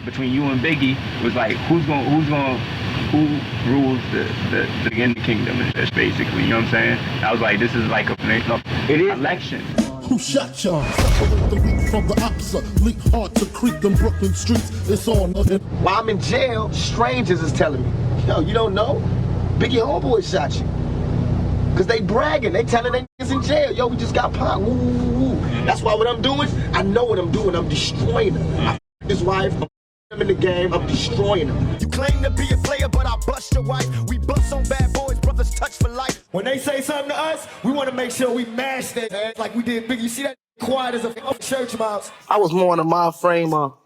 between you and Biggie was like, who rules the in the kingdom, basically, you know what I'm saying? I was like, this is like it is election. Who shot y'all? Separate the weak from the opsa. Leap hard to creep them Brooklyn streets. It's on nothing. While I'm in jail, strangers is telling me, yo, you don't know? Biggie homeboy shot you. Cause they bragging, they telling they niggas in jail, yo, we just got Pac, woo, woo, woo. That's why what I'm doing, I know what I'm doing, I'm destroying her. I his wife, I'm in the game, I'm destroying her. You claim to be a player, but I bust your wife. We bust on bad boys, brothers touch for life. When they say something to us, we want to make sure we mash that ass like we did Biggie. You see that quiet as a church mouse? I was more in the mind frame of,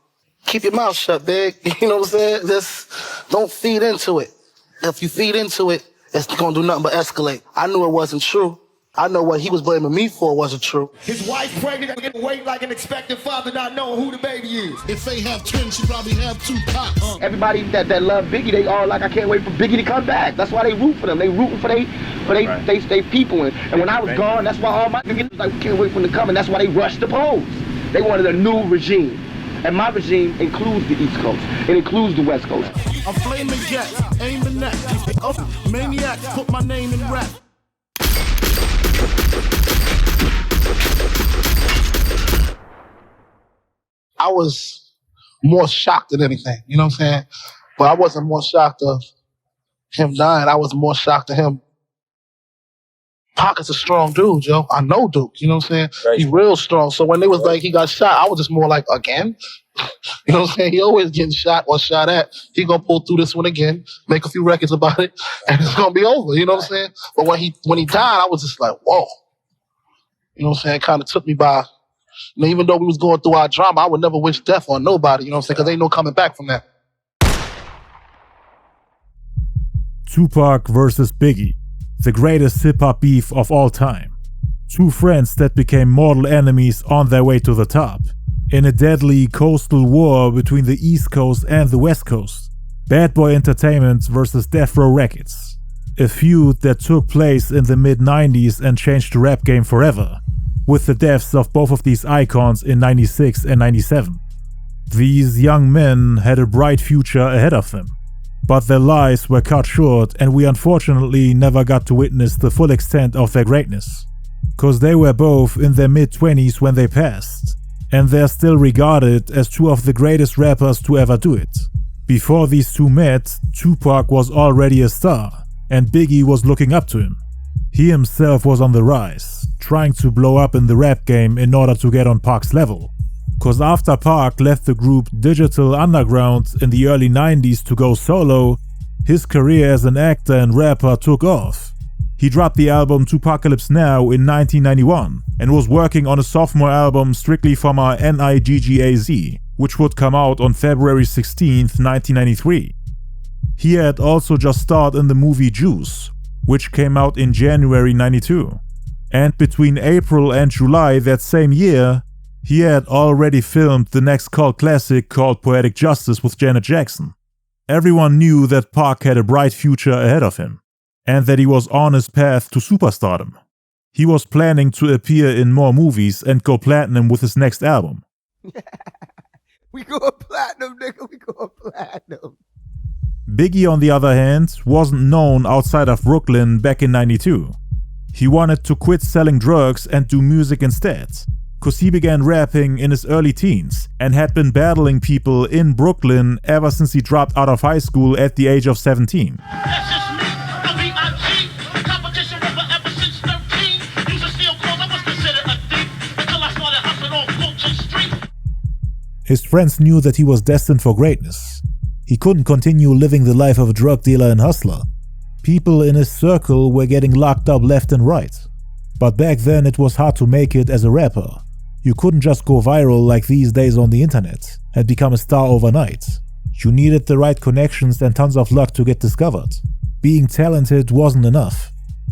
keep your mouth shut, big. You know what I'm saying? Just don't feed into it. If you feed into it, it's gonna do nothing but escalate. I knew it wasn't true. I know what he was blaming me for wasn't true. His wife pregnant, waiting like an expected father, not knowing who the baby is. If they have twins, she probably have two pops. Everybody that love Biggie, they all like, I can't wait for Biggie to come back. That's why they root for them. They rooting for they people. And when I was gone, that's why all my niggas was like, we can't wait for them to come. And that's why they rushed the polls. They wanted a new regime. And my regime includes the East Coast. It includes the West Coast. I'm flaming jets, aiming at maniacs, put my name in rap. I was more shocked than anything, you know what I'm saying? But I wasn't more shocked of him dying. I was more shocked of him. Pac is a strong dude, Joe. I know Duke, you know what I'm saying? Right. He's real strong. So when they was like, he got shot, I was just more like, again? You know what I'm saying? He always getting shot or shot at. He gonna pull through this one again, make a few records about it, and it's gonna be over, you know what I'm saying? But when he died, I was just like, whoa. You know what I'm saying? It kind of took me by, you know, even though we was going through our drama, I would never wish death on nobody, you know what I'm saying? Because ain't no coming back from that. Tupac versus Biggie, the greatest hip-hop beef of all time. Two friends that became mortal enemies on their way to the top, in a deadly coastal war between the East Coast and the West Coast. Bad Boy Entertainment versus Death Row Records. A feud that took place in the mid-90s and changed the rap game forever, with the deaths of both of these icons in 96 and 97. These young men had a bright future ahead of them, but their lives were cut short and we unfortunately never got to witness the full extent of their greatness. Cause they were both in their mid-20s when they passed, and they're still regarded as two of the greatest rappers to ever do it. Before these two met, Tupac was already a star, and Biggie was looking up to him. He himself was on the rise, trying to blow up in the rap game in order to get on Pac's level. Cause after Pac left the group Digital Underground in the early 90s to go solo, his career as an actor and rapper took off. He dropped the album Tupacalypse Now in 1991 and was working on a sophomore album Strictly from our NIGGAZ, which would come out on February 16th, 1993. He had also just starred in the movie Juice, which came out in January 92. And between April and July that same year, he had already filmed the next cult classic called Poetic Justice with Janet Jackson. Everyone knew that Pac had a bright future ahead of him, and that he was on his path to superstardom. He was planning to appear in more movies and go platinum with his next album. We going platinum, nigga, we going platinum. Biggie, on the other hand, wasn't known outside of Brooklyn back in 92. He wanted to quit selling drugs and do music instead, cause he began rapping in his early teens and had been battling people in Brooklyn ever since he dropped out of high school at the age of 17. That's just me, the V.I.G. Competition rapper ever since 13. Used to steal clothes, I was considered a thief until I started hustling on Fulton Street. His friends knew that he was destined for greatness. He couldn't continue living the life of a drug dealer and hustler. People in his circle were getting locked up left and right. But back then it was hard to make it as a rapper. You couldn't just go viral like these days on the internet and become a star overnight. You needed the right connections and tons of luck to get discovered. Being talented wasn't enough.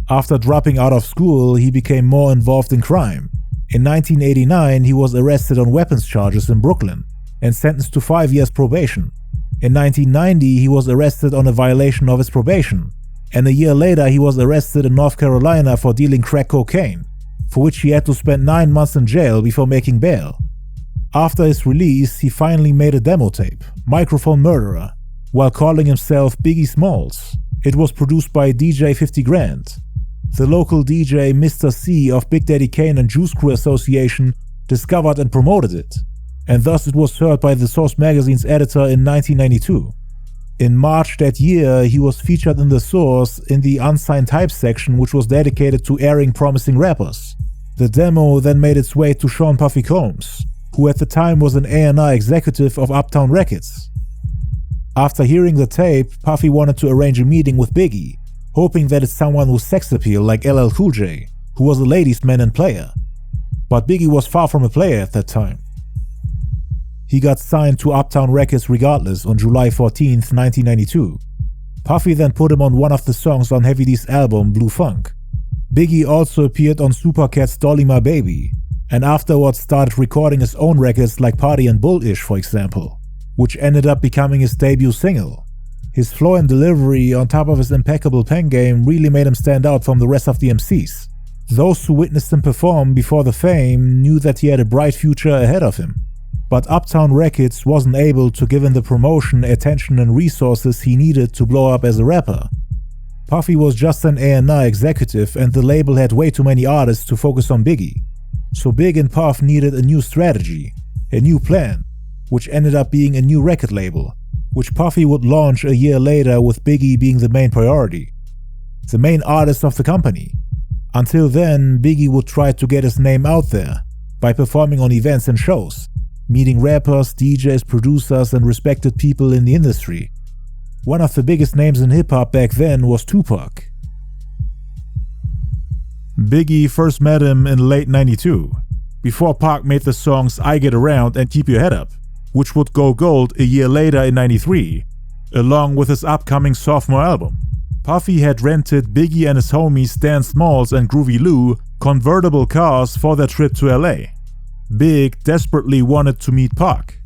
After dropping out of school, he became more involved in crime. In 1989, he was arrested on weapons charges in Brooklyn and sentenced to 5 years probation. In 1990, he was arrested on a violation of his probation, and a year later he was arrested in North Carolina for dealing crack cocaine, for which he had to spend 9 months in jail before making bail. After his release, he finally made a demo tape, Microphone Murderer, while calling himself Biggie Smalls. It was produced by DJ 50 Grand. The local DJ Mr. C of Big Daddy Kane and Juice Crew Association discovered and promoted it, and thus it was heard by the Source magazine's editor in 1992. In March that year, he was featured in The Source in the Unsigned Hype section, which was dedicated to airing promising rappers. The demo then made its way to Sean Puffy Combs, who at the time was an A&R executive of Uptown Records. After hearing the tape, Puffy wanted to arrange a meeting with Biggie, hoping that it's someone with sex appeal like LL Cool J, who was a ladies' man and player. But Biggie was far from a player at that time. He got signed to Uptown Records regardless on July 14th, 1992. Puffy then put him on one of the songs on Heavy D's album, Blue Funk. Biggie also appeared on Supercat's Dolly My Baby, and afterwards started recording his own records like Party and Bullish, for example, which ended up becoming his debut single. His flow and delivery, on top of his impeccable pen game, really made him stand out from the rest of the MCs. Those who witnessed him perform before the fame knew that he had a bright future ahead of him. But Uptown Records wasn't able to give him the promotion, attention and resources he needed to blow up as a rapper. Puffy was just an A&R executive and the label had way too many artists to focus on Biggie. So Big and Puff needed a new strategy, a new plan, which ended up being a new record label, which Puffy would launch a year later with Biggie being the main priority, the main artist of the company. Until then, Biggie would try to get his name out there by performing on events and shows, meeting rappers, DJs, producers and respected people in the industry. One of the biggest names in hip-hop back then was Tupac. Biggie first met him in late '92, before Pac made the songs I Get Around and Keep Your Head Up, which would go gold a year later in '93, along with his upcoming sophomore album. Puffy had rented Biggie and his homies Dan Smalls and Groovy Lou convertible cars for their trip to LA. Big desperately wanted to meet Pac.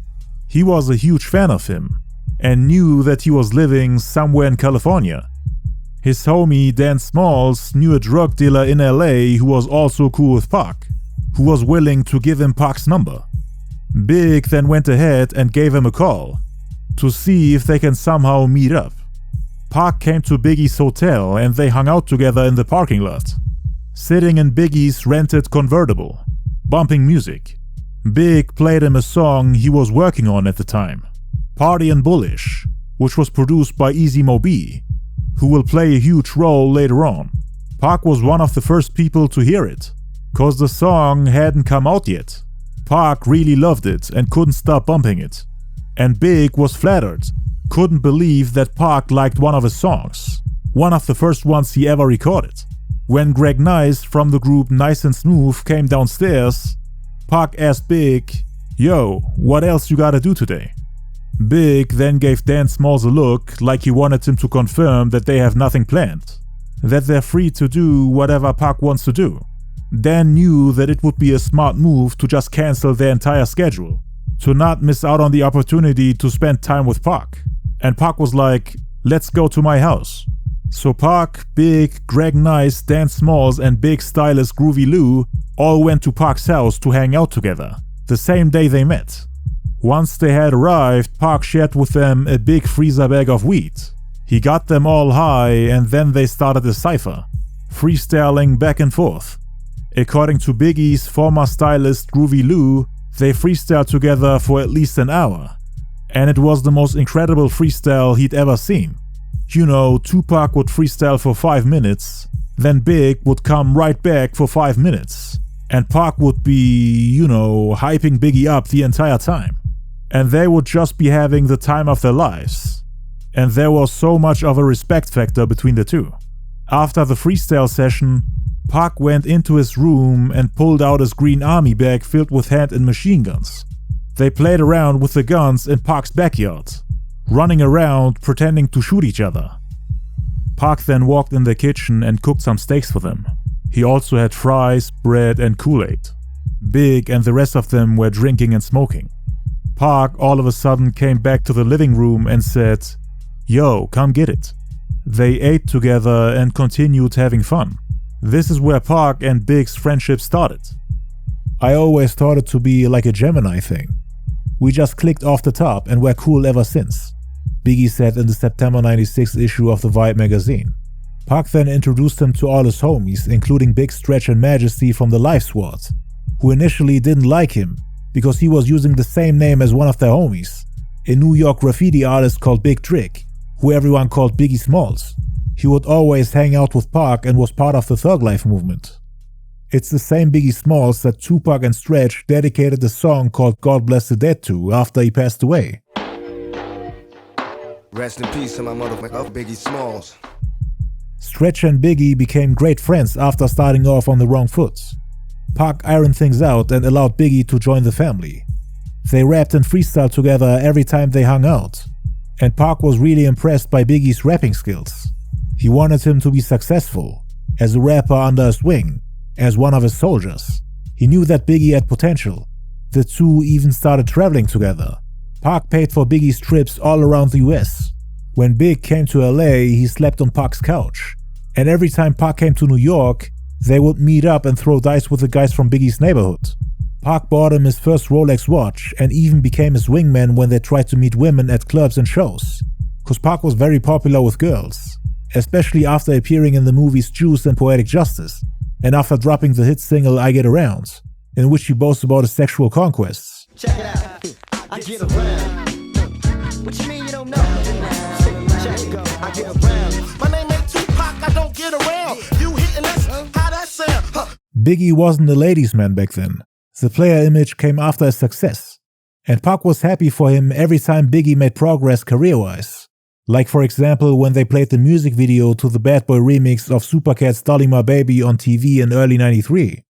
He was a huge fan of him and knew that he was living somewhere in California. His homie Dan Smalls knew a drug dealer in LA who was also cool with Pac, who was willing to give him Pac's number. Big then went ahead and gave him a call to see if they can somehow meet up. Pac came to Biggie's hotel and they hung out together in the parking lot, sitting in Biggie's rented convertible, bumping music. Big played him a song he was working on at the time, Party and Bullish, which was produced by Easy Mo B, who will play a huge role later on. Pac was one of the first people to hear it, cause the song hadn't come out yet. Pac really loved it and couldn't stop bumping it. And Big was flattered, couldn't believe that Pac liked one of his songs, one of the first ones he ever recorded. When Greg Nice from the group Nice and Smooth came downstairs, Pac asked Big, "Yo, what else you gotta do today?" Big then gave Dan Smalls a look like he wanted him to confirm that they have nothing planned, that they're free to do whatever Pac wants to do. Dan knew that it would be a smart move to just cancel their entire schedule, to not miss out on the opportunity to spend time with Pac. And Pac was like, "Let's go to my house." So Pac, Big, Greg Nice, Dan Smalls and Big stylist Groovy Lou all went to Pac's house to hang out together, the same day they met. Once they had arrived, Pac shared with them a big freezer bag of weed. He got them all high and then they started a cypher, freestyling back and forth. According to Biggie's former stylist Groovy Lou, they freestyled together for at least an hour. And it was the most incredible freestyle he'd ever seen. You know, Tupac would freestyle for 5 minutes, then Big would come right back for 5 minutes. And Pac would be, hyping Biggie up the entire time. And they would just be having the time of their lives. And there was so much of a respect factor between the two. After the freestyle session, Pac went into his room and pulled out his green army bag filled with hand and machine guns. They played around with the guns in Pac's backyard, running around pretending to shoot each other. Pac then walked in the kitchen and cooked some steaks for them. He also had fries, bread and Kool-Aid. Big and the rest of them were drinking and smoking. Pac all of a sudden came back to the living room and said, "Yo, come get it." They ate together and continued having fun. This is where Pac and Big's friendship started. I always thought it to be like a Gemini thing. We just clicked off the top and we're cool ever since, Biggie said in the September 96 issue of the Vibe magazine. Pac then introduced him to all his homies, including Big Stretch and Majesty from the Life Squad, who initially didn't like him because he was using the same name as one of their homies, a New York graffiti artist called Big Trick, who everyone called Biggie Smalls. He would always hang out with Pac and was part of the Thug Life movement. It's the same Biggie Smalls that Tupac and Stretch dedicated a song called God Bless the Dead to after he passed away. Rest in peace to my motherfucker Biggie Smalls. Stretch and Biggie became great friends after starting off on the wrong foot. Pac ironed things out and allowed Biggie to join the family. They rapped and freestyled together every time they hung out, and Pac was really impressed by Biggie's rapping skills. He wanted him to be successful, as a rapper under his wing, as one of his soldiers. He knew that Biggie had potential. The two even started traveling together. Pac paid for Biggie's trips all around the US. When Big came to LA, he slept on Pac's couch. And every time Pac came to New York, they would meet up and throw dice with the guys from Biggie's neighborhood. Pac bought him his first Rolex watch and even became his wingman when they tried to meet women at clubs and shows. Cause Pac was very popular with girls, especially after appearing in the movies Juice and Poetic Justice, and after dropping the hit single I Get Around, in which he boasts about his sexual conquests. Check it out. I get around. What you mean you don't know? Check it go. I get around. My name ain't Tupac, I don't get around. You hitting this? How that sound? Huh. Biggie wasn't a ladies' man back then. The player image came after his success, and Pac was happy for him every time Biggie made progress career-wise. Like for example when they played the music video to the Bad Boy remix of Supercat's Dolly My Baby on TV in early '93,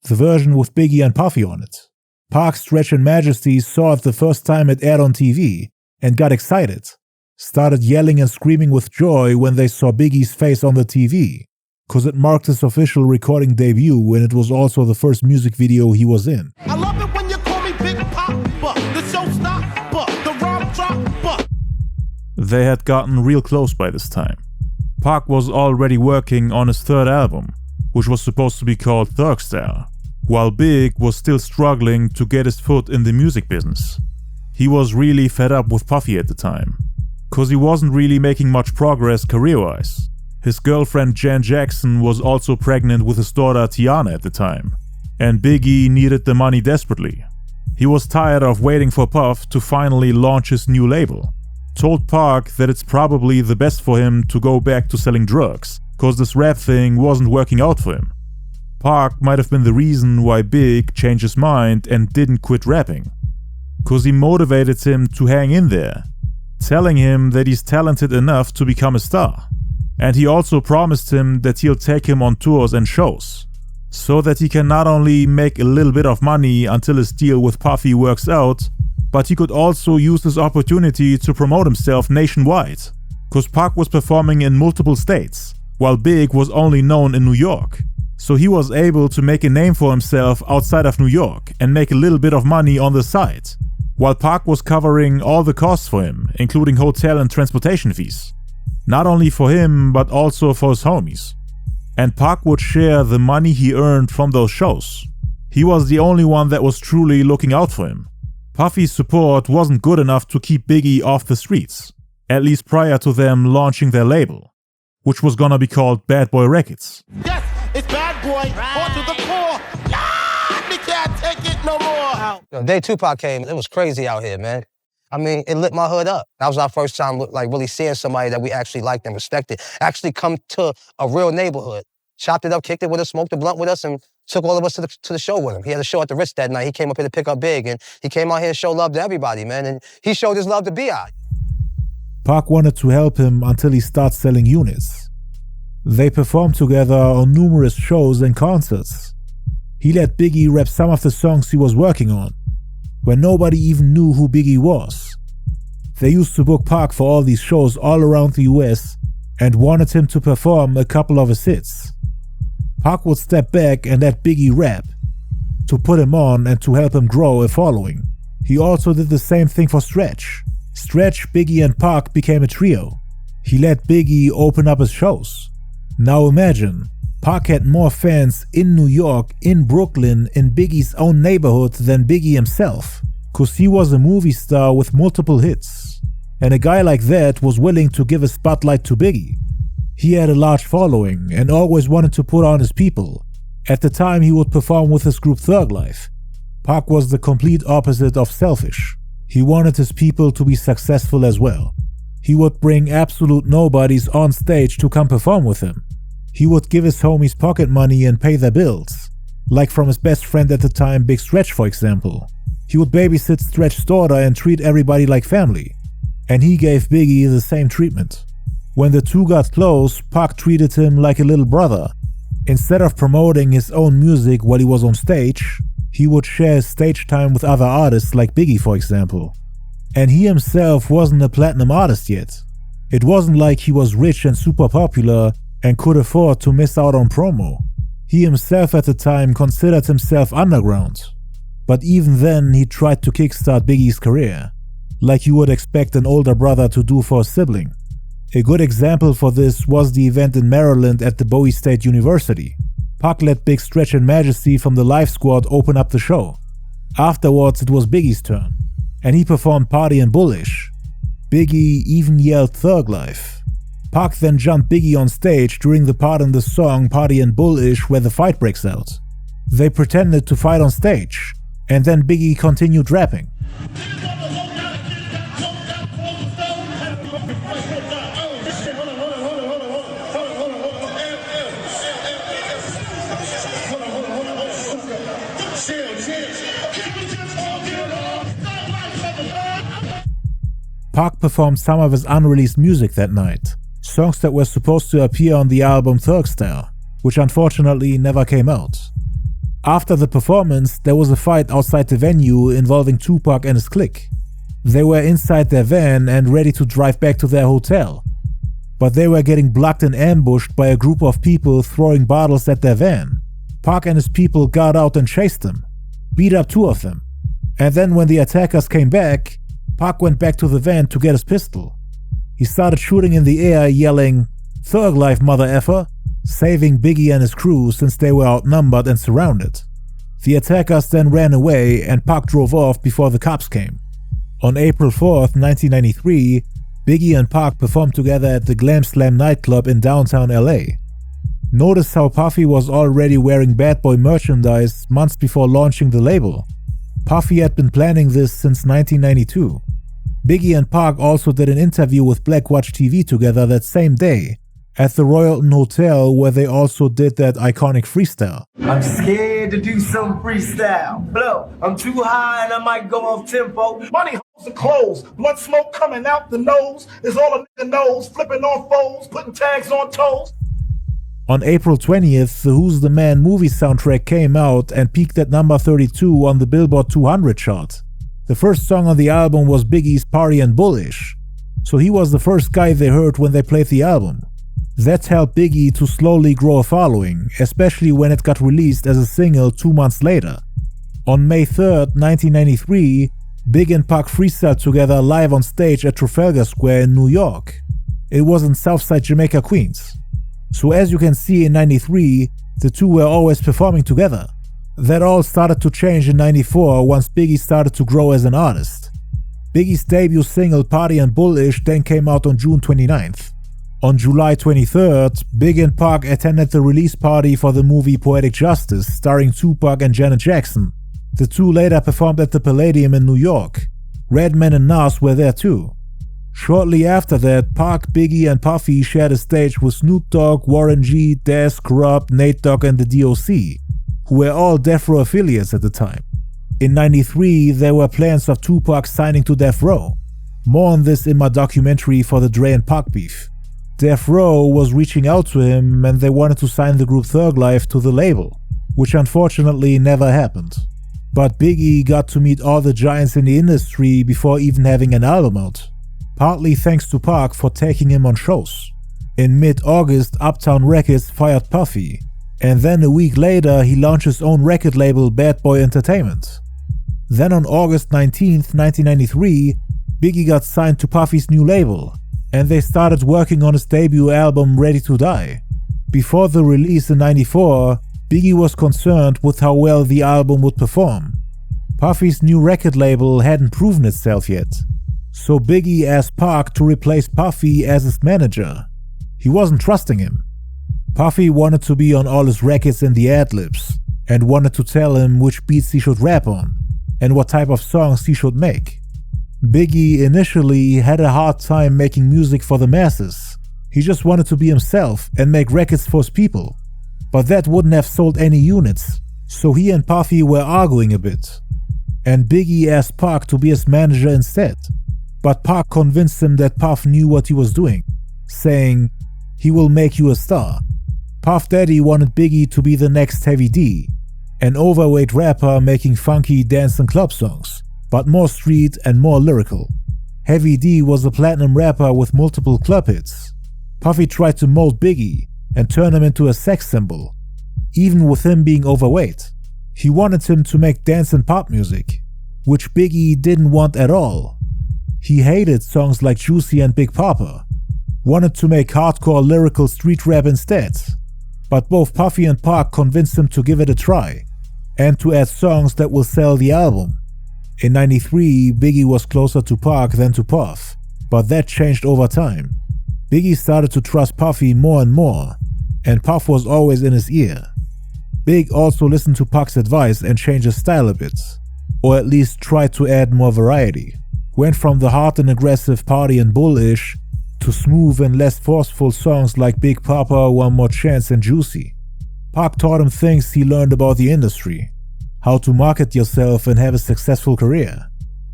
the version with Biggie and Puffy on it. Pac, Stretch and Majesty saw it the first time it aired on TV and got excited, started yelling and screaming with joy when they saw Biggie's face on the TV, cause it marked his official recording debut and it was also the first music video he was in. I love it when you call me Big Papa, the show stop, the rhyme drop, They had gotten real close by this time. Pac was already working on his third album, which was supposed to be called Thugstar, while Big was still struggling to get his foot in the music business. He was really fed up with Puffy at the time, cause he wasn't really making much progress career-wise. His girlfriend Jan Jackson was also pregnant with his daughter Tiana at the time, and Biggie needed the money desperately. He was tired of waiting for Puff to finally launch his new label. Told Pac that it's probably the best for him to go back to selling drugs, cause this rap thing wasn't working out for him. Pac might have been the reason why Big changed his mind and didn't quit rapping, cause he motivated him to hang in there, telling him that he's talented enough to become a star. And he also promised him that he'll take him on tours and shows, so that he can not only make a little bit of money until his deal with Puffy works out, but he could also use this opportunity to promote himself nationwide, cause Pac was performing in multiple states, while Big was only known in New York. So he was able to make a name for himself outside of New York and make a little bit of money on the side, while Pac was covering all the costs for him, including hotel and transportation fees. Not only for him, but also for his homies. And Pac would share the money he earned from those shows. He was the only one that was truly looking out for him. Puffy's support wasn't good enough to keep Biggie off the streets, at least prior to them launching their label, which was gonna be called Bad Boy Records. Yes, it's Bad Boy, on to the core. Yeah, we can't take it no more. The day Tupac came, it was crazy out here, man. I mean, it lit my hood up. That was our first time like really seeing somebody that we actually liked and respected. Actually come to a real neighborhood. Chopped it up, kicked it with us, smoked a blunt with us, and took all of us to the show with him. He had a show at the Ritz that night. He came up here to pick up Big, and he came out here to show love to everybody, man. And he showed his love to B.I.G. Pac wanted to help him until he started selling units. They performed together on numerous shows and concerts. He let Biggie rap some of the songs he was working on, when nobody even knew who Biggie was. They used to book Pac for all these shows all around the US and wanted him to perform a couple of his hits. Pac would step back and let Biggie rap, to put him on and to help him grow a following. He also did the same thing for Stretch. Stretch, Biggie and Pac became a trio. He let Biggie open up his shows. Now imagine, Pac had more fans in New York, in Brooklyn, in Biggie's own neighborhood than Biggie himself, cause he was a movie star with multiple hits. And a guy like that was willing to give a spotlight to Biggie. He had a large following and always wanted to put on his people. At the time he would perform with his group Thug Life. Pac was the complete opposite of selfish. He wanted his people to be successful as well. He would bring absolute nobodies on stage to come perform with him. He would give his homies pocket money and pay their bills. Like from his best friend at the time, Big Stretch, for example. He would babysit Stretch's daughter and treat everybody like family. And he gave Biggie the same treatment. When the two got close, Pac treated him like a little brother. Instead of promoting his own music while he was on stage, he would share his stage time with other artists like Biggie, for example. And he himself wasn't a platinum artist yet. It wasn't like he was rich and super popular and could afford to miss out on promo. He himself at the time considered himself underground. But even then, he tried to kickstart Biggie's career, like you would expect an older brother to do for a sibling. A good example for this was the event in Maryland at the Bowie State University. Pac let Big Stretch and Majesty from the Life Squad open up the show. Afterwards, it was Biggie's turn, and he performed Party and Bullish. Biggie even yelled Thug Life. Pac then jumped Biggie on stage during the part in the song Party and Bullish where the fight breaks out. They pretended to fight on stage, and then Biggie continued rapping. Pac performed some of his unreleased music that night, songs that were supposed to appear on the album Thug Style, which unfortunately never came out. After the performance, there was a fight outside the venue involving Tupac and his clique. They were inside their van and ready to drive back to their hotel, but they were getting blocked and ambushed by a group of people throwing bottles at their van. Pac and his people got out and chased them, beat up 2 of them, and then when the attackers came back, Pac went back to the van to get his pistol. He started shooting in the air, yelling, "Thug Life, mother effer," saving Biggie and his crew since they were outnumbered and surrounded. The attackers then ran away and Pac drove off before the cops came. On April 4th, 1993, Biggie and Pac performed together at the Glam Slam nightclub in downtown LA. Notice how Puffy was already wearing Bad Boy merchandise months before launching the label. Puffy had been planning this since 1992. Biggie and Pac also did an interview with VladTV together that same day at the Royalton Hotel, where they also did that iconic freestyle. I'm scared to do some freestyle. Blow, I'm too high and I might go off tempo. Money holes and clothes, blood smoke coming out the nose. Is all a nigga knows, flipping on foes, putting tags on toes. On April 20th, the Who's the Man movie soundtrack came out and peaked at number 32 on the Billboard 200 chart. The first song on the album was Biggie's Party and Bullish, so he was the first guy they heard when they played the album. That helped Biggie to slowly grow a following, especially when it got released as a single 2 months later. On May 3rd, 1993, Big and Pac freestyled together live on stage at Trafalgar Square in New York. It was in Southside Jamaica, Queens. So as you can see, in 93, the two were always performing together. That all started to change in 94 once Biggie started to grow as an artist. Biggie's debut single Party and Bullish then came out on June 29th. On July 23rd, Big and Pac attended the release party for the movie Poetic Justice, starring Tupac and Janet Jackson. The two later performed at the Palladium in New York. Redman and Nas were there too. Shortly after that, Pac, Biggie and Puffy shared a stage with Snoop Dogg, Warren G, Daz, Corrupt, Nate Dogg and the DOC, who were all Death Row affiliates at the time. In 93, there were plans of Tupac signing to Death Row. More on this in my documentary for the Dre and Pac beef. Death Row was reaching out to him and they wanted to sign the group Thug Life to the label, which unfortunately never happened. But Biggie got to meet all the giants in the industry before even having an album out. Partly thanks to Pac for taking him on shows. In mid-August, Uptown Records fired Puffy, and then a week later he launched his own record label Bad Boy Entertainment. Then on August 19th, 1993, Biggie got signed to Puffy's new label, and they started working on his debut album Ready to Die. Before the release in '94, Biggie was concerned with how well the album would perform. Puffy's new record label hadn't proven itself yet, so Biggie asked Pac to replace Puffy as his manager. He wasn't trusting him. Puffy wanted to be on all his records in the ad-libs and wanted to tell him which beats he should rap on and what type of songs he should make. Biggie initially had a hard time making music for the masses. He just wanted to be himself and make records for his people. But that wouldn't have sold any units, so he and Puffy were arguing a bit. And Biggie asked Pac to be his manager instead. But Pac convinced him that Puff knew what he was doing, saying, "He will make you a star." Puff Daddy wanted Biggie to be the next Heavy D, an overweight rapper making funky dance and club songs, but more street and more lyrical. Heavy D was a platinum rapper with multiple club hits. Puffy tried to mold Biggie and turn him into a sex symbol, even with him being overweight. He wanted him to make dance and pop music, which Biggie didn't want at all. He hated songs like Juicy and Big Papa, wanted to make hardcore lyrical street rap instead. But both Puffy and Pac convinced him to give it a try, and to add songs that will sell the album. In '93, Biggie was closer to Pac than to Puff, but that changed over time. Biggie started to trust Puffy more and more, and Puff was always in his ear. Big also listened to Pac's advice and changed his style a bit, or at least tried to add more variety. Went from the hard and aggressive party and bullish to smooth and less forceful songs like Big Papa, One More Chance and Juicy. Pac taught him things he learned about the industry, how to market yourself and have a successful career,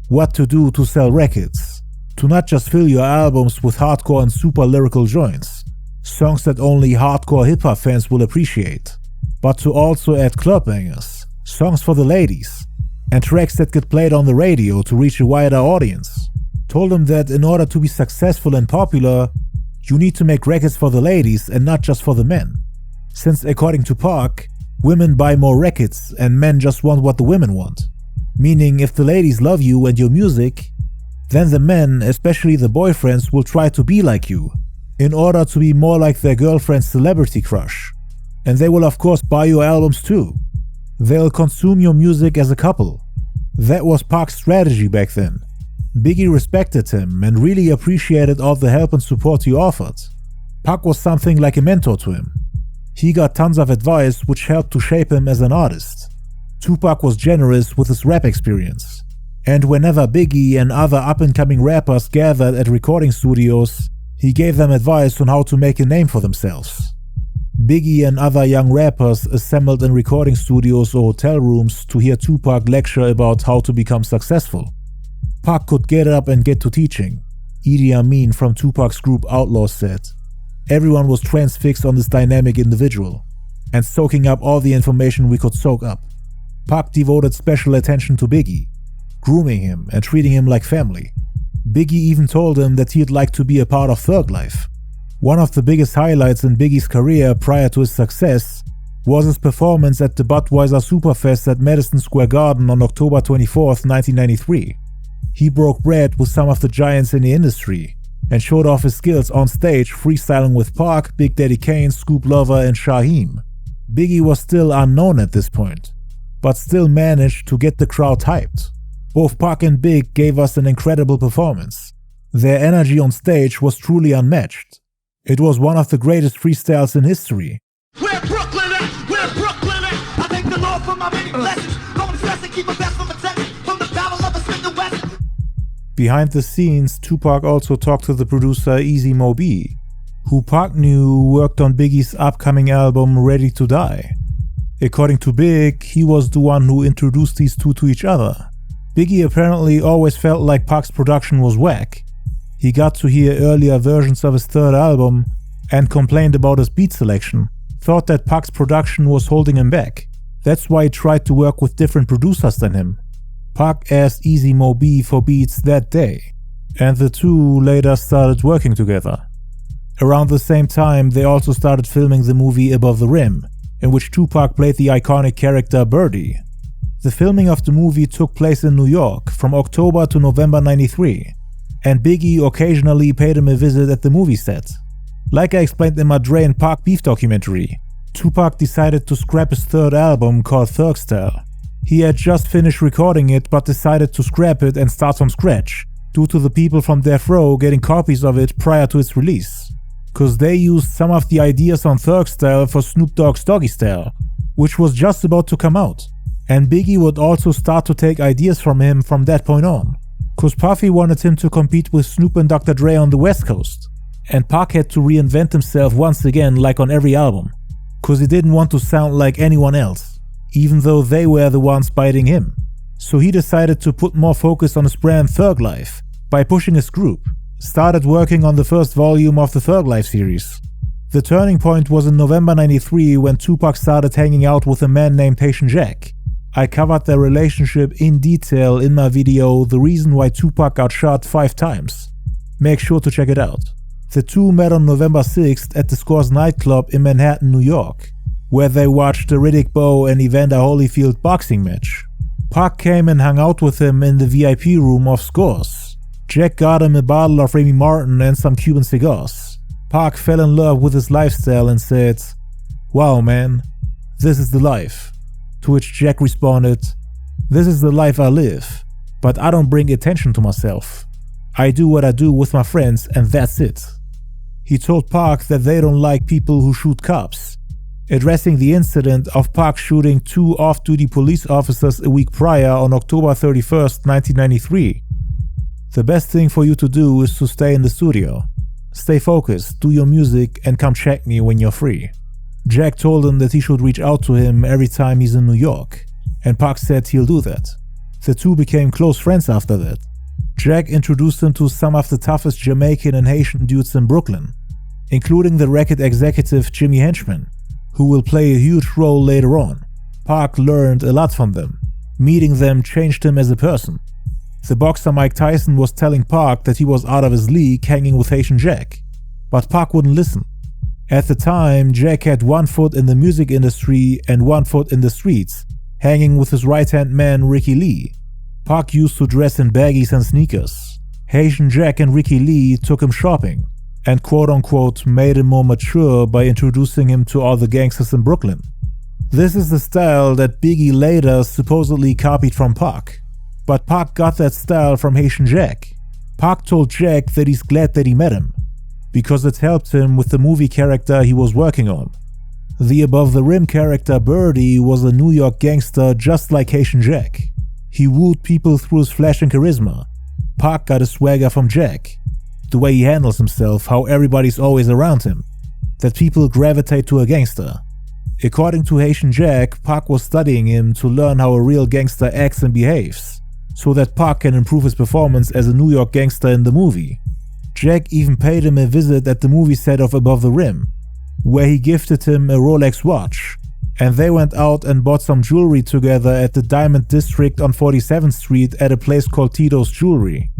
what to do to sell records, to not just fill your albums with hardcore and super lyrical joints, songs that only hardcore hip-hop fans will appreciate, but to also add club bangers, songs for the ladies, and tracks that get played on the radio to reach a wider audience. Told him that in order to be successful and popular, you need to make records for the ladies and not just for the men. Since according to Pac, women buy more records and men just want what the women want. Meaning if the ladies love you and your music, then the men, especially the boyfriends, will try to be like you, in order to be more like their girlfriend's celebrity crush. And they will of course buy your albums too. They'll consume your music as a couple. That was Pac's strategy back then. Biggie respected him and really appreciated all the help and support he offered. Pac was something like a mentor to him. He got tons of advice which helped to shape him as an artist. Tupac was generous with his rap experience. And whenever Biggie and other up-and-coming rappers gathered at recording studios, he gave them advice on how to make a name for themselves. Biggie and other young rappers assembled in recording studios or hotel rooms to hear Tupac lecture about how to become successful. Pac could get up and get to teaching. Idi Amin from Tupac's group Outlaws said, "Everyone was transfixed on this dynamic individual and soaking up all the information we could soak up." Pac devoted special attention to Biggie, grooming him and treating him like family. Biggie even told him that he'd like to be a part of Thug Life. One of the biggest highlights in Biggie's career prior to his success was his performance at the Budweiser Superfest at Madison Square Garden on October 24, 1993. He broke bread with some of the giants in the industry and showed off his skills on stage, freestyling with Pac, Big Daddy Kane, Scoop Lover and Shaheem. Biggie was still unknown at this point, but still managed to get the crowd hyped. Both Pac and Big gave us an incredible performance. Their energy on stage was truly unmatched. It was one of the greatest freestyles in history. Where Brooklyn at? Where Brooklyn at? I thank the Lord for my many blessings. Going to stress and keep my best from protecting from the battle of the Smith and West. Behind the scenes, Tupac also talked to the producer Easy Mo B, who Pac knew worked on Biggie's upcoming album Ready to Die. According to Big, he was the one who introduced these two to each other. Biggie apparently always felt like Pac's production was whack. He got to hear earlier versions of his third album and complained about his beat selection, thought that Pac's production was holding him back. That's why he tried to work with different producers than him. Pac asked Easy Mo B for beats that day, and the two later started working together. Around the same time, they also started filming the movie Above the Rim, in which Tupac played the iconic character Birdie. The filming of the movie took place in New York from October to November '93, and Biggie occasionally paid him a visit at the movie set. Like I explained in my Dre and Pac beef documentary, Tupac decided to scrap his third album called Thug Style. He had just finished recording it but decided to scrap it and start from scratch, due to the people from Death Row getting copies of it prior to its release. Cause they used some of the ideas on Thug Style for Snoop Dogg's Doggy Style, which was just about to come out. And Biggie would also start to take ideas from him from that point on. Cause Puffy wanted him to compete with Snoop and Dr. Dre on the West Coast. And Pac had to reinvent himself once again like on every album. Cause he didn't want to sound like anyone else, even though they were the ones biting him. So he decided to put more focus on his brand Thug Life by pushing his group. Started working on the first volume of the Thug Life series. The turning point was in November 93 when Tupac started hanging out with a man named Haitian Jack. I covered their relationship in detail in my video The Reason Why Tupac Got Shot 5 Times. Make sure to check it out. The two met on November 6th at the Scores nightclub in Manhattan, New York, where they watched the Riddick Bowe and Evander Holyfield boxing match. Pac came and hung out with him in the VIP room of Scores. Jack got him a bottle of Remy Martin and some Cuban cigars. Pac fell in love with his lifestyle and said, "Wow man, this is the life." To which Jack responded, "This is the life I live, but I don't bring attention to myself. I do what I do with my friends and that's it." He told Pac that they don't like people who shoot cops, addressing the incident of Pac shooting 2 off-duty police officers a week prior on October 31st, 1993. "The best thing for you to do is to stay in the studio. Stay focused, do your music, and come check me when you're free." Jack told him that he should reach out to him every time he's in New York, and Pac said he'll do that. The two became close friends after that. Jack introduced him to some of the toughest Jamaican and Haitian dudes in Brooklyn, including the record executive Jimmy Henchman, who will play a huge role later on. Pac learned a lot from them. Meeting them changed him as a person. The boxer Mike Tyson was telling Pac that he was out of his league hanging with Haitian Jack, but Pac wouldn't listen. At the time, Jack had one foot in the music industry and one foot in the streets, hanging with his right-hand man Ricky Lee. Pac used to dress in baggies and sneakers. Haitian Jack and Ricky Lee took him shopping and quote-unquote made him more mature by introducing him to all the gangsters in Brooklyn. This is the style that Biggie later supposedly copied from Pac. But Pac got that style from Haitian Jack. Pac told Jack that he's glad that he met him, because it helped him with the movie character he was working on. The Above the Rim character Birdie was a New York gangster just like Haitian Jack. He wooed people through his flash and charisma. Pac got his swagger from Jack. The way he handles himself, how everybody's always around him, that people gravitate to a gangster. According to Haitian Jack, Pac was studying him to learn how a real gangster acts and behaves, so that Pac can improve his performance as a New York gangster in the movie. Jack even paid him a visit at the movie set of Above the Rim, where he gifted him a Rolex watch, and they went out and bought some jewelry together at the Diamond District on 47th Street at a place called Tito's Jewelry.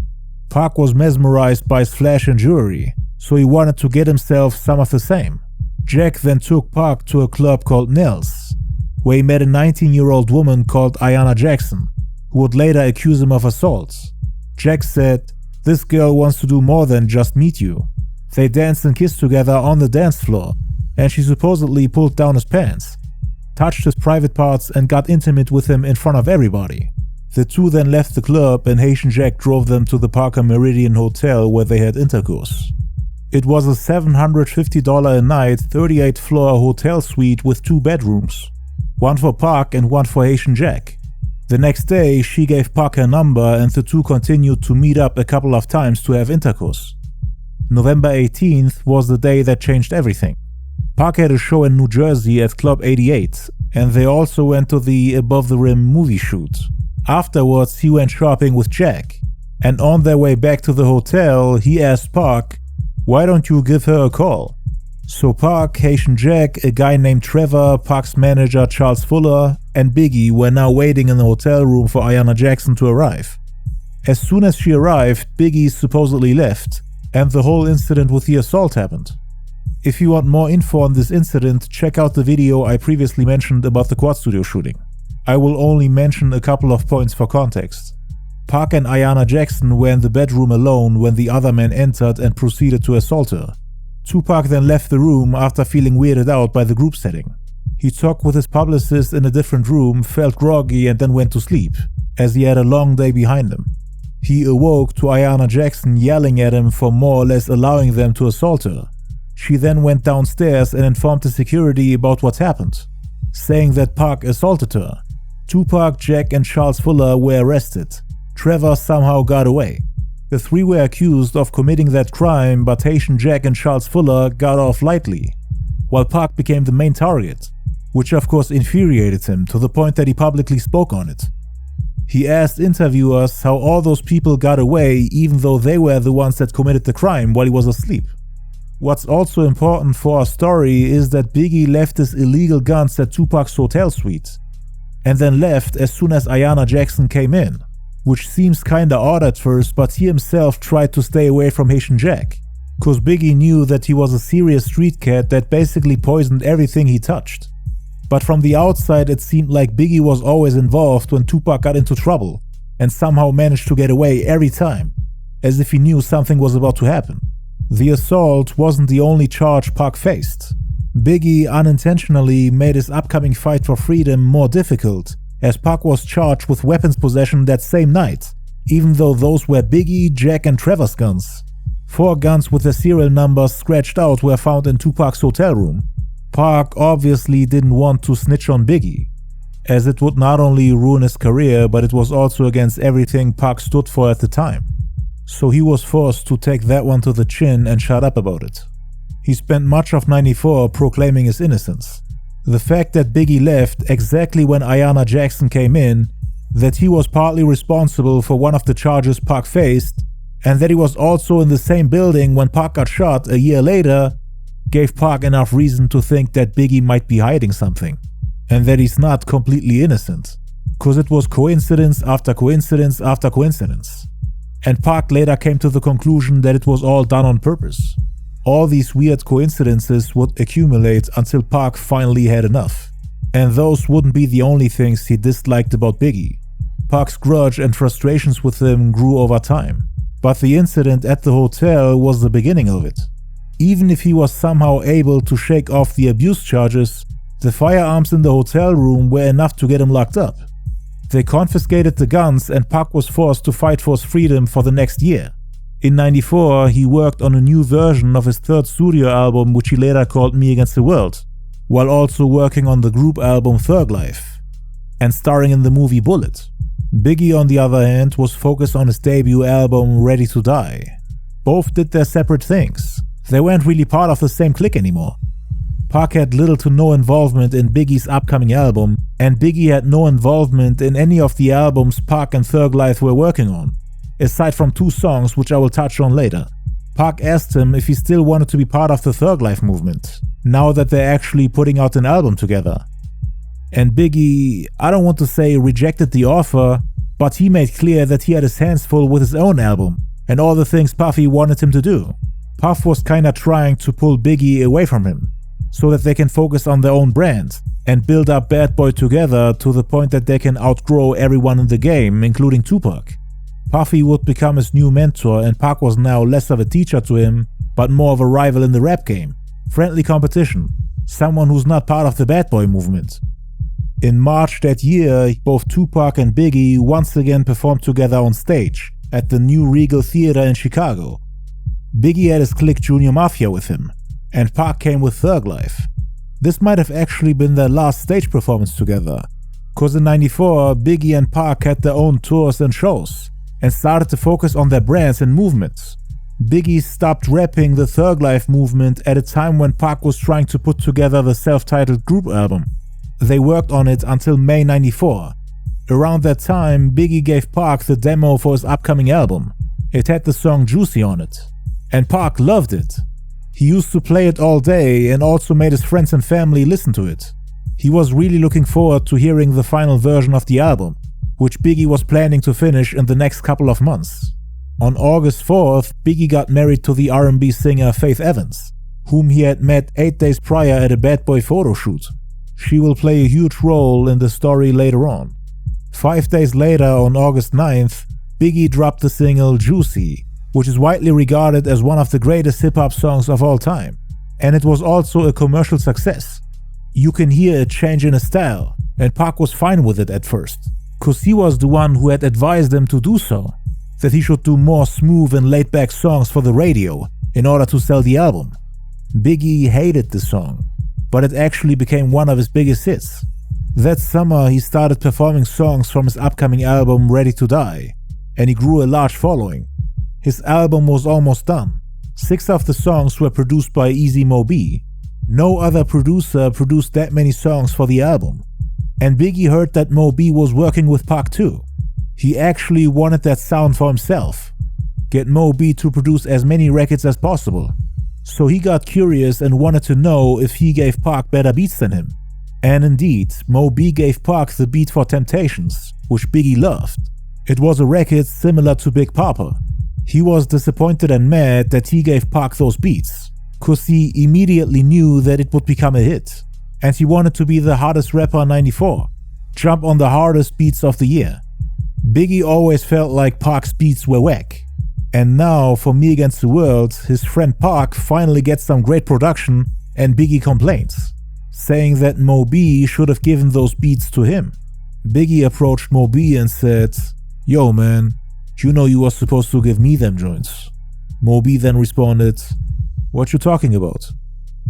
Pac was mesmerized by his flash and jewelry, so he wanted to get himself some of the same. Jack then took Pac to a club called Nels, where he met a 19-year-old woman called Ayanna Jackson, who would later accuse him of assault. Jack said, "This girl wants to do more than just meet you." They danced and kissed together on the dance floor, and she supposedly pulled down his pants, touched his private parts, and got intimate with him in front of everybody. The two then left the club and Haitian Jack drove them to the Parker Meridian Hotel where they had intercourse. It was a $750 a night, 38-floor hotel suite with 2 bedrooms, one for Pac and one for Haitian Jack. The next day, she gave Pac her number and the two continued to meet up a couple of times to have intercourse. November 18th was the day that changed everything. Pac had a show in New Jersey at Club 88, and they also went to the Above the Rim movie shoot. Afterwards, he went shopping with Jack, and on their way back to the hotel, he asked Pac, "Why don't you give her a call?" So Pac, Haitian Jack, a guy named Trevor, Pac's manager Charles Fuller, and Biggie were now waiting in the hotel room for Ayanna Jackson to arrive. As soon as she arrived, Biggie supposedly left, and the whole incident with the assault happened. If you want more info on this incident, check out the video I previously mentioned about the Quad Studio shooting. I will only mention a couple of points for context. Pac and Ayanna Jackson were in the bedroom alone when the other man entered and proceeded to assault her. Tupac then left the room after feeling weirded out by the group setting. He talked with his publicist in a different room, felt groggy, and then went to sleep, as he had a long day behind him. He awoke to Ayanna Jackson yelling at him for more or less allowing them to assault her. She then went downstairs and informed the security about what happened, saying that Pac assaulted her. Tupac, Jack, and Charles Fuller were arrested. Trevor somehow got away. The three were accused of committing that crime, but Haitian Jack and Charles Fuller got off lightly, while Pac became the main target, which of course infuriated him to the point that he publicly spoke on it. He asked interviewers how all those people got away even though they were the ones that committed the crime while he was asleep. What's also important for our story is that Biggie left his illegal guns at Tupac's hotel suite, and then left as soon as Ayanna Jackson came in, which seems kinda odd at first, but he himself tried to stay away from Haitian Jack, cause Biggie knew that he was a serious street cat that basically poisoned everything he touched. But from the outside it seemed like Biggie was always involved when Tupac got into trouble, and somehow managed to get away every time, as if he knew something was about to happen. The assault wasn't the only charge Pac faced. Biggie unintentionally made his upcoming fight for freedom more difficult, as Pac was charged with weapons possession that same night, even though those were Biggie, Jack, and Trevor's guns. 4 guns with their serial numbers scratched out were found in Tupac's hotel room. Pac obviously didn't want to snitch on Biggie, as it would not only ruin his career, but it was also against everything Pac stood for at the time. So he was forced to take that one to the chin and shut up about it. He spent much of '94 proclaiming his innocence. The fact that Biggie left exactly when Ayanna Jackson came in, that he was partly responsible for one of the charges Pac faced, and that he was also in the same building when Pac got shot a year later, gave Pac enough reason to think that Biggie might be hiding something, and that he's not completely innocent, cause it was coincidence after coincidence after coincidence. And Pac later came to the conclusion that it was all done on purpose. All these weird coincidences would accumulate until Pac finally had enough. And those wouldn't be the only things he disliked about Biggie. Pac's grudge and frustrations with him grew over time, but the incident at the hotel was the beginning of it. Even if he was somehow able to shake off the abuse charges, the firearms in the hotel room were enough to get him locked up. They confiscated the guns and Pac was forced to fight for his freedom for the next year. In '94, he worked on a new version of his 3rd studio album, which he later called Me Against the World, while also working on the group album Thug Life, and starring in the movie Bullet. Biggie, on the other hand, was focused on his debut album Ready to Die. Both did their separate things. They weren't really part of the same clique anymore. Pac had little to no involvement in Biggie's upcoming album, and Biggie had no involvement in any of the albums Pac and Thug Life were working on, aside from 2 songs which I will touch on later. Pac asked him if he still wanted to be part of the Thug Life movement, now that they're actually putting out an album together. And Biggie, I don't want to say rejected the offer, but he made clear that he had his hands full with his own album, and all the things Puffy wanted him to do. Puff was kinda trying to pull Biggie away from him, so that they can focus on their own brand, and build up Bad Boy together to the point that they can outgrow everyone in the game, including Tupac. Puffy would become his new mentor, and Pac was now less of a teacher to him, but more of a rival in the rap game. Friendly competition. Someone who's not part of the Bad Boy movement. In March that year, both Tupac and Biggie once again performed together on stage at the New Regal Theater in Chicago. Biggie had his clique Junior Mafia with him, and Pac came with Thug Life. This might have actually been their last stage performance together, cause in '94 Biggie and Pac had their own tours and shows, and started to focus on their brands and movements. Biggie stopped rapping the Thug Life movement at a time when Pac was trying to put together the self-titled group album. They worked on it until May '94. Around that time, Biggie gave Pac the demo for his upcoming album. It had the song Juicy on it, and Pac loved it. He used to play it all day and also made his friends and family listen to it. He was really looking forward to hearing the final version of the album, which Biggie was planning to finish in the next couple of months. On August 4th, Biggie got married to the R&B singer Faith Evans, whom he had met 8 days prior at a Bad Boy photo shoot. She will play a huge role in the story later on. 5 days later, on August 9th, Biggie dropped the single Juicy, which is widely regarded as one of the greatest hip-hop songs of all time. And it was also a commercial success. You can hear a change in his style, and Pac was fine with it at first, cause he was the one who had advised him to do so, that he should do more smooth and laid-back songs for the radio in order to sell the album. Biggie hated the song, but it actually became one of his biggest hits. That summer he started performing songs from his upcoming album Ready to Die, and he grew a large following. His album was almost done. 6 of the songs were produced by Easy Mo Bee. No other producer produced that many songs for the album. And Biggie heard that Mo Bee was working with Pac too. He actually wanted that sound for himself. Get Mo Bee to produce as many records as possible. So he got curious and wanted to know if he gave Pac better beats than him. And indeed, Mo Bee gave Pac the beat for Temptations, which Biggie loved. It was a record similar to Big Papa. He was disappointed and mad that he gave Pac those beats, cause he immediately knew that it would become a hit. And he wanted to be the hottest rapper in '94, jump on the hardest beats of the year. Biggie always felt like Pac's beats were whack. And now, for Me Against the World, his friend Pac finally gets some great production and Biggie complains, saying that Mo Bee should have given those beats to him. Biggie approached Mo Bee and said, "Yo man, you know you were supposed to give me them joints." Mo Bee then responded, "What you talking about?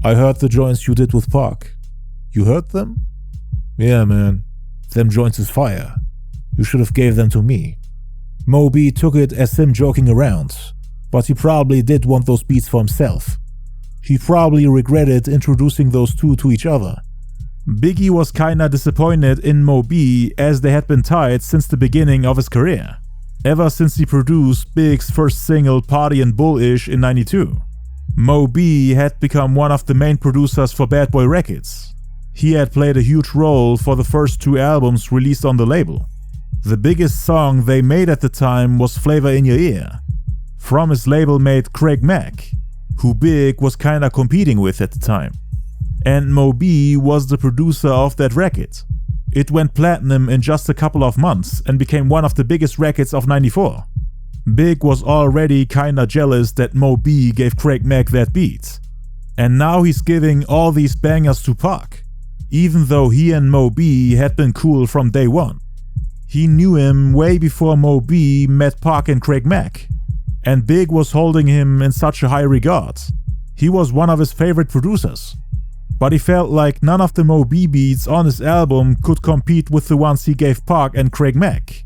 I heard the joints you did with Pac." "You heard them?" "Yeah man, them joints is fire. You should have gave them to me." Mo Bee took it as him joking around, but he probably did want those beats for himself. He probably regretted introducing those two to each other. Biggie was kinda disappointed in Mo Bee as they had been tied since the beginning of his career, ever since he produced Big's first single Party and Bullish in '92. Mo Bee had become one of the main producers for Bad Boy Records. He had played a huge role for the first 2 albums released on the label. The biggest song they made at the time was Flavor in Your Ear, from his label mate Craig Mack, who Big was kinda competing with at the time. And Mo Bee was the producer of that record. It went platinum in just a couple of months and became one of the biggest records of '94. Big was already kinda jealous that Mo Bee gave Craig Mack that beat. And now he's giving all these bangers to Pac, even though he and Mo Bee had been cool from day one. He knew him way before Mo Bee met Pac and Craig Mack, and Big was holding him in such a high regard. He was one of his favorite producers. But he felt like none of the Mo Bee beats on his album could compete with the ones he gave Pac and Craig Mack,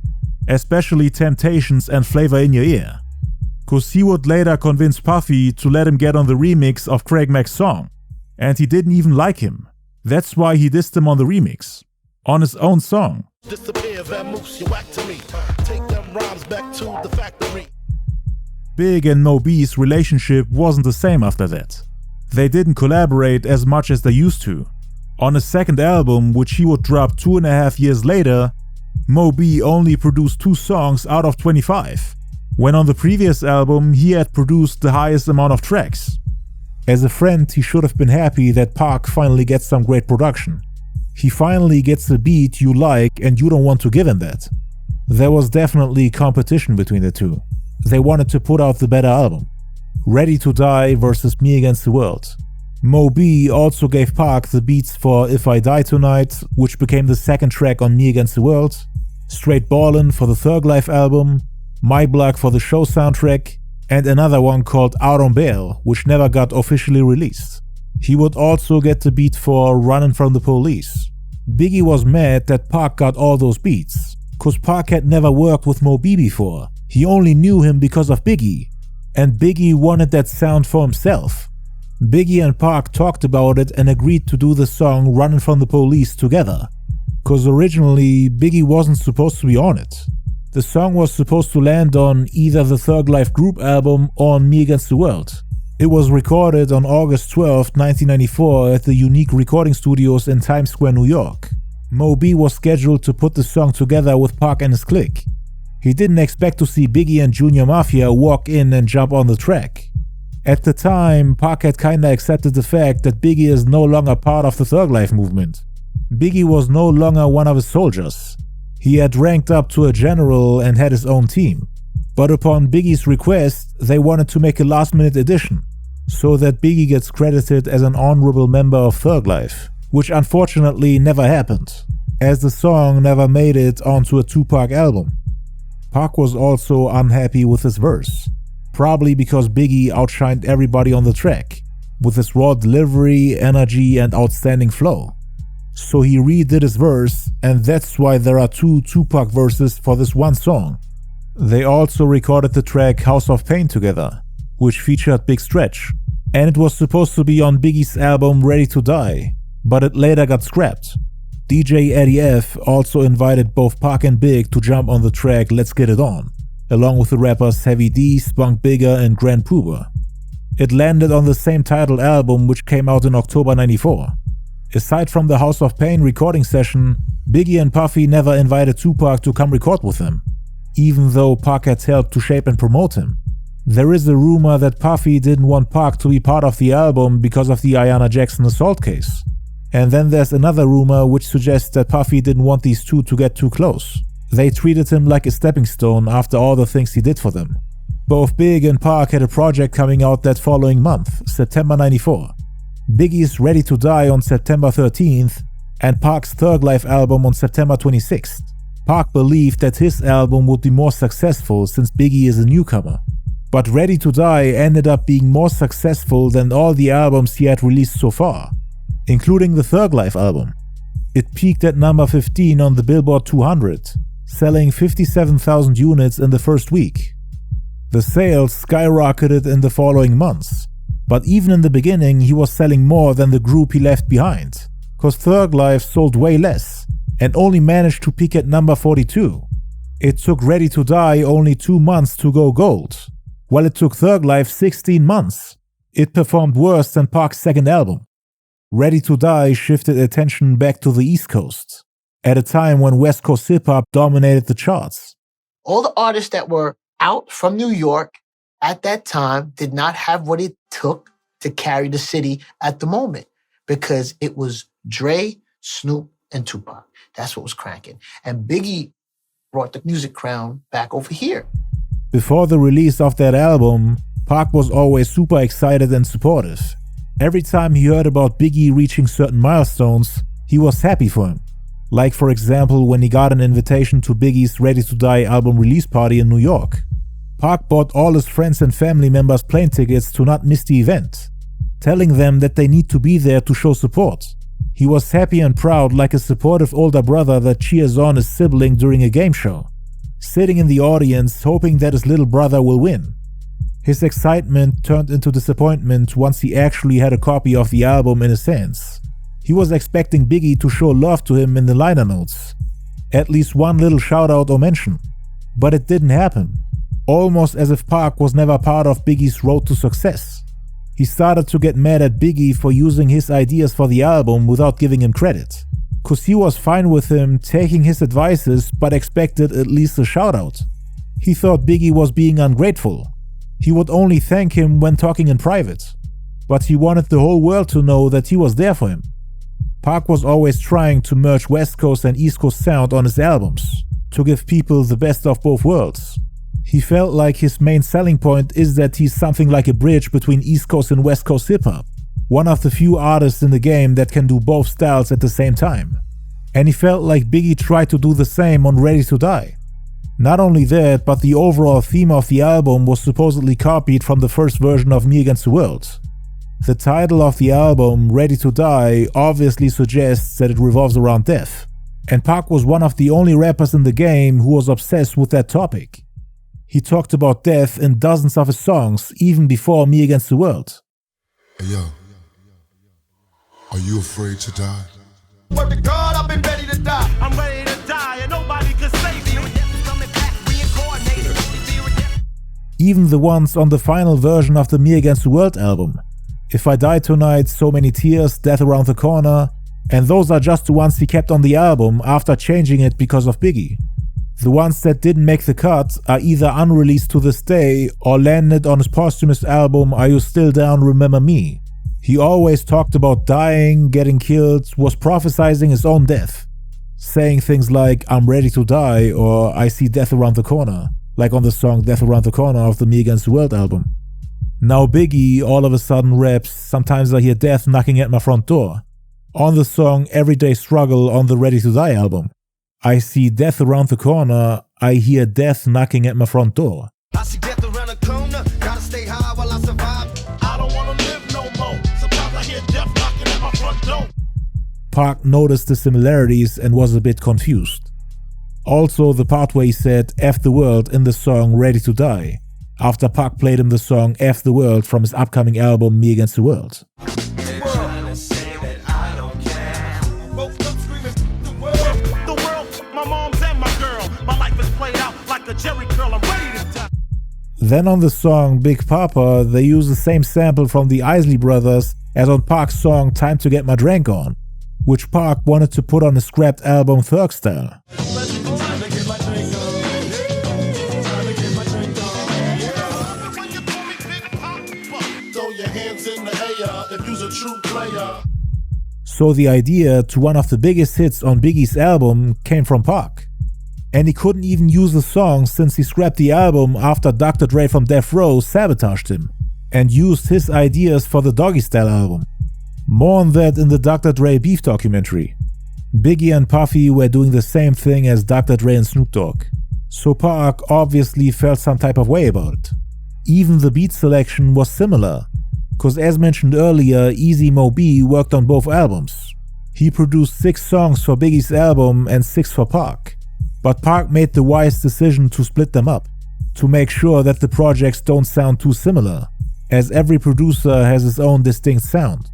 especially Temptations and Flavor in Your Ear. Cause he would later convince Puffy to let him get on the remix of Craig Mack's song, and he didn't even like him. That's why he dissed him on the remix, on his own song. Disappear, vamoose, you whack to me. Take them rhymes back to the factory. Big and Mo Bee's relationship wasn't the same after that. They didn't collaborate as much as they used to. On his second album, which he would drop 2.5 years later, Mo Bee only produced 2 songs out of 25, when on the previous album he had produced the highest amount of tracks. As a friend, he should have been happy that Pac finally gets some great production. He finally gets a beat you like and you don't want to give him that. There was definitely competition between the two. They wanted to put out the better album. Ready to Die versus Me Against the World. Mo Bee also gave Pac the beats for If I Die Tonight, which became the second track on Me Against the World, Straight Ballin' for the Thug Life album, My Block for the show soundtrack, and another one called Out on Bail, which never got officially released. He would also get the beat for Runnin' from the Police. Biggie was mad that Pac got all those beats, cause Pac had never worked with Mo Bee before. He only knew him because of Biggie, and Biggie wanted that sound for himself. Biggie and Pac talked about it and agreed to do the song Runnin' from the Police together, cause originally Biggie wasn't supposed to be on it. The song was supposed to land on either the Thug Life group album or on Me Against the World. It was recorded on August 12, 1994 at the Unique Recording Studios in Times Square, New York. Mo Bee was scheduled to put the song together with Pac and his clique. He didn't expect to see Biggie and Junior Mafia walk in and jump on the track. At the time, Pac had kinda accepted the fact that Biggie is no longer part of the Thug Life movement. Biggie was no longer one of his soldiers. He had ranked up to a general and had his own team. But upon Biggie's request, they wanted to make a last-minute addition, so that Biggie gets credited as an honorable member of Thug Life, which unfortunately never happened, as the song never made it onto a Tupac album. Pac was also unhappy with his verse, probably because Biggie outshined everybody on the track, with his raw delivery, energy, and outstanding flow. So he redid his verse, and that's why there are 2 Tupac verses for this one song. They also recorded the track House of Pain together, which featured Big Stretch, and it was supposed to be on Biggie's album Ready to Die, but it later got scrapped. DJ Eddie F also invited both Pac and Big to jump on the track Let's Get It On, along with the rappers Heavy D, Spunk Bigger, and Grand Puba. It landed on the same titled album, which came out in October 94. Aside from the House of Pain recording session, Biggie and Puffy never invited Tupac to come record with them, even though Pac had helped to shape and promote him. There is a rumor that Puffy didn't want Pac to be part of the album because of the Ayanna Jackson assault case. And then there's another rumor which suggests that Puffy didn't want these two to get too close. They treated him like a stepping stone after all the things he did for them. Both Big and Pac had a project coming out that following month, September 94. Biggie's Ready to Die on September 13th and Pac's Thug Life album on September 26th. Pac believed that his album would be more successful since Biggie is a newcomer. But Ready to Die ended up being more successful than all the albums he had released so far, including the Thug Life album. It peaked at number 15 on the Billboard 200, selling 57,000 units in the first week. The sales skyrocketed in the following months, but even in the beginning he was selling more than the group he left behind, cause Thug Life sold way less and only managed to peak at number 42. It took Ready to Die only 2 months to go gold, while it took Thug Life 16 months. It performed worse than Pac's second album. Ready to Die shifted attention back to the East Coast, at a time when West Coast hip-hop dominated the charts. All the artists that were out from New York at that time did not have what it took to carry the city at the moment, because it was Dre, Snoop, and Tupac. That's what was cranking. And Biggie brought the music crown back over here. Before the release of that album, Pac was always super excited and supportive. Every time he heard about Biggie reaching certain milestones, he was happy for him. Like for example when he got an invitation to Biggie's Ready to Die album release party in New York. Pac bought all his friends and family members plane tickets to not miss the event, telling them that they need to be there to show support. He was happy and proud, like a supportive older brother that cheers on his sibling during a game show, sitting in the audience hoping that his little brother will win. His excitement turned into disappointment once he actually had a copy of the album in his hands. He was expecting Biggie to show love to him in the liner notes, at least one little shout out or mention, but it didn't happen, almost as if Pac was never part of Biggie's road to success. He started to get mad at Biggie for using his ideas for the album without giving him credit, cause he was fine with him taking his advices but expected at least a shout out. He thought Biggie was being ungrateful. He would only thank him when talking in private, but he wanted the whole world to know that he was there for him. Pac was always trying to merge West Coast and East Coast sound on his albums, to give people the best of both worlds. He felt like his main selling point is that he's something like a bridge between East Coast and West Coast hip-hop, one of the few artists in the game that can do both styles at the same time. And he felt like Biggie tried to do the same on Ready to Die. Not only that, but the overall theme of the album was supposedly copied from the first version of Me Against the World. The title of the album, Ready to Die, obviously suggests that it revolves around death, and Pac was one of the only rappers in the game who was obsessed with that topic. He talked about death in dozens of his songs, even before Me Against the World. Hey yo, are you afraid to die? Word to God, I've been ready to die. I'm ready to die and nobody can save me. Even the ones on the final version of the Me Against the World album, If I Die Tonight, So Many Tears, Death Around the Corner, and those are just the ones he kept on the album after changing it because of Biggie. The ones that didn't make the cut are either unreleased to this day or landed on his posthumous album Are You Still Down, Remember Me. He always talked about dying, getting killed, was prophesizing his own death, saying things like I'm ready to die or I see death around the corner. like on the song Death Around the Corner of the Me Against the World album. Now Biggie all of a sudden raps, "Sometimes I hear death knocking at my front door," on the song Everyday Struggle on the Ready to Die album. "I see death around the corner, I hear death knocking at my front door." I see death around the corner, gotta stay high while I survive. I don't wanna live no more. Sometimes I hear death knocking at my front door. Pac noticed the similarities and was a bit confused. Also the part where he said "F the world" in the song Ready to Die, after Pac played him the song "F the World" from his upcoming album Me Against the World. Then on the song Big Papa, they use the same sample from the Isley Brothers as on Pac's song Time to Get My Drank On, which Pac wanted to put on his scrapped album Thug Style. So the idea to one of the biggest hits on Biggie's album came from Pac. And he couldn't even use the song since he scrapped the album after Dr. Dre from Death Row sabotaged him and used his ideas for the Doggy Style album. More on that in the Dr. Dre Beef documentary. Biggie and Puffy were doing the same thing as Dr. Dre and Snoop Dogg, so Pac obviously felt some type of way about it. Even the beat selection was similar, cause as mentioned earlier, Easy Mo B worked on both albums. He produced 6 songs for Biggie's album and 6 for Pac. But Pac made the wise decision to split them up, to make sure that the projects don't sound too similar, as every producer has his own distinct sound.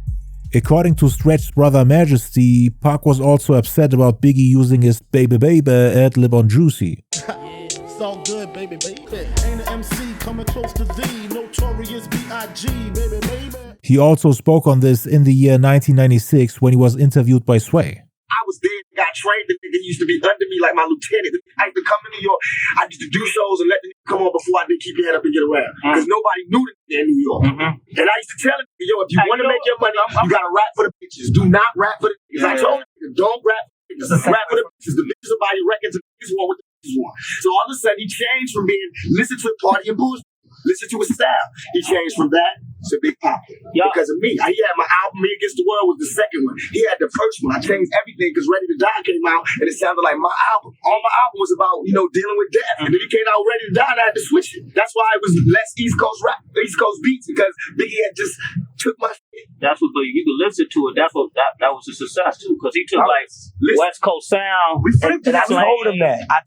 According to Stretch's brother Majesty, Pac was also upset about Biggie using his "baby baby" ad-lib on Juicy. It's all good, baby, baby. Ain't an MC coming close to thee. Notorious B.I.G, baby, baby. He also spoke on this in the year 1996 when he was interviewed by Sway. I was there, got trained, the nigga used to be under me like my lieutenant. I used to come to New York, I used to do shows and let the nigga come on before I did keep your head up and get around. Because nobody knew the nigga in New York. And I used to tell him, yo, if you want to make your money, you gotta rap for the bitches. Do not rap for the niggas. I told him, don't rap for the bitches. Rap for the bitches. The bitches will buy your records and the bitches want what the bitches want. So all of a sudden he changed from being listen to a party and booze, listen to his style. He changed from that to Big Papa. Because of me. He had my album, Me Against the World was the second one. He had the first one. I changed everything because Ready to Die came out and it sounded like my album. All my album was about, dealing with death. And then he came out Ready to Die and I had to switch it. That's why it was less East Coast rap, East Coast beats, because Biggie had just took my shit. That's what you could listen to it. That was a success too, because he took West Coast sound. We flipped it. I told him that. I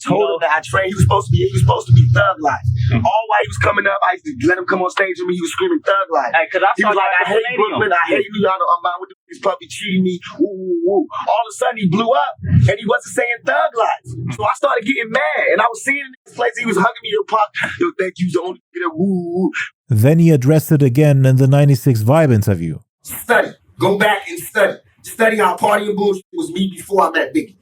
trained. He was supposed to be Thug Life. All while he was coming up, I used to let him come on stage with me. He was screaming Thug Life. Hey, cause he was like, I hate Brooklyn, I hate New York. I'm out with these Puffy cheating me. Woo, woo, woo. All of a sudden he blew up and he wasn't saying Thug Life. So I started getting mad and I was seeing in this place he was hugging me. Yo, Pop, yo, thank you. The only nigga that woo, woo. Then he addressed it again in the 96 Vibe interview. Study. Go back and study. Study how Party and Bullshit was me before I met Biggie.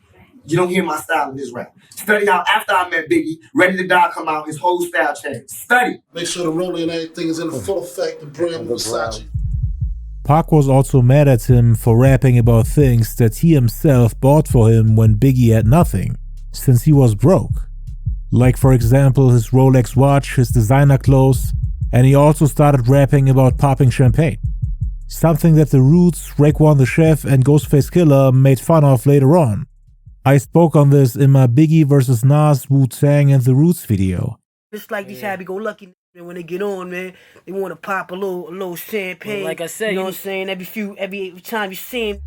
You don't hear my style in this rap. Study how after I met Biggie, Ready to Die come out, his whole style changed. Study. Make sure the rolling and everything is in full effect and brand Versace. Pac was also mad at him for rapping about things that he himself bought for him when Biggie had nothing, since he was broke. Like for example his Rolex watch, his designer clothes, and he also started rapping about popping champagne. Something that The Roots, Raekwon the Chef, and Ghostface Killah made fun of later on. I spoke on this in my Biggie vs. Nas, Wu-Tang, and The Roots video. It's like these happy-go-lucky and when they get on, man, they want to pop a little champagne. Like I said, you know what I'm saying? Every time you see him.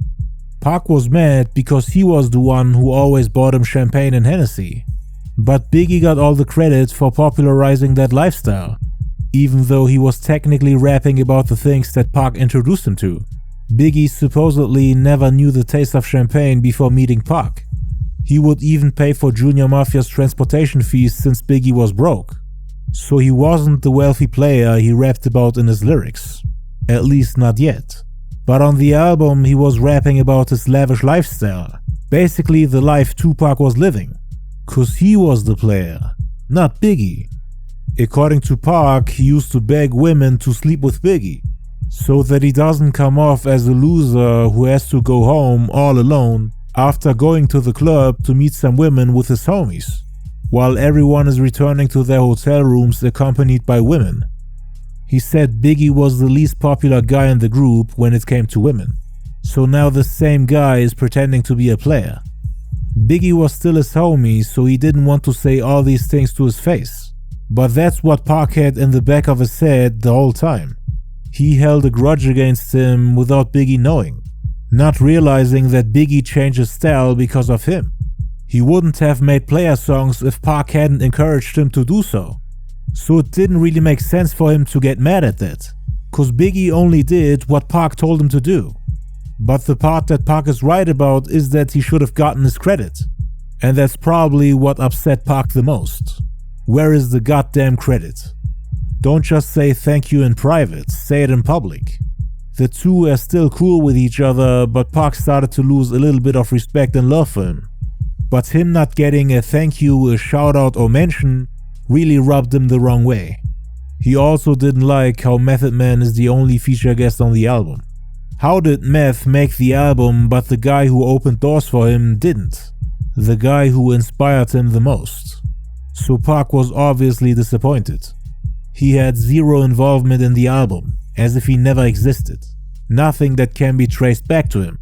Pac was mad because he was the one who always bought him champagne and Hennessy. But Biggie got all the credit for popularizing that lifestyle, even though he was technically rapping about the things that Pac introduced him to. Biggie supposedly never knew the taste of champagne before meeting Pac. He would even pay for Junior Mafia's transportation fees since Biggie was broke. So he wasn't the wealthy player he rapped about in his lyrics. At least not yet. But on the album he was rapping about his lavish lifestyle. Basically the life Tupac was living. Cause he was the player, not Biggie. According to Pac, he used to beg women to sleep with Biggie, so that he doesn't come off as a loser who has to go home all alone after going to the club to meet some women with his homies. while everyone is returning to their hotel rooms accompanied by women. He said Biggie was the least popular guy in the group when it came to women. So now the same guy is pretending to be a player. Biggie was still his homie, so he didn't want to say all these things to his face. But that's what Pac had in the back of his head the whole time. He held a grudge against him without Biggie knowing, not realizing that Biggie changed his style because of him. He wouldn't have made player songs if Pac hadn't encouraged him to do so. So it didn't really make sense for him to get mad at that, cause Biggie only did what Pac told him to do. But the part that Pac is right about is that he should have gotten his credit. And that's probably what upset Pac the most. Where is the goddamn credit? Don't just say thank you in private, say it in public. The two are still cool with each other, but Pac started to lose a little bit of respect and love for him. But him not getting a thank you, a shout out or mention really rubbed him the wrong way. He also didn't like how Method Man is the only feature guest on the album. How did Meth make the album but the guy who opened doors for him didn't? The guy who inspired him the most. So Pac was obviously disappointed. He had zero involvement in the album, as if he never existed. Nothing that can be traced back to him.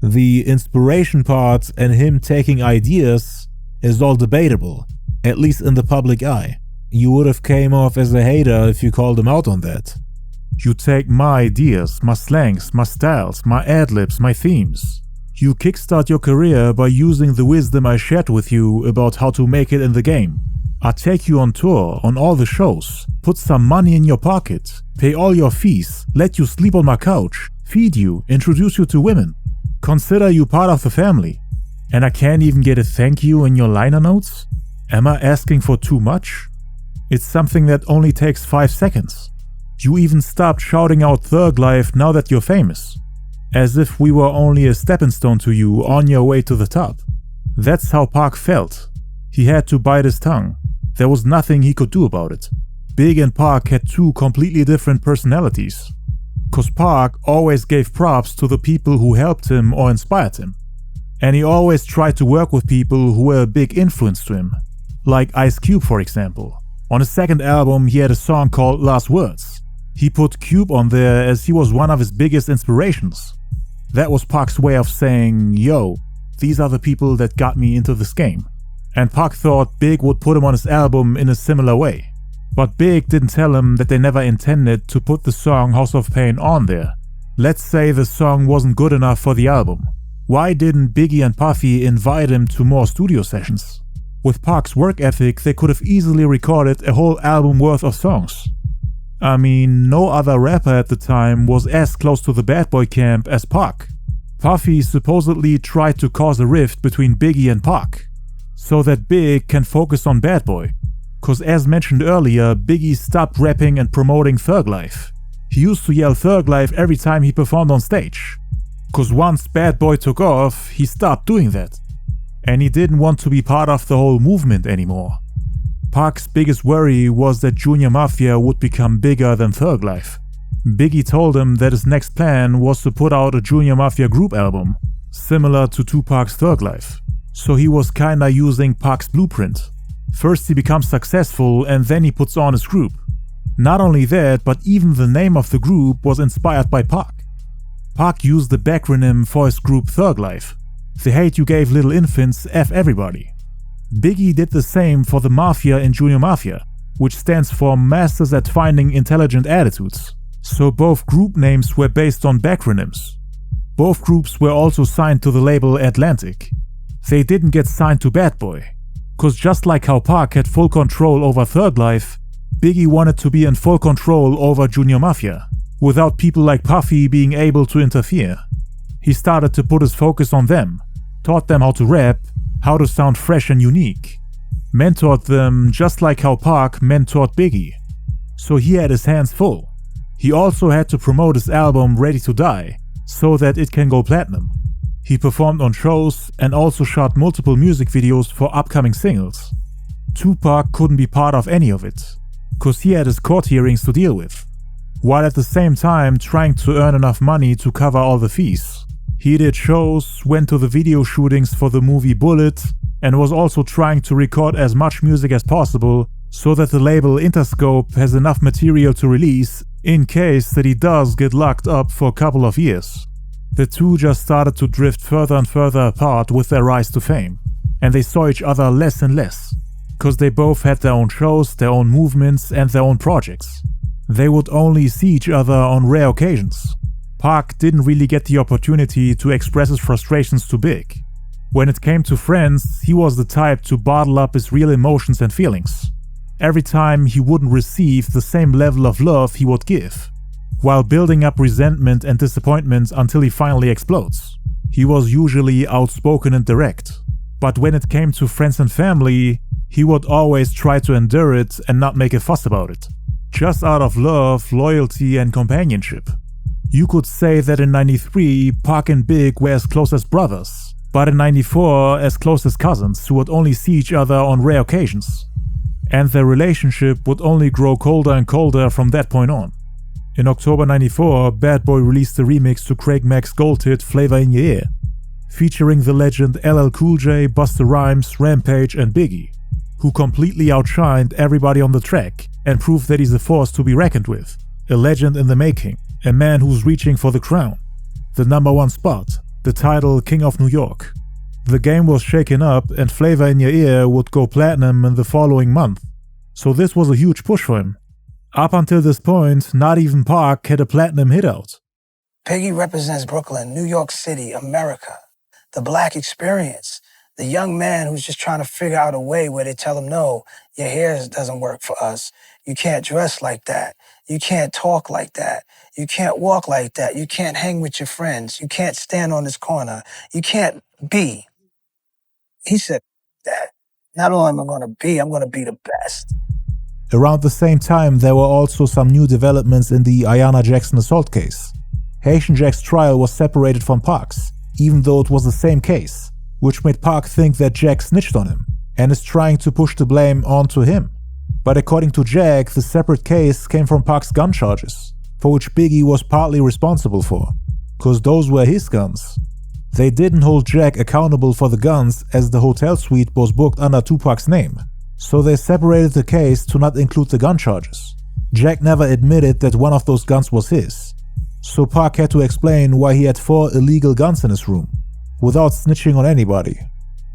The inspiration part and him taking ideas is all debatable, at least in the public eye. You would have came off as a hater if you called him out on that. You take my ideas, my slangs, my styles, my ad-libs, my themes. You kickstart your career by using the wisdom I shared with you about how to make it in the game. I take you on tour, on all the shows, put some money in your pocket, pay all your fees, let you sleep on my couch, feed you, introduce you to women. Consider you part of the family. And I can't even get a thank you in your liner notes? Am I asking for too much? It's something that only takes 5 seconds. You even stopped shouting out Thug Life now that you're famous. As if we were only a stepping stone to you on your way to the top. That's how Pac felt. He had to bite his tongue. There was nothing he could do about it. Big and Pac had two completely different personalities. Cause Pac always gave props to the people who helped him or inspired him. And he always tried to work with people who were a big influence to him. Like Ice Cube, for example. On his second album he had a song called Last Words. He put Cube on there as he was one of his biggest inspirations. That was Pac's way of saying, yo, these are the people that got me into this game. And Pac thought Big would put him on his album in a similar way. But Big didn't tell him that they never intended to put the song House of Pain on there. Let's say the song wasn't good enough for the album. Why didn't Biggie and Puffy invite him to more studio sessions? With Pac's work ethic, they could have easily recorded a whole album worth of songs. I mean, no other rapper at the time was as close to the bad boy camp as Pac. Puffy supposedly tried to cause a rift between Biggie and Pac, so that Big can focus on Bad Boy. Cause as mentioned earlier, Biggie stopped rapping and promoting Thug Life. He used to yell Thug Life every time he performed on stage. Cause once Bad Boy took off, he stopped doing that. And he didn't want to be part of the whole movement anymore. Pac's biggest worry was that Junior Mafia would become bigger than Thug Life. Biggie told him that his next plan was to put out a Junior Mafia group album, similar to Tupac's Thug Life. So he was kinda using Pac's blueprint. First he becomes successful and then he puts on his group. Not only that, but even the name of the group was inspired by Pac. Pac used the backronym for his group Thug Life. The hate you gave little infants, F everybody. Biggie did the same for the Mafia in Junior Mafia, which stands for Masters at Finding Intelligent Attitudes. So both group names were based on backronyms. Both groups were also signed to the label Atlantic. They didn't get signed to Bad Boy, cause just like how Pac had full control over Thug Life, Biggie wanted to be in full control over Junior Mafia, without people like Puffy being able to interfere. He started to put his focus on them, taught them how to rap, how to sound fresh and unique, mentored them just like how Pac mentored Biggie. So he had his hands full. He also had to promote his album Ready to Die, so that it can go platinum. He performed on shows and also shot multiple music videos for upcoming singles. Tupac couldn't be part of any of it, cause he had his court hearings to deal with, while at the same time trying to earn enough money to cover all the fees. He did shows, went to the video shootings for the movie Bullet, and was also trying to record as much music as possible so that the label Interscope has enough material to release in case that he does get locked up for a couple of years. The two just started to drift further and further apart with their rise to fame, and they saw each other less and less, cause they both had their own shows, their own movements, and their own projects. They would only see each other on rare occasions. Pac didn't really get the opportunity to express his frustrations to Big. When it came to Friendz, he was the type to bottle up his real emotions and feelings. Every time he wouldn't receive the same level of love he would give, while building up resentment and disappointment until he finally explodes. He was usually outspoken and direct, but when it came to friends and family, he would always try to endure it and not make a fuss about it, just out of love, loyalty, and companionship. You could say that in '93, Pac and Big were as close as brothers, but in '94 as close as cousins who would only see each other on rare occasions. And their relationship would only grow colder and colder from that point on. In October '94, Bad Boy released a remix to Craig Mack's gold hit Flavor in Your Ear, featuring the legend LL Cool J, Busta Rhymes, Rampage, and Biggie, who completely outshined everybody on the track and proved that he's a force to be reckoned with, a legend in the making, a man who's reaching for the crown, the #1 spot, the title King of New York. The game was shaken up and Flavor in Your Ear would go platinum in the following month, so this was a huge push for him. Up until this point, not even Pac had a platinum hit out. Biggie represents Brooklyn, New York City, America, the black experience, the young man who's just trying to figure out a way where they tell him, no, your hair doesn't work for us. You can't dress like that. You can't talk like that. You can't walk like that. You can't hang with your friends. You can't stand on this corner. You can't be. He said that. Not only am I going to be the best. Around the same time, there were also some new developments in the Ayanna Jackson assault case. Haitian Jack's trial was separated from Pac's, even though it was the same case, which made Pac think that Jack snitched on him and is trying to push the blame onto him. But according to Jack, the separate case came from Pac's gun charges, for which Biggie was partly responsible for, cause those were his guns. They didn't hold Jack accountable for the guns as the hotel suite was booked under Tupac's name, so they separated the case to not include the gun charges. Jack never admitted that one of those guns was his, so Pac had to explain why he had 4 illegal guns in his room, without snitching on anybody.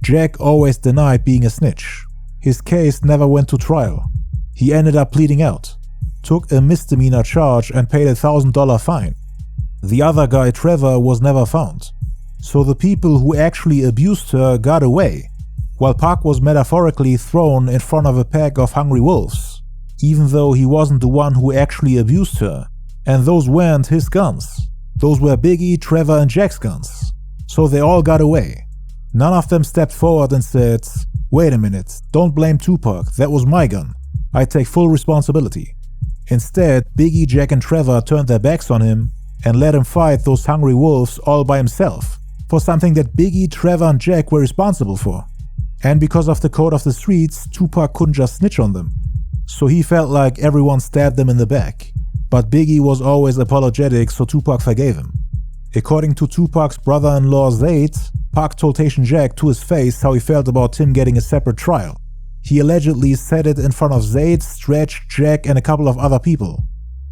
Jack always denied being a snitch. His case never went to trial. He ended up pleading out, took a misdemeanor charge and paid a $1,000 fine. The other guy, Trevor, was never found. So the people who actually abused her got away, while Pac was metaphorically thrown in front of a pack of hungry wolves, even though he wasn't the one who actually abused her, and those weren't his guns. Those were Biggie, Trevor, and Jack's guns. So they all got away. None of them stepped forward and said, wait a minute, don't blame Tupac, that was my gun. I take full responsibility. Instead, Biggie, Jack, and Trevor turned their backs on him and let him fight those hungry wolves all by himself for something that Biggie, Trevor, and Jack were responsible for. And because of the code of the streets, Tupac couldn't just snitch on them. So he felt like everyone stabbed them in the back. But Biggie was always apologetic, so Tupac forgave him. According to Tupac's brother-in-law Zayd, Pac told Haitian Jack to his face how he felt about him getting a separate trial. He allegedly said it in front of Zayd, Stretch, Jack, and a couple of other people.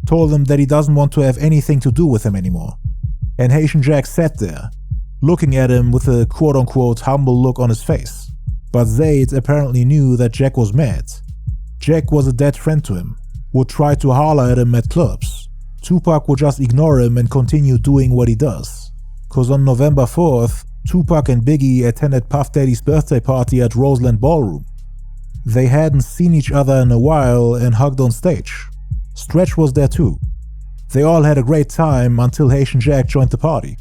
Told them that he doesn't want to have anything to do with him anymore. And Haitian Jack sat there, looking at him with a quote-unquote humble look on his face. But Zayd apparently knew that Jack was mad. Jack was a dead friend to him, would try to holler at him at clubs. Tupac would just ignore him and continue doing what he does. Cause on November 4th, Tupac and Biggie attended Puff Daddy's birthday party at Roseland Ballroom. They hadn't seen each other in a while and hugged on stage. Stretch was there too. They all had a great time until Haitian Jack joined the party.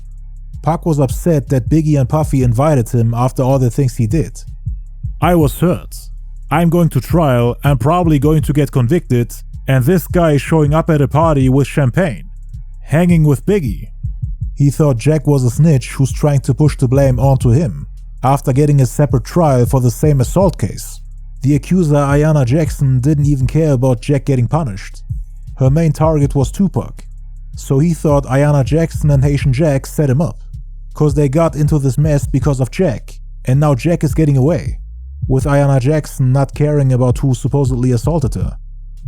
Pac was upset that Biggie and Puffy invited him after all the things he did. I was hurt. I'm going to trial, I'm probably going to get convicted, and this guy is showing up at a party with champagne, hanging with Biggie. He thought Jack was a snitch who's trying to push the blame onto him, after getting a separate trial for the same assault case. The accuser Ayanna Jackson didn't even care about Jack getting punished. Her main target was Tupac, so he thought Ayanna Jackson and Haitian Jack set him up, cause they got into this mess because of Jack, And now Jack is getting away, with Ayanna Jackson not caring about who supposedly assaulted her.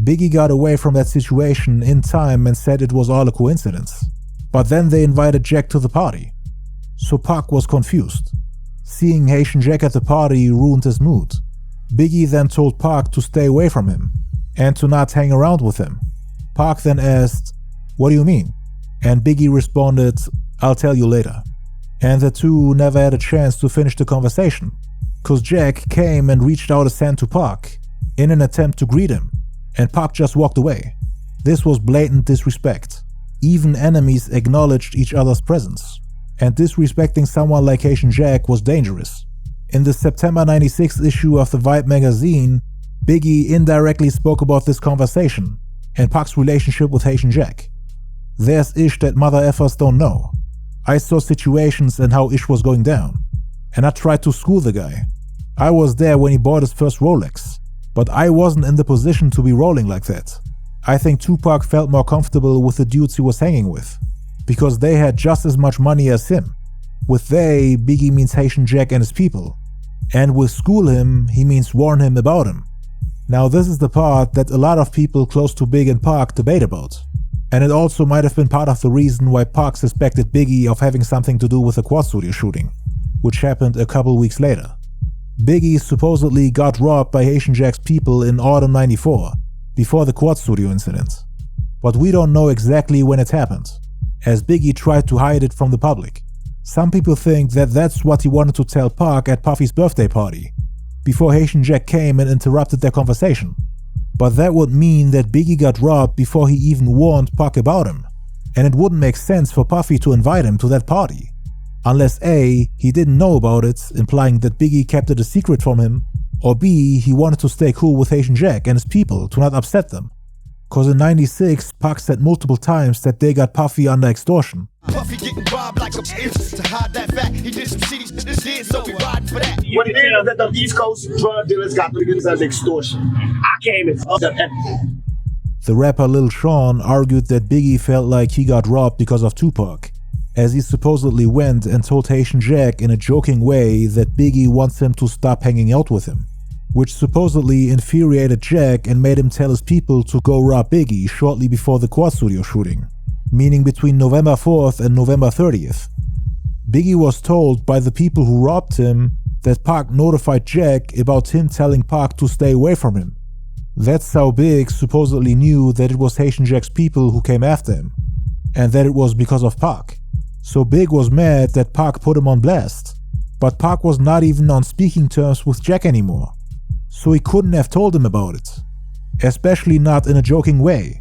Biggie got away from that situation in time and said it was all a coincidence. But then they invited Jack to the party. So Pac was confused. Seeing Haitian Jack at the party ruined his mood. Biggie then told Pac to stay away from him and to not hang around with him. Pac then asked, "What do you mean?" And Biggie responded, "I'll tell you later." And the two never had a chance to finish the conversation, cause Jack came and reached out his hand to Pac in an attempt to greet him, and Pac just walked away. This was blatant disrespect. Even enemies acknowledged each other's presence, and disrespecting someone like Haitian Jack was dangerous. In the September 96 issue of the Vibe magazine, Biggie indirectly spoke about this conversation and Pac's relationship with Haitian Jack. "There's ish that mother effers don't know. I saw situations and how ish was going down, and I tried to school the guy. I was there when he bought his first Rolex, but I wasn't in the position to be rolling like that. I think Tupac felt more comfortable with the dudes he was hanging with, because they had just as much money as him. With they, Biggie means Haitian Jack and his people, and with school him, he means warn him about him." Now this is the part that a lot of people close to Big and Pac debate about, and it also might have been part of the reason why Pac suspected Biggie of having something to do with the Quad Studio shooting, which happened a couple weeks later. Biggie supposedly got robbed by Haitian Jack's people in autumn 94, before the Quad Studio incident. But we don't know exactly when it happened, as Biggie tried to hide it from the public. Some people think that that's what he wanted to tell Pac at Puffy's birthday party, before Haitian Jack came and interrupted their conversation. But that would mean that Biggie got robbed before he even warned Pac about him, and it wouldn't make sense for Puffy to invite him to that party. Unless A, he didn't know about it, implying that Biggie kept it a secret from him, or B, he wanted to stay cool with Haitian Jack and his people to not upset them. Cause in 96, Pac said multiple times that they got Puffy under extortion. Puffy getting robbed like a bitch to hide that fact. He did some shitty shit this year, so we riding for that. What it is that the East Coast drug dealers got niggas as extortion. I came and fucked up everything. The rapper Lil Sean argued that Biggie felt like he got robbed because of Tupac, as he supposedly went and told Haitian Jack in a joking way that Biggie wants him to stop hanging out with him, which supposedly infuriated Jack and made him tell his people to go rob Biggie shortly before the Quad Studio shooting, meaning between November 4th and November 30th. Biggie was told by the people who robbed him that Pac notified Jack about him telling Pac to stay away from him. That's how Big supposedly knew that it was Haitian Jack's people who came after him, and that it was because of Pac. So Big was mad that Pac put him on blast, but Pac was not even on speaking terms with Jack anymore, so he couldn't have told him about it, especially not in a joking way,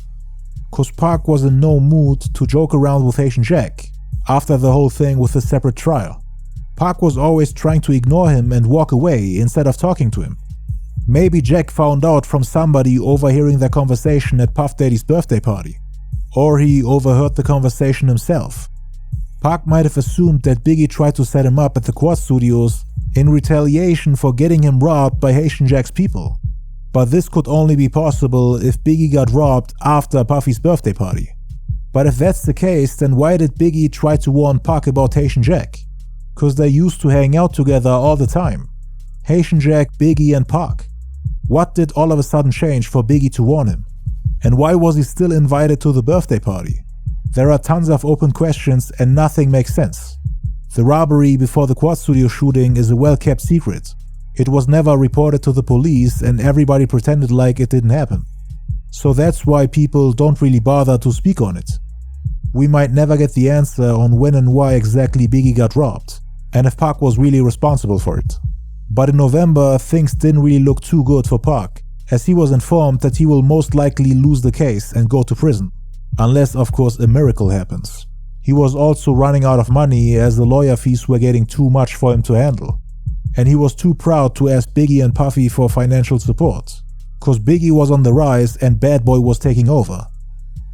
cause Pac was in no mood to joke around with Haitian Jack after the whole thing with the separate trial. Pac was always trying to ignore him and walk away instead of talking to him. Maybe Jack found out from somebody overhearing their conversation at Puff Daddy's birthday party, or he overheard the conversation himself. Pac might have assumed that Biggie tried to set him up at the Quad Studios in retaliation for getting him robbed by Haitian Jack's people. But this could only be possible if Biggie got robbed after Puffy's birthday party. But if that's the case, then why did Biggie try to warn Pac about Haitian Jack? Cause they used to hang out together all the time. Haitian Jack, Biggie and Pac. What did all of a sudden change for Biggie to warn him? And why was he still invited to the birthday party? There are tons of open questions and nothing makes sense. The robbery before the Quad Studio shooting is a well-kept secret. It was never reported to the police and everybody pretended like it didn't happen. So that's why people don't really bother to speak on it. We might never get the answer on when and why exactly Biggie got robbed, and if Pac was really responsible for it. But in November, things didn't really look too good for Pac, as he was informed that he will most likely lose the case and go to prison. Unless, of course, a miracle happens. He was also running out of money as the lawyer fees were getting too much for him to handle. And he was too proud to ask Biggie and Puffy for financial support, cause Biggie was on the rise and Bad Boy was taking over.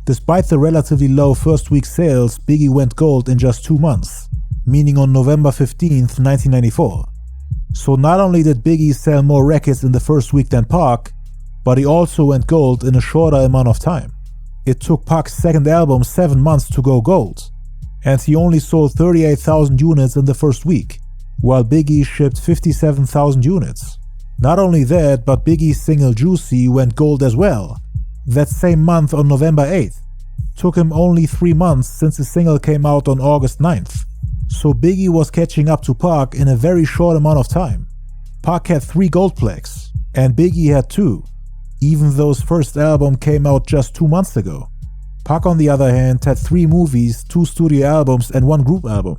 Despite the relatively low first week sales, Biggie went gold in just 2 months, meaning on November 15th, 1994. So not only did Biggie sell more records in the first week than Pac, but he also went gold in a shorter amount of time. It took Pac's second album 7 months to go gold, and he only sold 38,000 units in the first week, while Biggie shipped 57,000 units. Not only that, but Biggie's single Juicy went gold as well, that same month on November 8th. Took him only 3 months since the single came out on August 9th. So Biggie was catching up to Pac in a very short amount of time. Pac had 3 gold plaques, and Biggie had 2, even though his first album came out just 2 months ago. Pac, on the other hand, had 3 movies, 2 studio albums, and 1 group album.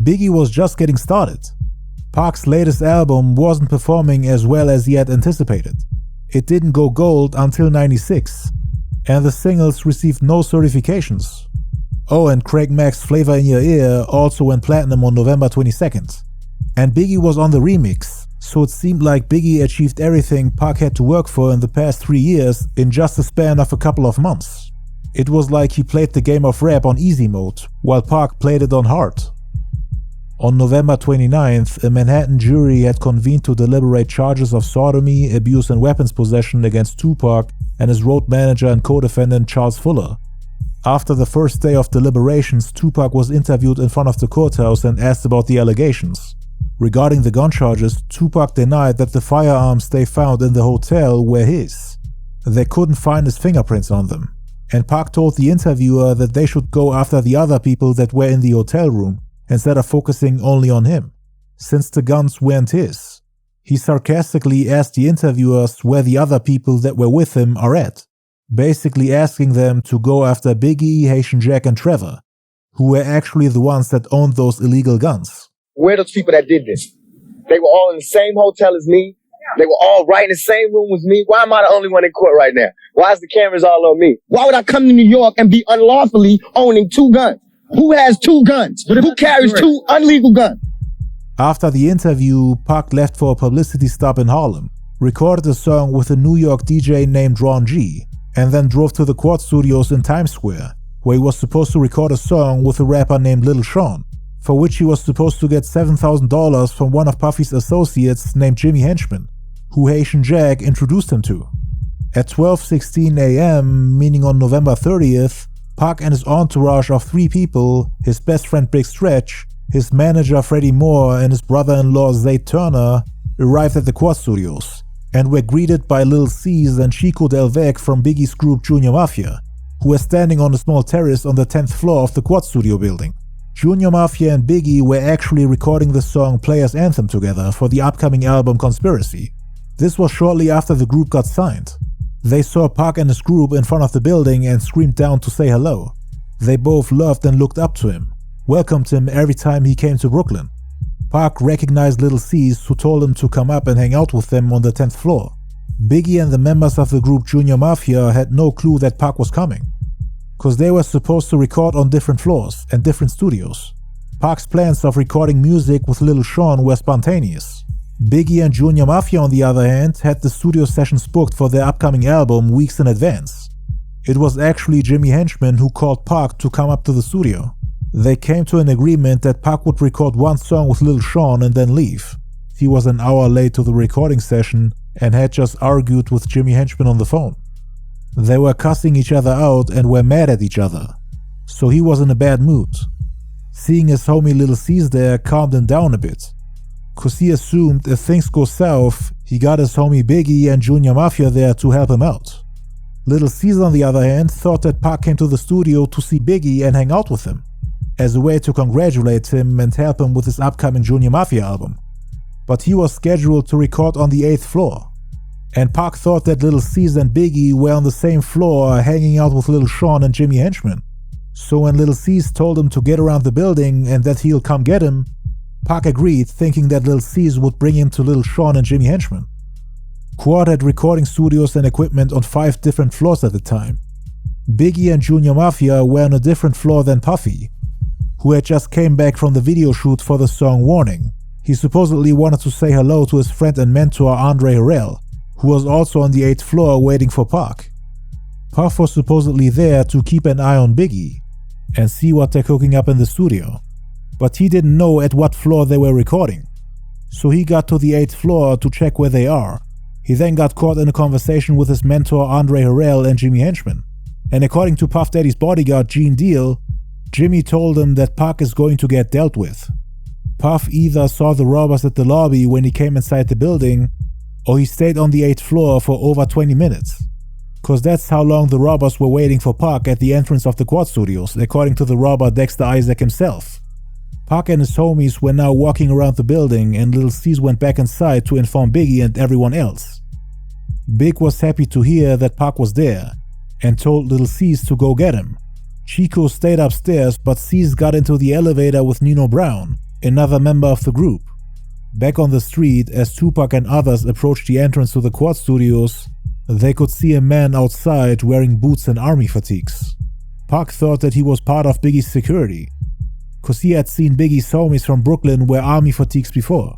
Biggie was just getting started. Pac's latest album wasn't performing as well as he had anticipated. It didn't go gold until '96, and the singles received no certifications. Oh, and Craig Mack's Flavor in Your Ear also went platinum on November 22nd. And Biggie was on the remix, so it seemed like Biggie achieved everything Pac had to work for in the past 3 years in just a span of a couple of months. It was like he played the game of rap on easy mode, while Pac played it on hard. On November 29th, a Manhattan jury had convened to deliberate charges of sodomy, abuse and weapons possession against Tupac and his road manager and co-defendant Charles Fuller. After the first day of deliberations, Tupac was interviewed in front of the courthouse and asked about the allegations. Regarding the gun charges, Tupac denied that the firearms they found in the hotel were his. They couldn't find his fingerprints on them, and Pac told the interviewer that they should go after the other people that were in the hotel room, instead of focusing only on him, since the guns weren't his. He sarcastically asked the interviewers where the other people that were with him are at, basically asking them to go after Biggie, Haitian Jack and Trevor, who were actually the ones that owned those illegal guns. Where are those people that did this? They were all in the same hotel as me. They were all right in the same room with me. Why am I the only one in court right now? Why is the cameras all on me? Why would I come to New York and be unlawfully owning 2 guns? Who has 2 guns? Who carries 2 illegal guns? After the interview, Pac left for a publicity stop in Harlem, recorded a song with a New York DJ named Ron G, and then drove to the Quad Studios in Times Square, where he was supposed to record a song with a rapper named Lil Sean, for which he was supposed to get $7,000 from one of Puffy's associates named Jimmy Henchman, who Haitian Jack introduced him to. At 12:16 a.m., meaning on November 30th, Pac and his entourage of 3 people, his best friend Big Stretch, his manager Freddie Moore and his brother-in-law Zayd Turner, arrived at the Quad Studios and were greeted by Lil C's and Chico Del Vec from Biggie's group Junior Mafia, who were standing on a small terrace on the 10th floor of the Quad Studio building. Junior Mafia and Biggie were actually recording the song Players Anthem together for the upcoming album Conspiracy. This was shortly after the group got signed. They saw Pac and his group in front of the building and screamed down to say hello. They both loved and looked up to him, welcomed him every time he came to Brooklyn. Pac recognized Lil C's, who told him to come up and hang out with them on the 10th floor. Biggie and the members of the group Junior Mafia had no clue that Pac was coming, cause they were supposed to record on different floors and different studios. Pac's plans of recording music with Lil Sean were spontaneous. Biggie and Junior Mafia, on the other hand, had the studio sessions booked for their upcoming album weeks in advance. It was actually Jimmy Henchman who called Pac to come up to the studio. They came to an agreement that Pac would record 1 song with Lil Sean and then leave. He was an hour late to the recording session and had just argued with Jimmy Henchman on the phone. They were cussing each other out and were mad at each other, so he was in a bad mood. Seeing his homie Lil C's there calmed him down a bit, cause he assumed if things go south, he got his homie Biggie and Junior Mafia there to help him out. Lil C's, on the other hand, thought that Pac came to the studio to see Biggie and hang out with him, as a way to congratulate him and help him with his upcoming Junior Mafia album. But he was scheduled to record on the 8th floor, and Pac thought that Lil C's and Biggie were on the same floor hanging out with Lil Sean and Jimmy Henchman. So when Lil C's told him to get around the building and that he'll come get him, Pac agreed, thinking that Lil C's would bring him to Lil Sean and Jimmy Henchman. Quad had recording studios and equipment on 5 different floors at the time. Biggie and Junior Mafia were on a different floor than Puffy, who had just came back from the video shoot for the song Warning. He supposedly wanted to say hello to his friend and mentor Andre Harrell, who was also on the 8th floor waiting for Pac. Puff was supposedly there to keep an eye on Biggie and see what they're cooking up in the studio, but he didn't know at what floor they were recording. So he got to the 8th floor to check where they are. He then got caught in a conversation with his mentor Andre Harrell and Jimmy Henchman, and according to Puff Daddy's bodyguard Gene Deal, Jimmy told him that Pac is going to get dealt with. Puff either saw the robbers at the lobby when he came inside the building, or he stayed on the 8th floor for over 20 minutes. Cause that's how long the robbers were waiting for Pac at the entrance of the Quad Studios, according to the robber Dexter Isaac himself. Pac and his homies were now walking around the building, and Lil Cease went back inside to inform Biggie and everyone else. Big was happy to hear that Pac was there, and told Lil Cease to go get him. Chico stayed upstairs, but Cease got into the elevator with Nino Brown, another member of the group. Back on the street, as Tupac and others approached the entrance to the Quad Studios, they could see a man outside wearing boots and army fatigues. Pac thought that he was part of Biggie's security, cause he had seen Biggie's homies from Brooklyn wear army fatigues before.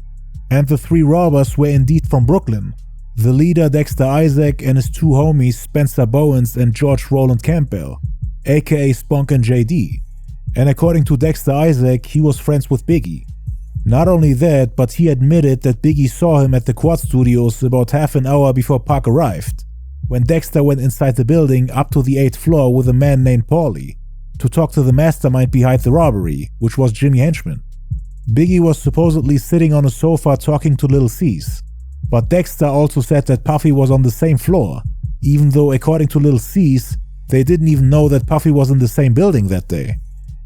And the 3 robbers were indeed from Brooklyn. The leader Dexter Isaac and his 2 homies Spencer Bowens and George Roland Campbell, aka Spunk and JD. And according to Dexter Isaac, he was friends with Biggie. Not only that, but he admitted that Biggie saw him at the Quad Studios about half an hour before Pac arrived, when Dexter went inside the building up to the 8th floor with a man named Paulie to talk to the mastermind behind the robbery, which was Jimmy Henchman. Biggie was supposedly sitting on a sofa talking to Lil Cease, but Dexter also said that Puffy was on the same floor, even though according to Lil Cease, they didn't even know that Puffy was in the same building that day.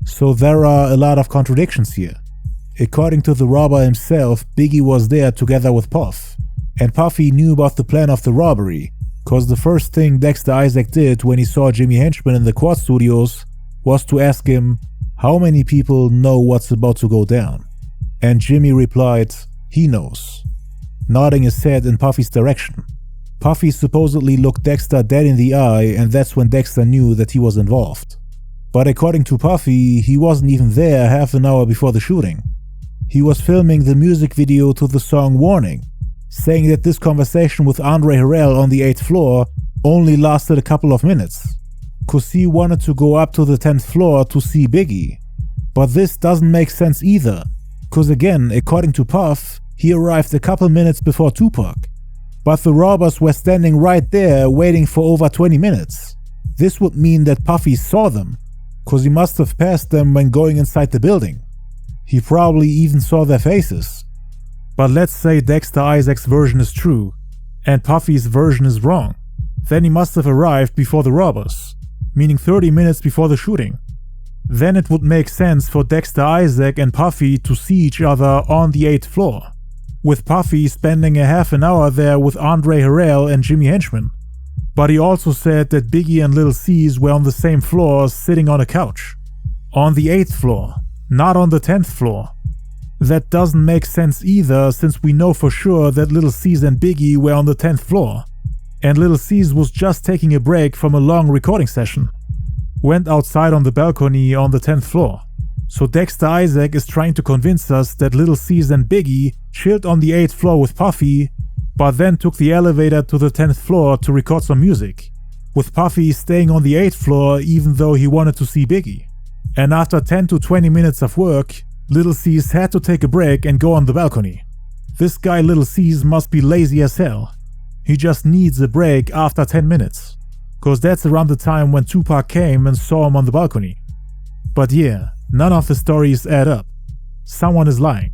So there are a lot of contradictions here. According to the robber himself, Biggie was there together with Puff, and Puffy knew about the plan of the robbery, cause the first thing Dexter Isaac did when he saw Jimmy Henchman in the Quad Studios was to ask him, how many people know what's about to go down? And Jimmy replied, he knows, nodding his head in Puffy's direction. Puffy supposedly looked Dexter dead in the eye, and that's when Dexter knew that he was involved. But according to Puffy, he wasn't even there half an hour before the shooting. He was filming the music video to the song Warning, saying that this conversation with Andre Harrell on the 8th floor only lasted a couple of minutes, cause he wanted to go up to the 10th floor to see Biggie. But this doesn't make sense either, cause again, according to Puff, he arrived a couple minutes before Tupac. But the robbers were standing right there waiting for over 20 minutes. This would mean that Puffy saw them, cause he must have passed them when going inside the building. He probably even saw their faces. But let's say Dexter Isaac's version is true, and Puffy's version is wrong. Then he must have arrived before the robbers, meaning 30 minutes before the shooting. Then it would make sense for Dexter Isaac and Puffy to see each other on the 8th floor, with Puffy spending a half an hour there with Andre Harrell and Jimmy Henchman. But he also said that Biggie and Lil Cease were on the same floor sitting on a couch. On the 8th floor, not on the 10th floor. That doesn't make sense either, since we know for sure that Lil Cease and Biggie were on the 10th floor, and Lil Cease was just taking a break from a long recording session. Went outside on the balcony on the 10th floor. So Dexter Isaac is trying to convince us that Lil Cease and Biggie chilled on the 8th floor with Puffy, but then took the elevator to the 10th floor to record some music, with Puffy staying on the 8th floor even though he wanted to see Biggie. And after 10 to 20 minutes of work, Lil Cease had to take a break and go on the balcony. This guy Lil Cease must be lazy as hell. He just needs a break after 10 minutes, cause that's around the time when Tupac came and saw him on the balcony. But yeah, none of the stories add up. Someone is lying.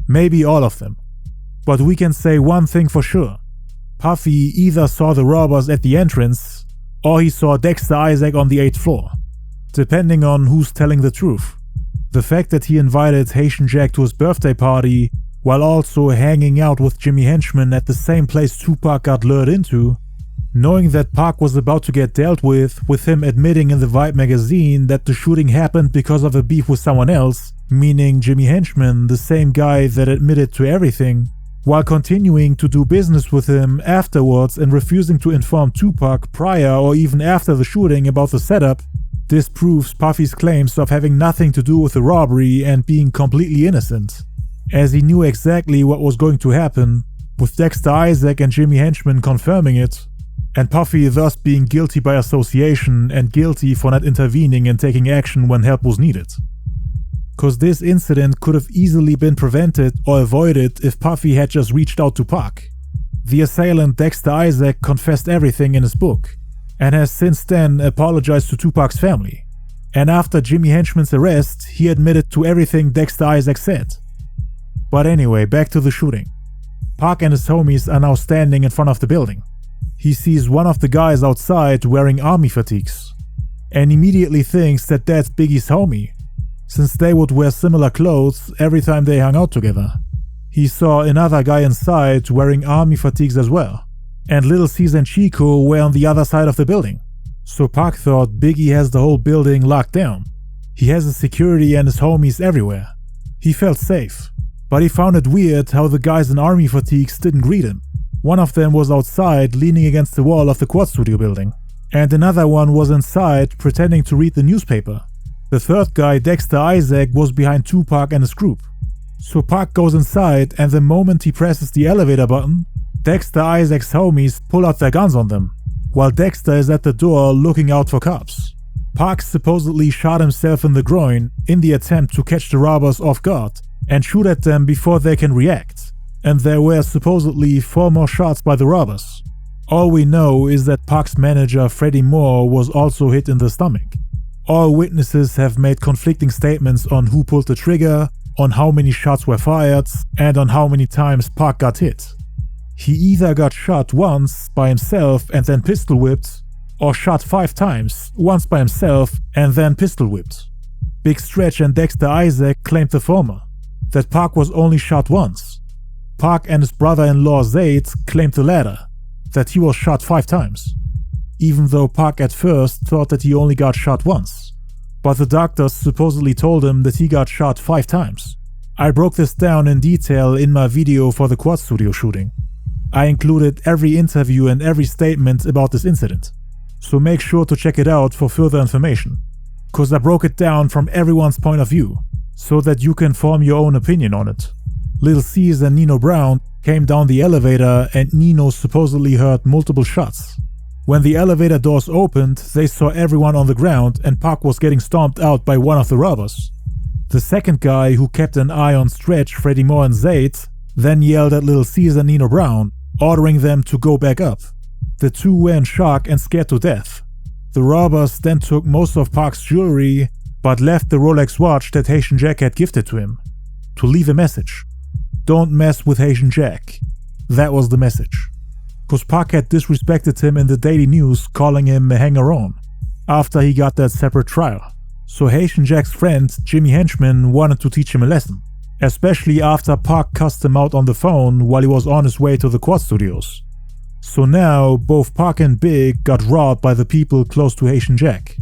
Maybe all of them. But we can say one thing for sure. Puffy either saw the robbers at the entrance, or he saw Dexter Isaac on the 8th floor, depending on who's telling the truth. The fact that he invited Haitian Jack to his birthday party, while also hanging out with Jimmy Henchman at the same place Tupac got lured into, knowing that Pac was about to get dealt with him admitting in the Vibe magazine that the shooting happened because of a beef with someone else, meaning Jimmy Henchman, the same guy that admitted to everything, while continuing to do business with him afterwards and refusing to inform Tupac prior or even after the shooting about the setup. This proves Puffy's claims of having nothing to do with the robbery and being completely innocent, as he knew exactly what was going to happen, with Dexter Isaac and Jimmy Henchman confirming it, and Puffy thus being guilty by association and guilty for not intervening and taking action when help was needed. Cause this incident could have easily been prevented or avoided if Puffy had just reached out to Pac. The assailant Dexter Isaac confessed everything in his book, and has since then apologized to Tupac's family. And after Jimmy Henchman's arrest, he admitted to everything Dexter Isaac said. But anyway, back to the shooting. Pac and his homies are now standing in front of the building. He sees one of the guys outside wearing army fatigues and immediately thinks that that's Biggie's homie, since they would wear similar clothes every time they hung out together. He saw another guy inside wearing army fatigues as well, and Lil C's and Chico were on the other side of the building. So Pac thought Biggie has the whole building locked down. He has his security and his homies everywhere. He felt safe, but he found it weird how the guys in army fatigues didn't greet him. One of them was outside leaning against the wall of the Quad Studio building, and another one was inside pretending to read the newspaper. The third guy, Dexter Isaac, was behind Tupac and his group. So Pac goes inside, and the moment he presses the elevator button, Dexter Isaac's homies pull out their guns on them, while Dexter is at the door looking out for cops. Pac supposedly shot himself in the groin in the attempt to catch the robbers off guard and shoot at them before they can react, and there were supposedly 4 more shots by the robbers. All we know is that Pac's manager Freddie Moore was also hit in the stomach. All witnesses have made conflicting statements on who pulled the trigger, on how many shots were fired, and on how many times Pac got hit. He either got shot once by himself and then pistol whipped, or shot 5 times, once by himself and then pistol whipped. Big Stretch and Dexter Isaac claimed the former, that Pac was only shot once. Pac and his brother-in-law Zayd claimed the latter, that he was shot 5 times, even though Pac at first thought that he only got shot once. But the doctors supposedly told him that he got shot 5 times. I broke this down in detail in my video for the Quad Studio shooting. I included every interview and every statement about this incident, so make sure to check it out for further information, cause I broke it down from everyone's point of view, so that you can form your own opinion on it. Lil C's and Nino Brown came down the elevator and Nino supposedly heard multiple shots. When the elevator doors opened, they saw everyone on the ground and Pac was getting stomped out by one of the robbers. The second guy, who kept an eye on Stretch, Freddie Moore and Zayd, then yelled at Lil C's and Nino Brown, ordering them to go back up. The two were in shock and scared to death. The robbers then took most of Pac's jewelry, but left the Rolex watch that Haitian Jack had gifted to him, to leave a message. Don't mess with Haitian Jack. That was the message. Cause Pac had disrespected him in the Daily News, calling him a hanger-on, after he got that separate trial. So Haitian Jack's friend, Jimmy Henchman, wanted to teach him a lesson, especially after Pac cussed him out on the phone while he was on his way to the Quad Studios. So now, both Pac and Big got robbed by the people close to Haitian Jack.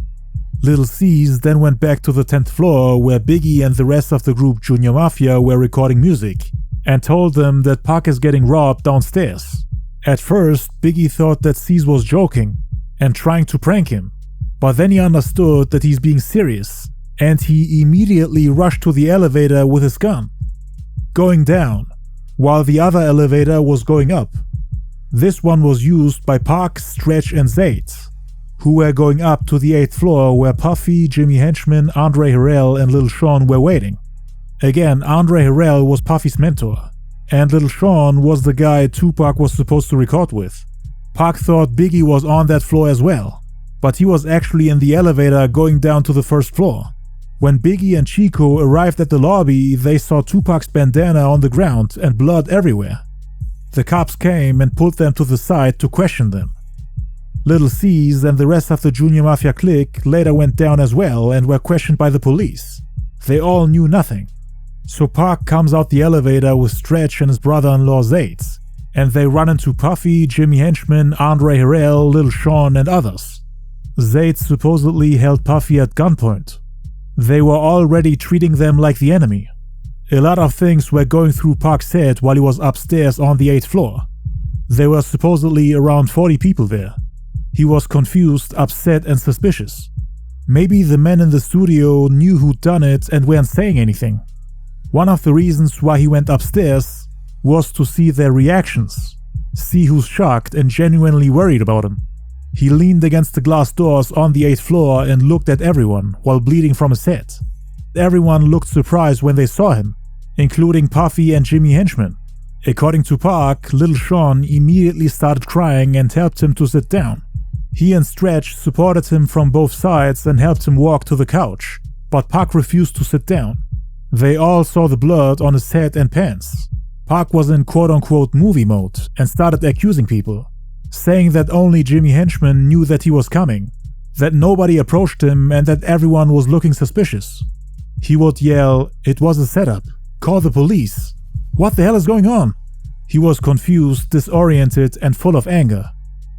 Lil C's then went back to the 10th floor where Biggie and the rest of the group Junior Mafia were recording music, and told them that Pac is getting robbed downstairs. At first, Biggie thought that C's was joking and trying to prank him, but then he understood that he's being serious, and he immediately rushed to the elevator with his gun, going down, while the other elevator was going up. This one was used by Pac, Stretch and Zayd, who were going up to the 8th floor where Puffy, Jimmy Henchman, Andre Harrell and Lil Sean were waiting. Again, Andre Harrell was Puffy's mentor, and Lil Sean was the guy Tupac was supposed to record with. Pac thought Biggie was on that floor as well, but he was actually in the elevator going down to the 1st floor. When Biggie and Chico arrived at the lobby, they saw Tupac's bandana on the ground and blood everywhere. The cops came and pulled them to the side to question them. Lil C's and the rest of the Junior Mafia clique later went down as well and were questioned by the police. They all knew nothing. So Pac comes out the elevator with Stretch and his brother-in-law Zayd, and they run into Puffy, Jimmy Henchman, Andre Harrell, Lil Sean and others. Zayd supposedly held Puffy at gunpoint. They were already treating them like the enemy. A lot of things were going through Pac's head while he was upstairs on the 8th floor. There were supposedly around 40 people there. He was confused, upset and suspicious. Maybe the men in the studio knew who'd done it and weren't saying anything. One of the reasons why he went upstairs was to see their reactions, see who's shocked and genuinely worried about him. He leaned against the glass doors on the 8th floor and looked at everyone while bleeding from his head. Everyone looked surprised when they saw him, including Puffy and Jimmy Henchman. According to Pac, Lil Sean immediately started crying and helped him to sit down. He and Stretch supported him from both sides and helped him walk to the couch, but Pac refused to sit down. They all saw the blood on his head and pants. Pac was in quote-unquote movie mode and started accusing people, saying that only Jimmy Henchman knew that he was coming, that nobody approached him and that everyone was looking suspicious. He would yell, "It was a setup. Call the police. What the hell is going on?" He was confused, disoriented, and full of anger.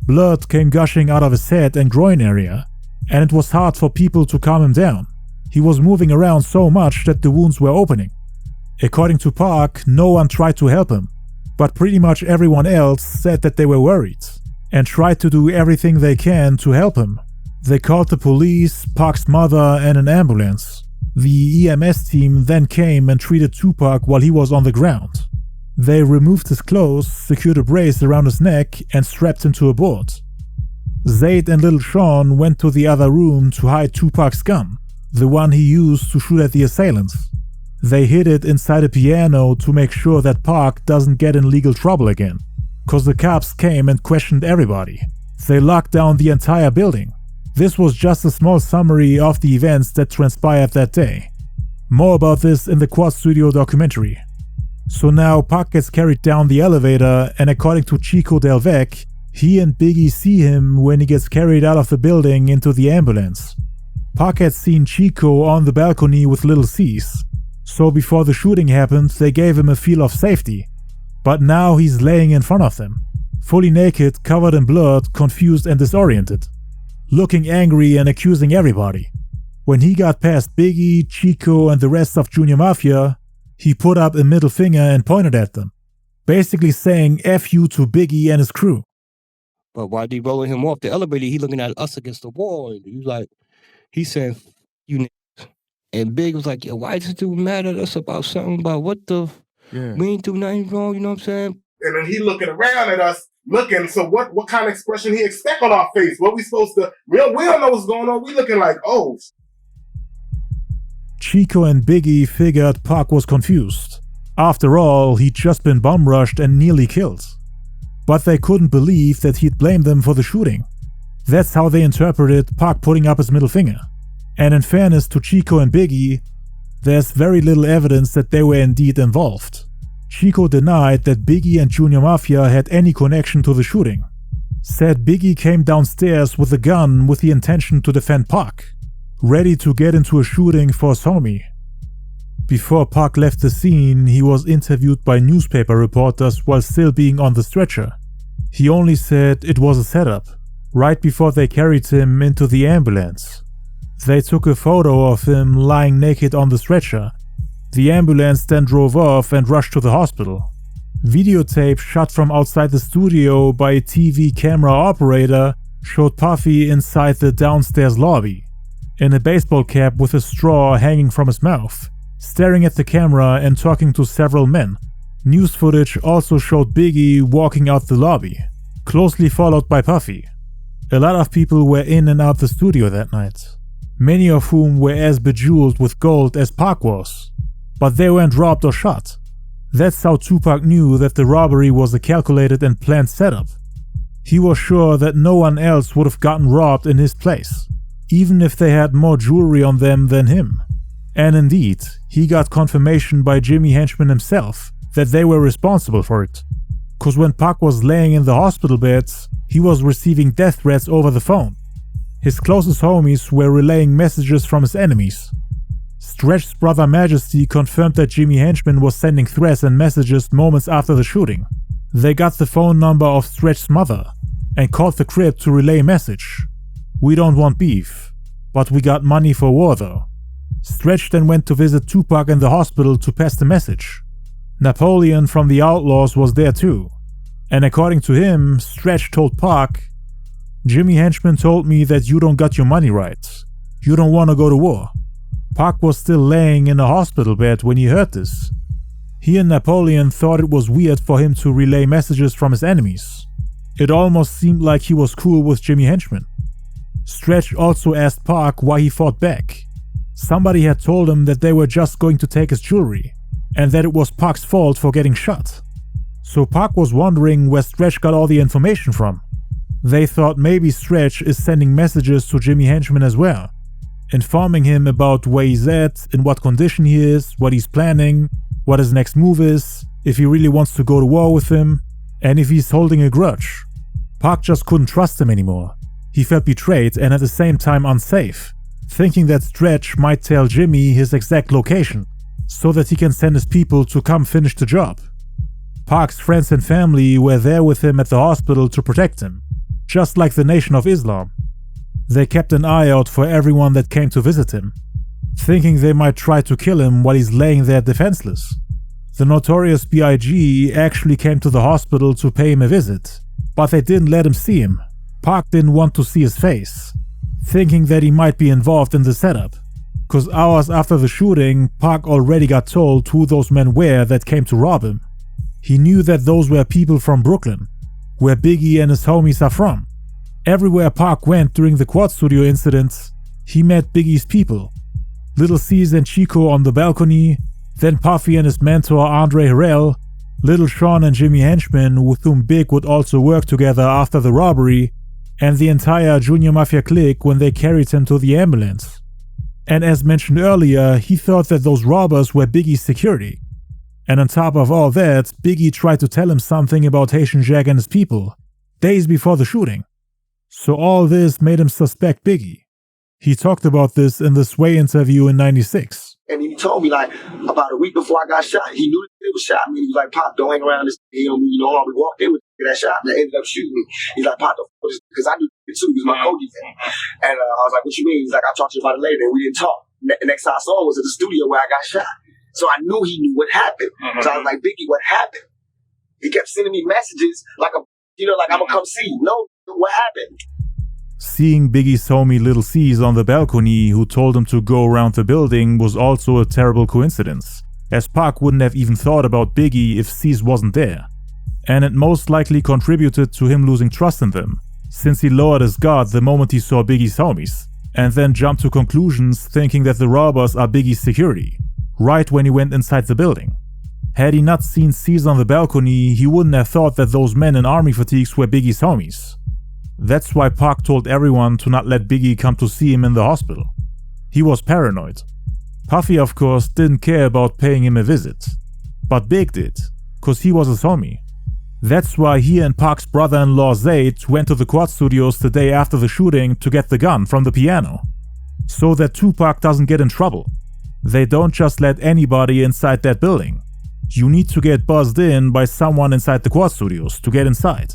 Blood came gushing out of his head and groin area, and it was hard for people to calm him down. He was moving around so much that the wounds were opening. According to Pac, no one tried to help him, but pretty much everyone else said that they were worried and tried to do everything they can to help him. They called the police, Pac's mother, and an ambulance. The EMS team then came and treated Tupac while he was on the ground. They removed his clothes, secured a brace around his neck, and strapped him to a board. Zayd and Little Sean went to the other room to hide Tupac's gun, the one he used to shoot at the assailants. They hid it inside a piano to make sure that Pac doesn't get in legal trouble again, cause the cops came and questioned everybody. They locked down the entire building. This was just a small summary of the events that transpired that day. More about this in the Quad Studio documentary. So now Pac gets carried down the elevator, and according to Chico Del Vec, he and Biggie see him when he gets carried out of the building into the ambulance. Pac had seen Chico on the balcony with Little C's, so before the shooting happened they gave him a feel of safety. But now he's laying in front of them, fully naked, covered in blood, confused and disoriented, looking angry and accusing everybody. When he got past Biggie, Chico and the rest of Junior Mafia, he put up a middle finger and pointed at them, basically saying F you to Biggie and his crew. But while they rolling him off the elevator, he looking at us against the wall. And he said, "You niggas." And Big was like, "Yo, why is this dude mad at us about something about what the, we ain't do nothing wrong, you know what I'm saying?" And then he looking around at us, looking, so what kind of expression he expect on our face? What we supposed to, we don't know what's going on. We looking like, oh. Chico and Biggie figured Pac was confused. After all, he'd just been bomb rushed and nearly killed. But they couldn't believe that he'd blamed them for the shooting. That's how they interpreted Pac putting up his middle finger. And in fairness to Chico and Biggie, there's very little evidence that they were indeed involved. Chico denied that Biggie and Junior Mafia had any connection to the shooting. Said Biggie came downstairs with a gun with the intention to defend Pac, ready to get into a shooting for his homie. Before Pac left the scene, he was interviewed by newspaper reporters while still being on the stretcher. He only said it was a setup, right before they carried him into the ambulance. They took a photo of him lying naked on the stretcher. The ambulance then drove off and rushed to the hospital. Videotape shot from outside the studio by a TV camera operator showed Puffy inside the downstairs lobby, in a baseball cap with a straw hanging from his mouth, staring at the camera and talking to several men. News footage also showed Biggie walking out the lobby, closely followed by Puffy. A lot of people were in and out the studio that night, many of whom were as bejeweled with gold as Pac was, but they weren't robbed or shot. That's how Tupac knew that the robbery was a calculated and planned setup. He was sure that no one else would have gotten robbed in his place, even if they had more jewelry on them than him. And indeed, he got confirmation by Jimmy Henchman himself that they were responsible for it. Cause when Pac was laying in the hospital bed, he was receiving death threats over the phone. His closest homies were relaying messages from his enemies. Stretch's brother Majesty confirmed that Jimmy Henchman was sending threats and messages moments after the shooting. They got the phone number of Stretch's mother and called the crib to relay a message. "We don't want beef, but we got money for war though." Stretch then went to visit Tupac in the hospital to pass the message. Napoleon from the Outlaws was there too, and according to him, Stretch told Pac, "Jimmy Henchman told me that you don't got your money right. You don't want to go to war." Pac was still laying in a hospital bed when he heard this. He and Napoleon thought it was weird for him to relay messages from his enemies. It almost seemed like he was cool with Jimmy Henchman. Stretch also asked Pac why he fought back. Somebody had told him that they were just going to take his jewelry, and that it was Pac's fault for getting shot. So Pac was wondering where Stretch got all the information from. They thought maybe Stretch is sending messages to Jimmy Henchman as well. informing him about where he's at, in what condition he is, what he's planning, what his next move is, if he really wants to go to war with him, and if he's holding a grudge. Pac just couldn't trust him anymore. He felt betrayed and at the same time unsafe, thinking that Stretch might tell Jimmy his exact location so that he can send his people to come finish the job. Pac's friends and family were there with him at the hospital to protect him, just like the Nation of Islam. They kept an eye out for everyone that came to visit him, thinking they might try to kill him while he's laying there defenseless. The Notorious B.I.G. actually came to the hospital to pay him a visit, but they didn't let him see him. Pac didn't want to see his face, thinking that he might be involved in the setup, cause hours after the shooting, Pac already got told who those men were that came to rob him. He knew that those were people from Brooklyn, where Biggie and his homies are from. Everywhere Pac went during the Quad Studio incidents, he met Biggie's people. Little C's and Chico on the balcony, then Puffy and his mentor Andre Harrell, Little Sean and Jimmy Henchman, with whom Big would also work together after the robbery, and the entire Junior Mafia clique when they carried him to the ambulance. And as mentioned earlier, he thought that those robbers were Biggie's security. And on top of all that, Biggie tried to tell him something about Haitian Jack and his people, days before the shooting. So all this made him suspect Biggie. He talked about this in the Sway interview in '96. And he told me, like, about a week before I got shot, he knew that it was shot me. He was like, Pop, don't hang around this, we walked in with that shot, and they ended up shooting me. He's like, Pop, because I knew it too, he was my Cody fan. And I was like, what you mean? He's like, I'll talk to you about it later. And we didn't talk. The next time I saw him was at the studio where I got shot. So I knew he knew what happened. So I was like, Biggie, what happened? He kept sending me messages like, I'm going to come see you. No, what happened? Seeing Biggie's homie Little C's on the balcony who told him to go around the building was also a terrible coincidence, as Pac wouldn't have even thought about Biggie if C's wasn't there. And it most likely contributed to him losing trust in them, since he lowered his guard the moment he saw Biggie's homies, and then jumped to conclusions thinking that the robbers are Biggie's security, right when he went inside the building. Had he not seen C's on the balcony, he wouldn't have thought that those men in army fatigues were Biggie's homies. That's why Pac told everyone to not let Biggie come to see him in the hospital. He was paranoid. Puffy, of course, didn't care about paying him a visit, but Big did, cause he was his homie. That's why he and Pac's brother-in-law Zayd went to the Quad Studios the day after the shooting to get the gun from the piano, so that Tupac doesn't get in trouble. They don't just let anybody inside that building. You need to get buzzed in by someone inside the Quad Studios to get inside.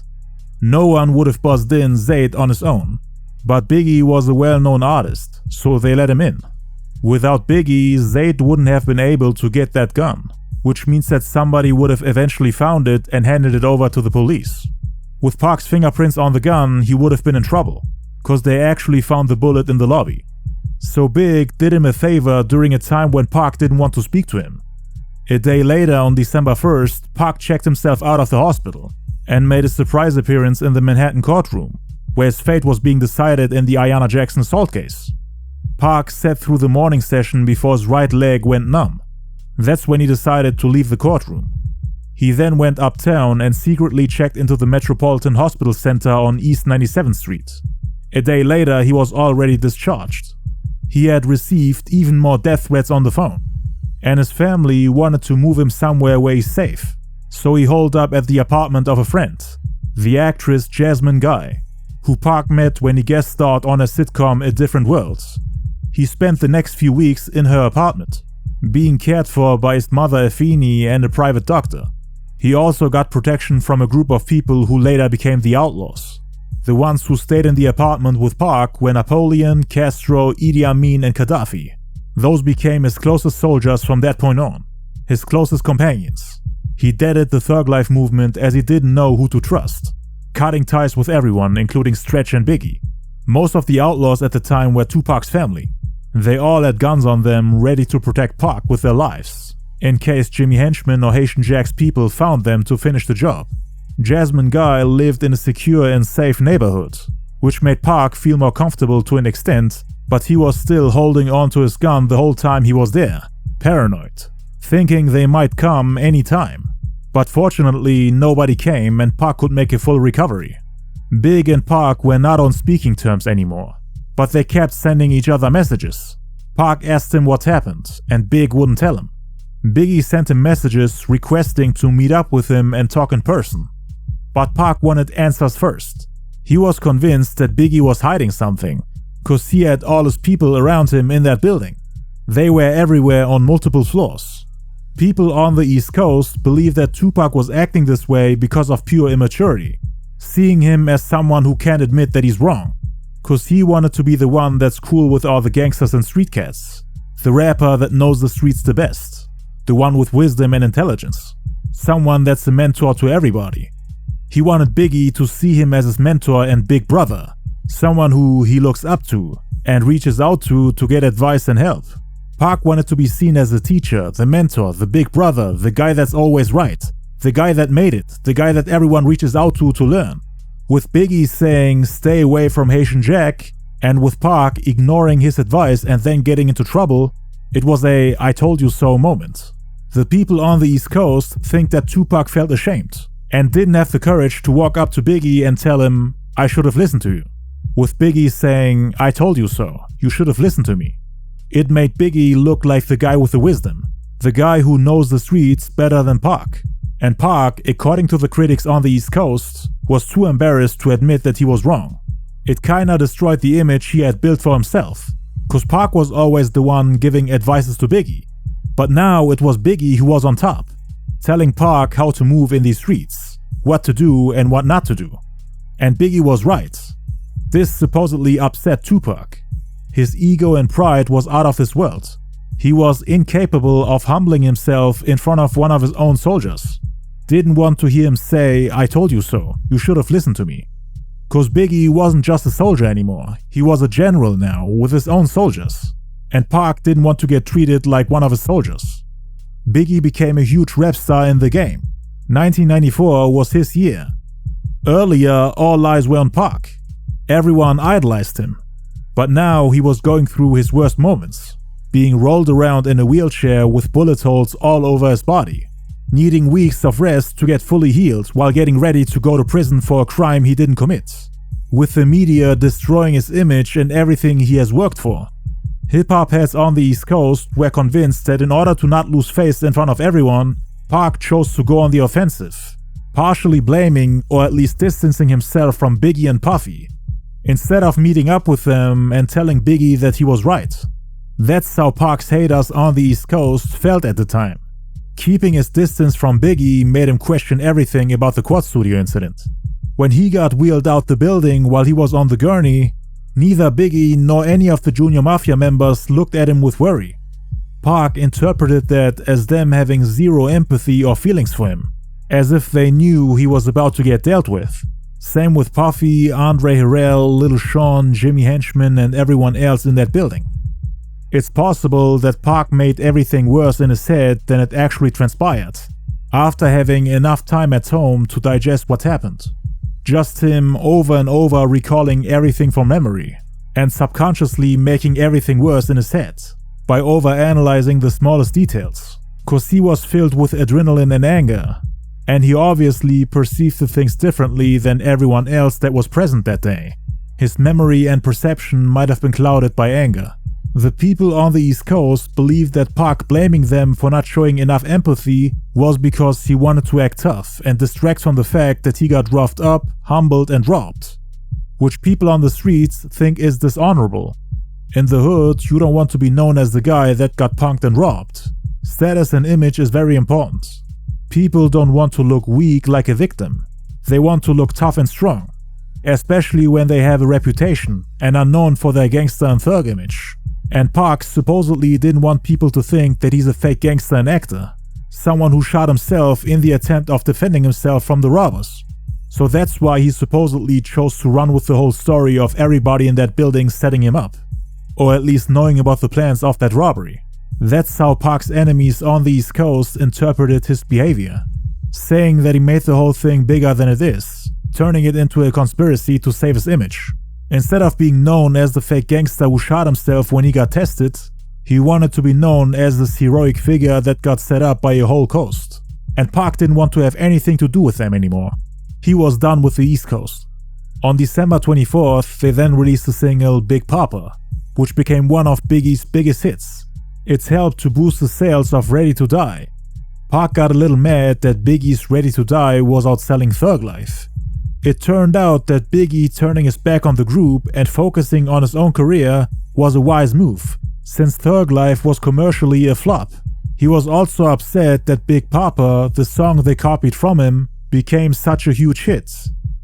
No one would have buzzed in Zayd on his own, but Biggie was a well-known artist, so they let him in. Without Biggie, Zayd wouldn't have been able to get that gun, which means that somebody would have eventually found it and handed it over to the police. With Pac's fingerprints on the gun, he would have been in trouble, cause they actually found the bullet in the lobby. So Big did him a favor during a time when Pac didn't want to speak to him. A day later, on December 1st, Pac checked himself out of the hospital and made a surprise appearance in the Manhattan courtroom, where his fate was being decided in the Ayanna Jackson assault case. Pac sat through the morning session before his right leg went numb. That's when he decided to leave the courtroom. He then went uptown and secretly checked into the Metropolitan Hospital Center on East 97th Street. A day later, he was already discharged. He had received even more death threats on the phone, and his family wanted to move him somewhere where he's safe. So he holed up at the apartment of a friend, the actress Jasmine Guy, who Pac met when he guest starred on a sitcom A Different World. He spent the next few weeks in her apartment, being cared for by his mother Afeni and a private doctor. He also got protection from a group of people who later became the Outlaws, the ones who stayed in the apartment with Pac were Napoleon, Castro, Idi Amin and Gaddafi. Those became his closest soldiers from that point on, his closest companions. He deaded the thug life movement as he didn't know who to trust, cutting ties with everyone, including Stretch and Biggie. Most of the outlaws at the time were Tupac's family. They all had guns on them, ready to protect Pac with their lives, in case Jimmy Henchman or Haitian Jack's people found them to finish the job. Jasmine Guy lived in a secure and safe neighborhood, which made Pac feel more comfortable to an extent, but he was still holding on to his gun the whole time he was there, paranoid, thinking they might come any time. But fortunately, nobody came and Pac could make a full recovery. Big and Pac were not on speaking terms anymore. but they kept sending each other messages. Pac asked him what happened, and Big wouldn't tell him. Biggie sent him messages requesting to meet up with him and talk in person. But Pac wanted answers first. He was convinced that Biggie was hiding something, cause he had all his people around him in that building. They were everywhere on multiple floors. People on the East Coast believed that Tupac was acting this way because of pure immaturity, seeing him as someone who can't admit that he's wrong, cause he wanted to be the one that's cool with all the gangsters and street cats, the rapper that knows the streets the best, the one with wisdom and intelligence, someone that's a mentor to everybody. He wanted Biggie to see him as his mentor and big brother, someone who he looks up to and reaches out to get advice and help. Pac wanted to be seen as the teacher, the mentor, the big brother, the guy that's always right, the guy that made it, the guy that everyone reaches out to learn. With Biggie saying stay away from Haitian Jack, and with Pac ignoring his advice and then getting into trouble, it was a I told you so moment. The people on the East Coast think that Tupac felt ashamed and didn't have the courage to walk up to Biggie and tell him, I should have listened to you. With Biggie saying, I told you so, you should have listened to me. It made Biggie look like the guy with the wisdom, the guy who knows the streets better than Pac. And Pac, according to the critics on the East Coast, was too embarrassed to admit that he was wrong. It kinda destroyed the image he had built for himself, cause Pac was always the one giving advices to Biggie. But now it was Biggie who was on top, telling Pac how to move in these streets, what to do and what not to do. And Biggie was right. This supposedly upset Tupac. His ego and pride was out of this world. He was incapable of humbling himself in front of one of his own soldiers. Didn't want to hear him say, I told you so, you should have listened to me. Cause Biggie wasn't just a soldier anymore, he was a general now with his own soldiers. And Pac didn't want to get treated like one of his soldiers. Biggie became a huge rap star in the game. 1994 was his year. Earlier, all eyes were on Pac. Everyone idolized him. But now he was going through his worst moments, being rolled around in a wheelchair with bullet holes all over his body, needing weeks of rest to get fully healed while getting ready to go to prison for a crime he didn't commit, with the media destroying his image and everything he has worked for. Hip-hop heads on the East Coast were convinced that in order to not lose face in front of everyone, Pac chose to go on the offensive, partially blaming or at least distancing himself from Biggie and Puffy, instead of meeting up with them and telling Biggie that he was right. That's how Pac's haters on the East Coast felt at the time. Keeping his distance from Biggie made him question everything about the Quad Studio incident. When he got wheeled out the building while he was on the gurney, neither Biggie nor any of the Junior Mafia members looked at him with worry. Pac interpreted that as them having zero empathy or feelings for him, as if they knew he was about to get dealt with. Same with Puffy, Andre Harrell, Lil Sean, Jimmy Henchman and everyone else in that building. It's possible that Pac made everything worse in his head than it actually transpired, after having enough time at home to digest what happened. Just him over and over recalling everything from memory, and subconsciously making everything worse in his head, by overanalyzing the smallest details, cause he was filled with adrenaline and anger, and he obviously perceived the things differently than everyone else that was present that day. His memory and perception might have been clouded by anger. The people on the East Coast believed that Pac blaming them for not showing enough empathy was because he wanted to act tough and distract from the fact that he got roughed up, humbled and robbed, which people on the streets think is dishonorable. In the hood, you don't want to be known as the guy that got punked and robbed. Status and image is very important. People don't want to look weak like a victim. They want to look tough and strong, especially when they have a reputation and are known for their gangster and thug image. And Pac supposedly didn't want people to think that he's a fake gangster and actor, someone who shot himself in the attempt of defending himself from the robbers. So that's why he supposedly chose to run with the whole story of everybody in that building setting him up, or at least knowing about the plans of that robbery. That's how Pac's enemies on the East Coast interpreted his behavior, saying that he made the whole thing bigger than it is, turning it into a conspiracy to save his image. Instead of being known as the fake gangster who shot himself when he got tested, he wanted to be known as this heroic figure that got set up by a whole coast. And Pac didn't want to have anything to do with them anymore. He was done with the East Coast. On December 24th, they then released the single Big Papa, which became one of Biggie's biggest hits. It's helped to boost the sales of Ready to Die. Pac got a little mad that Biggie's Ready to Die was outselling Thug Life. It turned out that Biggie turning his back on the group and focusing on his own career was a wise move, since Thug Life was commercially a flop. He was also upset that Big Papa, the song they copied from him, became such a huge hit.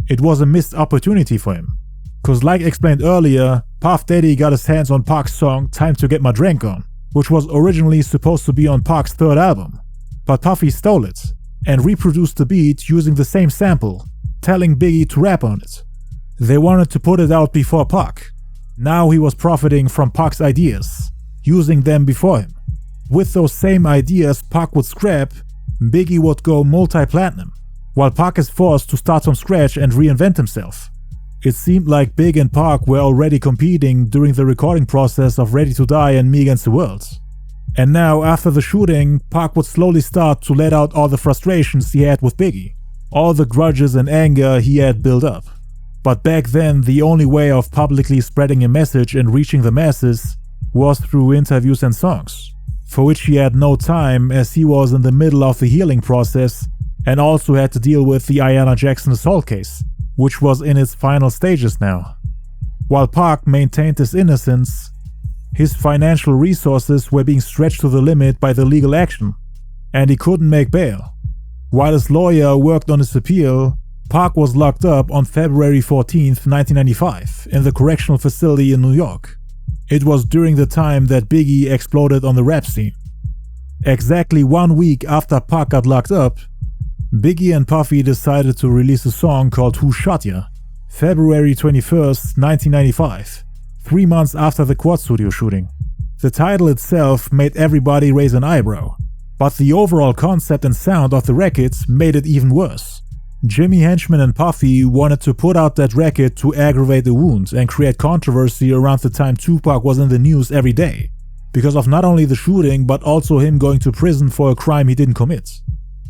It was a missed opportunity for him. Cause like explained earlier, Puff Daddy got his hands on Pac's song Time to Get My Drink On, which was originally supposed to be on Pac's third album. But Puffy stole it and reproduced the beat using the same sample, telling Biggie to rap on it. They wanted to put it out before Pac. Now he was profiting from Pac's ideas, using them before him. With those same ideas Pac would scrap, Biggie would go multi-platinum, while Pac is forced to start from scratch and reinvent himself. It seemed like Big and Pac were already competing during the recording process of Ready to Die and Me Against the World. And now, after the shooting, Pac would slowly start to let out all the frustrations he had with Biggie, all the grudges and anger he had built up. But back then, the only way of publicly spreading a message and reaching the masses was through interviews and songs, for which he had no time as he was in the middle of the healing process and also had to deal with the Ayanna Jackson assault case, which was in its final stages now. While Pac maintained his innocence, his financial resources were being stretched to the limit by the legal action, and he couldn't make bail. While his lawyer worked on his appeal, Pac was locked up on February 14th, 1995, in the correctional facility in New York. It was during the time that Biggie exploded on the rap scene. Exactly 1 week after Pac got locked up, Biggie and Puffy decided to release a song called Who Shot Ya, February 21st, 1995, 3 months after the Quad Studio shooting. The title itself made everybody raise an eyebrow, but the overall concept and sound of the record made it even worse. Jimmy Henchman and Puffy wanted to put out that record to aggravate the wound and create controversy around the time Tupac was in the news every day, because of not only the shooting but also him going to prison for a crime he didn't commit.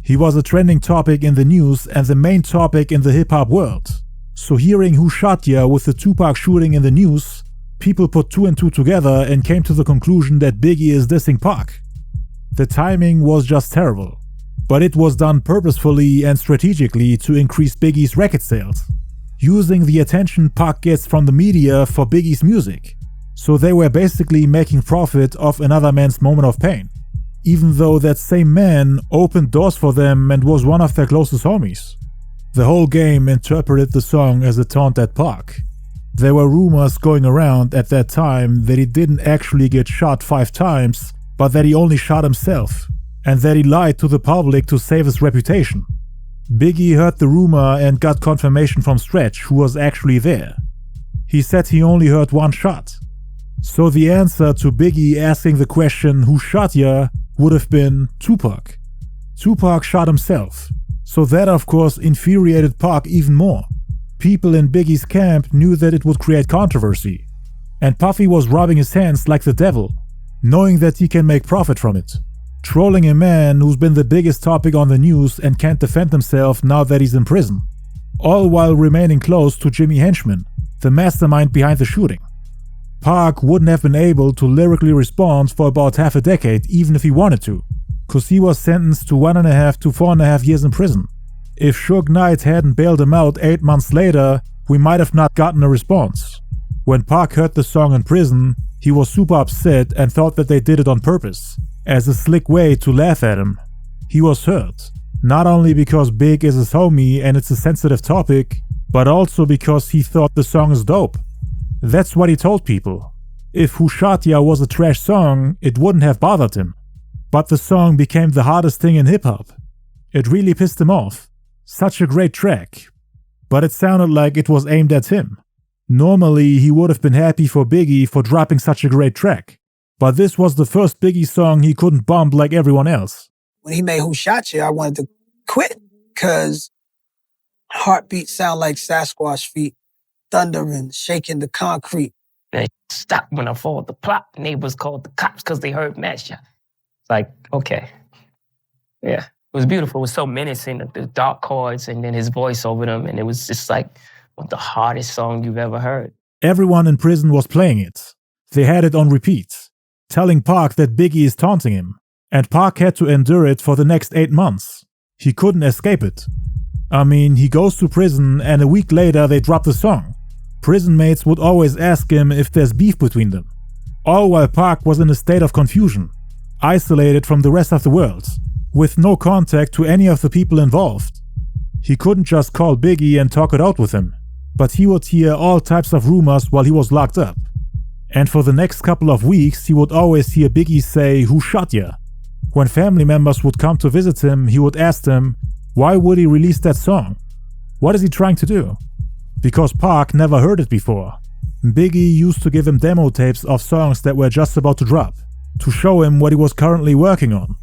He was a trending topic in the news and the main topic in the hip-hop world. So hearing Who Shot Ya with the Tupac shooting in the news, people put 2 and 2 together and came to the conclusion that Biggie is dissing Pac. The timing was just terrible, but it was done purposefully and strategically to increase Biggie's record sales, using the attention Pac gets from the media for Biggie's music. So they were basically making profit off another man's moment of pain, even though that same man opened doors for them and was one of their closest homies. The whole game interpreted the song as a taunt at Pac. There were rumors going around at that time that he didn't actually get shot 5 times, but that he only shot himself, and that he lied to the public to save his reputation. Biggie heard the rumor and got confirmation from Stretch, who was actually there. He said he only heard 1 shot. So the answer to Biggie asking the question who shot ya would have been Tupac. Tupac shot himself. So that of course infuriated Pac even more. People in Biggie's camp knew that it would create controversy. And Puffy was rubbing his hands like the devil, knowing that he can make profit from it. Trolling a man who's been the biggest topic on the news and can't defend himself now that he's in prison. All while remaining close to Jimmy Henchman, the mastermind behind the shooting. Pac wouldn't have been able to lyrically respond for about half a decade even if he wanted to, cause he was sentenced to 1.5 to 4.5 years in prison. If Suge Knight hadn't bailed him out 8 months later, we might have not gotten a response. When Pac heard the song in prison, he was super upset and thought that they did it on purpose, as a slick way to laugh at him. He was hurt, not only because Big is his homie and it's a sensitive topic, but also because he thought the song is dope. That's what he told people. If Who Shot Ya was a trash song, it wouldn't have bothered him. But the song became the hardest thing in hip-hop. It really pissed him off. Such a great track. But it sounded like it was aimed at him. Normally, he would have been happy for Biggie for dropping such a great track. But this was the first Biggie song he couldn't bump like everyone else. When he made Who Shot Ya, I wanted to quit, because heartbeats sound like Sasquatch feet, thundering, shaking the concrete. They stopped when I followed the plot. Neighbors called the cops because they heard mass shot. It's like, okay. Yeah. It was beautiful. It was so menacing, the dark chords and then his voice over them. And it was just like was the hardest song you've ever heard. Everyone in prison was playing it. They had it on repeat, telling Pac that Biggie is taunting him, and Pac had to endure it for the next 8 months. He couldn't escape it. I mean, he goes to prison and a week later they drop the song. Prison mates would always ask him if there's beef between them. All while Pac was in a state of confusion, isolated from the rest of the world, with no contact to any of the people involved. He couldn't just call Biggie and talk it out with him, but he would hear all types of rumors while he was locked up. And for the next couple of weeks, he would always hear Biggie say, "Who shot ya?" When family members would come to visit him, he would ask them, why would he release that song? What is he trying to do? Because Pac never heard it before. Biggie used to give him demo tapes of songs that were just about to drop, to show him what he was currently working on.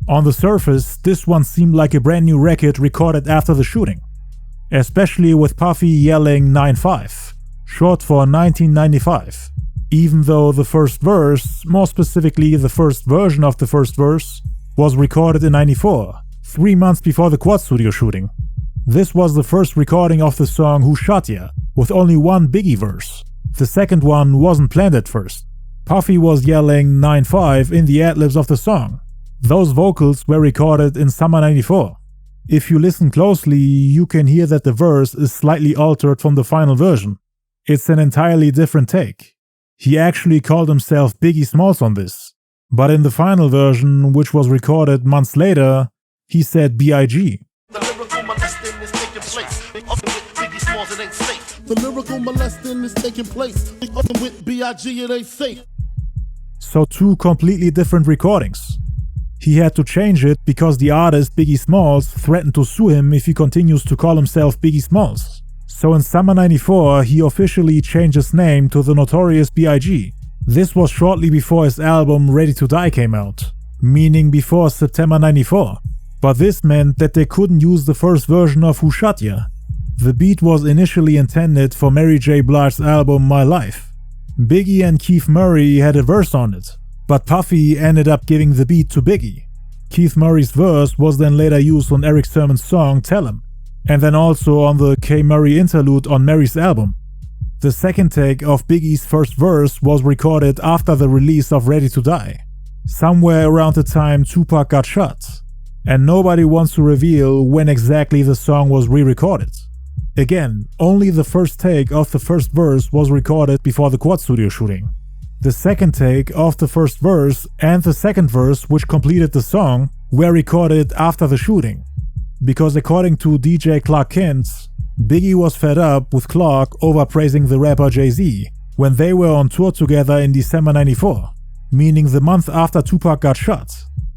On the surface, this one seemed like a brand new record recorded after the shooting. Especially with Puffy yelling 9-5, short for 1995. Even though the first verse, more specifically the first version of the first verse, was recorded in 94, 3 months before the Quad Studio shooting. This was the first recording of the song Who Shot Ya, with only one Biggie verse. The second one wasn't planned at first. Puffy was yelling 9-5 in the ad-libs of the song. Those vocals were recorded in summer 94. If you listen closely, you can hear that the verse is slightly altered from the final version. It's an entirely different take. He actually called himself Biggie Smalls on this. But in the final version, which was recorded months later, he said B.I.G. The lyrical molesting is taking place. Biggie Smalls, it ain't safe. The lyrical molesting is taking place. With B.I.G. it ain't safe. So 2 completely different recordings. He had to change it because the artist Biggie Smalls threatened to sue him if he continues to call himself Biggie Smalls. So in summer 94, he officially changed his name to the Notorious B.I.G. This was shortly before his album Ready to Die came out, meaning before September 94. But this meant that they couldn't use the first version of Who Shot Ya. The beat was initially intended for Mary J. Blige's album My Life. Biggie and Keith Murray had a verse on it, but Puffy ended up giving the beat to Biggie. Keith Murray's verse was then later used on Eric Sermon's song Tell 'Em, and then also on the K. Murray interlude on Mary's album. The second take of Biggie's first verse was recorded after the release of Ready to Die, somewhere around the time Tupac got shot, and nobody wants to reveal when exactly the song was re-recorded. Again, only the first take of the first verse was recorded before the Quad Studio shooting. The second take of the first verse and the second verse, which completed the song, were recorded after the shooting. Because according to DJ Clark Kent, Biggie was fed up with Clark overpraising the rapper Jay-Z when they were on tour together in December 94, meaning the month after Tupac got shot.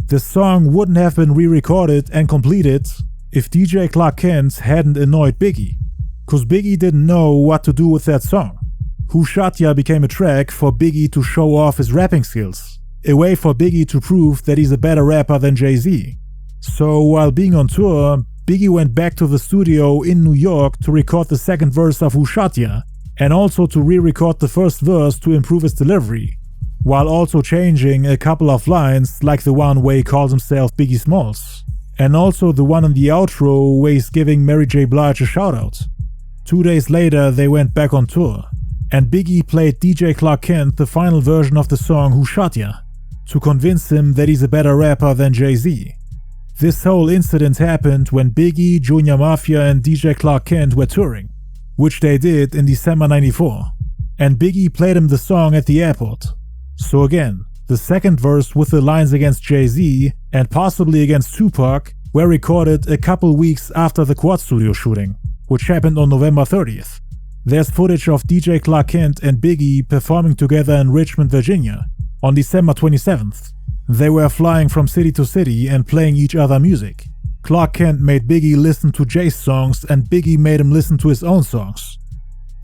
The song wouldn't have been re-recorded and completed if DJ Clark Kent hadn't annoyed Biggie, cause Biggie didn't know what to do with that song. Who Shot Ya became a track for Biggie to show off his rapping skills, a way for Biggie to prove that he's a better rapper than Jay-Z. So while being on tour, Biggie went back to the studio in New York to record the second verse of Who Shot Ya, and also to re-record the first verse to improve his delivery, while also changing a couple of lines like the one where he calls himself Biggie Smalls, and also the one in the outro where he's giving Mary J. Blige a shoutout. 2 days later they went back on tour, and Biggie played DJ Clark Kent the final version of the song Who Shot Ya, to convince him that he's a better rapper than Jay-Z. This whole incident happened when Biggie, Junior Mafia and DJ Clark Kent were touring, which they did in December 94, and Biggie played him the song at the airport. So again, the second verse with the lines against Jay-Z and possibly against Tupac were recorded a couple weeks after the Quad Studio shooting, which happened on November 30th. There's footage of DJ Clark Kent and Biggie performing together in Richmond, Virginia on December 27th. They were flying from city to city and playing each other music. Clark Kent made Biggie listen to Jay's songs and Biggie made him listen to his own songs.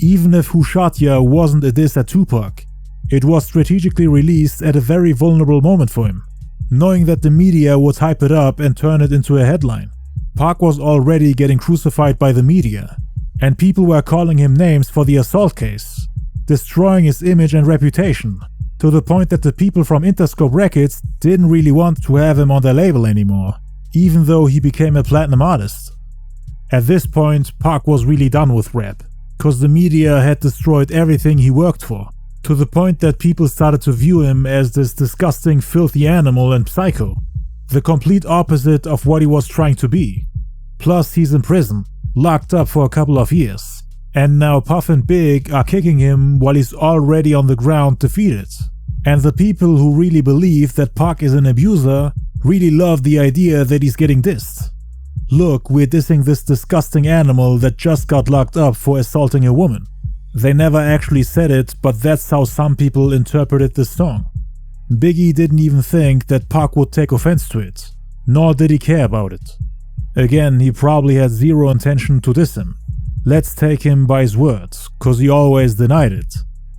Even if Who Shot Ya wasn't a diss at Tupac, it was strategically released at a very vulnerable moment for him, knowing that the media would hype it up and turn it into a headline. Pac was already getting crucified by the media, and people were calling him names for the assault case, destroying his image and reputation, to the point that the people from Interscope Records didn't really want to have him on their label anymore, even though he became a platinum artist. At this point, Pac was really done with rap. cause the media had destroyed everything he worked for, to the point that people started to view him as this disgusting, filthy animal and psycho, the complete opposite of what he was trying to be. Plus he's in prison, locked up for a couple of years, and now Puff and Big are kicking him while he's already on the ground defeated. And the people who really believe that Pac is an abuser really love the idea that he's getting dissed. Look, we're dissing this disgusting animal that just got locked up for assaulting a woman. They never actually said it, but that's how some people interpreted this song. Biggie didn't even think that Pac would take offense to it, nor did he care about it. Again, he probably had zero intention to diss him. Let's take him by his words, cause he always denied it.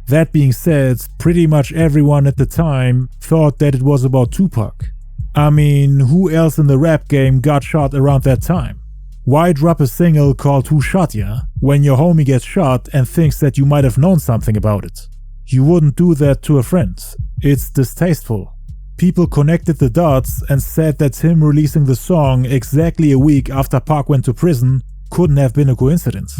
That being said, pretty much everyone at the time thought that it was about Tupac. I mean, who else in the rap game got shot around that time? Why drop a single called Who Shot Ya when your homie gets shot and thinks that you might have known something about it? You wouldn't do that to a friend. It's distasteful. People connected the dots and said that him releasing the song exactly a week after Pac went to prison couldn't have been a coincidence.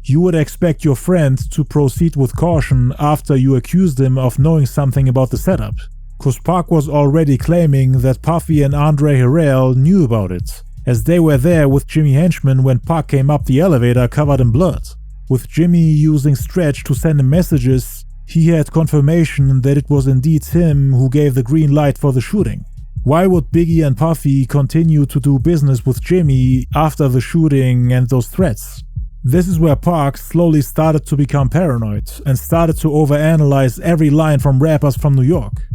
You would expect your friend to proceed with caution after you accused him of knowing something about the setup, cause Pac was already claiming that Puffy and Andre Harrell knew about it, as they were there with Jimmy Henchman when Pac came up the elevator covered in blood. With Jimmy using Stretch to send him messages, he had confirmation that it was indeed him who gave the green light for the shooting. Why would Biggie and Puffy continue to do business with Jimmy after the shooting and those threats? This is where Pac slowly started to become paranoid and started to overanalyze every line from rappers from New York,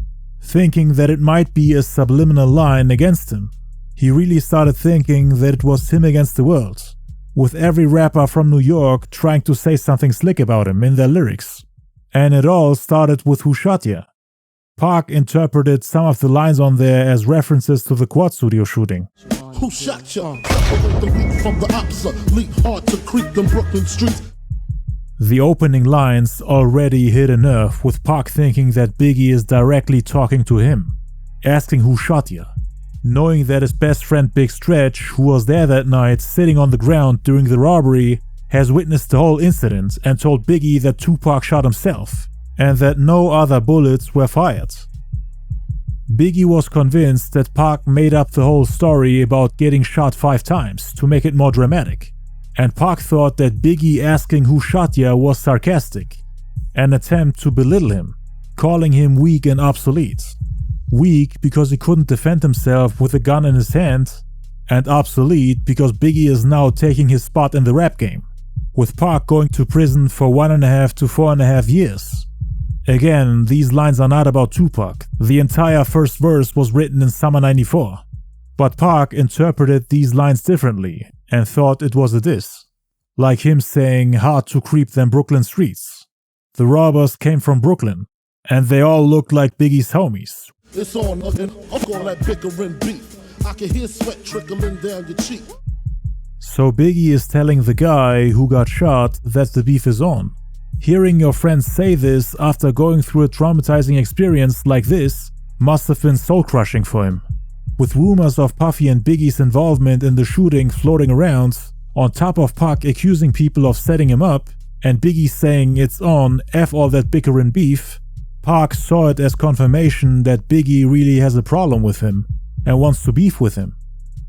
thinking that it might be a subliminal line against him. He really started thinking that it was him against the world, with every rapper from New York trying to say something slick about him in their lyrics. And it all started with Who Shot Ya. Pac interpreted some of the lines on there as references to the Quad Studio shooting. Who shot ya? The weak from the ops, leap hard to creep them Brooklyn streets. The opening lines already hit a nerve, with Pac thinking that Biggie is directly talking to him, asking who shot ya, knowing that his best friend Big Stretch, who was there that night sitting on the ground during the robbery, has witnessed the whole incident and told Biggie that Tupac shot himself and that no other bullets were fired. Biggie was convinced that Pac made up the whole story about getting shot 5 times to make it more dramatic, and Pac thought that Biggie asking who shot ya was sarcastic, an attempt to belittle him, calling him weak and obsolete. Weak because he couldn't defend himself with a gun in his hand, and obsolete because Biggie is now taking his spot in the rap game, with Pac going to prison for 1.5 to 4.5 years. Again, these lines are not about Tupac. The entire first verse was written in summer '94. But Pac interpreted these lines differently and thought it was a diss. Like him saying hard to creep them Brooklyn streets. The robbers came from Brooklyn, and they all looked like Biggie's homies. It's on, I'm gonna let bickering beef. I can hear sweat trickling down your cheek. So Biggie is telling the guy who got shot that the beef is on. Hearing your friends say this after going through a traumatizing experience like this must have been soul-crushing for him. With rumors of Puffy and Biggie's involvement in the shooting floating around, on top of Pac accusing people of setting him up, and Biggie saying it's on, F all that bickering beef, Pac saw it as confirmation that Biggie really has a problem with him and wants to beef with him.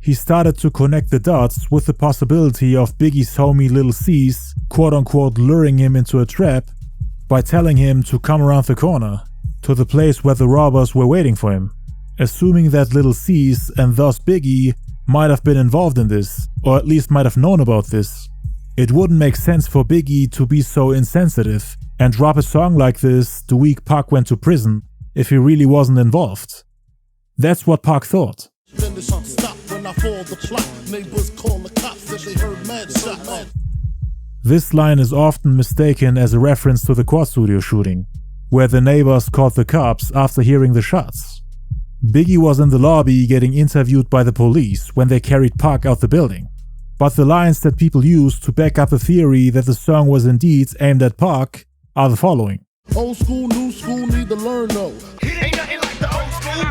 He started to connect the dots with the possibility of Biggie's homie Lil C's quote-unquote luring him into a trap by telling him to come around the corner to the place where the robbers were waiting for him, assuming that Lil C's and thus Biggie might have been involved in this, or at least might have known about this. It wouldn't make sense for Biggie to be so insensitive and drop a song like this the week Pac went to prison if he really wasn't involved. That's what Pac thought. This line is often mistaken as a reference to the Quad Studio shooting, where the neighbors called the cops after hearing the shots. Biggie was in the lobby getting interviewed by the police when they carried Pac out the building. But the lines that people used to back up the theory that the song was indeed aimed at Pac are the following. Old school, new school, need to learn though. Ain't nothing like the old school.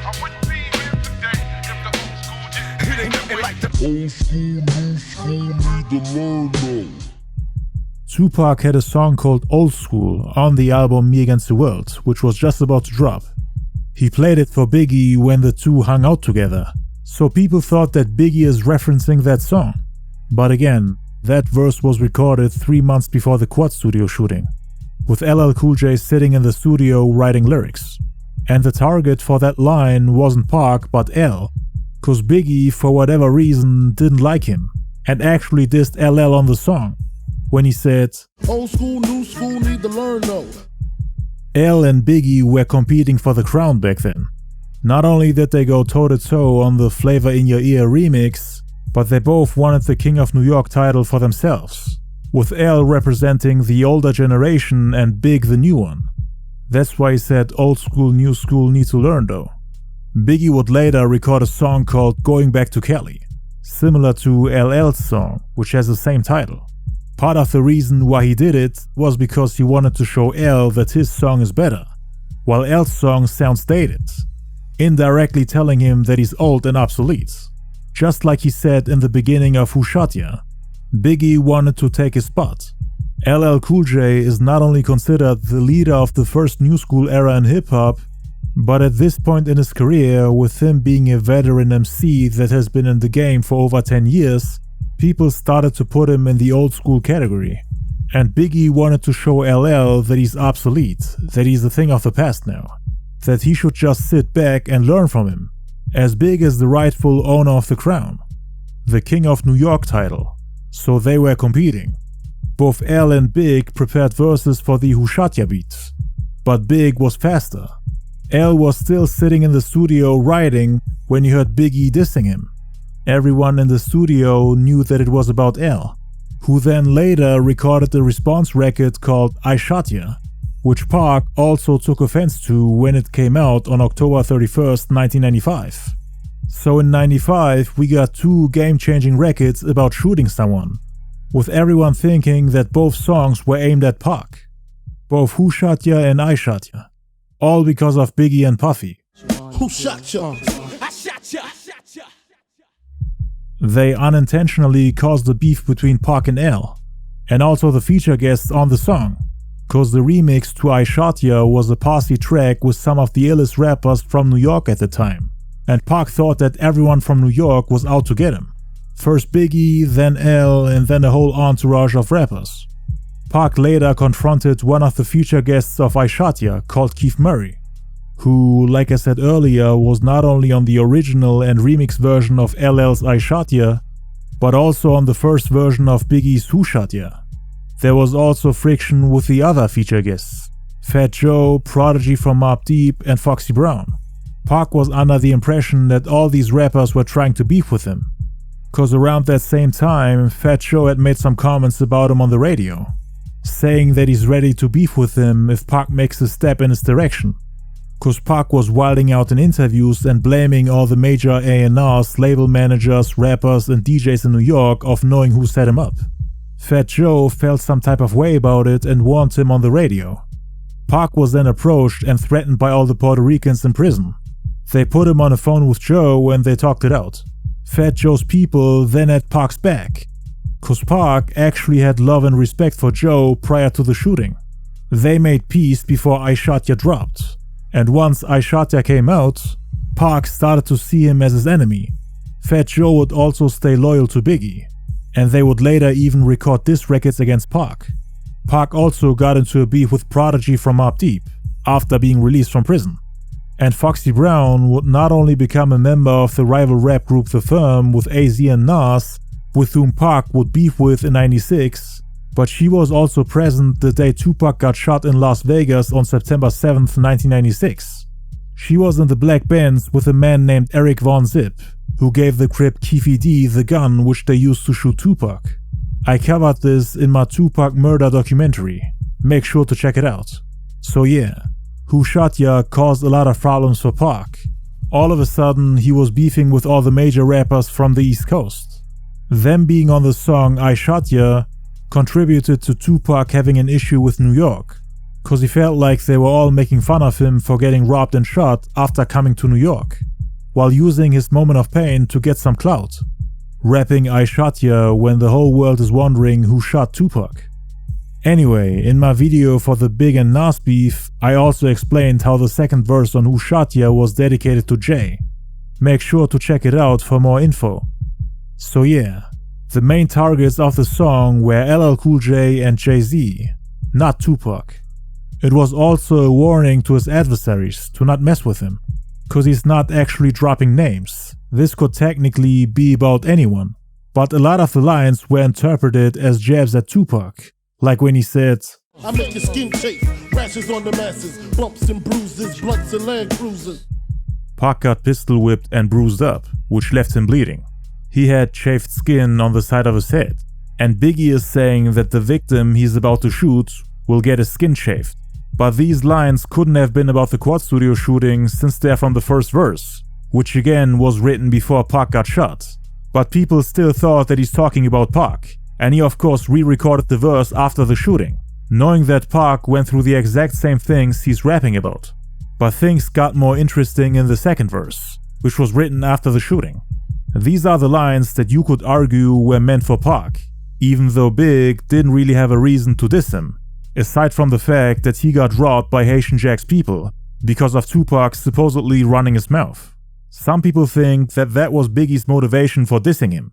I wouldn't be here today if the old school didn't. It ain't nothing like the old school, new school, need to learn though. Tupac had a song called Old School on the album Me Against the World, which was just about to drop. He played it for Biggie when the two hung out together, so people thought that Biggie is referencing that song. But again, that verse was recorded 3 months before the Quad Studio shooting, with LL Cool J sitting in the studio writing lyrics. And the target for that line wasn't Pac but L, cause Biggie for whatever reason didn't like him, and actually dissed LL on the song, when he said, "Old school, new school, need to learn though." L and Biggie were competing for the crown back then. Not only did they go toe-to-toe on the Flavor in Your Ear remix, but they both wanted the King of New York title for themselves, with L representing the older generation and Big the new one. That's why he said old school, new school need to learn though. Biggie would later record a song called Going Back to Cali, similar to LL's song, which has the same title. Part of the reason why he did it was because he wanted to show L that his song is better, while L's song sounds dated, indirectly telling him that he's old and obsolete. Just like he said in the beginning of Who Shot Ya, Biggie wanted to take his spot. LL Cool J is not only considered the leader of the first new school era in hip-hop, but at this point in his career, with him being a veteran MC that has been in the game for over 10 years, people started to put him in the old school category. And Biggie wanted to show LL that he's obsolete, that he's a thing of the past now, that he should just sit back and learn from him, as Big is the rightful owner of the crown, the King of New York title. So they were competing. Both L and Big prepared verses for the Who Shot Ya beats, but Big was faster. L was still sitting in the studio writing when he heard Biggie dissing him. Everyone in the studio knew that it was about L, who then later recorded a response record called I Shot Ya, which Pac also took offense to when it came out on October 31st, 1995. So in 95 we got two game-changing records about shooting someone, with everyone thinking that both songs were aimed at Pac. Both Who Shot Ya and I Shot Ya. All because of Biggie and Puffy. Who shot ya? I shot ya. They unintentionally caused the beef between Pac and L, and also the feature guests on the song, cause the remix to I Shot Ya was a posse track with some of the illest rappers from New York at the time, and Pac thought that everyone from New York was out to get him. First Biggie, then L, and then a whole entourage of rappers. Pac later confronted one of the feature guests of I Shot Ya, called Keith Murray, who, like I said earlier, was not only on the original and remix version of LL's I Shot Ya, but also on the first version of Biggie's Who Shot Ya. There was also friction with the other feature guests, Fat Joe, Prodigy from Mobb Deep, and Foxy Brown. Pac was under the impression that all these rappers were trying to beef with him, cause around that same time, Fat Joe had made some comments about him on the radio, saying that he's ready to beef with him if Pac makes a step in his direction. Cause Pac was wilding out in interviews and blaming all the major A&Rs, label managers, rappers and DJs in New York of knowing who set him up. Fat Joe felt some type of way about it and warned him on the radio. Pac was then approached and threatened by all the Puerto Ricans in prison. They put him on the phone with Joe and they talked it out. Fat Joe's people then had Pac's back, cause Pac actually had love and respect for Joe prior to the shooting. They made peace before I Shot Ya dropped. And once I Shot Ya came out, Pac started to see him as his enemy. Fat Joe would also stay loyal to Biggie, and they would later even record diss records against Pac. Pac also got into a beef with Prodigy from Mobb Deep after being released from prison. And Foxy Brown would not only become a member of the rival rap group The Firm with AZ and Nas, with whom Pac would beef with in '96, but she was also present the day Tupac got shot in Las Vegas on September 7th, 1996. She was in the black Benz with a man named Eric Von Zip, who gave the Crip Keefe D the gun which they used to shoot Tupac. I covered this in my Tupac murder documentary. Make sure to check it out. So yeah, Who Shot Ya caused a lot of problems for Pac. All of a sudden, he was beefing with all the major rappers from the East Coast. Them being on the song I Shot Ya contributed to Tupac having an issue with New York, cause he felt like they were all making fun of him for getting robbed and shot after coming to New York, while using his moment of pain to get some clout, rapping I Shot Ya when the whole world is wondering who shot Tupac. Anyway, in my video for the Big and Nas beef, I also explained how the second verse on Who Shot Ya was dedicated to Jay. Make sure to check it out for more info. So yeah, the main targets of the song were LL Cool J and Jay-Z, not Tupac. It was also a warning to his adversaries to not mess with him, cause he's not actually dropping names. This could technically be about anyone, but a lot of the lines were interpreted as jabs at Tupac, like when he said, I make your skin chafe, rashes on the masses, bumps and bruises, blunts and land cruisers. Pac got pistol whipped and bruised up, which left him bleeding. He had chafed skin on the side of his head, and Biggie is saying that the victim he's about to shoot will get his skin chafed. But these lines couldn't have been about the Quad Studio shooting since they're from the first verse, which again was written before Pac got shot. But people still thought that he's talking about Pac, and he of course re-recorded the verse after the shooting, knowing that Pac went through the exact same things he's rapping about. But things got more interesting in the second verse, which was written after the shooting. These are the lines that you could argue were meant for Pac, even though Big didn't really have a reason to diss him, aside from the fact that he got robbed by Haitian Jack's people because of Tupac supposedly running his mouth. Some people think that that was Biggie's motivation for dissing him,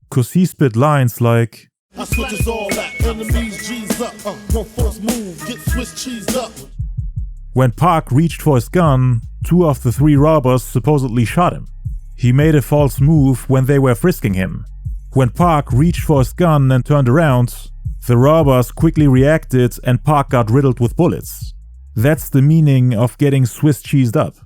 cause he spit lines like, I switches all that, enemies G's up, one force move, get Swiss cheese up. When Pac reached for his gun, 2 of the 3 robbers supposedly shot him. He made a false move when they were frisking him. When Pac reached for his gun and turned around, the robbers quickly reacted and Pac got riddled with bullets. That's the meaning of getting Swiss cheesed up.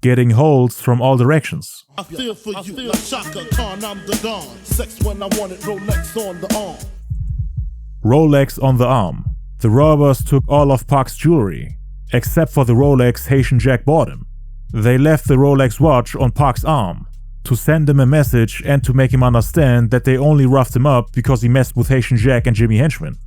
Getting holes from all directions. I feel for you, like Shaka Khan, I'm the Don. Sex when I want it, Rolex on the arm. Rolex on the arm. The robbers took all of Pac's jewelry, except for the Rolex Haitian Jack bought him. They left the Rolex watch on Pac's arm, to send him a message and to make him understand that they only roughed him up because he messed with Haitian Jack and Jimmy Henchman.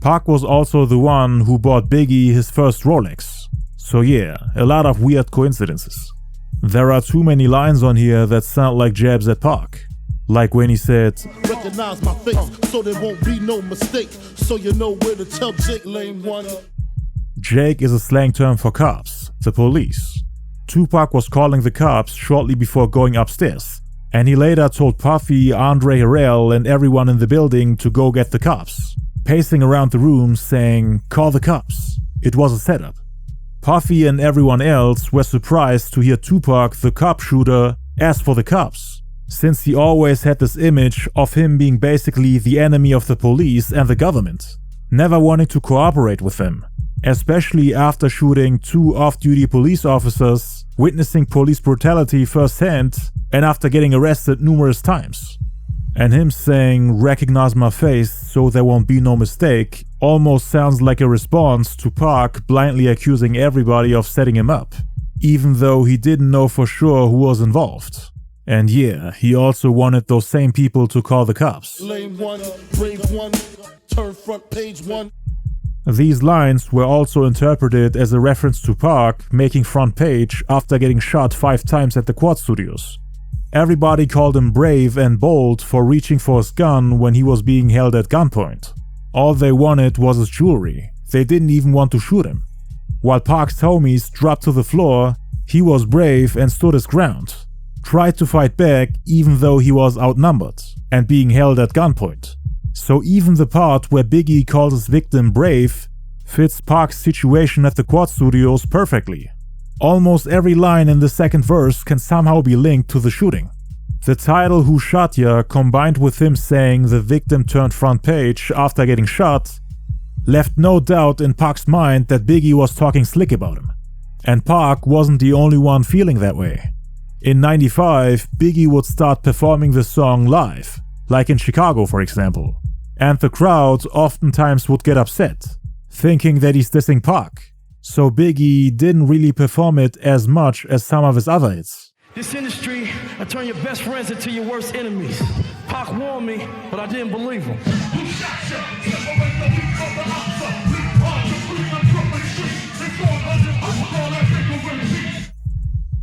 Pac was also the one who bought Biggie his first Rolex. So yeah, a lot of weird coincidences. There are too many lines on here that sound like jabs at Pac. Like when he said, recognize my face so there won't be no mistake, so you know where to tell Jake lane one. Jake is a slang term for cops, the police. Tupac was calling the cops shortly before going upstairs, and he later told Puffy, Andre Harrell and everyone in the building to go get the cops, pacing around the room saying, call the cops. It was a setup. Puffy and everyone else were surprised to hear Tupac, the cop shooter, ask for the cops, since he always had this image of him being basically the enemy of the police and the government, never wanting to cooperate with them, especially after shooting 2 off-duty police officers, witnessing police brutality firsthand, and after getting arrested numerous times. And him saying, recognize my face so there won't be no mistake, almost sounds like a response to Pac blindly accusing everybody of setting him up, even though he didn't know for sure who was involved. And yeah, he also wanted those same people to call the cops. Lane one, brave one, turn front page one. These lines were also interpreted as a reference to Pac making front page after getting shot 5 times at the Quad Studios. Everybody called him brave and bold for reaching for his gun when he was being held at gunpoint. All they wanted was his jewelry. They didn't even want to shoot him. While Pac's homies dropped to the floor, he was brave and stood his ground, tried to fight back even though he was outnumbered and being held at gunpoint. So even the part where Biggie calls his victim brave fits Pac's situation at the Quad Studios perfectly. Almost every line in the second verse can somehow be linked to the shooting. The title Who Shot Ya, combined with him saying the victim turned front page after getting shot, left no doubt in Pac's mind that Biggie was talking slick about him. And Pac wasn't the only one feeling that way. In '95, Biggie would start performing the song live, like in Chicago for example, and the crowd oftentimes would get upset, thinking that he's dissing Pac. So Biggie didn't really perform it as much as some of his other hits. This industry, I turn your best friends into your worst enemies. Pac warned me, but I didn't believe him.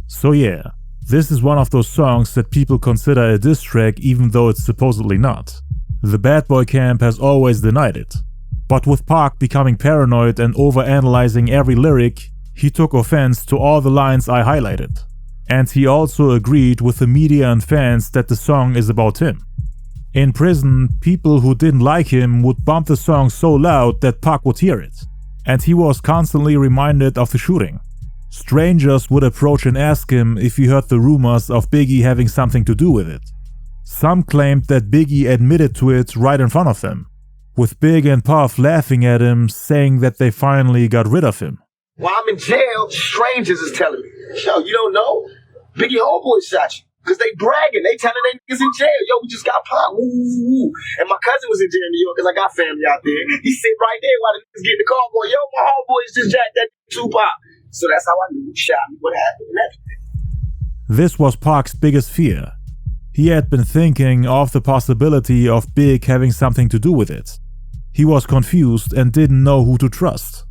So yeah, this is one of those songs that people consider a diss track even though it's supposedly not. The Bad Boy camp has always denied it. But with Pac becoming paranoid and overanalyzing every lyric, he took offense to all the lines I highlighted. And he also agreed with the media and fans that the song is about him. In prison, people who didn't like him would bump the song so loud that Pac would hear it, and he was constantly reminded of the shooting. Strangers would approach and ask him if he heard the rumors of Biggie having something to do with it. Some claimed that Biggie admitted to it right in front of them, with Big and Puff laughing at him, saying that they finally got rid of him. While I'm in jail, strangers is telling me, yo, you don't know? Biggie homeboy shot you. Because they bragging. They telling they niggas in jail. Yo, we just got Pac. Woo, woo, woo. And my cousin was in jail in New York because I got family out there. He sit right there while the niggas get in the car going, yo, my homeboys just jacked that Tupac. So that's how I knew he shot me, what happened, and everything. This was Pac's biggest fear. He had been thinking of the possibility of Big having something to do with it. He was confused and didn't know who to trust.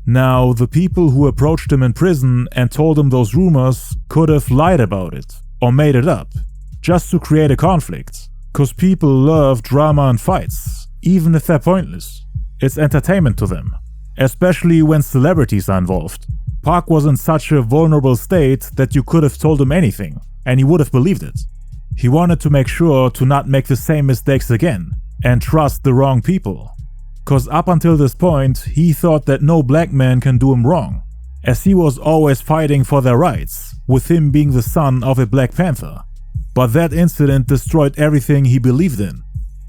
Now, the people who approached him in prison and told him those rumors could have lied about it or made it up, just to create a conflict, cause people love drama and fights, even if they're pointless. It's entertainment to them, especially when celebrities are involved. Pac was in such a vulnerable state that you could have told him anything, and he would have believed it. He wanted to make sure to not make the same mistakes again, and trust the wrong people. Cause up until this point, he thought that no black man can do him wrong, as he was always fighting for their rights, with him being the son of a Black Panther. But that incident destroyed everything he believed in.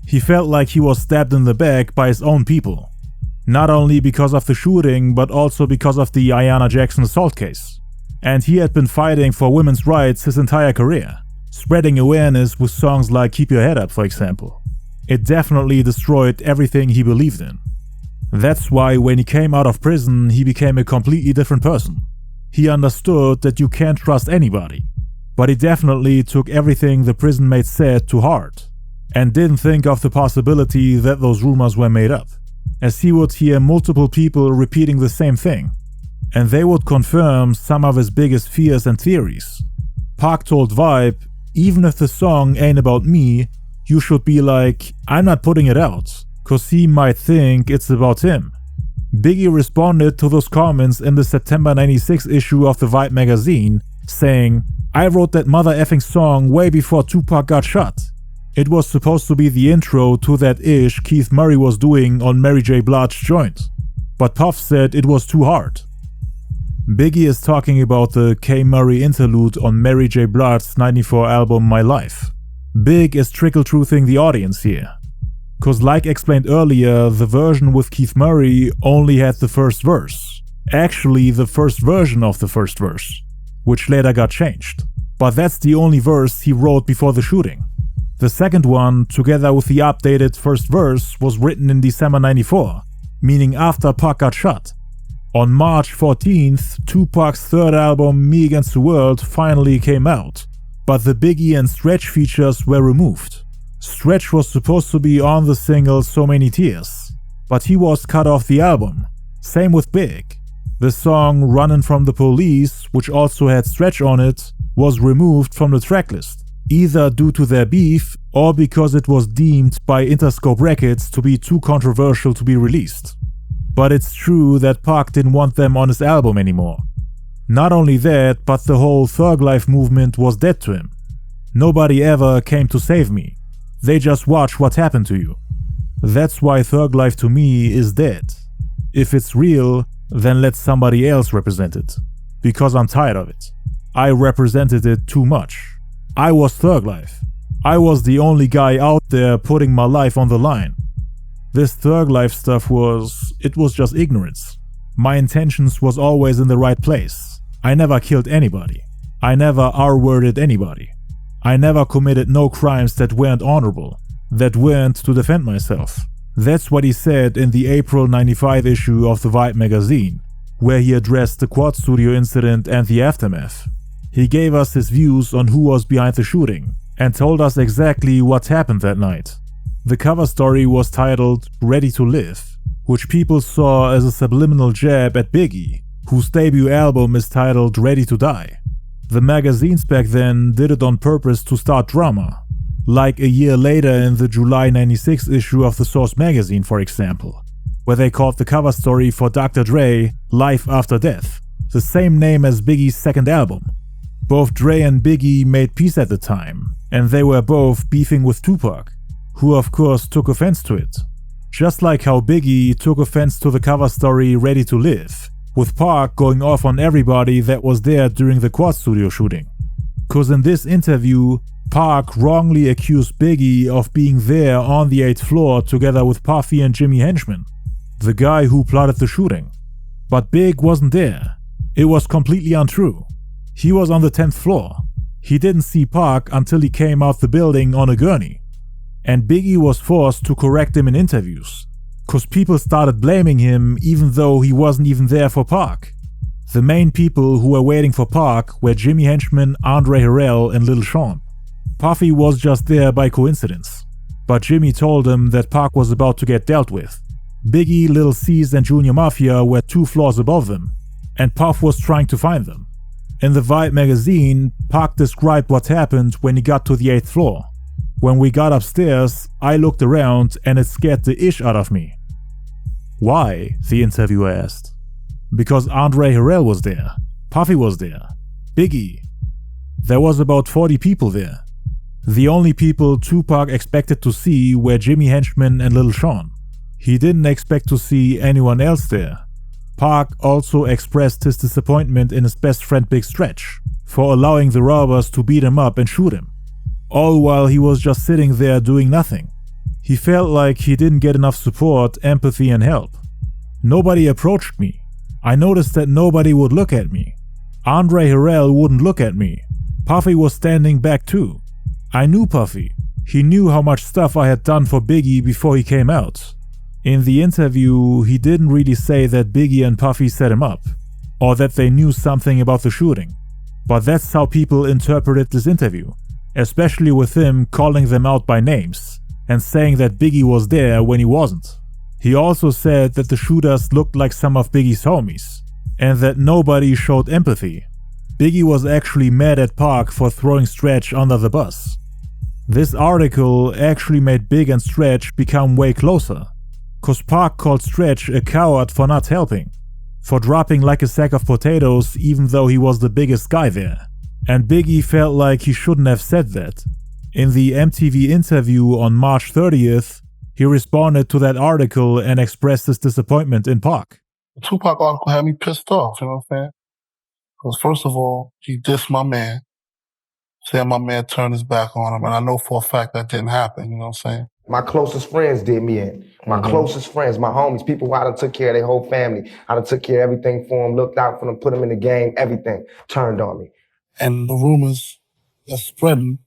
He felt like he was stabbed in the back by his own people. Not only because of the shooting, but also because of the Ayanna Jackson assault case. And he had been fighting for women's rights his entire career, spreading awareness with songs like Keep Your Head Up, for example. It definitely destroyed everything he believed in. That's why when he came out of prison, he became a completely different person. He understood that you can't trust anybody, but he definitely took everything the prison mates said to heart, and didn't think of the possibility that those rumors were made up, as he would hear multiple people repeating the same thing, and they would confirm some of his biggest fears and theories. Pac told Vibe, even if the song ain't about me, you should be like, I'm not putting it out, cause he might think it's about him. Biggie responded to those comments in the September 96 issue of the Vibe magazine, saying, I wrote that mother effing song way before Tupac got shot. It was supposed to be the intro to that ish Keith Murray was doing on Mary J. Blige's joint, but Puff said it was too hard. Biggie is talking about the K. Murray interlude on Mary J. Blige's '94 album My Life. Big is trickle-truthing the audience here. Cause like explained earlier, the version with Keith Murray only had the first verse. Actually, the first version of the first verse, which later got changed. But that's the only verse he wrote before the shooting. The second one, together with the updated first verse, was written in December '94, meaning after Pac got shot. On March 14th, Tupac's third album, Me Against the World, finally came out, but the Biggie and Stretch features were removed. Stretch was supposed to be on the single So Many Tears, but he was cut off the album. Same with Big. The song Runnin' From the Police, which also had Stretch on it, was removed from the tracklist, either due to their beef or because it was deemed by Interscope Records to be too controversial to be released. But it's true that Pac didn't want them on his album anymore. Not only that, but the whole Thug Life movement was dead to him. Nobody ever came to save me. They just watch what happened to you. That's why Thug Life to me is dead. If it's real, then let somebody else represent it. Because I'm tired of it. I represented it too much. I was Thug Life. I was the only guy out there putting my life on the line. This Thug Life stuff was just ignorance. My intentions was always in the right place. I never killed anybody. I never R-worded anybody. I never committed no crimes that weren't honorable, that weren't to defend myself. That's what he said in the April '95 issue of the Vibe magazine, where he addressed the Quad Studio incident and the aftermath. He gave us his views on who was behind the shooting, and told us exactly what happened that night. The cover story was titled Ready to Live, which people saw as a subliminal jab at Biggie, whose debut album is titled Ready to Die. The magazines back then did it on purpose to start drama, like a year later in the July '96 issue of The Source magazine, for example. where they called the cover story for Dr. Dre Life After Death, the same name as Biggie's second album. Both Dre and Biggie made peace at the time, and they were both beefing with Tupac, who of course took offense to it. Just like how Biggie took offense to the cover story Ready to Live, with Pac going off on everybody that was there during the Quad Studio shooting. Cause in this interview, Pac wrongly accused Biggie of being there on the 8th floor together with Puffy and Jimmy Henchman, the guy who plotted the shooting. But Big wasn't there. It was completely untrue. He was on the 10th floor. He didn't see Pac until he came out the building on a gurney. And Biggie was forced to correct him in interviews, cause people started blaming him even though he wasn't even there for Pac. The main people who were waiting for Pac were Jimmy Henchman, Andre Harrell and Lil Sean. Puffy was just there by coincidence, but Jimmy told him that Pac was about to get dealt with. Biggie, Lil C's and Junior Mafia were 2 floors above them, and Puff was trying to find them. In the Vibe magazine, Pac described what happened when he got to the 8th floor. When we got upstairs, I looked around and it scared the ish out of me. Why? The interviewer asked. Because Andre Harrell was there, Puffy was there, Biggie. There was about 40 people there. The only people Tupac expected to see were Jimmy Henchman and Lil Sean. He didn't expect to see anyone else there. Pac also expressed his disappointment in his best friend Big Stretch for allowing the robbers to beat him up and shoot him, all while he was just sitting there doing nothing. He felt like he didn't get enough support, empathy and help. Nobody approached me. I noticed that nobody would look at me. Andre Harrell wouldn't look at me. Puffy was standing back too. I knew Puffy. He knew how much stuff I had done for Biggie before he came out. In the interview, he didn't really say that Biggie and Puffy set him up, or that they knew something about the shooting. But that's how people interpreted this interview, especially with him calling them out by names and saying that Biggie was there when he wasn't. He also said that the shooters looked like some of Biggie's homies, and that nobody showed empathy. Biggie was actually mad at Pac for throwing Stretch under the bus. This article actually made Big and Stretch become way closer, cause Pac called Stretch a coward for not helping, for dropping like a sack of potatoes even though he was the biggest guy there. And Biggie felt like he shouldn't have said that. In the MTV interview on March 30th, he responded to that article and expressed his disappointment in Pac. The Tupac article had me pissed off, you know what I'm saying? Because first of all, he dissed my man, saying my man turned his back on him, and I know for a fact that didn't happen, you know what I'm saying? My closest friends did me in. My closest friends, my homies, people who I done took care of their whole family. I done took care of everything for them, looked out for them, put them in the game, everything turned on me. And the rumors that's spreading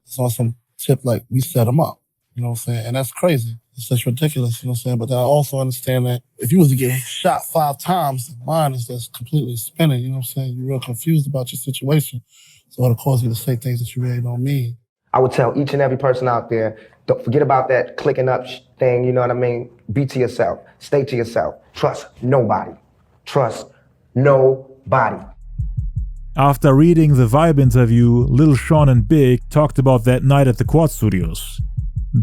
is on some tip like we set them up, you know what I'm saying? And that's crazy. It's just ridiculous, you know what I'm saying? But I also understand that if you was to get shot 5 times, the mind is just completely spinning, you know what I'm saying? You're real confused about your situation. So it'll cause you to say things that you really don't mean. I would tell each and every person out there, don't forget about that clicking up thing, you know what I mean? Be to yourself. Stay to yourself. Trust nobody. Trust nobody. After reading the Vibe interview, Lil Sean and Big talked about that night at the Quad Studios.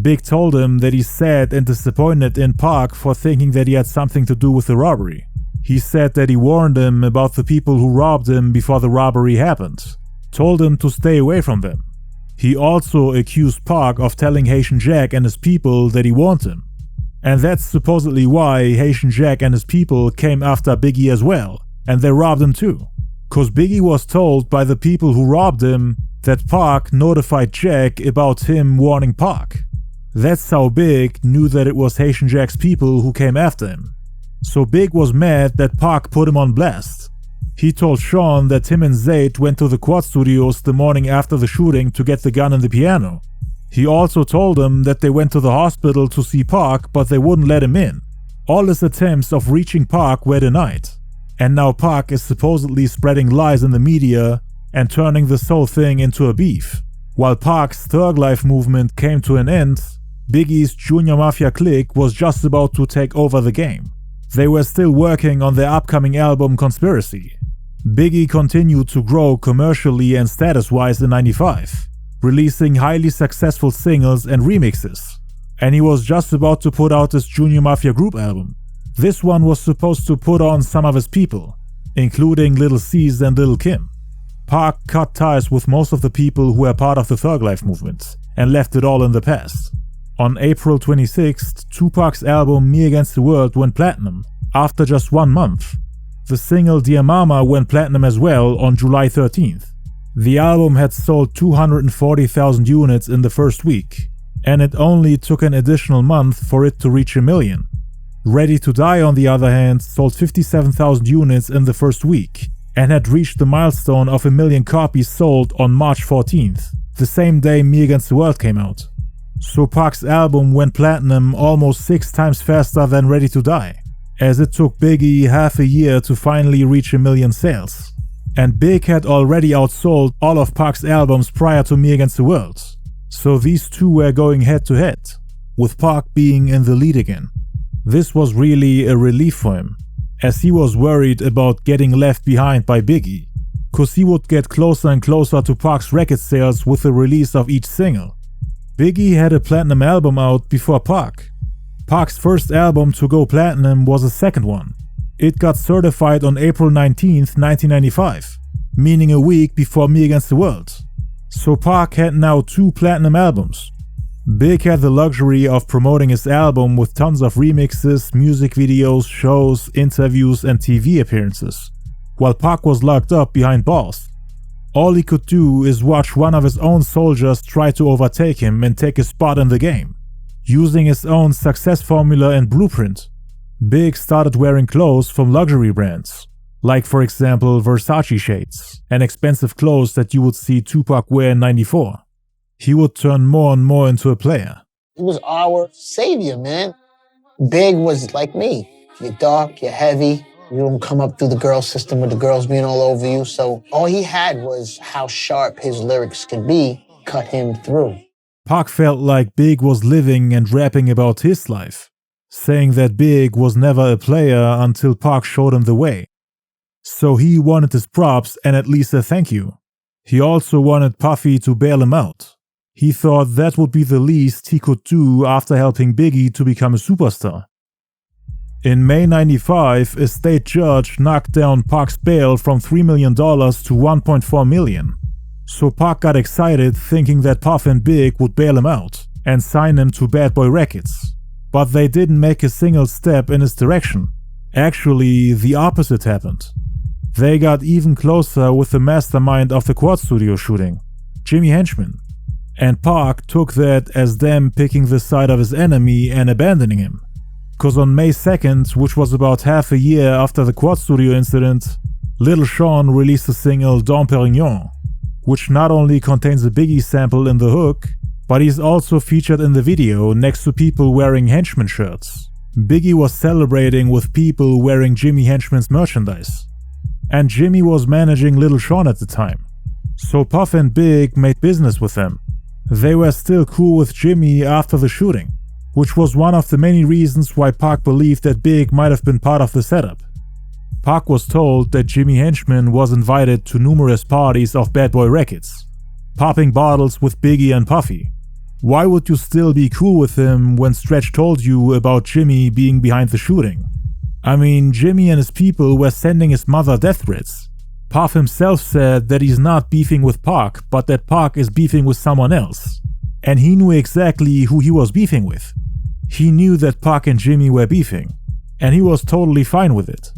Big told him that he's sad and disappointed in Pac for thinking that he had something to do with the robbery. He said that he warned him about the people who robbed him before the robbery happened, told him to stay away from them. He also accused Pac of telling Haitian Jack and his people that he warned him. And that's supposedly why Haitian Jack and his people came after Biggie as well, and they robbed him too. Cause Biggie was told by the people who robbed him that Pac notified Jack about him warning Pac. That's how Big knew that it was Haitian Jack's people who came after him. So Big was mad that Pac put him on blast. He told Sean that him and Zayd went to the Quad Studios the morning after the shooting to get the gun and the piano. He also told him that they went to the hospital to see Pac, but they wouldn't let him in. All his attempts of reaching Pac were denied. And now Pac is supposedly spreading lies in the media and turning this whole thing into a beef. While Pac's Thug Life movement came to an end, Biggie's Junior Mafia clique was just about to take over the game. They were still working on their upcoming album Conspiracy. Biggie continued to grow commercially and status-wise in '95, releasing highly successful singles and remixes. And he was just about to put out his Junior Mafia group album. This one was supposed to put on some of his people, including Lil C's and Lil Kim. Pac cut ties with most of the people who were part of the Thug Life movement and left it all in the past. On April 26th, Tupac's album Me Against the World went platinum after just 1 month. The single Dear Mama went platinum as well on July 13th. The album had sold 240,000 units in the first week, and it only took an additional month for it to reach 1 million. Ready to Die, on the other hand, sold 57,000 units in the first week and had reached the milestone of 1 million copies sold on March 14th, the same day Me Against the World came out. So Pac's album went platinum almost 6 times faster than Ready to Die, as it took Biggie half a year to finally reach 1 million sales. And Big had already outsold all of Pac's albums prior to Me Against the World, so these two were going head to head, with Pac being in the lead again. This was really a relief for him, as he was worried about getting left behind by Biggie, cause he would get closer and closer to Pac's record sales with the release of each single. Biggie had a platinum album out before Pac. Pac's first album to go platinum was a second one. It got certified on April 19th, 1995, meaning a week before Me Against the World. So Pac had now 2 platinum albums. Big had the luxury of promoting his album with tons of remixes, music videos, shows, interviews and TV appearances, while Pac was locked up behind bars. All he could do is watch one of his own soldiers try to overtake him and take his spot in the game, using his own success formula and blueprint. Big started wearing clothes from luxury brands, like for example Versace shades and expensive clothes that you would see Tupac wear in '94. He would turn more and more into a player. He was our savior, man. Big was like me. You're dark, you're heavy, you don't come up through the girl system with the girls being all over you, so all he had was how sharp his lyrics could be, cut him through. Pac felt like Big was living and rapping about his life, saying that Big was never a player until Pac showed him the way. So he wanted his props and at least a thank you. He also wanted Puffy to bail him out. He thought that would be the least he could do after helping Biggie to become a superstar. In May '95, a state judge knocked down Pac's bail from $3 million to $1.4 million. So Pac got excited thinking that Puff and Big would bail him out and sign him to Bad Boy Records. But they didn't make a single step in his direction. Actually, the opposite happened. They got even closer with the mastermind of the Quad Studio shooting, Jimmy Henchman. And Pac took that as them picking the side of his enemy and abandoning him. Cause on May 2nd, which was about half a year after the Quad Studio incident, Lil Sean released the single Dom Perignon, which not only contains a Biggie sample in the hook, but he's also featured in the video next to people wearing Henchman shirts. Biggie was celebrating with people wearing Jimmy Henchman's merchandise. And Jimmy was managing Lil Sean at the time. So Puff and Big made business with them. They were still cool with Jimmy after the shooting, which was one of the many reasons why Pac believed that Big might have been part of the setup. Pac was told that Jimmy Henchman was invited to numerous parties of Bad Boy Records, popping bottles with Biggie and Puffy. Why would you still be cool with him when Stretch told you about Jimmy being behind the shooting? I mean, Jimmy and his people were sending his mother death threats. Puff himself said that he's not beefing with Pac, but that Pac is beefing with someone else. And he knew exactly who he was beefing with. He knew that Pac and Jimmy were beefing, and he was totally fine with it.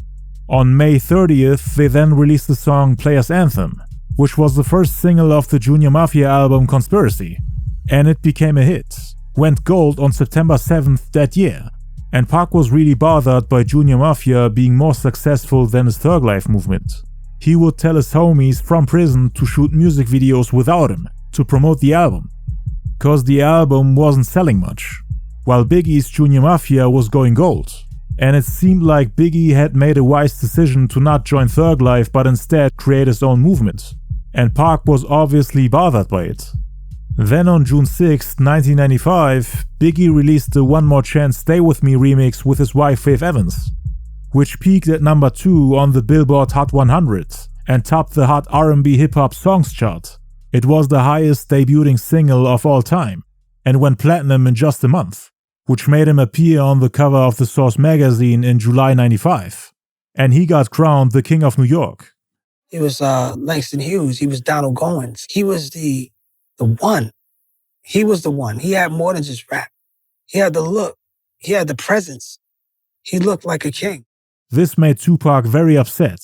On May 30th, they then released the song Players Anthem, which was the first single of the Junior Mafia album Conspiracy, and it became a hit, went gold on September 7th that year, and Pac was really bothered by Junior Mafia being more successful than his Thug Life movement. He would tell his homies from prison to shoot music videos without him to promote the album, cause the album wasn't selling much, while Biggie's Junior Mafia was going gold. And it seemed like Biggie had made a wise decision to not join Thug Life but instead create his own movement, and Pac was obviously bothered by it. Then on June 6, 1995, Biggie released the One More Chance Stay With Me remix with his wife Faith Evans, which peaked at number 2 on the Billboard Hot 100 and topped the Hot R&B Hip Hop Songs chart. It was the highest debuting single of all time and went platinum in just a month. which made him appear on the cover of the Source magazine in July 95. And he got crowned the King of New York. He was Langston Hughes. He was Donald Goins. He was the one. He was the one. He had more than just rap. He had the look. He had the presence. He looked like a king. This made Tupac very upset.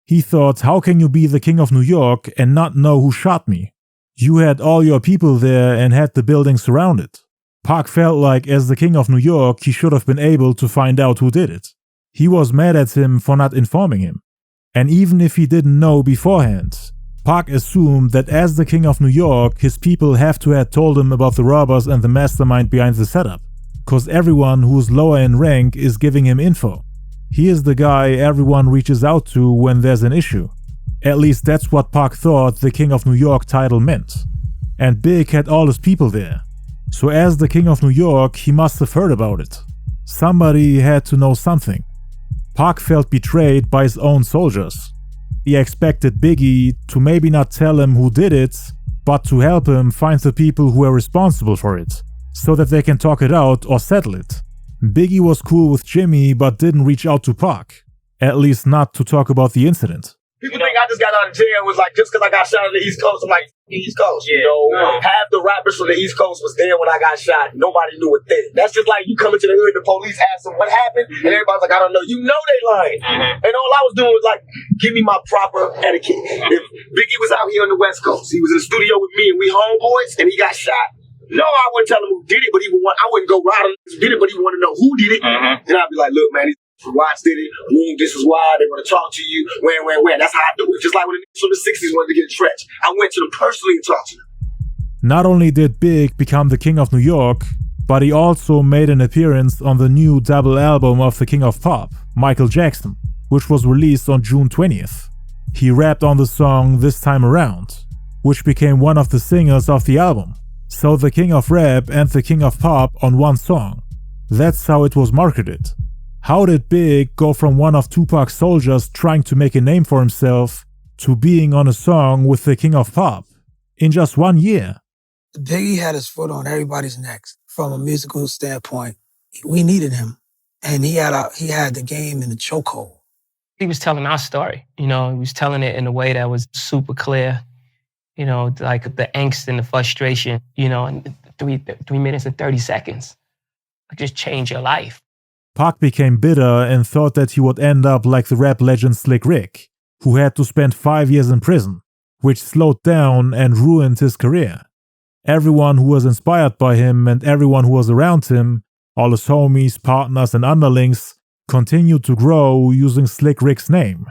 He thought, how can you be the King of New York and not know who shot me? You had all your people there and had the building surrounded. Pac felt like as the King of New York, he should have been able to find out who did it. He was mad at him for not informing him. And even if he didn't know beforehand, Pac assumed that as the King of New York, his people have to have told him about the robbers and the mastermind behind the setup. Cause everyone who's lower in rank is giving him info. He is the guy everyone reaches out to when there's an issue. At least that's what Pac thought the King of New York title meant. And Big had all his people there. So as the King of New York, he must have heard about it. Somebody had to know something. Pac felt betrayed by his own soldiers. He expected Biggie to maybe not tell him who did it, but to help him find the people who are responsible for it, so that they can talk it out or settle it. Biggie was cool with Jimmy but didn't reach out to Pac, at least not to talk about the incident. People think I just got out of jail was like, just because I got shot on the East Coast, I'm like, East Coast, you know? Half the rappers from the East Coast was there when I got shot. Nobody knew a thing. That's just like you coming to the hood, the police ask them what happened, and everybody's like, I don't know. You know they lying. And all I was doing was like, give me my proper etiquette. If Biggie was out here on the West Coast, he was in the studio with me and we homeboys, and he got shot. No, I wouldn't tell him who did it, but I wouldn't go right on who did it, but he would want to know who did it. And I'd be like, look, man, Watch did it. Boom, this is why they want to talk to you. When. That's how I do it. Just like when the niggas from the 60s wanted to get a stretch. I went to them personally and talked to them. Not only did Big become the King of New York, but he also made an appearance on the new double album of the King of Pop, Michael Jackson, which was released on June 20th. He rapped on the song This Time Around, which became one of the singles of the album. So the King of Rap and the King of Pop on one song. That's how it was marketed. How did Big go from one of Tupac's soldiers trying to make a name for himself to being on a song with the King of Pop in just 1 year? Biggie had his foot on everybody's necks from a musical standpoint. We needed him, and he had the game in the chokehold. He was telling our story, he was telling it in a way that was super clear, like the angst and the frustration, in 3 minutes and 30 seconds. Like, just change your life. Pac became bitter and thought that he would end up like the rap legend Slick Rick, who had to spend 5 years in prison, which slowed down and ruined his career. Everyone who was inspired by him and everyone who was around him, all his homies, partners and underlings, continued to grow using Slick Rick's name,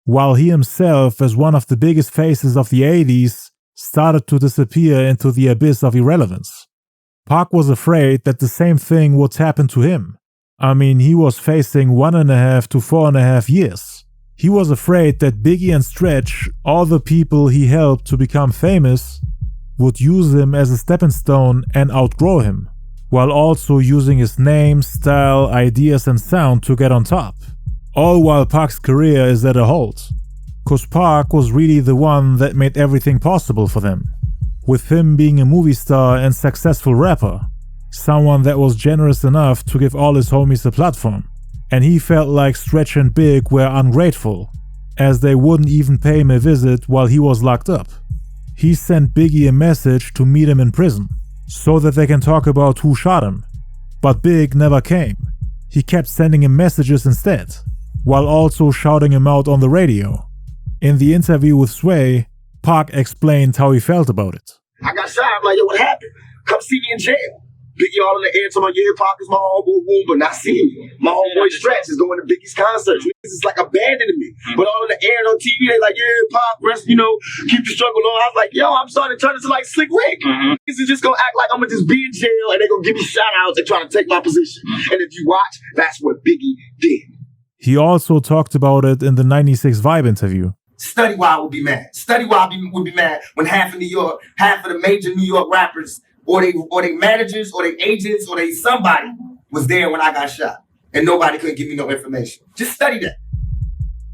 while he himself, as one of the biggest faces of the 80s, started to disappear into the abyss of irrelevance. Pac was afraid that the same thing would happen to him. I mean, he was facing 1.5 to 4.5 years. He was afraid that Biggie and Stretch, all the people he helped to become famous, would use him as a stepping stone and outgrow him, while also using his name, style, ideas and sound to get on top. All while Pac's career is at a halt. Cause Pac was really the one that made everything possible for them. With him being a movie star and successful rapper, someone that was generous enough to give all his homies a platform. And he felt like Stretch and Big were ungrateful, as they wouldn't even pay him a visit while he was locked up. He sent Biggie a message to meet him in prison, so that they can talk about who shot him. But Big never came. He kept sending him messages instead, while also shouting him out on the radio. In the interview with Sway, Pac explained how he felt about it. I got shot. I'm like, yo, what happened? Come see me in jail. Biggie all in the air to my Pac is my homeboy Wonda, not seeing me. My homeboy Stretch is going to Biggie's concerts. This is like abandoning me. But all in the air and on TV, they like, Pac, rest, keep the struggle on. I was like, yo, I'm starting to turn into like Slick Rick. This is just going to act like I'm going to just be in jail and they're going to give me shout outs and try to take my position. And if you watch, that's what Biggie did. He also talked about it in the 96 Vibe interview. Study why I would be mad. Study why I would be mad when half of the major New York rappers or they managers or they agents or they somebody was there when I got shot and nobody could give me no information. Just study that.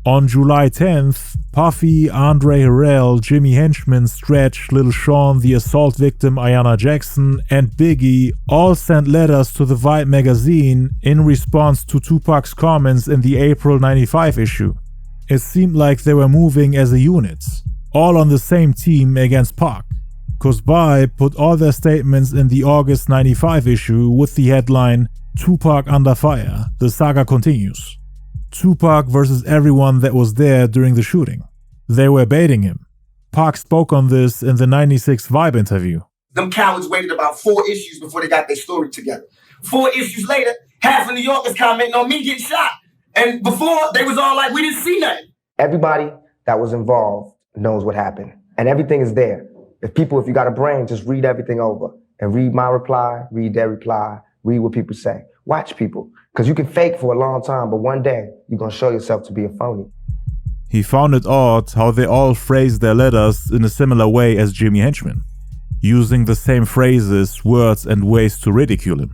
On July 10th, Puffy, Andre Harrell, Jimmy Henchman, Stretch, Lil Sean, the assault victim Ayanna Jackson, and Biggie all sent letters to the Vibe magazine in response to Tupac's comments in the April 95 issue. It seemed like they were moving as a unit, all on the same team against Pac, cause Vibe put all their statements in the August 95 issue with the headline "Tupac Under Fire, the saga continues." Tupac versus everyone that was there during the shooting. They were baiting him. Pac spoke on this in the 96 Vibe interview. Them cowards waited about 4 issues before they got their story together. 4 issues later, half of New Yorkers commenting on me getting shot. And before, they was all like, we didn't see nothing. Everybody that was involved knows what happened. And everything is there. If you got a brain, just read everything over. And read my reply, read their reply, read what people say. Watch people. Because you can fake for a long time, but one day, you're going to show yourself to be a phony. He found it odd how they all phrased their letters in a similar way as Jimmy Henchman, using the same phrases, words, and ways to ridicule him,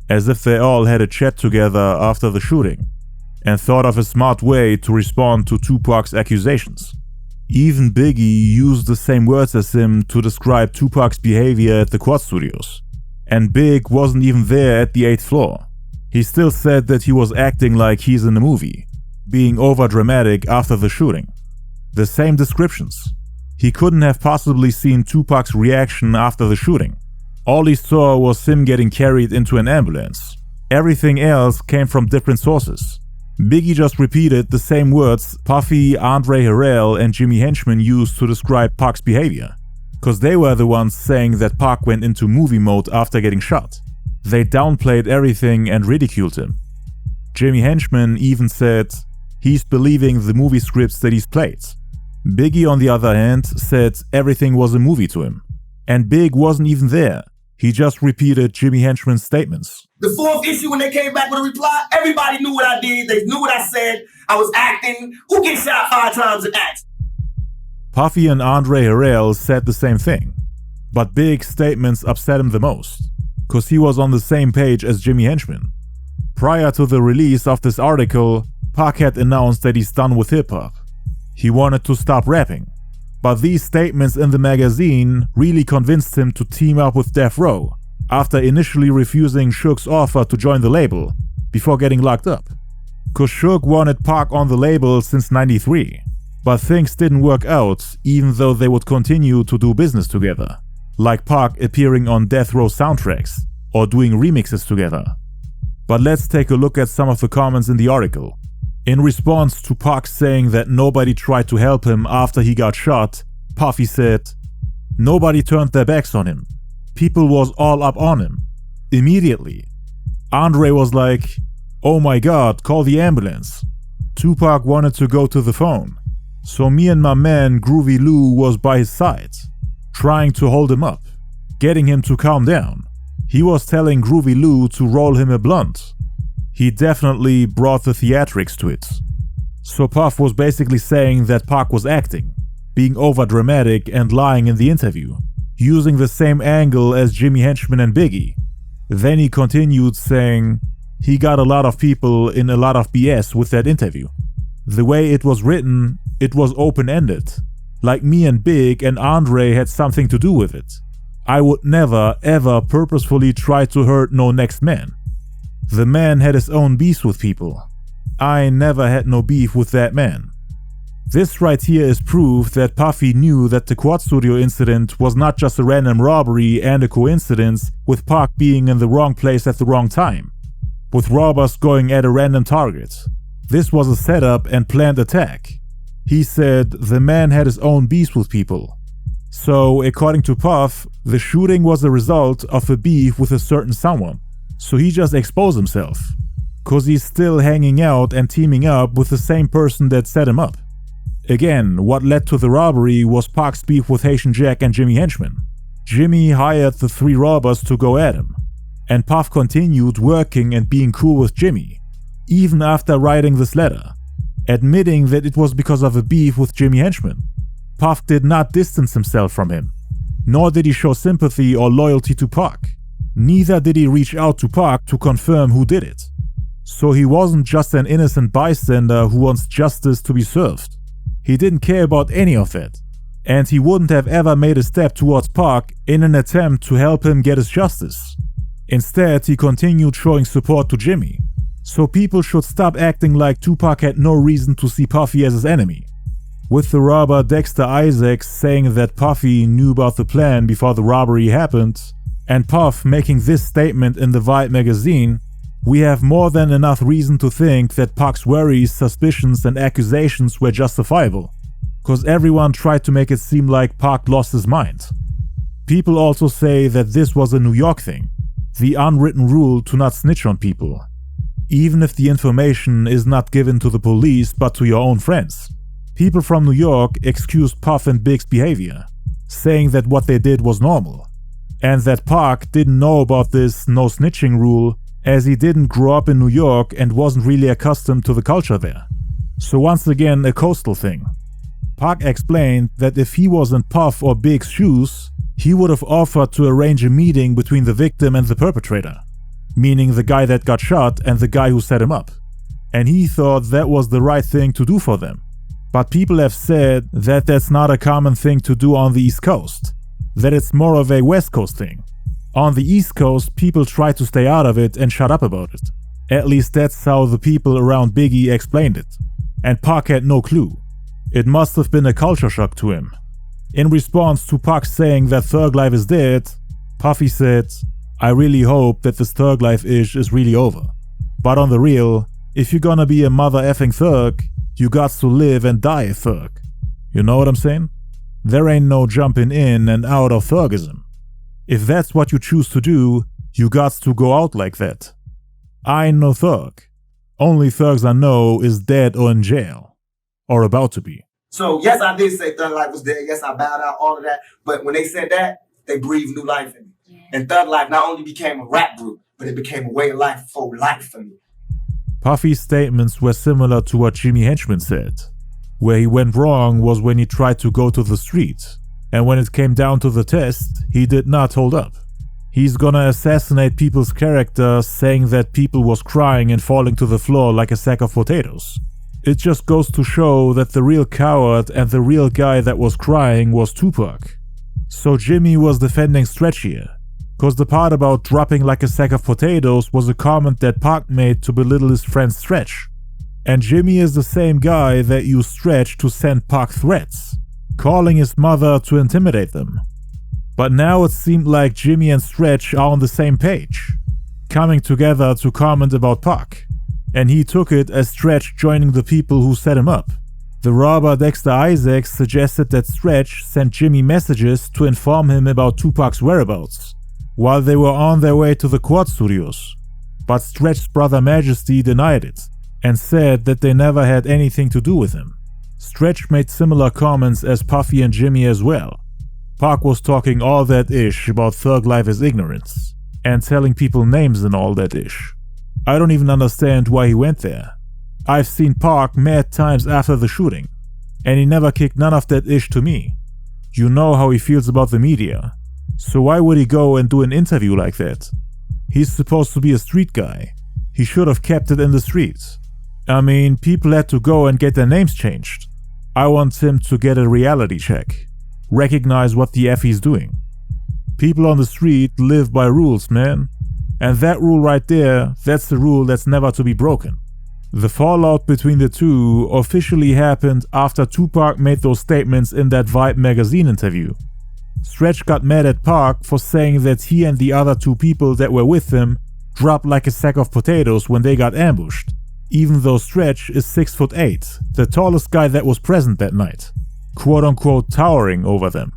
as if they all had a chat together after the shooting, and thought of a smart way to respond to Tupac's accusations. Even Biggie used the same words as him to describe Tupac's behavior at the Quad Studios, and Big wasn't even there at the 8th floor. He still said that he was acting like he's in a movie, being overdramatic after the shooting. The same descriptions. He couldn't have possibly seen Tupac's reaction after the shooting. All he saw was him getting carried into an ambulance. Everything else came from different sources. Biggie just repeated the same words Puffy, Andre Harrell, and Jimmy Henchman used to describe Pac's behavior, cause they were the ones saying that Pac went into movie mode after getting shot. They downplayed everything and ridiculed him. Jimmy Henchman even said he's believing the movie scripts that he's played. Biggie, on the other hand, said everything was a movie to him. And Big wasn't even there. He just repeated Jimmy Henchman's statements. The 4th issue, when they came back with a reply, everybody knew what I did. They knew what I said. I was acting. Who gets shot 5 times and acts? Puffy and Andre Harrell said the same thing. But Big's statements upset him the most, cause he was on the same page as Jimmy Henchman. Prior to the release of this article, Pac had announced that he's done with hip-hop. He wanted to stop rapping. But these statements in the magazine really convinced him to team up with Death Row, after initially refusing Suge's offer to join the label, before getting locked up. Cause Suge wanted Pac on the label since '93, but things didn't work out even though they would continue to do business together, like Pac appearing on Death Row soundtracks, or doing remixes together. But let's take a look at some of the comments in the article. In response to Pac saying that nobody tried to help him after he got shot, Puffy said, "Nobody turned their backs on him. People was all up on him. Immediately. Andre was like, oh my god, call the ambulance. Tupac wanted to go to the phone. So me and my man Groovy Lou was by his side, trying to hold him up, getting him to calm down. He was telling Groovy Lou to roll him a blunt. He definitely brought the theatrics to it." So Puff was basically saying that Pac was acting, being overdramatic and lying in the interview, using the same angle as Jimmy Henchman and Biggie. Then he continued saying he got a lot of people in a lot of BS with that interview. The way it was written, it was open-ended, like me and Big and Andre had something to do with it. I would never ever purposefully try to hurt no next man. The man had his own beefs with people. I never had no beef with that man. This right here is proof that Puffy knew that the Quad Studio incident was not just a random robbery and a coincidence with Pac being in the wrong place at the wrong time, with robbers going at a random target. This was a setup and planned attack. He said the man had his own beefs with people. So, according to Puff, the shooting was a result of a beef with a certain someone. So he just exposed himself, cause he's still hanging out and teaming up with the same person that set him up. Again, what led to the robbery was Pac's beef with Haitian Jack and Jimmy Henchman. Jimmy hired the 3 robbers to go at him, and Puff continued working and being cool with Jimmy, even after writing this letter, admitting that it was because of a beef with Jimmy Henchman. Puff did not distance himself from him, nor did he show sympathy or loyalty to Pac. Neither did he reach out to Pac to confirm who did it. So he wasn't just an innocent bystander who wants justice to be served. He didn't care about any of it. And he wouldn't have ever made a step towards Pac in an attempt to help him get his justice. Instead, he continued showing support to Jimmy. So people should stop acting like Tupac had no reason to see Puffy as his enemy. With the robber Dexter Isaacs saying that Puffy knew about the plan before the robbery happened, and Puff making this statement in the Vibe magazine, we have more than enough reason to think that Pac's worries, suspicions and accusations were justifiable, cause everyone tried to make it seem like Pac lost his mind. People also say that this was a New York thing, the unwritten rule to not snitch on people, even if the information is not given to the police but to your own friends. People from New York excused Puff and Big's behavior, saying that what they did was normal, and that Pac didn't know about this no snitching rule as he didn't grow up in New York and wasn't really accustomed to the culture there. So once again, a coastal thing. Pac explained that if he was in Puff or Big's shoes, he would have offered to arrange a meeting between the victim and the perpetrator, meaning the guy that got shot and the guy who set him up. And he thought that was the right thing to do for them. But people have said that that's not a common thing to do on the East Coast, that it's more of a West Coast thing. On the East Coast, people try to stay out of it and shut up about it. At least that's how the people around Biggie explained it. And Pac had no clue. It must have been a culture shock to him. In response to Pac saying that thug life is dead, Puffy said, "I really hope that this thug life ish is really over. But on the real, if you're gonna be a mother effing thug, you got to live and die a thug." You know what I'm saying? There ain't no jumping in and out of thugism. If that's what you choose to do, you got to go out like that. I ain't no thug. Only thugs I know is dead or in jail. Or about to be. So yes, I did say Thug Life was dead. Yes, I bowed out, all of that. But when they said that, they breathed new life in me. Yeah. And Thug Life not only became a rap group, but it became a way of life for life for me. Puffy's statements were similar to what Jimmy Henchman said. Where he went wrong was when he tried to go to the street, and when it came down to the test, he did not hold up. He's gonna assassinate people's character, saying that people was crying and falling to the floor like a sack of potatoes. It just goes to show that the real coward and the real guy that was crying was Tupac. So Jimmy was defending Stretch here, cause the part about dropping like a sack of potatoes was a comment that Pac made to belittle his friend Stretch. And Jimmy is the same guy that used Stretch to send Pac threats, calling his mother to intimidate them. But now it seemed like Jimmy and Stretch are on the same page, coming together to comment about Pac. And he took it as Stretch joining the people who set him up. The robber Dexter Isaacs suggested that Stretch sent Jimmy messages to inform him about Tupac's whereabouts, while they were on their way to the Quad Studios. But Stretch's brother Majesty denied it, and said that they never had anything to do with him. Stretch made similar comments as Puffy and Jimmy as well. Pac was talking all that ish about thug life as ignorance, and telling people names and all that ish. I don't even understand why he went there. I've seen Pac mad times after the shooting, and he never kicked none of that ish to me. You know how he feels about the media, so why would he go and do an interview like that? He's supposed to be a street guy. He should have kept it in the streets. I mean, people had to go and get their names changed. I want him to get a reality check. Recognize what the F he's doing. People on the street live by rules, man. And that rule right there, that's the rule that's never to be broken. The fallout between the two officially happened after Tupac made those statements in that Vibe magazine interview. Stretch got mad at Pac for saying that he and the other two people that were with him dropped like a sack of potatoes when they got ambushed, even though Stretch is 6'8", the tallest guy that was present that night, quote-unquote towering over them.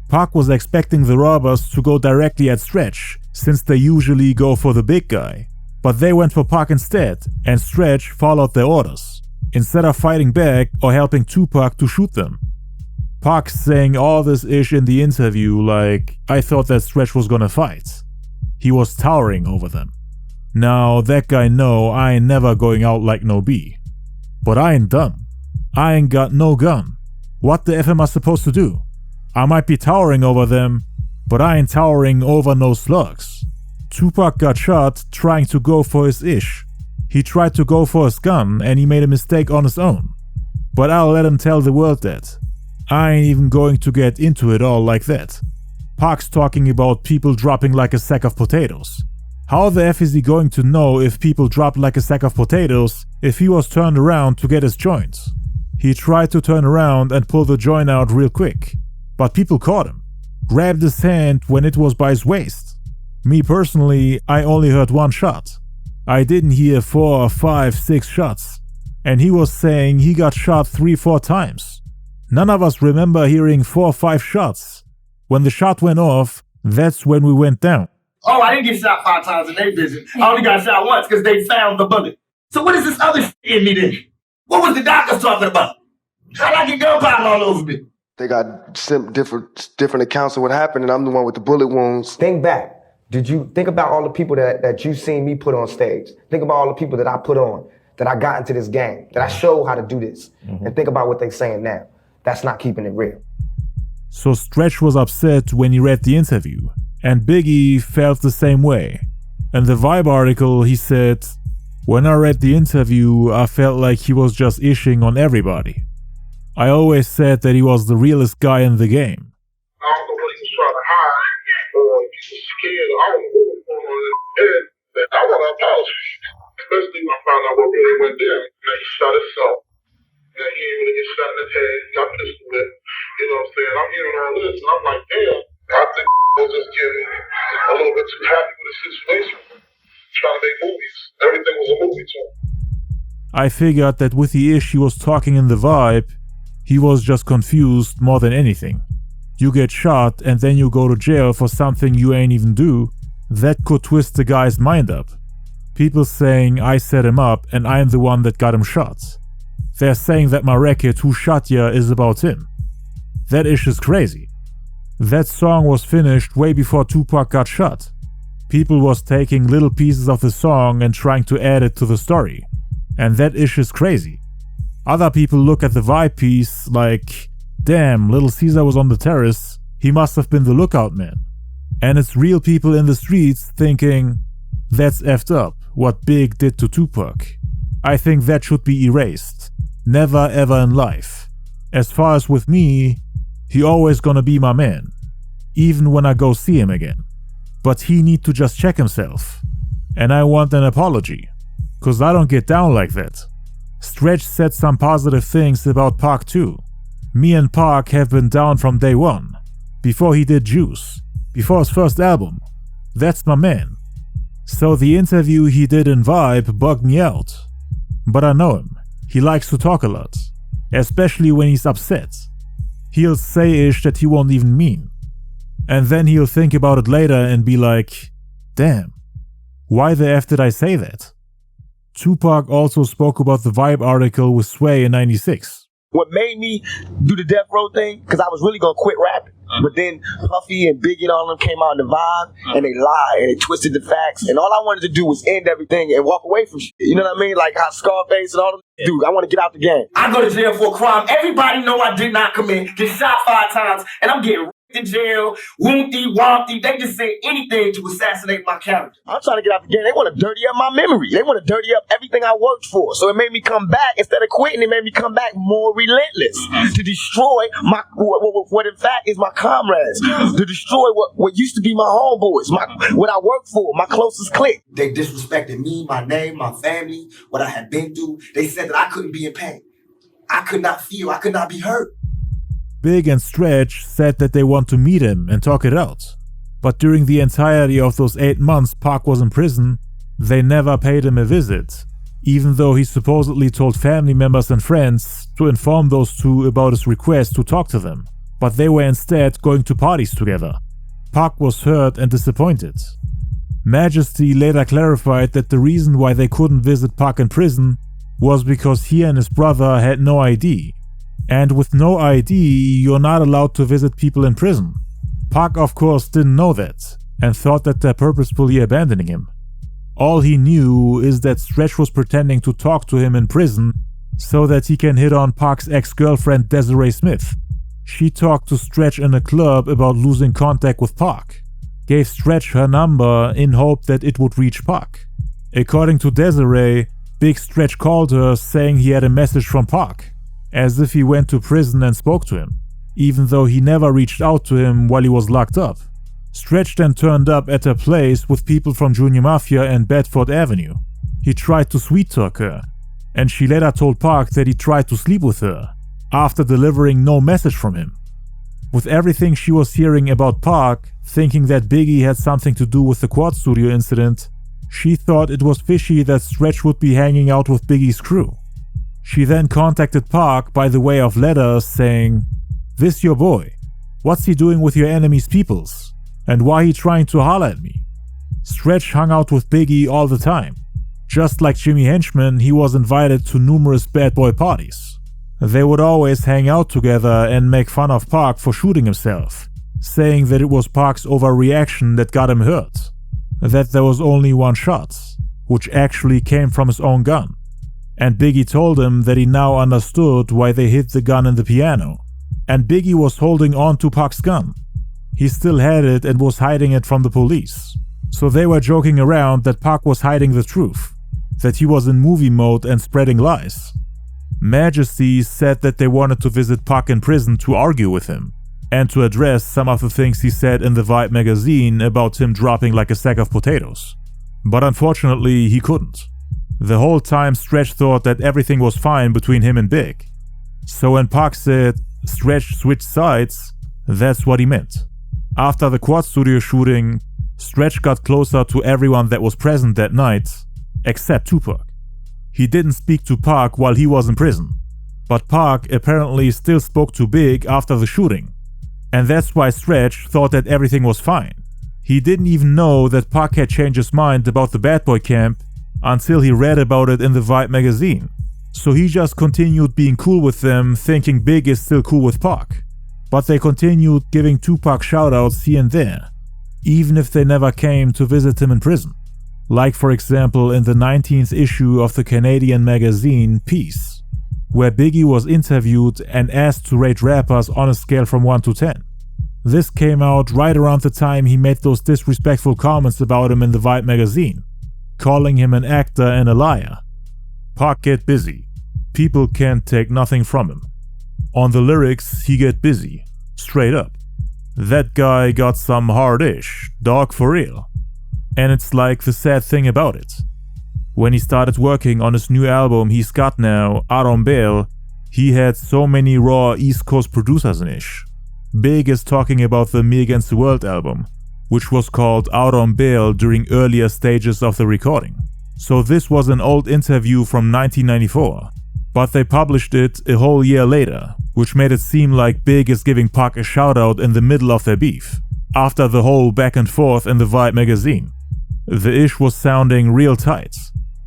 Pac was expecting the robbers to go directly at Stretch, since they usually go for the big guy, but they went for Pac instead, and Stretch followed their orders, instead of fighting back or helping Tupac to shoot them. Pac saying all this ish in the interview like, I thought that Stretch was gonna fight. He was towering over them. Now that guy know I ain't never going out like no bee. But I ain't dumb. I ain't got no gun. What the F am I supposed to do? I might be towering over them, but I ain't towering over no slugs. Tupac got shot trying to go for his ish. He tried to go for his gun and he made a mistake on his own. But I'll let him tell the world that. I ain't even going to get into it all like that. Pac's talking about people dropping like a sack of potatoes. How the F is he going to know if people dropped like a sack of potatoes if he was turned around to get his joints? He tried to turn around and pull the joint out real quick, but people caught him, grabbed his hand when it was by his waist. Me personally, I only heard one shot. I didn't hear 4, 5, 6 shots, and he was saying he got shot 3-4 times. None of us remember hearing 4 or 5 shots. When the shot went off, that's when we went down. Oh, I didn't get shot 5 times in their visit. I only got shot once because they found the bullet. So what is this other shit in me then? What was the doctors talking about? How'd I get gunpowder all over me? They got different accounts of what happened, and I'm the one with the bullet wounds. Think back. Did you think about all the people that you seen me put on stage? Think about all the people that I put on, that I got into this game, that I showed how to do this. And think about what they're saying now. That's not keeping it real. So Stretch was upset when he read the interview, and Biggie felt the same way. In the Vibe article, he said, "When I read the interview, I felt like he was just ishing on everybody. I always said that he was the realest guy in the game. I don't know what he was trying to hide, or he was scared. I don't know what was going on in his head. I want to apologize, especially when I found out what really went down. Now he shot himself. Now he didn't really get shot in the head. He got pistol whipped. You know what I'm saying? I'm hearing all this, and I'm like, damn. I think was just getting a little bit too happy with the situation. Trying to make movies. Everything was a movie to him. I figured that with the ish he was talking in the Vibe, he was just confused more than anything. You get shot and then you go to jail for something you ain't even do. That could twist the guy's mind up. People saying I set him up and I'm the one that got him shot. They're saying that my record Who Shot Ya is about him. That ish is crazy. That song was finished way before Tupac got shot. People was taking little pieces of the song and trying to add it to the story. And that ish is crazy. Other people look at the Vibe piece like, damn, Little Caesar was on the terrace, he must have been the lookout man. And it's real people in the streets thinking, that's effed up, what Big did to Tupac. I think that should be erased. Never ever in life. As far as with me, he always gonna be my man. Even when I go see him again. But he need to just check himself. And I want an apology. Cause I don't get down like that. Stretch said some positive things about Pac too. Me and Pac have been down from day one. Before he did Juice. Before his first album. That's my man. So the interview he did in Vibe bugged me out. But I know him. He likes to talk a lot. Especially when he's upset. He'll say ish that he won't even mean. And then he'll think about it later and be like, damn, why the F did I say that? Tupac also spoke about the Vibe article with Sway in '96. What made me do the Death Row thing, because I was really going to quit rapping. But then Puffy and Biggie and all of them came out in the Vibe, and they lied, and they twisted the facts. And all I wanted to do was end everything and walk away from shit. You know what I mean? Like how Scarface and all them. Dude, I want to get out the game. I go to jail for a crime everybody know I did not commit. Get shot 5 times, and I'm getting in jail, wompty. They just say anything to assassinate my character. I'm trying to get out the game. They want to dirty up my memory. They want to dirty up everything I worked for. So it made me come back. Instead of quitting, it made me come back more relentless. To destroy my what in fact is my comrades. To destroy what used to be my homeboys. What I worked for, my closest clique. They disrespected me, my name, my family, what I had been through. They said that I couldn't be in pain. I could not feel. I could not be hurt. Big and Stretch said that they want to meet him and talk it out. But during the entirety of those 8 months Pac was in prison, they never paid him a visit, even though he supposedly told family members and friends to inform those two about his request to talk to them. But they were instead going to parties together. Pac was hurt and disappointed. Majesty later clarified that the reason why they couldn't visit Pac in prison was because he and his brother had no ID. And with no ID, you're not allowed to visit people in prison. Pac of course didn't know that, and thought that they're purposefully abandoning him. All he knew is that Stretch was pretending to talk to him in prison so that he can hit on Pac's ex-girlfriend Desiree Smith. She talked to Stretch in a club about losing contact with Pac, gave Stretch her number in hope that it would reach Pac. According to Desiree, Big Stretch called her saying he had a message from Pac, as if he went to prison and spoke to him, even though he never reached out to him while he was locked up. Stretch then turned up at her place with people from Junior Mafia and Bedford Avenue. He tried to sweet talk her, and she later told Pac that he tried to sleep with her, after delivering no message from him. With everything she was hearing about Pac, thinking that Biggie had something to do with the Quad Studio incident, she thought it was fishy that Stretch would be hanging out with Biggie's crew. She then contacted Pac by the way of letters saying, "This your boy. What's he doing with your enemy's peoples? And why he trying to holler at me?" Stretch hung out with Biggie all the time. Just like Jimmy Henchman, he was invited to numerous bad boy parties. They would always hang out together and make fun of Pac for shooting himself, saying that it was Pac's overreaction that got him hurt, that there was only one shot, which actually came from his own gun. And Biggie told him that he now understood why they hid the gun in the piano, and Biggie was holding on to Pac's gun. He still had it and was hiding it from the police. So they were joking around that Pac was hiding the truth, that he was in movie mode and spreading lies. Majesty said that they wanted to visit Pac in prison to argue with him, and to address some of the things he said in the Vibe magazine about him dropping like a sack of potatoes. But unfortunately, he couldn't. The whole time Stretch thought that everything was fine between him and Big. So when Pac said, "Stretch switched sides," that's what he meant. After the Quad Studio shooting, Stretch got closer to everyone that was present that night, except Tupac. He didn't speak to Pac while he was in prison, but Pac apparently still spoke to Big after the shooting. And that's why Stretch thought that everything was fine. He didn't even know that Pac had changed his mind about the bad boy camp until he read about it in the Vibe magazine. So he just continued being cool with them, thinking Big is still cool with Pac. But they continued giving Tupac shoutouts here and there, even if they never came to visit him in prison. Like for example in the 19th issue of the Canadian magazine Peace, where Biggie was interviewed and asked to rate rappers on a scale from 1 to 10. This came out right around the time he made those disrespectful comments about him in the Vibe magazine, calling him an actor and a liar. Pac get busy. People can't take nothing from him. On the lyrics, he get busy. Straight up. That guy got some hard-ish, dog for real. And it's like the sad thing about it. When he started working on his new album he's got now, Out on Bail, he had so many raw East Coast producers in ish. Big is talking about the Me Against the World album, which was called Out on Bail during earlier stages of the recording. So this was an old interview from 1994, but they published it a whole year later, which made it seem like Big is giving Pac a shoutout in the middle of their beef, after the whole back and forth in the Vibe magazine. The ish was sounding real tight,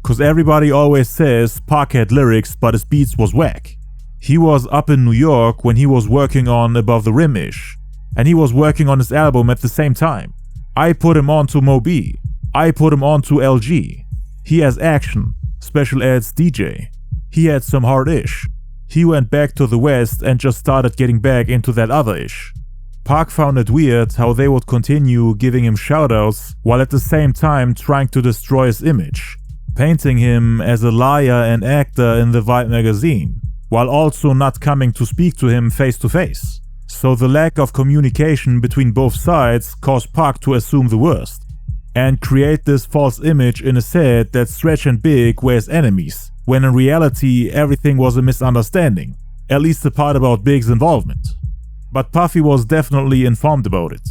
cause everybody always says Pac had lyrics but his beats was whack. He was up in New York when he was working on Above the Rim ish, and he was working on his album at the same time. I put him on to Moby, I put him on to LG. He has action, special eds DJ. He had some hard ish. He went back to the West and just started getting back into that other ish. Pac found it weird how they would continue giving him shoutouts while at the same time trying to destroy his image, painting him as a liar and actor in the Vibe magazine, while also not coming to speak to him face to face. So the lack of communication between both sides caused Pac to assume the worst, and create this false image in his head that Stretch and Big were his enemies, when in reality everything was a misunderstanding, at least the part about Big's involvement. But Puffy was definitely informed about it,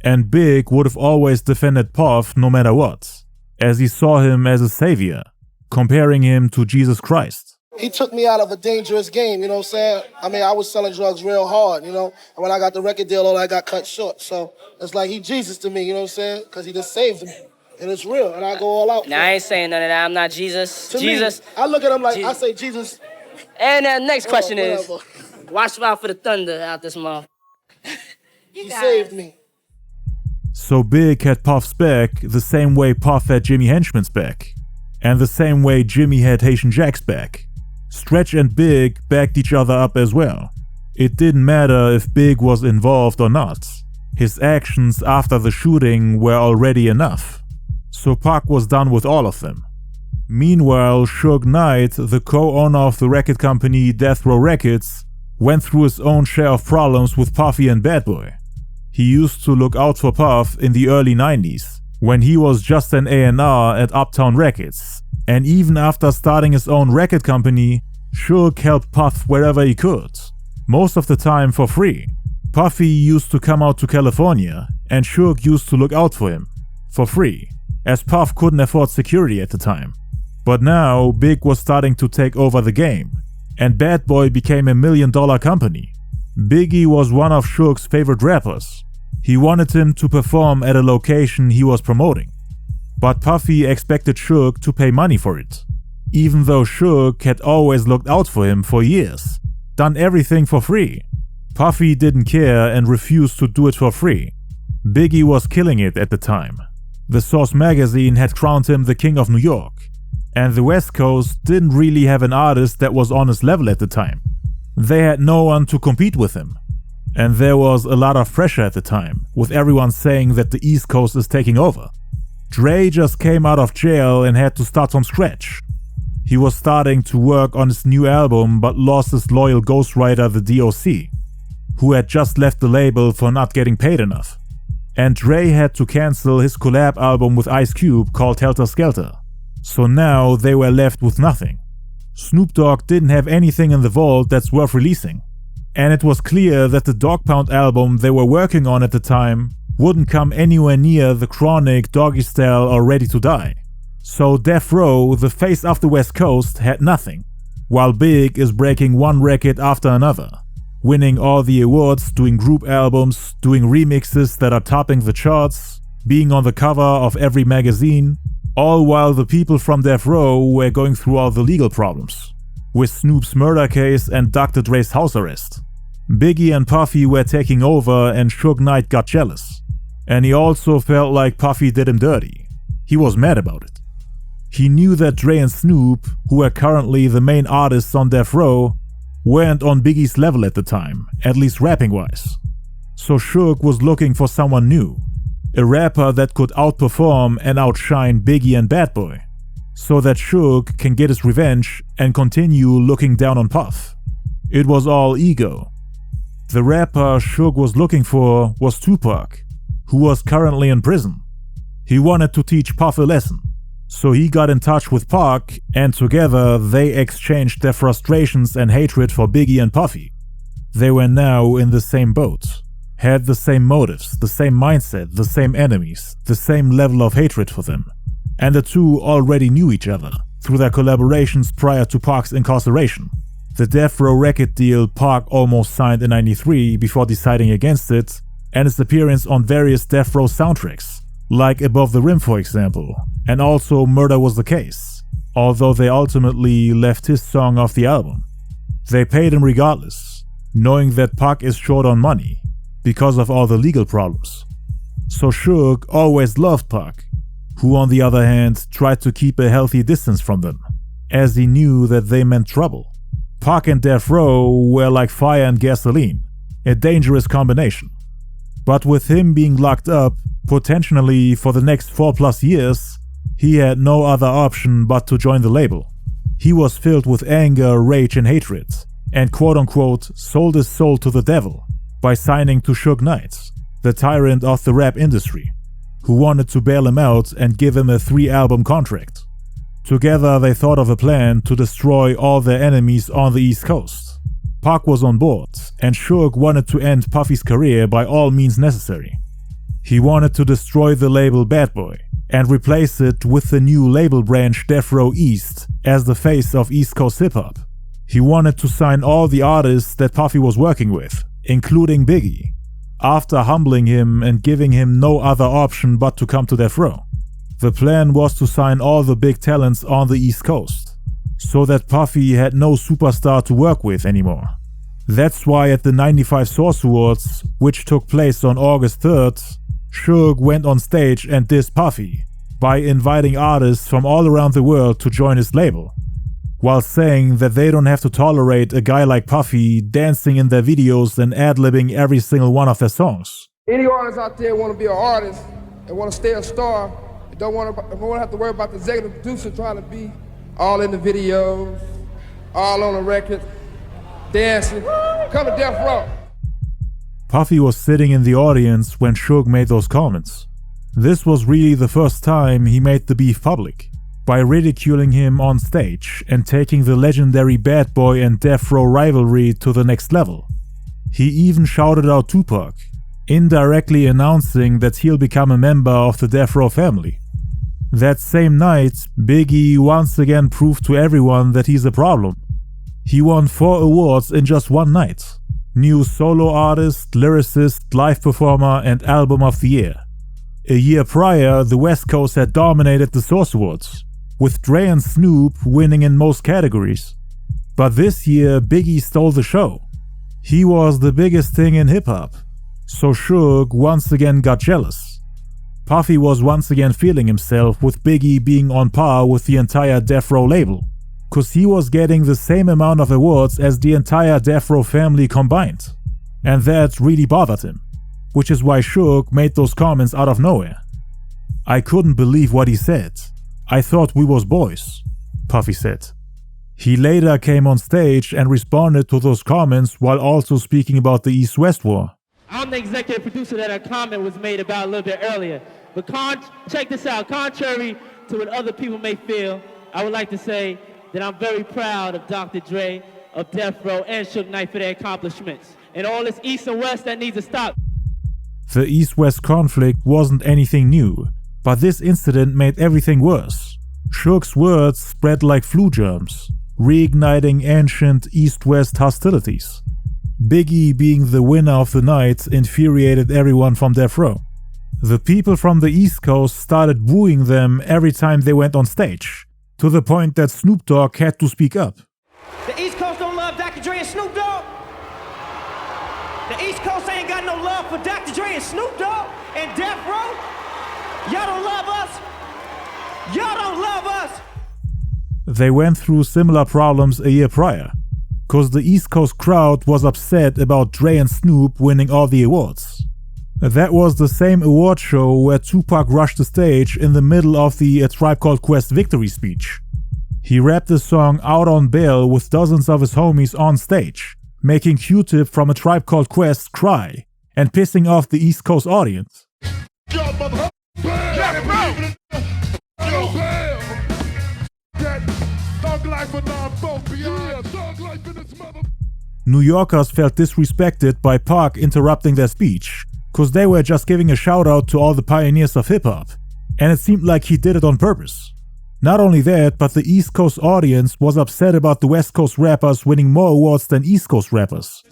and Big would have always defended Puff no matter what, as he saw him as a savior, comparing him to Jesus Christ. He took me out of a dangerous game, you know what I'm saying? I mean, I was selling drugs real hard, you know? And when I got the record deal, all I got cut short. So it's like he Jesus to me, you know what I'm saying? Because he just saved me. And it's real, and I go all out. Now, I ain't saying none of that. I'm not Jesus. To Jesus. Me, I look at him like, I say Jesus. And the next question is, watch out for the thunder out this month. He saved me. So Big had Puff's back the same way Puff had Jimmy Henchman's back, and the same way Jimmy had Haitian Jack's back. Stretch and Big backed each other up as well. It didn't matter if Big was involved or not. His actions after the shooting were already enough. So Pac was done with all of them. Meanwhile, Suge Knight, the co-owner of the record company Death Row Records, went through his own share of problems with Puffy and Bad Boy. He used to look out for Puff in the early 90s, when he was just an A&R at Uptown Records, and even after starting his own record company, Suge helped Puff wherever he could, most of the time for free. Puffy used to come out to California, and Suge used to look out for him, for free, as Puff couldn't afford security at the time. But now, Big was starting to take over the game, and Bad Boy became $1 million company. Biggie was one of Suge's favorite rappers. He wanted him to perform at a location he was promoting. But Puffy expected Suge to pay money for it, even though Suge had always looked out for him for years, done everything for free. Puffy didn't care and refused to do it for free. Biggie was killing it at the time. The Source magazine had crowned him the King of New York, and the West Coast didn't really have an artist that was on his level at the time. They had no one to compete with him. And there was a lot of pressure at the time, with everyone saying that the East Coast is taking over. Dre just came out of jail and had to start from scratch. He was starting to work on his new album but lost his loyal ghostwriter, the DOC, who had just left the label for not getting paid enough. And Dre had to cancel his collab album with Ice Cube called Helter Skelter. So now they were left with nothing. Snoop Dogg didn't have anything in the vault that's worth releasing. And it was clear that the Dogg Pound album they were working on at the time wouldn't come anywhere near the Chronic, Doggy Style or Ready to Die. So Death Row, the face of the West Coast, had nothing, while Big is breaking one record after another, winning all the awards, doing group albums, doing remixes that are topping the charts, being on the cover of every magazine, all while the people from Death Row were going through all the legal problems, with Snoop's murder case and Dr. Dre's house arrest. Biggie and Puffy were taking over and Suge Knight got jealous. And he also felt like Puffy did him dirty. He was mad about it. He knew that Dre and Snoop, who were currently the main artists on Death Row, weren't on Biggie's level at the time, at least rapping wise. So Suge was looking for someone new, a rapper that could outperform and outshine Biggie and Bad Boy, so that Suge can get his revenge and continue looking down on Puff. It was all ego. The rapper Suge was looking for was Tupac, who was currently in prison. He wanted to teach Puff a lesson, so he got in touch with Pac, and together they exchanged their frustrations and hatred for Biggie and Puffy. They were now in the same boat, had the same motives, the same mindset, the same enemies, the same level of hatred for them. And the two already knew each other through their collaborations prior to Pac's incarceration. The Death Row record deal Pac almost signed in '93 before deciding against it, and his appearance on various Death Row soundtracks, like Above the Rim for example, and also Murder Was the Case, although they ultimately left his song off the album. They paid him regardless, knowing that Pac is short on money because of all the legal problems. So Suge always loved Pac, who on the other hand tried to keep a healthy distance from them, as he knew that they meant trouble. Pac and Death Row were like fire and gasoline, a dangerous combination. But with him being locked up, potentially for the next 4+ years, he had no other option but to join the label. He was filled with anger, rage and hatred, and quote-unquote sold his soul to the devil by signing to Suge Knight, the tyrant of the rap industry, who wanted to bail him out and give him a 3-album contract. Together they thought of a plan to destroy all their enemies on the East Coast. Pac was on board, and Suge wanted to end Puffy's career by all means necessary. He wanted to destroy the label Bad Boy and replace it with the new label branch Death Row East as the face of East Coast hip-hop. He wanted to sign all the artists that Puffy was working with, including Biggie, after humbling him and giving him no other option but to come to Death Row. The plan was to sign all the big talents on the East Coast, so that Puffy had no superstar to work with anymore. That's why at the '95 Source Awards, which took place on August 3rd, Suge went on stage and dissed Puffy by inviting artists from all around the world to join his label, while saying that they don't have to tolerate a guy like Puffy dancing in their videos and ad-libbing every single one of their songs. Any artists out there want to be an artist and want to stay a star, don't want to have to worry about the executive producer trying to be all in the videos, all on the record, dancing. Come to Death Row. Puffy was sitting in the audience when Suge made those comments. This was really the first time he made the beef public, by ridiculing him on stage and taking the legendary Bad Boy and Death Row rivalry to the next level. He even shouted out Tupac, indirectly announcing that he'll become a member of the Death Row family. That same night, Biggie once again proved to everyone that he's a problem. He won 4 awards in just one night: New Solo Artist, Lyricist, Live Performer, and Album of the Year. A year prior, the West Coast had dominated the Source Awards, with Dre and Snoop winning in most categories. But this year, Biggie stole the show. He was the biggest thing in hip-hop, so Suge once again got jealous. Puffy was once again feeling himself with Biggie being on par with the entire Death Row label, cause he was getting the same amount of awards as the entire Death Row family combined. And that really bothered him, which is why Suge made those comments out of nowhere. "I couldn't believe what he said. I thought we was boys," Puffy said. He later came on stage and responded to those comments while also speaking about the East-West war. I'm the executive producer that a comment was made about a little bit earlier. But check this out, contrary to what other people may feel, I would like to say that I'm very proud of Dr. Dre, of Death Row, and Suge Knight for their accomplishments. And all this East and West that needs to stop. The East-West conflict wasn't anything new, but this incident made everything worse. Suge's words spread like flu germs, reigniting ancient East-West hostilities. Biggie being the winner of the night infuriated everyone from Death Row. The people from the East Coast started booing them every time they went on stage, to the point that Snoop Dogg had to speak up. The East Coast don't love Dr. Dre and Snoop Dogg. The East Coast ain't got no love for Dr. Dre and Snoop Dogg and Death Row. Y'all don't love us. Y'all don't love us. They went through similar problems a year prior, cause the East Coast crowd was upset about Dre and Snoop winning all the awards. That was the same award show where Tupac rushed the stage in the middle of the A Tribe Called Quest victory speech. He rapped the song Out on Bail with dozens of his homies on stage, making Q-Tip from A Tribe Called Quest cry and pissing off the East Coast audience. New Yorkers felt disrespected by Pac interrupting their speech, cause they were just giving a shout out to all the pioneers of hip-hop, and it seemed like he did it on purpose. Not only that, but the East Coast audience was upset about the West Coast rappers winning more awards than East Coast rappers.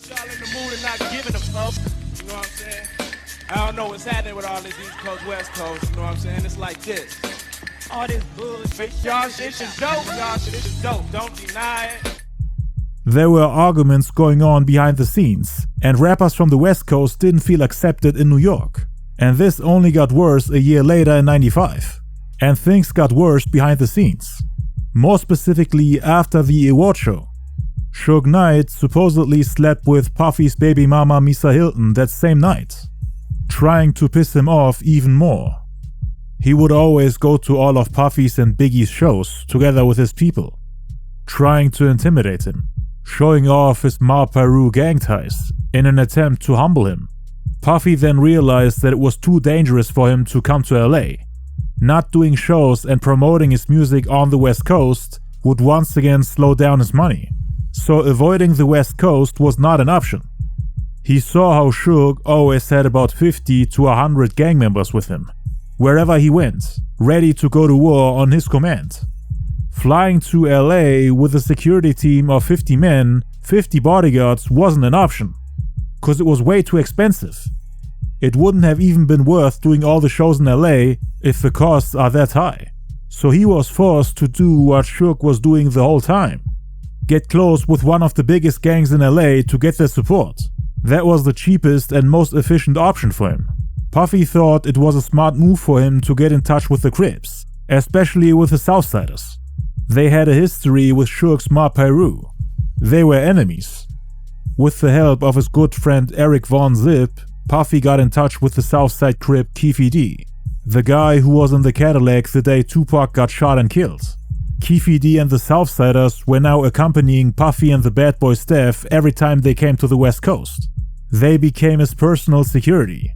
I don't know what's happening with all this East Coast, West Coast, you know what I'm saying? It's like this. All this bullshit, y'all shit is dope, y'all shit is dope, don't deny it. There were arguments going on behind the scenes, and rappers from the West Coast didn't feel accepted in New York. And this only got worse a year later in '95. And things got worse behind the scenes. More specifically after the award show. Suge Knight supposedly slept with Puffy's baby mama Misa Hylton that same night, trying to piss him off even more. He would always go to all of Puffy's and Biggie's shows together with his people, trying to intimidate him, showing off his Ma Peru gang ties in an attempt to humble him. Puffy then realized that it was too dangerous for him to come to LA. Not doing shows and promoting his music on the West Coast would once again slow down his money, so avoiding the West Coast was not an option. He saw how Suge always had about 50 to 100 gang members with him, wherever he went, ready to go to war on his command. Flying to LA with a security team of 50 men, 50 bodyguards wasn't an option, cause it was way too expensive. It wouldn't have even been worth doing all the shows in LA if the costs are that high. So he was forced to do what Suge was doing the whole time. Get close with one of the biggest gangs in LA to get their support. That was the cheapest and most efficient option for him. Puffy thought it was a smart move for him to get in touch with the Crips, especially with the Southsiders. They had a history with Suge's Ma Peru. They were enemies. With the help of his good friend Eric Von Zip, Puffy got in touch with the Southside Crip Keefe D. the guy who was in the Cadillac the day Tupac got shot and killed. Keefe D and the Southsiders were now accompanying Puffy and the Bad Boy staff every time they came to the West Coast. They became his personal security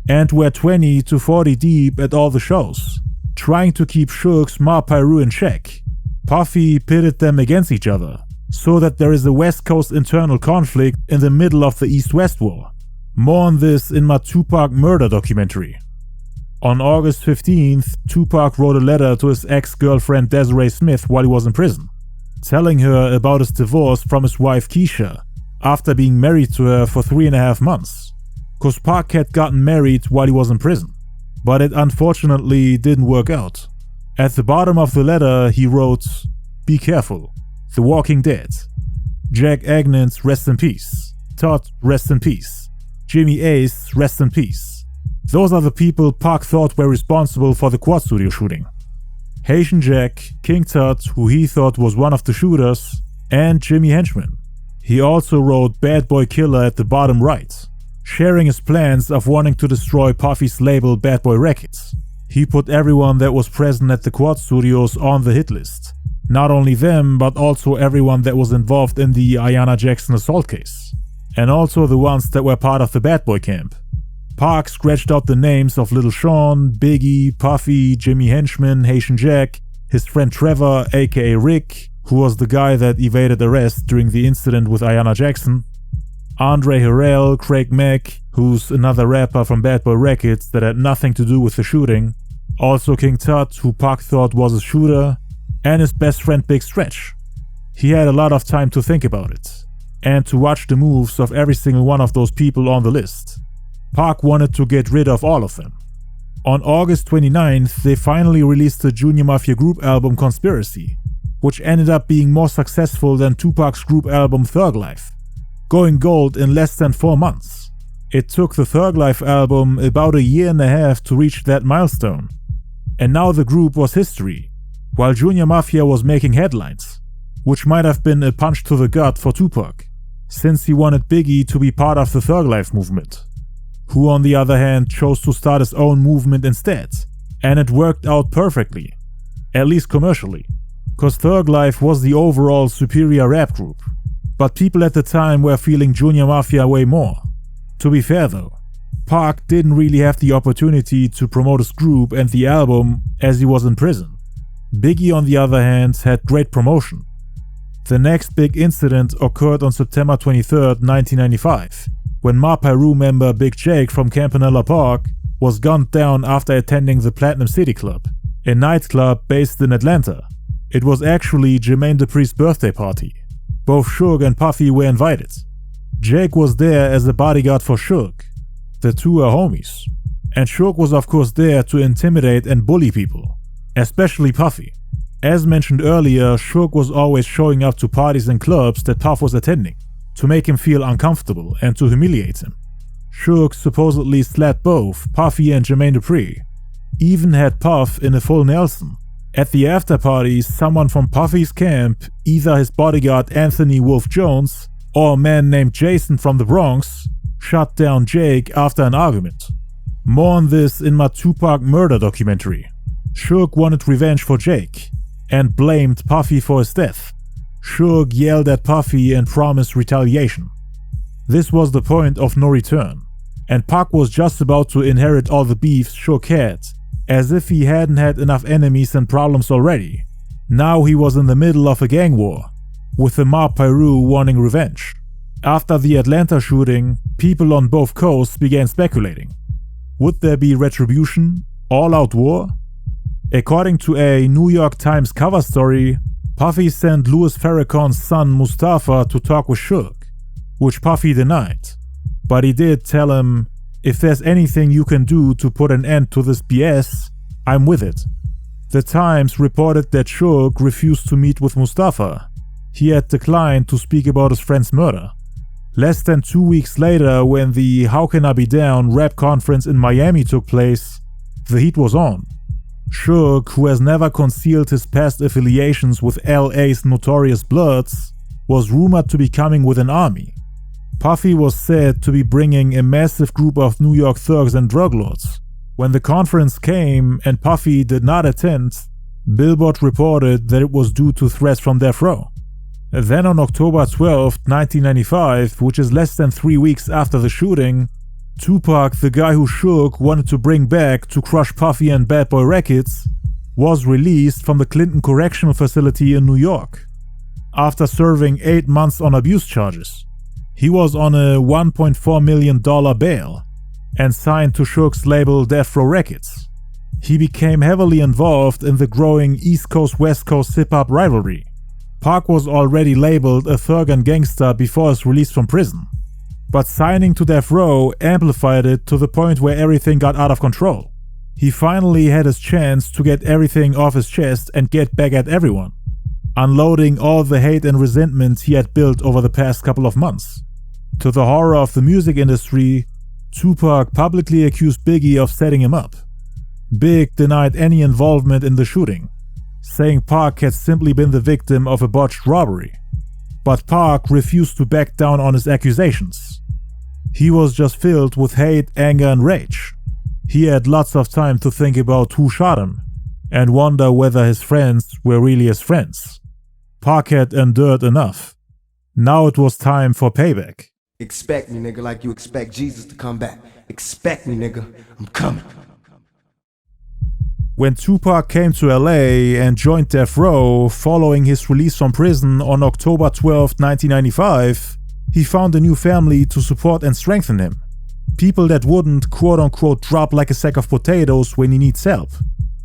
and were 20 to 40 deep at all the shows, trying to keep Suge's Ma Piru in check. Puffy pitted them against each other, so that there is a West Coast internal conflict in the middle of the East-West War. More on this in my Tupac murder documentary. On August 15th, Tupac wrote a letter to his ex-girlfriend Desiree Smith while he was in prison, telling her about his divorce from his wife Keisha after being married to her for 3.5 months. Cause Pac had gotten married while he was in prison, but it unfortunately didn't work out. At the bottom of the letter he wrote, "Be careful, The Walking Dead. Jack Agnance, rest in peace. Todd, rest in peace. Jimmy Ace, rest in peace. Those are the people Pac thought were responsible for the Quad Studio shooting. Haitian Jack, King Tut, who he thought was one of the shooters, and Jimmy Henchman." He also wrote Bad Boy Killer at the bottom right, sharing his plans of wanting to destroy Puffy's label Bad Boy Records. He put everyone that was present at the Quad Studios on the hit list. Not only them, but also everyone that was involved in the Ayanna Jackson assault case, and also the ones that were part of the Bad Boy camp. Pac scratched out the names of Little Sean, Biggie, Puffy, Jimmy Henchman, Haitian Jack, his friend Trevor aka Rick, who was the guy that evaded arrest during the incident with Ayanna Jackson, Andre Harrell, Craig Mack, who's another rapper from Bad Boy Records that had nothing to do with the shooting, also King Tut, who Pac thought was a shooter, and his best friend Big Stretch. He had a lot of time to think about it, and to watch the moves of every single one of those people on the list. Pac wanted to get rid of all of them. On August 29th, they finally released the Junior Mafia group album Conspiracy, which ended up being more successful than Tupac's group album Thug Life, going gold in less than 4 months. It took the Thug Life album about 1.5 years to reach that milestone. And now the group was history, while Junior Mafia was making headlines, which might have been a punch to the gut for Tupac, since he wanted Biggie to be part of the Thug Life movement, who on the other hand chose to start his own movement instead, and it worked out perfectly, at least commercially, cause Thug Life was the overall superior rap group, but people at the time were feeling Junior Mafia way more. To be fair though, Pac didn't really have the opportunity to promote his group and the album as he was in prison. Biggie on the other hand had great promotion. The next big incident occurred on September 23rd, 1995, when Ma Piru member Big Jake from Campanella Park was gunned down after attending the Platinum City Club, a nightclub based in Atlanta. It was actually Jermaine Dupri's birthday party. Both Suge and Puffy were invited. Jake was there as a bodyguard for Suge. The two are homies. And Suge was of course there to intimidate and bully people, especially Puffy. As mentioned earlier, Suge was always showing up to parties and clubs that Puff was attending, to make him feel uncomfortable and to humiliate him. Suge supposedly slapped both Puffy and Jermaine Dupri, even had Puff in a full Nelson. At the after parties, someone from Puffy's camp, either his bodyguard Anthony Wolf Jones or a man named Jason from the Bronx, shot down Jake after an argument. More on this in my Tupac murder documentary. Suge wanted revenge for Jake and blamed Puffy for his death. Suge yelled at Puffy and promised retaliation. This was the point of no return, and Pac was just about to inherit all the beefs Suge had, as if he hadn't had enough enemies and problems already. Now he was in the middle of a gang war, with the Ma Piru wanting revenge. After the Atlanta shooting, people on both coasts began speculating. Would there be retribution? All-out war? According to a New York Times cover story, Puffy sent Louis Farrakhan's son Mustafa to talk with Suge, which Puffy denied. But he did tell him, "If there's anything you can do to put an end to this BS, I'm with it." The Times reported that Suge refused to meet with Mustafa. He had declined to speak about his friend's murder. Less than 2 weeks later, when the How Can I Be Down rap conference in Miami took place, the heat was on. Suge, who has never concealed his past affiliations with LA's Notorious Bloods, was rumored to be coming with an army. Puffy was said to be bringing a massive group of New York thugs and drug lords, When the conference came and Puffy did not attend, Billboard reported that it was due to threats from Death Row. Then on October 12, 1995, which is less than 3 weeks after the shooting, Tupac, the guy who Suge wanted to bring back to crush Puffy and Bad Boy Records, was released from the Clinton Correctional Facility in New York after serving 8 months on abuse charges. He was on a $1.4 million bail and signed to Suge's label Death Row Records. He became heavily involved in the growing East Coast-West Coast hip-hop rivalry. Pac was already labeled a thug and gangster before his release from prison, but signing to Death Row amplified it to the point where everything got out of control. He finally had his chance to get everything off his chest and get back at everyone, unloading all the hate and resentment he had built over the past couple of months. To the horror of the music industry, Tupac publicly accused Biggie of setting him up. Big denied any involvement in the shooting, saying Pac had simply been the victim of a botched robbery. But Pac refused to back down on his accusations. He was just filled with hate, anger, and rage. He had lots of time to think about who shot him and wonder whether his friends were really his friends. Pac had endured enough. Now it was time for payback. Expect me, nigga, like you expect Jesus to come back. Expect me, nigga. I'm coming. When Tupac came to LA and joined Death Row following his release from prison on October 12, 1995, he found a new family to support and strengthen him. People that wouldn't quote-unquote drop like a sack of potatoes when he needs help.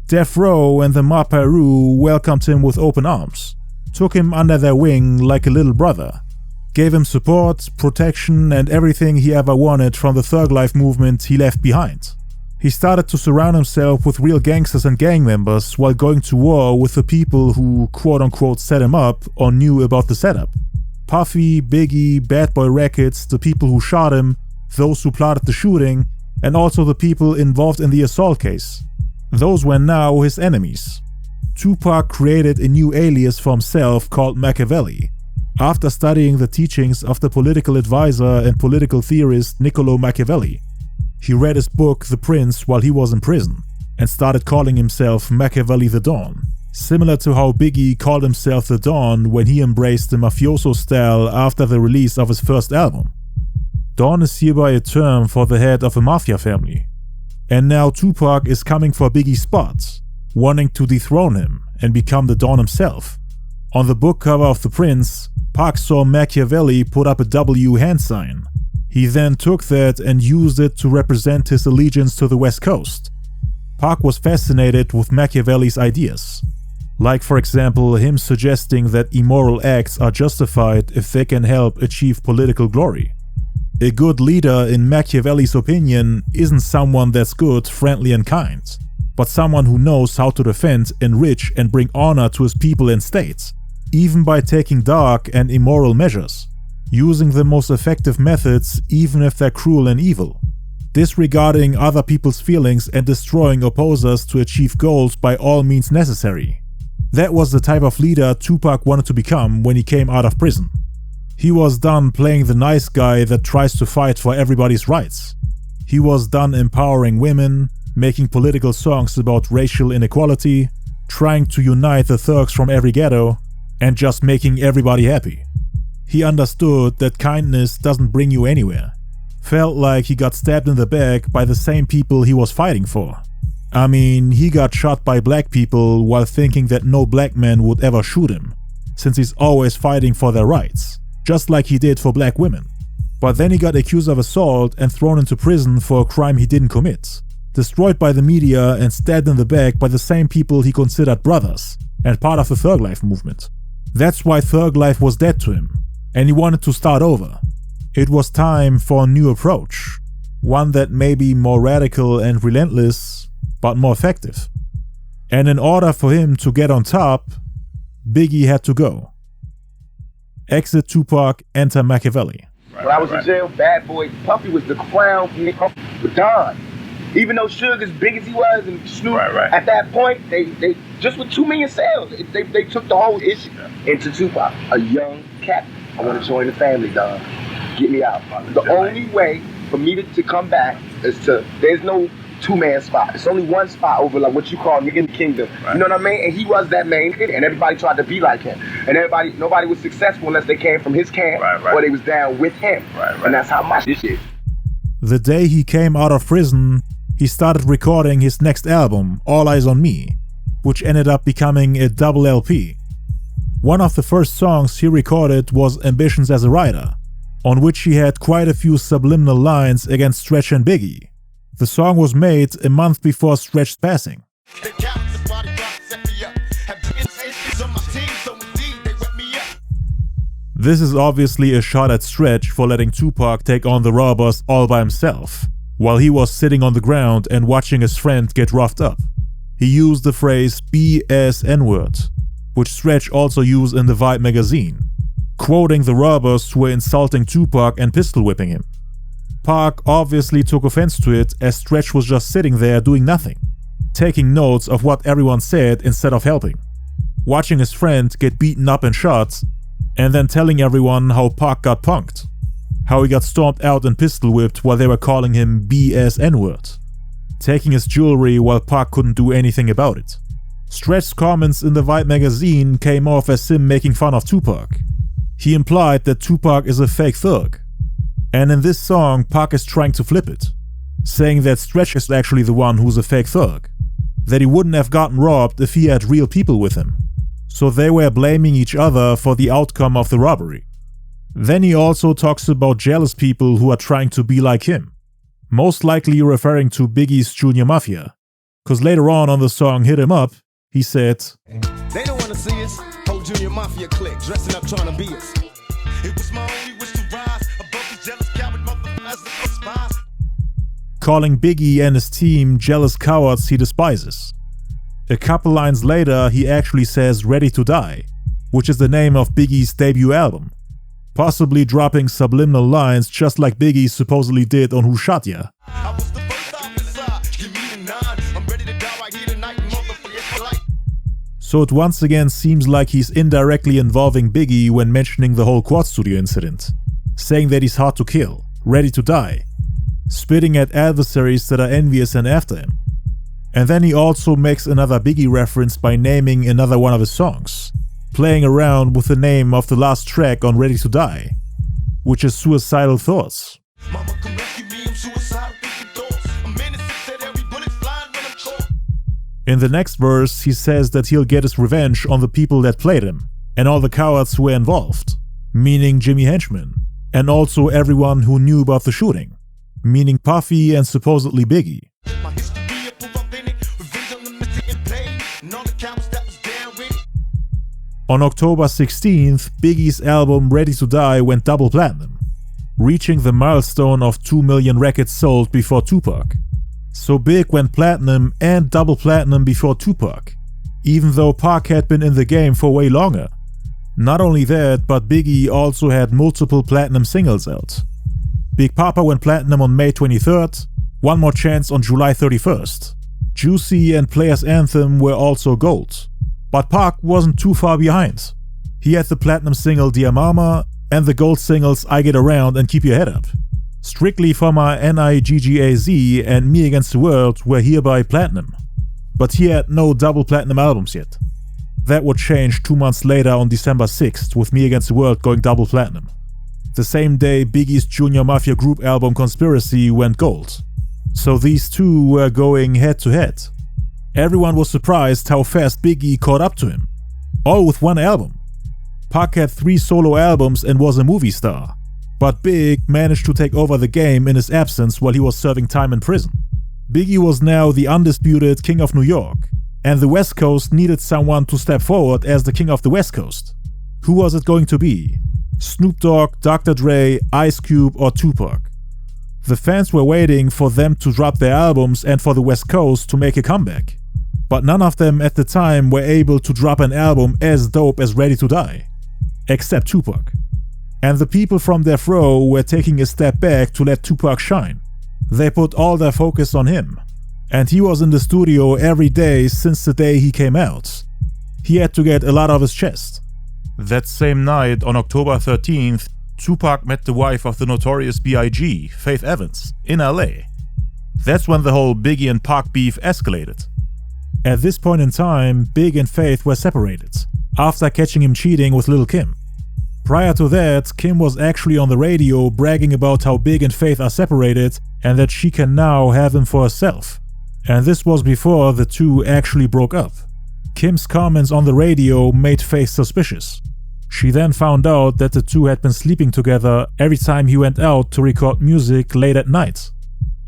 Death Row and the Ma Peru welcomed him with open arms, took him under their wing like a little brother, gave him support, protection, and everything he ever wanted from the thug life movement he left behind. He started to surround himself with real gangsters and gang members while going to war with the people who quote-unquote set him up or knew about the setup. Puffy, Biggie, Bad Boy Records, the people who shot him, those who plotted the shooting, and also the people involved in the assault case. Those were now his enemies. Tupac created a new alias for himself called Machiavelli, after studying the teachings of the political advisor and political theorist Niccolo Machiavelli. He read his book The Prince while he was in prison and started calling himself Machiavelli the Don, similar to how Biggie called himself the Don when he embraced the mafioso style after the release of his first album. Don is hereby a term for the head of a mafia family. And now Tupac is coming for Biggie's spot, wanting to dethrone him and become the Don himself. On the book cover of The Prince, Pac saw Machiavelli put up a W hand sign. He then took that and used it to represent his allegiance to the West Coast. Pac was fascinated with Machiavelli's ideas, like for example him suggesting that immoral acts are justified if they can help achieve political glory. A good leader, in Machiavelli's opinion, isn't someone that's good, friendly and kind, but someone who knows how to defend, enrich and bring honor to his people and state, even by taking dark and immoral measures, using the most effective methods even if they're cruel and evil, disregarding other people's feelings and destroying opposers to achieve goals by all means necessary. That was the type of leader Tupac wanted to become when he came out of prison. He was done playing the nice guy that tries to fight for everybody's rights. He was done empowering women, making political songs about racial inequality, trying to unite the thugs from every ghetto, and just making everybody happy. He understood that kindness doesn't bring you anywhere. Felt like he got stabbed in the back by the same people he was fighting for. I mean, he got shot by black people while thinking that no black man would ever shoot him, since he's always fighting for their rights, just like he did for black women. But then he got accused of assault and thrown into prison for a crime he didn't commit, destroyed by the media and stabbed in the back by the same people he considered brothers and part of the thug life movement. That's why thug life was dead to him, and he wanted to start over. It was time for a new approach, one that may be more radical and relentless, but more effective. And in order for him to get on top, Biggie had to go. Exit Tupac, enter Machiavelli. When I was in jail, Bad Boy, Puffy was the crown for Don. Even though Suge, as big as he was, and Snoop, at that point, they just with 2 million sales, they took the whole issue into Tupac. A young cat. I want to join the family, Don. Get me out. The only way for me to come back is there's no two-man spot. It's only one spot over like what you call in the kingdom. Right. You know what I mean? And he was that main hit, and everybody tried to be like him. And nobody was successful unless they came from his camp or they was down with him. And that's how my shit is. The day he came out of prison, he started recording his next album, All Eyez On Me, which ended up becoming a double LP. One of the first songs he recorded was Ambitions as a Writer, on which he had quite a few subliminal lines against Stretch and Biggie. The song was made a month before Stretch's passing. This is obviously a shot at Stretch for letting Tupac take on the robbers all by himself, while he was sitting on the ground and watching his friend get roughed up. He used the phrase B-S-N-word, which Stretch also used in the Vibe magazine, quoting the robbers who were insulting Tupac and pistol whipping him. Pac obviously took offense to it, as Stretch was just sitting there doing nothing, taking notes of what everyone said instead of helping, watching his friend get beaten up and shot, and then telling everyone how Pac got punked, how he got stormed out and pistol whipped while they were calling him B-S-N-word, taking his jewelry while Pac couldn't do anything about it. Stretch's comments in the Vibe magazine came off as him making fun of Tupac. He implied that Tupac is a fake thug. And in this song, Pac is trying to flip it, saying that Stretch is actually the one who's a fake thug, that he wouldn't have gotten robbed if he had real people with him. So they were blaming each other for the outcome of the robbery. Then he also talks about jealous people who are trying to be like him, most likely referring to Biggie's Junior Mafia, cause later on the song Hit 'Em Up, he said, They don't wanna see us, whole Junior Mafia clique, dressing up trying to be us. It was my only wish to rise above these jealous coward motherfuckers spies. Calling Biggie and his team jealous cowards he despises. A couple lines later, he actually says Ready to Die, which is the name of Biggie's debut album, possibly dropping subliminal lines just like Biggie supposedly did on Who Shot Ya. So it once again seems like he's indirectly involving Biggie when mentioning the whole Quad Studio incident, saying that he's hard to kill, ready to die, spitting at adversaries that are envious and after him. And then he also makes another Biggie reference by naming another one of his songs, playing around with the name of the last track on Ready to Die, which is Suicidal Thoughts. In the next verse, he says that he'll get his revenge on the people that played him, and all the cowards who were involved, meaning Jimmy Henchman, and also everyone who knew about the shooting, meaning Puffy and supposedly Biggie. On October 16th, Biggie's album Ready to Die went double platinum, reaching the milestone of 2 million records sold before Tupac. So Big went platinum and double platinum before Tupac, even though Pac had been in the game for way longer. Not only that, but Biggie also had multiple platinum singles out. Big Papa went platinum on May 23rd, One More Chance on July 31st. Juicy and Players Anthem were also gold. But Pac wasn't too far behind. He had the platinum single Dear Mama and the gold singles I Get Around and Keep Your Head Up. Strictly for My NIGGAZ and Me Against the World were hereby platinum. But he had no double platinum albums yet. That would change 2 months later on December 6th with Me Against the World going double platinum. The same day Biggie's Junior Mafia group album Conspiracy went gold. So these two were going head to head. Everyone was surprised how fast Biggie caught up to him, all with one album. Pac had 3 solo albums and was a movie star, but Big managed to take over the game in his absence while he was serving time in prison. Biggie was now the undisputed King of New York, and the West Coast needed someone to step forward as the King of the West Coast. Who was it going to be? Snoop Dogg, Dr. Dre, Ice Cube, or Tupac? The fans were waiting for them to drop their albums and for the West Coast to make a comeback. But none of them at the time were able to drop an album as dope as Ready to Die, except Tupac. And the people from Death Row were taking a step back to let Tupac shine. They put all their focus on him. And he was in the studio every day since the day he came out. He had to get a lot off his chest. That same night, on October 13th, Tupac met the wife of the Notorious B.I.G, Faith Evans, in LA. That's when the whole Biggie and Pac beef escalated. At this point in time, Big and Faith were separated, after catching him cheating with Lil' Kim. Prior to that, Kim was actually on the radio bragging about how Big and Faith are separated and that she can now have him for herself. And this was before the two actually broke up. Kim's comments on the radio made Faith suspicious. She then found out that the two had been sleeping together every time he went out to record music late at night.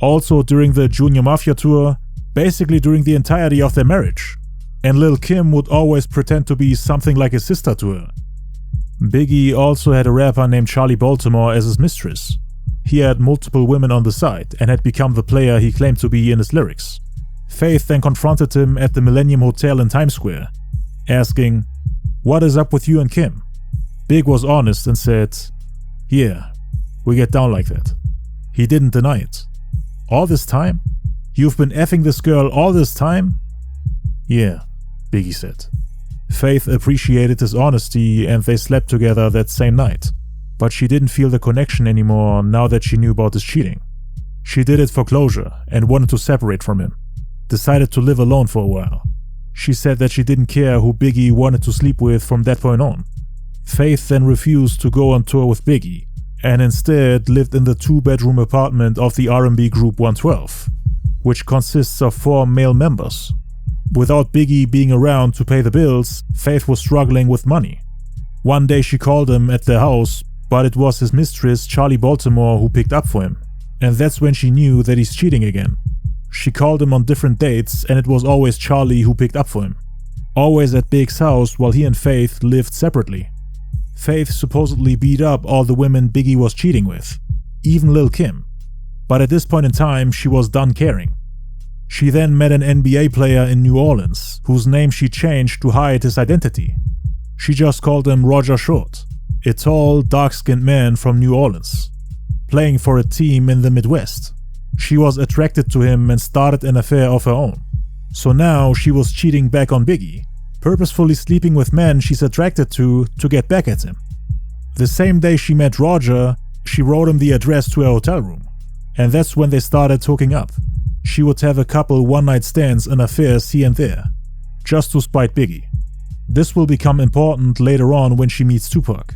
Also during the Junior Mafia tour, basically during the entirety of their marriage. And Lil' Kim would always pretend to be something like a sister to her. Biggie also had a rapper named Charlie Baltimore as his mistress. He had multiple women on the side and had become the player he claimed to be in his lyrics. Faith then confronted him at the Millennium Hotel in Times Square, asking, "What is up with you and Kim?" Big was honest and said, "Yeah, we get down like that." He didn't deny it. "All this time? You've been effing this girl all this time?" "Yeah," Biggie said. Faith appreciated his honesty and they slept together that same night, but she didn't feel the connection anymore now that she knew about his cheating. She did it for closure and wanted to separate from him, decided to live alone for a while. She said that she didn't care who Biggie wanted to sleep with from that point on. Faith then refused to go on tour with Biggie and instead lived in the 2-bedroom apartment of the R&B group 112, which consists of 4 male members. Without Biggie being around to pay the bills, Faith was struggling with money. One day she called him at their house, but it was his mistress Charlie Baltimore who picked up for him, and that's when she knew that he's cheating again. She called him on different dates and it was always Charlie who picked up for him. Always at Big's house while he and Faith lived separately. Faith supposedly beat up all the women Biggie was cheating with, even Lil' Kim. But at this point in time, she was done caring. She then met an NBA player in New Orleans, whose name she changed to hide his identity. She just called him Roger Short, a tall, dark-skinned man from New Orleans, playing for a team in the Midwest. She was attracted to him and started an affair of her own. So now she was cheating back on Biggie, purposefully sleeping with men she's attracted to get back at him. The same day she met Roger, she wrote him the address to her hotel room, and that's when they started hooking up. She would have a couple one-night stands and affairs here and there, just to spite Biggie. This will become important later on when she meets Tupac.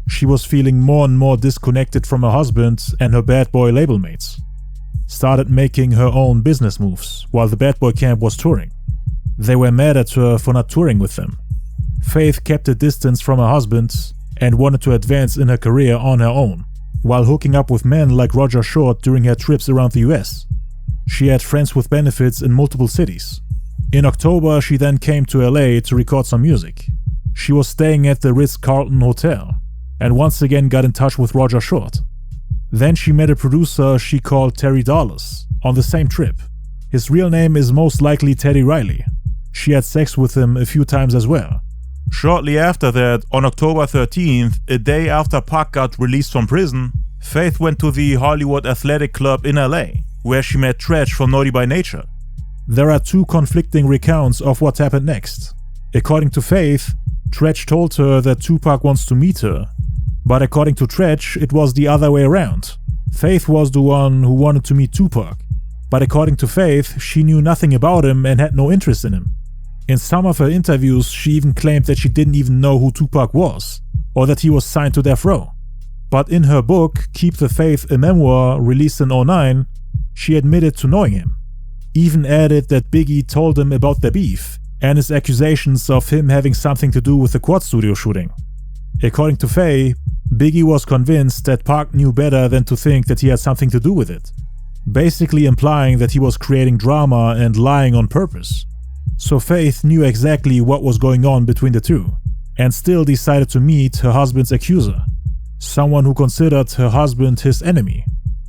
She was feeling more and more disconnected from her husband and her bad boy label mates. Started making her own business moves while the bad boy camp was touring. They were mad at her for not touring with them. Faith kept a distance from her husband and wanted to advance in her career on her own, while hooking up with men like Roger Short during her trips around the US. She had friends with benefits in multiple cities. In October, she then came to LA to record some music. She was staying at the Ritz-Carlton Hotel and once again got in touch with Roger Short. Then she met a producer she called Terry Dollars on the same trip. His real name is most likely Teddy Riley. She had sex with him a few times as well. Shortly after that, on October 13th, a day after Pac got released from prison, Faith went to the Hollywood Athletic Club in LA, where she met Tretch from Naughty by Nature. There are 2 conflicting recounts of what happened next. According to Faith, Tretch told her that Tupac wants to meet her, but according to Tretch, it was the other way around. Faith was the one who wanted to meet Tupac, but according to Faith, she knew nothing about him and had no interest in him. In some of her interviews, she even claimed that she didn't even know who Tupac was, or that he was signed to Death Row. But in her book, Keep the Faith, a memoir released in 2009, she admitted to knowing him. Even added that Biggie told him about their beef and his accusations of him having something to do with the Quad Studio shooting. According to Faye, Biggie was convinced that Pac knew better than to think that he had something to do with it, basically implying that he was creating drama and lying on purpose. So Faith knew exactly what was going on between the two, and still decided to meet her husband's accuser, someone who considered her husband his enemy.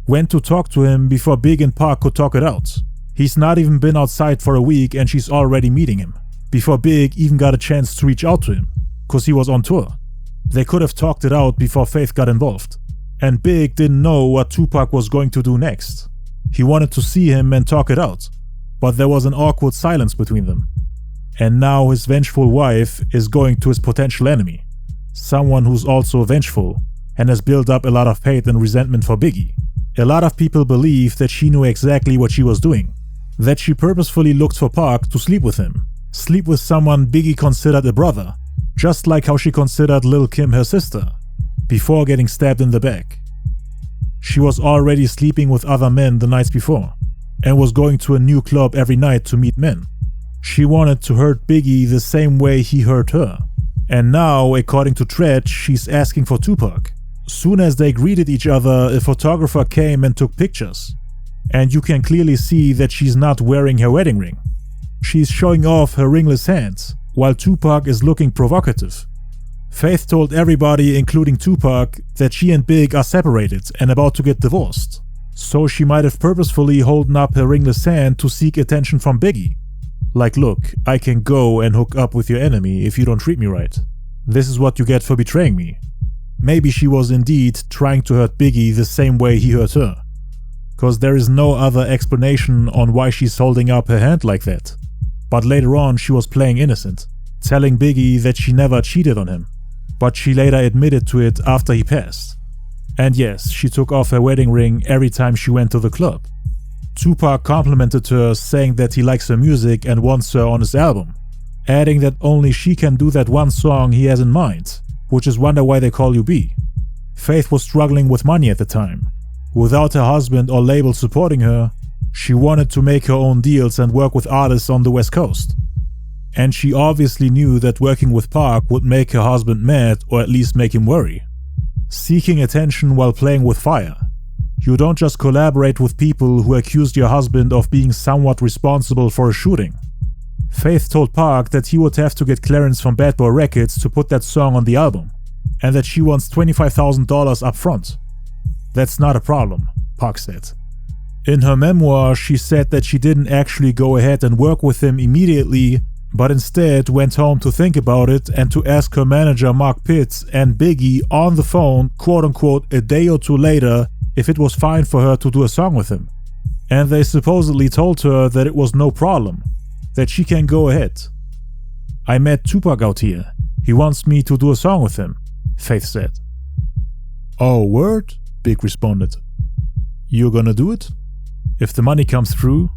Went to talk to him before Big and Pac could talk it out. He's not even been outside for a week and she's already meeting him, before Big even got a chance to reach out to him, cause he was on tour. They could have talked it out before Faith got involved. And Big didn't know what Tupac was going to do next. He wanted to see him and talk it out, but there was an awkward silence between them. And now his vengeful wife is going to his potential enemy, someone who's also vengeful and has built up a lot of hate and resentment for Biggie. A lot of people believe that she knew exactly what she was doing, that she purposefully looked for Pac to sleep with him, sleep with someone Biggie considered a brother, just like how she considered Lil' Kim her sister, before getting stabbed in the back. She was already sleeping with other men the nights before, and was going to a new club every night to meet men. She wanted to hurt Biggie the same way he hurt her. And now, according to Tretch, she's asking for Tupac. Soon as they greeted each other, a photographer came and took pictures. And you can clearly see that she's not wearing her wedding ring. She's showing off her ringless hands, while Tupac is looking provocative. Faith told everybody, including Tupac, that she and Big are separated and about to get divorced. So she might have purposefully holden up her ringless hand to seek attention from Biggie. Like, look, I can go and hook up with your enemy if you don't treat me right. This is what you get for betraying me. Maybe she was indeed trying to hurt Biggie the same way he hurt her. Cause there is no other explanation on why she's holding up her hand like that. But later on she was playing innocent, telling Biggie that she never cheated on him. But she later admitted to it after he passed. And yes, she took off her wedding ring every time she went to the club. Tupac complimented her, saying that he likes her music and wants her on his album, adding that only she can do that one song he has in mind, which is Wonder Why They Call You B. Faith was struggling with money at the time. Without her husband or label supporting her, she wanted to make her own deals and work with artists on the West Coast. And she obviously knew that working with Pac would make her husband mad, or at least make him worry. Seeking attention while playing with fire. You don't just collaborate with people who accused your husband of being somewhat responsible for a shooting. Faith told Pac that he would have to get clearance from Bad Boy Records to put that song on the album, and that she wants $25,000 up front. That's not a problem, Pac said. In her memoir, she said that she didn't actually go ahead and work with him immediately, but instead went home to think about it and to ask her manager Mark Pitts and Biggie on the phone, quote-unquote, a day or two later, if it was fine for her to do a song with him. And they supposedly told her that it was no problem, that she can go ahead. I met Tupac out here. He wants me to do a song with him, Faith said. Oh, word? Big responded. You're gonna do it? If the money comes through,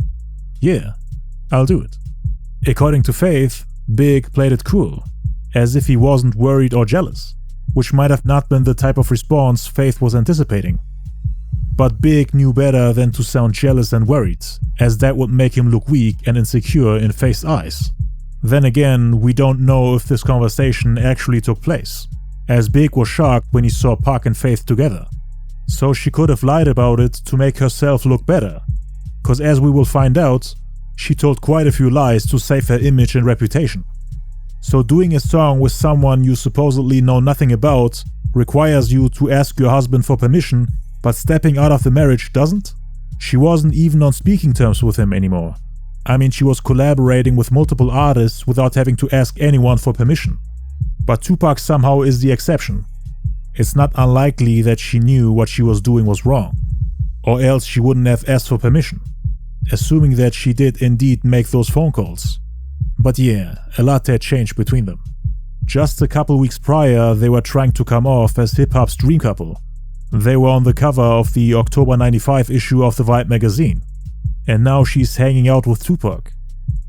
yeah, I'll do it. According to Faith, Big played it cool, as if he wasn't worried or jealous, which might have not been the type of response Faith was anticipating. But Big knew better than to sound jealous and worried, as that would make him look weak and insecure in Faith's eyes. Then again, we don't know if this conversation actually took place, as Big was shocked when he saw Pac and Faith together. So she could have lied about it to make herself look better, cause as we will find out, she told quite a few lies to save her image and reputation. So doing a song with someone you supposedly know nothing about requires you to ask your husband for permission, but stepping out of the marriage doesn't? She wasn't even on speaking terms with him anymore. I mean, she was collaborating with multiple artists without having to ask anyone for permission. But Tupac somehow is the exception. It's not unlikely that she knew what she was doing was wrong, or else she wouldn't have asked for permission, assuming that she did indeed make those phone calls. But yeah, a lot had changed between them. Just a couple weeks prior, they were trying to come off as hip-hop's dream couple. They were on the cover of the October '95 issue of the Vibe magazine, and now she's hanging out with Tupac.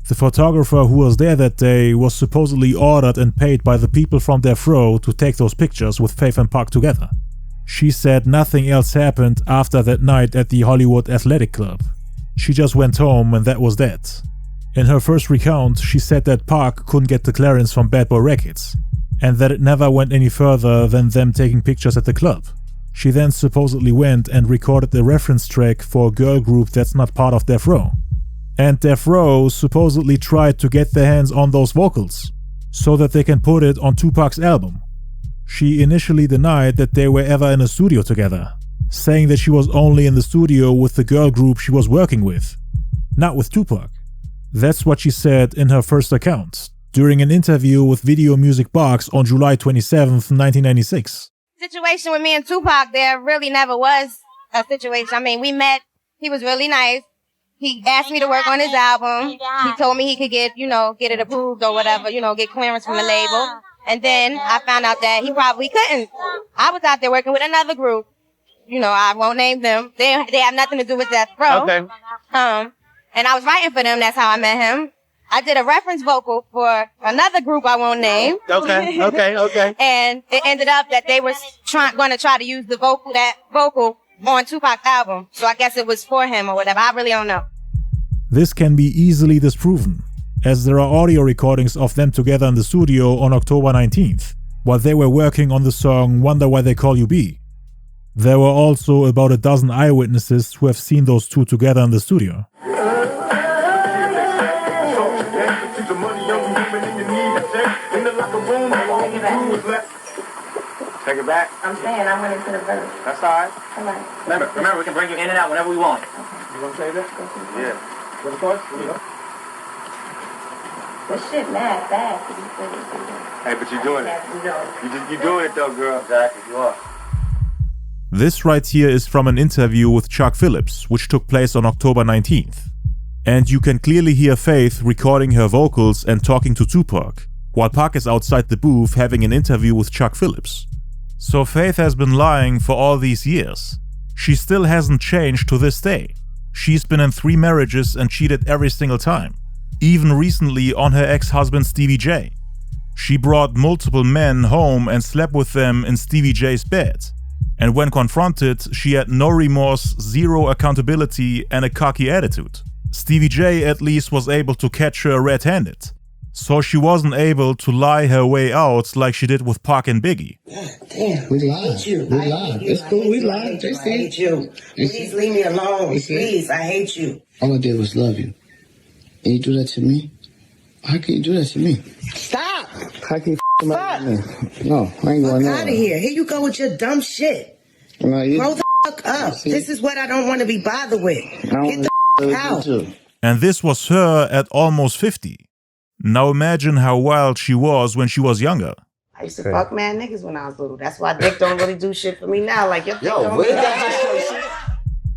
The photographer who was there that day was supposedly ordered and paid by the people from Death Row to take those pictures with Faith and Pac together. She said nothing else happened after that night at the Hollywood Athletic Club. She just went home and that was that. In her first recount, she said that Pac couldn't get the clearance from Bad Boy Records, and that it never went any further than them taking pictures at the club. She then supposedly went and recorded the reference track for a girl group that's not part of Death Row. And Death Row supposedly tried to get their hands on those vocals, so that they can put it on Tupac's album. She initially denied that they were ever in a studio together, saying that she was only in the studio with the girl group she was working with, not with Tupac. That's what she said in her first account, during an interview with Video Music Box on July 27th, 1996. Situation with me and Tupac, there really never was a situation. I mean, we met, he was really nice. He asked me to work on his album. He told me he could get it approved or whatever, get clearance from the label. And then I found out that he probably couldn't. I was out there working with another group. I won't name them. They have nothing to do with Death Row. Okay. And I was writing for them. That's how I met him. I did a reference vocal for another group I won't name. Okay. And it ended up that they were going to try to use the vocal on Tupac's album. So I guess it was for him or whatever. I really don't know. This can be easily disproven, as there are audio recordings of them together in the studio on October 19th, while they were working on the song Wonder Why They Call You B. There were also about a dozen eyewitnesses who have seen those two together in the studio. Take it back. I'm saying I went into the verse. That's all right. Come on. Remember, we can bring you in and out whenever we want. You gonna say that? Yeah. What's the course? Here we go. This shit mad fast. Hey, but you're doing it. You're doing it though, girl. Exactly, you are. This right here is from an interview with Chuck Phillips, which took place on October 19th. And you can clearly hear Faith recording her vocals and talking to Tupac, while Pac is outside the booth having an interview with Chuck Phillips. So Faith has been lying for all these years. She still hasn't changed to this day. She's been in 3 marriages and cheated every single time, even recently on her ex-husband Stevie J. She brought multiple men home and slept with them in Stevie J's bed. And when confronted, she had no remorse, zero accountability, and a cocky attitude. Stevie J at least was able to catch her red-handed, so she wasn't able to lie her way out like she did with Pac and Biggie. Damn, we lied. We lied. It's cool, we lied. I hate you. Please leave me alone. Please, I hate you. All I did was love you. And you do that to me? How can you do that to me? Stop! How can you Fuck. me? No, I ain't going out of here. Here you go with your dumb shit. No, you Grow the fuck up. This is what I don't want to be bothered with. Get the out. And this was her at almost 50. Now imagine how wild she was when she was younger. I used to fuck mad niggas when I was little. That's why dick don't really do shit for me now. Like, your dick don't really do shit.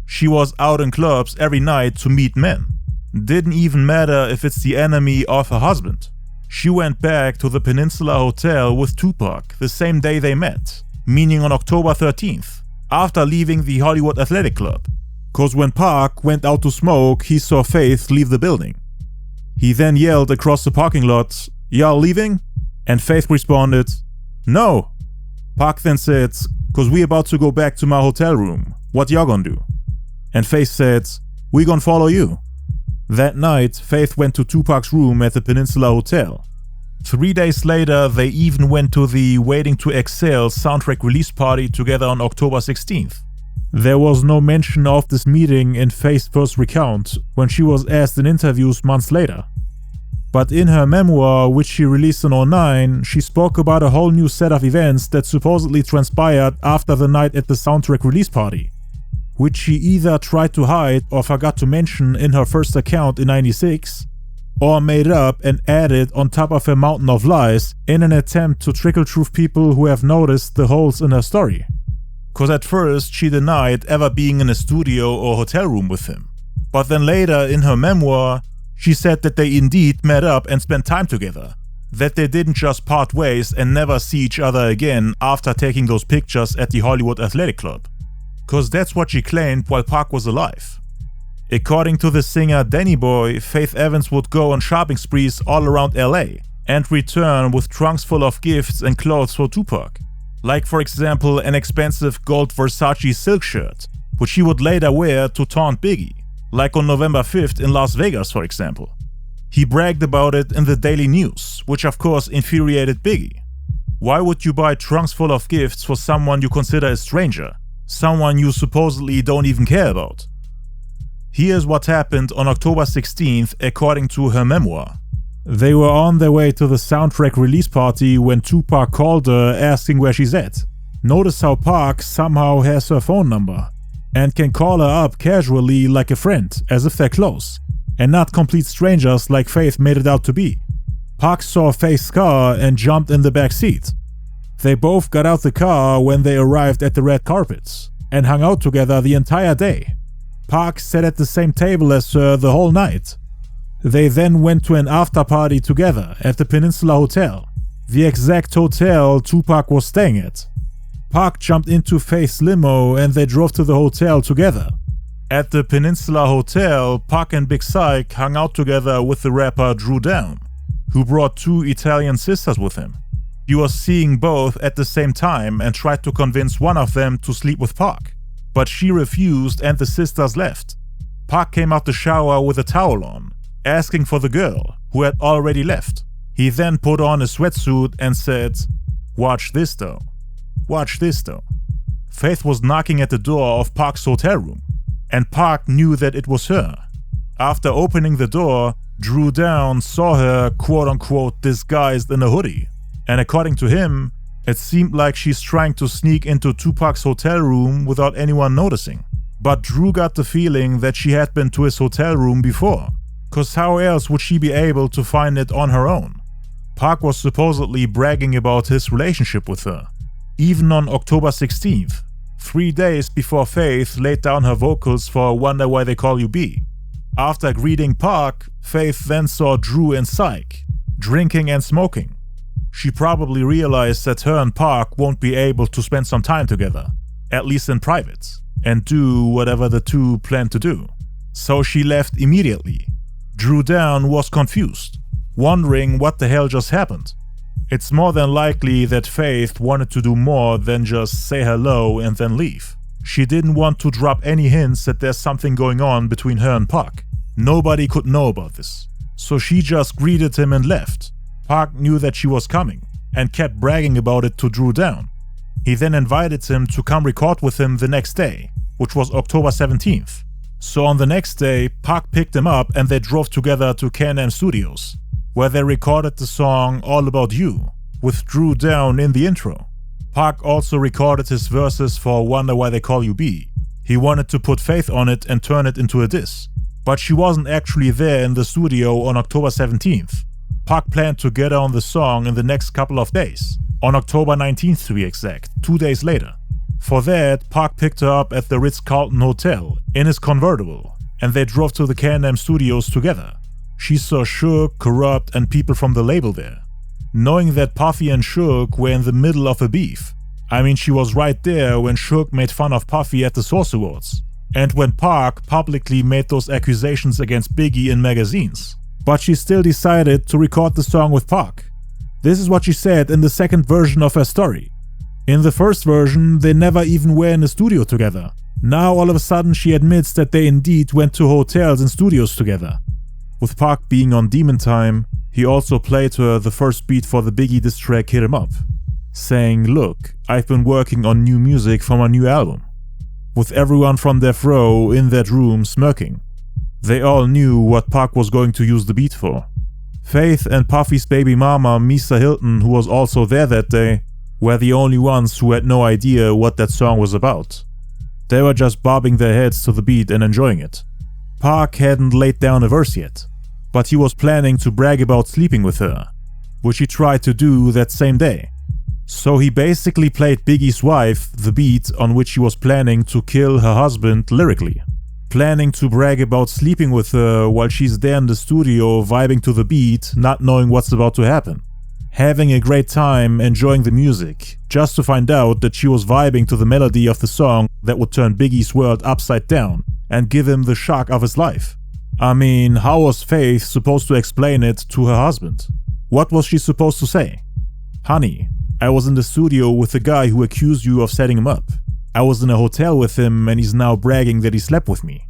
She was out in clubs every night to meet men. Didn't even matter if it's the enemy of her husband. She went back to the Peninsula Hotel with Tupac the same day they met, meaning on October 13th, after leaving the Hollywood Athletic Club. Cause when Pac went out to smoke, he saw Faith leave the building. He then yelled across the parking lot, "Y'all leaving?" And Faith responded, "No." Pac then said, "Cause we about to go back to my hotel room. What y'all gonna do?" And Faith said, "We gonna follow you." That night, Faith went to Tupac's room at the Peninsula Hotel. 3 days later, they even went to the Waiting to Exhale soundtrack release party together on October 16th. There was no mention of this meeting in Faith's first recount when she was asked in interviews months later. But in her memoir, which she released in 2009, she spoke about a whole new set of events that supposedly transpired after the night at the soundtrack release party, which she either tried to hide or forgot to mention in her first account in '96, or made up and added on top of her mountain of lies in an attempt to trickle-truth people who have noticed the holes in her story. Cause at first she denied ever being in a studio or hotel room with him. But then later in her memoir, she said that they indeed met up and spent time together. That they didn't just part ways and never see each other again after taking those pictures at the Hollywood Athletic Club. Cause that's what she claimed while Pac was alive. According to the singer Danny Boy, Faith Evans would go on shopping sprees all around LA and return with trunks full of gifts and clothes for Tupac. Like for example an expensive gold Versace silk shirt, which he would later wear to taunt Biggie, like on November 5th in Las Vegas for example. He bragged about it in the Daily News, which of course infuriated Biggie. Why would you buy trunks full of gifts for someone you consider a stranger? Someone you supposedly don't even care about? Here's what happened on October 16th according to her memoir. They were on their way to the soundtrack release party when Tupac called her asking where she's at. Notice how Pac somehow has her phone number and can call her up casually like a friend, as if they're close, and not complete strangers like Faith made it out to be. Pac saw Faith's car and jumped in the back seat. They both got out the car when they arrived at the red carpets and hung out together the entire day. Pac sat at the same table as her the whole night. They then went to an after party together at the Peninsula Hotel, the exact hotel Tupac was staying at. Pac jumped into Faith's limo and they drove to the hotel together. At the Peninsula Hotel, Pac and Big Syke hung out together with the rapper Dru Down, who brought 2 Italian sisters with him. He was seeing both at the same time and tried to convince one of them to sleep with Pac, but she refused and the sisters left. Pac came out the shower with a towel on, asking for the girl, who had already left. He then put on a sweatsuit and said, "Watch this though. Watch this though." Faith was knocking at the door of Pac's hotel room, and Pac knew that it was her. After opening the door, Dru Down saw her quote-unquote disguised in a hoodie, and according to him, it seemed like she's trying to sneak into Tupac's hotel room without anyone noticing. But Dru got the feeling that she had been to his hotel room before, cause how else would she be able to find it on her own? Pac was supposedly bragging about his relationship with her, even on October 16th, 3 days before Faith laid down her vocals for Wonder Why They Call You B. After greeting Pac, Faith then saw Dru and Syke, drinking and smoking. She probably realized that her and Pac won't be able to spend some time together, at least in private, and do whatever the two planned to do. So she left immediately. Dru Down was confused, wondering what the hell just happened. It's more than likely that Faith wanted to do more than just say hello and then leave. She didn't want to drop any hints that there's something going on between her and Pac. Nobody could know about this. So she just greeted him and left. Pac knew that she was coming and kept bragging about it to Dru Down. He then invited him to come record with him the next day, which was October 17th. So on the next day, Pac picked him up and they drove together to Can-Am Studios, where they recorded the song All About You, with Dru Down in the intro. Pac also recorded his verses for Wonder Why They Call You B. He wanted to put Faith on it and turn it into a diss, but she wasn't actually there in the studio on October 17th. Pac planned to get her on the song in the next couple of days, on October 19th to be exact, 2 days later. For that, Pac picked her up at the Ritz-Carlton Hotel in his convertible, and they drove to the Can-Am Studios together. She saw Suge, Corrupt, and people from the label there. Knowing that Puffy and Suge were in the middle of a beef, I mean, she was right there when Suge made fun of Puffy at the Source Awards, and when Pac publicly made those accusations against Biggie in magazines. But she still decided to record the song with Pac. This is what she said in the second version of her story. In the first version, they never even were in a studio together. Now all of a sudden she admits that they indeed went to hotels and studios together. With Pac being on Demon Time, he also played her the first beat for the Biggie diss track Hit 'Em Up, saying, "Look, I've been working on new music for my new album." With everyone from Death Row in that room smirking. They all knew what Pac was going to use the beat for. Faith and Puffy's baby mama Misa Hylton, who was also there that day, were the only ones who had no idea what that song was about. They were just bobbing their heads to the beat and enjoying it. Pac hadn't laid down a verse yet, but he was planning to brag about sleeping with her, which he tried to do that same day. So he basically played Biggie's wife the beat on which he was planning to kill her husband lyrically. Planning to brag about sleeping with her while she's there in the studio vibing to the beat, not knowing what's about to happen. Having a great time enjoying the music, just to find out that she was vibing to the melody of the song that would turn Biggie's world upside down and give him the shock of his life. I mean, how was Faith supposed to explain it to her husband? What was she supposed to say? "Honey, I was in the studio with the guy who accused you of setting him up. I was in a hotel with him and he's now bragging that he slept with me.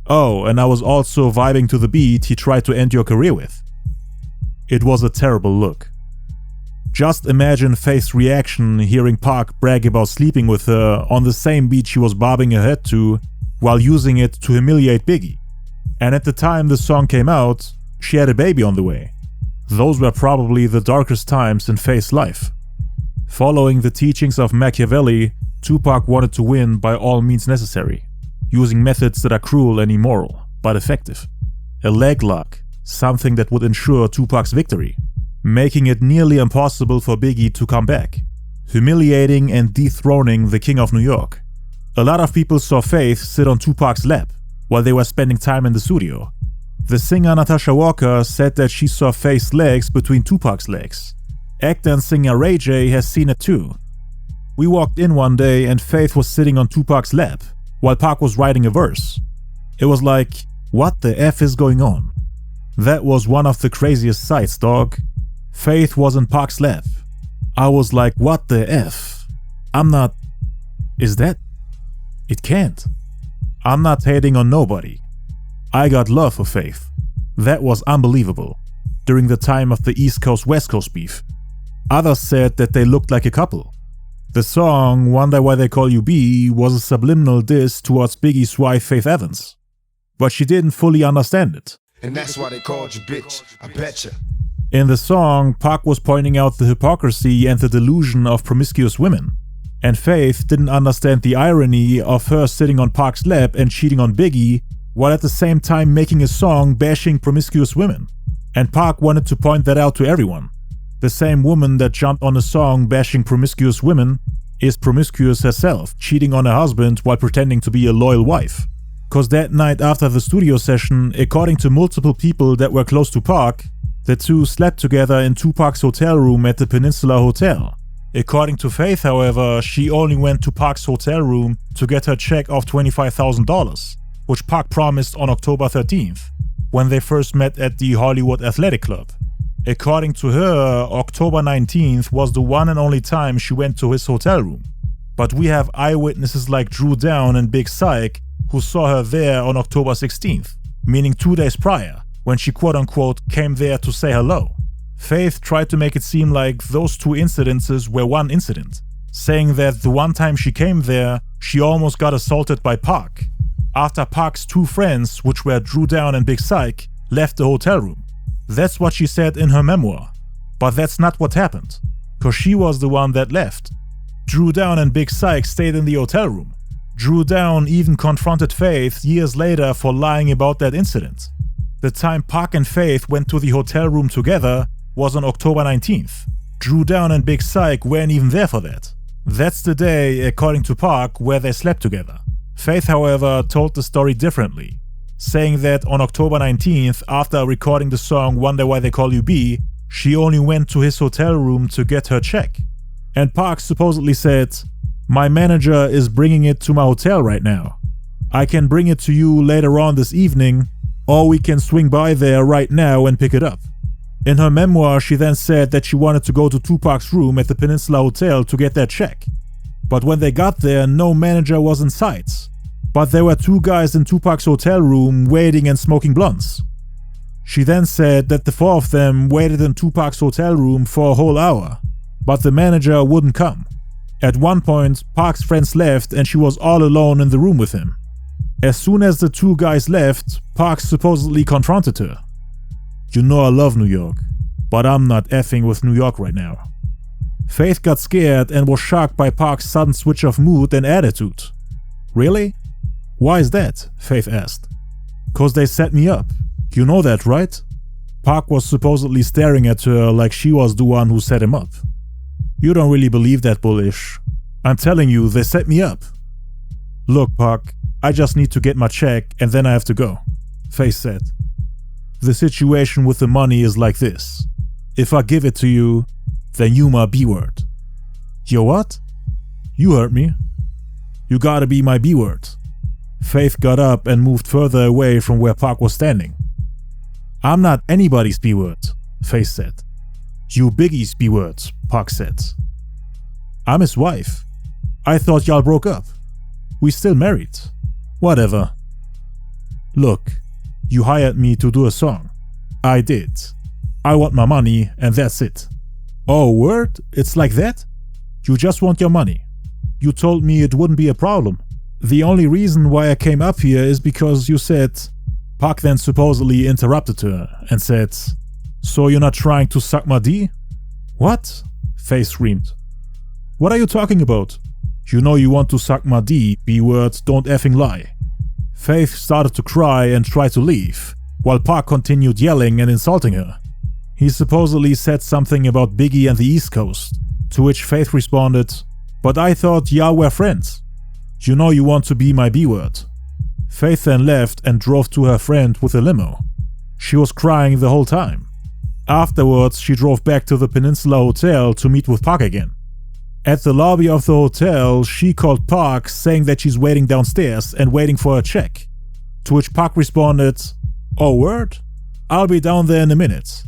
Oh, and I was also vibing to the beat he tried to end your career with." It was a terrible look. Just imagine Faith's reaction hearing Pac brag about sleeping with her on the same beat she was bobbing her head to while using it to humiliate Biggie. And at the time the song came out, she had a baby on the way. Those were probably the darkest times in Faith's life. Following the teachings of Machiavelli, Tupac wanted to win by all means necessary, using methods that are cruel and immoral, but effective. A leg lock, something that would ensure Tupac's victory, making it nearly impossible for Biggie to come back, humiliating and dethroning the King of New York. A lot of people saw Faith sit on Tupac's lap while they were spending time in the studio. The singer Natasha Walker said that she saw Faith's legs between Tupac's legs. Actor and singer Ray J has seen it too. We walked in one day and Faith was sitting on Tupac's lap while Pac was writing a verse. It was like, what the F is going on? That was one of the craziest sights, dog. Faith was in Pac's lap. I was like, what the F? I'm not... Is that... It can't. I'm not hating on nobody. I got love for Faith. That was unbelievable. During the time of the East Coast West Coast beef. Others said that they looked like a couple. The song Wonder Why They Call You B was a subliminal diss towards Biggie's wife Faith Evans. But she didn't fully understand it. And that's why they called you bitch, I betcha. In the song, Pac was pointing out the hypocrisy and the delusion of promiscuous women. And Faith didn't understand the irony of her sitting on Pac's lap and cheating on Biggie, while at the same time making a song bashing promiscuous women. And Pac wanted to point that out to everyone. The same woman that jumped on a song bashing promiscuous women is promiscuous herself, cheating on her husband while pretending to be a loyal wife. Cause that night after the studio session, according to multiple people that were close to Pac, the two slept together in Tupac's hotel room at the Peninsula Hotel. According to Faith, however, she only went to Pac's hotel room to get her check of $25,000, which Pac promised on October 13th, when they first met at the Hollywood Athletic Club. According to her, October 19th was the one and only time she went to his hotel room. But we have eyewitnesses like Drew Down and Big Syke who saw her there on October 16th, meaning 2 days prior, when she quote-unquote came there to say hello. Faith tried to make it seem like those two incidences were one incident, saying that the one time she came there, she almost got assaulted by Pac, after Pac's two friends, which were Drew Down and Big Syke, left the hotel room. That's what she said in her memoir. But that's not what happened, cause she was the one that left. Drew Down and Big Syke stayed in the hotel room. Drew Down even confronted Faith years later for lying about that incident. The time Pac and Faith went to the hotel room together was on October 19th. Drew Down and Big Syke weren't even there for that. That's the day, according to Pac, where they slept together. Faith, however, told the story differently, saying that on October 19th, after recording the song Wonder Why They Call You B, she only went to his hotel room to get her check. And Pac supposedly said, "My manager is bringing it to my hotel right now. I can bring it to you later on this evening, or we can swing by there right now and pick it up." In her memoir, she then said that she wanted to go to Tupac's room at the Peninsula Hotel to get their check. But when they got there, no manager was in sight. But there were two guys in Tupac's hotel room waiting and smoking blunts. She then said that the four of them waited in Tupac's hotel room for a whole hour, but the manager wouldn't come. At one point, Pac's friends left and she was all alone in the room with him. As soon as the two guys left, Pac supposedly confronted her. "You know I love New York, but I'm not effing with New York right now." Faith got scared and was shocked by Pac's sudden switch of mood and attitude. "Really? Why is that?" Faith asked. "'Cause they set me up. You know that, right?" Pac was supposedly staring at her like she was the one who set him up. "You don't really believe that bullish. I'm telling you, they set me up." "Look, Pac, I just need to get my check and then I have to go," Faith said. "The situation with the money is like this. If I give it to you, then you my B-word." "Yo what?" "You heard me. You gotta be my B-word." Faith got up and moved further away from where Pac was standing. "I'm not anybody's B-word," Faith said. "You Biggie's B-word," Pac said. "I'm his wife. I thought y'all broke up. We still married." "Whatever." "Look, you hired me to do a song. I did. I want my money and that's it." "Oh, word? It's like that? You just want your money. You told me it wouldn't be a problem. The only reason why I came up here is because you said..." Pac then supposedly interrupted her and said, "So you're not trying to suck my D?" "What?" Faith screamed. "What are you talking about? You know you want to suck my D, B-word, don't effing lie." Faith started to cry and tried to leave, while Pac continued yelling and insulting her. He supposedly said something about Biggie and the East Coast, to which Faith responded, "But I thought y'all were friends. You know you want to be my B-word." Faith then left and drove to her friend with a limo. She was crying the whole time. Afterwards, she drove back to the Peninsula Hotel to meet with Pac again. At the lobby of the hotel, she called Pac saying that she's waiting downstairs and waiting for a check. To which Pac responded, "Oh, word? I'll be down there in a minute."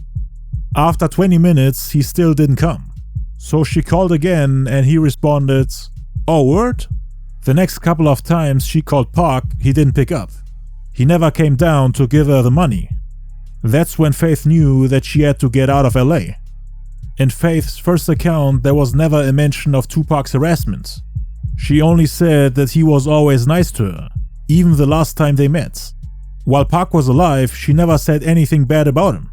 After 20 minutes, he still didn't come. So she called again and he responded, "Oh, word?" The next couple of times she called Pac, he didn't pick up. He never came down to give her the money. That's when Faith knew that she had to get out of LA. In Faith's first account, there was never a mention of Tupac's harassment. She only said that he was always nice to her, even the last time they met. While Pac was alive, she never said anything bad about him.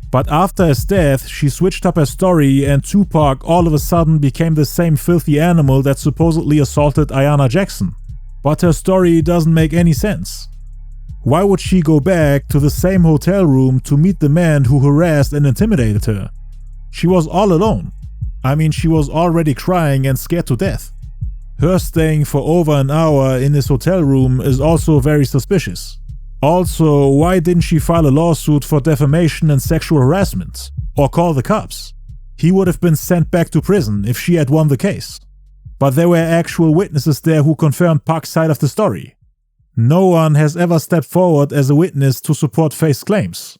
But after his death, she switched up her story and Tupac all of a sudden became the same filthy animal that supposedly assaulted Ayanna Jackson. But her story doesn't make any sense. Why would she go back to the same hotel room to meet the man who harassed and intimidated her? She was all alone. I mean, she was already crying and scared to death. Her staying for over an hour in his hotel room is also very suspicious. Also, why didn't she file a lawsuit for defamation and sexual harassment? Or call the cops? He would have been sent back to prison if she had won the case. But there were actual witnesses there who confirmed Pac's side of the story. No one has ever stepped forward as a witness to support Faith's claims.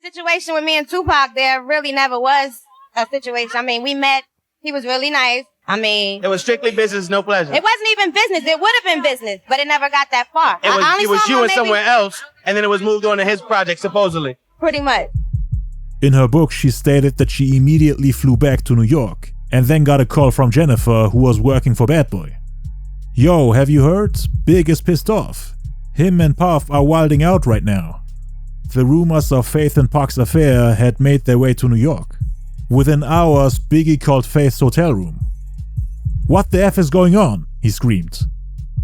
Situation with me and Tupac, there really never was a situation. I mean, we met, he was really nice. I mean, it was strictly business, no pleasure. It wasn't even business. It would have been business, but it never got that far. It was you and somewhere else, and then it was moved on to his project, supposedly. Pretty much. In her book, she stated that she immediately flew back to New York and then got a call from Jennifer, who was working for Bad Boy. "Yo, have you heard? Big is pissed off. Him and Puff are wilding out right now." The rumors of Faith and Pac's affair had made their way to New York. Within hours, Biggie called Faith's hotel room. "What the F is going on?" he screamed.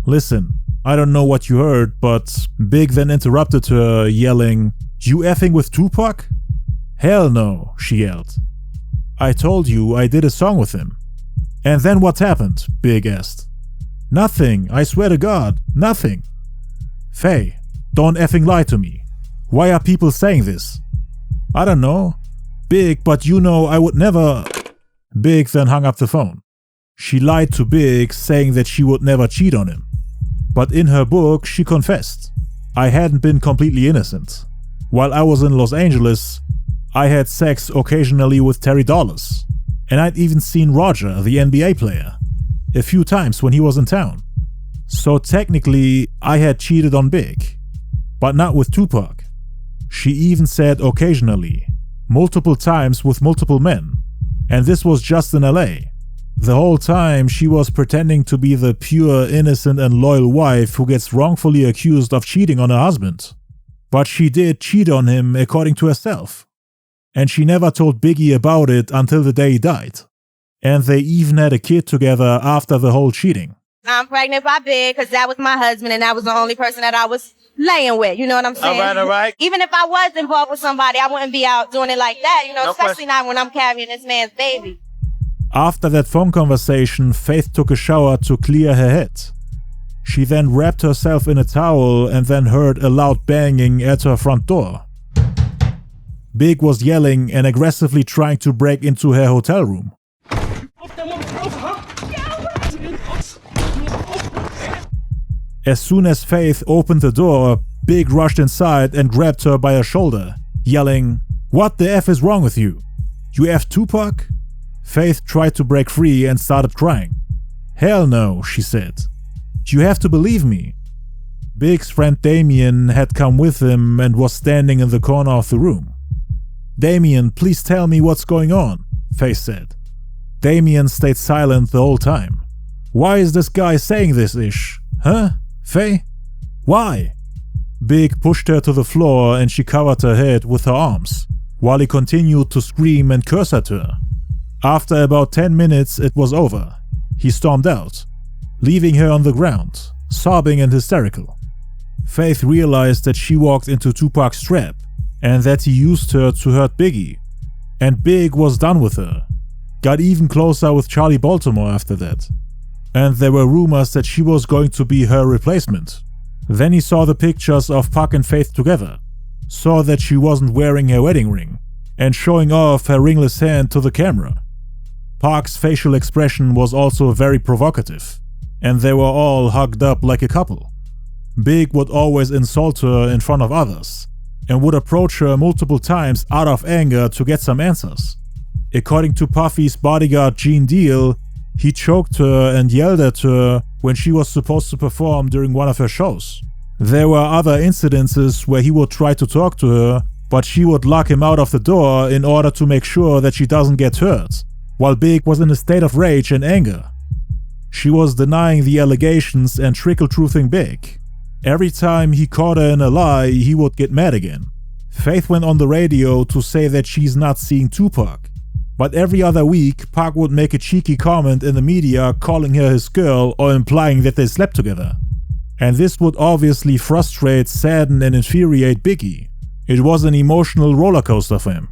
"Listen, I don't know what you heard, but..." Big then interrupted her, yelling, "You effing with Tupac?" "Hell no," she yelled. "I told you I did a song with him." "And then what happened?" Big asked. "Nothing, I swear to God, nothing." "Faye, don't effing lie to me. Why are people saying this?" "I don't know. Big, but you know I would never..." Big then hung up the phone. She lied to Big, saying that she would never cheat on him. But in her book, she confessed, "I hadn't been completely innocent. While I was in Los Angeles, I had sex occasionally with Terry Dollars. And I'd even seen Roger, the NBA player, a few times when he was in town. So technically, I had cheated on Big, but not with Tupac." She even said occasionally, multiple times with multiple men. And this was just in LA. The whole time she was pretending to be the pure, innocent and loyal wife who gets wrongfully accused of cheating on her husband. But she did cheat on him according to herself. And she never told Biggie about it until the day he died. And they even had a kid together after the whole cheating. I'm pregnant by Big because that was my husband and that was the only person that I was laying with. You know what I'm saying? All right. Even if I was involved with somebody, I wouldn't be out doing it like that, you know, especially not when I'm carrying this man's baby. After that phone conversation, Faith took a shower to clear her head. She then wrapped herself in a towel and then heard a loud banging at her front door. Big was yelling and aggressively trying to break into her hotel room. As soon as Faith opened the door, Big rushed inside and grabbed her by her shoulder, yelling, "What the F is wrong with you? You F Tupac?" Faith tried to break free and started crying. "Hell no," she said. "You have to believe me." Big's friend Damien had come with him and was standing in the corner of the room. "Damien, please tell me what's going on," Faith said. Damien stayed silent the whole time. "Why is this guy saying this ish? Huh? Faye? Why?" Big pushed her to the floor and she covered her head with her arms, while he continued to scream and curse at her. After about 10 minutes, it was over. He stormed out, leaving her on the ground, sobbing and hysterical. Faith realized that she walked into Tupac's trap and that he used her to hurt Biggie. And Big was done with her. Got even closer with Charlie Baltimore after that. And there were rumors that she was going to be her replacement. Then he saw the pictures of Pac and Faith together, saw that she wasn't wearing her wedding ring, and showing off her ringless hand to the camera. Pac's facial expression was also very provocative, and they were all hugged up like a couple. Big would always insult her in front of others, and would approach her multiple times out of anger to get some answers. According to Puffy's bodyguard Gene Deal, he choked her and yelled at her when she was supposed to perform during one of her shows. There were other incidences where he would try to talk to her, but she would lock him out of the door in order to make sure that she doesn't get hurt, while Big was in a state of rage and anger. She was denying the allegations and trickle-truthing Big. Every time he caught her in a lie, he would get mad again. Faith went on the radio to say that she's not seeing Tupac, but every other week, Pac would make a cheeky comment in the media calling her his girl or implying that they slept together. And this would obviously frustrate, sadden, and infuriate Biggie. It was an emotional rollercoaster for him.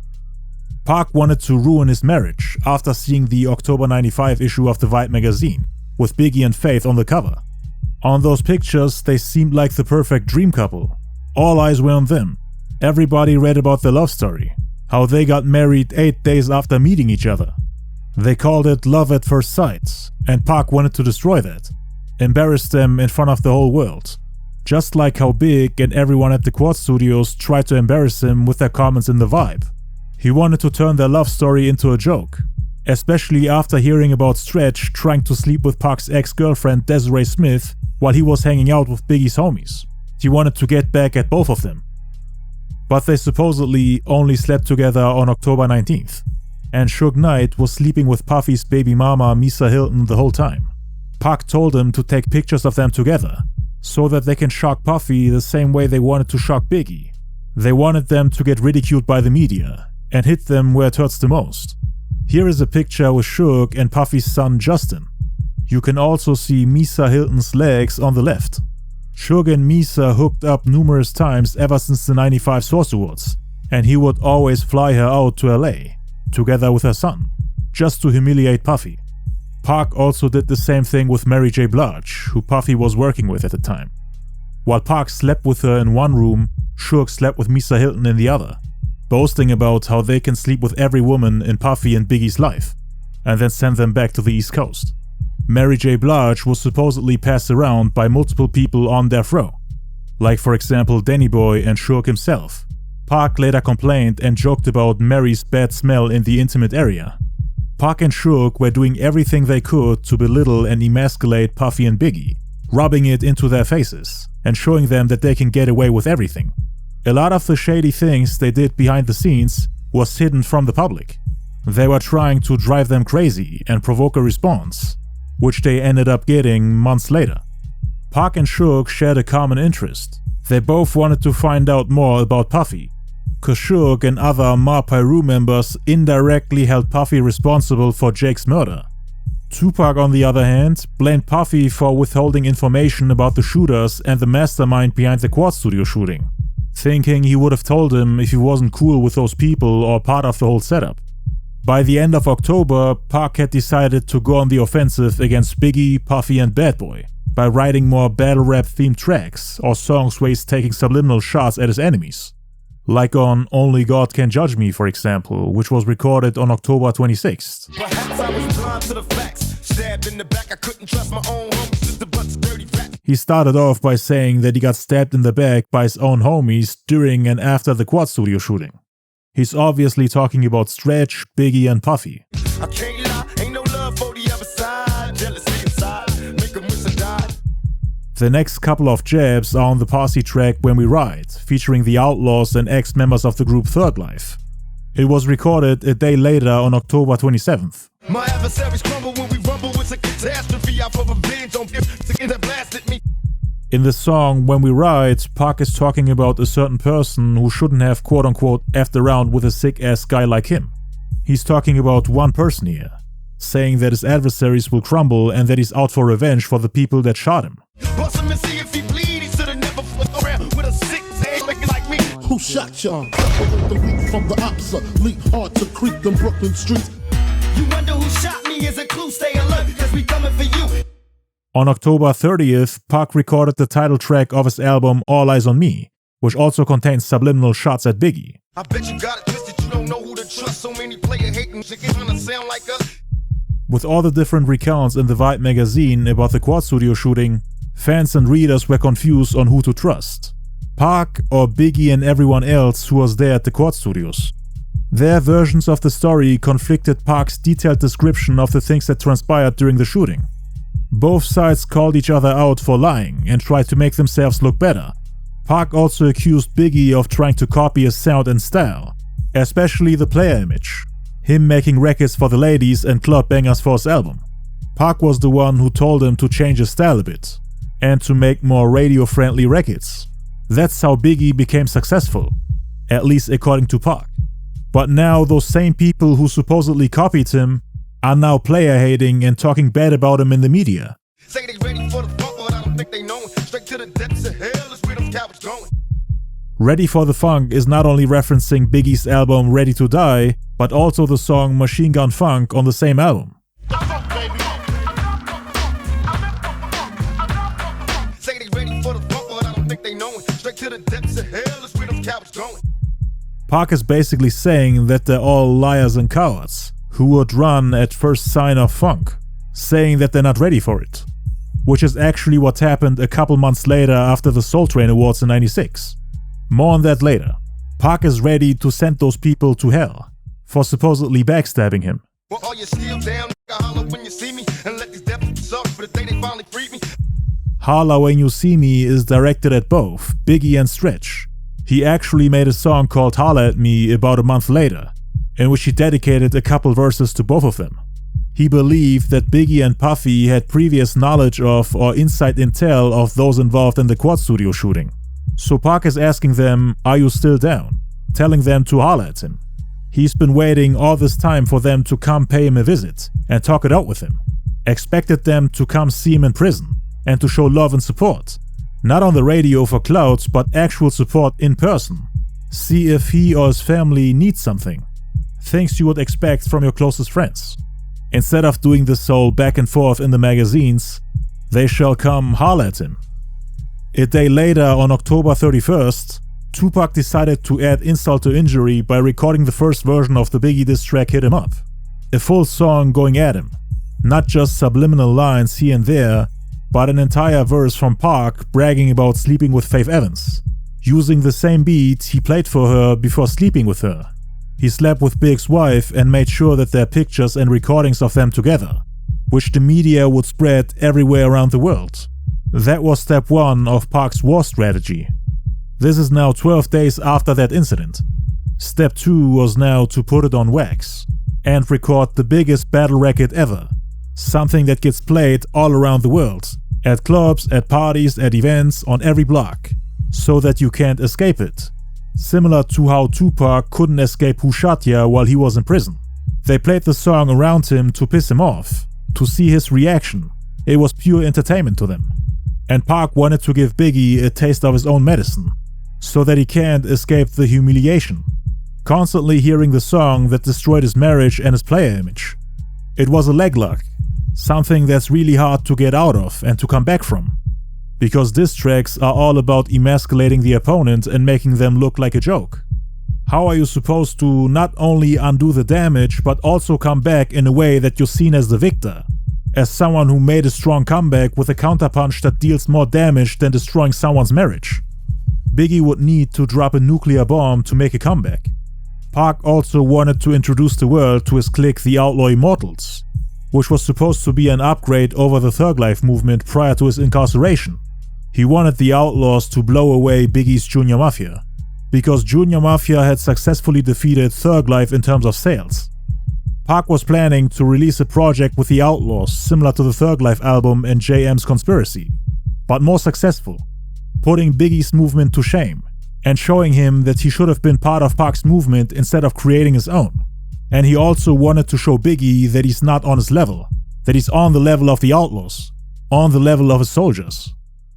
Pac wanted to ruin his marriage after seeing the October 95 issue of the Vibe magazine, with Biggie and Faith on the cover. On those pictures, they seemed like the perfect dream couple. All eyes were on them. Everybody read about their love story, how they got married 8 days after meeting each other. They called it love at first sight, and Pac wanted to destroy that, embarrass them in front of the whole world. Just like how Big and everyone at the Quad Studios tried to embarrass him with their comments in the Vibe. He wanted to turn their love story into a joke, especially after hearing about Stretch trying to sleep with Pac's ex-girlfriend Desiree Smith while he was hanging out with Biggie's homies. He wanted to get back at both of them. But they supposedly only slept together on October 19th, and Suge Knight was sleeping with Puffy's baby mama Misa Hylton the whole time. Pac told him to take pictures of them together, so that they can shock Puffy the same way they wanted to shock Biggie. They wanted them to get ridiculed by the media, and hit them where it hurts the most. Here is a picture with Suge and Puffy's son Justin. You can also see Misa Hylton's legs on the left. Suge and Misa hooked up numerous times ever since the 95 Source Awards, and he would always fly her out to LA, together with her son, just to humiliate Puffy. Pac also did the same thing with Mary J. Blige, who Puffy was working with at the time. While Pac slept with her in one room, Suge slept with Misa Hylton in the other, boasting about how they can sleep with every woman in Puffy and Biggie's life, and then send them back to the East Coast. Mary J. Blige was supposedly passed around by multiple people on death row, like for example Danny Boy and Suge himself. Pac later complained and joked about Mary's bad smell in the intimate area. Pac and Suge were doing everything they could to belittle and emasculate Puffy and Biggie, rubbing it into their faces and showing them that they can get away with everything. A lot of the shady things they did behind the scenes was hidden from the public. They were trying to drive them crazy and provoke a response, which they ended up getting months later. Pac and Suge shared a common interest. They both wanted to find out more about Puffy, cause Suge and other Ma Piru members indirectly held Puffy responsible for Jake's murder. Tupac, on the other hand, blamed Puffy for withholding information about the shooters and the mastermind behind the Quad Studio shooting, thinking he would have told him if he wasn't cool with those people or part of the whole setup. By the end of October, Pac had decided to go on the offensive against Biggie, Puffy and Bad Boy by writing more battle rap themed tracks or songs where he's taking subliminal shots at his enemies. Like on Only God Can Judge Me, for example, which was recorded on October 26th. Perhaps I was blind to the facts. Stabbed in the back, I couldn't trust my own homies. Just a bunch of dirty rats. He started off by saying that he got stabbed in the back by his own homies during and after the Quad Studio shooting. He's obviously talking about Stretch, Biggie and Puffy. I can't lie, ain't no love for the other side. Jealousy inside, make 'em wish I died. The next couple of jabs are on the Posse track When We Ride, featuring the Outlaws and ex-members of the group Thug Life. It was recorded a day later on October 27th. My adversaries crumble when we rumble. It's a catastrophe. Out for revenge on him that blasted me. In the song When We Ride, Pac is talking about a certain person who shouldn't have quote-unquote effed around with a sick-ass guy like him. He's talking about one person here, saying that his adversaries will crumble and that he's out for revenge for the people that shot him. Bust him and see if he bleed. He should've never fucked around with a sick ass like me. Who shot y'all? The weak from the opposite, leap hard to creep them Brooklyn streets. You wonder who shot me is a clue. Stay alert, cause we coming for you. On October 30th, Pac recorded the title track of his album All Eyez On Me, which also contains subliminal shots at Biggie. I bet you got it twisted, you don't know who to trust. So many player hating shit trying to sound like us. With all the different recounts in the Vibe magazine about the Quad Studio shooting, fans and readers were confused on who to trust, Pac or Biggie and everyone else who was there at the Quad Studios. Their versions of the story conflicted Pac's detailed description of the things that transpired during the shooting. Both sides called each other out for lying and tried to make themselves look better. Pac also accused Biggie of trying to copy his sound and style, especially the player image, him making records for the ladies and club bangers for his album. Pac was the one who told him to change his style a bit and to make more radio-friendly records. That's how Biggie became successful, at least according to Pac. But now those same people who supposedly copied him are now player-hating and talking bad about him in the media. Say they ready for the funk, but I don't think they know it. Straight to the depths of hell is where them cowards going. Ready for the Funk is not only referencing Biggie's album Ready to Die, but also the song Machine Gun Funk on the same album. Say they ready for the funk, but I don't think they know it. Straight to the depths of hell is where them cowards going. Pac is basically saying that they're all liars and cowards who would run at first sign of funk, saying that they're not ready for it. Which is actually what happened a couple months later after the Soul Train Awards in '96. More on that later. Pac is ready to send those people to hell for supposedly backstabbing him. Well, are you still down? Holler when you see me and let these devils suck for the day they finally freed me. Holla When You See Me is directed at both Biggie and Stretch. He actually made a song called Holla at Me about a month later, in which he dedicated a couple verses to both of them. He believed that Biggie and Puffy had previous knowledge of or inside intel of those involved in the Quad Studio shooting. So Pac is asking them, are you still down? Telling them to holla at him. He's been waiting all this time for them to come pay him a visit and talk it out with him. Expected them to come see him in prison and to show love and support. Not on the radio for clouds, but actual support in person. See if he or his family needs something. Things you would expect from your closest friends. Instead of doing this whole back and forth in the magazines, they shall come holla at him. A day later, on October 31st, Tupac decided to add insult to injury by recording the first version of the Biggie diss track Hit 'Em Up. A full song going at him. Not just subliminal lines here and there, but an entire verse from Pac bragging about sleeping with Faith Evans, using the same beat he played for her before sleeping with her. He slept with Big's wife and made sure that there are pictures and recordings of them together, which the media would spread everywhere around the world. That was step 1 of Pac's war strategy. This is now 12 days after that incident. Step 2 was now to put it on wax and record the biggest battle record ever. Something that gets played all around the world, at clubs, at parties, at events, on every block, so that you can't escape it. Similar to how Tupac couldn't escape Who Shot Ya while he was in prison. They played the song around him to piss him off, to see his reaction. It was pure entertainment to them. And Pac wanted to give Biggie a taste of his own medicine, so that he can't escape the humiliation. Constantly hearing the song that destroyed his marriage and his player image. It was a leg lock, something that's really hard to get out of and to come back from. Because diss tracks are all about emasculating the opponent and making them look like a joke. How are you supposed to not only undo the damage, but also come back in a way that you're seen as the victor? As someone who made a strong comeback with a counterpunch that deals more damage than destroying someone's marriage. Biggie would need to drop a nuclear bomb to make a comeback. Pac also wanted to introduce the world to his clique the Outlaw Immortals, which was supposed to be an upgrade over the Thug Life movement prior to his incarceration. He wanted the Outlaws to blow away Biggie's Junior Mafia, because Junior Mafia had successfully defeated Thug Life in terms of sales. Pac was planning to release a project with the Outlaws similar to the Thug Life album and JM's Conspiracy, but more successful, putting Biggie's movement to shame and showing him that he should have been part of Pac's movement instead of creating his own. And he also wanted to show Biggie that he's not on his level, that he's on the level of the Outlaws, on the level of his soldiers.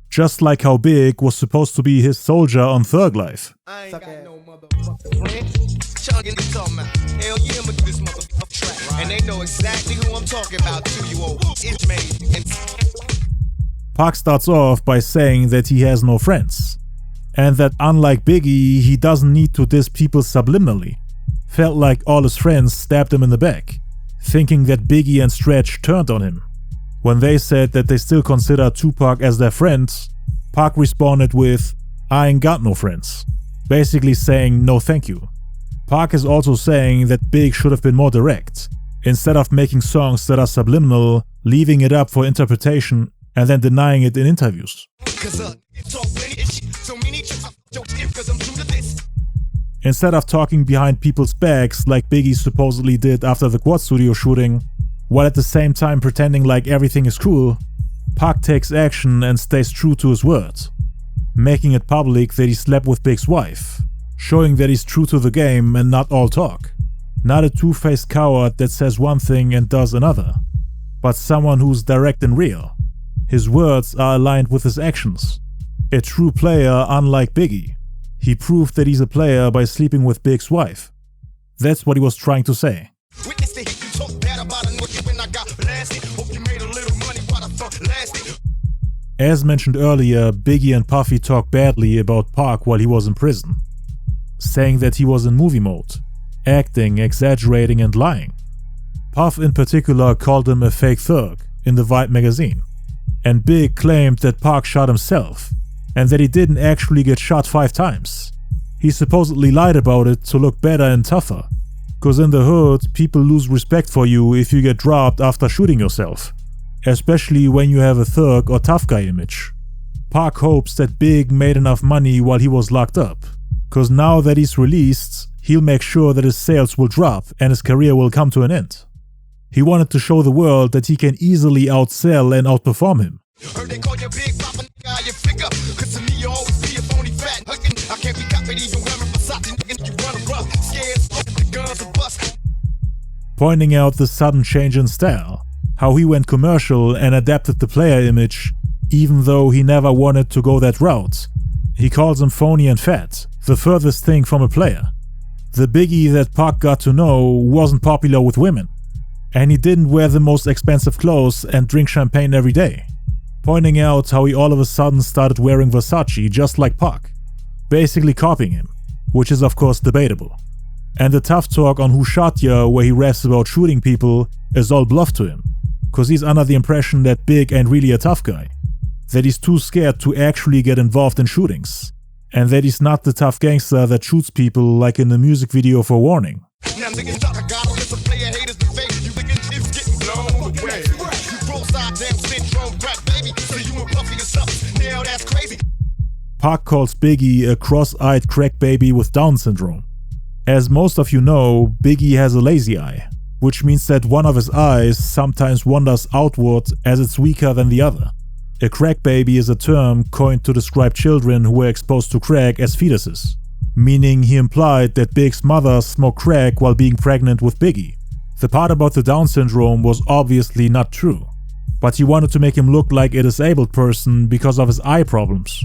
Just like how Big was supposed to be his soldier on Thug Life. I ain't got no motherfucking friends. Chugging and talking about. Hell yeah, I'ma do this motherfucking track. And they know exactly who I'm talking about too, you old inmate. Pac starts off by saying that he has no friends, and that unlike Biggie, he doesn't need to diss people subliminally. Felt like all his friends stabbed him in the back. thinking that Biggie and Stretch turned on him. When they said that they still consider Tupac as their friends, Pac responded with, "I ain't got no friends," basically saying no thank you. Pac is also saying that Big should have been more direct, instead of making songs that are subliminal, leaving it up for interpretation and then denying it in interviews. Instead of talking behind people's backs like Biggie supposedly did after the Quad Studio shooting, while at the same time pretending like everything is cool, Pac takes action and stays true to his word, making it public that he slept with Big's wife, showing that he's true to the game and not all talk. Not a two-faced coward that says one thing and does another, but someone who's direct and real. His words are aligned with his actions. A true player unlike Biggie. He proved that he's a player by sleeping with Big's wife. That's what he was trying to say. As mentioned earlier, Biggie and Puffy talked badly about Pac while he was in prison, saying that he was in movie mode, acting, exaggerating and lying. Puff in particular called him a fake thug in the Vibe magazine, and Big claimed that Pac shot himself and that he didn't actually get shot 5 times. He supposedly lied about it to look better and tougher, cause in the hood people lose respect for you if you get dropped after shooting yourself, especially when you have a thug or tough guy image. Pac hopes that Big made enough money while he was locked up, cause now that he's released, he'll make sure that his sales will drop and his career will come to an end. He wanted to show the world that he can easily outsell and outperform him. Pointing out the sudden change in style, how he went commercial and adapted the player image, even though he never wanted to go that route. He calls him phony and fat, the furthest thing from a player. The Biggie that Pac got to know wasn't popular with women, and he didn't wear the most expensive clothes and drink champagne every day. Pointing out how he all of a sudden started wearing Versace just like Pac, basically copying him, which is of course debatable. And the tough talk on Who Shot Ya, where he raps about shooting people, is all bluff to him, cause he's under the impression that Big ain't really a tough guy, that he's too scared to actually get involved in shootings, and that he's not the tough gangster that shoots people like in the music video for Warning. Pac calls Biggie a cross-eyed crack baby with Down syndrome. As most of you know, Biggie has a lazy eye, which means that one of his eyes sometimes wanders outward as it's weaker than the other. A crack baby is a term coined to describe children who were exposed to crack as fetuses, meaning he implied that Big's mother smoked crack while being pregnant with Biggie. The part about the Down syndrome was obviously not true, but he wanted to make him look like a disabled person because of his eye problems.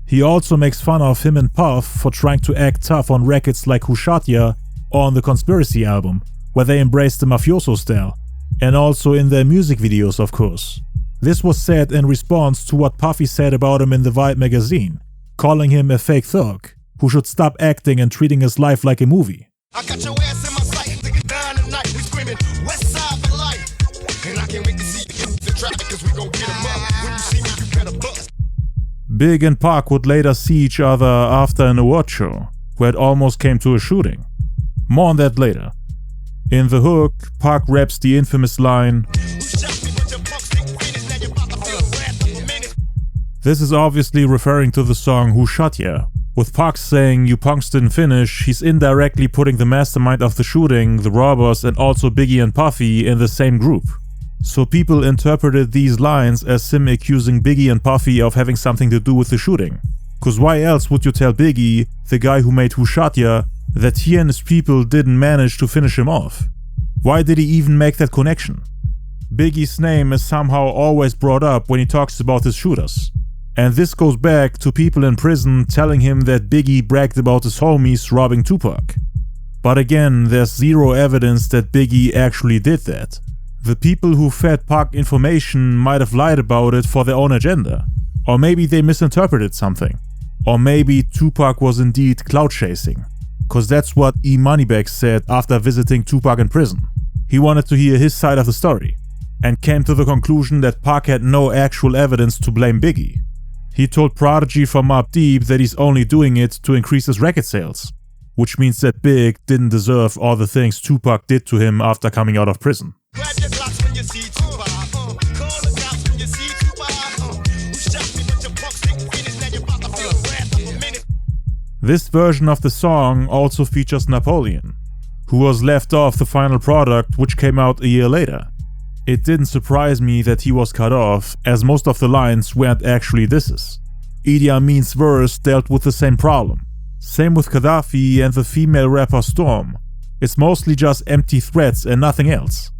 He also makes fun of him and Puff for trying to act tough on records like Who Shot Ya or on the Conspiracy album, where they embraced the mafioso style, and also in their music videos of course. This was said in response to what Puffy said about him in the Vibe magazine, calling him a fake thug who should stop acting and treating his life like a movie. I got your ass in my sight, nigga, down tonight, we screaming West Side for life. And I can't wait to see you in the traffic, cause we gon' get 'em up. When you see me, you better bust. Big and Pac would later see each other after an award show, where it almost came to a shooting. More on that later. In the hook, Pac raps the infamous line, this is obviously referring to the song Who Shot Ya. With Pac saying you punks didn't finish, he's indirectly putting the mastermind of the shooting, the robbers and also Biggie and Puffy in the same group. So people interpreted these lines as him accusing Biggie and Puffy of having something to do with the shooting. Cause why else would you tell Biggie, the guy who made Who Shot Ya, that he and his people didn't manage to finish him off? Why did he even make that connection? Biggie's name is somehow always brought up when he talks about his shooters. And this goes back to people in prison telling him that Biggie bragged about his homies robbing Tupac. But again, there's zero evidence that Biggie actually did that. The people who fed Pac information might have lied about it for their own agenda. Or maybe they misinterpreted something. Or maybe Tupac was indeed clout chasing. Cause that's what E. Moneybags said after visiting Tupac in prison. He wanted to hear his side of the story, and came to the conclusion that Pac had no actual evidence to blame Biggie. He told Prodigy from Mobb Deep that he's only doing it to increase his record sales, which means that Big didn't deserve all the things Tupac did to him after coming out of prison. This version of the song also features Napoleon, who was left off the final product, which came out a year later. It didn't surprise me that he was cut off, as most of the lines weren't actually disses. Idi Amin's verse dealt with the same problem. Same with Gaddafi and the female rapper Storm. It's mostly just empty threats and nothing else.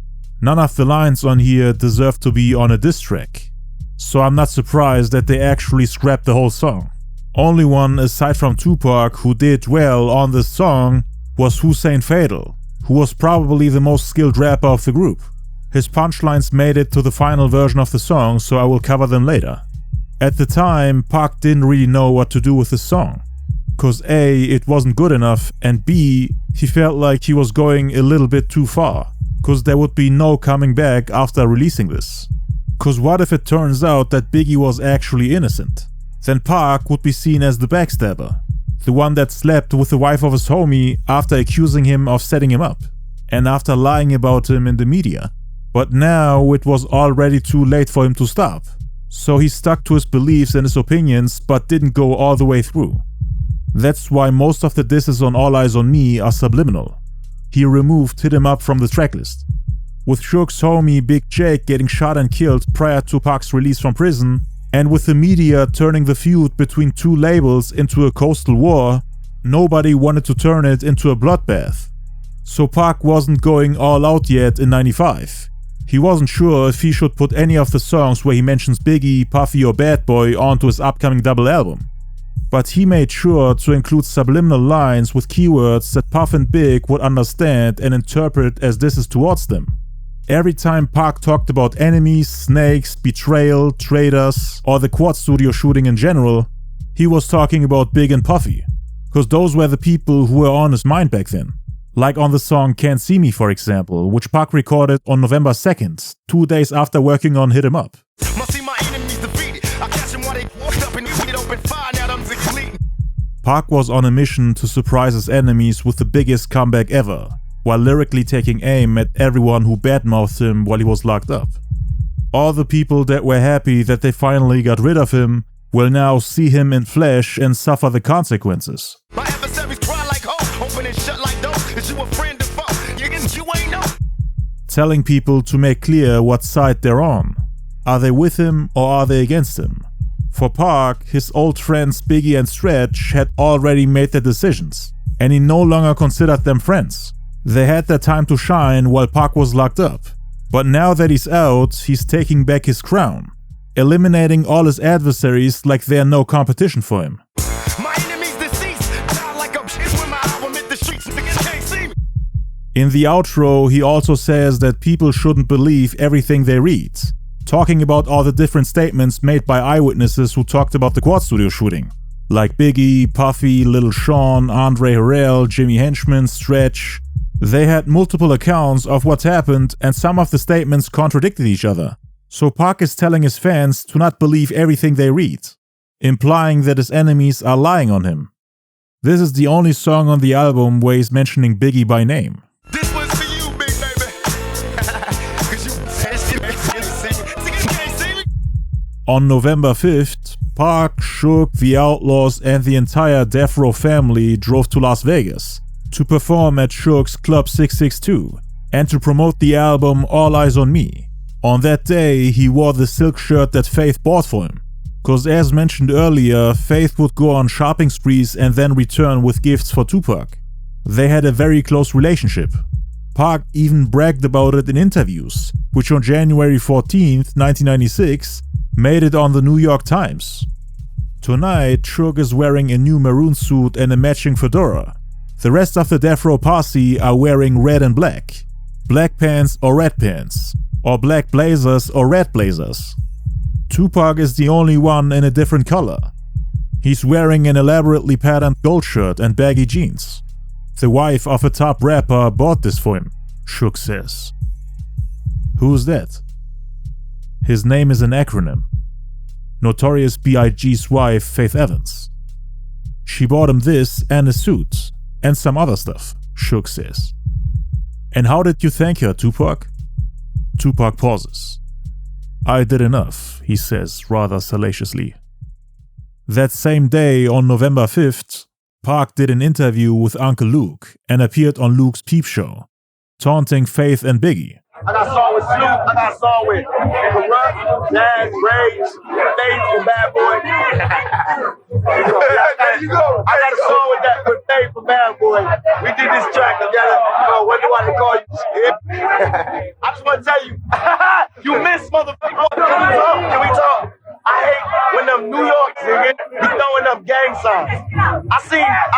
None of the lines on here deserve to be on a diss track. So I'm not surprised that they actually scrapped the whole song. Only one aside from Tupac who did well on this song was Hussein Fatal, who was probably the most skilled rapper of the group. His punchlines made it to the final version of the song, so I will cover them later. At the time, Pac didn't really know what to do with this song. Cause A, it wasn't good enough, and B, he felt like he was going a little bit too far. Cause there would be no coming back after releasing this. Cause what if it turns out that Biggie was actually innocent? Then Pac would be seen as the backstabber. The one that slept with the wife of his homie after accusing him of setting him up. And after lying about him in the media. But now it was already too late for him to stop. So he stuck to his beliefs and his opinions, but didn't go all the way through. That's why most of the disses on All Eyez On Me are subliminal. He removed Hit 'Em Up from the tracklist. With Suge's homie Big Jake getting shot and killed prior to Pac's release from prison, and with the media turning the feud between two labels into a coastal war, nobody wanted to turn it into a bloodbath. So Pac wasn't going all out yet in '95. He wasn't sure if he should put any of the songs where he mentions Biggie, Puffy or Bad Boy onto his upcoming double album. But he made sure to include subliminal lines with keywords that Puff and Big would understand and interpret as disses towards them. Every time Pac talked about enemies, snakes, betrayal, traitors, or the Quad Studio shooting in general, he was talking about Big and Puffy, cause those were the people who were on his mind back then. Like on the song Can't See Me, for example, which Pac recorded on November 2nd, 2 days after working on Hit 'Em Up. Pac was on a mission to surprise his enemies with the biggest comeback ever, while lyrically taking aim at everyone who badmouthed him while he was locked up. All the people that were happy that they finally got rid of him will now see him in flesh and suffer the consequences. My adversaries cry like hope, open and shut like doors. Is you a friend or foe? You ain't know. Telling people to make clear what side they're on. Are they with him or are they against him? For Pac, his old friends Biggie and Stretch had already made their decisions, and he no longer considered them friends. They had their time to shine while Pac was locked up. But now that he's out, he's taking back his crown, eliminating all his adversaries like they're no competition for him. In the outro, he also says that people shouldn't believe everything they read, talking about all the different statements made by eyewitnesses who talked about the Quad Studio shooting, like Biggie, Puffy, Lil Sean, Andre Harrell, Jimmy Henchman, Stretch. They had multiple accounts of what happened and some of the statements contradicted each other. So Pac is telling his fans to not believe everything they read, implying that his enemies are lying on him. This is the only song on the album where he's mentioning Biggie by name. This one's for you, big baby. On November 5th, Pac, Suge, the Outlaws and the entire Death Row family drove to Las Vegas to perform at Suge's Club 662 and to promote the album All Eyez On Me. On that day, he wore the silk shirt that Faith bought for him, cause as mentioned earlier, Faith would go on shopping sprees and then return with gifts for Tupac. They had a very close relationship. Pac even bragged about it in interviews, which on January 14th, 1996, made it on the New York Times. Tonight, Suge is wearing a new maroon suit and a matching fedora. The rest of the Death Row posse are wearing red and black pants or red pants, or black blazers or red blazers. Tupac is the only one in a different color. He's wearing an elaborately patterned gold shirt and baggy jeans. The wife of a top rapper bought this for him, Suge says. Who's that? His name is an acronym. Notorious B.I.G.'s wife, Faith Evans. She bought him this and a suit, and some other stuff, Suge says. And how did you thank her, Tupac? Tupac pauses. I did enough, he says rather salaciously. That same day, on November 5th, Pac did an interview with Uncle Luke and appeared on Luke's Peep Show, taunting Faith and Biggie. I got a song with Snoop, I got a song with Corrupt, Jazz, Rage, Faith, and Bad Boy. I got a song with Faith for Bad Boy. We did this track together. What do I call you? I just want to tell you, you miss motherfucker. Can we talk? I hate when them New York niggas be throwing up gang signs. I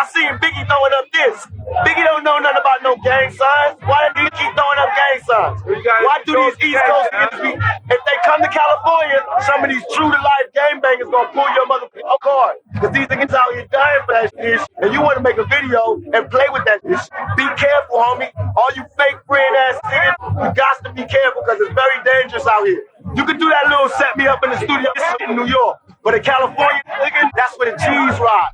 seen Biggie throwing up this. Biggie don't know nothing about no gang signs. Why do you keep throwing up gang signs? Why do these East Coast niggas be, if they come to California, some of these true to life gangbangers gonna pull your motherfucking card. Cause these niggas out here dying for that shit. And you wanna make a video and play with that shit. Be careful, homie. All you fake friend ass niggas, you got to be careful because it's very dangerous out here. You can do that little set me up in the studio in New York. But in California, nigga, that's where the G's ride.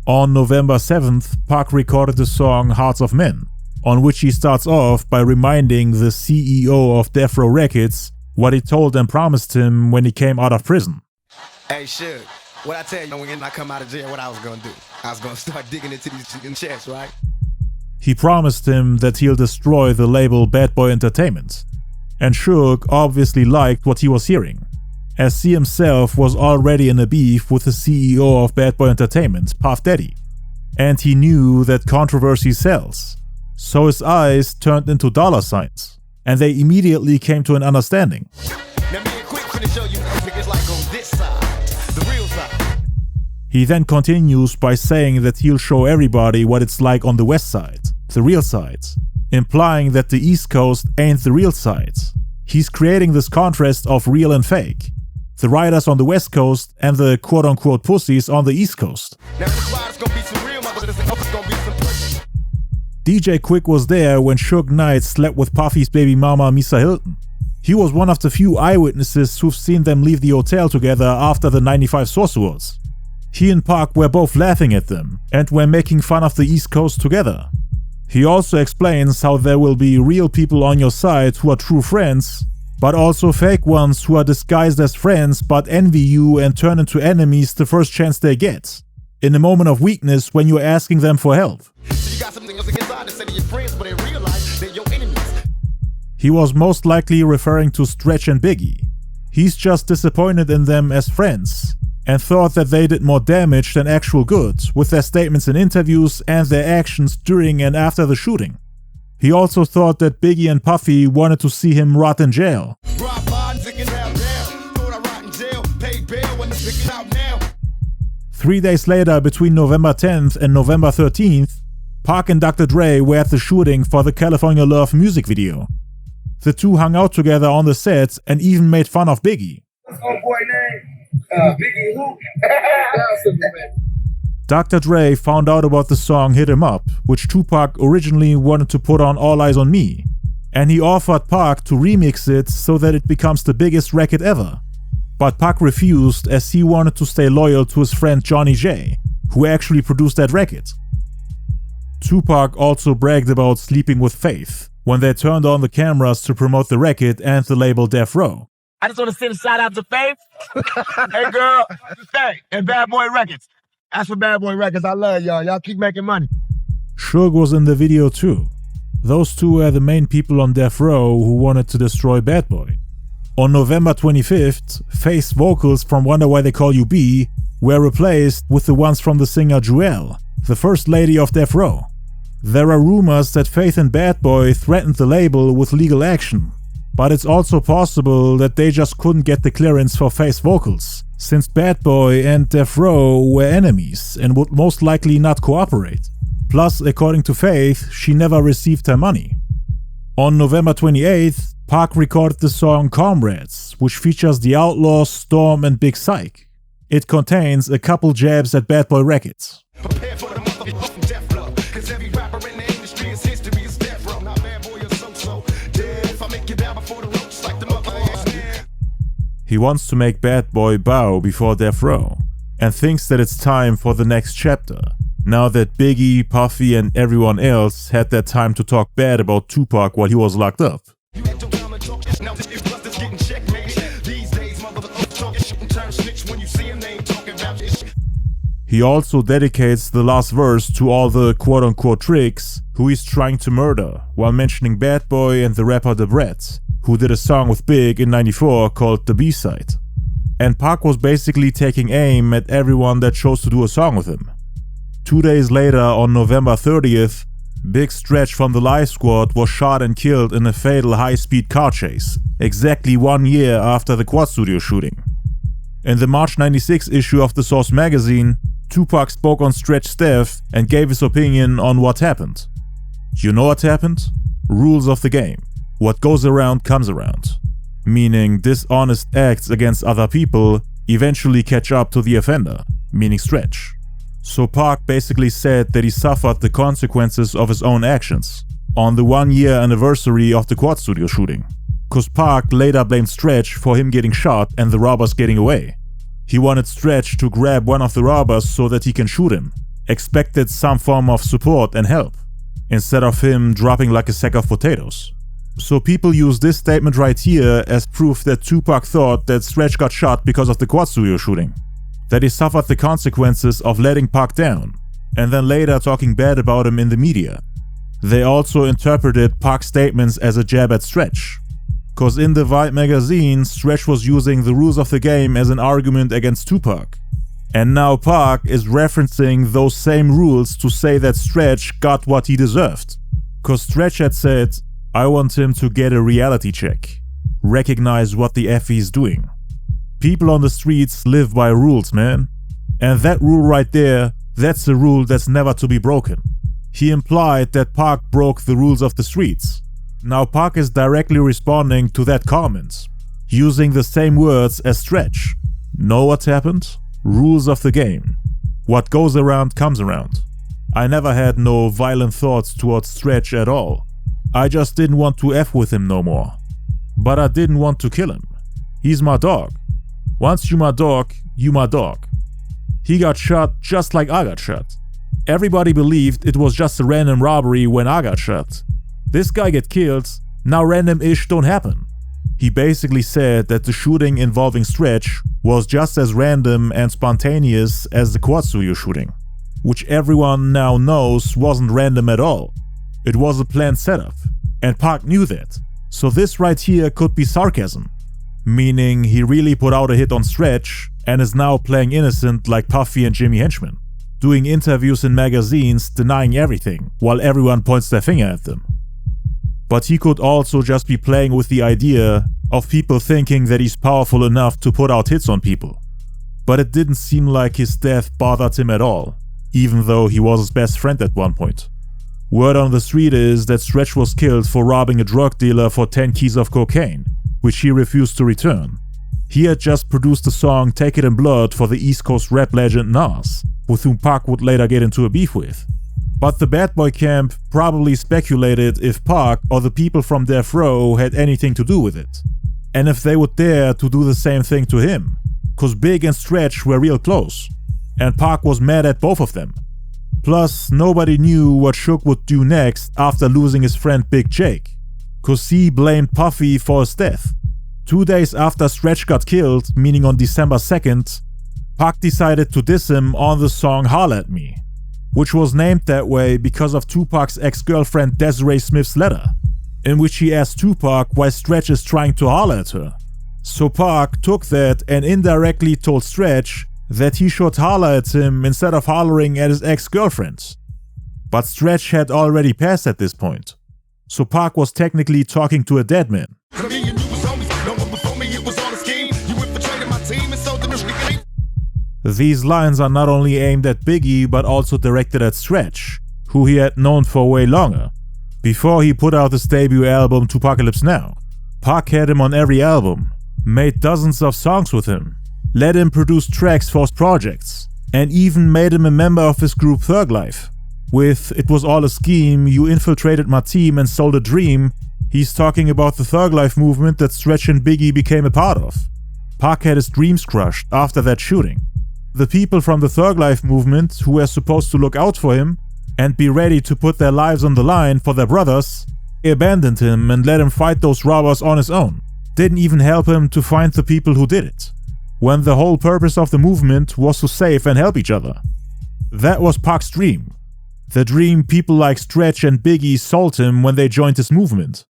On November 7th, Pac recorded the song Hearts of Men, on which he starts off by reminding the CEO of Death Row Records what he told and promised him when he came out of prison. Hey, Suge, what I tell you when I come out of jail, what I was gonna do? I was gonna start digging into these chicken chests, right? He promised him that he'll destroy the label Bad Boy Entertainment. And Suge obviously liked what he was hearing, as he himself was already in a beef with the CEO of Bad Boy Entertainment, Puff Daddy. And he knew that controversy sells. So his eyes turned into dollar signs, and they immediately came to an understanding. Now me and Quick finna show you niggas like on this side, the real side. He then continues by saying that he'll show everybody what it's like on the west side, the real side, implying that the East Coast ain't the real side. He's creating this contrast of real and fake. The riders on the West Coast and the quote-unquote pussies on the East Coast. Now it's gonna be some real motherfuckers, it's gonna be some pussy. DJ Quick was there when Suge Knight slept with Puffy's baby mama Misa Hylton. He was one of the few eyewitnesses who've seen them leave the hotel together after the 95 Source Awards. He and Pac were both laughing at them and were making fun of the East Coast together. He also explains how there will be real people on your side who are true friends, but also fake ones who are disguised as friends but envy you and turn into enemies the first chance they get, in a moment of weakness when you're asking them for help. So you got something else inside to say to your friends, but in real life, they're your enemies. He was most likely referring to Stretch and Biggie. He's just disappointed in them as friends, and thought that they did more damage than actual good with their statements in interviews and their actions during and after the shooting. He also thought that Biggie and Puffy wanted to see him rot in jail. 3 days later, between November 10th and November 13th, Pac and Dr. Dre were at the shooting for the California Love music video. The two hung out together on the set and even made fun of Biggie. Biggie who? Dr. Dre found out about the song Hit 'Em Up, which Tupac originally wanted to put on All Eyez On Me, and he offered Pac to remix it so that it becomes the biggest record ever. But Pac refused as he wanted to stay loyal to his friend Johnny J, who actually produced that record. Tupac also bragged about sleeping with Faith when they turned on the cameras to promote the record and the label Death Row. I just want to send a shout out to Faith. Hey girl, hey, and Bad Boy Records. That's for Bad Boy Records. I love y'all. Y'all keep making money. Suge was in the video too. Those two were the main people on Death Row who wanted to destroy Bad Boy. On November 25th, Faith's vocals from Wonder Why They Call You B were replaced with the ones from the singer Jewel, the first lady of Death Row. There are rumors that Faith and Bad Boy threatened the label with legal action. But it's also possible that they just couldn't get the clearance for Faith's vocals, since Bad Boy and Death Row were enemies and would most likely not cooperate. Plus, according to Faith, she never received her money. On November 28th, Pac recorded the song Comrades, which features the Outlaws, Storm and Big Psych. It contains a couple jabs at Bad Boy Records. Prepare for the motherfucking death row, cause every rapper in the industry is history is death row. Not Bad Boy or so-so. Dead if I make you down before the He wants to make Bad Boy bow before death row, and thinks that it's time for the next chapter, now that Biggie, Puffy, and everyone else had their time to talk bad about Tupac while he was locked up. He also dedicates the last verse to all the quote-unquote tricks who he's trying to murder, while mentioning Bad Boy and the rapper The Brat, who did a song with Big in '94 called The B-Side. And Pac was basically taking aim at everyone that chose to do a song with him. 2 days later, on November 30th, Big Stretch from the Live Squad was shot and killed in a fatal high-speed car chase, exactly 1 year after the Quad Studio shooting. In the March '96 issue of The Source magazine, Tupac spoke on Stretch's death and gave his opinion on what happened. You know what happened? Rules of the game. What goes around comes around. Meaning dishonest acts against other people eventually catch up to the offender, meaning Stretch. So Pac basically said that he suffered the consequences of his own actions on the 1 year anniversary of the Quad Studio shooting. Cause Pac later blamed Stretch for him getting shot and the robbers getting away. He wanted Stretch to grab one of the robbers so that he can shoot him, expected some form of support and help, instead of him dropping like a sack of potatoes. So people use this statement right here as proof that Tupac thought that Stretch got shot because of the Quad Studio shooting, that he suffered the consequences of letting Pac down, and then later talking bad about him in the media. They also interpreted Pac's statements as a jab at Stretch. Cause in the Vibe magazine, Stretch was using the rules of the game as an argument against Tupac. And now Pac is referencing those same rules to say that Stretch got what he deserved. Cause Stretch had said, I want him to get a reality check. Recognize what the F he's doing. People on the streets live by rules, man. And that rule right there, that's a rule that's never to be broken. He implied that Pac broke the rules of the streets. Now Pac is directly responding to that comment, using the same words as Stretch. Know what happened? Rules of the game. What goes around comes around. I never had no violent thoughts towards Stretch at all. I just didn't want to F with him no more. But I didn't want to kill him. He's my dog. Once you my dog, you my dog. He got shot just like I got shot. Everybody believed it was just a random robbery when I got shot. This guy get killed, now random-ish don't happen. He basically said that the shooting involving Stretch was just as random and spontaneous as the Quad Studio shooting, which everyone now knows wasn't random at all. It was a planned setup, and Pac knew that. So this right here could be sarcasm, meaning he really put out a hit on Stretch and is now playing innocent like Puffy and Jimmy Henchman, doing interviews in magazines denying everything while everyone points their finger at them. But he could also just be playing with the idea of people thinking that he's powerful enough to put out hits on people. But it didn't seem like his death bothered him at all, even though he was his best friend at one point. Word on the street is that Stretch was killed for robbing a drug dealer for 10 keys of cocaine, which he refused to return. He had just produced the song Take It in Blood for the East Coast rap legend Nas, with whom Pac would later get into a beef with. But the Bad Boy camp probably speculated if Pac or the people from Death Row had anything to do with it, and if they would dare to do the same thing to him, cause Big and Stretch were real close, and Pac was mad at both of them. Plus, nobody knew what Suge would do next after losing his friend Big Jake, cause he blamed Puffy for his death. 2 days after Stretch got killed, meaning on December 2nd, Pac decided to diss him on the song Holla at Me, which was named that way because of Tupac's ex-girlfriend Desiree Smith's letter, in which he asked Tupac why Stretch is trying to holler at her. So Pac took that and indirectly told Stretch that he should holler at him instead of hollering at his ex-girlfriend. But Stretch had already passed at this point, so Pac was technically talking to a dead man. These lines are not only aimed at Biggie but also directed at Stretch, who he had known for way longer. Before he put out his debut album Tupacalypse Now, Pac had him on every album, made dozens of songs with him, let him produce tracks for his projects, and even made him a member of his group Thug Life. With It Was All a Scheme, You Infiltrated My Team and Sold a Dream, he's talking about the Thug Life movement that Stretch and Biggie became a part of. Pac had his dreams crushed after that shooting. The people from the Thug Life movement, who were supposed to look out for him and be ready to put their lives on the line for their brothers, abandoned him and let him fight those robbers on his own. Didn't even help him to find the people who did it, when the whole purpose of the movement was to save and help each other. That was Pac's dream. The dream people like Stretch and Biggie sold him when they joined his movement.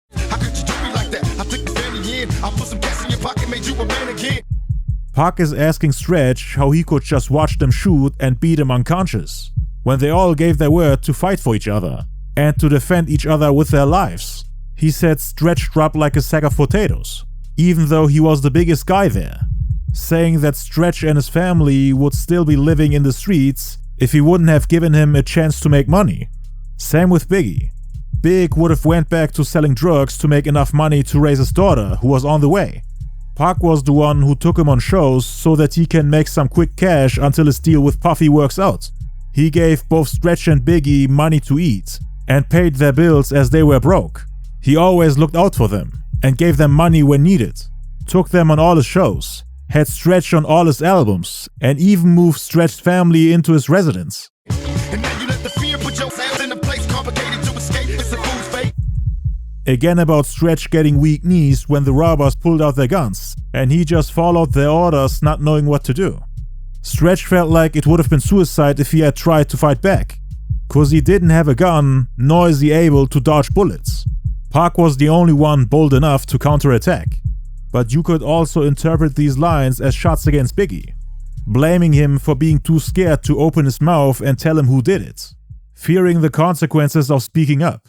Pac is asking Stretch how he could just watch them shoot and beat him unconscious, when they all gave their word to fight for each other and to defend each other with their lives. He said Stretch dropped like a sack of potatoes, even though he was the biggest guy there, saying that Stretch and his family would still be living in the streets if he wouldn't have given him a chance to make money. Same with Biggie. Big would have went back to selling drugs to make enough money to raise his daughter, who was on the way. Pac was the one who took him on shows so that he can make some quick cash until his deal with Puffy works out. He gave both Stretch and Biggie money to eat and paid their bills as they were broke. He always looked out for them and gave them money when needed, took them on all his shows, had Stretch on all his albums, and even moved Stretch's family into his residence. Again about Stretch getting weak knees when the robbers pulled out their guns, and he just followed their orders not knowing what to do. Stretch felt like it would have been suicide if he had tried to fight back, cause he didn't have a gun, nor is he able to dodge bullets. Pac was the only one bold enough to counterattack. But you could also interpret these lines as shots against Biggie, blaming him for being too scared to open his mouth and tell him who did it, fearing the consequences of speaking up.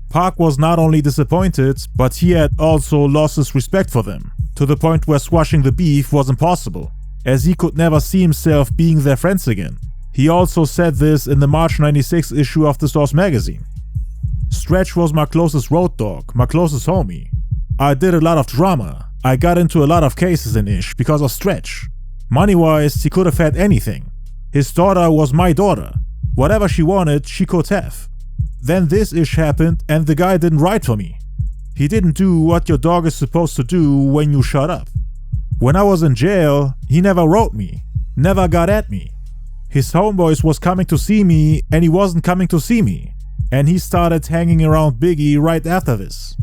Pac was not only disappointed, but he had also lost his respect for them, to the point where squashing the beef was impossible, as he could never see himself being their friends again. He also said this in the March 96 issue of the Source magazine. Stretch was my closest road dog, my closest homie. I did a lot of drama. I got into a lot of cases in Ish because of Stretch. Money-wise, he could have had anything. His daughter was my daughter. Whatever she wanted, she could have. Then this Ish happened and the guy didn't write for me. He didn't do what your dog is supposed to do when you shut up. When I was in jail, he never wrote me, never got at me. His homeboys was coming to see me and he wasn't coming to see me. And he started hanging around Biggie right after this.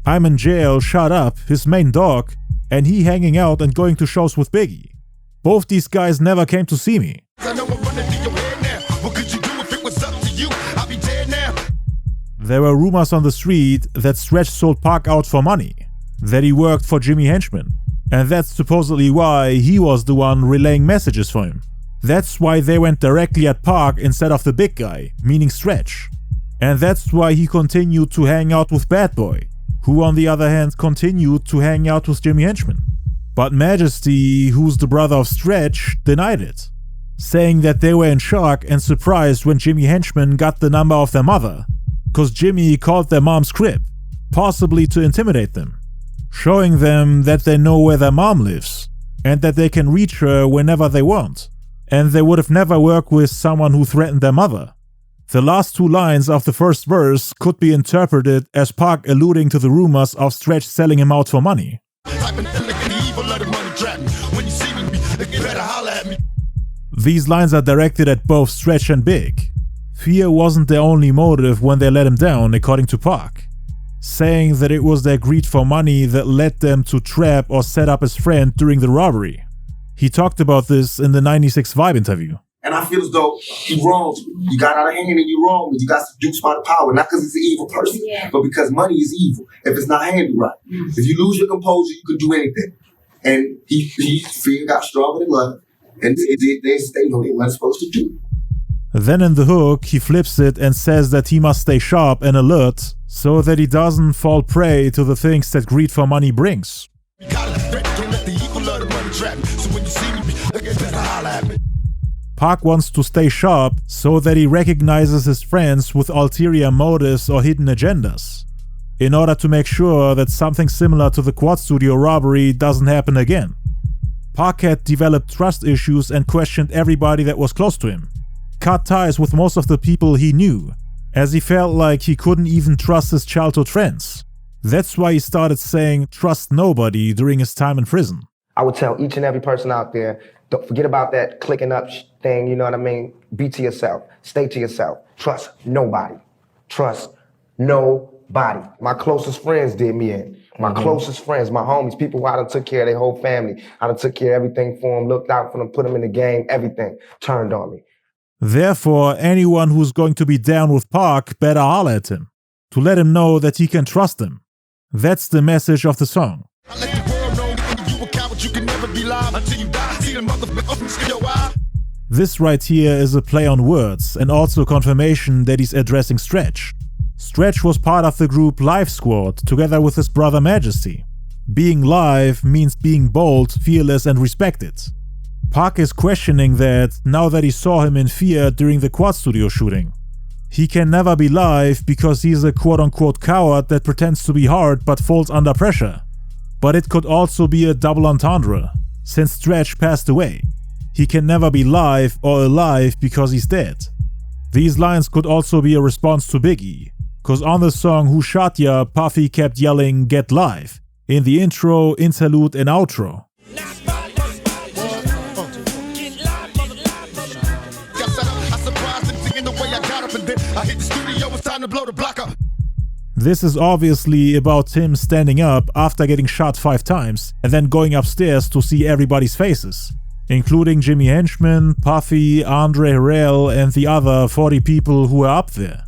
I'm in jail, shut up, his main dog, and he hanging out and going to shows with Biggie. Both these guys never came to see me. There were rumors on the street that Stretch sold Pac out for money, that he worked for Jimmy Henchman, and that's supposedly why he was the one relaying messages for him. That's why they went directly at Pac instead of the big guy, meaning Stretch. And that's why he continued to hang out with Bad Boy, who on the other hand continued to hang out with Jimmy Henchman. But Majesty, who's the brother of Stretch, denied it, saying that they were in shock and surprised when Jimmy Henchman got the number of their mother, cause Jimmy called their mom's crib, possibly to intimidate them, showing them that they know where their mom lives, and that they can reach her whenever they want, and they would have never worked with someone who threatened their mother. The last two lines of the first verse could be interpreted as Pac alluding to the rumors of Stretch selling him out for money. These lines are directed at both Stretch and Big. Fear wasn't their only motive when they let him down, according to Pac, saying that it was their greed for money that led them to trap or set up his friend during the robbery. He talked about this in the 96 Vibe interview. And I feel as though he wronged you. You got out of hand and you wronged me. You got seduced by the power. Not because he's an evil person, but because money is evil if it's not handled right. If you lose your composure, you could do anything. And fear got stronger than love. And they know they weren't supposed to do. Then in the hook, he flips it and says that he must stay sharp and alert so that he doesn't fall prey to the things that greed for money brings. Pac wants to stay sharp so that he recognizes his friends with ulterior motives or hidden agendas, in order to make sure that something similar to the Quad Studio robbery doesn't happen again. Pac had developed trust issues and questioned everybody that was close to him, cut ties with most of the people he knew, as he felt like he couldn't even trust his childhood friends. That's why he started saying trust nobody during his time in prison. I would tell each and every person out there, don't forget about that clicking up thing, you know what I mean? Be to yourself. Stay to yourself. Trust nobody. Trust nobody. My closest friends did me in. My closest friends, my homies, people who I done took care of their whole family. I done took care of everything for them, looked out for them, put them in the game, everything turned on me. Therefore, anyone who's going to be down with Pac better holler at him, to let him know that he can trust him. That's the message of the song. This right here is a play on words and also confirmation that he's addressing Stretch. Stretch was part of the group Live Squad together with his brother Majesty. Being live means being bold, fearless and respected. Pac is questioning that now that he saw him in Fear during the Quad Studio shooting. He can never be live because he's a quote-unquote coward that pretends to be hard but folds under pressure. But it could also be a double entendre, since Stretch passed away. He can never be live or alive because he's dead. These lines could also be a response to Biggie, cause on the song Who Shot Ya, Puffy kept yelling "Get Live" in the intro, interlude and outro. This is obviously about him standing up after getting shot 5 times and then going upstairs to see everybody's faces, including Jimmy Henchman, Puffy, Andre Harrell and the other 40 people who were up there.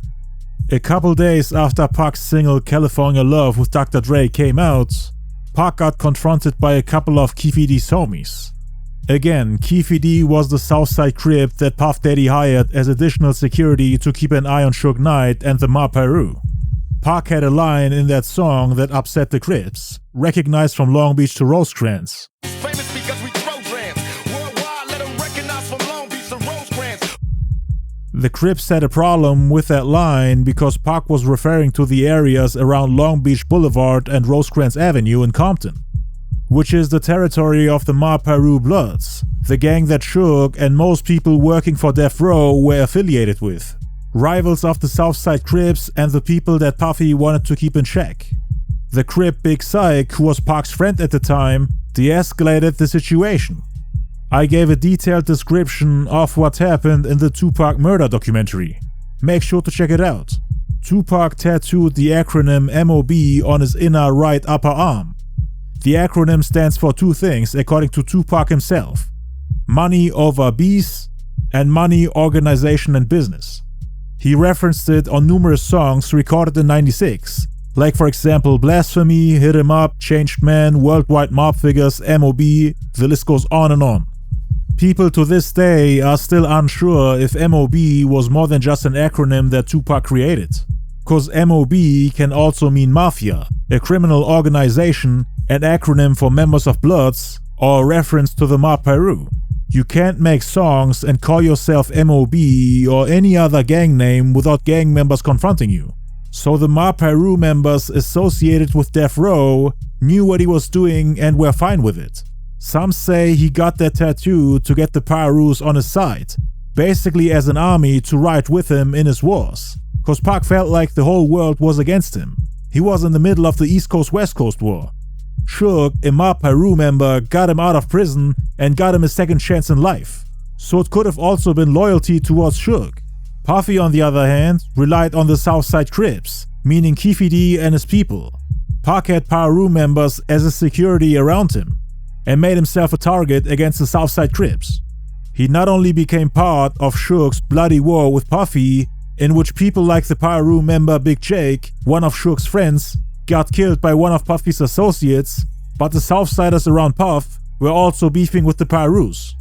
A couple days after Pac's single California Love with Dr. Dre came out, Pac got confronted by a couple of Keefe D's homies. Again, Keefe D was the Southside Crip that Puff Daddy hired as additional security to keep an eye on Suge Knight and the Mob Piru. Pac had a line in that song that upset the Crips, recognized from Long Beach to Rosecrans. The Crips had a problem with that line because Pac was referring to the areas around Long Beach Boulevard and Rosecrans Avenue in Compton, which is the territory of the Mob Piru Bloods, the gang that Suge and most people working for Death Row were affiliated with, rivals of the Southside Crips and the people that Puffy wanted to keep in check. The Crip Big Syke, who was Pac's friend at the time, de-escalated the situation. I gave a detailed description of what happened in the Tupac murder documentary. Make sure to check it out. Tupac tattooed the acronym MOB on his inner right upper arm. The acronym stands for 2 things according to Tupac himself: money over bees and money, organization and business. He referenced it on numerous songs recorded in '96, like for example Blasphemy, Hit 'Em Up, Changed Man, Worldwide Mob Figures, MOB, the list goes on and on. People to this day are still unsure if MOB was more than just an acronym that Tupac created, cause MOB can also mean Mafia, a criminal organization, an acronym for members of Bloods, or a reference to the Mob Piru. You can't make songs and call yourself MOB or any other gang name without gang members confronting you. So the Mob Piru members associated with Death Row knew what he was doing and were fine with it. Some say he got that tattoo to get the Pirus on his side, basically as an army to ride with him in his wars, cause Pac felt like the whole world was against him. He was in the middle of the East Coast-West Coast war. Suge, a Mob Piru member, got him out of prison and got him a second chance in life. So it could have also been loyalty towards Suge. Puffy, on the other hand, relied on the Southside Crips, meaning Keefe D and his people. Pac had Piru members as a security around him, and made himself a target against the Southside Crips. He not only became part of Suge's bloody war with Puffy, in which people like the Piru member Big Jake, one of Suge's friends, got killed by one of Puffy's associates, but the Southsiders around Puff were also beefing with the Pirus.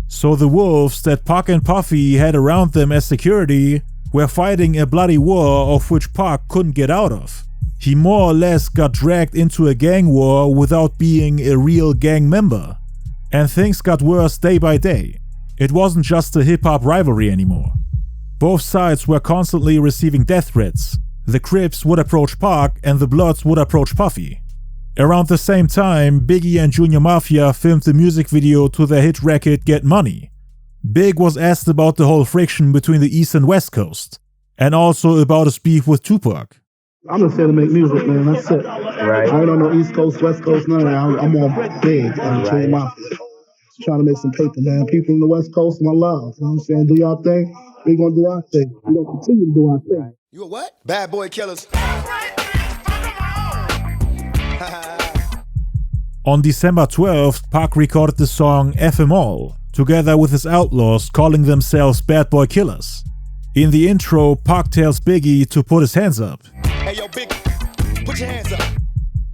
So the wolves that Pac and Puffy had around them as security were fighting a bloody war of which Pac couldn't get out of. He more or less got dragged into a gang war without being a real gang member. And things got worse day by day. It wasn't just a hip-hop rivalry anymore. Both sides were constantly receiving death threats. The Crips would approach Pac and the Bloods would approach Puffy. Around the same time, Biggie and Junior Mafia filmed the music video to their hit record Get Money. Big was asked about the whole friction between the East and West Coast, and also about his beef with Tupac. I'm just here to make music, man. That's it. Right. I ain't on no East Coast, West Coast, none of that. I'm on big. I'm trying to make some paper, man. People in the West Coast, my love. You know what I'm saying? Do y'all thing. We gonna do our thing. We gonna continue to do our thing. You a what? Bad boy killers. On December 12th, Pac recorded the song F 'Em All, together with his outlaws calling themselves Bad Boy Killers. In the intro, Pac tells Biggie to put his hands up. Hey yo, Biggie, put your hands up.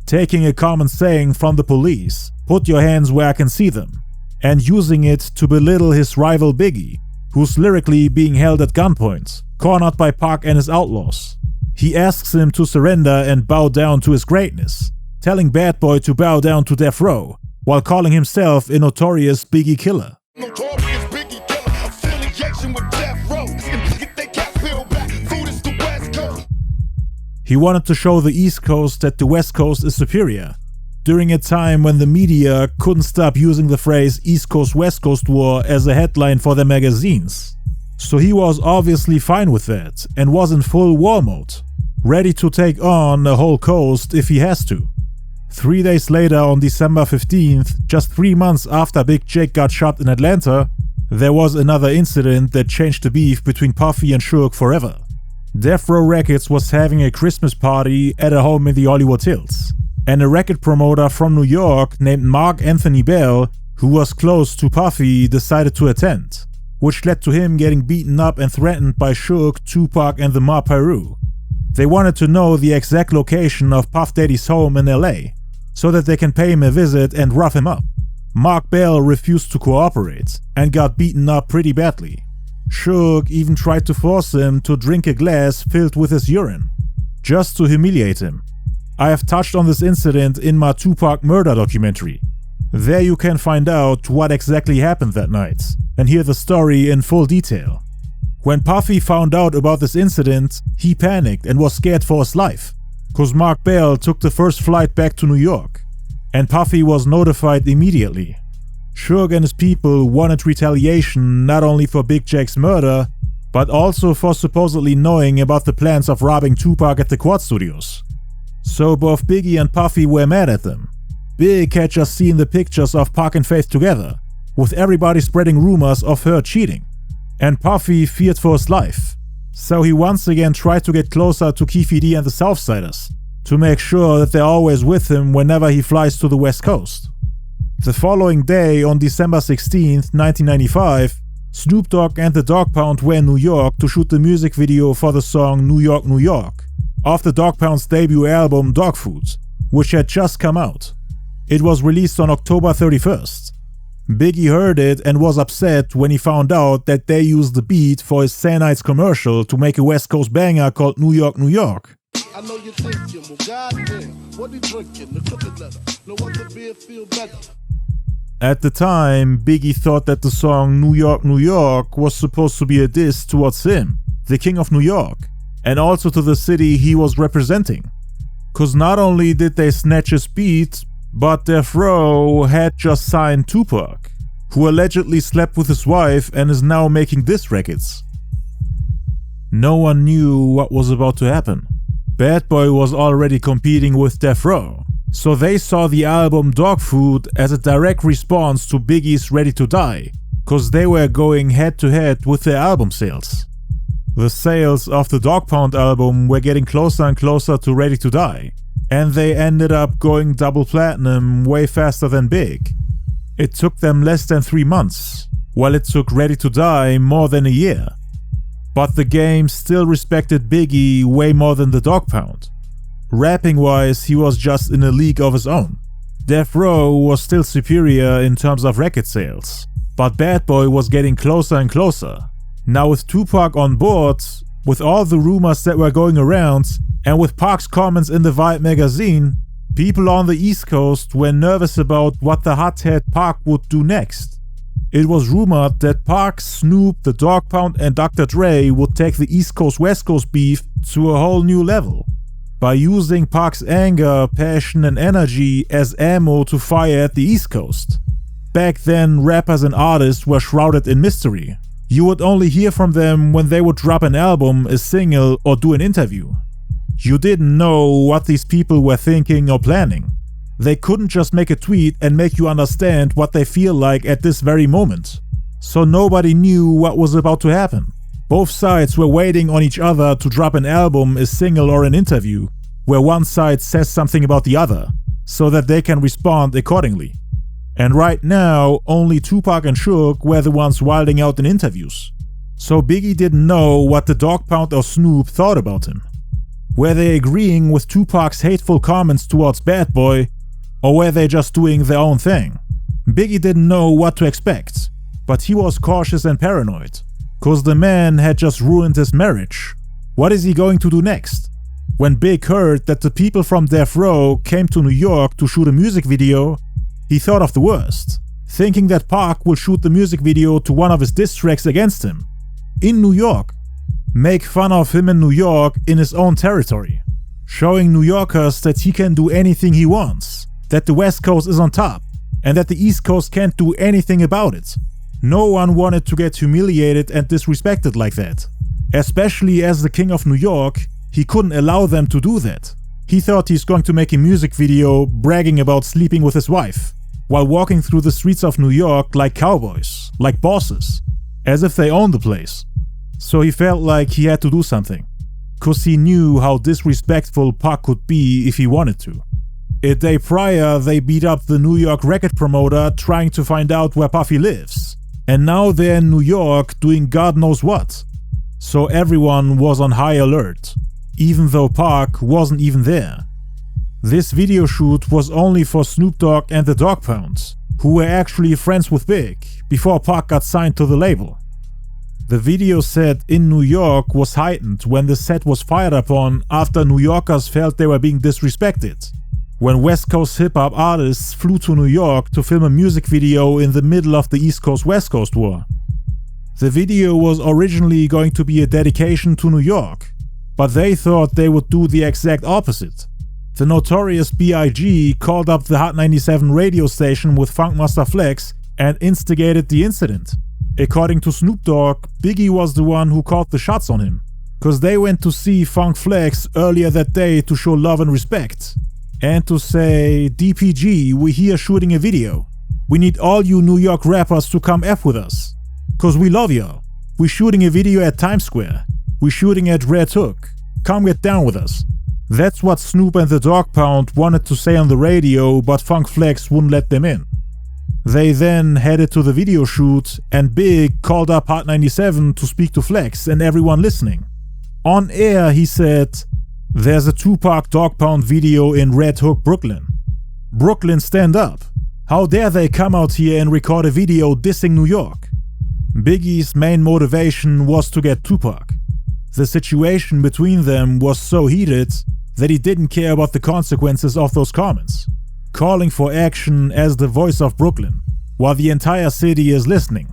Taking a common saying from the police, put your hands where I can see them, and using it to belittle his rival Biggie, who's lyrically being held at gunpoint, cornered by Pac and his outlaws. He asks him to surrender and bow down to his greatness, telling Bad Boy to bow down to Death Row, while calling himself a notorious Biggie killer. Notorious Biggie killer, affiliation with Death Row. Get they cat peeled back, food is the West Coast. He wanted to show the East Coast that the West Coast is superior, during a time when the media couldn't stop using the phrase East Coast-West Coast War as a headline for their magazines. So he was obviously fine with that and was in full war mode, ready to take on the whole coast if he has to. 3 days later, on December 15th, just 3 months after Big Jake got shot in Atlanta, there was another incident that changed the beef between Puffy and Suge forever. Death Row Records was having a Christmas party at a home in the Hollywood Hills, and a record promoter from New York named Mark Anthony Bell, who was close to Puffy, decided to attend, which led to him getting beaten up and threatened by Suge, Tupac and the Mob Piru. They wanted to know the exact location of Puff Daddy's home in LA, so that they can pay him a visit and rough him up. Mark Bell refused to cooperate and got beaten up pretty badly. Suge even tried to force him to drink a glass filled with his urine, just to humiliate him. I have touched on this incident in my Tupac murder documentary. There you can find out what exactly happened that night and hear the story in full detail. When Puffy found out about this incident, he panicked and was scared for his life, cause Mark Bell took the first flight back to New York, and Puffy was notified immediately. Suge and his people wanted retaliation not only for Big Jake's murder, but also for supposedly knowing about the plans of robbing Tupac at the Quad Studios. So both Biggie and Puffy were mad at them. Big had just seen the pictures of Pac and Faith together, with everybody spreading rumors of her cheating, and Puffy feared for his life. So he once again tried to get closer to Keefe D and the Southsiders, to make sure that they're always with him whenever he flies to the West Coast. The following day, on December 16th, 1995, Snoop Dogg and the Dogg Pound were in New York to shoot the music video for the song New York, New York, off the Dogg Pound's debut album Dog Food, which had just come out. It was released on October 31st. Biggie heard it and was upset when he found out that they used the beat for his Sanites commercial to make a West Coast banger called New York, New York. I know you're thinking, well, goddamn, what he drinking? The cookie letter. No other beer feel better. At the time, Biggie thought that the song New York, New York was supposed to be a diss towards him, the King of New York, and also to the city he was representing. Cause not only did they snatch his beat, but Death Row had just signed Tupac, who allegedly slept with his wife and is now making diss records. No one knew what was about to happen. Bad Boy was already competing with Death Row, so they saw the album Dog Food as a direct response to Biggie's Ready to Die, cause they were going head to head with their album sales. The sales of the Dogg Pound album were getting closer and closer to Ready to Die, and they ended up going double platinum way faster than Big. It took them less than 3 months, while it took Ready to Die more than a year. But the game still respected Biggie way more than the Dogg Pound. Rapping wise, he was just in a league of his own. Death Row was still superior in terms of record sales, but Bad Boy was getting closer and closer. Now with Tupac on board, with all the rumors that were going around, and with Pac's comments in the Vibe magazine, people on the East Coast were nervous about what the hothead Pac would do next. It was rumored that Pac, Snoop, the Dogg Pound and Dr. Dre would take the East Coast-West Coast beef to a whole new level, by using Pac's anger, passion and energy as ammo to fire at the East Coast. Back then, rappers and artists were shrouded in mystery. You would only hear from them when they would drop an album, a single or do an interview. You didn't know what these people were thinking or planning. They couldn't just make a tweet and make you understand what they feel like at this very moment. So nobody knew what was about to happen. Both sides were waiting on each other to drop an album, a single, or an interview, where one side says something about the other, so that they can respond accordingly. And right now, only Tupac and Suge were the ones wilding out in interviews. So Biggie didn't know what the Dogg Pound or Snoop thought about him. Were they agreeing with Tupac's hateful comments towards Bad Boy, or were they just doing their own thing? Biggie didn't know what to expect, but he was cautious and paranoid, cause the man had just ruined his marriage. What is he going to do next? When Big heard that the people from Death Row came to New York to shoot a music video, he thought of the worst, thinking that Pac will shoot the music video to one of his diss tracks against him. In New York. Make fun of him in New York in his own territory. Showing New Yorkers that he can do anything he wants, that the West Coast is on top, and that the East Coast can't do anything about it. No one wanted to get humiliated and disrespected like that. Especially as the King of New York, he couldn't allow them to do that. He thought he's going to make a music video bragging about sleeping with his wife, while walking through the streets of New York like cowboys, like bosses, as if they owned the place. So he felt like he had to do something, cause he knew how disrespectful Pac could be if he wanted to. A day prior, they beat up the New York record promoter trying to find out where Puffy lives, and now they're in New York doing God knows what. So everyone was on high alert, even though Pac wasn't even there. This video shoot was only for Snoop Dogg and the Dogg Pound, who were actually friends with Big before Pac got signed to the label. The video set in New York was heightened when the set was fired upon after New Yorkers felt they were being disrespected, when West Coast hip-hop artists flew to New York to film a music video in the middle of the East Coast-West Coast war. The video was originally going to be a dedication to New York, but they thought they would do the exact opposite. The Notorious B.I.G. called up the Hot 97 radio station with Funkmaster Flex and instigated the incident. According to Snoop Dogg, Biggie was the one who called the shots on him, cause they went to see Funk Flex earlier that day to show love and respect, and to say, DPG, we're here shooting a video. We need all you New York rappers to come F with us, cause we love y'all. We're shooting a video at Times Square. We're shooting at Red Hook. Come get down with us. That's what Snoop and the Dogg Pound wanted to say on the radio, but Funk Flex wouldn't let them in. They then headed to the video shoot, and Big called up Hot 97 to speak to Flex and everyone listening. On air, he said, "There's a Tupac Dogg Pound video in Red Hook, Brooklyn. Brooklyn, stand up. How dare they come out here and record a video dissing New York?" Biggie's main motivation was to get Tupac. The situation between them was so heated that he didn't care about the consequences of those comments, calling for action as the voice of Brooklyn, while the entire city is listening.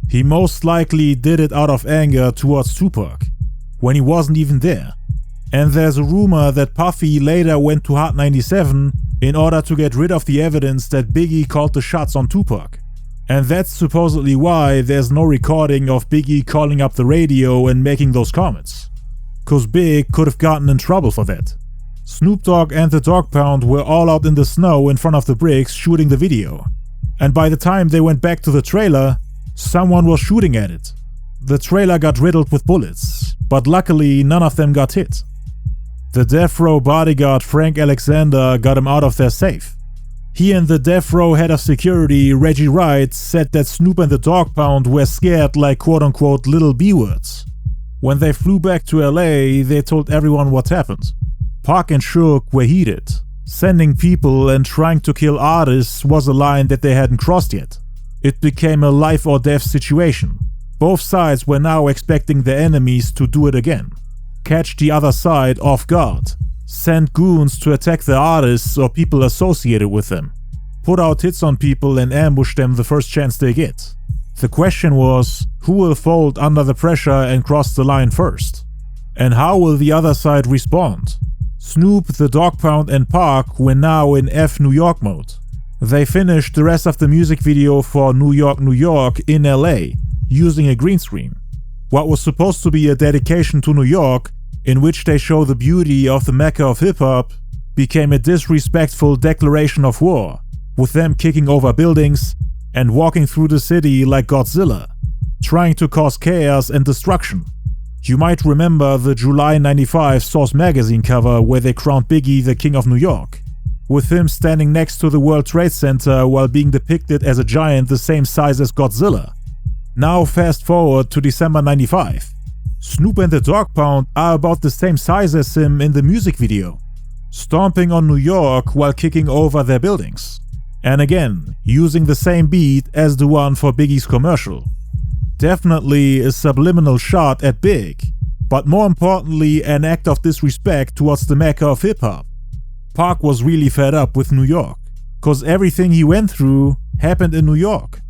He most likely did it out of anger towards Tupac, when he wasn't even there. And there's a rumor that Puffy later went to Hot 97 in order to get rid of the evidence that Biggie called the shots on Tupac. And that's supposedly why there's no recording of Biggie calling up the radio and making those comments, cause Big could have gotten in trouble for that. Snoop Dogg and the Dogg Pound were all out in the snow in front of the bricks shooting the video, and by the time they went back to the trailer, someone was shooting at it. The trailer got riddled with bullets, but luckily none of them got hit. The Death Row bodyguard Frank Alexander got him out of there safe. He and the Death Row head of security, Reggie Wright, said that Snoop and the Dogg Pound were scared like quote-unquote little B-words. When they flew back to LA, they told everyone what happened. Pac and Suge were heated. Sending people and trying to kill artists was a line that they hadn't crossed yet. It became a life or death situation. Both sides were now expecting their enemies to do it again. Catch the other side off guard. Send goons to attack the artists or people associated with them. Put out hits on people and ambush them the first chance they get. The question was, who will fold under the pressure and cross the line first? And how will the other side respond? Snoop, the Dogg Pound and Pac were now in F New York mode. They finished the rest of the music video for New York, New York in LA using a green screen. What was supposed to be a dedication to New York in which they show the beauty of the Mecca of hip-hop, became a disrespectful declaration of war, with them kicking over buildings and walking through the city like Godzilla, trying to cause chaos and destruction. You might remember the July 95 Source magazine cover where they crowned Biggie the King of New York, with him standing next to the World Trade Center while being depicted as a giant the same size as Godzilla. Now fast forward to December 95. Snoop and the Dogg Pound are about the same size as him in the music video, stomping on New York while kicking over their buildings. And again, using the same beat as the one for Biggie's commercial. Definitely a subliminal shot at Big, but more importantly an act of disrespect towards the Mecca of hip-hop. Pac was really fed up with New York, cause everything he went through happened in New York.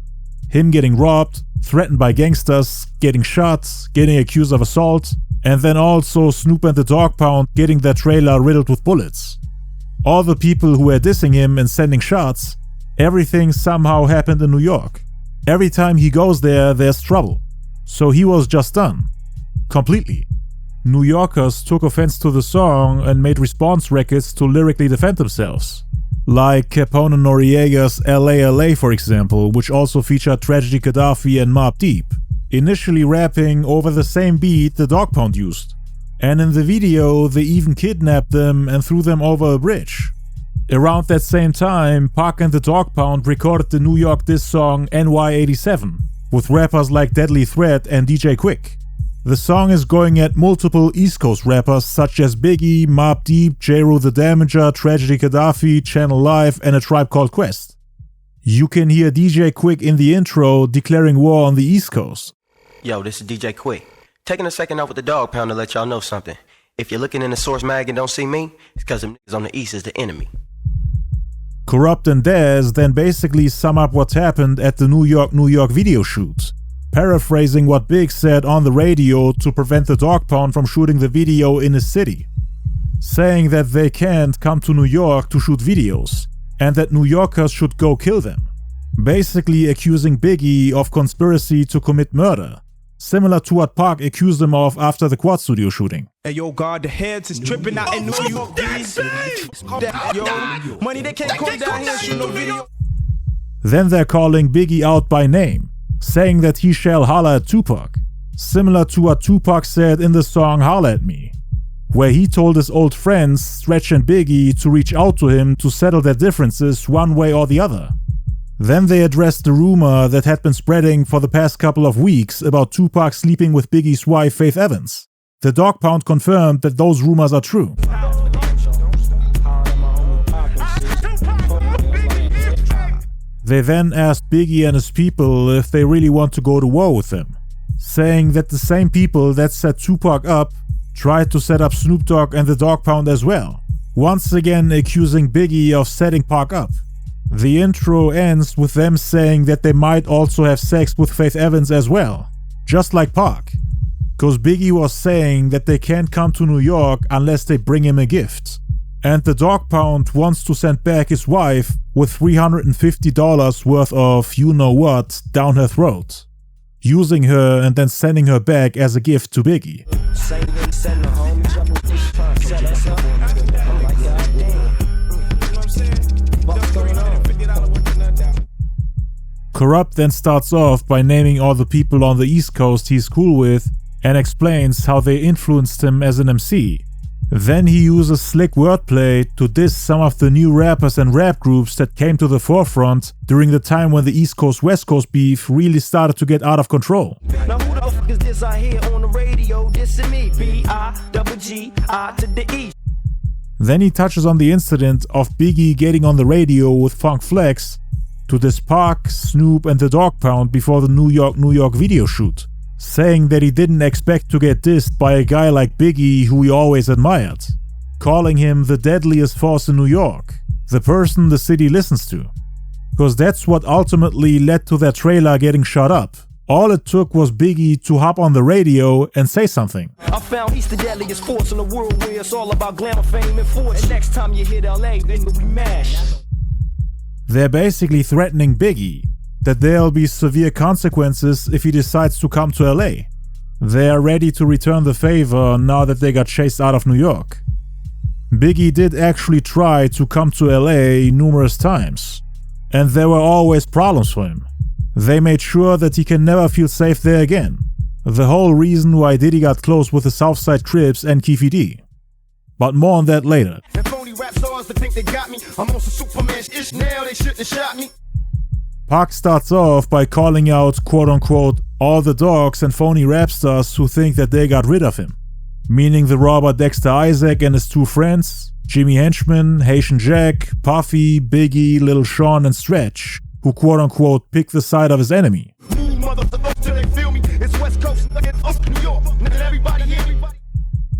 Him getting robbed, threatened by gangsters, getting shot, getting accused of assault, and then also Snoop and the Dogg Pound getting their trailer riddled with bullets. All the people who were dissing him and sending shots, everything somehow happened in New York. Every time he goes there, there's trouble. So he was just done. Completely. New Yorkers took offense to the song and made response records to lyrically defend themselves. Like Capone and Noriega's LA LA for example, which also featured Tragedy Gaddafi and Mobb Deep, initially rapping over the same beat the Dogg Pound used. And in the video, they even kidnapped them and threw them over a bridge. Around that same time, Pac and the Dogg Pound recorded the New York diss song NY87 with rappers like Deadly Threat and DJ Quick. The song is going at multiple East Coast rappers such as Biggie, Mobb Deep, J-Ro the Damager, Tragedy Gaddafi, Channel Live, and A Tribe Called Quest. You can hear DJ Quick in the intro declaring war on the East Coast. Yo, this is DJ Quick. Taking a second out with the Dogg Pound to let y'all know something. If you're looking in the Source mag and don't see me, it's because them niggas on the East is the enemy. Corrupt and Daz then basically sum up what happened at the New York video shoot, paraphrasing what Big said on the radio to prevent the Dogg Pound from shooting the video in his city, saying that they can't come to New York to shoot videos and that New Yorkers should go kill them, basically accusing Biggie of conspiracy to commit murder, similar to what Pac accused him of after the Quad Studio shooting. Hey yo, God, the heads is tripping out in New York. Yo, money they can't come down here and shoot no video. Then they're calling Biggie out by name, saying that he shall holla at Tupac, similar to what Tupac said in the song Holla at Me, where he told his old friends Stretch and Biggie to reach out to him to settle their differences one way or the other. Then they addressed the rumor that had been spreading for the past couple of weeks about Tupac sleeping with Biggie's wife Faith Evans. The Dogg Pound confirmed that those rumors are true. They then asked Biggie and his people if they really want to go to war with them, saying that the same people that set Tupac up tried to set up Snoop Dogg and the Dogg Pound as well, once again accusing Biggie of setting Pac up. The intro ends with them saying that they might also have sex with Faith Evans as well, just like Pac, cause Biggie was saying that they can't come to New York unless they bring him a gift. And the Dogg Pound wants to send back his wife with $350 worth of you-know-what down her throat, using her and then sending her back as a gift to Biggie. Corrupt then starts off by naming all the people on the East Coast he's cool with and explains how they influenced him as an MC. Then he uses slick wordplay to diss some of the new rappers and rap groups that came to the forefront during the time when the East Coast-West Coast beef really started to get out of control. Now who the fuck is this I hear on the radio dissing me? B-I-double-G-I to the E. Then he touches on the incident of Biggie getting on the radio with Funk Flex to diss Pac, Snoop and the Dogg Pound before the New York video shoot, saying that he didn't expect to get dissed by a guy like Biggie who he always admired, calling him the deadliest force in New York, the person the city listens to. Because that's what ultimately led to their trailer getting shot up. All it took was Biggie to hop on the radio and say something. I found he's the deadliest force in the world where it's all about glamour, fame and fortune. And next time you hit LA, then we mash. They're basically threatening Biggie that there'll be severe consequences if he decides to come to LA. They are ready to return the favor now that they got chased out of New York. Biggie did actually try to come to LA numerous times, and there were always problems for him. They made sure that he can never feel safe there again. The whole reason why Diddy got close with the Southside Crips and Keefe D. But more on that later. Pac starts off by calling out quote-unquote all the dogs and phony rap stars who think that they got rid of him, meaning the robber Dexter Isaac and his two friends, Jimmy Henchman, Haitian Jack, Puffy, Biggie, Lil Sean and Stretch, who quote-unquote picked the side of his enemy.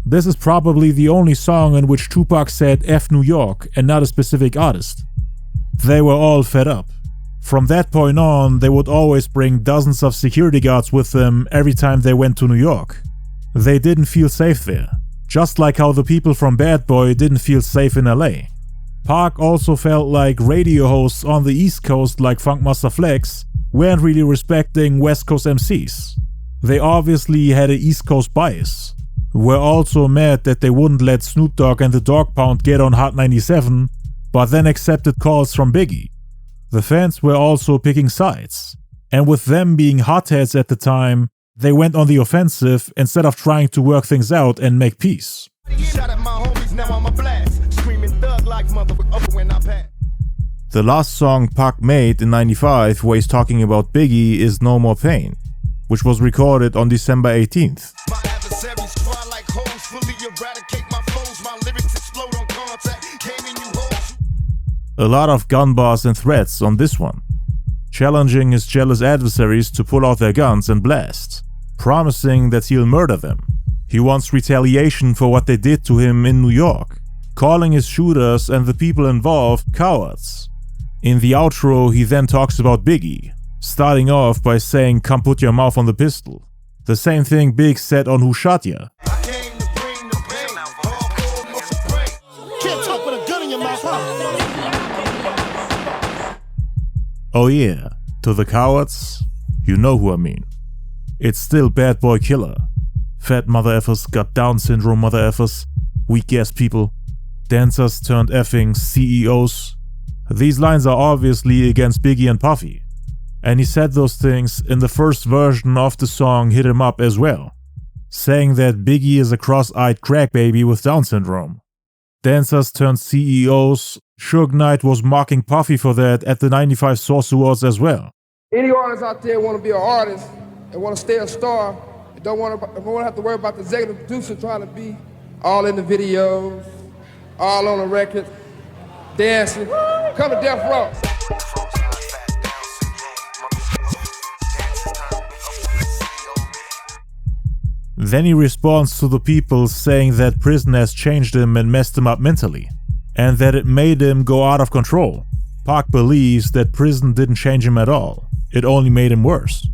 This is probably the only song in which Tupac said F New York and not a specific artist. They were all fed up. From that point on, they would always bring dozens of security guards with them every time they went to New York. They didn't feel safe there, just like how the people from Bad Boy didn't feel safe in LA. Pac also felt like radio hosts on the East Coast like Funkmaster Flex weren't really respecting West Coast MCs. They obviously had an East Coast bias. Were also mad that they wouldn't let Snoop Dogg and the Dogg Pound get on Hot 97, but then accepted calls from Biggie. The fans were also picking sides, and with them being hotheads at the time, they went on the offensive instead of trying to work things out and make peace. The last song Pac made in '95 where he's talking about Biggie is No More Pain, which was recorded on December 18th. A lot of gun bars and threats on this one, challenging his jealous adversaries to pull out their guns and blast, promising that he'll murder them. He wants retaliation for what they did to him in New York, calling his shooters and the people involved cowards. In the outro, he then talks about Biggie, starting off by saying, "Come put your mouth on the pistol." The same thing Big said on Who Shot Ya. Oh yeah, to the cowards, you know who I mean. It's still Bad Boy Killer. Fat mother effers, got Down syndrome mother effers, weak ass people, dancers turned effing CEOs. These lines are obviously against Biggie and Puffy. And he said those things in the first version of the song Hit 'Em Up as well, saying that Biggie is a cross-eyed crack baby with Down syndrome. Dancers turned CEOs. Suge Knight was mocking Puffy for that at the '95 Source Awards as well. Any artists out there want to be an artist and want to stay a star and don't want to have to worry about the executive producer trying to be all in the videos, all on the record, dancing, come to Death Row. Then he responds to the people saying that prison has changed him and messed him up mentally, and that it made him go out of control. Pac believes that prison didn't change him at all, it only made him worse.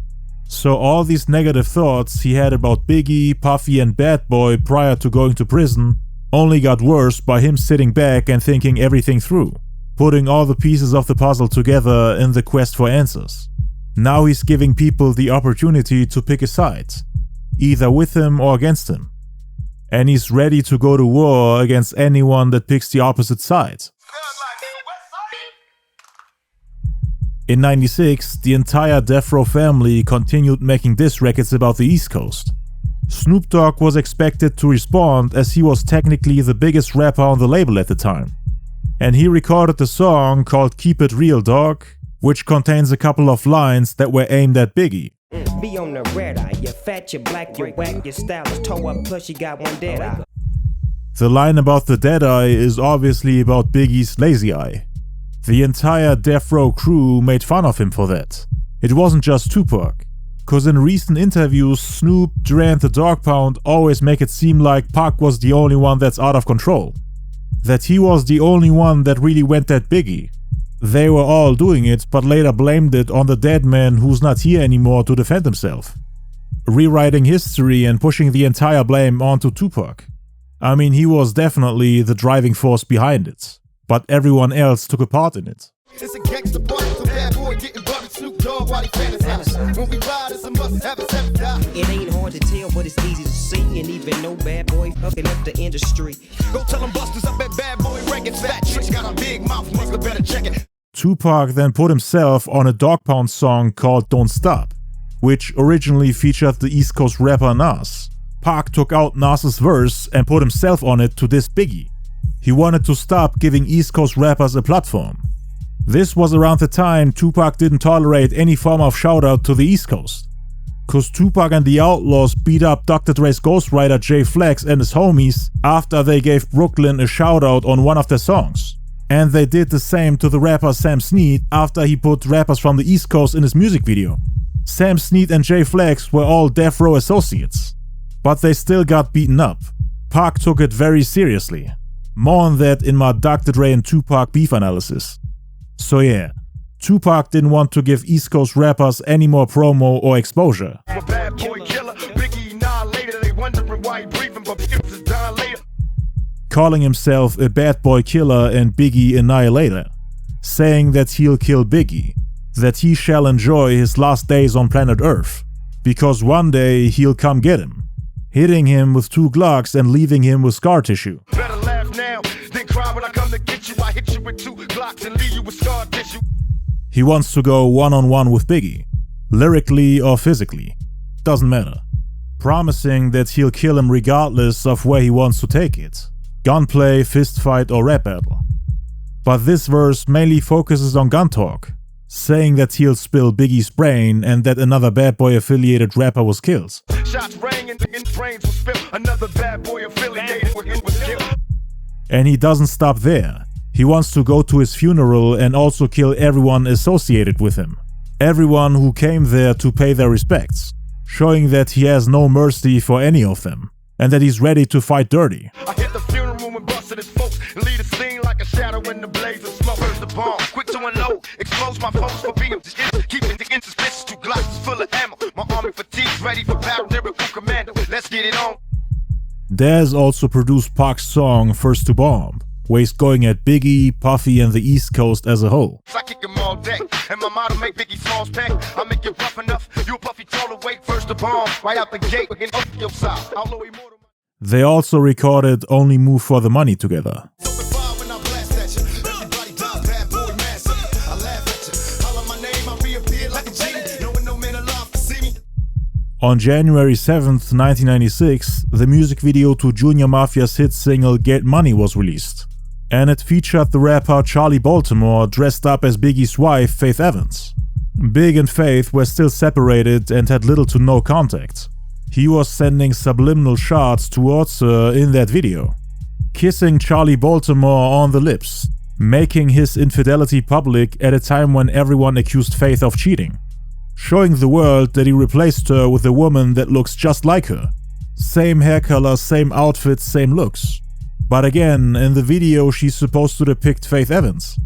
So all these negative thoughts he had about Biggie, Puffy and Bad Boy prior to going to prison only got worse by him sitting back and thinking everything through, putting all the pieces of the puzzle together in the quest for answers. Now he's giving people the opportunity to pick a side, either with him or against him. And he's ready to go to war against anyone that picks the opposite side. In '96, the entire Death Row family continued making diss records about the East Coast. Snoop Dogg was expected to respond as he was technically the biggest rapper on the label at the time. And he recorded a song called Keep It Real Dog, which contains a couple of lines that were aimed at Biggie. Be on the red eye, you're fat, you're black, you're whack, your style is toe up, plus you got one dead eye. The line about the dead eye is obviously about Biggie's lazy eye. The entire Death Row crew made fun of him for that. It wasn't just Tupac, cause in recent interviews Snoop, Dre and the Dogg Pound always make it seem like Pac was the only one that's out of control. That he was the only one that really went at Biggie. They were all doing it, but later blamed it on the dead man who's not here anymore to defend himself. Rewriting history and pushing the entire blame onto Tupac. I mean, he was definitely the driving force behind it, but everyone else took a part in it. It's a gangster party, so Bad Boy getting bumped, Snoop Dogg while he fantasize. homicide. When we ride, it's a must have it every die. It ain't hard to tell, but it's easy to see. And even no bad boy fucking up the industry. Go tell them busters up at Bad Boy Records. Fat chicks got a big mouth, nigga better check it. Tupac then put himself on a Dogg Pound song called Don't Stop, which originally featured the East Coast rapper Nas. Pac took out Nas's verse and put himself on it to diss Biggie. He wanted to stop giving East Coast rappers a platform. This was around the time Tupac didn't tolerate any form of shoutout to the East Coast. Cause Tupac and the Outlaws beat up Dr. Dre's ghostwriter Jay Flex and his homies after they gave Brooklyn a shoutout on one of their songs. And they did the same to the rapper Sam Snead after he put rappers from the East Coast in his music video. Sam Snead and Jay Flex were all Death Row associates. But they still got beaten up. Pac took it very seriously. More on that in my Dr. Dre and Tupac beef analysis. So yeah, Tupac didn't want to give East Coast rappers any more promo or exposure. Bad boy killer, Biggie later, they wondering why he breathing, but it's done later. Calling himself a bad boy killer and Biggie annihilator. Saying that he'll kill Biggie, that he shall enjoy his last days on planet Earth, because one day he'll come get him, hitting him with 2 Glocks and leaving him with scar tissue. Better laugh now, then cry when I come to get you. I hit you with 2 Glocks and leave you with scar tissue. He wants to go one-on-one with Biggie, lyrically or physically, doesn't matter. Promising that he'll kill him regardless of where he wants to take it, gunplay, fistfight or rap battle. But this verse mainly focuses on gun talk, saying that he'll spill Biggie's brain and that another bad boy affiliated rapper was killed. Shots rang and brains was spilled, another bad boy affiliated with him was killed. And he doesn't stop there. He wants to go to his funeral and also kill everyone associated with him. Everyone who came there to pay their respects, showing that he has no mercy for any of them, and that he's ready to fight dirty. I hit the funeral room and busted his folks, and leave the scene like a shadow in the blaze of smoke. Burst the bomb, quick to unload, expose my foes for being keeping the insuspicious. 2 Glocks full of ammo, my army fatigues ready for battle, lyrical commando. Let's get it on. Daz also produced Pac's song First to Bomb, where he's going at Biggie, Puffy and the East Coast as a whole. I kick him all day, and my motto make Biggie falls back. I make it rough enough, you Puffy taller weight, first to bomb, right out the gate, and up your side. They also recorded Only Move for the Money together. On January 7th, 1996, the music video to Junior Mafia's hit single Get Money was released. And it featured the rapper Charlie Baltimore dressed up as Biggie's wife, Faith Evans. Big and Faith were still separated and had little to no contact. He was sending subliminal shots towards her in that video, kissing Charlie Baltimore on the lips, making his infidelity public at a time when everyone accused Faith of cheating. Showing the world that he replaced her with a woman that looks just like her. Same hair color, same outfit, same looks. But again, in the video she's supposed to depict Faith Evans.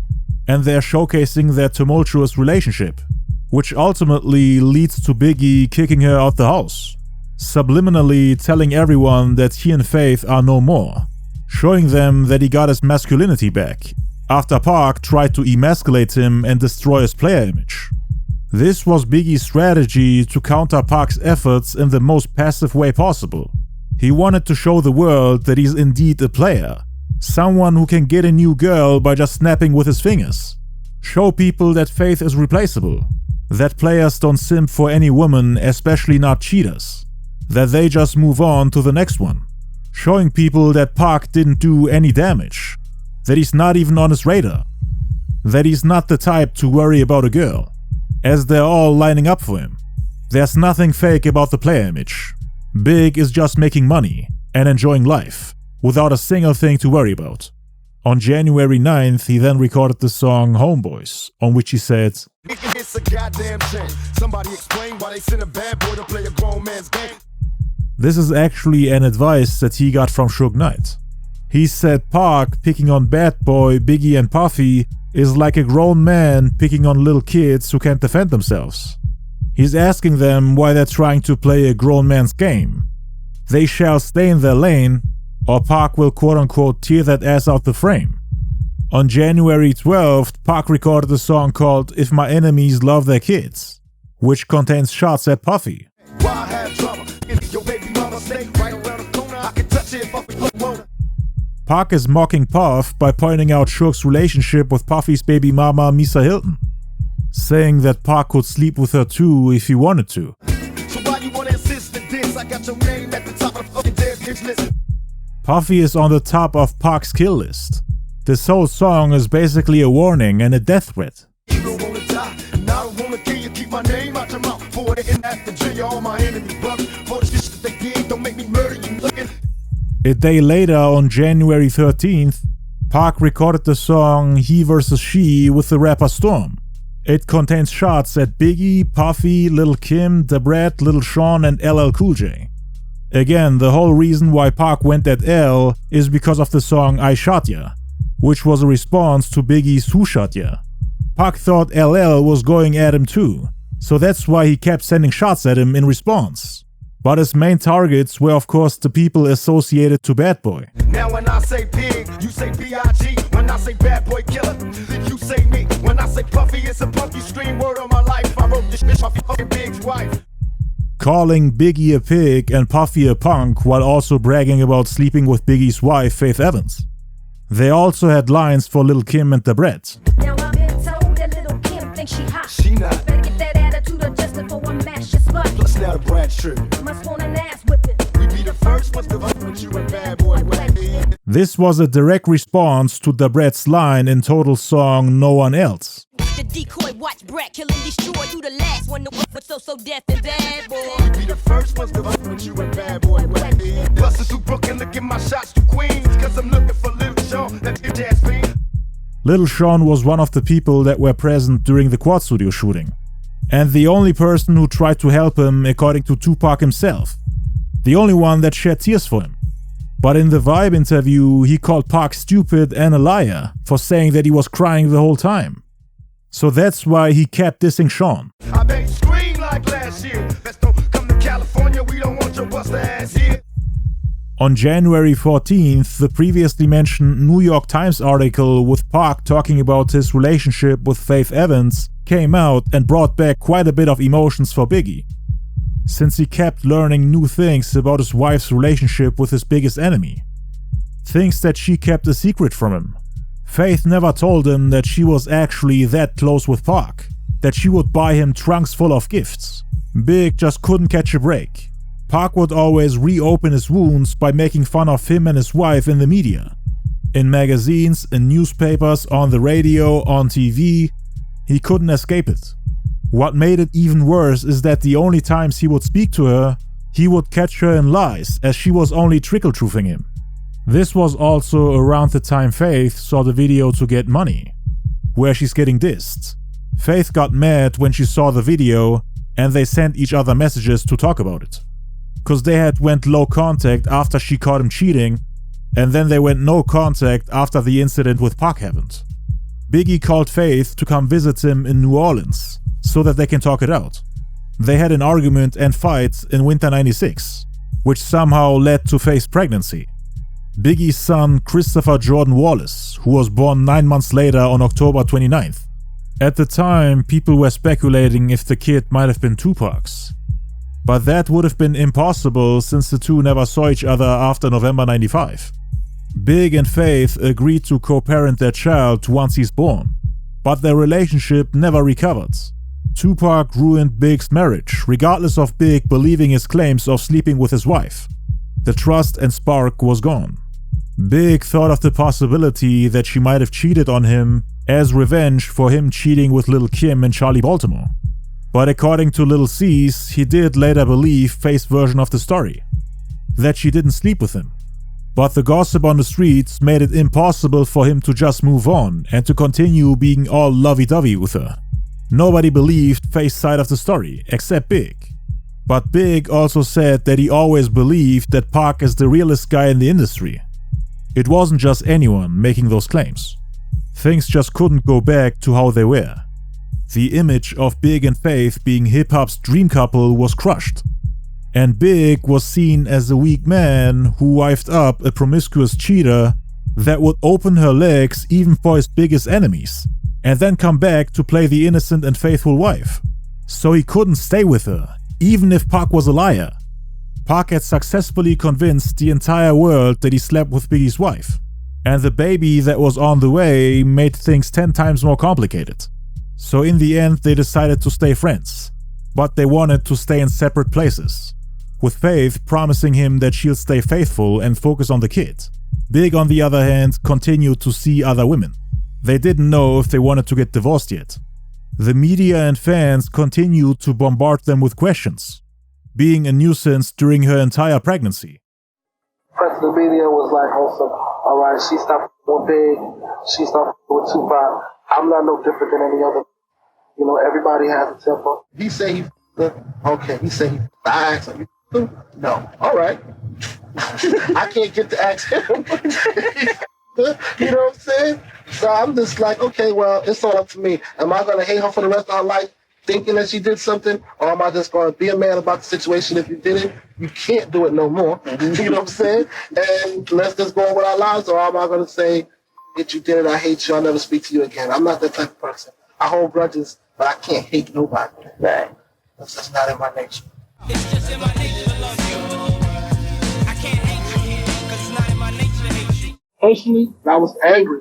And they're showcasing their tumultuous relationship, which ultimately leads to Biggie kicking her out the house. Subliminally telling everyone that he and Faith are no more. Showing them that he got his masculinity back, after Pac tried to emasculate him and destroy his player image. This was Biggie's strategy to counter Pac's efforts in the most passive way possible. He wanted to show the world that he's indeed a player, someone who can get a new girl by just snapping with his fingers. Show people that Faith is replaceable, that players don't simp for any woman, especially not cheaters, that they just move on to the next one. Showing people that Pac didn't do any damage, that he's not even on his radar, that he's not the type to worry about a girl, as they're all lining up for him. There's nothing fake about the player image. Big is just making money and enjoying life, without a single thing to worry about. On January 9th, he then recorded the song Homeboys, on which he said, "It's a goddamn shame. Somebody explain why they send a bad boy to play a grown man's game." This is actually an advice that he got from Suge Knight. He said Pac picking on Bad Boy, Biggie and Puffy is like a grown man picking on little kids who can't defend themselves. He's asking them why they're trying to play a grown man's game. They shall stay in their lane, or Pac will quote-unquote tear that ass out the frame. On January 12th, Pac recorded a song called If My Enemies Love Their Kids, which contains shots at Puffy. Why have drama? If your baby mama stay right around the corner, I can touch it if I wanna. Pac is mocking Puff by pointing out Suge's relationship with Puffy's baby mama Misa Hylton, saying that Pac could sleep with her too if he wanted to. So why you wanna insist that this? I got your name at the top of the fucking dead bitch list. Puffy is on the top of Pac's kill list. This whole song is basically a warning and a death threat. You don't wanna die, and I don't wanna kill you. Keep my name out your mouth. For it in after Virginia, all my enemies buck. For the shit that they did, don't make me murder you. A day later, on January 13th, Pac recorded the song He vs. She with the rapper Storm. It contains shots at Biggie, Puffy, Lil Kim, Da Brat, Lil Sean and LL Cool J. Again, the whole reason why Pac went at L is because of the song I Shot Ya, which was a response to Biggie's Who Shot Ya. Pac thought LL was going at him too, so that's why he kept sending shots at him in response. But his main targets were of course the people associated to Bad Boy. Now when I say pig, you say B.I.G. When I say bad boy killer, then you say me. When I say Puffy, it's a punk, you scream word of my life. I wrote this bitch off fucking Big's wife. Calling Biggie a pig and Puffy a punk while also bragging about sleeping with Biggie's wife, Faith Evans. They also had lines for Lil Kim and Da Brat. Now I've been told that Lil Kim thinks she hot. She not. Better get that attitude adjusted for one mash your slut. Plus now the Brat's true. Must want an ass whipping. We be the first ones to fuck with you and bad boy. This was a direct response to Da Brat's line in Total's song No One Else. The decoy watch Brat kill and destroy. You the last one to work with so death and bad boy. We be the first ones to fuck with you and bad boy. Bustin' through Brooklyn, look at my shots to Queens. Cause I'm looking for Lil Sean, that's your jazz fiend. Lil Sean was one of the people that were present during the Quad Studio shooting, and the only person who tried to help him according to Tupac himself. The only one that shed tears for him. But in the Vibe interview, he called Pac stupid and a liar for saying that he was crying the whole time. So that's why he kept dissing Sean. I made scream like last year. Let's don't come to California, we don't want your buster ass here. On January 14th, the previously mentioned New York Times article with Pac talking about his relationship with Faith Evans came out and brought back quite a bit of emotions for Biggie, since he kept learning new things about his wife's relationship with his biggest enemy. Things that she kept a secret from him. Faith never told him that she was actually that close with Pac, that she would buy him trunks full of gifts. Big just couldn't catch a break. Pac would always reopen his wounds by making fun of him and his wife in the media. In magazines, in newspapers, on the radio, on TV. He couldn't escape it. What made it even worse is that the only times he would speak to her, he would catch her in lies, as she was only trickle-truthing him. This was also around the time Faith saw the video to Get Money, where she's getting dissed. Faith got mad when she saw the video, and they sent each other messages to talk about it. Cause they had went low contact after she caught him cheating, and then they went no contact after the incident with Pac happened. Biggie called Faith to come visit him in New Orleans, so that they can talk it out. They had an argument and fight in winter '96, which somehow led to Faith's pregnancy. Biggie's son Christopher Jordan Wallace, who was born 9 months later on October 29th. At the time, people were speculating if the kid might have been Tupac's. But that would have been impossible since the two never saw each other after November '95. Big and Faith agreed to co-parent their child once he's born, but their relationship never recovered. Tupac ruined Big's marriage, regardless of Big believing his claims of sleeping with his wife. The trust and spark was gone. Big thought of the possibility that she might have cheated on him as revenge for him cheating with Lil Kim and Charlie Baltimore. But according to Lil C's, he did later believe Faith's version of the story, that she didn't sleep with him. But the gossip on the streets made it impossible for him to just move on and to continue being all lovey-dovey with her. Nobody believed Faith's side of the story, except Big. But Big also said that he always believed that Pac is the realest guy in the industry. It wasn't just anyone making those claims. Things just couldn't go back to how they were. The image of Big and Faith being hip-hop's dream couple was crushed. And Big was seen as a weak man who wifed up a promiscuous cheater that would open her legs even for his biggest enemies, and then come back to play the innocent and faithful wife. So he couldn't stay with her, even if Pac was a liar. Pac had successfully convinced the entire world that he slept with Biggie's wife. And the baby that was on the way made things 10 times more complicated. So in the end they decided to stay friends. But they wanted to stay in separate places. With Faith promising him that she'll stay faithful and focus on the kid. Big, on the other hand, continued to see other women. They didn't know if they wanted to get divorced yet. The media and fans continued to bombard them with questions, being a nuisance during her entire pregnancy. Press the media was like, also, all right, she stopped with Big, she stopped with Tupac. I'm not no different than any other. You know, everybody has a tempo. He say he okay. He say he I asked him, no. All right. I can't get to ask him. You know what I'm saying? So I'm just like, okay, well, it's all up to me. Am I going to hate her for the rest of her life thinking that she did something? Or am I just going to be a man about the situation? If you did it, you can't do it no more. You know what I'm saying? And let's just go on with our lives. Or am I going to say, if you did it, I hate you, I'll never speak to you again. I'm not that type of person. I hold grudges, but I can't hate nobody. Right. That's just not in my nature. It's just in my nature to love you. I can't hate you, because it's not in my nature to hate you. Personally, I was angry.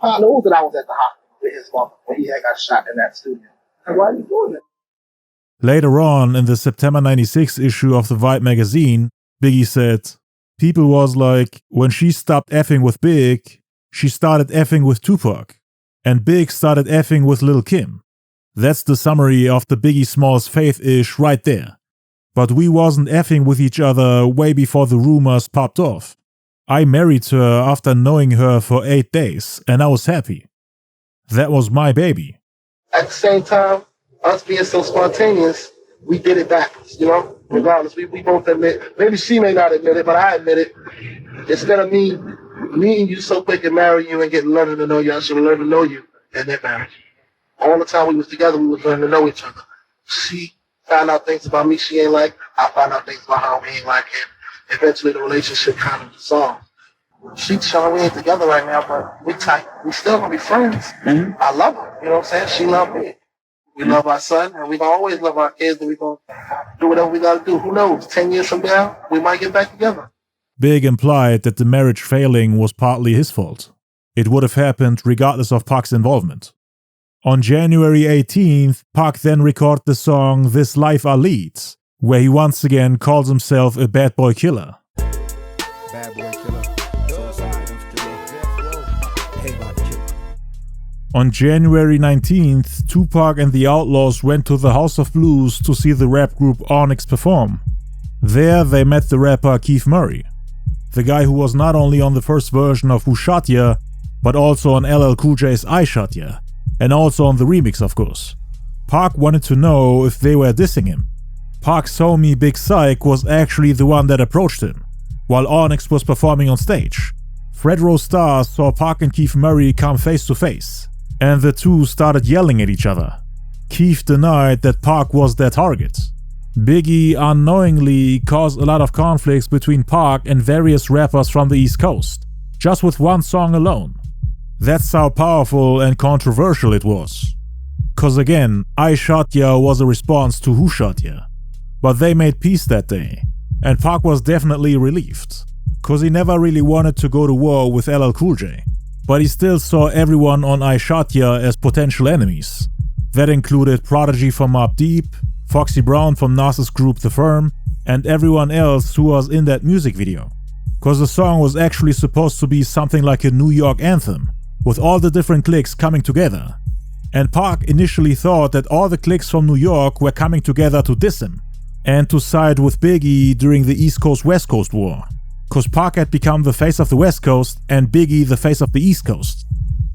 I know that I was at the hospital with his mother when he had got shot in that studio. And why are you doing that? Later on, in the September 96 issue of the Vibe magazine, Biggie said, "People was like, when she stopped effing with Big, she started effing with Tupac. And Big started effing with Lil' Kim. That's the summary of the Biggie Smalls Faith ish right there. But we wasn't effing with each other way before the rumors popped off. I married her after knowing her for 8 days, and I was happy. That was my baby." At the same time, us being so spontaneous, we did it backwards, you know? Regardless, we both admit, maybe she may not admit it, but I admit it. Instead of me meeting you so quick and marrying you and getting learning to know you, I should have learned to know you and then married you. All the time we was together, we was learning to know each other. She found out things about me she ain't like. I found out things about her we ain't like. And eventually the relationship kind of dissolved. She showing we ain't together right now, but we tight. We still gonna be friends. Mm-hmm. I love her. You know what I'm saying? She love me. We love our son, and we gonna always love our kids, and we gonna do whatever we gotta do. Who knows? 10 years from now, we might get back together. Big implied that the marriage failing was partly his fault. It would have happened regardless of Pac's involvement. On January 18th, Pac then recorded the song This Life I Lead, where he once again calls himself a bad boy killer. Bad boy killer. On January 19th, Tupac and the Outlaws went to the House of Blues to see the rap group Onyx perform. There they met the rapper Keith Murray, the guy who was not only on the first version of Who Shot Ya, but also on LL Cool J's I Shot Ya, and also on the remix of course. Pac wanted to know if they were dissing him. Pac's homie Big Syke was actually the one that approached him, while Onyx was performing on stage. Fred Rose Stars saw Pac and Keith Murray come face to face, and the two started yelling at each other. Keith denied that Pac was their target. Biggie unknowingly caused a lot of conflicts between Pac and various rappers from the East Coast, just with one song alone. That's how powerful and controversial it was. Cause again, I Shot Ya was a response to Who Shot Ya. But they made peace that day, and Pac was definitely relieved, cause he never really wanted to go to war with LL Cool J. But he still saw everyone on I Shot Ya as potential enemies. That included Prodigy from Mobb Deep, Foxy Brown from Nas's group The Firm, and everyone else who was in that music video. Cause the song was actually supposed to be something like a New York anthem, with all the different cliques coming together. And Pac initially thought that all the cliques from New York were coming together to diss him, and to side with Biggie during the East Coast-West Coast war. Cause Pac had become the face of the West Coast and Biggie the face of the East Coast.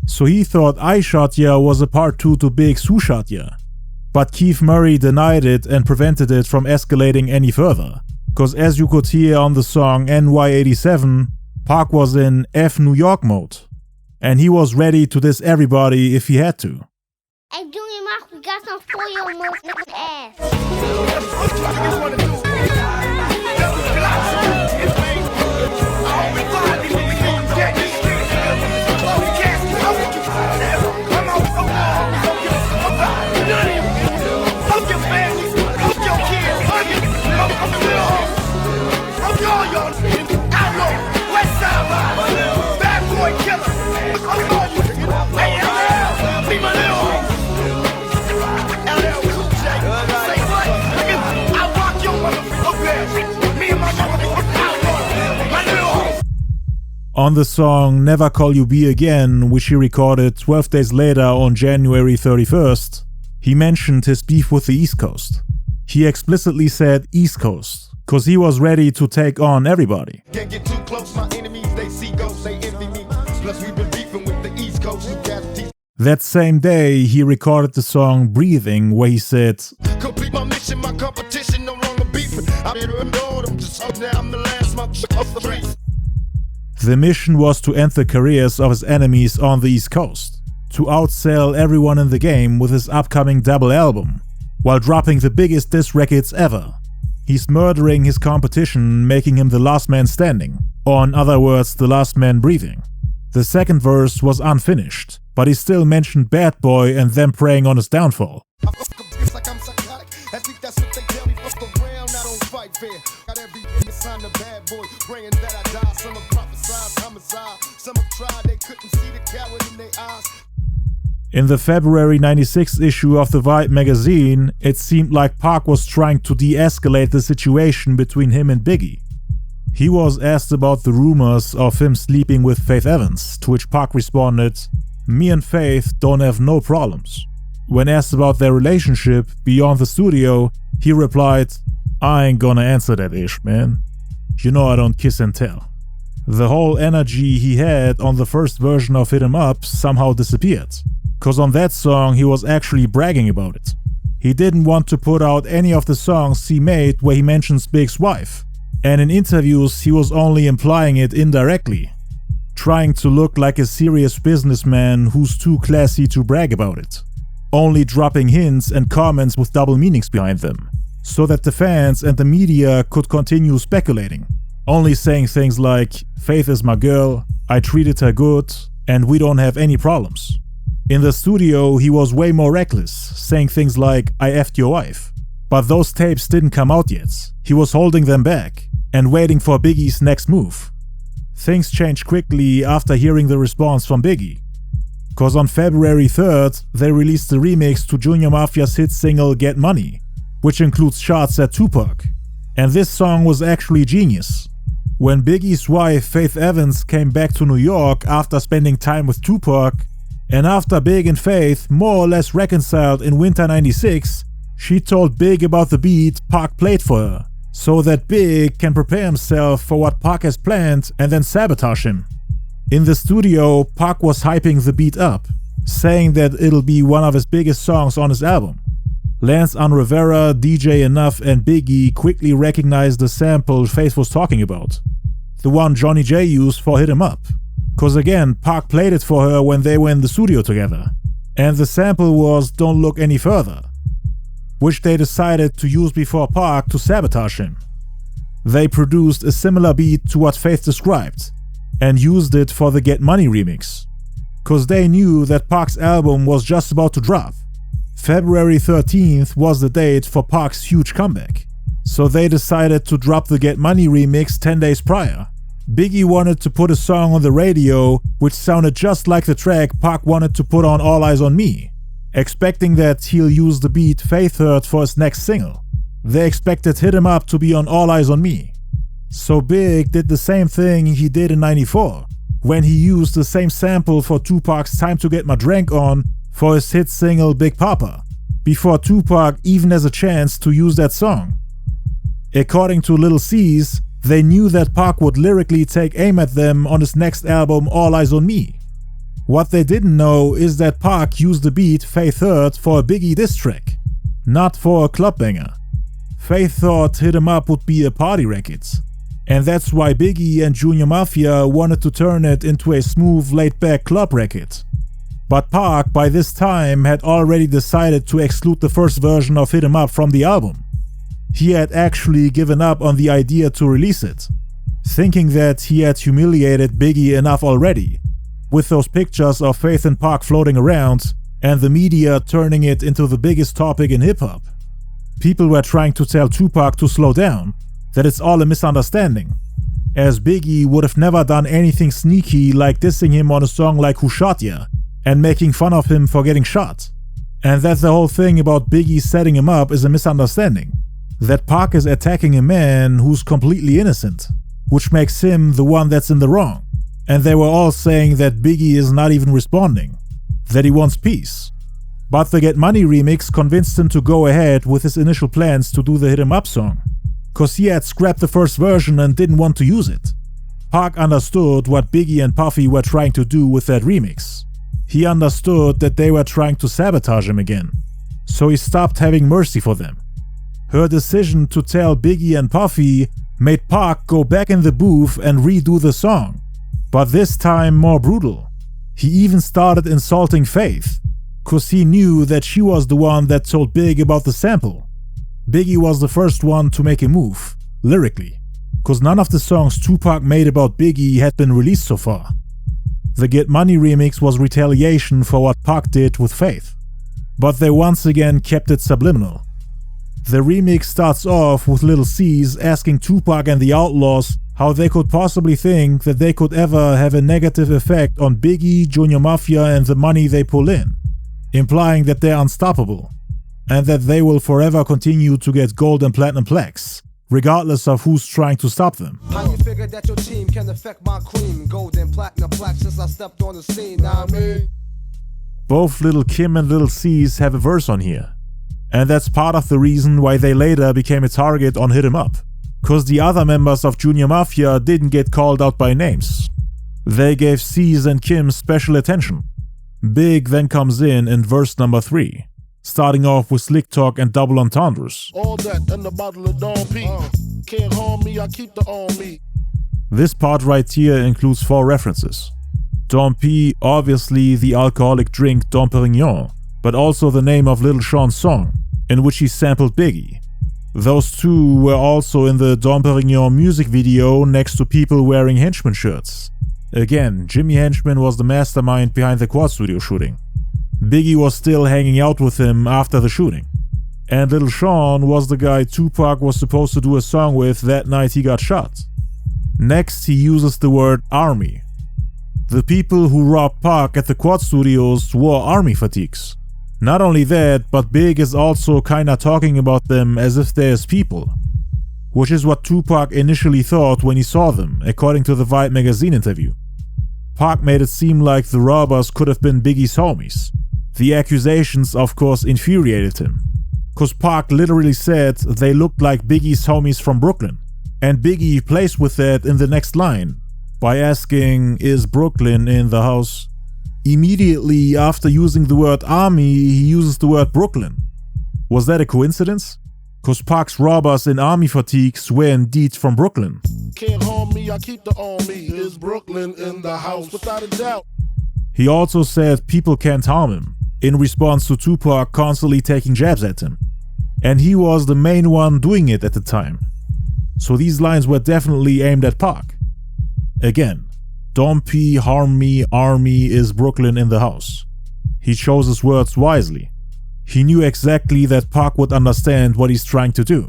So he thought I Shot Ya was a part 2 to Big's Who Shot Ya. But Keith Murray denied it and prevented it from escalating any further. Cause as you could hear on the song NY87, Pac was in F New York mode. And he was ready to diss everybody if he had to. Hey, Junior Mock, we got some for your most niggas ass. On the song Never Call You B Again, which he recorded 12 days later on January 31st, he mentioned his beef with the East Coast. He explicitly said East Coast, cause he was ready to take on everybody. Can't get too close, my enemies, they see ghosts, they envy me. Plus we've been beefing with the East Coast, who casualties. That same day, he recorded the song Breathing, where he said, Complete my mission, my competition no longer beefing. I'm just now I'm the last month of the race. The mission was to end the careers of his enemies on the East Coast, to outsell everyone in the game with his upcoming double album, while dropping the biggest diss records ever. He's murdering his competition, making him the last man standing, or in other words, the last man breathing. The second verse was unfinished, but he still mentioned Bad Boy and them preying on his downfall. In the February 96 issue of the Vibe magazine, it seemed like Pac was trying to de-escalate the situation between him and Biggie. He was asked about the rumors of him sleeping with Faith Evans, to which Pac responded, "Me and Faith don't have no problems." When asked about their relationship beyond the studio, he replied, "I ain't gonna answer that ish, man. You know I don't kiss and tell." The whole energy he had on the first version of Hit 'Em Up somehow disappeared, cause on that song he was actually bragging about it. He didn't want to put out any of the songs he made where he mentions Big's wife, and in interviews he was only implying it indirectly, trying to look like a serious businessman who's too classy to brag about it, only dropping hints and comments with double meanings behind them, so that the fans and the media could continue speculating, only saying things like, "Faith is my girl, I treated her good, and we don't have any problems." In the studio, he was way more reckless, saying things like, "I effed your wife." But those tapes didn't come out yet. He was holding them back and waiting for Biggie's next move. Things changed quickly after hearing the response from Biggie, cause on February 3rd, they released the remix to Junior Mafia's hit single Get Money, which includes shots at Tupac. And this song was actually genius. When Biggie's wife Faith Evans came back to New York after spending time with Tupac, and after Big and Faith more or less reconciled in winter 96, she told Big about the beat Pac played for her, so that Big can prepare himself for what Pac has planned and then sabotage him. In the studio, Pac was hyping the beat up, saying that it'll be one of his biggest songs on his album. Lance Rivera, DJ Enough and Biggie quickly recognized the sample Faith was talking about, the one Johnny J used for Hit 'Em Up. Cause again, Pac played it for her when they were in the studio together, and the sample was Don't Look Any Further, which they decided to use before Pac to sabotage him. They produced a similar beat to what Faith described, and used it for the Get Money remix, cause they knew that Pac's album was just about to drop. February 13th was the date for Pac's huge comeback, so they decided to drop the Get Money remix 10 days prior. Biggie wanted to put a song on the radio which sounded just like the track Pac wanted to put on All Eyez On Me, expecting that he'll use the beat Faith heard for his next single. They expected Hit 'Em Up to be on All Eyez On Me. So Big did the same thing he did in '94, when he used the same sample for Tupac's Time to Get My Drank On for his hit single Big Papa, before Tupac even has a chance to use that song. According to Lil C's, they knew that Pac would lyrically take aim at them on his next album All Eyez On Me. What they didn't know is that Pac used the beat Faith heard for a Biggie diss track, not for a club banger. Faith thought Hit 'Em Up would be a party record, and that's why Biggie and Junior Mafia wanted to turn it into a smooth, laid-back club record. But Pac, by this time, had already decided to exclude the first version of Hit 'Em Up from the album. He had actually given up on the idea to release it, thinking that he had humiliated Biggie enough already, with those pictures of Faith and Pac floating around, and the media turning it into the biggest topic in hip-hop. People were trying to tell Tupac to slow down, that it's all a misunderstanding, as Biggie would have never done anything sneaky like dissing him on a song like Who Shot Ya, and making fun of him for getting shot, and that the whole thing about Biggie setting him up is a misunderstanding, that Pac is attacking a man who's completely innocent, which makes him the one that's in the wrong. and they were all saying that Biggie is not even responding, that he wants peace. But the Get Money remix convinced him to go ahead with his initial plans to do the Hit 'Em Up song, cause he had scrapped the first version and didn't want to use it. Pac understood what Biggie and Puffy were trying to do with that remix. He understood that they were trying to sabotage him again, so he stopped having mercy for them. Her decision to tell Biggie and Puffy made Pac go back in the booth and redo the song, but this time more brutal. He even started insulting Faith, cause he knew that she was the one that told Big about the sample. Biggie was the first one to make a move, lyrically, cause none of the songs Tupac made about Biggie had been released so far. The Get Money remix was retaliation for what Pac did with Faith, but they once again kept it subliminal. The remix starts off with Lil C's asking Tupac and the Outlaws how they could possibly think that they could ever have a negative effect on Biggie, Junior Mafia and the money they pull in, implying that they're unstoppable, and that they will forever continue to get gold and platinum plaques, regardless of who's trying to stop them. How you figure that your team can affect my cream? Gold and platinum plaques since I stepped on the scene, nah, I mean. Both Lil Kim and Lil C's have a verse on here, and that's part of the reason why they later became a target on Hit 'Em Up, cause the other members of Junior Mafia didn't get called out by names. They gave C's and Kim special attention. Big then comes in verse number 3, starting off with slick talk and double entendres. All that and the bottle of Dom P. Can't harm me, I keep the on me. This part right here includes 4 references. Dom P, obviously the alcoholic drink Dom Perignon, but also the name of Lil Sean's song, in which he sampled Biggie. Those two were also in the Dom Perignon music video next to people wearing Henchman shirts. Again, Jimmy Henchman was the mastermind behind the Quad Studio shooting. Biggie was still hanging out with him after the shooting. And Lil Sean was the guy Tupac was supposed to do a song with that night he got shot. Next, he uses the word army. The people who robbed Pac at the Quad Studios wore army fatigues. Not only that, but Big is also kinda talking about them as if they're his people, which is what Tupac initially thought when he saw them, according to the Vibe magazine interview. Pac made it seem like the robbers could have been Biggie's homies. The accusations, of course, infuriated him, cause Pac literally said they looked like Biggie's homies from Brooklyn, and Biggie plays with that in the next line by asking, "Is Brooklyn in the house?" Immediately after using the word army, he uses the word Brooklyn. Was that a coincidence? Cause Pac's robbers in army fatigues were indeed from Brooklyn. Can't harm me, I keep the on me. Is Brooklyn in the house? Without a doubt. He also said people can't harm him, in response to Tupac constantly taking jabs at him. And he was the main one doing it at the time. So these lines were definitely aimed at Pac. Again, Dom P, harm me, army, is Brooklyn in the house. He chose his words wisely. He knew exactly that Pac would understand what he's trying to do.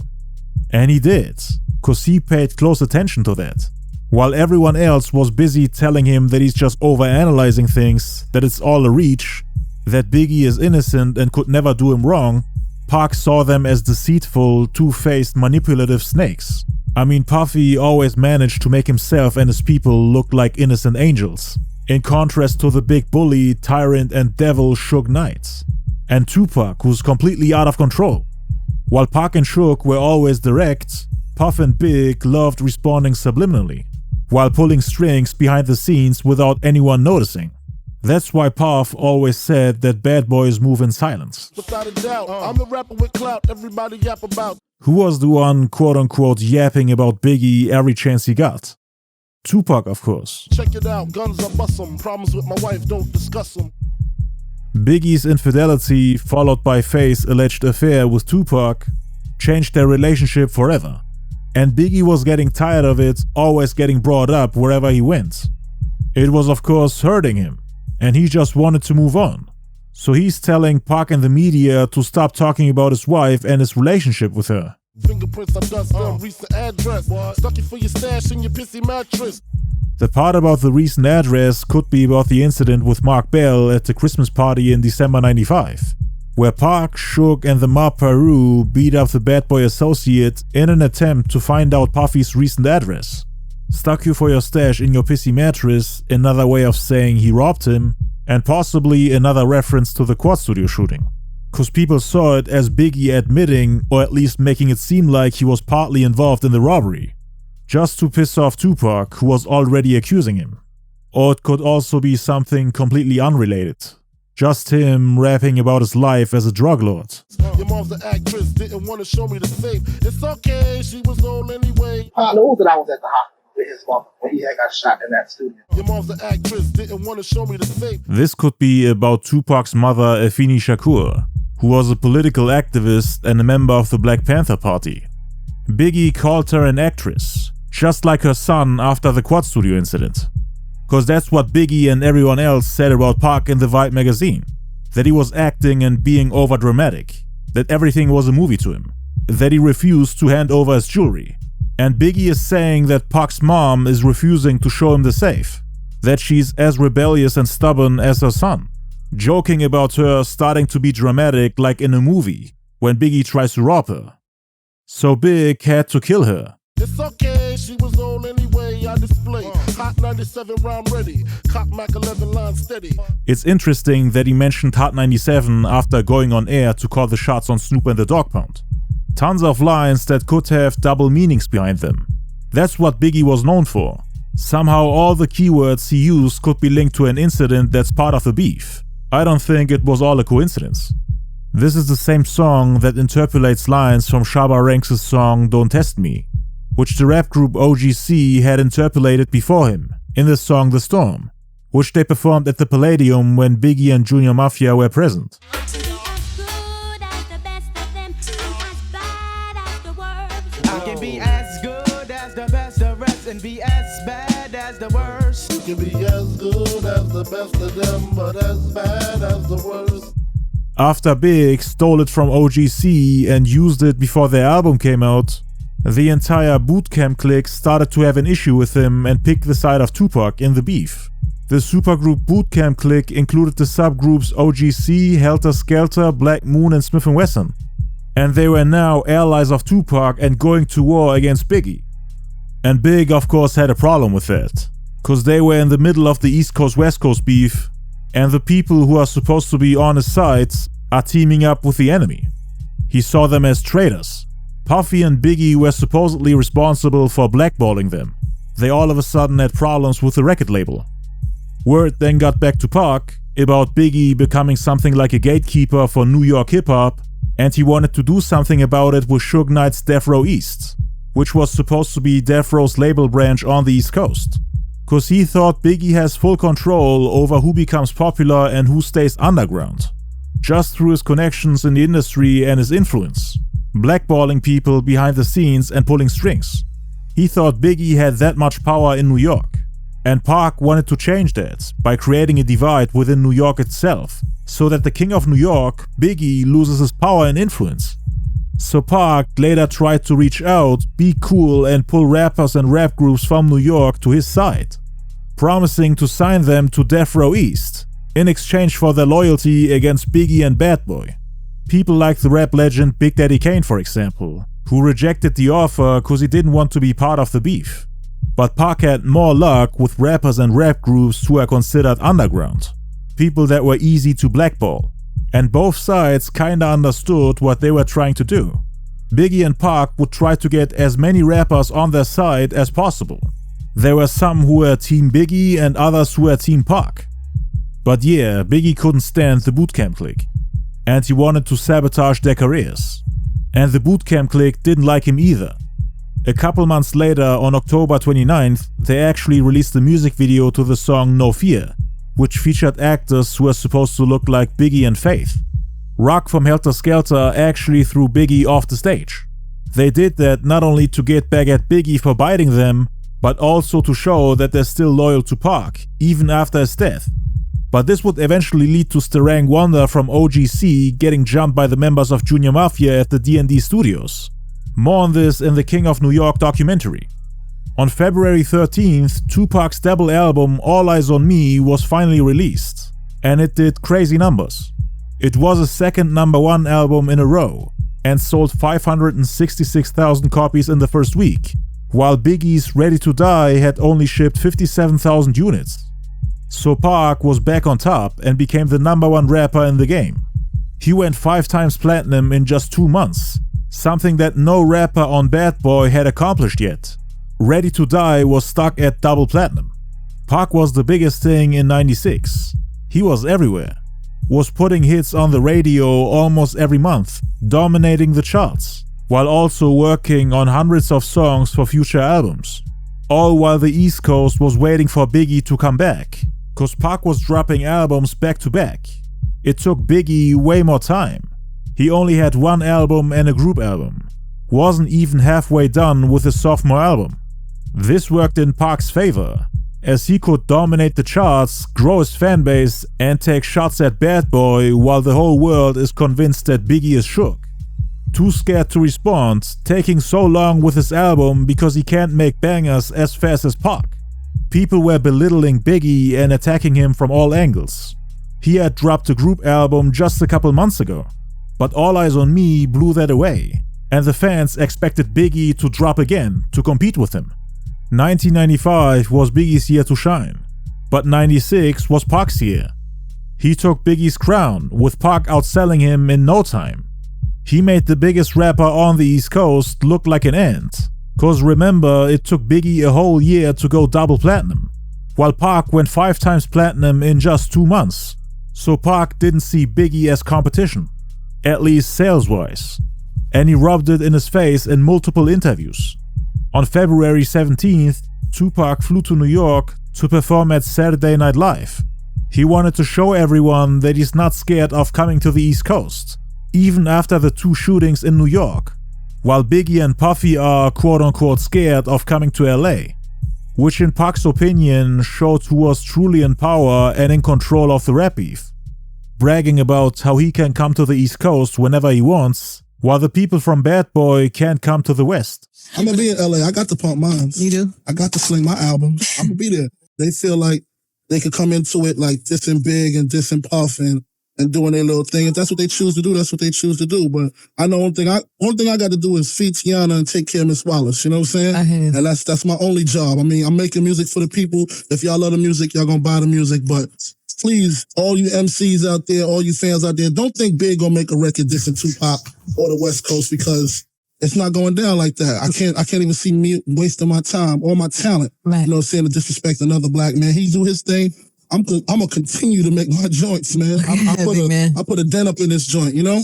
And he did, cause he paid close attention to that. While everyone else was busy telling him that he's just overanalyzing things, that it's all a reach, that Biggie is innocent and could never do him wrong, Pac saw them as deceitful, two-faced, manipulative snakes. I mean, Puffy always managed to make himself and his people look like innocent angels, in contrast to the big bully, tyrant and devil Suge Knight. And Tupac, who's completely out of control. While Pac and Suge were always direct, Puff and Big loved responding subliminally, while pulling strings behind the scenes without anyone noticing. That's why Puff always said that bad boys move in silence. Without a doubt, I'm the rapper with clout everybody yap about. Who was the one quote-unquote yapping about Biggie every chance he got? Tupac, of course. Check it out, guns I bust 'em. Problems with my wife, don't discuss 'em. Biggie's infidelity, followed by Faith's alleged affair with Tupac, changed their relationship forever. And Biggie was getting tired of it, always getting brought up wherever he went. It was of course hurting him, and he just wanted to move on. So he's telling Pac and the media to stop talking about his wife and his relationship with her. Fingerprints I dust them, recent address. Stuck it for your stash in your pissy mattress. The part about the recent address could be about the incident with Mark Bell at the Christmas party in December 95, where Pac, Suge and the Mob Peru beat up the bad boy associate in an attempt to find out Puffy's recent address. stuck you for your stash in your pissy mattress, another way of saying he robbed him, and possibly another reference to the Quad Studio shooting. Cause people saw it as Biggie admitting, or at least making it seem like he was partly involved in the robbery, just to piss off Tupac, who was already accusing him. Or it could also be something completely unrelated. Just him rapping about his life as a drug lord. Your mom's the actress, didn't want to show me the safe. It's okay, she was old anyway. I know that I was at the hospital with his mom when he had got shot in that studio. Your mom's the actress, didn't want to show me the safe. This could be about Tupac's mother, Afeni Shakur, who was a political activist and a member of the Black Panther Party. Biggie called her an actress, just like her son after the Quad Studio incident. Cause that's what Biggie and everyone else said about Pac in the Vibe magazine. That he was acting and being overdramatic. That everything was a movie to him. That he refused to hand over his jewelry. And Biggie is saying that Pac's mom is refusing to show him the safe. That she's as rebellious and stubborn as her son. Joking about her starting to be dramatic like in a movie, when Biggie tries to rob her. So Big had to kill her. It's okay, she was old anyway, I display. Hot 97 round ready, cock Mac 11 line steady. It's interesting that he mentioned Hot 97 after going on air to call the shots on Snoop and the Dogg Pound. Tons of lines that could have double meanings behind them. That's what Biggie was known for. Somehow all the keywords he used could be linked to an incident that's part of the beef. I don't think it was all a coincidence. This is the same song that interpolates lines from Shabba Ranks' song Don't Test Me, which the rap group OGC had interpolated before him, in the song The Storm, which they performed at the Palladium when Biggie and Junior Mafia were present. I can be as good as the best of rest and be as bad as the worst. You can be as good as the best of them, but as bad as the worst. After Big stole it from OGC and used it before their album came out, the entire Bootcamp clique started to have an issue with him and picked the side of Tupac in the beef. The supergroup Bootcamp clique included the subgroups OGC, Helter Skelter, Black Moon and Smith & Wesson. And they were now allies of Tupac and going to war against Biggie. And Big of course had a problem with that, cause they were in the middle of the East Coast West Coast beef, and the people who are supposed to be on his sides are teaming up with the enemy. He saw them as traitors. Puffy and Biggie were supposedly responsible for blackballing them. They all of a sudden had problems with the record label. Word then got back to Pac about Biggie becoming something like a gatekeeper for New York hip-hop, and he wanted to do something about it with Suge Knight's Death Row East, which was supposed to be Death Row's label branch on the East Coast. Cause he thought Biggie has full control over who becomes popular and who stays underground, just through his connections in the industry and his influence, blackballing people behind the scenes and pulling strings. He thought Biggie had that much power in New York, and Pac wanted to change that by creating a divide within New York itself, so that the king of New York, Biggie, loses his power and influence. So Pac later tried to reach out, be cool and pull rappers and rap groups from New York to his side, promising to sign them to Death Row East in exchange for their loyalty against Biggie and Bad Boy. People like the rap legend Big Daddy Kane, for example, who rejected the offer cause he didn't want to be part of the beef. But Pac had more luck with rappers and rap groups who are considered underground, people that were easy to blackball. And both sides kinda understood what they were trying to do. Biggie and Pac would try to get as many rappers on their side as possible. There were some who were Team Biggie and others who were Team Pac. But yeah, Biggie couldn't stand the Bootcamp clique, and he wanted to sabotage their careers. And the Bootcamp clique didn't like him either. A couple months later, on October 29th, they actually released a music video to the song No Fear, which featured actors who were supposed to look like Biggie and Faith. Rock from Helter Skelter actually threw Biggie off the stage. They did that not only to get back at Biggie for biting them, but also to show that they're still loyal to Pac, even after his death. But this would eventually lead to starring Wonda from OGC getting jumped by the members of Junior Mafia at the D&D studios. More on this in the King of New York documentary. On February 13th, Tupac's double album All Eyez On Me was finally released, and it did crazy numbers. It was his second #1 album in a row, and sold 566,000 copies in the first week, while Biggie's Ready to Die had only shipped 57,000 units. So Pac was back on top and became the #1 rapper in the game. He went 5 times platinum in just 2 months, something that no rapper on Bad Boy had accomplished yet. Ready to Die was stuck at double platinum. Pac was the biggest thing in '96. He was everywhere, was putting hits on the radio almost every month, dominating the charts, while also working on hundreds of songs for future albums. All while the East Coast was waiting for Biggie to come back, cause Pac was dropping albums back to back. It took Biggie way more time. He only had 1 album and a group album. Wasn't even halfway done with his sophomore album. This worked in Pac's favor, as he could dominate the charts, grow his fanbase, and take shots at Bad Boy while the whole world is convinced that Biggie is shook. Too scared to respond, taking so long with his album because he can't make bangers as fast as Pac. People were belittling Biggie and attacking him from all angles. He had dropped a group album just a couple months ago, but All Eyez On Me blew that away, and the fans expected Biggie to drop again to compete with him. 1995 was Biggie's year to shine, but '96 was Pac's year. He took Biggie's crown, with Pac outselling him in no time. He made the biggest rapper on the East Coast look like an ant, cause remember, it took Biggie a whole year to go double platinum, while Pac went 5 times platinum in just 2 months. So Pac didn't see Biggie as competition, at least sales-wise, and he rubbed it in his face in multiple interviews. On February 17th, Tupac flew to New York to perform at Saturday Night Live. He wanted to show everyone that he's not scared of coming to the East Coast, even after the 2 shootings in New York, while Biggie and Puffy are quote-unquote scared of coming to LA, which in Pac's opinion showed who was truly in power and in control of the rap beef, bragging about how he can come to the East Coast whenever he wants, while the people from Bad Boy can't come to the West. I'm gonna be in LA. I got to pump mine. You do? I got to sling my album. I'm gonna be there. They feel like they could come into it like dissing Big and dissing Puff and doing their little thing. If that's what they choose to do, that's what they choose to do. But I know one thing I got to do is feed Tiana and take care of Miss Wallace. You know what I'm saying? And that's my only job. I mean, I'm making music for the people. If y'all love the music, y'all gonna buy the music. But please, all you MCs out there, all you fans out there, don't think Big gonna make a record dissing Tupac or the West Coast, because it's not going down like that. I can't even see me wasting my time or my talent. Right. You know what I'm saying? To disrespect another black man. He do his thing. I'm gonna continue to make my joints, man. I put a dent up in this joint, you know?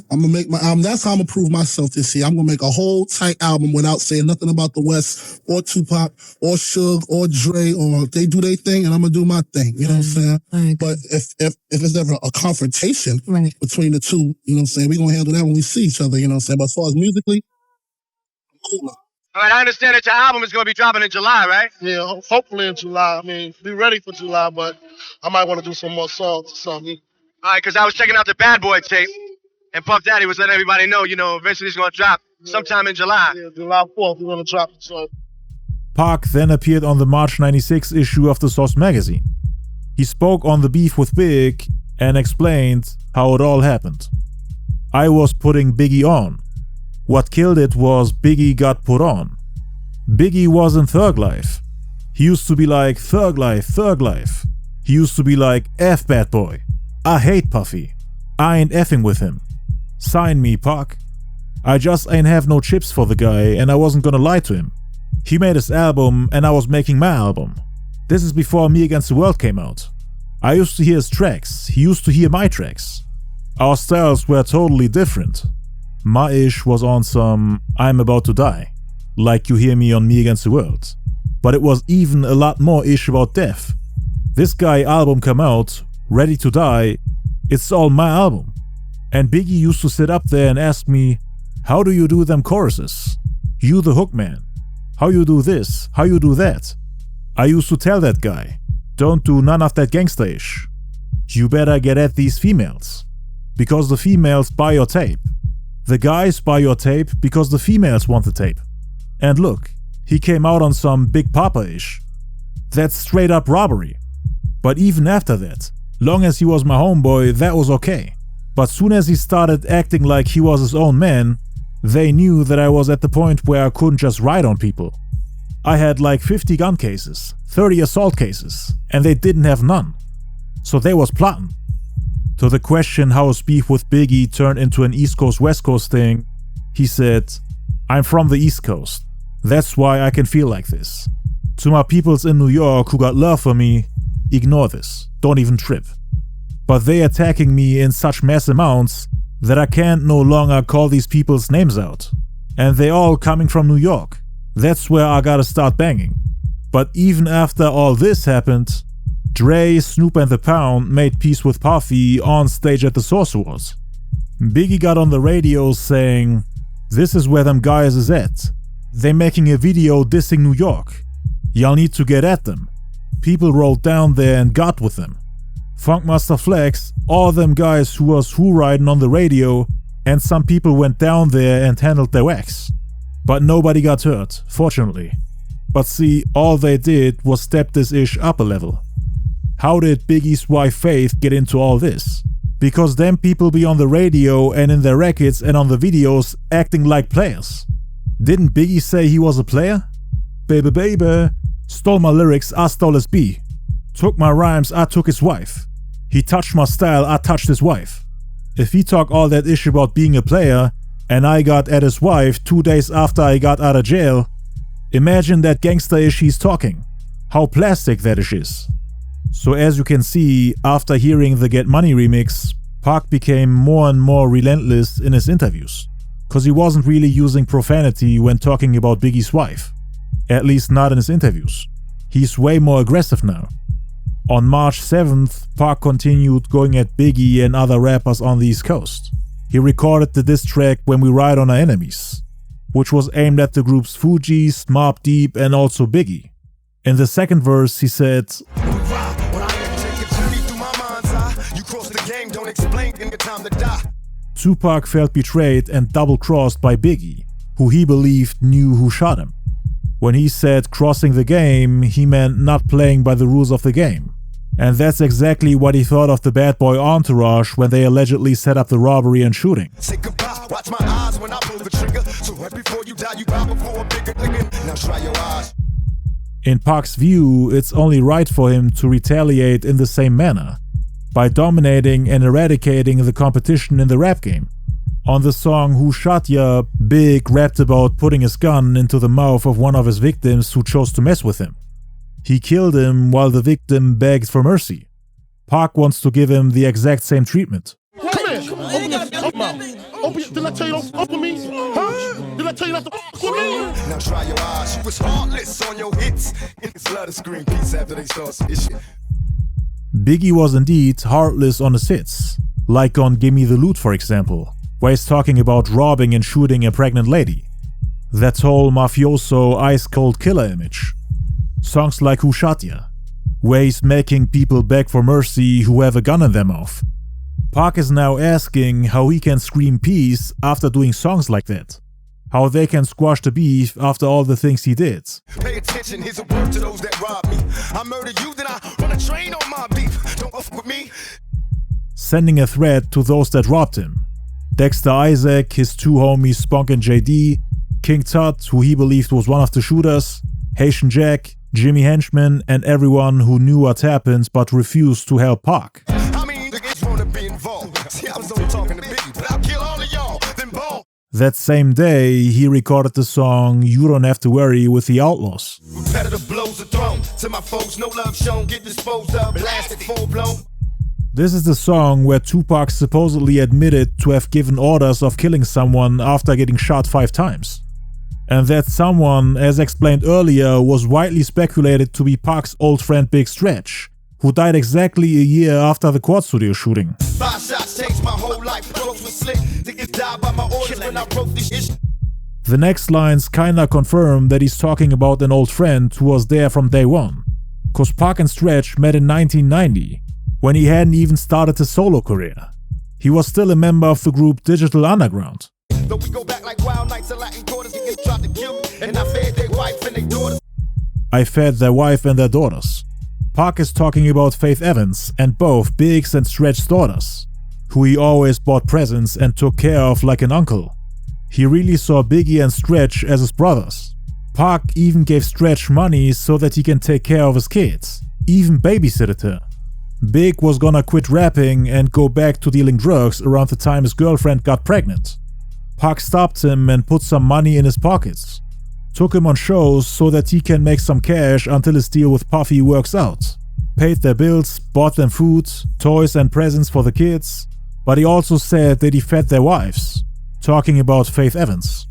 I'm gonna make my album. That's how I'm gonna prove myself this year. I'm gonna make a whole tight album without saying nothing about the West or Tupac or Suge or Dre, or they do their thing and I'm gonna do my thing. You know what I'm saying? But if it's ever a confrontation between the two, you know what I'm saying, we're gonna handle that when we see each other, you know what I'm saying? But as far as musically, cool. All right, I understand that your album is going to be dropping in July, right? Yeah, hopefully in July. I mean, be ready for July, but I might want to do some more songs or something. All right, because I was checking out the Bad Boy tape, and Puff Daddy was letting everybody know, eventually it's going to drop sometime in July. Yeah, July 4th, we're going to drop the song. Pac then appeared on the March '96 issue of the Source magazine. He spoke on the beef with Big and explained how it all happened. I was putting Biggie on. What killed it was Biggie got put on. Biggie was in Thug Life. He used to be like, Thug Life, Thug Life. He used to be like, F Bad Boy. I hate Puffy. I ain't effing with him. Sign me, Pac. I just ain't have no chips for the guy and I wasn't gonna lie to him. He made his album and I was making my album. This is before Me Against the World came out. I used to hear his tracks. He used to hear my tracks. Our styles were totally different. My ish was on some I'm about to die, like you hear me on Me Against the World. But it was even a lot more ish about death. This guy album come out, Ready to Die, it's all my album. And Biggie used to sit up there and ask me, how do you do them choruses? You the hook man. How you do this? How you do that? I used to tell that guy, don't do none of that gangsta ish. You better get at these females. Because the females buy your tape. The guys buy your tape because the females want the tape. And look, he came out on some Big Papa-ish. That's straight up robbery. But even after that, long as he was my homeboy, that was okay. But soon as he started acting like he was his own man, they knew that I was at the point where I couldn't just ride on people. I had like 50 gun cases, 30 assault cases, and they didn't have none. So they was plotting. To the question how his beef with Biggie turned into an East Coast West Coast thing, he said, "I'm from the East Coast. That's why I can feel like this. To my peoples in New York who got love for me, ignore this, don't even trip. But they attacking me in such mass amounts that I can't no longer call these people's names out. And they all coming from New York. That's where I gotta start banging." But even after all this happened, Dre, Snoop and the Pound made peace with Puffy on stage at the Source Awards. Biggie got on the radio saying, "This is where them guys is at. They making a video dissing New York. Y'all need to get at them." People rolled down there and got with them. Funkmaster Flex, all them guys who was who riding on the radio, and some people went down there and handled their wax. But nobody got hurt, fortunately. But see, all they did was step this ish up a level. How did Biggie's wife Faith get into all this? Because them people be on the radio and in their records and on the videos acting like players. Didn't Biggie say he was a player? "Baby, baby, stole my lyrics, I stole his B. Took my rhymes, I took his wife. He touched my style, I touched his wife." If he talk all that ish about being a player, and I got at his wife 2 days after I got out of jail, imagine that gangster ish he's talking. How plastic that ish is. So as you can see, after hearing the Get Money remix, Pac became more and more relentless in his interviews. Cause he wasn't really using profanity when talking about Biggie's wife. At least not in his interviews. He's way more aggressive now. On March 7th, Pac continued going at Biggie and other rappers on the East Coast. He recorded the diss track When We Ride on Our Enemies, which was aimed at the groups Fugees, Mobb Deep and also Biggie. In the second verse he said, Tupac felt betrayed and double-crossed by Biggie, who he believed knew who shot him. When he said crossing the game, he meant not playing by the rules of the game. And that's exactly what he thought of the Bad Boy entourage when they allegedly set up the robbery and shooting. Say goodbye, watch my eyes when I pull the trigger. So right before you die, you bow before a bigger nigga. Now try your eyes. In Pac's view, it's only right for him to retaliate in the same manner, by dominating and eradicating the competition in the rap game. On the song Who Shot Ya, Big rapped about putting his gun into the mouth of one of his victims who chose to mess with him. He killed him while the victim begged for mercy. Pac wants to give him the exact same treatment. Come here. Open your mouth. Did I tell you don't fuck with me? Huh? Did I tell you not to fuck with me? Now try your eyes. You was heartless on your hits. It's love to scream peace after they start some shit. Biggie was indeed heartless on his hits, like on Gimme the Loot for example, where he's talking about robbing and shooting a pregnant lady. That whole mafioso ice-cold killer image. Songs like Who Shot Ya, where he's making people beg for mercy who have a gun in their mouth. Pac is now asking how he can scream peace after doing songs like that. How they can squash the beef after all the things he did. Pay attention, here's a word to those that rob me. I murder you, then I run a train on my beef. Don't fuck with me. Sending a threat to those that robbed him. Dexter Isaac, his two homies Spunk and JD, King Tut, who he believed was one of the shooters, Haitian Jack, Jimmy Henchman, and everyone who knew what happened but refused to help Pac. I mean, the kids wanna be involved. See, I was only talking to Biggie, but I'll kill all of y'all, then ball. That same day, he recorded the song You Don't Have to Worry with the Outlaws. Repetitive blows are thrown to my foes, no love shown, get disposed of, blasted full blown. This is the song where Tupac supposedly admitted to have given orders of killing someone after getting shot 5 times. And that someone, as explained earlier, was widely speculated to be Pac's old friend Big Stretch, who died exactly a year after the Quad Studio shooting. 5 shots changed my whole life, clothes were slick, niggas died by my orders when I wrote this shit. The next lines kinda confirm that he's talking about an old friend who was there from day one, cause Pac and Stretch met in 1990, when he hadn't even started his solo career. He was still a member of the group Digital Underground. Though we go back like wild nights of Latin quarters, niggas tried to kill me, and I fed their wife and their daughters. I fed their wife and their daughters. Pac is talking about Faith Evans and both Biggs and Stretch's daughters, who he always bought presents and took care of like an uncle. He really saw Biggie and Stretch as his brothers. Pac even gave Stretch money so that he can take care of his kids, even babysitted her. Big was gonna quit rapping and go back to dealing drugs around the time his girlfriend got pregnant. Pac stopped him and put some money in his pockets. Took him on shows so that he can make some cash until his deal with Puffy works out. Paid their bills, bought them food, toys and presents for the kids, but he also said that he fed their wives, talking about Faith Evans.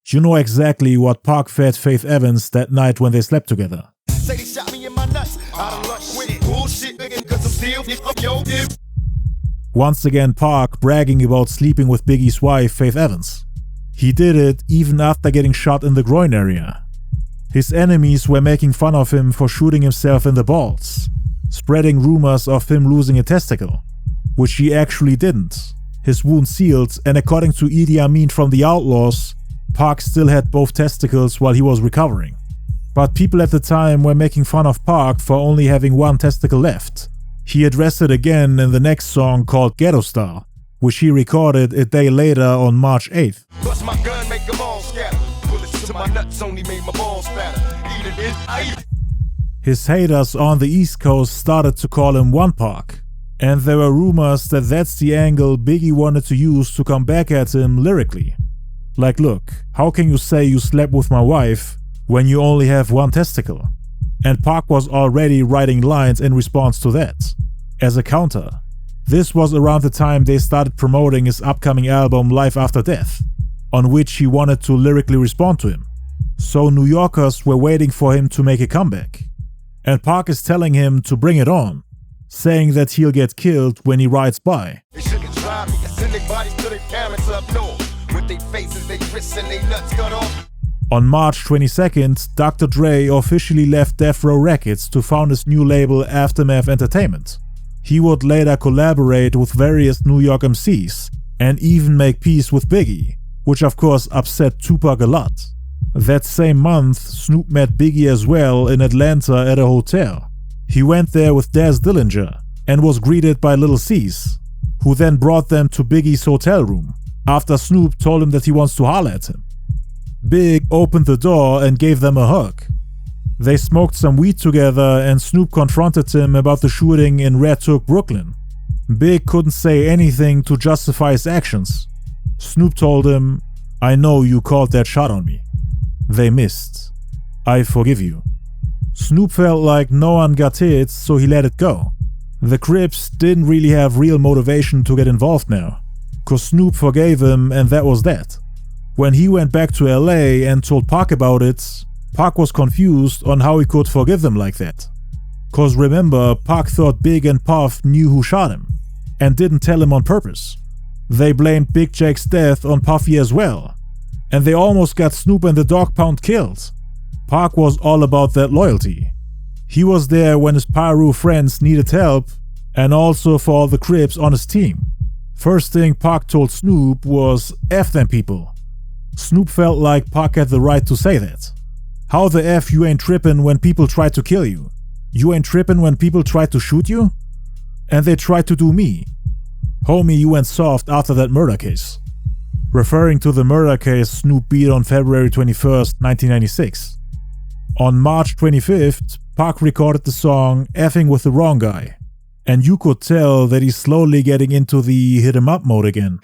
You know exactly what Pac fed Faith Evans that night when they slept together. Say they shot me in my nuts. Out of luck with it. Bullshit, nigga, cause I'm still yo. Once again, Pac bragging about sleeping with Biggie's wife, Faith Evans. He did it even after getting shot in the groin area. His enemies were making fun of him for shooting himself in the balls, spreading rumors of him losing a testicle, which he actually didn't. His wound sealed, and according to Idi Amin from the Outlaws, Pac still had both testicles while he was recovering. But people at the time were making fun of Pac for only having one testicle left. He addressed it again in the next song called Ghetto Style, which he recorded a day later on March 8th. Bust my gun, make them all scatter. Bullets to my nuts only made my balls fatter. Eat it, I eat. His haters on the East Coast started to call him One Pac, and there were rumors that that's the angle Biggie wanted to use to come back at him lyrically. Like, look, how can you say you slept with my wife when you only have one testicle? And Pac was already writing lines in response to that. As a counter, this was around the time they started promoting his upcoming album Life After Death, on which he wanted to lyrically respond to him. So New Yorkers were waiting for him to make a comeback. And Pac is telling him to bring it on, saying that he'll get killed when he rides by. They shouldn't try me. I send their bodies to their parents up north. With their faces, they wrists and they nuts cut off. On March 22nd, Dr. Dre officially left Death Row Records to found his new label Aftermath Entertainment. He would later collaborate with various New York MCs and even make peace with Biggie, which of course upset Tupac a lot. That same month, Snoop met Biggie as well in Atlanta at a hotel. He went there with Daz Dillinger and was greeted by Lil Cease, who then brought them to Biggie's hotel room after Snoop told him that he wants to holler at him. Big opened the door and gave them a hug. They smoked some weed together and Snoop confronted him about the shooting in Red Hook, Brooklyn. Big couldn't say anything to justify his actions. Snoop told him, "I know you called that shot on me. They missed. I forgive you." Snoop felt like no one got hit, so he let it go. The Crips didn't really have real motivation to get involved now, cause Snoop forgave him and that was that. When he went back to LA and told Pac about it, Pac was confused on how he could forgive them like that. Cause remember, Pac thought Big and Puff knew who shot him, and didn't tell him on purpose. They blamed Big Jake's death on Puffy as well, and they almost got Snoop and the Dogg Pound killed. Pac was all about that loyalty. He was there when his Pyro friends needed help, and also for all the Crips on his team. First thing Pac told Snoop was, "F them people." Snoop felt like Pac had the right to say that. How the F you ain't trippin' when people try to kill you? You ain't trippin' when people try to shoot you? And they tried to do me. Homie, you went soft after that murder case. Referring to the murder case Snoop beat on February 21st, 1996. On March 25th, Pac recorded the song Effing with the Wrong Guy, and you could tell that he's slowly getting into the hit 'em up mode again.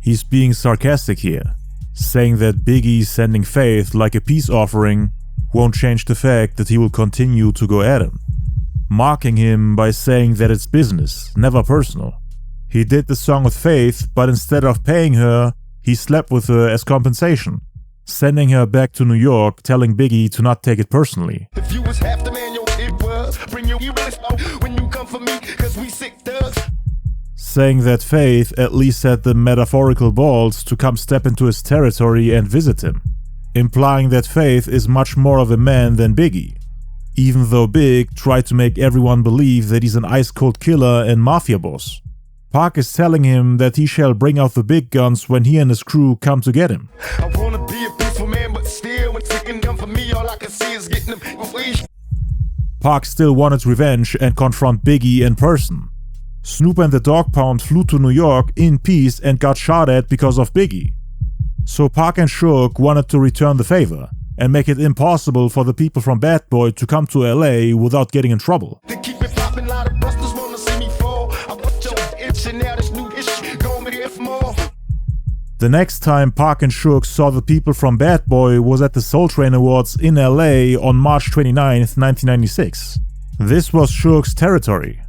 He's being sarcastic here, saying that Biggie sending Faith like a peace offering won't change the fact that he will continue to go at him, mocking him by saying that it's business, never personal. He did the song with Faith, but instead of paying her, he slept with her as compensation, sending her back to New York, telling Biggie to not take it personally. If you was half the man it was, bring your when you come for me, cause we sick thugs. Saying that Faith at least had the metaphorical balls to come step into his territory and visit him, implying that Faith is much more of a man than Biggie, even though Big tried to make everyone believe that he's an ice-cold killer and mafia boss. Pac is telling him that he shall bring out the big guns when he and his crew come to get him. I wanna be a peaceful man, but still when taking them for me, all I can see is getting them away. Pac still wanted revenge and confront Biggie in person, Snoop and the Dogg Pound flew to New York in peace and got shot at because of Biggie. So Pac and Suge wanted to return the favor and make it impossible for the people from Bad Boy to come to LA without getting in trouble. The next time Pac and Suge saw the people from Bad Boy was at the Soul Train Awards in LA on March 29th, 1996. This was Suge's territory.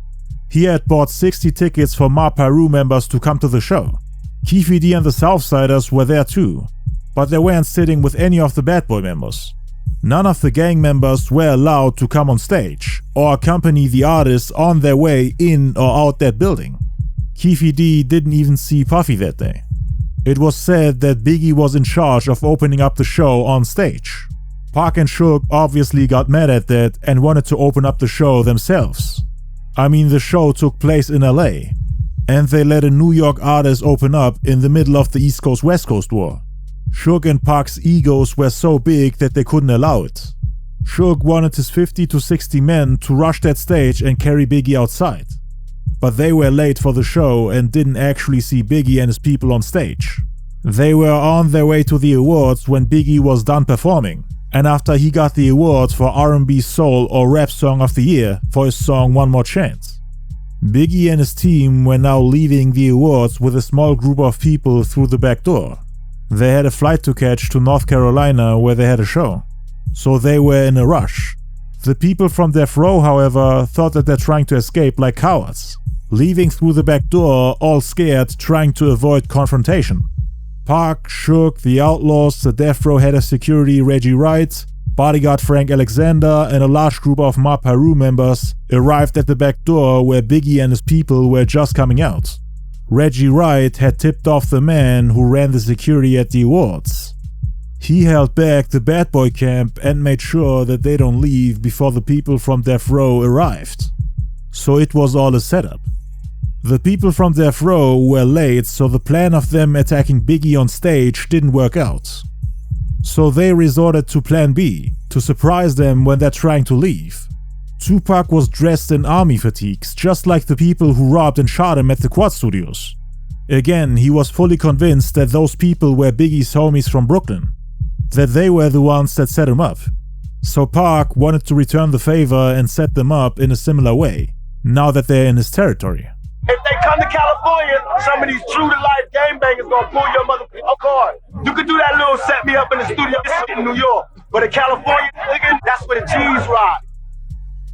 He had bought 60 tickets for Ma Peru members to come to the show. Keefe D and the Southsiders were there too, but they weren't sitting with any of the Bad Boy members. None of the gang members were allowed to come on stage or accompany the artists on their way in or out that building. Keefe D didn't even see Puffy that day. It was said that Biggie was in charge of opening up the show on stage. Pac and Suge obviously got mad at that and wanted to open up the show themselves. I mean, the show took place in LA, and they let a New York artist open up in the middle of the East Coast-West Coast war. Suge and Pac's egos were so big that they couldn't allow it. Suge wanted his 50 to 60 men to rush that stage and carry Biggie outside. But they were late for the show and didn't actually see Biggie and his people on stage. They were on their way to the awards when Biggie was done performing, and after he got the award for R&B Soul or Rap Song of the Year for his song One More Chance. Biggie and his team were now leaving the awards with a small group of people through the back door. They had a flight to catch to North Carolina where they had a show, so they were in a rush. The people from Death Row, however, thought that they're trying to escape like cowards, leaving through the back door all scared, trying to avoid confrontation. Pac, Suge, the Outlaws, the Death Row head of security Reggie Wright, bodyguard Frank Alexander, and a large group of Ma Peru members arrived at the back door where Biggie and his people were just coming out. Reggie Wright had tipped off the man who ran the security at the awards. He held back the Bad Boy camp and made sure that they don't leave before the people from Death Row arrived. So it was all a setup. The people from Death Row were late, so the plan of them attacking Biggie on stage didn't work out. So they resorted to plan B, to surprise them when they're trying to leave. Tupac was dressed in army fatigues, just like the people who robbed and shot him at the Quad Studios. Again, he was fully convinced that those people were Biggie's homies from Brooklyn, that they were the ones that set him up. So Pac wanted to return the favor and set them up in a similar way, now that they're in his territory. If they come to California, some of these true-to-life gangbangers gonna pull your motherfucking card. You could do that little set me up in the studio in New York, but in California, nigga, that's where the G's ride.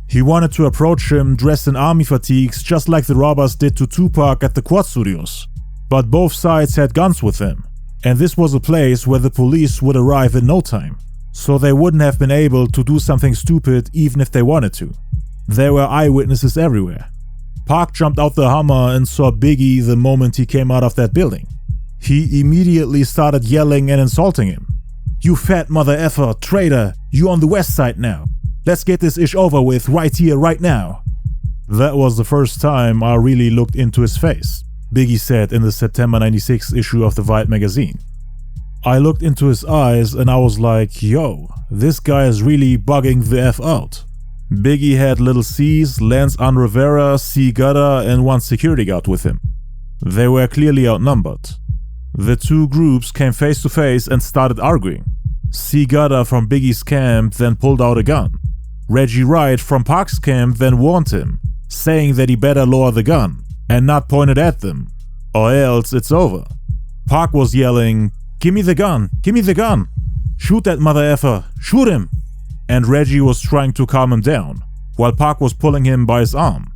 He wanted to approach him dressed in army fatigues just like the robbers did to Tupac at the Quad Studios. But both sides had guns with them, and this was a place where the police would arrive in no time, so they wouldn't have been able to do something stupid even if they wanted to. There were eyewitnesses everywhere. Pac jumped out the Hummer and saw Biggie the moment he came out of that building. He immediately started yelling and insulting him. "You fat mother effer, traitor, you on the west side now. Let's get this ish over with right here, right now." That was the first time I really looked into his face, Biggie said in the September 96 issue of the Vibe magazine. I looked into his eyes and I was like, yo, this guy is really bugging the F out. Biggie had Little C's, Lance Rivera, C. Gutter, and one security guard with him. They were clearly outnumbered. The two groups came face to face and started arguing. C. Gutter from Biggie's camp then pulled out a gun. Reggie Wright from Pac's camp then warned him, saying that he better lower the gun and not point it at them, or else it's over. Pac was yelling, "Give me the gun, give me the gun! Shoot that mother effer, shoot him!" And Reggie was trying to calm him down, while Pac was pulling him by his arm.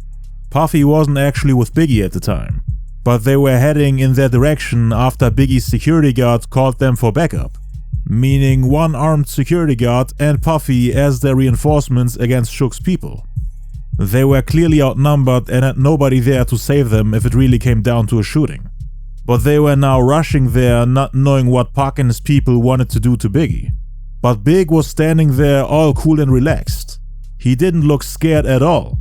Puffy wasn't actually with Biggie at the time, but they were heading in their direction after Biggie's security guard called them for backup, meaning one armed security guard and Puffy as their reinforcements against Suge's people. They were clearly outnumbered and had nobody there to save them if it really came down to a shooting. But they were now rushing there, not knowing what Pac and his people wanted to do to Biggie. But Big was standing there all cool and relaxed. He didn't look scared at all.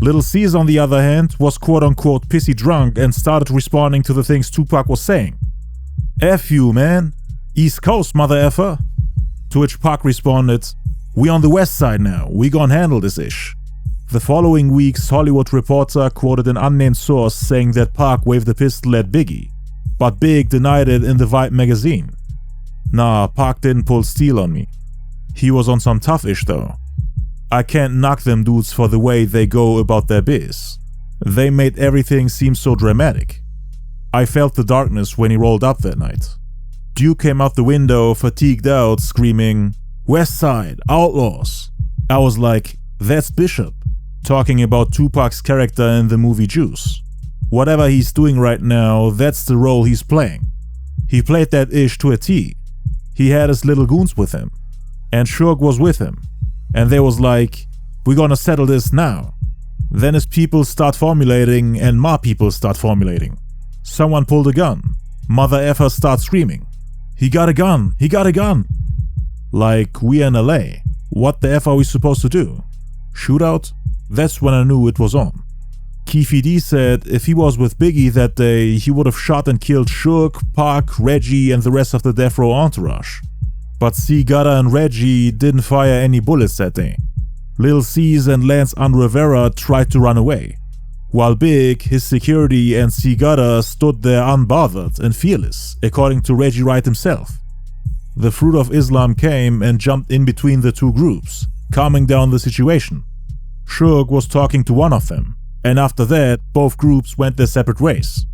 Little C's on the other hand was quote-unquote pissy drunk and started responding to the things Tupac was saying. "F you, man. East Coast, mother effer." To which Pac responded, "We on the west side now, we gon' handle this ish." The following week's Hollywood Reporter quoted an unnamed source saying that Pac waved a pistol at Biggie, but Big denied it in the Vibe magazine. Nah, Pac didn't pull steel on me. He was on some tough ish though. I can't knock them dudes for the way they go about their biz. They made everything seem so dramatic. I felt the darkness when he rolled up that night. Duke came out the window, fatigued out, screaming, "West Side, Outlaws." I was like, that's Bishop, talking about Tupac's character in the movie Juice. Whatever he's doing right now, that's the role he's playing. He played that ish to a T. He had his little goons with him. And Suge was with him. And they was like, we're gonna settle this now. Then his people start formulating and my people start formulating. Someone pulled a gun. Mother effer starts screaming, "He got a gun! He got a gun!" Like, we in LA. What the F are we supposed to do? Shootout? That's when I knew it was on. Keefe D said if he was with Biggie that day, he would have shot and killed Suge, Pac, Reggie and the rest of the Death Row entourage. But C. Gutter and Reggie didn't fire any bullets that day. Lil C's and Lance Rivera tried to run away, while Big, his security and C. Gutter stood there unbothered and fearless, according to Reggie Wright himself. The Fruit of Islam came and jumped in between the two groups, calming down the situation. Suge was talking to one of them, and after that, both groups went their separate ways.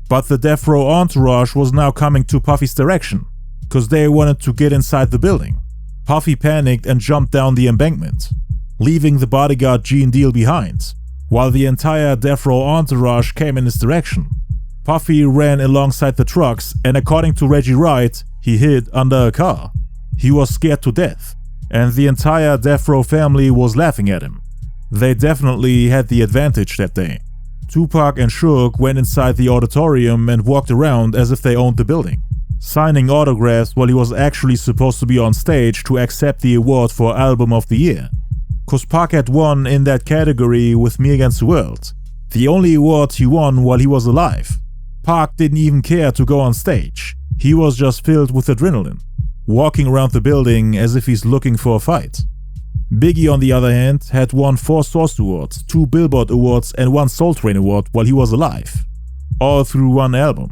But the Death Row entourage was now coming to Puffy's direction, cause they wanted to get inside the building. Puffy panicked and jumped down the embankment, leaving the bodyguard Gene Deal behind, while the entire Death Row entourage came in his direction. Puffy ran alongside the trucks, and according to Reggie Wright, he hid under a car. He was scared to death, and the entire Death Row family was laughing at him. They definitely had the advantage that day. Tupac and Suge went inside the auditorium and walked around as if they owned the building, signing autographs while he was actually supposed to be on stage to accept the award for Album of the Year. Cause Pac had won in that category with Me Against the World, the only award he won while he was alive. Pac didn't even care to go on stage. He was just filled with adrenaline, walking around the building as if he's looking for a fight. Biggie, on the other hand, had won 4 Source Awards, 2 Billboard Awards and 1 Soul Train Award while he was alive, all through one album,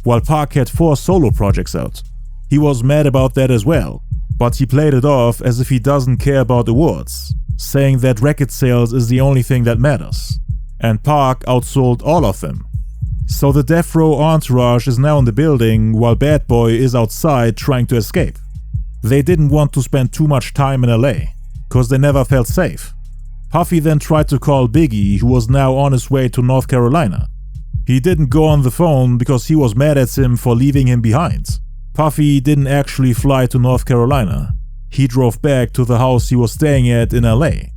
while Pac had 4 solo projects out. He was mad about that as well, but he played it off as if he doesn't care about awards, saying that record sales is the only thing that matters, and Pac outsold all of them. So the Death Row entourage is now in the building while Bad Boy is outside trying to escape. They didn't want to spend too much time in LA, cause they never felt safe. Puffy then tried to call Biggie, who was now on his way to North Carolina. He didn't go on the phone because he was mad at him for leaving him behind. Puffy didn't actually fly to North Carolina. He drove back to the house he was staying at in LA,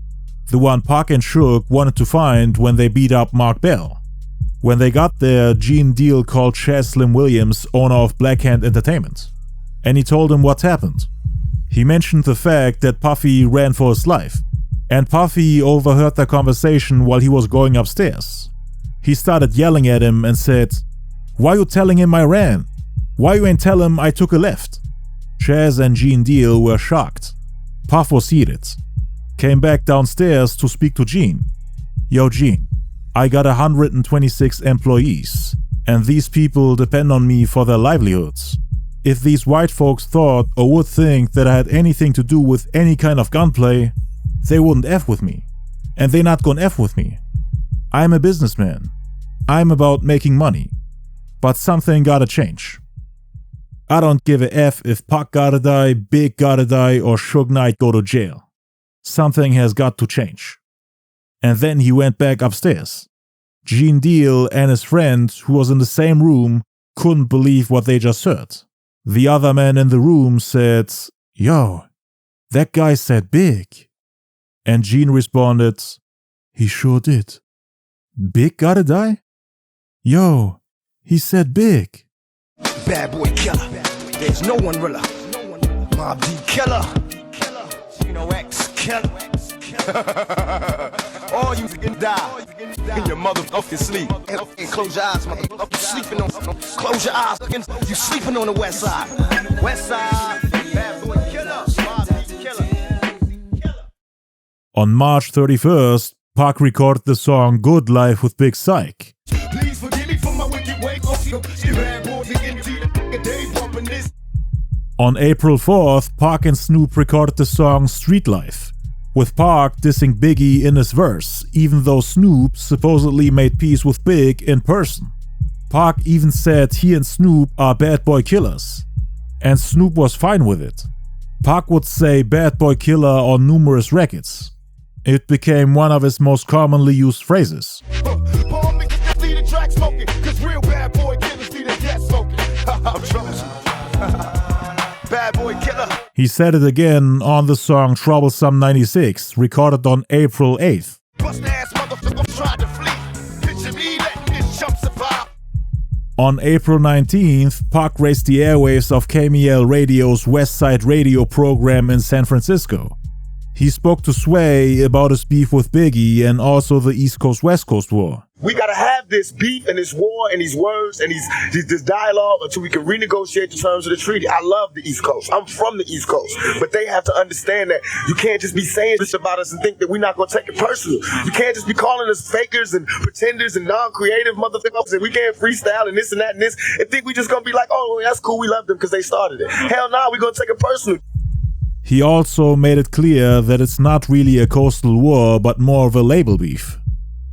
the one Pac and Suge wanted to find when they beat up Mark Bell. When they got there, Gene Deal called Chaz Slim Williams, owner of Black Hand Entertainment, and he told him what happened. He mentioned the fact that Puffy ran for his life, and Puffy overheard their conversation while he was going upstairs. He started yelling at him and said, "Why you telling him I ran? Why you ain't tell him I took a left?" Chaz and Gene Deal were shocked. Puff was heated, came back downstairs to speak to Gene. "Yo Gene, I got 126 employees, and these people depend on me for their livelihoods. If these white folks thought or would think that I had anything to do with any kind of gunplay, they wouldn't F with me, and they not gonna F with me. I'm a businessman. I'm about making money, but something gotta change. I don't give a F if Pac gotta die, Big gotta die, or Suge Knight go to jail. Something has got to change." And then he went back upstairs. Gene Deal and his friend, who was in the same room, couldn't believe what they just heard. The other man in the room said, "Yo, that guy said Big." And Gene responded, "He sure did. Big gotta die? Yo, he said Big." Bad boy killer, there's no one realer. Mob D killer, you know X killer. All you can die in your motherfucking sleep. And close your eyes, motherfucker. Sleeping on. Close your eyes, you sleeping on the west side. West side, bad boy killer, Mob D killer. On March 31st, Pac recorded the song Good Life with Big Psych. Please forgive me for my wicked way. Bad boys again, day bumping this. On April 4th, Pac and Snoop recorded the song Street Life, with Pac dissing Biggie in his verse, even though Snoop supposedly made peace with Big in person. Pac even said he and Snoop are bad boy killers, and Snoop was fine with it. Pac would say bad boy killer on numerous records. It became one of his most commonly used phrases. Bad boy killer. He said it again on the song Troublesome 96, recorded on April 8th. On April 19th, Pac graced the airwaves of KMEL Radio's West Side Radio program in San Francisco. He spoke to Sway about his beef with Biggie and also the East Coast-West Coast war. We gotta have this beef and this war and these words and this dialogue until we can renegotiate the terms of the treaty. I love the East Coast. I'm from the East Coast. But they have to understand that you can't just be saying this about us and think that we're not gonna take it personal. You can't just be calling us fakers and pretenders and non-creative motherfuckers and we can't freestyle and this and that and this and think we just gonna be like, oh, that's cool, we love them because they started it. Hell nah, we gonna take it personal. He also made it clear that it's not really a coastal war, but more of a label beef.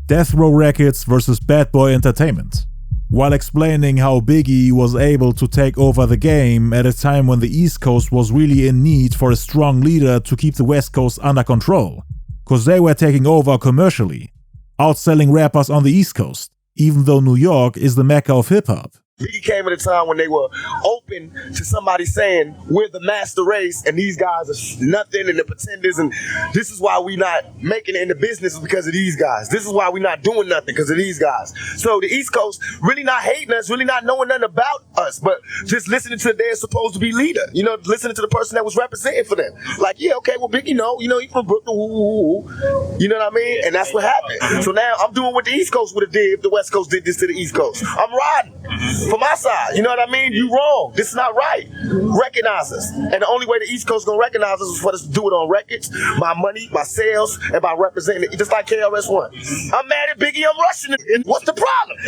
Death Row Records versus Bad Boy Entertainment, while explaining how Biggie was able to take over the game at a time when the East Coast was really in need for a strong leader to keep the West Coast under control, cause they were taking over commercially, outselling rappers on the East Coast, even though New York is the mecca of hip-hop. Biggie came at a time when they were open to somebody saying, we're the master race and these guys are nothing and the pretenders and this is why we not making it in the business because of these guys. This is why we not doing nothing because of these guys. So the East Coast really not hating us, really not knowing nothing about us, but just listening to their supposed to be leader. You know, listening to the person that was representing for them. Like, yeah, okay, well, Biggie, he from Brooklyn, you know what I mean? And that's what happened. So now I'm doing what the East Coast would have did if the West Coast did this to the East Coast. I'm riding. For my side, you know what I mean? You wrong. This is not right. Recognize us. And the only way the East Coast gonna recognize us is for us to do it on records, my money, my sales, and by representing it, just like KRS-One. I'm mad at Biggie, I'm rushing it. And what's the problem?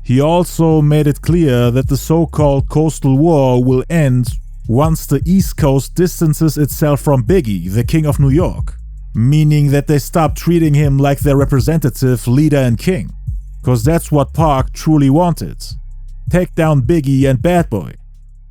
He also made it clear that the so-called coastal war will end once the East Coast distances itself from Biggie, the King of New York, meaning that they stop treating him like their representative, leader, and king. Cause that's what Pac truly wanted. Take down Biggie and Bad Boy,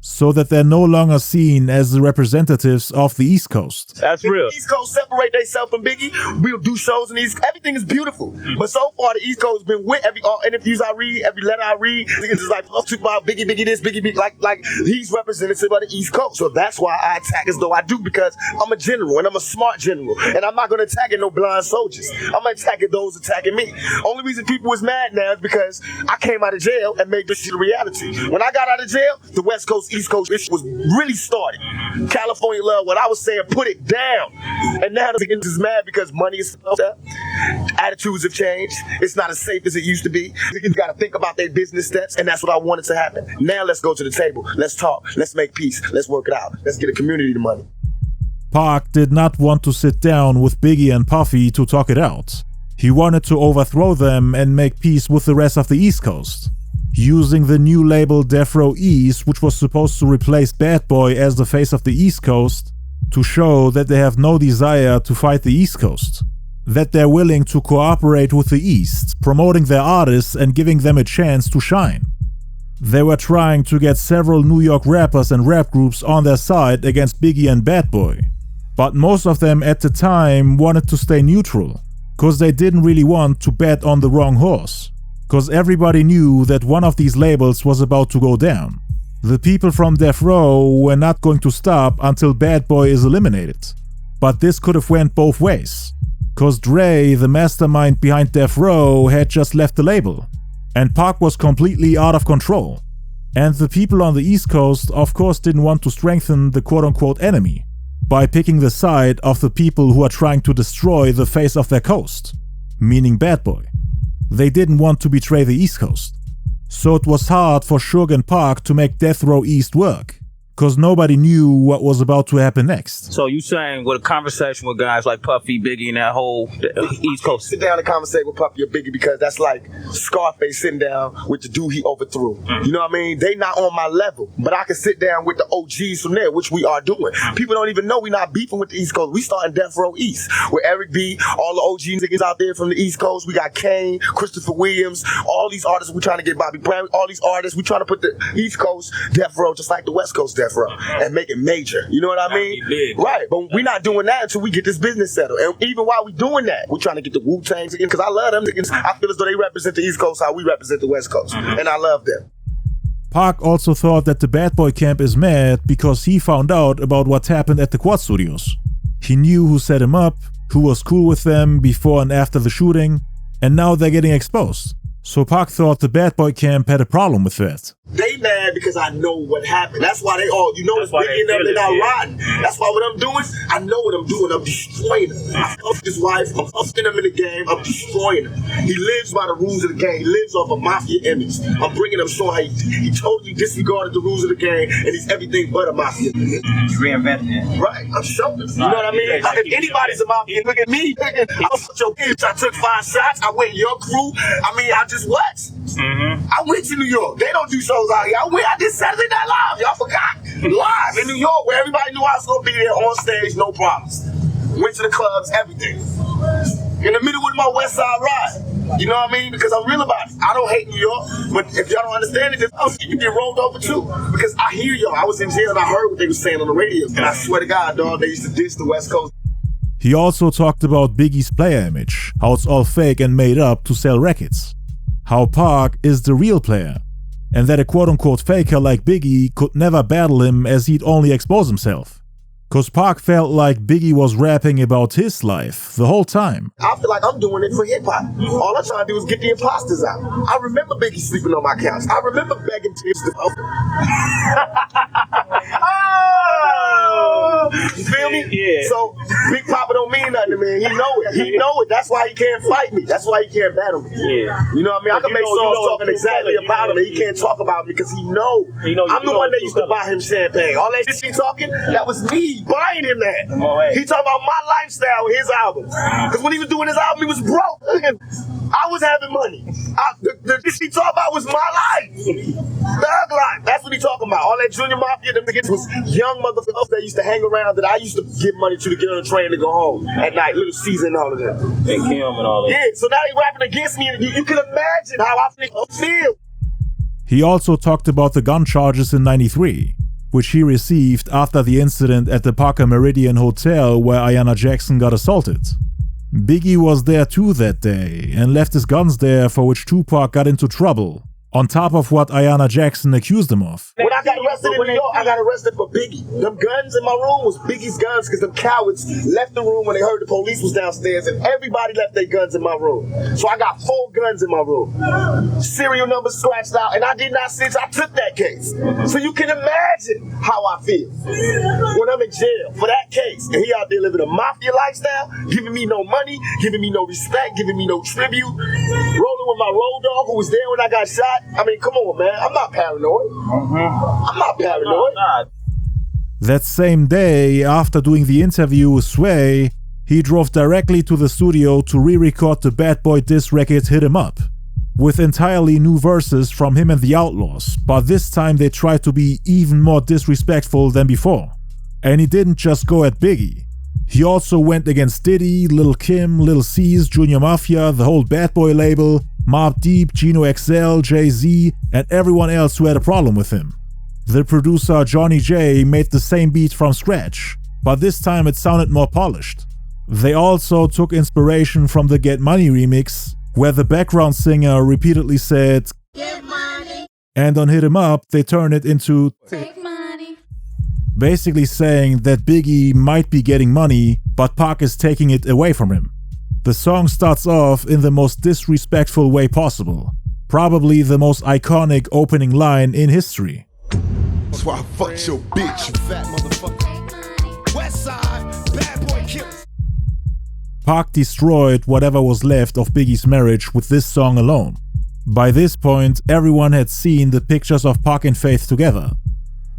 so that they're no longer seen as the representatives of the East Coast. That's real. If the East Coast separate themselves from Biggie, we'll do shows in the East. Everything is beautiful. But so far, the East Coast has been with all interviews I read, every letter I read. It's just like, Tupac, Biggie this, Biggie, like he's representative of the East Coast. So that's why I attack as though I do, because I'm a general and I'm a smart general. And I'm not going to attack at no blind soldiers. I'm going to attack at those attacking me. Only reason people is mad now is because I came out of jail and made this shit a reality. When I got out of jail, the West Coast, East Coast, this was really started. California love, what I was saying, put it down. And now the niggas is mad because money is up. Attitudes have changed. It's not as safe as it used to be. Niggas got to think about their business steps, and that's what I wanted to happen. Now let's go to the table. Let's talk. Let's make peace. Let's work it out. Let's get a community the money. Pac did not want to sit down with Biggie and Puffy to talk it out. He wanted to overthrow them and make peace with the rest of the East Coast, using the new label Death Row East, which was supposed to replace Bad Boy as the face of the East Coast, to show that they have no desire to fight the East Coast, that they're willing to cooperate with the East, promoting their artists and giving them a chance to shine. They were trying to get several New York rappers and rap groups on their side against Biggie and Bad Boy, but most of them at the time wanted to stay neutral, cause they didn't really want to bet on the wrong horse. Cause everybody knew that one of these labels was about to go down. The people from Death Row were not going to stop until Bad Boy is eliminated. But this could have went both ways. Cause Dre, the mastermind behind Death Row, had just left the label. And Pac was completely out of control. And the people on the East Coast of course didn't want to strengthen the quote-unquote enemy by picking the side of the people who are trying to destroy the face of their coast, meaning Bad Boy. They didn't want to betray the East Coast. So it was hard for Suge and Pac to make Death Row East work. cause nobody knew what was about to happen next. So you saying with a conversation with guys like Puffy, Biggie, and that whole East Coast? Sit down and conversate with Puffy or Biggie because that's like Scarface sitting down with the dude he overthrew. You know what I mean? They not on my level, but I can sit down with the OGs from there, which we are doing. People don't even know we not beefing with the East Coast. We starting Death Row East with Eric B, all the OG niggas out there from the East Coast. We got Kane, Christopher Williams, all these artists. We trying to get Bobby Brown, all these artists. We trying to put the East Coast Death Row just like the West Coast Death Row and make it major. You know what I mean? Right, but we're not doing that until we get this business settled. And even while we doing that, we're trying to get the Wu-Tangs again because I love them niggas. I feel as though they represent the East Coast how we represent the West Coast. And I love them. Pac also thought that the Bad Boy camp is mad because he found out about what happened at the Quad Studios. He knew who set him up, who was cool with them before and after the shooting, and now they're getting exposed. So Pac thought the Bad Boy camp had a problem with that. They mad because I know what happened. That's why they all, you know, it's Biggie and them, they're not riding. That's why what I'm doing, I know what I'm doing. I'm destroying him. I fucked his wife. I'm fucking him in the game. I'm destroying him. He lives by the rules of the game. He lives off a mafia image. I'm bringing him showing how he totally disregarded the rules of the game and he's everything but a mafia. Reinventing it. Right. I'm showing. You know what I mean? If anybody's a mafia, look at me. I fucked your bitch. I took 5 shots. I went in your crew. I mean, I just what? I went to New York. They don't do shows out here. I did Saturday Night Live. Y'all forgot. Live in New York where everybody knew I was going to be there on stage, no problems. Went to the clubs, everything. In the middle with my West Side ride. You know what I mean? Because I'm real about it. I don't hate New York, but if y'all don't understand it, you can get rolled over too. Because I hear y'all. I was in jail and I heard what they were saying on the radio. And I swear to God, dog, they used to diss the West Coast. He also talked about Biggie's player image, how it's all fake and made up to sell records. How Pac is the real player, and that a quote-unquote faker like Biggie could never battle him as he'd only expose himself. Cause Pac felt like Biggie was rapping about his life the whole time. I feel like I'm doing it for hip-hop. All I'm trying to do is get the imposters out. I remember Biggie sleeping on my couch. I remember begging tips to you feel me? Yeah. So Big Papa don't mean nothing to me. He know it. He know it. That's why he can't fight me. That's why he can't battle me. Yeah. You know what I mean? I can make songs talking exactly about him, and he can't talk about me because he know. I'm the one that used to buy him champagne. All that shit he talking, that was me buying him that. He talking about my lifestyle with his albums. Because when he was doing his album, he was broke. I was having money. The shit he talking about was my life. Thug life. That's what he talking about. All that Junior Mafia, them niggas was young motherfuckers that used to hang around that I used to give money to get on a train to go home at night. Little Caesar and all of that. And Kim and all that. Yeah, so now they rapping against me and you can imagine how I feel. He also talked about the gun charges in '93, which he received after the incident at the Parker Meridian Hotel where Ayanna Jackson got assaulted. Biggie was there too that day and left his guns there, for which Tupac got into trouble, on top of what Ayanna Jackson accused him of. When I got arrested in New York, I got arrested for Biggie. Them guns in my room was Biggie's guns because them cowards left the room when they heard the police was downstairs and everybody left their guns in my room. So I got 4 guns in my room. Serial numbers scratched out and I did not snitch. I took that case. So you can imagine how I feel when I'm in jail for that case. And he out there living a mafia lifestyle, giving me no money, giving me no respect, giving me no tribute, rolling with my road dog who was there when I got shot. I mean, come on, man. I'm not paranoid. I'm not paranoid. That same day, after doing the interview with Sway, he drove directly to the studio to re-record the Bad Boy diss record Hit 'Em Up, with entirely new verses from him and the Outlaws, but this time they tried to be even more disrespectful than before. And he didn't just go at Biggie. He also went against Diddy, Lil' Kim, Lil' C's, Junior Mafia, the whole Bad Boy label, Mobb Deep, Gino XL, Jay-Z, and everyone else who had a problem with him. The producer Johnny J made the same beat from scratch, but this time it sounded more polished. They also took inspiration from the Get Money remix, where the background singer repeatedly said, "Get money." And on Hit 'Em Up, they turned it into "Take money." Basically saying that Biggie might be getting money, but Pac is taking it away from him. The song starts off in the most disrespectful way possible, probably the most iconic opening line in history. That's why I fucked your bitch, you fat motherfucker. West Side, Bad Boy Killer. Pac destroyed whatever was left of Biggie's marriage with this song alone. By this point, everyone had seen the pictures of Pac and Faith together.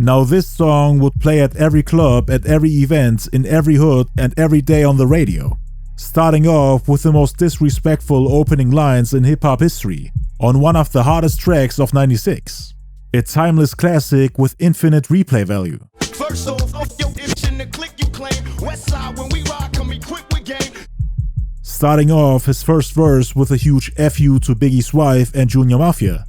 Now this song would play at every club, at every event, in every hood and every day on the radio. Starting off with the most disrespectful opening lines in hip-hop history on one of the hardest tracks of '96. A timeless classic with infinite replay value. First off your itch in the click you claim. West side when we ride, come equipped with game. Starting off his first verse with a huge FU to Biggie's wife and Junior Mafia.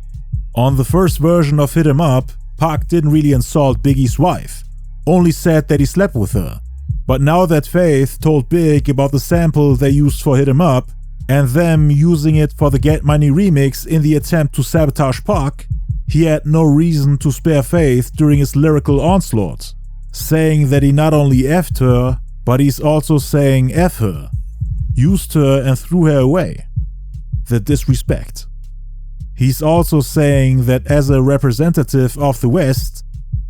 On the first version of Hit 'Em Up, Pac didn't really insult Biggie's wife, only said that he slept with her. But now that Faith told Big about the sample they used for Hit 'Em Up, and them using it for the Get Money remix in the attempt to sabotage Pac, he had no reason to spare Faith during his lyrical onslaught, saying that he not only effed her, but he's also saying F her, used her and threw her away. The disrespect. He's also saying that as a representative of the West,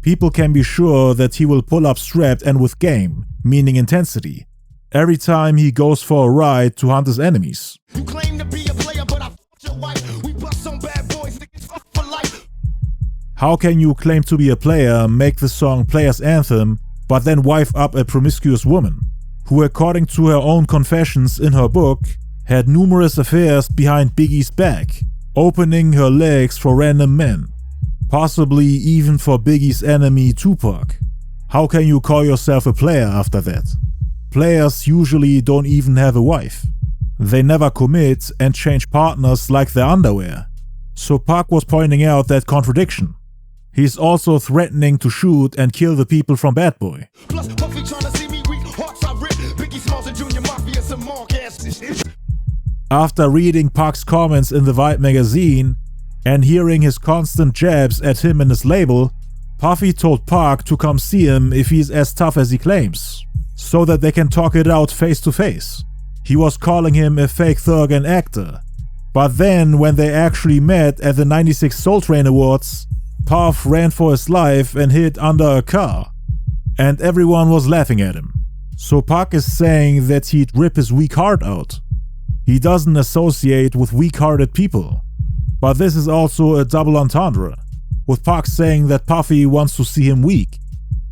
people can be sure that he will pull up strapped and with game, meaning intensity, every time he goes for a ride to hunt his enemies. You claim to be a player, but I f***ed your wife. We bust some bad boys, niggas fuck for life. How can you claim to be a player, make the song Player's Anthem, but then wife up a promiscuous woman, who according to her own confessions in her book, had numerous affairs behind Biggie's back, opening her legs for random men, possibly even for Biggie's enemy Tupac? How can you call yourself a player after that? Players usually don't even have a wife. They never commit and change partners like their underwear. So Pac was pointing out that contradiction. He's also threatening to shoot and kill the people from Bad Boy. Plus, Puffy tryna see me weak, hearts I rip. Biggie Smalls and Junior Mafia, some Martinez. After reading Pac's comments in the Vibe magazine and hearing his constant jabs at him and his label, Puffy told Pac to come see him if he's as tough as he claims, so that they can talk it out face to face. He was calling him a fake thug and actor. But then when they actually met at the '96 Soul Train Awards, Puff ran for his life and hid under a car, and everyone was laughing at him. So Pac is saying that he'd rip his weak heart out. He doesn't associate with weak-hearted people. But this is also a double entendre, with Pac saying that Puffy wants to see him weak,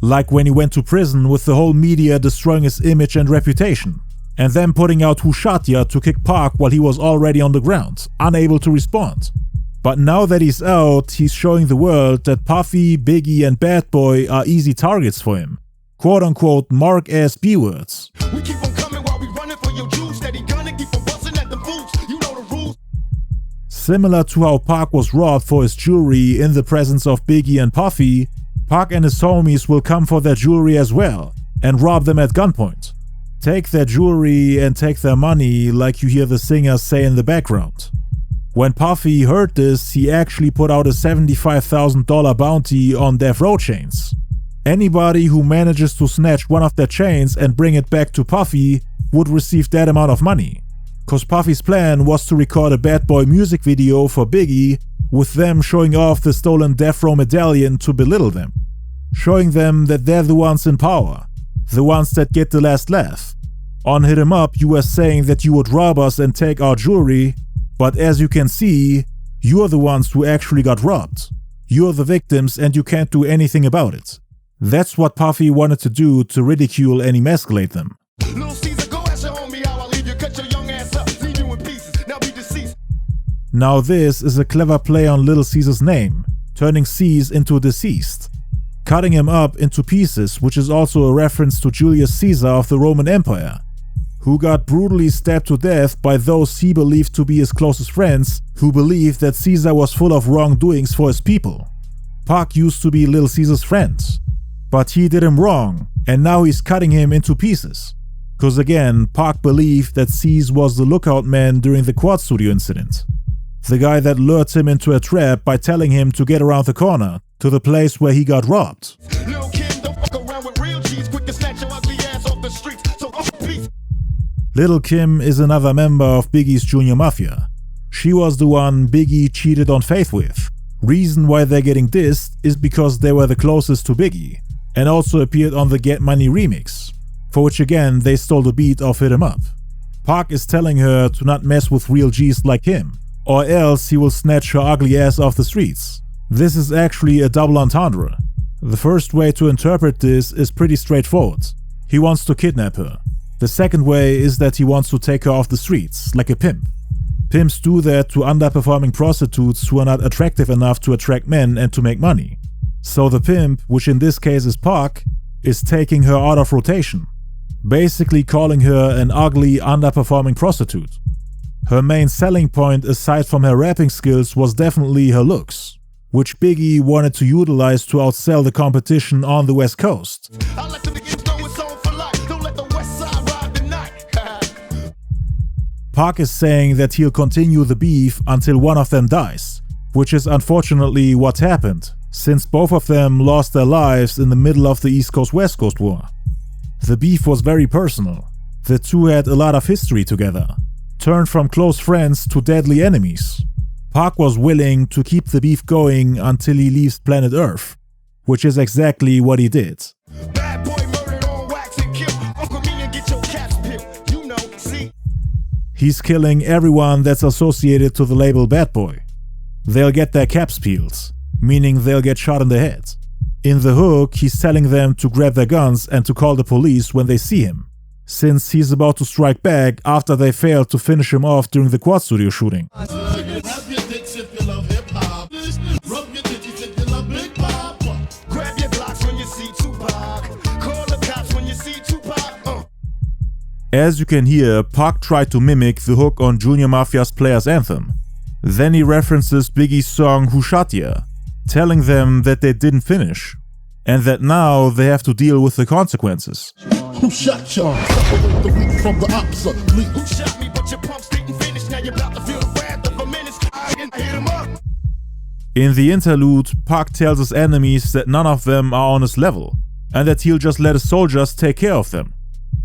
like when he went to prison with the whole media destroying his image and reputation, and then putting out Who Shot Ya to kick Pac while he was already on the ground, unable to respond. But now that he's out, he's showing the world that Puffy, Biggie and Bad Boy are easy targets for him. Quote-unquote mark-ass B-words. We keep on coming while we running for your juice. Steady gunning, keep on busting at the boots. You know the rules. Similar to how Pac was robbed for his jewelry in the presence of Biggie and Puffy, Pac and his homies will come for their jewelry as well and rob them at gunpoint. Take their jewelry and take their money, like you hear the singers say in the background. When Puffy heard this, he actually put out a $75,000 bounty on Death Row chains. Anybody who manages to snatch one of their chains and bring it back to Puffy would receive that amount of money. Cause Puffy's plan was to record a Bad Boy music video for Biggie with them showing off the stolen Death Row medallion to belittle them, showing them that they're the ones in power, the ones that get the last laugh. On Hit 'Em Up, you were saying that you would rob us and take our jewelry, but as you can see, you're the ones who actually got robbed. You're the victims and you can't do anything about it. That's what Puffy wanted to do to ridicule and emasculate them. Little Caesar, go ask your homie how I leave you, cut your young ass up, leave you in pieces, now be deceased. Now this is a clever play on Little Caesar's name, turning C's into deceased, cutting him up into pieces, which is also a reference to Julius Caesar of the Roman Empire, who got brutally stabbed to death by those he believed to be his closest friends, who believed that Caesar was full of wrongdoings for his people. Pac used to be Little Caesar's friend, but he did him wrong, and now he's cutting him into pieces. Cause again, Pac believed that C's was the lookout man during the Quad Studio incident. The guy that lured him into a trap by telling him to get around the corner, to the place where he got robbed. Little Kim, don't fuck around with real G's, quick to snatch your ugly ass off the streets, so peace. Little Kim is another member of Biggie's Junior Mafia. She was the one Biggie cheated on Faith with. Reason why they're getting dissed is because they were the closest to Biggie, and also appeared on the Get Money remix, for which again they stole the beat off Hit 'Em Up. Pac is telling her to not mess with real G's like him, or else he will snatch her ugly ass off the streets. This is actually a double entendre. The first way to interpret this is pretty straightforward. He wants to kidnap her. The second way is that he wants to take her off the streets, like a pimp. Pimps do that to underperforming prostitutes who are not attractive enough to attract men and to make money. So the pimp, which in this case is Pac, is taking her out of rotation, basically calling her an ugly, underperforming prostitute. Her main selling point aside from her rapping skills was definitely her looks, which Biggie wanted to utilize to outsell the competition on the West Coast. Pac is saying that he'll continue the beef until one of them dies, which is unfortunately what happened, since both of them lost their lives in the middle of the East Coast-West Coast war. The beef was very personal. The two had a lot of history together, turned from close friends to deadly enemies. Pac was willing to keep the beef going until he leaves planet Earth, which is exactly what he did. Bad boy murdered on wax and kill. Uncle me and get your caps peeled. You know, see. He's killing everyone that's associated to the label Bad Boy. They'll get their caps peeled, meaning they'll get shot in the head. In the hook, he's telling them to grab their guns and to call the police when they see him, since he's about to strike back after they failed to finish him off during the Quad Studio shooting. Grab your blocks when you see Tupac. Call the cops when you see Tupac. As you can hear, Pac tried to mimic the hook on Junior Mafia's Players Anthem. Then he references Biggie's song Who Shot Ya, telling them that they didn't finish, and that now they have to deal with the consequences. Who shot y'all? Separate the weak from the obsolete. Who shot me but your pumps didn't finish? Now you're about to feel the wrath of a menace. I hit him up. In the interlude, Pac tells his enemies that none of them are on his level, and that he'll just let his soldiers take care of them.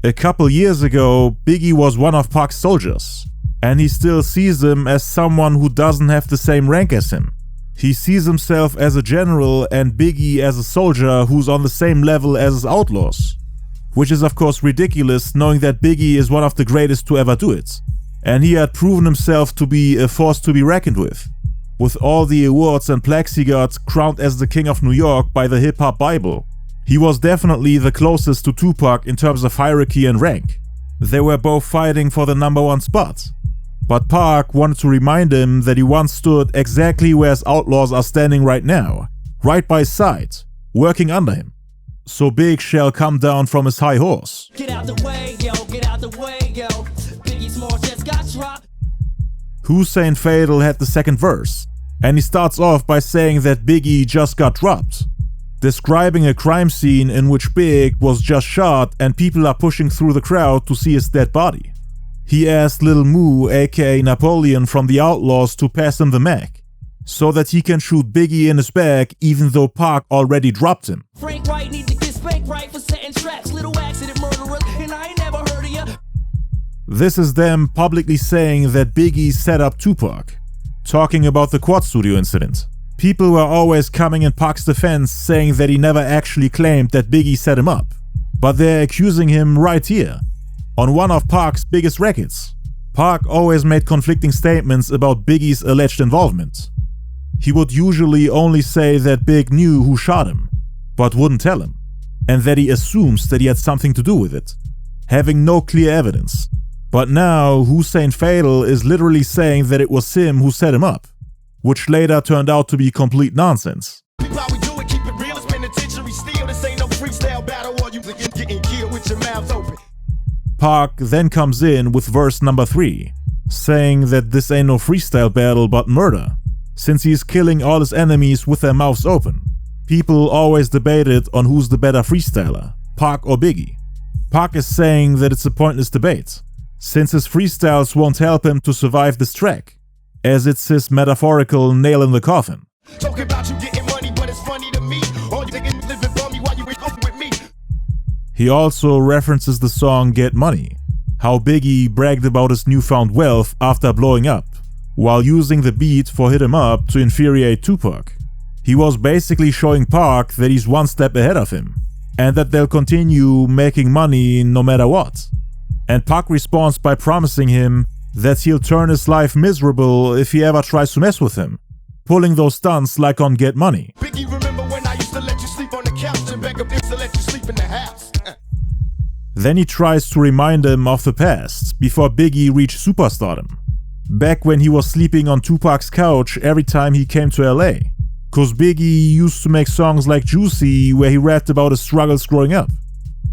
A couple years ago, Biggie was one of Pac's soldiers, and he still sees him as someone who doesn't have the same rank as him. He sees himself as a general and Biggie as a soldier who's on the same level as his outlaws. Which is of course ridiculous, knowing that Biggie is one of the greatest to ever do it, and he had proven himself to be a force to be reckoned with. With all the awards and plaques he got, crowned as the King of New York by the Hip Hop Bible. He was definitely the closest to Tupac in terms of hierarchy and rank. They were both fighting for the #1 spot. But Pac wanted to remind him that he once stood exactly where his outlaws are standing right now, right by his side, working under him. So Big shall come down from his high horse. Get out the way, yo, get out the way, yo. Biggie Smalls just got dropped. Hussein Fatal had the second verse, and he starts off by saying that Biggie just got dropped, describing a crime scene in which Big was just shot and people are pushing through the crowd to see his dead body. He asked Lil Moo, aka Napoleon from the Outlaws, to pass him the Mac, so that he can shoot Biggie in his back even though Pac already dropped him. Frank White need to get spanked right for setting traps. Little accident murderers, and I ain't never heard of ya. This is them publicly saying that Biggie set up Tupac, talking about the Quad Studio incident. People were always coming in Pac's defense saying that he never actually claimed that Biggie set him up, but they're accusing him right here, on one of Pac's biggest records. Pac always made conflicting statements about Biggie's alleged involvement. He would usually only say that Big knew who shot him, but wouldn't tell him, and that he assumes that he had something to do with it, having no clear evidence. But now Hussein Fatal is literally saying that it was him who set him up, which later turned out to be complete nonsense. How we do it, keep it real, it's penitentiary steel. This ain't no freestyle battle or you getting killed with your mouth open. Pac then comes in with verse number 3, saying that this ain't no freestyle battle but murder, since he's killing all his enemies with their mouths open. People always debated on who's the better freestyler, Pac or Biggie. Pac is saying that it's a pointless debate, since his freestyles won't help him to survive this track, as it's his metaphorical nail in the coffin. Talk about you getting money, but it's funny to me. All you niggas living for me while you ain't with me. He also references the song Get Money, how Biggie bragged about his newfound wealth after blowing up, while using the beat for Hit 'Em Up to infuriate Tupac. He was basically showing Pac that he's one step ahead of him, and that they'll continue making money no matter what. And Pac responds by promising him that he'll turn his life miserable if he ever tries to mess with him, pulling those stunts like on Get Money. Biggie, remember when I used to let you sleep on the Then he tries to remind him of the past, before Biggie reached superstardom. Back when he was sleeping on Tupac's couch every time he came to LA. Cause Biggie used to make songs like Juicy where he rapped about his struggles growing up.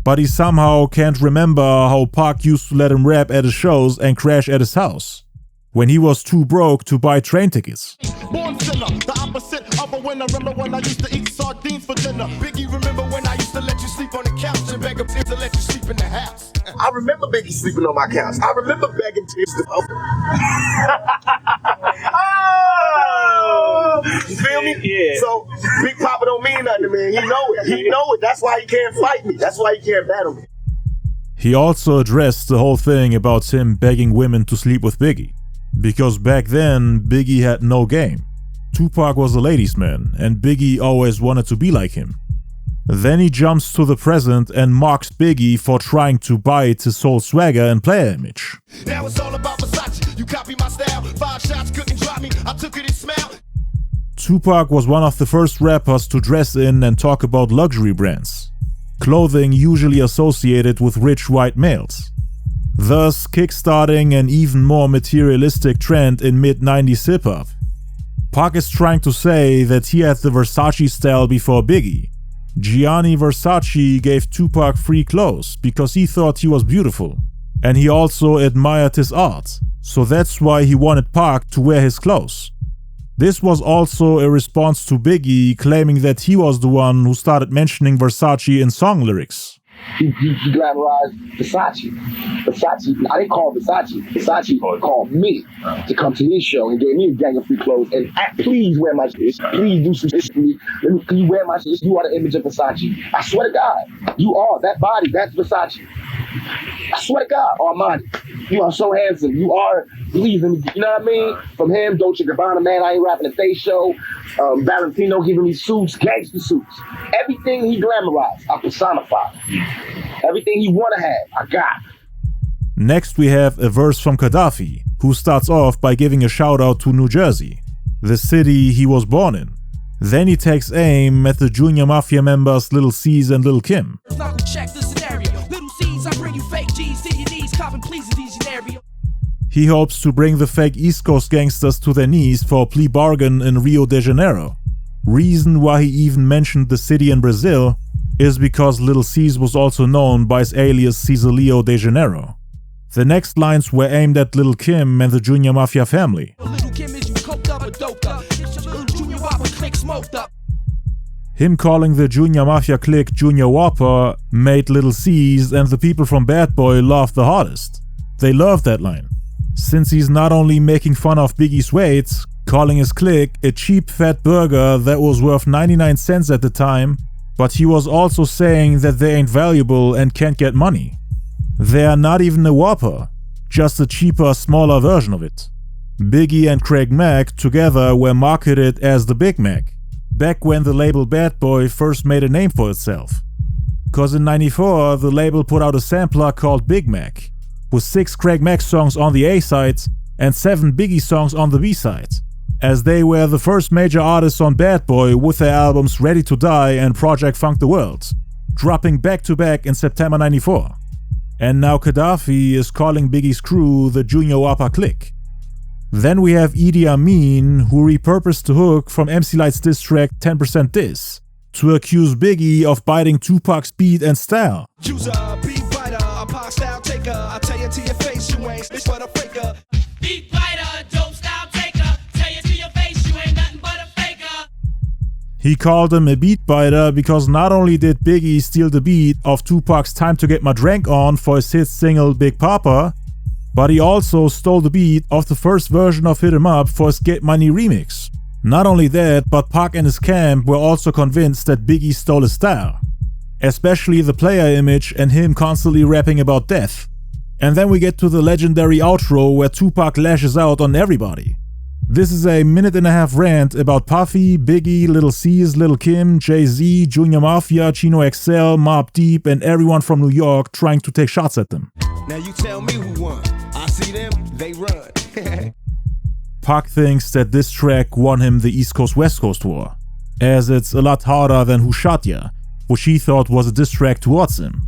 But he somehow can't remember how Pac used to let him rap at his shows and crash at his house, when he was too broke to buy train tickets. Born sinner, the opposite of a winner. Remember when I used to eat sardines for dinner? Biggie, remember when I used to let you sleep on the couch and beg him to let you sleep in the house? I remember Biggie sleeping on my couch. I remember begging tips to oh, you feel me? Yeah. So Big Papa don't mean nothing to me. He know it. He know it. That's why he can't fight me. That's why he can't battle me. He also addressed the whole thing about him begging women to sleep with Biggie. Because back then, Biggie had no game. Tupac was a ladies' man, and Biggie always wanted to be like him. Then he jumps to the present and mocks Biggie for trying to bite his whole swagger and player image. Now it's all about Versace. You copy my style. 5 shots couldn't drop me. I took it and smelled. Tupac was one of the first rappers to dress in and talk about luxury brands. Clothing usually associated with rich white males. Thus kickstarting an even more materialistic trend in mid-90s hip-hop. Pac is trying to say that he had the Versace style before Biggie. Gianni Versace gave Tupac free clothes because he thought he was beautiful. And he also admired his art, so that's why he wanted Pac to wear his clothes. This was also a response to Biggie claiming that he was the one who started mentioning Versace in song lyrics. He glamorized Versace. I didn't call Versace. Versace called me to come to his show and gave me a gang of free clothes. And please wear my shit. Please do some shit for me. Can you wear my shit? You are the image of Versace. I swear to God, you are. That body, that's Versace. I swear to God, Armani, you are so handsome. You are pleasing. You know what I mean? From him, Dolce & Gabbana, man, I ain't rapping at they show. Valentino giving me suits, gangster suits. Everything he glamorized, I personified. Everything he wanna have, I got. Next we have a verse from Gaddafi, who starts off by giving a shout out to New Jersey, the city he was born in. Then he takes aim at the Junior Mafia members Lil C's and Lil Kim. Check the scenario. Little C's, I bring you fake G's to your knees, copping please these scenario. He hopes to bring the fake East Coast gangsters to their knees for a plea bargain in Rio de Janeiro. Reason why he even mentioned the city in Brazil is because Lil C's was also known by his alias Cisalio de Janeiro. The next lines were aimed at Lil Kim and the Junior Mafia family. Little Kim, is you coked up or doped up? Little Junior Whopper click smoked up. Him calling the Junior Mafia clique Junior Whopper made Lil C's and the people from Bad Boy laugh the hardest. They loved that line, since he's not only making fun of Biggie's weight, calling his clique a cheap fat burger that was worth 99 cents at the time, but he was also saying that they ain't valuable and can't get money. They are not even a Whopper, just a cheaper, smaller version of it. Biggie and Craig Mack together were marketed as the Big Mac, back when the label Bad Boy first made a name for itself. Cause in '94 the label put out a sampler called Big Mac, with 6 Craig Mack songs on the A-side and 7 Biggie songs on the B-side, as they were the first major artists on Bad Boy with their albums Ready to Die and Project Funk the World, dropping back to back in September '94. And now Gaddafi is calling Biggie's crew the Junior Whopper clique. Then we have Idi Amin, who repurposed the hook from MC Lyte's diss track 10% Diss to accuse Biggie of biting Tupac's beat and style. Chooser, beat biter, a pop style taker. I tell you to your face, you ain't this but a faker. Beat biter, dope style taker. Tell you to your face, you ain't nothing but a faker. He called him a beat biter because not only did Biggie steal the beat of Tupac's Time to Get My Drank On for his hit single Big Papa, but he also stole the beat of the first version of Hit 'Em Up for his Get Money remix. Not only that, but Pac and his camp were also convinced that Biggie stole his style, especially the player image and him constantly rapping about death. And then we get to the legendary outro where Tupac lashes out on everybody. This is a 1.5-minute rant about Puffy, Biggie, Lil C's, Lil Kim, Jay-Z, Junior Mafia, Chino XL, Mobb Deep, and everyone from New York trying to take shots at them. Now you tell me who won. I see them, they run. Pac thinks that this track won him the East Coast-West Coast war, as it's a lot harder than Who Shot Ya, which he thought was a diss track towards him.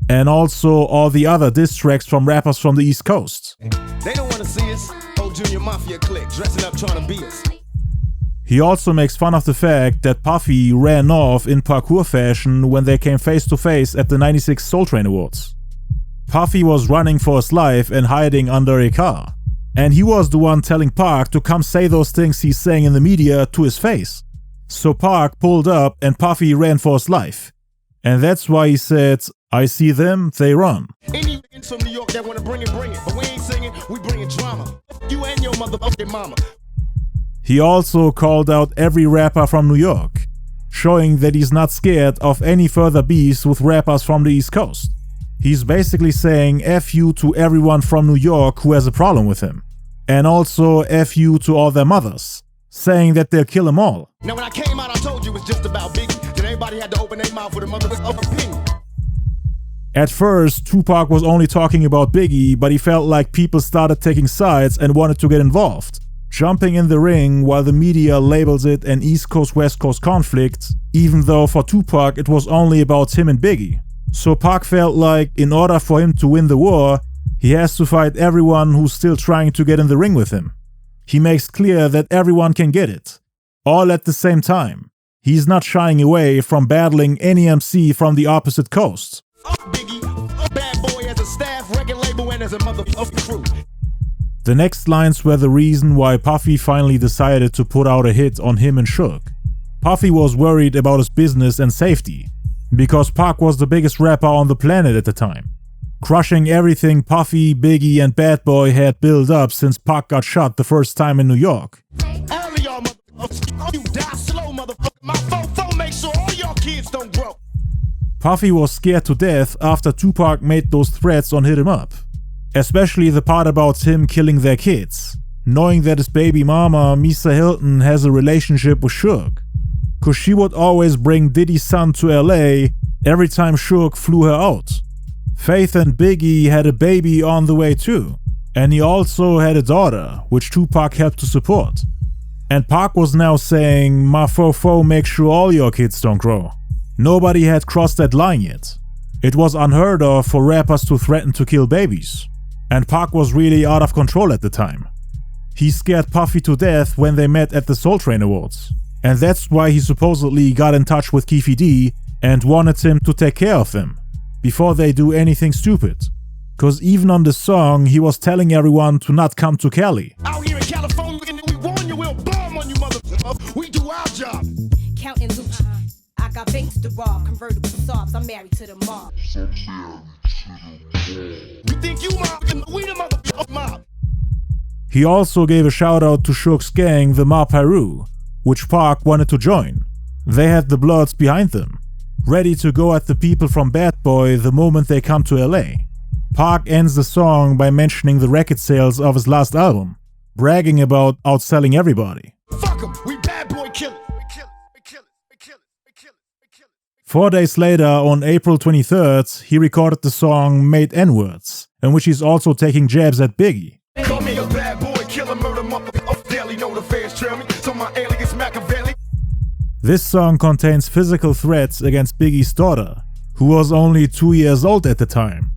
and also all the other diss tracks from rappers from the East Coast. They don't want to see us. Old Junior Mafia clique dressing up trying to be us. He also makes fun of the fact that Puffy ran off in parkour fashion when they came face to face at the '96 Soul Train Awards. Puffy was running for his life and hiding under a car. And he was the one telling Pac to come say those things he's saying in the media to his face. So Pac pulled up and Puffy ran for his life. And that's why he said, "I see them, they run." Any niggas from New York that want to bring it, but we ain't singing, we bringing drama. You and your motherfucking mama. He also called out every rapper from New York, showing that he's not scared of any further beefs with rappers from the East Coast. He's basically saying F you to everyone from New York who has a problem with him. And also F you to all their mothers, saying that they'll kill them all. Now when I came out, I told you it was just about Biggie. Then everybody had to open their mouth with a motherfucking opinion. At first, Tupac was only talking about Biggie, but he felt like people started taking sides and wanted to get involved, jumping in the ring while the media labels it an East Coast-West Coast conflict, even though for Tupac it was only about him and Biggie. So Pac felt like in order for him to win the war, he has to fight everyone who's still trying to get in the ring with him. He makes clear that everyone can get it, all at the same time. He's not shying away from battling any MC from the opposite coast. Biggie, Bad Boy as a staff, record label, and as a motherfucking crew. The next lines were the reason why Puffy finally decided to put out a hit on him and Suge. Puffy was worried about his business and safety, because Pac was the biggest rapper on the planet at the time, crushing everything Puffy, Biggie, and Bad Boy had built up since Pac got shot the first time in New York. All of y'all motherfuckers, you die slow, motherfucker. My fofo make sure all y'all kids don't grow. Puffy was scared to death after Tupac made those threats on Hit 'Em Up, especially the part about him killing their kids, knowing that his baby mama, Misa Hylton, has a relationship with Suge, cause she would always bring Diddy's son to LA every time Suge flew her out. Faith and Biggie had a baby on the way too, and he also had a daughter, which Tupac helped to support. And Pac was now saying, "My fofo make sure all your kids don't grow." Nobody had crossed that line yet. It was unheard of for rappers to threaten to kill babies. And Pac was really out of control at the time. He scared Puffy to death when they met at the Soul Train Awards. And that's why he supposedly got in touch with Keefe D and wanted him to take care of them before they do anything stupid. Cause even on the song, he was telling everyone to not come to Cali. Out here in California, and we warn you, we'll bomb on you, motherfucker. We do our job. Counting loot. I got banks to rob, convertible sobs. I'm married to the mob. You think you mob? We the motherfucker mob. He also gave a shout out to Suge's gang, the Mob Peru, which Pac wanted to join. They had the Bloods behind them, ready to go at the people from Bad Boy the moment they come to LA. Pac ends the song by mentioning the record sales of his last album, bragging about outselling everybody. Fuck 'em, we Bad Boy killers. 4 days later, on April 23rd, he recorded the song Made N-Words, in which he's also taking jabs at Biggie. Call me a bad boy, killer, murder, motherfucker, daily, know the fans trail me, so my alias Machiavelli. This song contains physical threats against Biggie's daughter, who was only 2 years old at the time,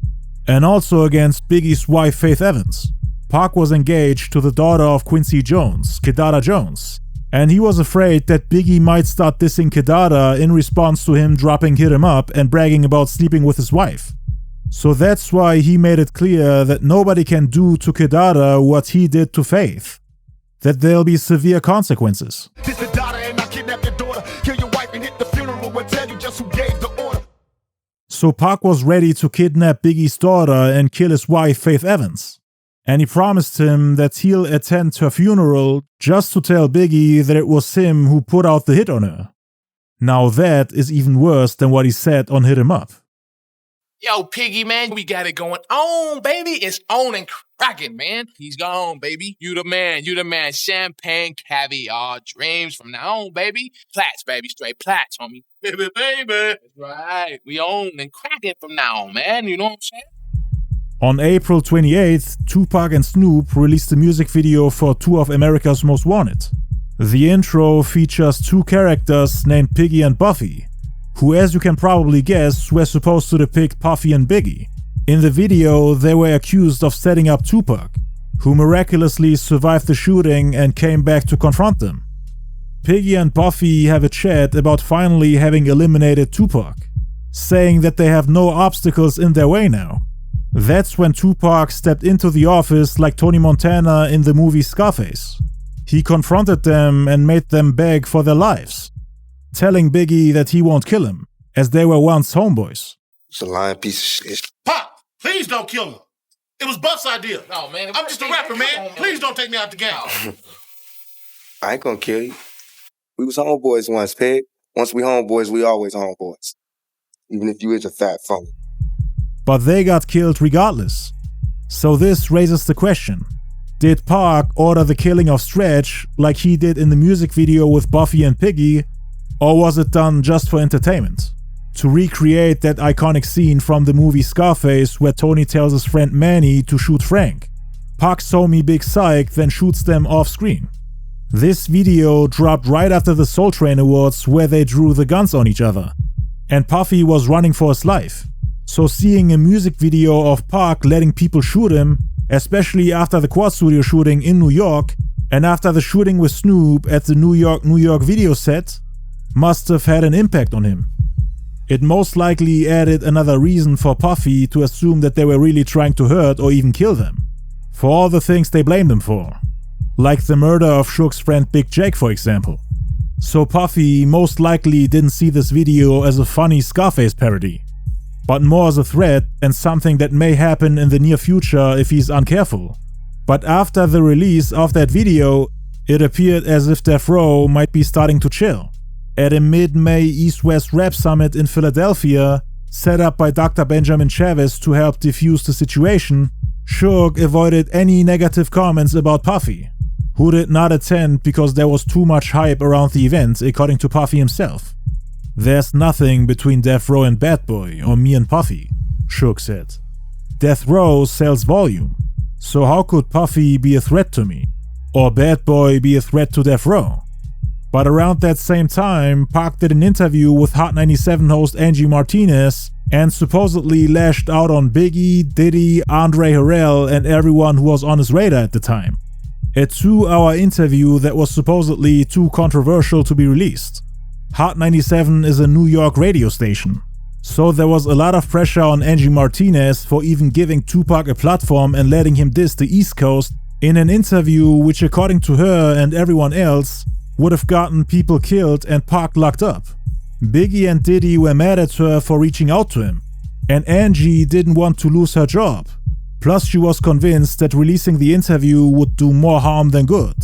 and also against Biggie's wife Faith Evans. Pac was engaged to the daughter of Quincy Jones, Kidada Jones, and he was afraid that Biggie might start dissing Kidada in response to him dropping Hit 'Em Up and bragging about sleeping with his wife. So that's why he made it clear that nobody can do to Kidada what he did to Faith, that there'll be severe consequences. This the daughter and I kidnap your daughter, kill your wife and hit the funeral and tell you just who gave the order. So Pac was ready to kidnap Biggie's daughter and kill his wife Faith Evans. And he promised him that he'll attend her funeral just to tell Biggie that it was him who put out the hit on her. Now that is even worse than what he said on Hit 'Em Up. Yo, Piggy, man, we got it going on, baby. It's on and cracking, man. He's gone, baby. You the man, you the man. Champagne, caviar, dreams from now on, baby. Plats, baby, straight plats, homie. Baby, baby. That's right. We on and cracking from now on, man. You know what I'm saying? On April 28th, Tupac and Snoop released a music video for two of America's Most Wanted. The intro features two characters named Piggy and Buffy, who, as you can probably guess, were supposed to depict Puffy and Biggie. In the video, they were accused of setting up Tupac, who miraculously survived the shooting and came back to confront them. Biggie and Puffy have a chat about finally having eliminated Tupac, saying that they have no obstacles in their way now. That's when Tupac stepped into the office like Tony Montana in the movie Scarface. He confronted them and made them beg for their lives, telling Biggie that he won't kill him, as they were once homeboys. It's a lying piece of shit. Pop, please don't kill him. It was Buff's idea. Oh, man. I'm just a rapper, man. Please don't take me out the game. I ain't gonna kill you. We was homeboys once, Peg. Once we homeboys, we always homeboys. Even if you is a fat phone. But they got killed regardless. So this raises the question. Did Pac order the killing of Stretch like he did in the music video with Buffy and Piggy, or was it done just for entertainment? To recreate that iconic scene from the movie Scarface where Tony tells his friend Manny to shoot Frank. Pac saw me big psych, then shoots them off screen. This video dropped right after the Soul Train Awards where they drew the guns on each other. And Puffy was running for his life. So seeing a music video of Pac letting people shoot him, especially after the Quad Studio shooting in New York and after the shooting with Snoop at the New York video set, must have had an impact on him. It most likely added another reason for Puffy to assume that they were really trying to hurt or even kill them, for all the things they blamed him for, like the murder of Suge's friend Big Jake, for example. So Puffy most likely didn't see this video as a funny Scarface parody, but more as a threat and something that may happen in the near future if he's uncareful. But after the release of that video, it appeared as if Death Row might be starting to chill. At a mid-May East-West Rap Summit in Philadelphia, set up by Dr. Benjamin Chavez to help defuse the situation, Suge avoided any negative comments about Puffy, who did not attend because there was too much hype around the event, according to Puffy himself. "There's nothing between Death Row and Bad Boy, or me and Puffy," Suge said. "Death Row sells volume, so how could Puffy be a threat to me? Or Bad Boy be a threat to Death Row?" But around that same time, Pac did an interview with Hot 97 host Angie Martinez and supposedly lashed out on Biggie, Diddy, Andre Harrell, and everyone who was on his radar at the time. A 2-hour interview that was supposedly too controversial to be released. Hot 97 is a New York radio station, so there was a lot of pressure on Angie Martinez for even giving Tupac a platform and letting him diss the East Coast in an interview which, according to her and everyone else, would have gotten people killed and Pac locked up. Biggie and Diddy were mad at her for reaching out to him, and Angie didn't want to lose her job. Plus, she was convinced that releasing the interview would do more harm than good,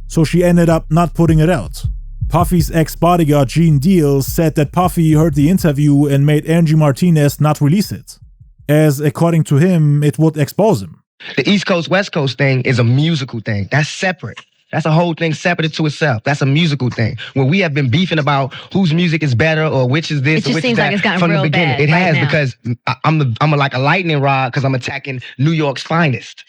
so she ended up not putting it out. Puffy's ex-bodyguard Gene Deal said that Puffy heard the interview and made Angie Martinez not release it, as according to him, it would expose him. The East Coast, West Coast thing is a musical thing. That's separate. That's a whole thing separate to itself. That's a musical thing. When we have been beefing about whose music is better or which is this or which is that from the beginning. It has because I'm like a lightning rod because I'm attacking New York's finest.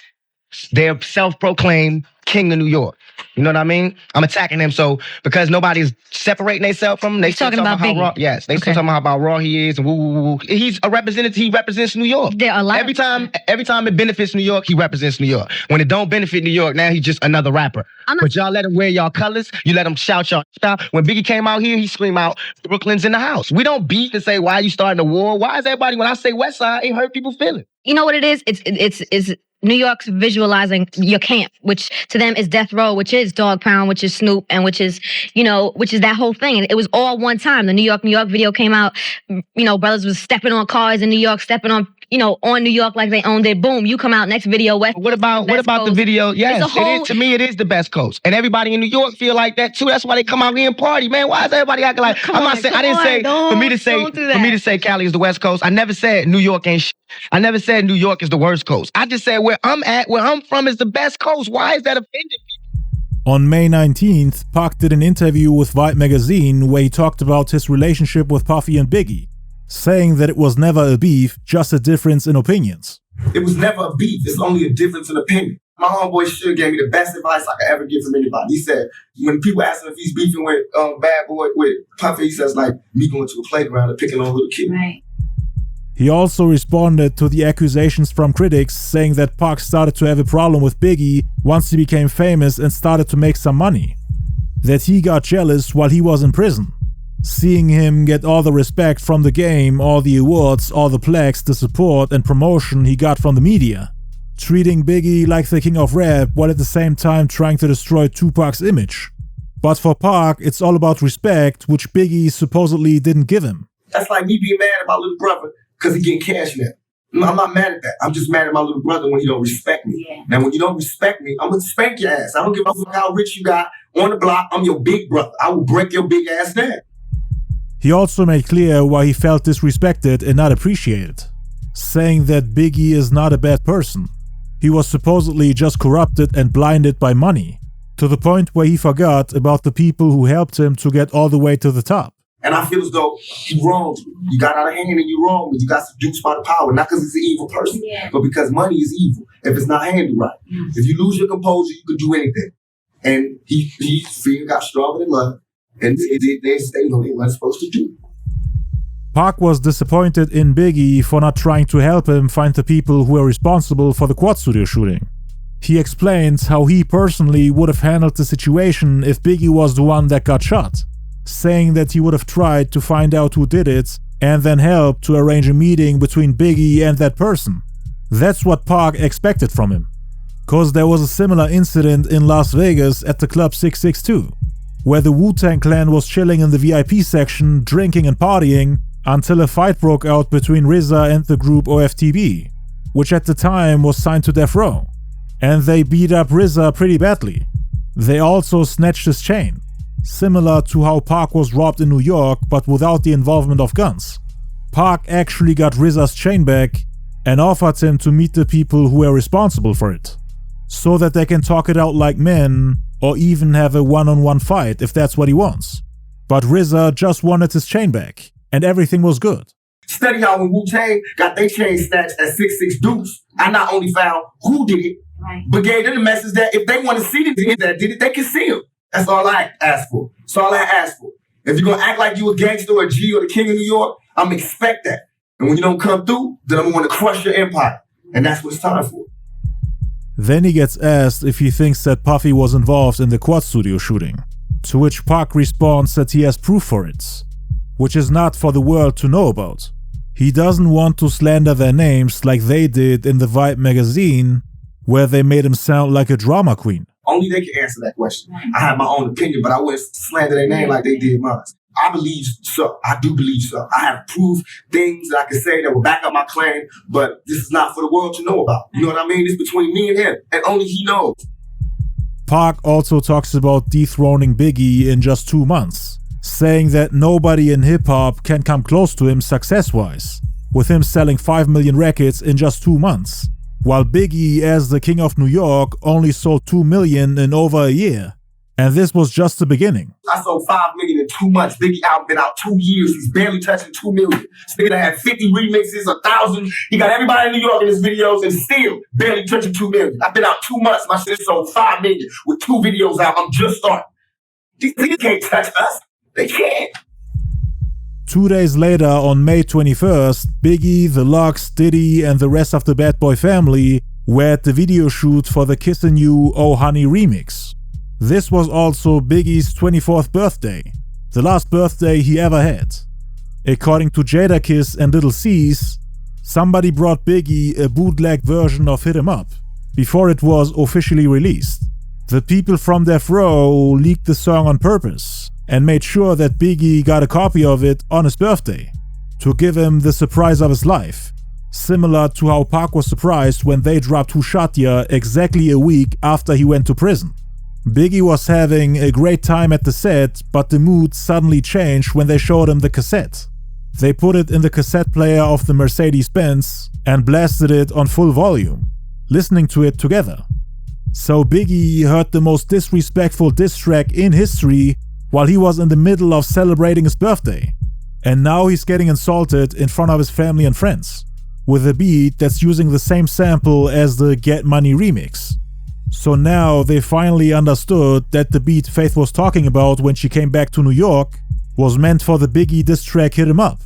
They're self-proclaimed king of New York. You know what I mean? I'm attacking them. So because nobody's separating themselves from them, they still talking about how raw. Yes, they still talking about how raw he is and woo woo woo. He's a representative. He represents New York. There are a lot. Every time it benefits New York, he represents New York. When it don't benefit New York, now he's just another rapper. But y'all let him wear y'all colors. You let him shout y'all out. When Biggie came out here, he screamed out, "Brooklyn's in the house." We don't beef and say, "Why are you starting a war?" Why is everybody when I say West Side, it hurt people feeling? You know what it is? It's New York's visualizing your camp, which to them is Death Row, which is Dogg Pound, which is Snoop, and which is that whole thing. And it was all one time. The New York video came out, brothers was stepping on cars in New York, stepping on, on New York like they owned it. Boom, you come out next video. What about the video? Yes, to me it is the best coast. And everybody in New York feel like that too. That's why they come out here and party, man. Why is everybody acting like for me to say Cali is the West Coast, I never said New York ain't shit. I never said New York is the worst coast. I just said where I'm at, where I'm from is the best coast. Why is that offending people? On May 19th, Pac did an interview with Vibe magazine where he talked about his relationship with Puffy and Biggie, saying that it was never a beef, just a difference in opinions. It was never a beef, it's only a difference in opinion. My homeboy Suge gave me the best advice I could ever get from anybody. He said, when people ask him if he's beefing with Bad Boy, with Puffy, he says, like, me going to a playground and picking on a little kid. Right. He also responded to the accusations from critics, saying that Pac started to have a problem with Biggie once he became famous and started to make some money. That he got jealous while he was in prison, seeing him get all the respect from the game, all the awards, all the plaques, the support and promotion he got from the media, treating Biggie like the king of rap while at the same time trying to destroy Tupac's image. But for Pac, it's all about respect, which Biggie supposedly didn't give him. That's like me being mad at my little brother because he getting cash now. I'm not mad at that. I'm just mad at my little brother when he don't respect me. Yeah. Now, when you don't respect me, I'm going to spank your ass. I don't give a fuck how rich you got on the block. I'm your big brother. I will break your big ass down. He also made clear why he felt disrespected and not appreciated, saying that Biggie is not a bad person. He was supposedly just corrupted and blinded by money, to the point where he forgot about the people who helped him to get all the way to the top. And I feel as though he wronged you. You got out of hand and you wronged me. You got seduced by the power, not because he's an evil person, but because money is evil if it's not handled right. If you lose your composure, you could do anything. And he fear got stronger than love, and they know they weren't supposed to do. Pac was disappointed in Biggie for not trying to help him find the people who were responsible for the Quad Studio shooting. He explains how he personally would have handled the situation if Biggie was the one that got shot, saying that he would have tried to find out who did it and then help to arrange a meeting between Biggie and that person. That's what Pac expected from him. Cause there was a similar incident in Las Vegas at the Club 662, where the Wu-Tang Clan was chilling in the VIP section, drinking and partying, until a fight broke out between RZA and the group OFTB, which at the time was signed to Death Row, and they beat up RZA pretty badly. They also snatched his chain, similar to how Pac was robbed in New York but without the involvement of guns. Pac actually got RZA's chain back and offered him to meet the people who were responsible for it, so that they can talk it out like men or even have a one-on-one fight if that's what he wants. But RZA just wanted his chain back, and everything was good. Study how when Wu-Tang got their chain snatched at 6'6" Deuce, I not only found who did it, but gave them the message that if they want to see the nigga that did it, they can see him. That's all I ask for. That's all I ask for. If you're going to act like you a gangster or a G or the king of New York, I'm going to expect that. And when you don't come through, then I'm going to crush your empire. And that's what it's time for. Then he gets asked if he thinks that Puffy was involved in the Quad Studio shooting, to which Pac responds that he has proof for it, which is not for the world to know about. He doesn't want to slander their names like they did in the Vibe magazine, where they made him sound like a drama queen. Only they can answer that question. I have my own opinion, but I wouldn't slander their name like they did mine. I believe so. I do believe so. I have proof, things that I can say that will back up my claim, but this is not for the world to know about. You know what I mean? It's between me and him, and only he knows. Pac also talks about dethroning Biggie in just 2 months, saying that nobody in hip-hop can come close to him success-wise, with him selling 5 million records in just 2 months, while Biggie, as the king of New York, only sold 2 million in over a year. And this was just the beginning. I sold 5 million in 2 months. Biggie album been out 2 years. He's barely touching 2 million. This nigga had 50 remixes, 1,000. He got everybody in New York in his videos and still barely touching 2 million. I've been out 2 months. My shit sold 5 million with 2 videos out. I'm just starting. These niggas can't touch us. They can't. 2 days later, on May 21st, Biggie, the Lux, Diddy, and the rest of the Bad Boy family were at the video shoot for the Kissin' You Oh Honey remix. This was also Biggie's 24th birthday, the last birthday he ever had. According to Jadakiss and Little C's, somebody brought Biggie a bootleg version of Hit 'Em Up before it was officially released. The people from Death Row leaked the song on purpose and made sure that Biggie got a copy of it on his birthday to give him the surprise of his life, similar to how Pac was surprised when they dropped Who Shot Ya exactly a week after he went to prison. Biggie was having a great time at the set, but the mood suddenly changed when they showed him the cassette. They put it in the cassette player of the Mercedes-Benz and blasted it on full volume, listening to it together. So Biggie heard the most disrespectful diss track in history while he was in the middle of celebrating his birthday. And now he's getting insulted in front of his family and friends, with a beat that's using the same sample as the Get Money remix. So now they finally understood that the beat Faith was talking about when she came back to New York was meant for the Biggie diss track Hit 'Em Up.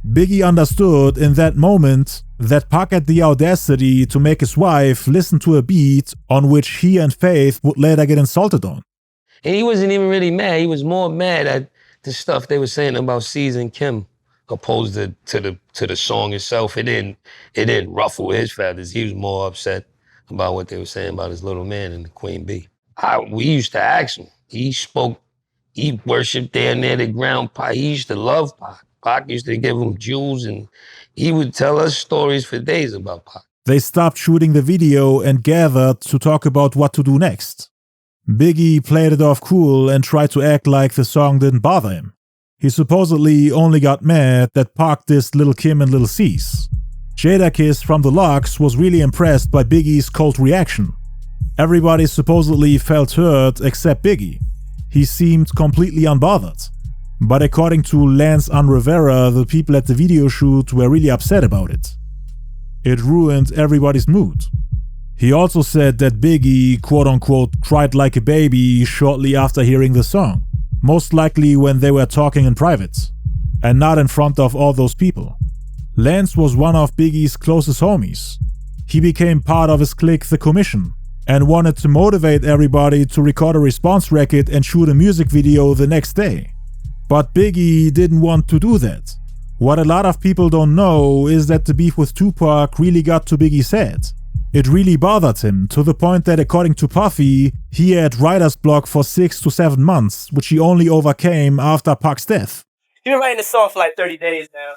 Biggie understood in that moment that Pac had the audacity to make his wife listen to a beat on which he and Faith would later get insulted on. And he wasn't even really mad. He was more mad at the stuff they were saying about C's and Kim, opposed to the song itself. It didn't ruffle his feathers. He was more upset about what they were saying about his little man and the Queen Bee. We used to ask him. He worshipped down there the ground. He used to love Pac. Pac used to give him jewels, and he would tell us stories for days about Pac. They stopped shooting the video and gathered to talk about what to do next. Biggie played it off cool and tried to act like the song didn't bother him. He supposedly only got mad that Pac dissed Lil' Kim and Lil' C's. Jadakiss from the Lox was really impressed by Biggie's cold reaction. Everybody supposedly felt hurt except Biggie. He seemed completely unbothered. But according to Lance Unrivera, the people at the video shoot were really upset about it. It ruined everybody's mood. He also said that Biggie, quote-unquote, cried like a baby shortly after hearing the song, most likely when they were talking in private, and not in front of all those people. Lance was one of Biggie's closest homies. He became part of his clique, The Commission, and wanted to motivate everybody to record a response record and shoot a music video the next day. But Biggie didn't want to do that. What a lot of people don't know is that the beef with Tupac really got to Biggie's head. It really bothered him, to the point that according to Puffy, he had writer's block for 6 to 7 months, which he only overcame after Pac's death. You've been writing this song for like 30 days now.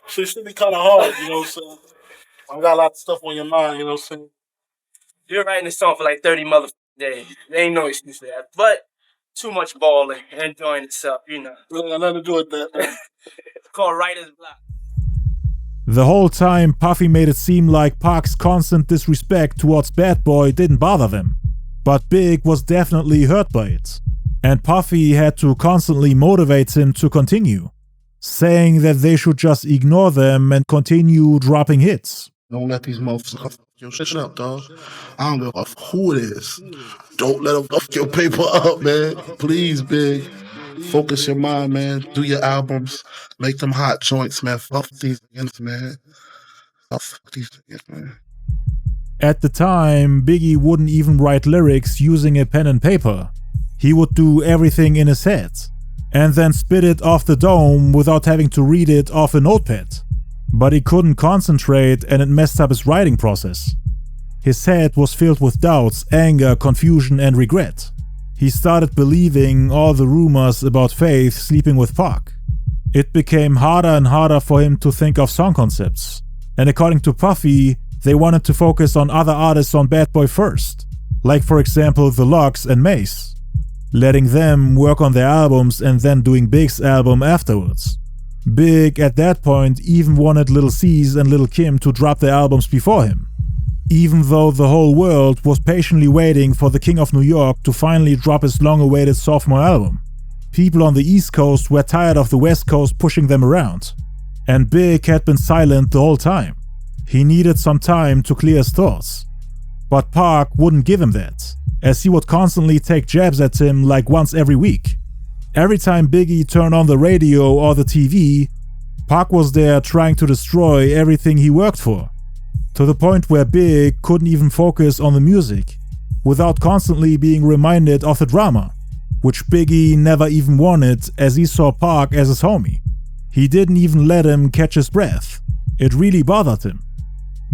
So it should be kind of hard, you know what I'm saying? I got a lot of stuff on your mind, you know what I'm saying? You've been writing this song for like 30 motherfucking days. There ain't no excuse for that. But too much balling and enjoying itself, you know. Really got nothing to do with that, man. It's called writer's block. The whole time, Puffy made it seem like Pac's constant disrespect towards Bad Boy didn't bother them. But Big was definitely hurt by it. And Puffy had to constantly motivate him to continue, saying that they should just ignore them and continue dropping hits. Don't let these motherfuckers fuck your shit up, dog. I don't give a fuck who it is. Don't let them fuck your paper up, man. Please, Big. Focus your mind, man. Do your albums. Make them hot joints, man. Fuck these against, man. Fuck these against, man. At the time, Biggie wouldn't even write lyrics using a pen and paper. He would do everything in his head, and then spit it off the dome without having to read it off a notepad. But he couldn't concentrate, and it messed up his writing process. His head was filled with doubts, anger, confusion, and regret. He started believing all the rumors about Faith sleeping with Pac. It became harder and harder for him to think of song concepts. And according to Puffy, they wanted to focus on other artists on Bad Boy first, like for example The Lox and Mace, letting them work on their albums and then doing Big's album afterwards. Big at that point even wanted Lil' C's and Lil' Kim to drop their albums before him, even though the whole world was patiently waiting for the King of New York to finally drop his long-awaited sophomore album. People on the East Coast were tired of the West Coast pushing them around, and Big had been silent the whole time. He needed some time to clear his thoughts. But Pac wouldn't give him that, as he would constantly take jabs at him like once every week. Every time Biggie turned on the radio or the TV, Pac was there trying to destroy everything he worked for, to the point where Big couldn't even focus on the music without constantly being reminded of the drama, which Biggie never even wanted, as he saw Pac as his homie. He didn't even let him catch his breath. It really bothered him.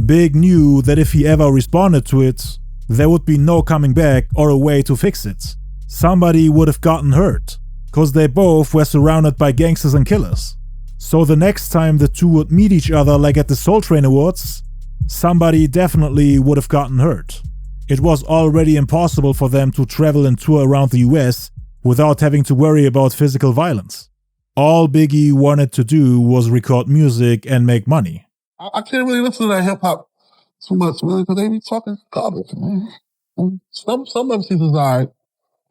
Big knew that if he ever responded to it, there would be no coming back or a way to fix it. Somebody would have gotten hurt, cause they both were surrounded by gangsters and killers. So the next time the two would meet each other, like at the Soul Train Awards, somebody definitely would have gotten hurt. It was already impossible for them to travel and tour around the US without having to worry about physical violence. All Biggie wanted to do was record music and make money. I can't really listen to that hip-hop too much, man, because they be talking garbage, man. And some MCs is alright,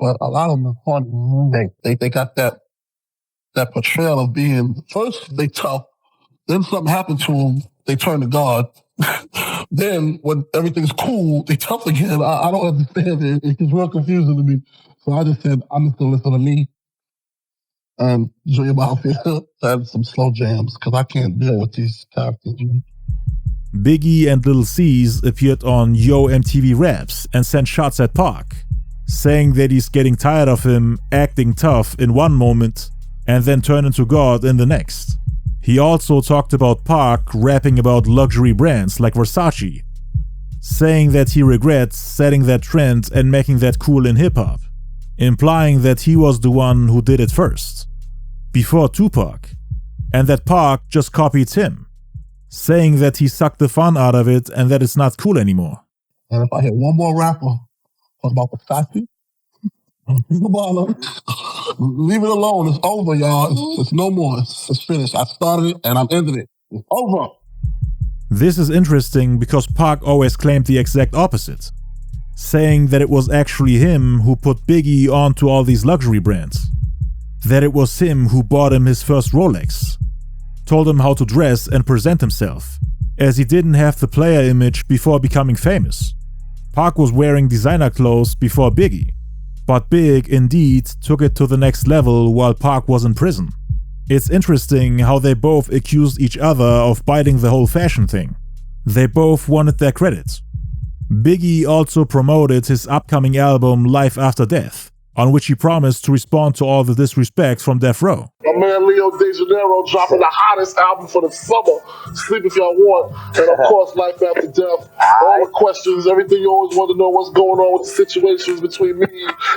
but a lot of them are funny, man. They got that portrayal of being, first they tough, then something happened to them, they turn to God, Then when everything's cool, they tough again. I don't understand it. It's just real confusing to me. So I just said, I'm just gonna listen to me and Junior Mafia and some slow jams because I can't deal with these characters. Biggie and Lil C's appeared on Yo MTV Raps and sent shots at Pac, saying that he's getting tired of him acting tough in one moment and then turn into God in the next. He also talked about Pac rapping about luxury brands like Versace, saying that he regrets setting that trend and making that cool in hip-hop, implying that he was the one who did it first, before Tupac, and that Pac just copied him, saying that he sucked the fun out of it and that it's not cool anymore. And if I hear one more rapper talk about Versace, leave it alone. It's over, y'all. It's no more. It's finished. I started it and I'm ending it. It's over. This is interesting because Pac always claimed the exact opposite, saying that it was actually him who put Biggie onto all these luxury brands, that it was him who bought him his first Rolex, told him how to dress and present himself, as he didn't have the player image before becoming famous. Pac was wearing designer clothes before Biggie, but Big indeed took it to the next level while Pac was in prison. It's interesting how they both accused each other of biting the whole fashion thing. They both wanted their credit. Biggie also promoted his upcoming album Life After Death, on which he promised to respond to all the disrespect from Death Row. My man Leo De Janeiro dropping the hottest album for the summer, Sleep If Y'all Want, and of course Life After Death. All the questions, everything you always want to know, what's going on with the situations between me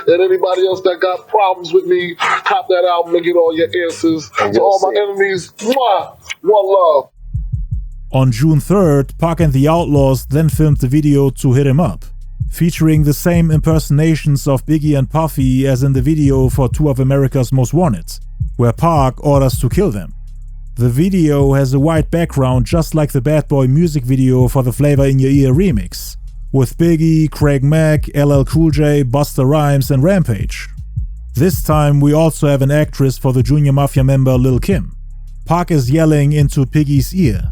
and anybody else that got problems with me. Cop that album and get all your answers. To all my enemies, mwah, one love. On June 3rd, Pac and the Outlaws then filmed the video to Hit 'Em Up, featuring the same impersonations of Biggie and Puffy as in the video for two of America's Most Wanted, where Pac orders to kill them. The video has a white background just like the Bad Boy music video for the Flavor in Your Ear remix, with Biggie, Craig Mack, LL Cool J, Busta Rhymes and Rampage. This time we also have an actress for the Junior Mafia member Lil Kim. Pac is yelling into Piggy's ear,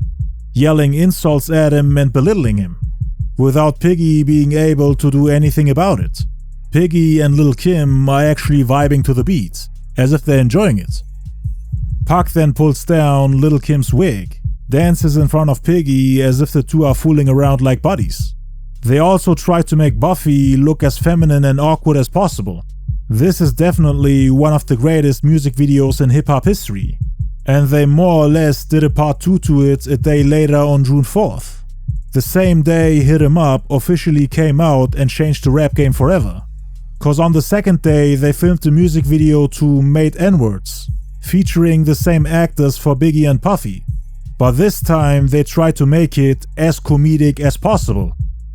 yelling insults at him and belittling him, without Piggy being able to do anything about it. Piggy and Lil Kim are actually vibing to the beat, as if they're enjoying it. Pac then pulls down Lil Kim's wig, dances in front of Piggy as if the two are fooling around like buddies. They also try to make Buffy look as feminine and awkward as possible. This is definitely one of the greatest music videos in hip-hop history, and they more or less did a part 2 to it a day later on June 4th. The same day Hit 'Em Up officially came out and changed the rap game forever. Cause on the second day they filmed the music video to Made N-Words, featuring the same actors for Biggie and Puffy. But this time they tried to make it as comedic as possible,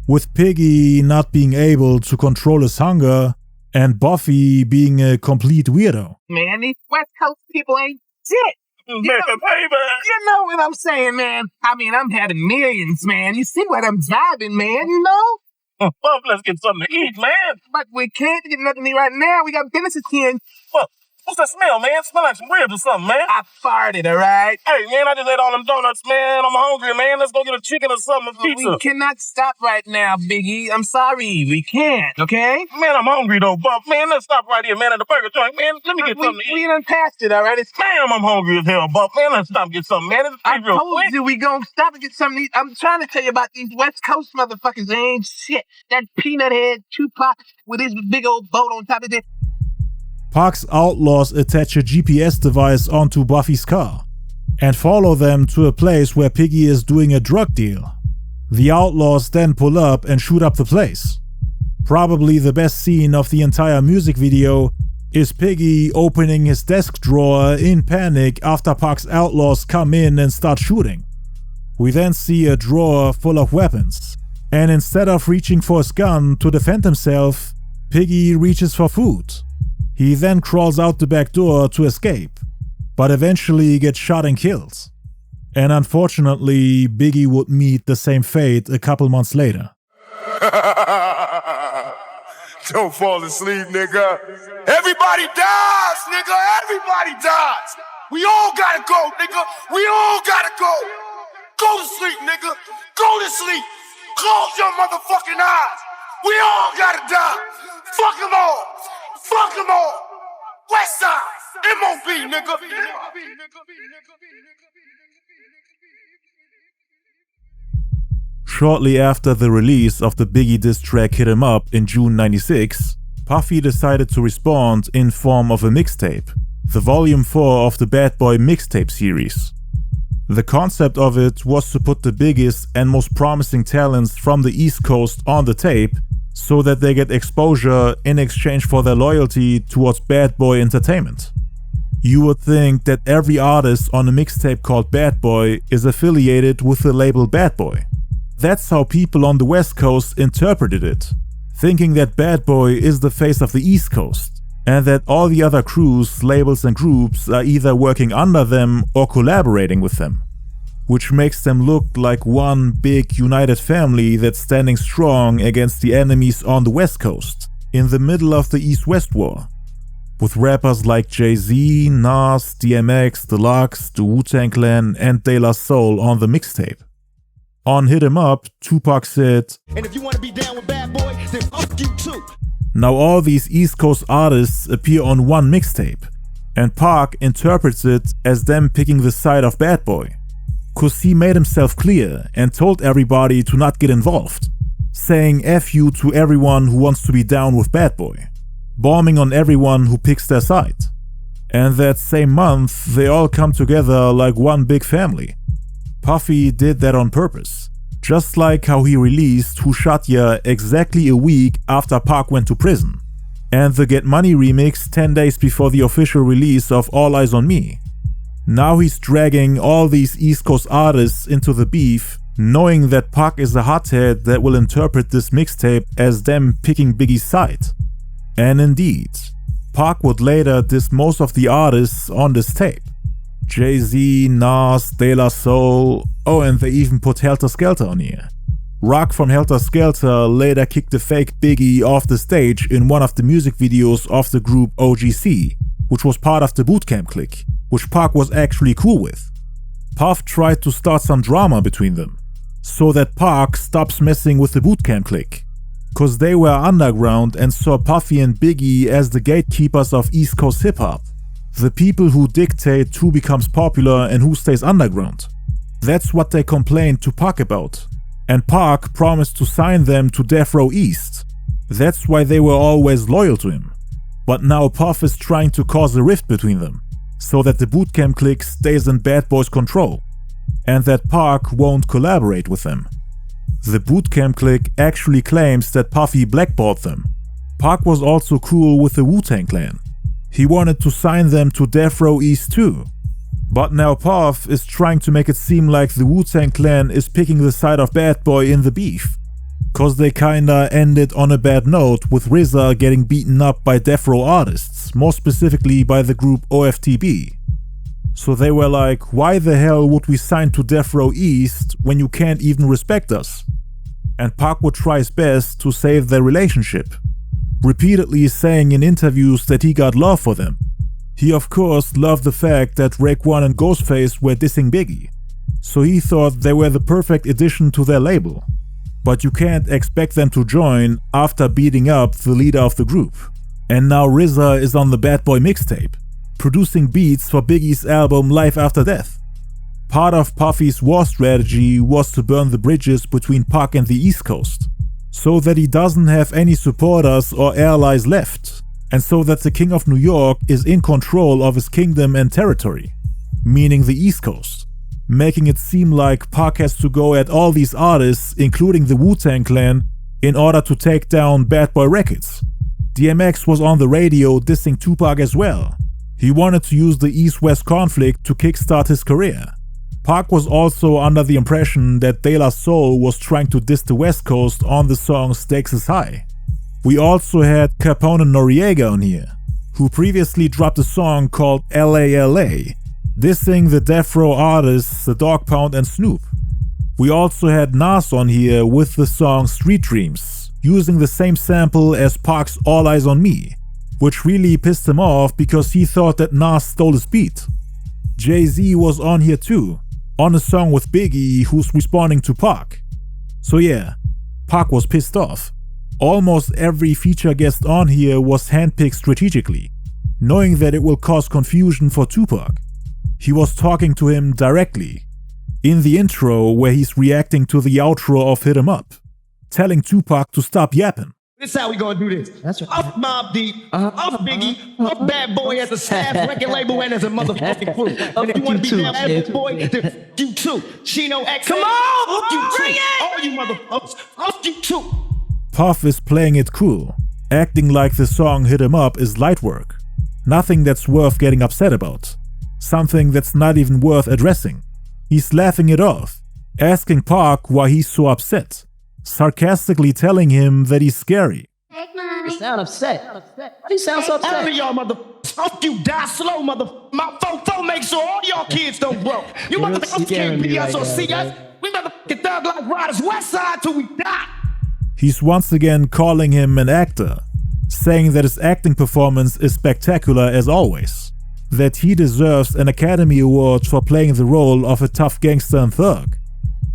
with Piggy not being able to control his hunger and Buffy being a complete weirdo. Man, these West Coast people ain't shit. You know what I'm saying, man? I mean, I'm having millions, man. You see what I'm driving, man, you know? Well, let's get something to eat, man. But we can't get nothing to eat right now. We got business here. Well, what's that smell, man? Smell like some ribs or something, man. I farted, all right? Hey, man, I just ate all them donuts, man. I'm hungry, man. Let's go get a chicken or something, a pizza. We cannot stop right now, Biggie. I'm sorry. We can't, okay? Man, I'm hungry, though, Buff. Man, let's stop right here, man, at the burger joint. Man, let me get something to eat. We done passed it, all right? Damn, I'm hungry as hell, Buff. Man, let's stop and get something, man. I told you we gonna stop and get something to eat. I'm trying to tell you about these West Coast motherfuckers. They ain't shit. That peanut head Tupac with his big old boat on top of it. Pac's Outlaws attach a GPS device onto Buffy's car and follow them to a place where Piggy is doing a drug deal. The Outlaws then pull up and shoot up the place. Probably the best scene of the entire music video is Piggy opening his desk drawer in panic after Pac's Outlaws come in and start shooting. We then see a drawer full of weapons, and instead of reaching for his gun to defend himself, Piggy reaches for food. He then crawls out the back door to escape, but eventually gets shot and killed. And unfortunately, Biggie would meet the same fate a couple months later. Don't fall asleep, nigga. Everybody dies, nigga. Everybody dies. We all gotta go, nigga. We all gotta go. Go to sleep, nigga. Go to sleep. Close your motherfucking eyes. We all gotta die. Fuck them all. Fuck them all. West Side. MOB, nigga. Shortly after the release of the Biggie diss track Hit 'Em Up in June '96, Puffy decided to respond in form of a mixtape, the volume 4 of the Bad Boy mixtape series. The concept of it was to put the biggest and most promising talents from the East Coast on the tape so that they get exposure in exchange for their loyalty towards Bad Boy Entertainment. You would think that every artist on a mixtape called Bad Boy is affiliated with the label Bad Boy. That's how people on the West Coast interpreted it, thinking that Bad Boy is the face of the East Coast, and that all the other crews, labels and groups are either working under them or collaborating with them, which makes them look like one big united family that's standing strong against the enemies on the West Coast, in the middle of the East-West War, with rappers like Jay-Z, Nas, DMX, Deluxe, the Wu-Tang Clan and De La Soul on the mixtape. On Hit 'Em Up, Tupac said, And if you wanna be down with Bad Boy, then fuck you too. Now all these East Coast artists appear on one mixtape, and Pac interprets it as them picking the side of Bad Boy, cause he made himself clear and told everybody to not get involved, saying F you to everyone who wants to be down with Bad Boy, bombing on everyone who picks their side. And that same month, they all come together like one big family. Puffy did that on purpose, just like how he released Who Shot Ya exactly a week after Pac went to prison, and the Get Money remix 10 days before the official release of All Eyez On Me. Now he's dragging all these East Coast artists into the beef, knowing that Pac is a hothead that will interpret this mixtape as them picking Biggie's side. And indeed, Pac would later diss most of the artists on this tape. Jay-Z, Nas, De La Soul, oh and they even put Helter Skelter on here. Rock from Helter Skelter later kicked the fake Biggie off the stage in one of the music videos of the group OGC, which was part of the Bootcamp clique, which Pac was actually cool with. Puff tried to start some drama between them, so that Pac stops messing with the Bootcamp clique, cause they were underground and saw Puffy and Biggie as the gatekeepers of East Coast hip-hop. The people who dictate who becomes popular and who stays underground. That's what they complained to Pac about. And Pac promised to sign them to Death Row East. That's why they were always loyal to him. But now Puff is trying to cause a rift between them, so that the Bootcamp clique stays in Bad Boy's control, and that Pac won't collaborate with them. The Bootcamp clique actually claims that Puffy blackballed them. Pac was also cool with the Wu-Tang Clan. He wanted to sign them to Death Row East too. But now Puff is trying to make it seem like the Wu-Tang Clan is picking the side of Bad Boy in the beef, cause they kinda ended on a bad note with RZA getting beaten up by Death Row artists, more specifically by the group OFTB. So they were like, why the hell would we sign to Death Row East when you can't even respect us? And Pac would try his best to save their relationship, repeatedly saying in interviews that he got love for them. He of course loved the fact that Raekwon and Ghostface were dissing Biggie, so he thought they were the perfect addition to their label. But you can't expect them to join after beating up the leader of the group. And now RZA is on the Bad Boy mixtape, producing beats for Biggie's album Life After Death. Part of Puffy's war strategy was to burn the bridges between Pac and the East Coast, so that he doesn't have any supporters or allies left, and so that the King of New York is in control of his kingdom and territory, meaning the East Coast, making it seem like Pac has to go at all these artists, including the Wu-Tang Clan, in order to take down Bad Boy Records. DMX was on the radio dissing Tupac as well. He wanted to use the East-West conflict to kickstart his career. Pac was also under the impression that De La Soul was trying to diss the West Coast on the song Stakes Is High. We also had Capone and Noriega on here, who previously dropped a song called LALA, dissing the Death Row artists the Dogg Pound and Snoop. We also had Nas on here with the song Street Dreams, using the same sample as Pac's All Eyez On Me, which really pissed him off because he thought that Nas stole his beat. Jay-Z was on here too, on a song with Biggie who's responding to Pac. So yeah, Pac was pissed off. Almost every feature guest on here was handpicked strategically, knowing that it will cause confusion for Tupac. He was talking to him directly, in the intro where he's reacting to the outro of Hit 'Em Up, telling Tupac to stop yapping. This is how we gonna do this. That's right. Up Mobb Deep, up Biggie, up Bad Boy as a staff record label and as a motherfucking crew. And if you wanna be down Bad Boy, then you too. Chino X. Come on, up you too. All you motherfuckers, up you too. Puff is playing it cool, acting like the song Hit 'Em Up is light work. Nothing that's worth getting upset about. Something that's not even worth addressing. He's laughing it off, asking Pac why he's so upset, sarcastically telling him that he's scary. You sound upset. Why do you sound so upset? All of y'all motherfuckers, fuck you, die slow, motherfucker. My phone make sure all y'all kids don't grow. You motherfuckers can't beat us or see us. We motherfucking thug like riders west side till we die. He's once again calling him an actor, saying that his acting performance is spectacular as always, that he deserves an Academy Award for playing the role of a tough gangster and thug.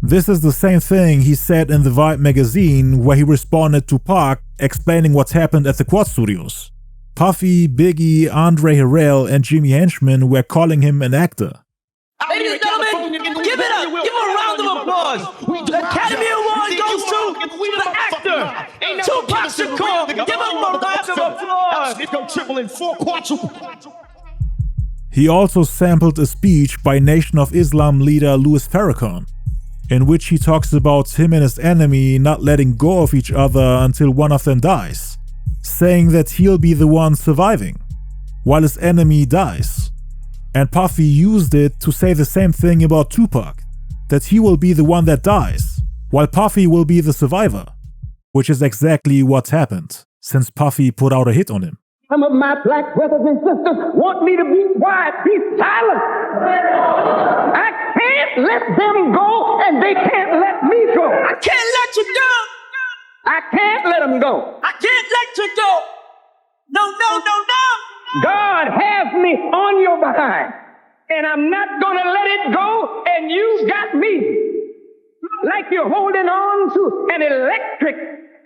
This is the same thing he said in the Vibe magazine where he responded to Pac explaining what happened at the Quad Studios. Puffy, Biggie, Andre Harrell and Jimmy Henchman were calling him an actor. Ladies and gentlemen, give it up. Give him a round of applause. The Academy Award goes to the actor, Tupac Shakur. Give him a round of applause. It's gonna triple in 4 quadruple. He also sampled a speech by Nation of Islam leader Louis Farrakhan, in which he talks about him and his enemy not letting go of each other until one of them dies, saying that he'll be the one surviving, while his enemy dies. And Puffy used it to say the same thing about Tupac, that he will be the one that dies, while Puffy will be the survivor, which is exactly what happened, since Puffy put out a hit on him. Some of my black brothers and sisters want me to be quiet, be silent. I can't let them go, and they can't let me go. I can't let you go. I can't let them go. I can't let you go. No, no, no, no. God has me on your behind, and I'm not gonna let it go, and you got me. Like you're holding on to an electric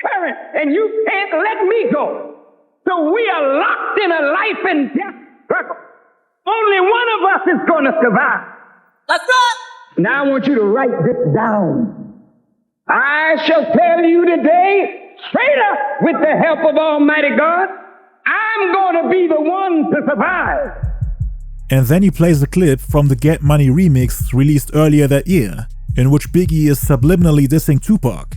current, and you can't let me go. So we are locked in a life and death struggle. Only one of us is going to survive. That's right. Now I want you to write this down. I shall tell you today, straight up, with the help of Almighty God, I'm going to be the one to survive. And then he plays a clip from the Get Money remix released earlier that year, in which Biggie is subliminally dissing Tupac.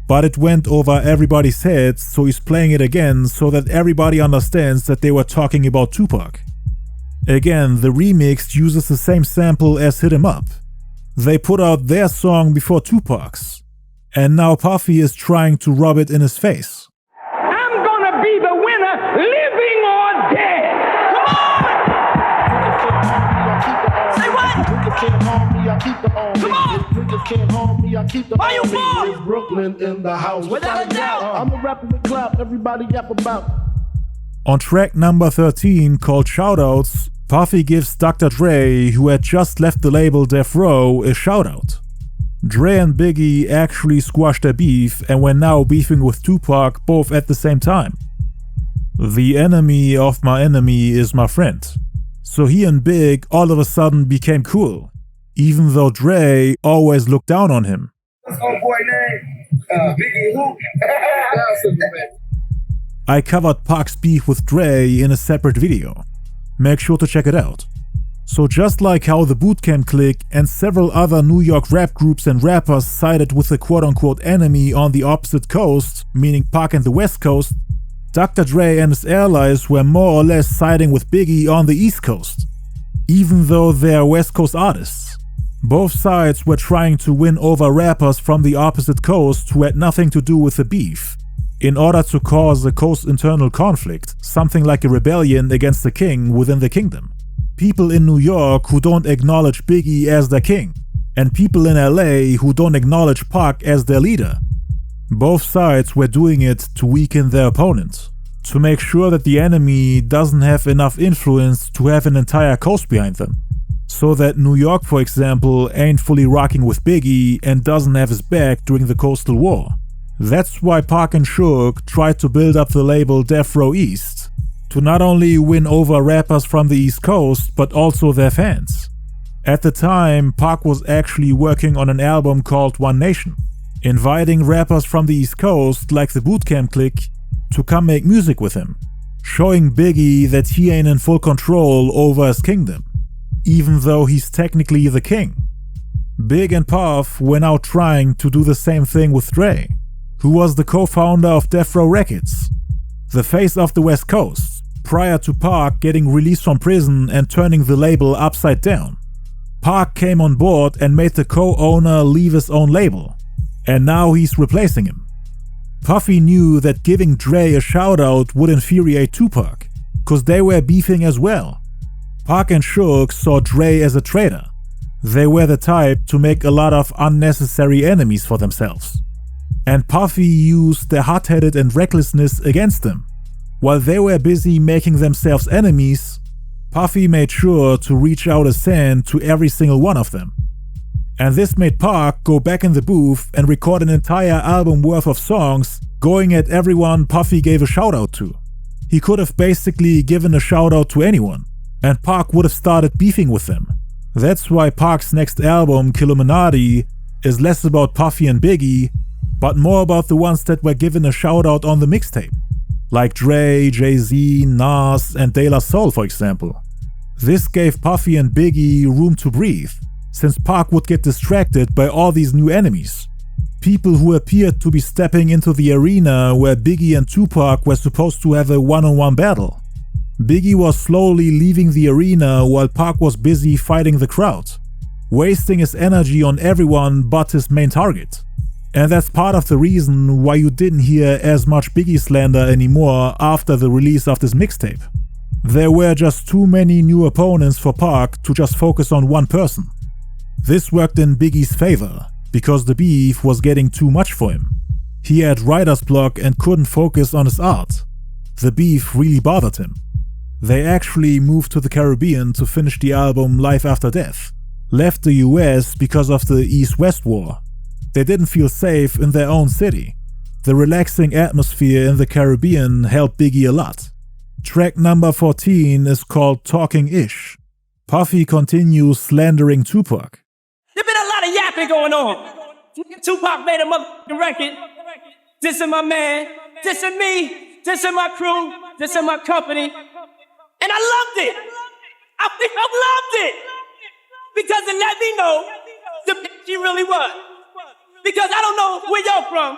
But it went over everybody's heads, so he's playing it again so that everybody understands that they were talking about Tupac. Again, the remix uses the same sample as Hit 'Em Up. They put out their song before Tupac's, and now Puffy is trying to rub it in his face. I'm gonna be the winner, living or dead. Come on! Say what? Come on! Why you born? Brooklyn in the house. Without a doubt. I'm a rapper with clout. Everybody yap about. On track number 13, called Shoutouts, Puffy gives Dr. Dre, who had just left the label Death Row, a shoutout. Dre and Biggie actually squashed their beef and were now beefing with Tupac both at the same time. The enemy of my enemy is my friend. So he and Big all of a sudden became cool, even though Dre always looked down on him. Homeboy name, Biggie who? I covered Pac's beef with Dre in a separate video. Make sure to check it out. So just like how the Bootcamp Clique and several other New York rap groups and rappers sided with the quote-unquote enemy on the opposite coast, meaning Pac and the West Coast, Dr. Dre and his allies were more or less siding with Biggie on the East Coast, even though they are West Coast artists. Both sides were trying to win over rappers from the opposite coast who had nothing to do with the beef, in order to cause a coast internal conflict, something like a rebellion against the king within the kingdom. People in New York who don't acknowledge Biggie as their king, and people in LA who don't acknowledge Pac as their leader. Both sides were doing it to weaken their opponent, to make sure that the enemy doesn't have enough influence to have an entire coast behind them. So that New York, for example, ain't fully rocking with Biggie and doesn't have his back during the Coastal War. That's why Pac and Suge tried to build up the label Death Row East, to not only win over rappers from the East Coast, but also their fans. At the time, Pac was actually working on an album called One Nation, inviting rappers from the East Coast, like the Boot Camp Clique, to come make music with him, showing Biggie that he ain't in full control over his kingdom, even though he's technically the king. Big and Puff were now trying to do the same thing with Dre, who was the co-founder of Death Row Records, the face of the West Coast, prior to Pac getting released from prison and turning the label upside down. Pac came on board and made the co-owner leave his own label, and now he's replacing him. Puffy knew that giving Dre a shout-out would infuriate Tupac, cause they were beefing as well. Pac and Suge saw Dre as a traitor. They were the type to make a lot of unnecessary enemies for themselves. And Puffy used their hot-headed and recklessness against them. While they were busy making themselves enemies, Puffy made sure to reach out his hand to every single one of them. And this made Pac go back in the booth and record an entire album worth of songs going at everyone Puffy gave a shoutout to. He could have basically given a shoutout to anyone, and Pac would have started beefing with them. That's why Pac's next album, Killuminati, is less about Puffy and Biggie, but more about the ones that were given a shoutout on the mixtape, like Dre, Jay-Z, Nas, and De La Soul, for example. This gave Puffy and Biggie room to breathe, since Pac would get distracted by all these new enemies, people who appeared to be stepping into the arena where Biggie and Tupac were supposed to have a one-on-one battle. Biggie was slowly leaving the arena while Pac was busy fighting the crowd, wasting his energy on everyone but his main target. And that's part of the reason why you didn't hear as much Biggie slander anymore after the release of this mixtape. There were just too many new opponents for Pac to just focus on one person. This worked in Biggie's favor, because the beef was getting too much for him. He had writer's block and couldn't focus on his art. The beef really bothered him. They actually moved to the Caribbean to finish the album Life After Death, left the US because of the East-West War. They didn't feel safe in their own city. The relaxing atmosphere in the Caribbean helped Biggie a lot. Track number 14 is called Talking Ish. Puffy continues slandering Tupac. There's been a lot of yapping going on. Tupac made a motherfucking record. Dissing my man, dissing me, dissing my crew, dissing my company. And I loved it. I loved it. Because it let me know the bitch he really was. Because I don't know where y'all from,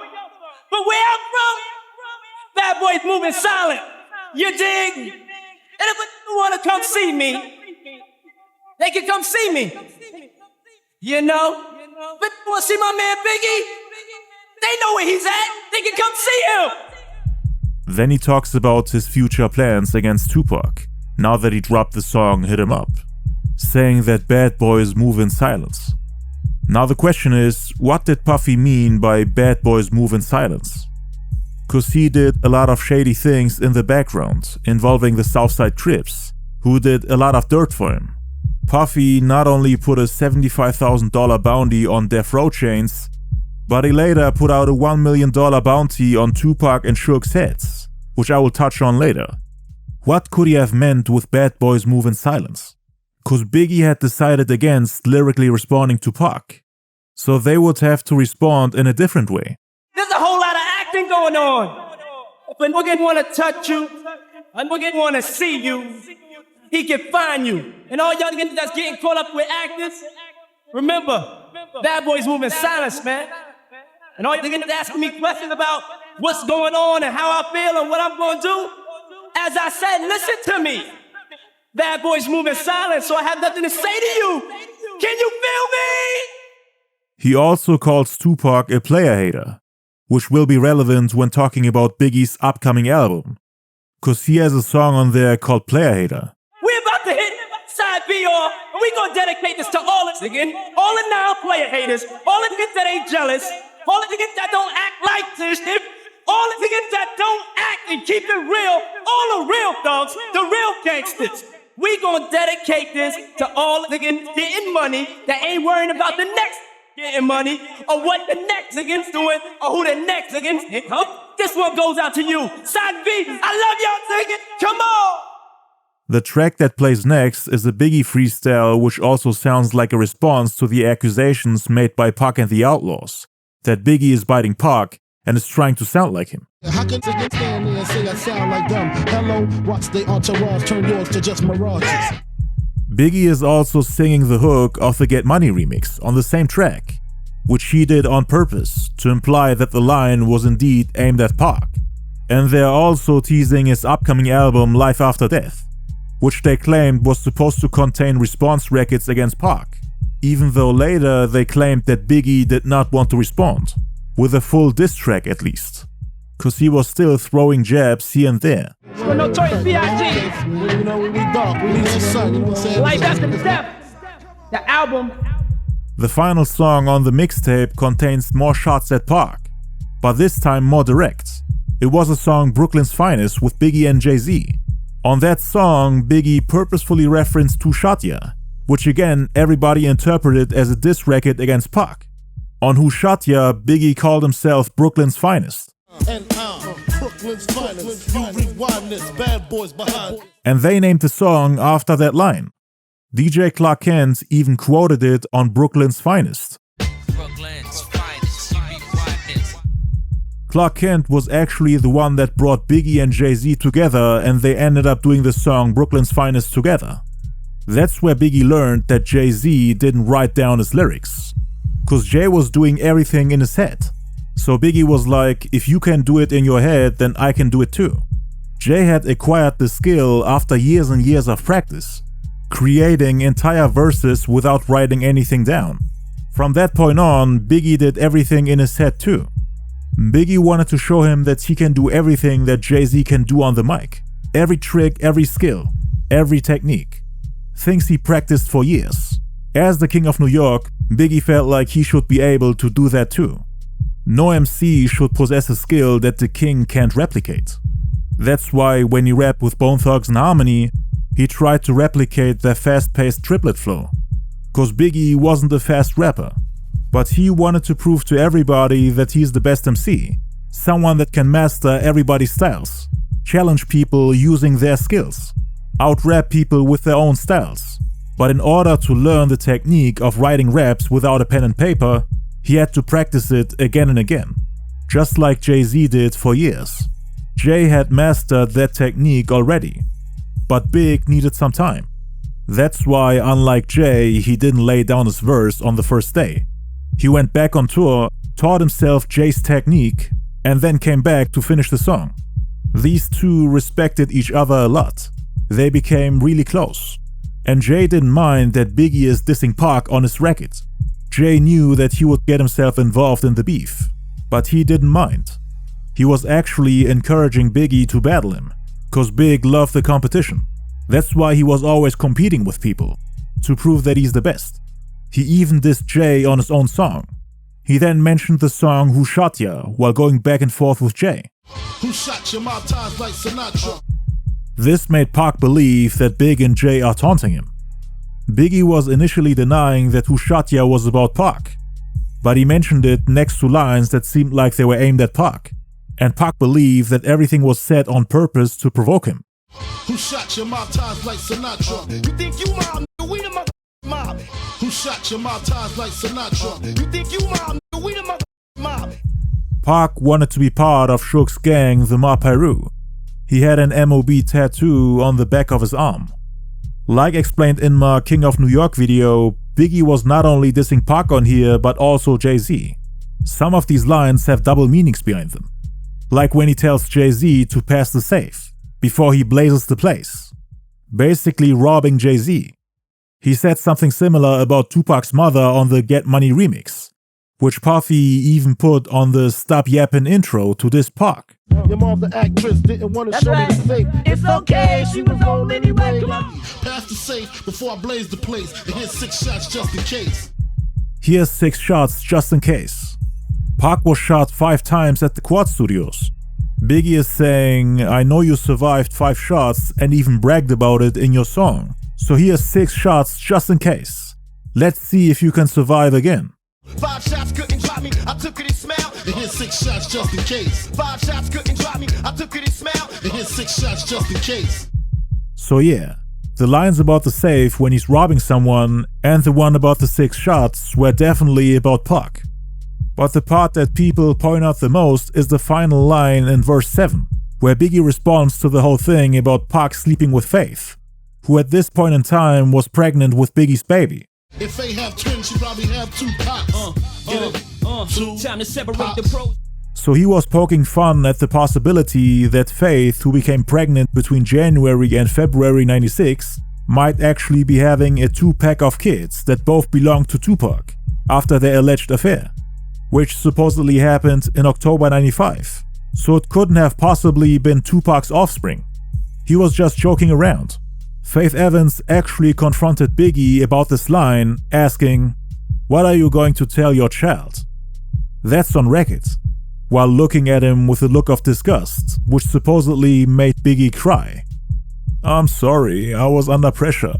but where I'm from, bad boys moving silent. You dig? And if you want to come see me, they can come see me. You know? But you want to see my man Biggie? They know where he's at. They can come see him. Then he talks about his future plans against Tupac, now that he dropped the song Hit 'Em Up, saying that bad boys move in silence. Now the question is, what did Puffy mean by bad boys move in silence? Cause he did a lot of shady things in the background, involving the Southside Crips, who did a lot of dirt for him. Puffy not only put a $75,000 bounty on Death Row Chains, but he later put out a $1 million bounty on Tupac and Suge's heads, which I will touch on later. What could he have meant with bad boys move in silence? Cause Biggie had decided against lyrically responding to Pac, so they would have to respond in a different way. There's a whole lot of acting going on. If a nigga wanna touch you, a nigga wanna see you, he can find you. And all y'all niggas that's getting caught up with actors, remember, bad boys move in silence, man. And all y'all niggas asking me questions about what's going on and how I feel and what I'm gonna do, as I said, listen to me. Bad boys move in silence, so I have nothing to say to you. Can you feel me? He also calls Tupac a player hater, which will be relevant when talking about Biggie's upcoming album, cause he has a song on there called Player Hater. We're about to hit side B off, and we gonna dedicate this to all the niggas, all the now player haters, all the niggas that ain't jealous, all the niggas that don't act like this shit, all the niggas that don't act and keep it real, all the real dogs, the real gangsters. We gonna dedicate this to all niggas getting money that ain't worrying about the next getting money or what the next nigga's doing or who the next nigga's huh? This one goes out to you. Side B, I love y'all niggas. Come on! The track that plays next is a Biggie freestyle, which also sounds like a response to the accusations made by Pac and the Outlaws, that Biggie is biting Pac and is trying to sound like him. How can they stand there and say I sound like them? Hello, watch the entourage turn yours to just mirages. Biggie is also singing the hook of the Get Money remix on the same track, which he did on purpose to imply that the line was indeed aimed at Pac. And they're also teasing his upcoming album Life After Death, which they claimed was supposed to contain response records against Pac, even though later they claimed that Biggie did not want to respond, with a full diss track at least, cause he was still throwing jabs here and there. We're Notorious B.I.G. You know, we dark, we need some sun, you know what I'm saying? Life After Death, the album. The final song on the mixtape contains more shots at Pac, but this time more direct. It was a song Brooklyn's Finest with Biggie and Jay-Z. On that song, Biggie purposefully referenced Too Shot Ya, which again everybody interpreted as a diss record against Pac. On Who Shot Ya, Biggie called himself Brooklyn's Finest. And Brooklyn's finest, you rewind this, bad boys behind. And they named the song after that line. DJ Clark Kent even quoted it on Brooklyn's Finest. Brooklyn's finest, you rewind this. Clark Kent was actually the one that brought Biggie and Jay-Z together, and they ended up doing the song Brooklyn's Finest together. That's where Biggie learned that Jay-Z didn't write down his lyrics, cause Jay was doing everything in his head. So Biggie was like, if you can do it in your head, then I can do it too. Jay had acquired the skill after years and years of practice, creating entire verses without writing anything down. From that point on, Biggie did everything in his head too. Biggie wanted to show him that he can do everything that Jay-Z can do on the mic. Every trick, every skill, every technique. Things he practiced for years. As the King of New York, Biggie felt like he should be able to do that too. No MC should possess a skill that the King can't replicate. That's why when he rapped with Bone Thugs and Harmony, he tried to replicate their fast-paced triplet flow. Cause Biggie wasn't a fast rapper, but he wanted to prove to everybody that he's the best MC, someone that can master everybody's styles, challenge people using their skills, out-rap people with their own styles. But in order to learn the technique of writing raps without a pen and paper, he had to practice it again and again, just like Jay-Z did for years. Jay had mastered that technique already, but Big needed some time. That's why, unlike Jay, he didn't lay down his verse on the first day. He went back on tour, taught himself Jay's technique, and then came back to finish the song. These two respected each other a lot. They became really close. And Jay didn't mind that Biggie is dissing Pac on his record. Jay knew that he would get himself involved in the beef, but he didn't mind. He was actually encouraging Biggie to battle him, cause Big loved the competition. That's why he was always competing with people, to prove that he's the best. He even dissed Jay on his own song. He then mentioned the song Who Shot Ya while going back and forth with Jay. Who shot you my times like Sinatra? This made Pac believe that Big and Jay are taunting him. Biggie was initially denying that Who Shot Ya was about Pac, but he mentioned it next to lines that seemed like they were aimed at Pac, and Pac believed that everything was said on purpose to provoke him. Who shot you my times like Sinatra? You think you mob? We the mob. Who shot you my times like Sinatra? You think you mob? We the mob. Pac wanted to be part of Suge's gang, the Mob Piru. He had an MOB tattoo on the back of his arm. Like explained in my King of New York video, Biggie was not only dissing Pac on here, but also Jay-Z. Some of these lines have double meanings behind them. Like when he tells Jay-Z to pass the safe, before he blazes the place, basically robbing Jay-Z. He said something similar about Tupac's mother on the Get Money remix, which Puffy even put on the Stop Yappin' intro to this Pac. Your mom, the actress, didn't want to show me the safe. It's okay, she was home anyway. Pass the safe before I blaze the place, and here's 6 shots just in case. Here's 6 shots just in case. Pac was shot 5 times at the Quad Studios. Biggie is saying, I know you survived 5 shots and even bragged about it in your song. So here's 6 shots just in case. Let's see if you can survive again. 5 shots couldn't drop me, I took it and smelled. And here's 6 shots just in case. 5 shots couldn't drop me, I took it and smelled. And here's 6 shots just in case. So yeah, the lines about the safe when he's robbing someone and the one about the 6 shots were definitely about Pac. But the part that people point out the most is the final line in verse 7, where Biggie responds to the whole thing about Pac sleeping with Faith, who at this point in time was pregnant with Biggie's baby. If they have twins, she probably have 2 Pacs. Time to separate the pros. So he was poking fun at the possibility that Faith, who became pregnant between January and February 96, might actually be having a 2-pack of kids that both belonged to Tupac after their alleged affair, which supposedly happened in October 95. So it couldn't have possibly been Tupac's offspring. He was just joking around. Faith Evans actually confronted Biggie about this line, asking, "What are you going to tell your child?" That's on record, while looking at him with a look of disgust, which supposedly made Biggie cry. I'm sorry, I was under pressure.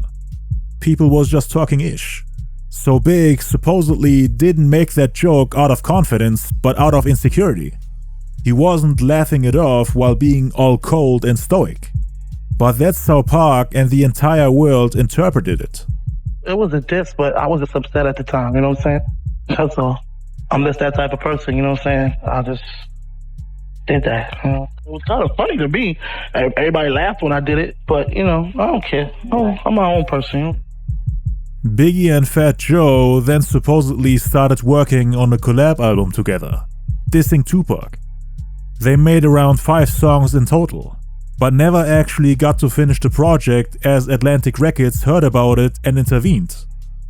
People was just talking ish. So Big supposedly didn't make that joke out of confidence, but out of insecurity. He wasn't laughing it off while being all cold and stoic. But that's how Pac and the entire world interpreted it. It wasn't this, but I was just upset at the time, you know what I'm saying? That's all. I'm just that type of person, you know what I'm saying? I just did that, you know? It was kind of funny to me. Everybody laughed when I did it, but, you know, I don't care. I'm my own person, you know? Biggie and Fat Joe then supposedly started working on a collab album together, dissing Tupac. They made around 5 songs in total, but never actually got to finish the project as Atlantic Records heard about it and intervened,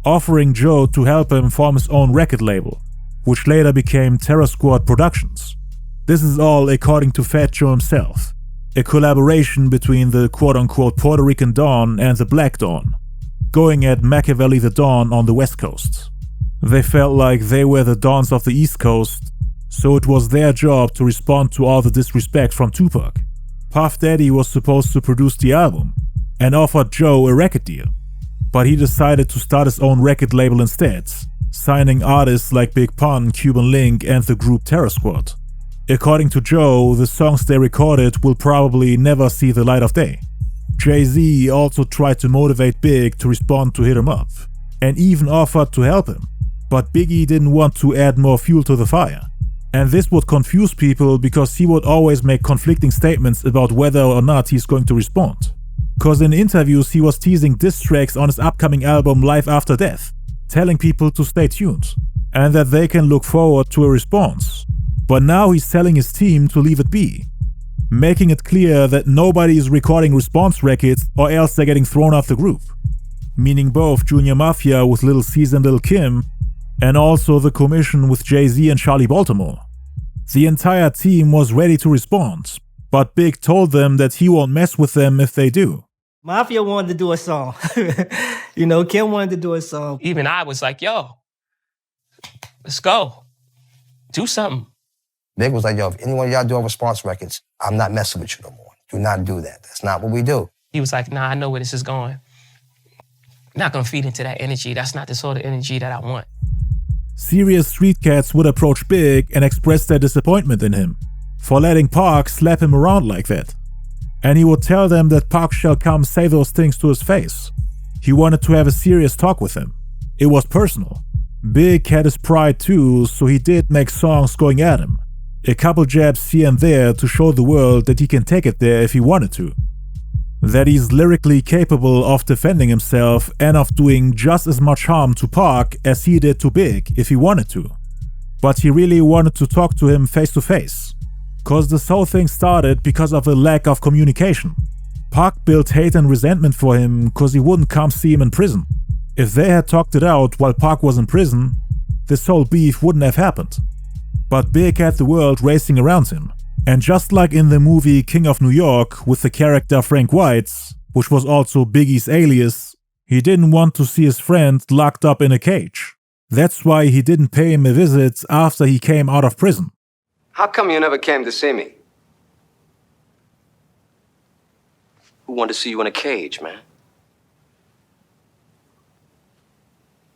offering Joe to help him form his own record label, which later became Terror Squad Productions. This is all according to Fat Joe himself, a collaboration between the quote-unquote Puerto Rican Don and the Black Don, going at Machiavelli the Don on the West Coast. They felt like they were the Dons of the East Coast, so it was their job to respond to all the disrespect from Tupac. Puff Daddy was supposed to produce the album and offered Joe a record deal, but he decided to start his own record label instead, signing artists like Big Pun, Cuban Link and the group Terror Squad. According to Joe, the songs they recorded will probably never see the light of day. Jay-Z also tried to motivate Big to respond to Hit 'Em Up, and even offered to help him, but Biggie didn't want to add more fuel to the fire. And this would confuse people because he would always make conflicting statements about whether or not he's going to respond. Cause in interviews he was teasing diss tracks on his upcoming album Life After Death, telling people to stay tuned, and that they can look forward to a response. But now he's telling his team to leave it be, making it clear that nobody is recording response records or else they're getting thrown off the group. Meaning both Junior Mafia with Lil Cease and Lil Kim, and also the Commission with Jay-Z and Charlie Baltimore. The entire team was ready to respond, but Big told them that he won't mess with them if they do. Mafia wanted to do a song. You know, Kim wanted to do a song. Even I was like, yo, let's go. Do something. Big was like, yo, if anyone of y'all doing response records, I'm not messing with you no more. Do not do that. That's not what we do. He was like, nah, I know where this is going. Not gonna feed into that energy. That's not the sort of energy that I want. Serious street cats would approach Big and express their disappointment in him for letting Pac slap him around like that. And he would tell them that Pac shall come say those things to his face. He wanted to have a serious talk with him. It was personal. Big had his pride too, so he did make songs going at him. A couple jabs here and there to show the world that he can take it there if he wanted to. That he's lyrically capable of defending himself and of doing just as much harm to Pac as he did to Big if he wanted to. But he really wanted to talk to him face to face. Cause this whole thing started because of a lack of communication. Pac built hate and resentment for him cause he wouldn't come see him in prison. If they had talked it out while Pac was in prison, this whole beef wouldn't have happened. But Big had the world racing around him. And just like in the movie King of New York with the character Frank White, which was also Biggie's alias, he didn't want to see his friend locked up in a cage. That's why he didn't pay him a visit after he came out of prison. How come you never came to see me? Who wanted to see you in a cage, man?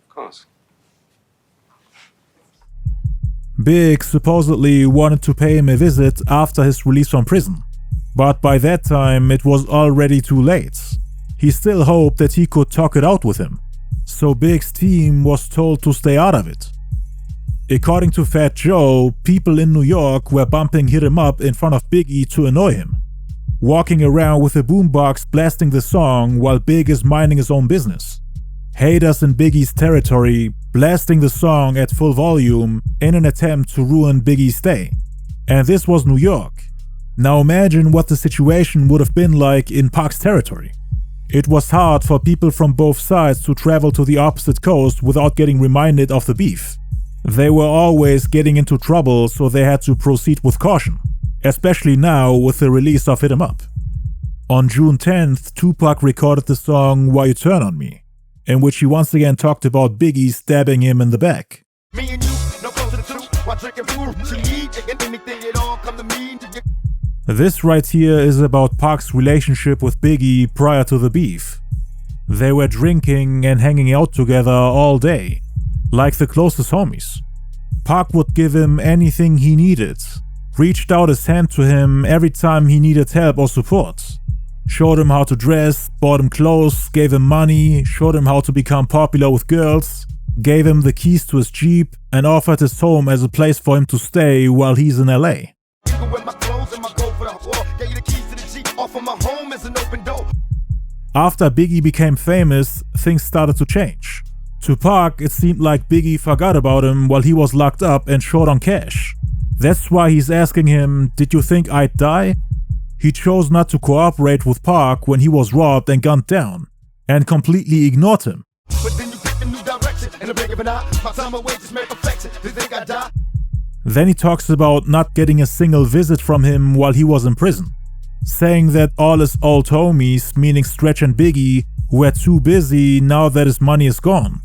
Of course. Big supposedly wanted to pay him a visit after his release from prison, but by that time it was already too late. He still hoped that he could talk it out with him, so Big's team was told to stay out of it. According to Fat Joe, people in New York were bumping Hit 'Em Up in front of Biggie to annoy him, walking around with a boombox blasting the song while Big is minding his own business. Haters in Biggie's territory blasting the song at full volume in an attempt to ruin Biggie's day. And this was New York. Now imagine what the situation would have been like in Pac's territory. It was hard for people from both sides to travel to the opposite coast without getting reminded of the beef. They were always getting into trouble, so they had to proceed with caution, especially now with the release of Hit 'Em Up. On June 10th, Tupac recorded the song Why You Turn On Me, in which he once again talked about Biggie stabbing him in the back. Me and you, no closer to two, while drinking brew, to me, taking anything it all come to me. This right here is about Pac's relationship with Biggie prior to the beef. They were drinking and hanging out together all day, like the closest homies. Pac would give him anything he needed, reached out his hand to him every time he needed help or support, showed him how to dress, bought him clothes, gave him money, showed him how to become popular with girls, gave him the keys to his Jeep, and offered his home as a place for him to stay while he's in LA. After Biggie became famous, things started to change. To Pac, it seemed like Biggie forgot about him while he was locked up and short on cash. That's why he's asking him, "Did you think I'd die?" He chose not to cooperate with Pac when he was robbed and gunned down, and completely ignored him. Then he talks about not getting a single visit from him while he was in prison, saying that all his old homies, meaning Stretch and Biggie, were too busy now that his money is gone,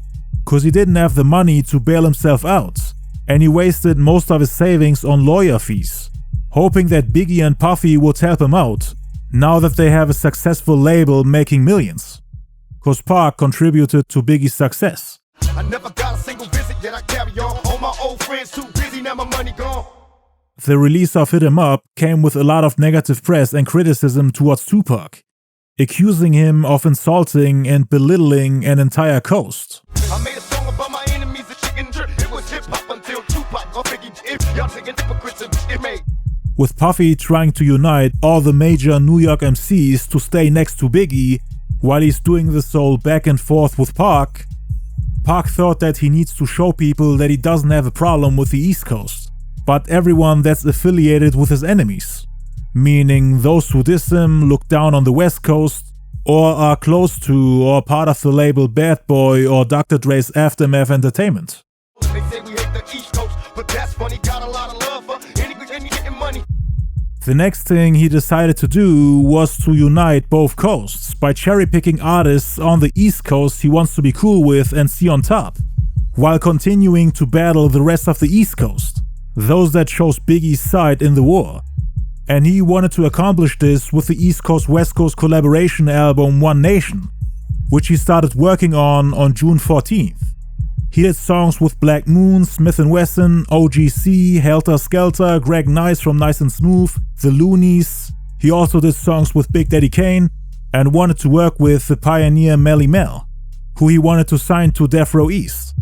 cause he didn't have the money to bail himself out, and he wasted most of his savings on lawyer fees, hoping that Biggie and Puffy would help him out, now that they have a successful label making millions. Cause Pac contributed to Biggie's success. I never got a single visit, yet I carry on. All my old friends too busy, now my money gone. The release of Hit 'Em Up came with a lot of negative press and criticism towards Tupac, accusing him of insulting and belittling an entire coast. I made a song about my enemies, a chicken drip. It was hip hop until Tupac or Biggie. Y'all taking hypocrites and it made. With Puffy trying to unite all the major New York MCs to stay next to Biggie while he's doing this whole back and forth with Pac, Pac thought that he needs to show people that he doesn't have a problem with the East Coast, but everyone that's affiliated with his enemies, meaning those who diss him, look down on the West Coast, or are close to or part of the label Bad Boy or Dr. Dre's Aftermath Entertainment. They say we hate the East Coast, but that's funny, got a lot of love for any getting money. The next thing he decided to do was to unite both coasts by cherry-picking artists on the East Coast he wants to be cool with and see on top, while continuing to battle the rest of the East Coast, those that chose Biggie's side in the war. And he wanted to accomplish this with the East Coast-West Coast collaboration album One Nation, which he started working on June 14th. He did songs with Black Moon, Smith & Wesson, OGC, Helter Skelter, Greg Nice from Nice and Smooth, The Loonies. He also did songs with Big Daddy Kane and wanted to work with the pioneer Melly Mel, who he wanted to sign to Death Row East.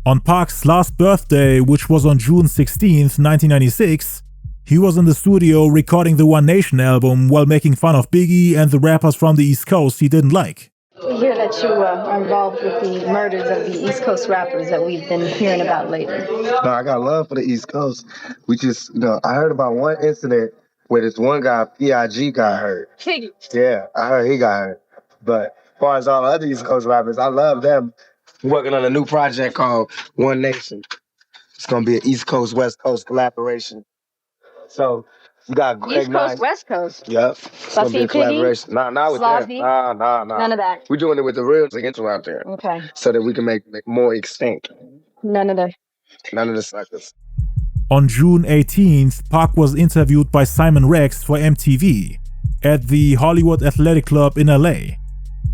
On Pac's last birthday, which was on June 16th, 1996, he was in the studio recording the One Nation album while making fun of Biggie and the rappers from the East Coast he didn't like. We hear that you are involved with the murders of the East Coast rappers that we've been hearing about lately. No, I got love for the East Coast. We just, I heard about one incident where this one guy, V.I.G, got hurt. Piggy. Yeah, I heard he got hurt. But as far as all the other East Coast rappers, I love them. Working on a new project called One Nation. It's going to be an East Coast, West Coast collaboration. So, you got Greg East Coast, West Coast? Yep. It's going to be a collaboration. Nah, with them. Nah. None of that? We're doing it with the real intro out there. Okay. So that we can make more extinct. None of the suckers. On June 18th, Pac was interviewed by Simon Rex for MTV, at the Hollywood Athletic Club in LA,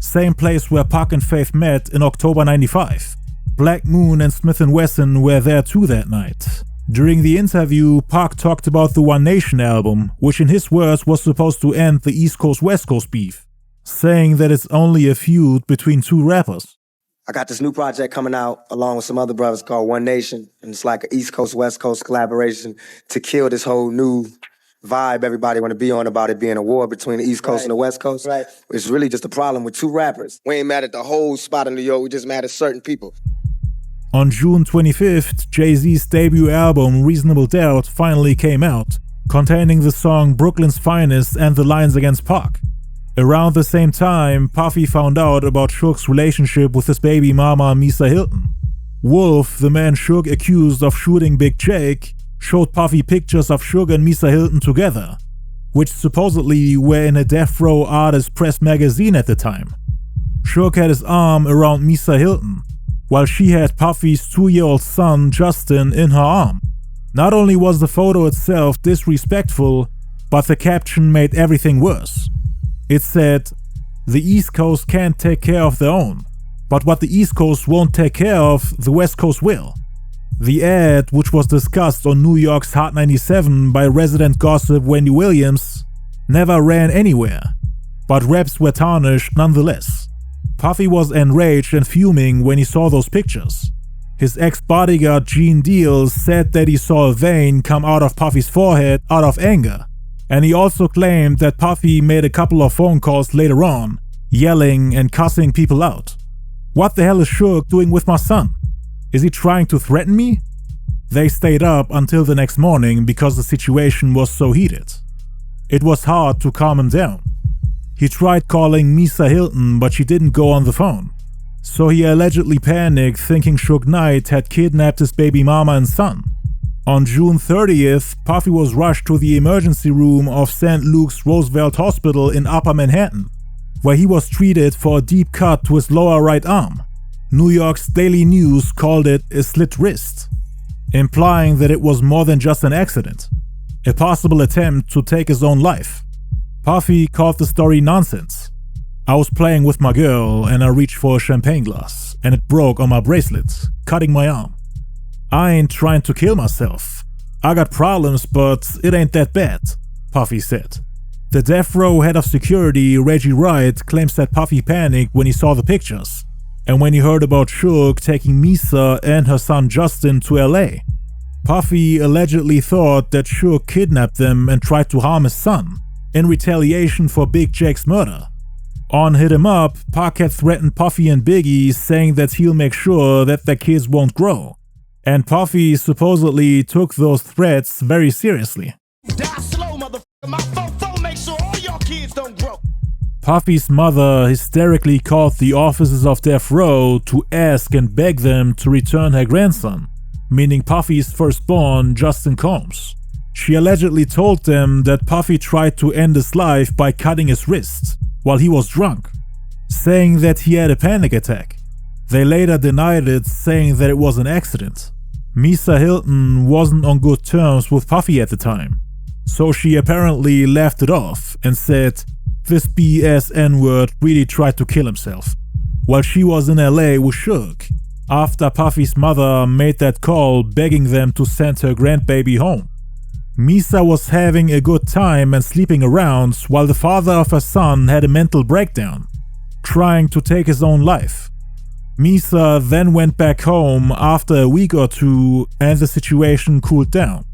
same place where Pac and Faith met in October 95. Black Moon and Smith & Wesson were there too that night. During the interview, Pac talked about the One Nation album, which in his words was supposed to end the East Coast-West Coast beef, saying that it's only a feud between two rappers. I got this new project coming out along with some other brothers called One Nation, and it's like an East Coast, West Coast collaboration to kill this whole new vibe everybody want to be on about it being a war between the East Coast and the West Coast. Right. It's really just a problem with two rappers. We ain't mad at the whole spot in New York, we just mad at certain people. On June 25th, Jay-Z's debut album Reasonable Doubt finally came out, containing the song Brooklyn's Finest and the lines against Pac. Around the same time, Puffy found out about Suge's relationship with his baby mama Misa Hylton. Wolf, the man Suge accused of shooting Big Jake, showed Puffy pictures of Suge and Misa Hylton together, which supposedly were in a Death Row Artist Press magazine at the time. Suge had his arm around Misa Hylton, while she had Puffy's 2-year-old son Justin in her arm. Not only was the photo itself disrespectful, but the caption made everything worse. It said, "The East Coast can't take care of their own, but what the East Coast won't take care of, the West Coast will." The ad, which was discussed on New York's Hot 97 by resident gossip Wendy Williams, never ran anywhere, but reps were tarnished nonetheless. Puffy was enraged and fuming when he saw those pictures. His ex-bodyguard Gene Deals said that he saw a vein come out of Puffy's forehead out of anger, and he also claimed that Puffy made a couple of phone calls later on, yelling and cussing people out. "What the hell is Suge doing with my son? Is he trying to threaten me?" They stayed up until the next morning because the situation was so heated. It was hard to calm him down. He tried calling Misa Hylton, but she didn't go on the phone. So he allegedly panicked, thinking Suge Knight had kidnapped his baby mama and son. On June 30th, Puffy was rushed to the emergency room of St. Luke's Roosevelt Hospital in Upper Manhattan, where he was treated for a deep cut to his lower right arm. New York's Daily News called it a slit wrist, implying that it was more than just an accident, a possible attempt to take his own life. Puffy called the story nonsense. "I was playing with my girl and I reached for a champagne glass and it broke on my bracelet, cutting my arm. I ain't trying to kill myself. I got problems, but it ain't that bad," Puffy said. The Death Row head of security, Reggie Wright, claims that Puffy panicked when he saw the pictures and when he heard about Suge taking Misa and her son Justin to LA. Puffy allegedly thought that Suge kidnapped them and tried to harm his son in retaliation for Big Jake's murder. On Hit 'Em Up, Pac had threatened Puffy and Biggie, saying that he'll make sure that their kids won't grow. And Puffy supposedly took those threats very seriously. Puffy's mother hysterically called the officers of Death Row to ask and beg them to return her grandson, meaning Puffy's firstborn, Justin Combs. She allegedly told them that Puffy tried to end his life by cutting his wrist while he was drunk, saying that he had a panic attack. They later denied it, saying that it was an accident. Misa Hylton wasn't on good terms with Puffy at the time, so she apparently laughed it off and said, "This BS N-word really tried to kill himself," while she was in LA with Suge, after Puffy's mother made that call begging them to send her grandbaby home. Misa was having a good time and sleeping around while the father of her son had a mental breakdown, trying to take his own life. Misa then went back home after a week or two and the situation cooled down.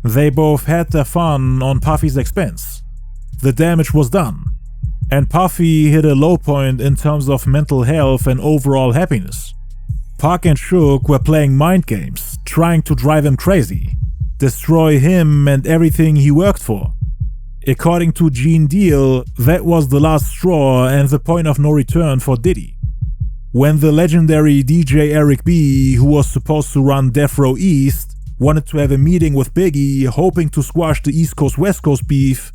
They both had their fun on Puffy's expense. The damage was done, and Puffy hit a low point in terms of mental health and overall happiness. Pac and Suge were playing mind games, trying to drive him crazy, destroy him and everything he worked for. According to Gene Deal, that was the last straw and the point of no return for Diddy. When the legendary DJ Eric B, who was supposed to run Death Row East, wanted to have a meeting with Biggie hoping to squash the East Coast-West Coast beef,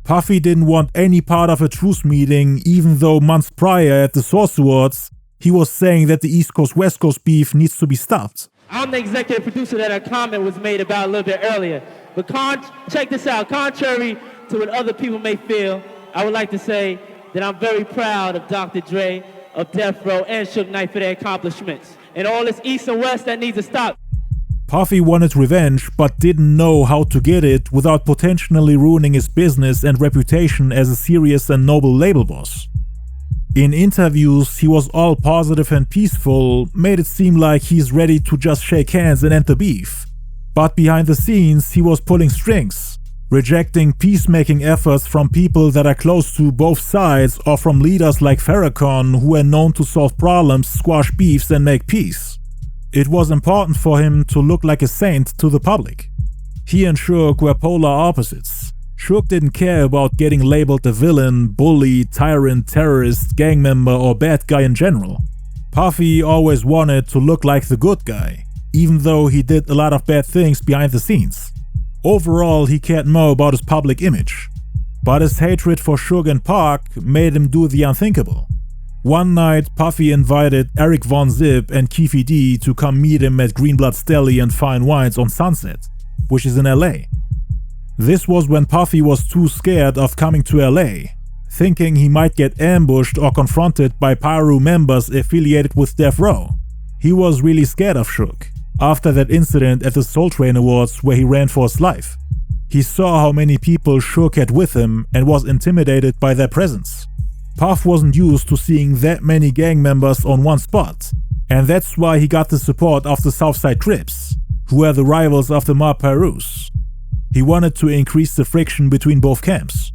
Puffy didn't want any part of a truce meeting, even though months prior at the Source Awards, he was saying that the East Coast-West Coast beef needs to be stopped. I'm the executive producer that a comment was made about a little bit earlier. But check this out. Contrary to what other people may feel, I would like to say that I'm very proud of Dr. Dre, of Death Row, and Suge Knight for their accomplishments. And all this East and West that needs to stop. Puffy wanted revenge but didn't know how to get it without potentially ruining his business and reputation as a serious and noble label boss. In interviews, he was all positive and peaceful, made it seem like he's ready to just shake hands and end the beef. But behind the scenes, he was pulling strings, rejecting peacemaking efforts from people that are close to both sides or from leaders like Farrakhan who are known to solve problems, squash beefs and make peace. It was important for him to look like a saint to the public. He and Suge were polar opposites. Suge didn't care about getting labeled a villain, bully, tyrant, terrorist, gang member or bad guy in general. Puffy always wanted to look like the good guy, even though he did a lot of bad things behind the scenes. Overall, he cared more about his public image. But his hatred for Suge and Pac made him do the unthinkable. One night, Puffy invited Eric Von Zip and Keefe D to come meet him at Greenblatt's Deli and Fine Wines on Sunset, which is in LA. This was when Puffy was too scared of coming to LA, thinking he might get ambushed or confronted by Pyro members affiliated with Death Row. He was really scared of Suge, after that incident at the Soul Train Awards where he ran for his life. He saw how many people Suge had with him and was intimidated by their presence. Puff wasn't used to seeing that many gang members on one spot, and that's why he got the support of the Southside Crips, who were the rivals of the mob Pyrus. He wanted to increase the friction between both camps.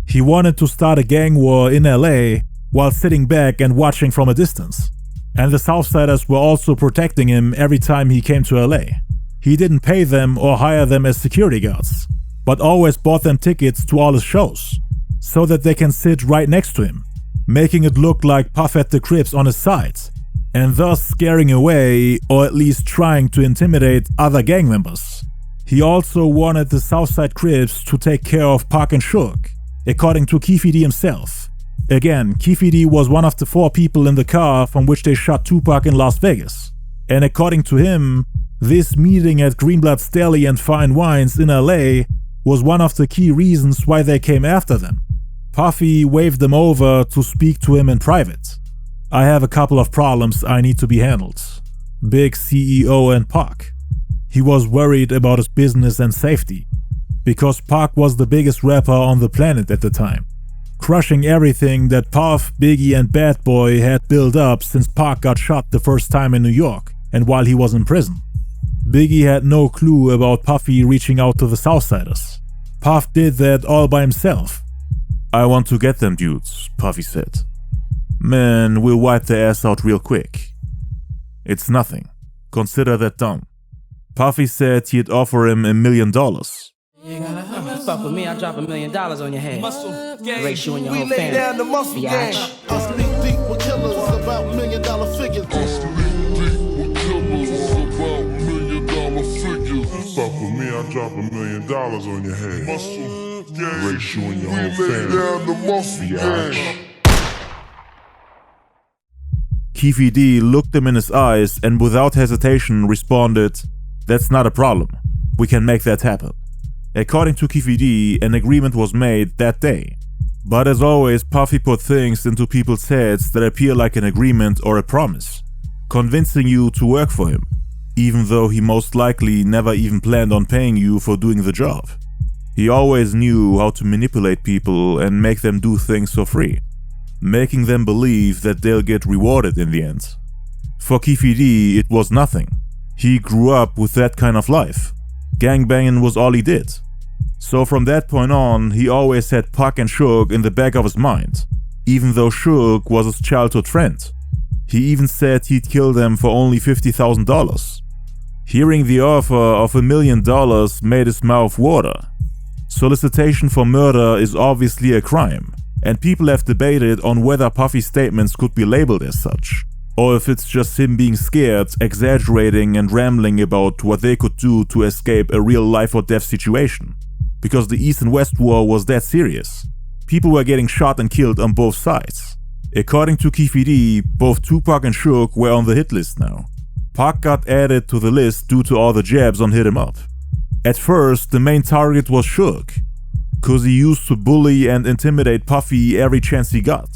He wanted to start a gang war in LA while sitting back and watching from a distance. And the Southsiders were also protecting him every time he came to LA. He didn't pay them or hire them as security guards, but always bought them tickets to all his shows, so that they can sit right next to him, making it look like Puff had the Crips on his side, and thus scaring away or at least trying to intimidate other gang members. He also wanted the Southside Crips to take care of Pac and Suge, according to Keefe D himself. Again, Keefe D was one of the 4 people in the car from which they shot Tupac in Las Vegas, and according to him, this meeting at Greenblatt's Deli and Fine Wines in LA was one of the key reasons why they came after them. Puffy waved them over to speak to him in private. I have a couple of problems I need to be handled. Big CEO and Pac. He was worried about his business and safety, because Pac was the biggest rapper on the planet at the time, crushing everything that Puff, Biggie and Bad Boy had built up since Pac got shot the first time in New York and while he was in prison. Biggie had no clue about Puffy reaching out to the Southsiders. Puff did that all by himself. I want to get them dudes, Puffy said. Man, we'll wipe their ass out real quick. It's nothing. Consider that done. Puffy said he'd offer him $1 million. You gotta fuck with me, I'll drop $1 million on your head. Race you and your whole family. Lay down the muscle gang. Us deep with killers about $1 million figures. Fuck with me, I'll drop $1 million on your head. Race you and your whole family. Keefe D looked him in his eyes and without hesitation responded, "That's not a problem. We can make that happen." According to Keefe D, an agreement was made that day. But as always, Puffy put things into people's heads that appear like an agreement or a promise, convincing you to work for him, even though he most likely never even planned on paying you for doing the job. He always knew how to manipulate people and make them do things for free, making them believe that they'll get rewarded in the end. For Keefe D, it was nothing. He grew up with that kind of life. Gangbanging was all he did. So from that point on, he always had Pac and Suge in the back of his mind, even though Suge was his childhood friend. He even said he'd kill them for only $50,000. Hearing the offer of $1 million made his mouth water. Solicitation for murder is obviously a crime, and people have debated on whether Puffy's statements could be labeled as such, or if it's just him being scared, exaggerating and rambling about what they could do to escape a real life or death situation. Because the East and West war was that serious. People were getting shot and killed on both sides. According to Keefe D, both Tupac and Suge were on the hit list now. Pac got added to the list due to all the jabs on Hit 'Em Up. At first, the main target was Suge, cause he used to bully and intimidate Puffy every chance he got.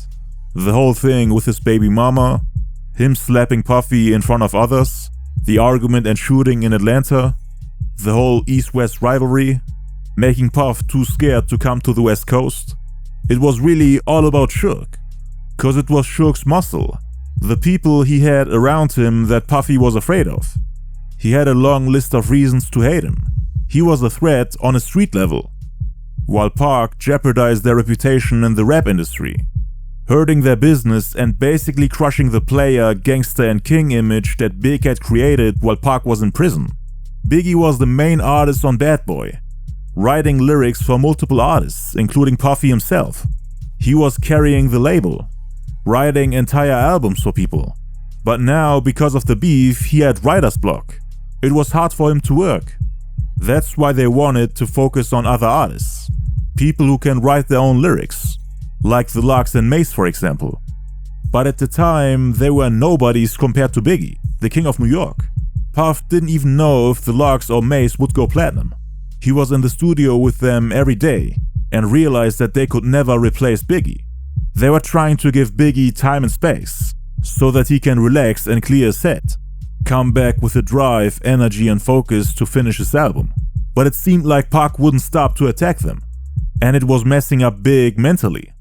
The whole thing with his baby mama, him slapping Puffy in front of others, the argument and shooting in Atlanta, the whole East-West rivalry, making Puff too scared to come to the West Coast. It was really all about Suge, cause it was Suge's muscle, the people he had around him that Puffy was afraid of. He had a long list of reasons to hate him. He was a threat on a street level, while Pac jeopardized their reputation in the rap industry, hurting their business and basically crushing the player, gangster and king image that Big had created while Pac was in prison. Biggie was the main artist on Bad Boy, writing lyrics for multiple artists, including Puffy himself. He was carrying the label, writing entire albums for people. But now, because of the beef, he had writer's block. It was hard for him to work. That's why they wanted to focus on other artists, people who can write their own lyrics, like the Lox and Mace for example. But at the time, they were nobodies compared to Biggie, the king of New York. Puff didn't even know if the Lox or Mace would go platinum. He was in the studio with them every day and realized that they could never replace Biggie. They were trying to give Biggie time and space so that he can relax and clear his head, come back with the drive, energy and focus to finish his album. But it seemed like Pac wouldn't stop to attack them, and it was messing up Big mentally.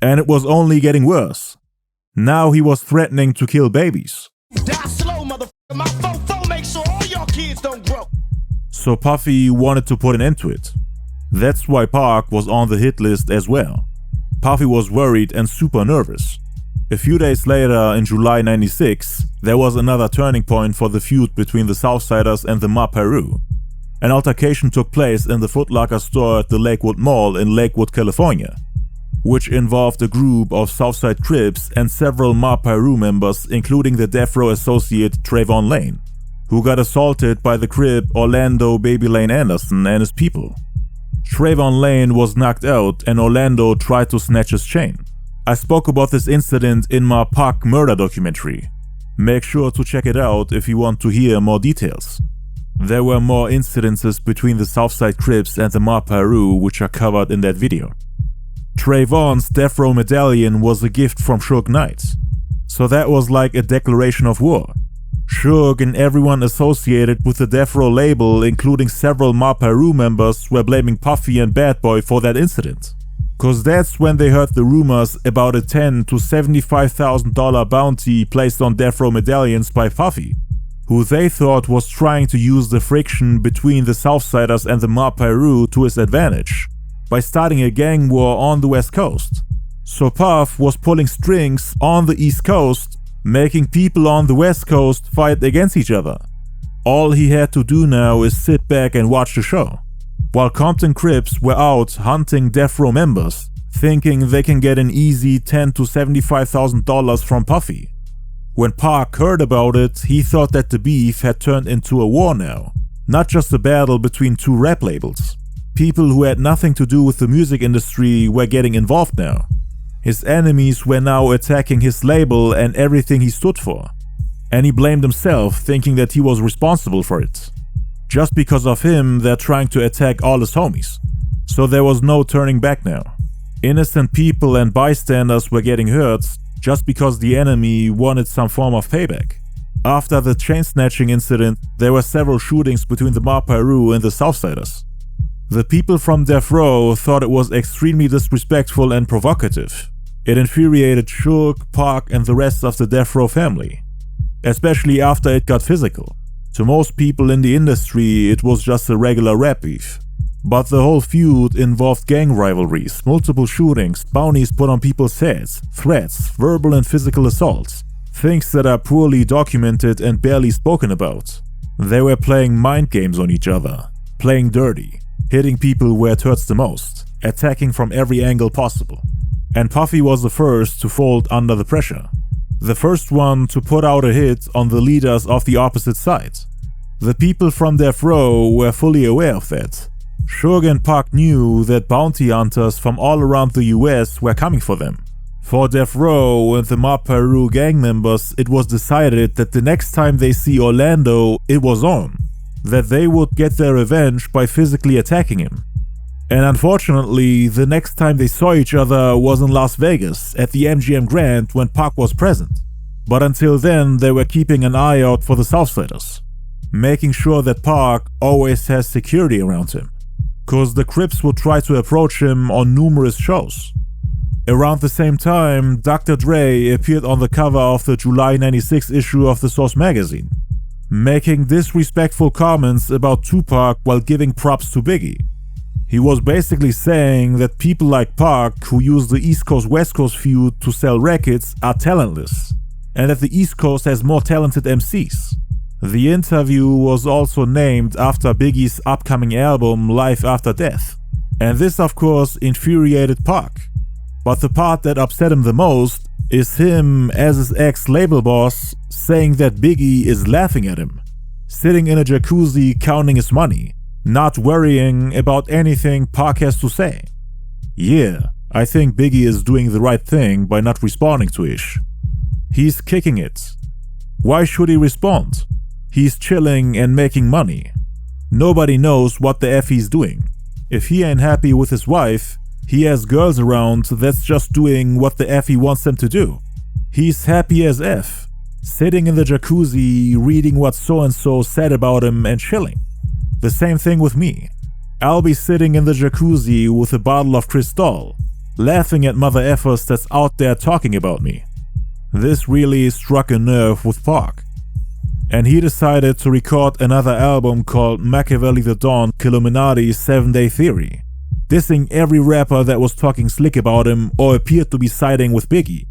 And it was only getting worse. Now he was threatening to kill babies. Die slow, motherfucker. My fofo make sure all y'all kids don't grow. So Puffy wanted to put an end to it. That's why Pac was on the hit list as well. Puffy was worried and super nervous. A few days later, in July '96, there was another turning point for the feud between the Southsiders and the Mob Piru. An altercation took place in the Foot Locker store at the Lakewood Mall in Lakewood, California, which involved a group of Southside Crips and several Mob Piru members, including the Death Row associate Trayvon Lane, who got assaulted by the Crip Orlando Baby Lane Anderson and his people. Trayvon Lane was knocked out and Orlando tried to snatch his chain. I spoke about this incident in my Pac murder documentary. Make sure to check it out if you want to hear more details. There were more incidences between the Southside Crips and the Mob Piru which are covered in that video. Trayvon's Death Row medallion was a gift from Suge Knight, so that was like a declaration of war. Suge and everyone associated with the Death Row label, including several Mob Piru members, were blaming Puffy and Bad Boy for that incident. Cause that's when they heard the rumors about a $10,000 to $75,000 bounty placed on Death Row medallions by Puffy, who they thought was trying to use the friction between the Southsiders and the Mob Piru to his advantage, by starting a gang war on the West Coast. So Puff was pulling strings on the East Coast, making people on the West Coast fight against each other. All he had to do now is sit back and watch the show, while Compton Crips were out hunting Death Row members, thinking they can get an easy $10,000 to $75,000 from Puffy. When Pac heard about it, he thought that the beef had turned into a war now, not just a battle between two rap labels. People who had nothing to do with the music industry were getting involved now. His enemies were now attacking his label and everything he stood for. And he blamed himself, thinking that he was responsible for it. Just because of him, they're trying to attack all his homies. So there was no turning back now. Innocent people and bystanders were getting hurt just because the enemy wanted some form of payback. After the chain snatching incident, there were several shootings between the Mob Piru and the Southsiders. The people from Death Row thought it was extremely disrespectful and provocative. It infuriated Suge, Pac and the rest of the Death Row family, especially after it got physical. To most people in the industry, it was just a regular rap beef. But the whole feud involved gang rivalries, multiple shootings, bounties put on people's heads, threats, verbal and physical assaults, things that are poorly documented and barely spoken about. They were playing mind games on each other, playing dirty, hitting people where it hurts the most, attacking from every angle possible. And Puffy was the first to fold under the pressure. The first one to put out a hit on the leaders of the opposite side. The people from Death Row were fully aware of that. Suge and Pac knew that bounty hunters from all around the US were coming for them. For Death Row and the Mob Piru gang members, it was decided that the next time they see Orlando, it was on. That they would get their revenge by physically attacking him. And unfortunately, the next time they saw each other was in Las Vegas at the MGM Grand when Pac was present. But until then, they were keeping an eye out for the Southsiders, making sure that Pac always has security around him, cause the Crips would try to approach him on numerous shows. Around the same time, Dr. Dre appeared on the cover of the July 96 issue of the Source magazine, making disrespectful comments about Tupac while giving props to Biggie. He was basically saying that people like Pac, who use the East Coast-West Coast feud to sell records, are talentless, and that the East Coast has more talented MCs. The interview was also named after Biggie's upcoming album Life After Death, and this of course infuriated Pac. But the part that upset him the most is him as his ex-label boss saying that Biggie is laughing at him, sitting in a jacuzzi counting his money, not worrying about anything Pac has to say. Yeah, I think Biggie is doing the right thing by not responding to Ish. He's kicking it. Why should he respond? He's chilling and making money. Nobody knows what the F he's doing. If he ain't happy with his wife, he has girls around that's just doing what the F he wants them to do. He's happy as F, sitting in the jacuzzi reading what so-and-so said about him and chilling. The same thing with me. I'll be sitting in the jacuzzi with a bottle of Cristal, laughing at mother effers that's out there talking about me. This really struck a nerve with Pac. And he decided to record another album called Machiavelli the Don Killuminati 7-Day Theory, dissing every rapper that was talking slick about him or appeared to be siding with Biggie,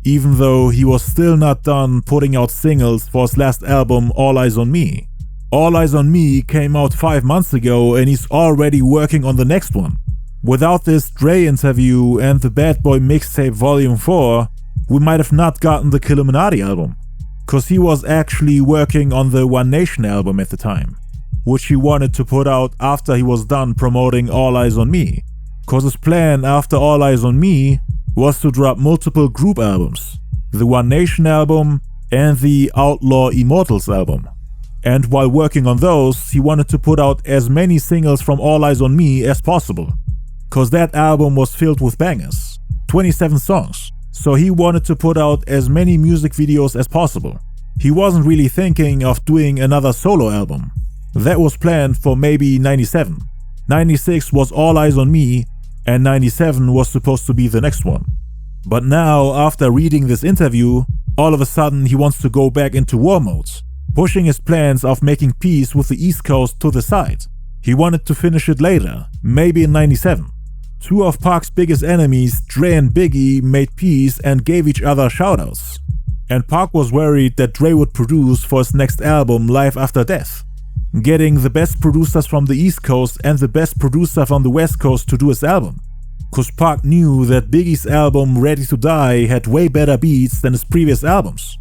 even though he was still not done putting out singles for his last album All Eyez On Me. All Eyez On Me came out 5 months ago and he's already working on the next one. Without this Dre interview and the Bad Boy Mixtape Volume 4, we might have not gotten the Killuminati album, cause he was actually working on the One Nation album at the time, which he wanted to put out after he was done promoting All Eyez On Me, cause his plan after All Eyez On Me was to drop multiple group albums, the One Nation album and the Outlaw Immortals album. And while working on those, he wanted to put out as many singles from All Eyez On Me as possible, cause that album was filled with bangers, 27 songs, so he wanted to put out as many music videos as possible. He wasn't really thinking of doing another solo album. That was planned for maybe 97. 96 was All Eyez On Me, and 97 was supposed to be the next one. But now, after reading this interview, all of a sudden he wants to go back into war mode, pushing his plans of making peace with the East Coast to the side. He wanted to finish it later, maybe in 97. Two of Pac's biggest enemies, Dre and Biggie, made peace and gave each other shoutouts. And Pac was worried that Dre would produce for his next album, Life After Death, getting the best producers from the East Coast and the best producer from the West Coast to do his album. Cause Pac knew that Biggie's album, Ready to Die, had way better beats than his previous albums.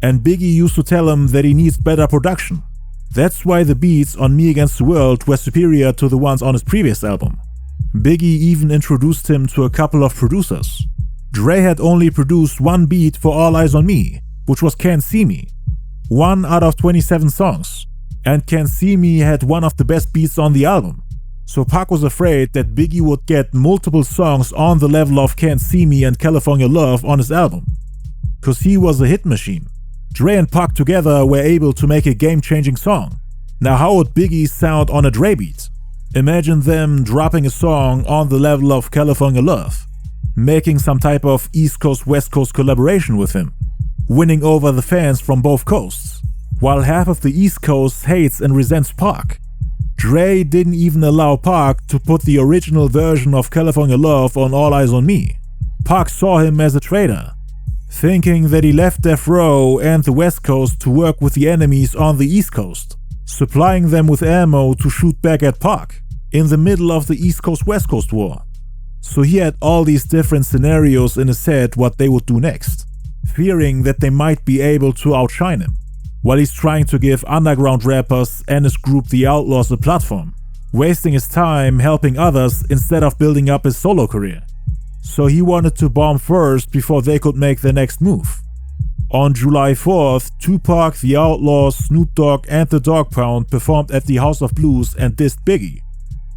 And Biggie used to tell him that he needs better production. That's why the beats on Me Against the World were superior to the ones on his previous album. Biggie even introduced him to a couple of producers. Dre had only produced one beat for All Eyez On Me, which was Can't See Me, 1 out of 27 songs, and Can't See Me had one of the best beats on the album. So Pac was afraid that Biggie would get multiple songs on the level of Can't See Me and California Love on his album, cause he was a hit machine. Dre and Pac together were able to make a game-changing song. Now how would Biggie sound on a Dre beat? Imagine them dropping a song on the level of California Love, making some type of East Coast-West Coast collaboration with him, winning over the fans from both coasts, while half of the East Coast hates and resents Pac. Dre didn't even allow Pac to put the original version of California Love on All Eyez On Me. Pac saw him as a traitor, thinking that he left Death Row and the West Coast to work with the enemies on the East Coast, supplying them with ammo to shoot back at Pac in the middle of the East Coast-West Coast war. So he had all these different scenarios in his head what they would do next, fearing that they might be able to outshine him, while he's trying to give underground rappers and his group The Outlaws a platform, wasting his time helping others instead of building up his solo career. So he wanted to bomb first before they could make their next move. On July 4th, Tupac, The Outlaws, Snoop Dogg and the Dogg Pound performed at the House of Blues and dissed Biggie.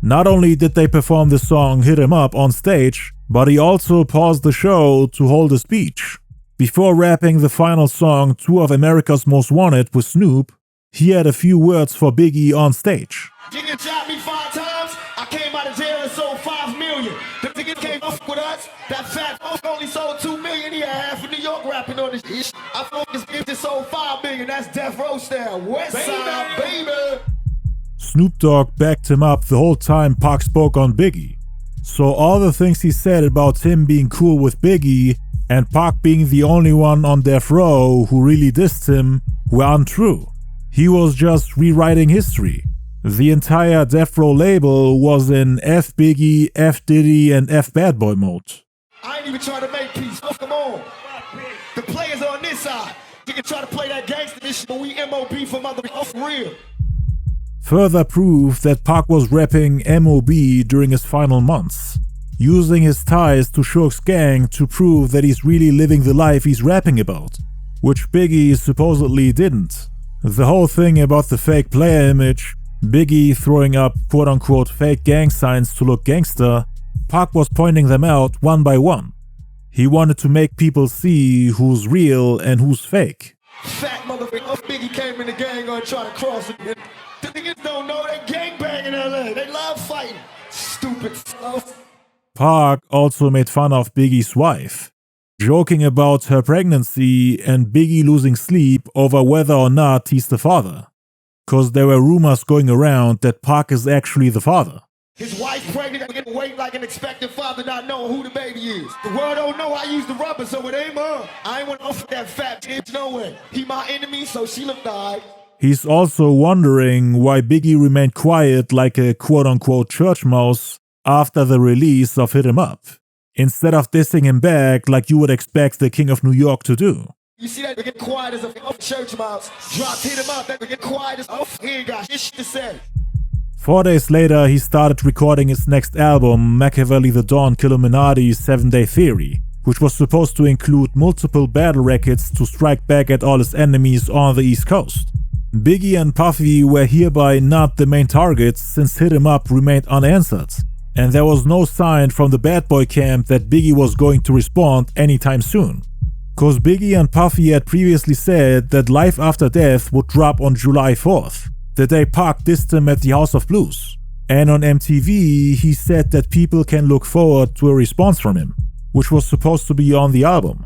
Not only did they perform the song Hit 'Em Up on stage, but he also paused the show to hold a speech. Before rapping the final song, Two of America's Most Wanted with Snoop, he had a few words for Biggie on stage. You can jab me 5 times, I came out of jail and sold 5 million. The nigga came up with us, that fat fuck only sold 2 million, he had half of New York rapping on this shit. I focus if just sold 5 million, that's death row style, West Side, baby. Snoop Dogg backed him up the whole time Pac spoke on Biggie. So all the things he said about him being cool with Biggie and Pac being the only one on death row who really dissed him were untrue. He was just rewriting history. The entire death row label was in F Biggie, F Diddy, and F Bad Boy mode. I ain't even trying to make peace, come on. The players on this side, you can try to play that gangster shit, but we MOB for mother off real. Further proof that Pac was rapping MOB during his final months, using his ties to Suge's gang to prove that he's really living the life he's rapping about, which Biggie supposedly didn't. The whole thing about the fake player image, Biggie throwing up quote-unquote fake gang signs to look gangster, Pac was pointing them out one by one. He wanted to make people see who's real and who's fake. Fat motherfucker, Biggie came in the gang gonna try to cross it. The niggas don't know they gang bang in LA. They love fighting. Stupid stuff. Pac also made fun of Biggie's wife, joking about her pregnancy and Biggie losing sleep over whether or not he's the father. Cause there were rumors going around that Pac is actually the father. His wife pregnant, get wait like an expected father not knowing who the baby is. The world don't know I use the rubber, so it ain't mine. I ain't want to offer that fat bitch, no way. He my enemy, so she look died. He's also wondering why Biggie remained quiet like a quote-unquote church mouse after the release of Hit 'Em Up, instead of dissing him back like you would expect the King of New York to do. You see that get quiet as a church mouse. Dropped Hit 'Em Up, that get quiet as he ain't got shit to say. 4 days later, he started recording his next album, Machiavelli the Dawn Killuminati's 7-Day Theory, which was supposed to include multiple battle records to strike back at all his enemies on the East Coast. Biggie and Puffy were hereby not the main targets since Hit 'Em Up remained unanswered, and there was no sign from the bad boy camp that Biggie was going to respond anytime soon. Cause Biggie and Puffy had previously said that Life After Death would drop on July 4th, the day Pac dissed him at the House of Blues. And on MTV, he said that people can look forward to a response from him, which was supposed to be on the album.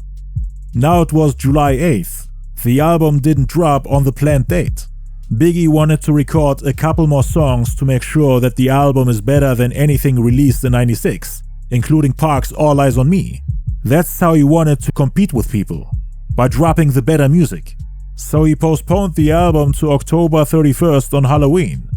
Now it was July 8th. The album didn't drop on the planned date. Biggie wanted to record a couple more songs to make sure that the album is better than anything released in '96, including Pac's All Eyez On Me. That's how he wanted to compete with people, by dropping the better music. So he postponed the album to October 31st on Halloween,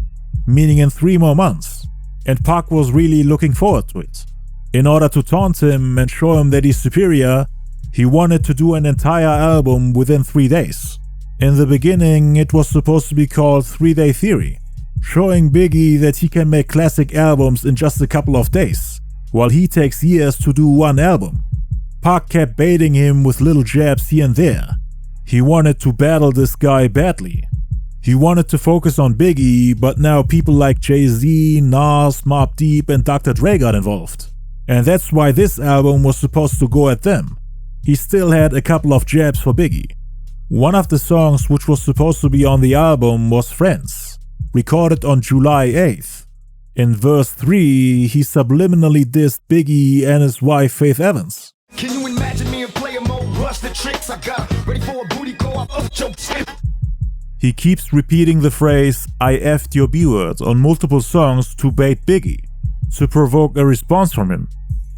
meaning in 3 more months, and Pac was really looking forward to it. In order to taunt him and show him that he's superior, he wanted to do an entire album within 3 days. In the beginning, it was supposed to be called 3-Day Theory, showing Biggie that he can make classic albums in just a couple of days, while he takes years to do one album. Pac kept baiting him with little jabs here and there. He wanted to battle this guy badly. He wanted to focus on Biggie, but now people like Jay-Z, Nas, Mobb Deep, and Dr. Dre got involved. And that's why this album was supposed to go at them. He still had a couple of jabs for Biggie. One of the songs which was supposed to be on the album was Friendz, recorded on July 8th. In verse 3, he subliminally dissed Biggie and his wife Faith Evans. Can you imagine me and playing more rusted tricks? I got ready for a booty call up your tip. He keeps repeating the phrase, I effed your B-word on multiple songs to bait Biggie, to provoke a response from him.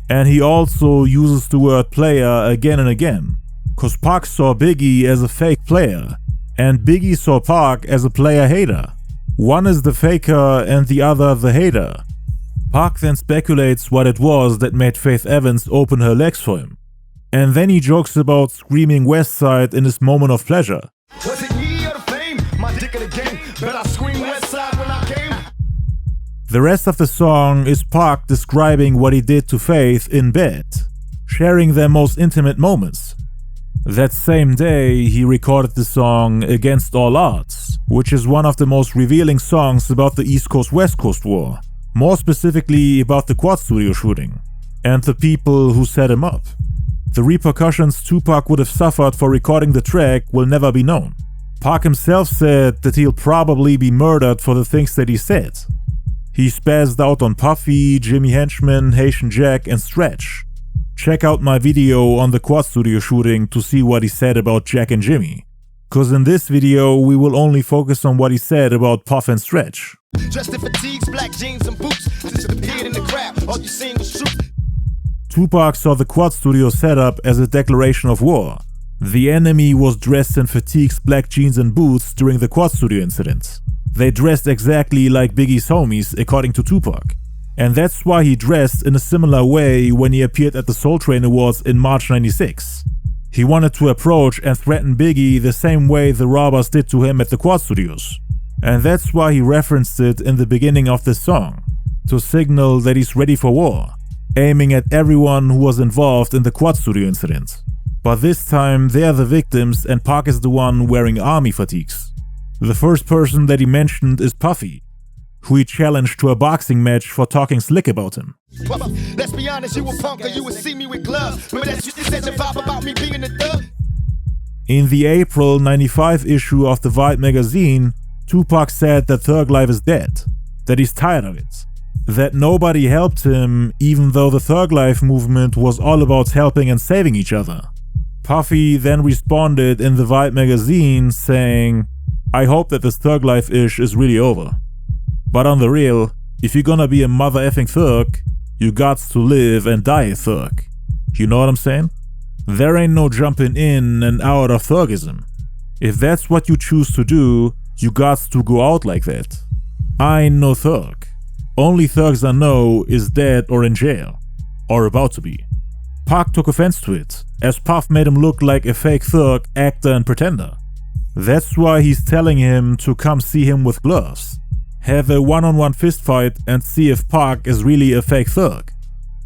And he also uses the word player again and again, cause Pac saw Biggie as a fake player, and Biggie saw Pac as a player hater. One is the faker and the other the hater. Pac then speculates what it was that made Faith Evans open her legs for him. And then he jokes about screaming West Side in his moment of pleasure. Was it ye or the fame? My dick in the game. Bet I scream West Side when I came. The rest of the song is Pac describing what he did to Faith in bed, sharing their most intimate moments. That same day, he recorded the song Against All Odds, which is one of the most revealing songs about the East Coast-West Coast War. More specifically about the Quad Studio shooting and the people who set him up. The repercussions Tupac would have suffered for recording the track will never be known. Pac himself said that he'll probably be murdered for the things that he said. He spazzed out on Puffy, Jimmy Henchman, Haitian Jack, and Stretch. Check out my video on the Quad Studio shooting to see what he said about Jack and Jimmy. Cause in this video, we will only focus on what he said about Puff and Stretch. Dressed in fatigues, black jeans and boots. Disappeared in the crowd, all you seen was truth. Tupac saw the Quad Studio setup as a declaration of war. The enemy was dressed in fatigues, black jeans and boots during the Quad Studio incident. They dressed exactly like Biggie's homies, according to Tupac. And that's why he dressed in a similar way when he appeared at the Soul Train Awards in March '96. He wanted to approach and threaten Biggie the same way the robbers did to him at the Quad Studios. And that's why he referenced it in the beginning of this song, to signal that he's ready for war, aiming at everyone who was involved in the Quad Studio incident. But this time they are the victims and Pac is the one wearing army fatigues. The first person that he mentioned is Puffy, who he challenged to a boxing match for talking slick about him. Let's be honest, you a punk or you would see me with gloves. But that's just said the vibe about me being a thug. In the April '95 issue of the Vibe magazine, Tupac said that thug life is dead, that he's tired of it, that nobody helped him even though the thug life movement was all about helping and saving each other. Puffy then responded in the Vibe magazine saying, "I hope that this thug life ish is really over. But on the real, if you're gonna be a mother effing thug, you gots to live and die a thug. You know what I'm saying? There ain't no jumping in and out of thugism. If that's what you choose to do, you gots to go out like that. I ain't no thug. Only thugs I know is dead or in jail. Or about to be." Pac took offense to it, as Puff made him look like a fake thug, actor and pretender. That's why he's telling him to come see him with gloves. Have a one-on-one fistfight and see if Pac is really a fake thug.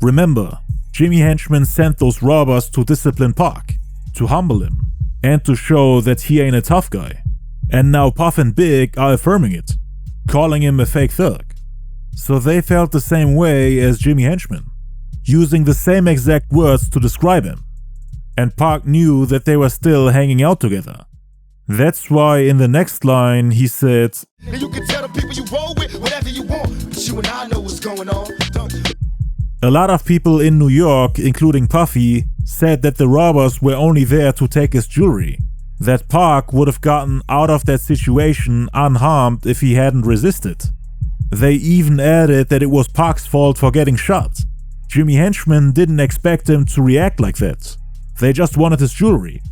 Remember, Jimmy Henchman sent those robbers to discipline Pac, to humble him, and to show that he ain't a tough guy. And now Puff and Big are affirming it, calling him a fake thug. So they felt the same way as Jimmy Henchman, using the same exact words to describe him. And Pac knew that they were still hanging out together. That's why in the next line he said, And you can tell the people you roll with whatever you want, but you and I know what's going on, don't you? A lot of people in New York, including Puffy, said that the robbers were only there to take his jewelry, that Pac would have gotten out of that situation unharmed if he hadn't resisted. They even added that it was Pac's fault for getting shot. Jimmy Henchman didn't expect him to react like that. They just wanted his jewelry.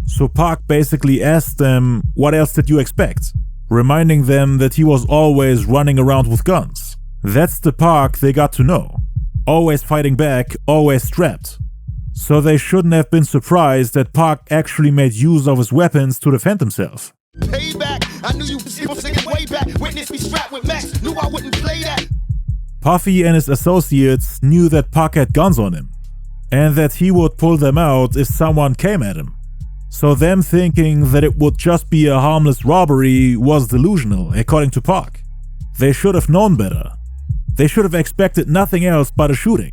So Pac basically asked them, what else did you expect? Reminding them that he was always running around with guns. That's the Pac they got to know. Always fighting back, always strapped. So they shouldn't have been surprised that Pac actually made use of his weapons to defend himself. Payback, I knew you was singing way back. Witness me strapped with Max, knew I wouldn't play that. Puffy and his associates knew that Pac had guns on him, and that he would pull them out if someone came at him. So them thinking that it would just be a harmless robbery was delusional, according to Pac. They should have known better. They should have expected nothing else but a shooting.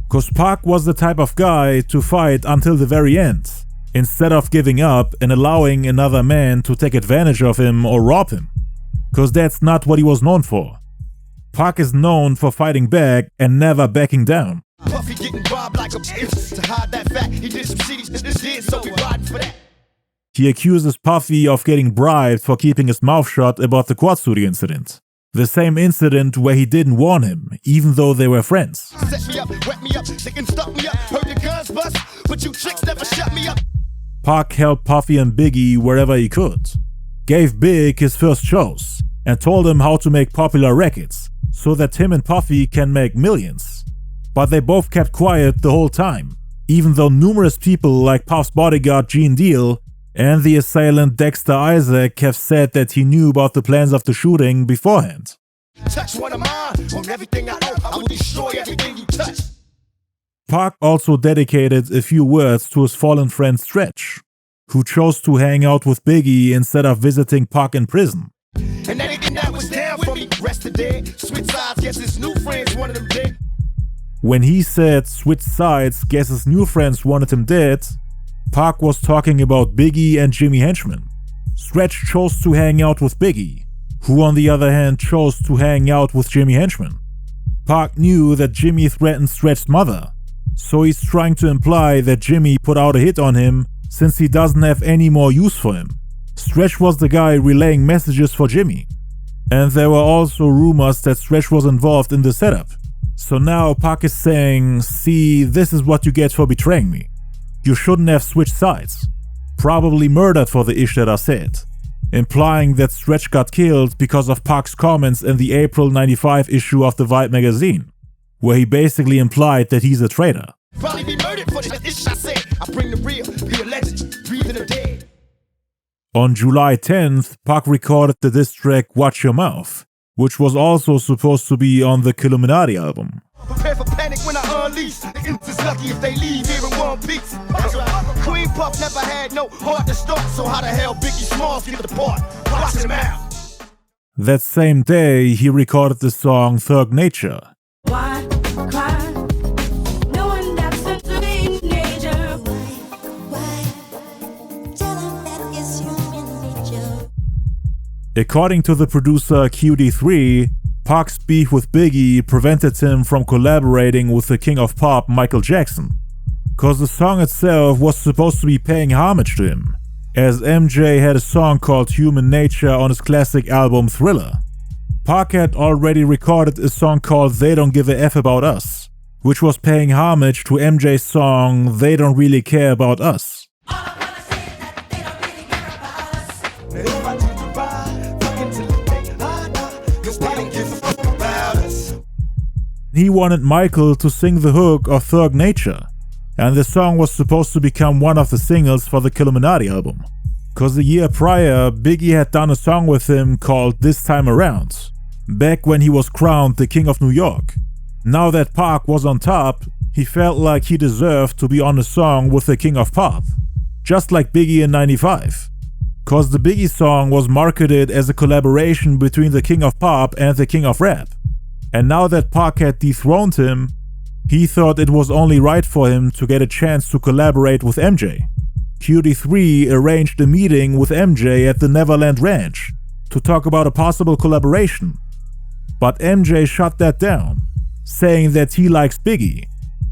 Cause Pac was the type of guy to fight until the very end, instead of giving up and allowing another man to take advantage of him or rob him. Cause that's not what he was known for. Pac is known for fighting back and never backing down. Puffy getting robbed like a bitch. To hide that fact, he did some shitty shit, so we riding for that. He accuses Puffy of getting bribed for keeping his mouth shut about the Quad Studio incident. The same incident where he didn't warn him, even though they were friends. Set me up, wet me up, they can stuff me up. Heard the guns bust, but you chicks never shut me up. Pac helped Puffy and Biggie wherever he could. Gave Big his first shows, and told him how to make popular records, so that him and Puffy can make millions. But they both kept quiet the whole time, even though numerous people like Puff's bodyguard Gene Deal and the assailant Dexter Isaac have said that he knew about the plans of the shooting beforehand. Touch one of mine, on everything I own, I will destroy everything you touch. Pac also dedicated a few words to his fallen friend Stretch, who chose to hang out with Biggie instead of visiting Pac in prison. And then again, that was down for me. Biggie, rest the dead. Switch sides, guess his new friends wanted him dead. When he said switch sides, guess his new friends wanted him dead, Pac was talking about Biggie and Jimmy Henchman. Stretch chose to hang out with Biggie, who on the other hand chose to hang out with Jimmy Henchman. Pac knew that Jimmy threatened Stretch's mother, so he's trying to imply that Jimmy put out a hit on him since he doesn't have any more use for him. Stretch was the guy relaying messages for Jimmy. And there were also rumors that Stretch was involved in the setup. So now Pac is saying, see, this is what you get for betraying me. You shouldn't have switched sides. Probably murdered for the ish that I said. Implying that Stretch got killed because of Pac's comments in the April '95 issue of the Vibe magazine, where he basically implied that he's a traitor. Probably be murdered for the ish I said. I bring the real, be a legend, breathing the dead. On July 10th, Pac recorded the diss track Watch Your Mouth, which was also supposed to be on the Killuminati album. Prepare for panic when I unleash. It's lucky if they leave here in one piece. Queen Puff never had no heart to start, so how the hell Biggie Smalls get the part? Watch him out. That same day, he recorded the song Thug Nature. Why cry? Knowing that's the nature. Tell him that it's human nature. According to the producer QD3, Pac's beef with Biggie prevented him from collaborating with the king of pop, Michael Jackson, cause the song itself was supposed to be paying homage to him, as MJ had a song called Human Nature on his classic album Thriller. Pac had already recorded a song called They Don't Give a F About Us, which was paying homage to MJ's song They Don't Really Care About Us. He wanted Michael to sing the hook of Thug Nature, and the song was supposed to become one of the singles for the Killuminati album. Cause the year prior, Biggie had done a song with him called This Time Around, back when he was crowned the King of New York. Now that Pac was on top, he felt like he deserved to be on a song with the King of Pop, just like Biggie in '95. Cause the Biggie song was marketed as a collaboration between the King of Pop and the King of Rap. And now that Pac had dethroned him, he thought it was only right for him to get a chance to collaborate with MJ. QD3 arranged a meeting with MJ at the Neverland Ranch to talk about a possible collaboration. But MJ shut that down, saying that he likes Biggie.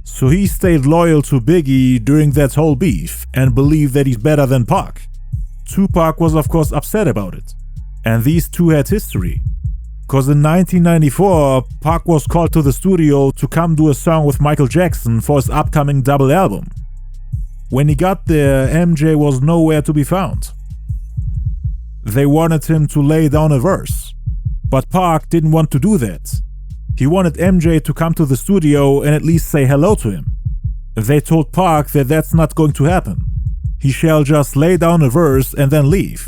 So he stayed loyal to Biggie during that whole beef and believed that he's better than Pac. Tupac was of course upset about it. And these two had history. Cause in 1994, Pac was called to the studio to come do a song with Michael Jackson for his upcoming double album. When he got there, MJ was nowhere to be found. They wanted him to lay down a verse, but Pac didn't want to do that. He wanted MJ to come to the studio and at least say hello to him. They told Pac that that's not going to happen. He shall just lay down a verse and then leave.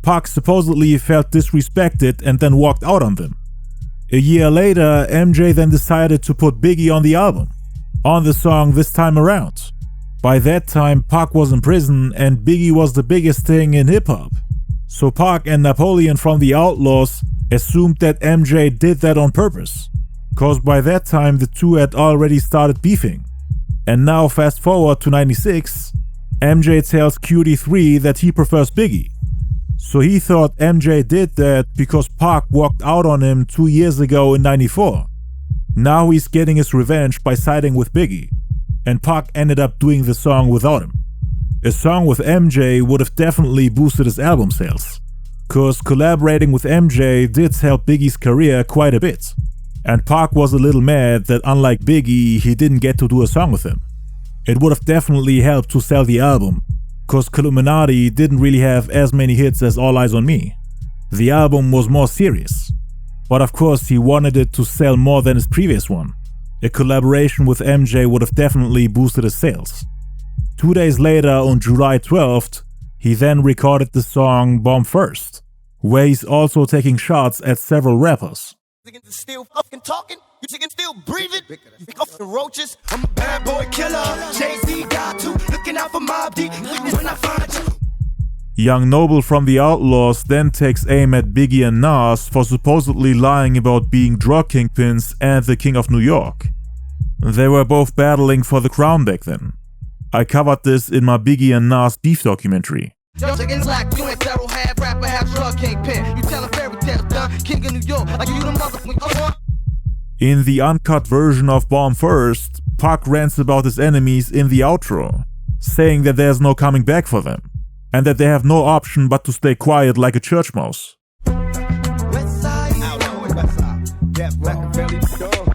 Pac supposedly felt disrespected and then walked out on them. A year later, MJ then decided to put Biggie on the album, on the song This Time Around. By that time, Pac was in prison and Biggie was the biggest thing in hip-hop. So Pac and Napoleon from the Outlaws assumed that MJ did that on purpose, cause by that time the two had already started beefing. And now fast forward to '96, MJ tells QD3 that he prefers Biggie. So he thought MJ did that because Pac walked out on him 2 years ago in '94. Now he's getting his revenge by siding with Biggie, and Pac ended up doing the song without him. A song with MJ would have definitely boosted his album sales, cause collaborating with MJ did help Biggie's career quite a bit. And Pac was a little mad that unlike Biggie, he didn't get to do a song with him. It would have definitely helped to sell the album, cause Killuminati didn't really have as many hits as All Eyez On Me. The album was more serious. But of course he wanted it to sell more than his previous one. A collaboration with MJ would have definitely boosted his sales. 2 days later, on July 12th, he then recorded the song Bomb First, where he's also taking shots at several rappers. Still fucking talking, you chicken still breathing. You off the roaches, I'm a bad boy killer. Jay-Z got to looking out for Mob D when I find you. Young Noble from the Outlaws then takes aim at Biggie and Nas for supposedly lying about being drug kingpins and the King of New York. They were both battling for the crown back then. I covered this in my Biggie and Nas beef documentary. Yo, chicken black, you ain't thorough, half rapper, half drug kingpin. You tell a fairy tale, done, king of New York, like you the motherfucker. In the uncut version of Bomb First, Pac rants about his enemies in the outro, saying that there's no coming back for them, and that they have no option but to stay quiet like a church mouse. West side, west side. Death Machiavelli, dog.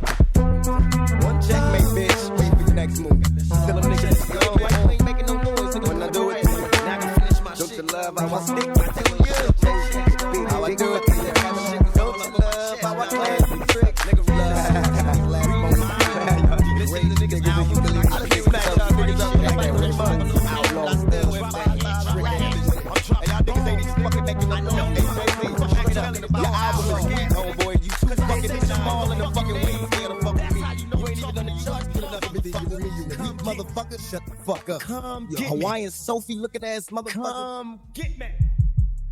One checkmate, bitch. Wait for the next move. Still a nigga. Yo, I ain't making no noise. When I do it, now I can finish my shit. Don't you love how I stick to you? How I do it. Don't you love how I play the trick? Nigga, motherfucker, shut the fuck up. Come get Hawaiian Sophie looking ass motherfucker. Come get me.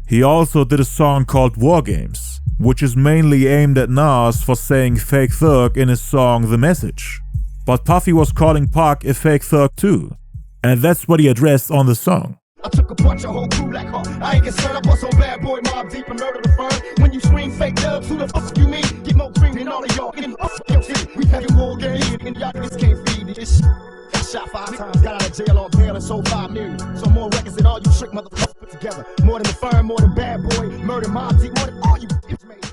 He also did a song called War Games, which is mainly aimed at Nas for saying fake thug in his song The Message. But Puffy was calling Pac a fake thug too, and that's what he addressed on the song. I took a bunch of whole crew like her. I ain't concerned, I bust on bad boy mob deep and murder the firm. When you scream fake dubs, who the fuck you mean? Get more cream than all of y'all. Get in your city. We having war games and y'all niggas can't feed this. Got shot 5 times, got out of jail on bail and sold 5 million. So more records than all you trick motherfuckers put together. More than the firm, more than bad boy, murder mob deep, more than all you bitches made.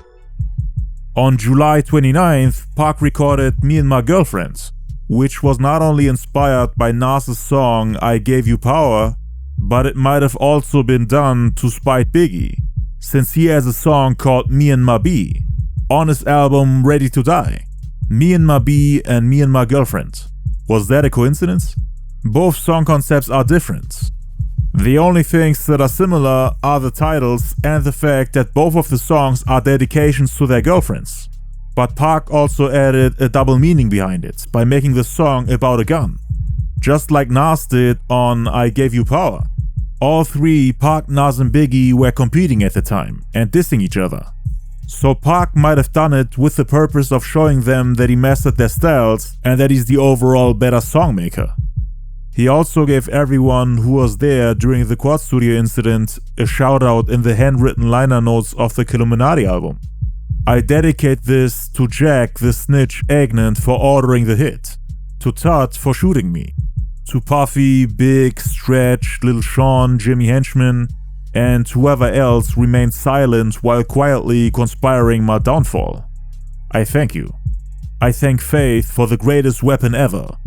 On July 29th, Pac recorded Me and My Girlfriend, which was not only inspired by Nas's song I Gave You Power, but it might have also been done to spite Biggie, since he has a song called Me and My B on his album Ready to Die. Me and My B and Me and My Girlfriend. Was that a coincidence? Both song concepts are different. The only things that are similar are the titles and the fact that both of the songs are dedications to their girlfriends. But Pac also added a double meaning behind it by making the song about a gun. Just like Nas did on I Gave You Power. All three, Pac, Nas and Biggie, were competing at the time and dissing each other. So Pac might have done it with the purpose of showing them that he mastered their styles and that he's the overall better songmaker. He also gave everyone who was there during the Quad Studio incident a shout out in the handwritten liner notes of the Killuminati album. I dedicate this to Jack the Snitch Agnant for ordering the hit, to Todd for shooting me, to Puffy, Big, Stretch, Lil Sean, Jimmy Henchman, and whoever else remained silent while quietly conspiring my downfall. I thank you. I thank Faith for the greatest weapon ever,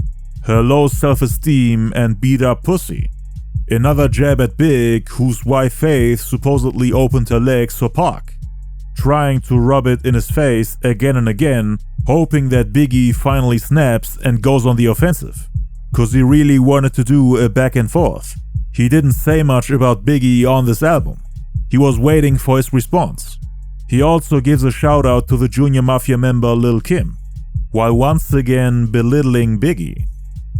her low self-esteem and beat-up pussy. Another jab at Big, whose wife Faith supposedly opened her legs for Pac, trying to rub it in his face again and again, hoping that Biggie finally snaps and goes on the offensive. Cause he really wanted to do a back and forth. He didn't say much about Biggie on this album. He was waiting for his response. He also gives a shout out to the Junior Mafia member Lil Kim, while once again belittling Biggie.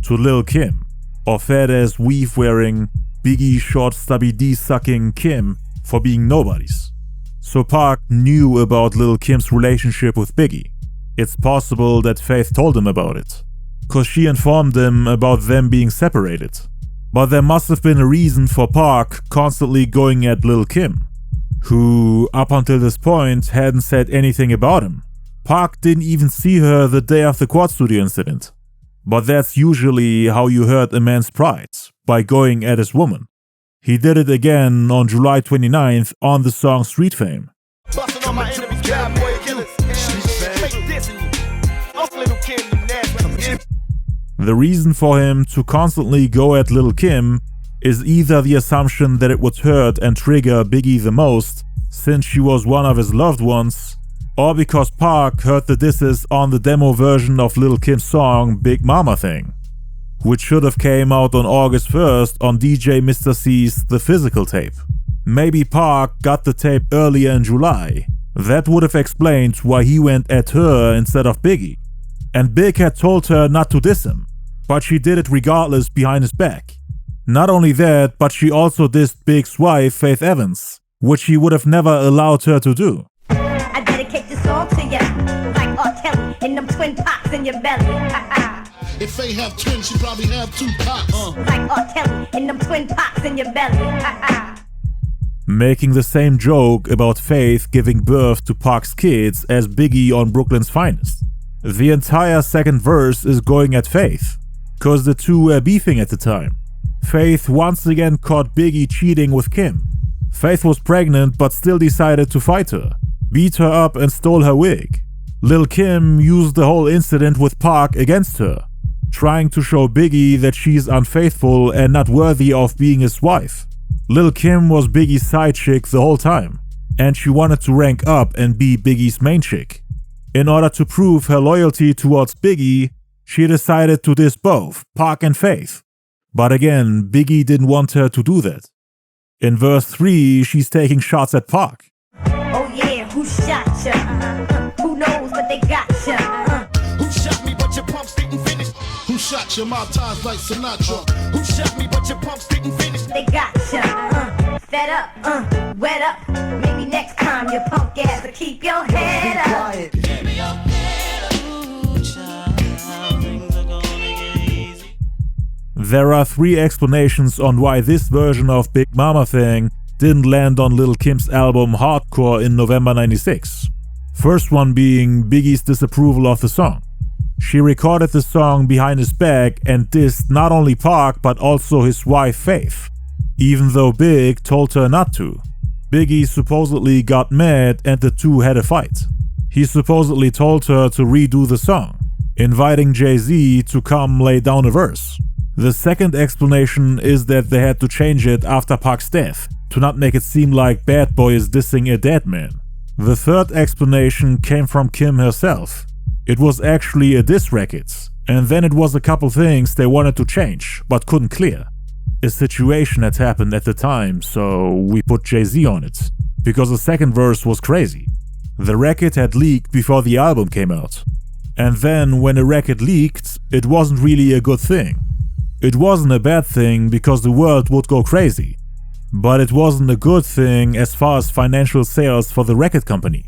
To Lil Kim, or fat-ass weave-wearing, Biggie short stubby D-sucking Kim for being nobodies. So Pac knew about Lil Kim's relationship with Biggie. It's possible that Faith told him about it, cause she informed him about them being separated. But there must have been a reason for Pac constantly going at Lil Kim, who, up until this point, hadn't said anything about him. Pac didn't even see her the day of the Quad Studio incident. But that's usually how you hurt a man's pride, by going at his woman. He did it again on July 29th on the song Street Fame. Busting on my enemies, bad boy killers. Straight dissing you. Off Little Kim, you nasty. The reason for him to constantly go at Lil Kim is either the assumption that it would hurt and trigger Biggie the most, since she was one of his loved ones, or because Pac heard the disses on the demo version of Lil Kim's song Big Mama Thing, which should have came out on August 1st on DJ Mr. C's The Physical tape. Maybe Pac got the tape earlier in July. That would have explained why he went at her instead of Biggie. And Big had told her not to diss him, but she did it regardless behind his back. Not only that, but she also dissed Big's wife, Faith Evans, which he would have never allowed her to do. I dedicate this song to you, like R. Kelly in them twin pots in your belly. If Faith have twins, she probably have two pots. Like R. Kelly in them twin pots in your belly. Making the same joke about Faith giving birth to Pac's kids as Biggie on Brooklyn's Finest. The entire second verse is going at Faith, cause the two were beefing at the time. Faith once again caught Biggie cheating with Kim. Faith was pregnant but still decided to fight her, beat her up and stole her wig. Lil' Kim used the whole incident with Pac against her, trying to show Biggie that she's unfaithful and not worthy of being his wife. Lil' Kim was Biggie's side chick the whole time, and she wanted to rank up and be Biggie's main chick. In order to prove her loyalty towards Biggie, she decided to diss both Pac and Faith. But again, Biggie didn't want her to do that. In verse 3, she's taking shots at Pac. Oh yeah, who shot ya? Who knows what they got ya? Who shot me but your pumps didn't finish? Who shot your mouth ties like Sinatra? Who shot me but your pumps didn't finish? They got ya. Fed up, wet up. Maybe next time your punk ass will keep your head up. Quiet. There are 3 explanations on why this version of Big Mama Thing didn't land on Lil' Kim's album Hardcore in November 96. First one being Biggie's disapproval of the song. She recorded the song behind his back and dissed not only Pac but also his wife Faith, even though Big told her not to. Biggie supposedly got mad and the two had a fight. He supposedly told her to redo the song, inviting Jay-Z to come lay down a verse. The second explanation is that they had to change it after Pac's death, to not make it seem like Bad Boy is dissing a dead man. The third explanation came from Kim herself. It was actually a diss record, and then it was a couple things they wanted to change, but couldn't clear. A situation had happened at the time, so we put Jay-Z on it, because the second verse was crazy. The record had leaked before the album came out. And then when a record leaked, it wasn't really a good thing. It wasn't a bad thing because the world would go crazy, but it wasn't a good thing as far as financial sales for the record company.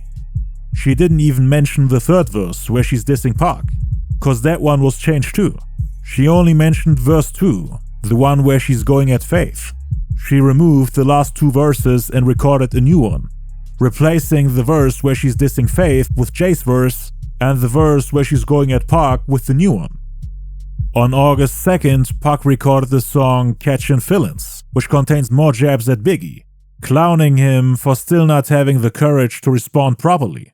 She didn't even mention the third verse where she's dissing Pac, cause that one was changed too. She only mentioned verse 2, the one where she's going at Faith. She removed the last 2 verses and recorded a new one, replacing the verse where she's dissing Faith with Jay's verse and the verse where she's going at Pac with the new one. On August 2nd, Pac recorded the song Catchin' Fillins, which contains more jabs at Biggie, clowning him for still not having the courage to respond properly.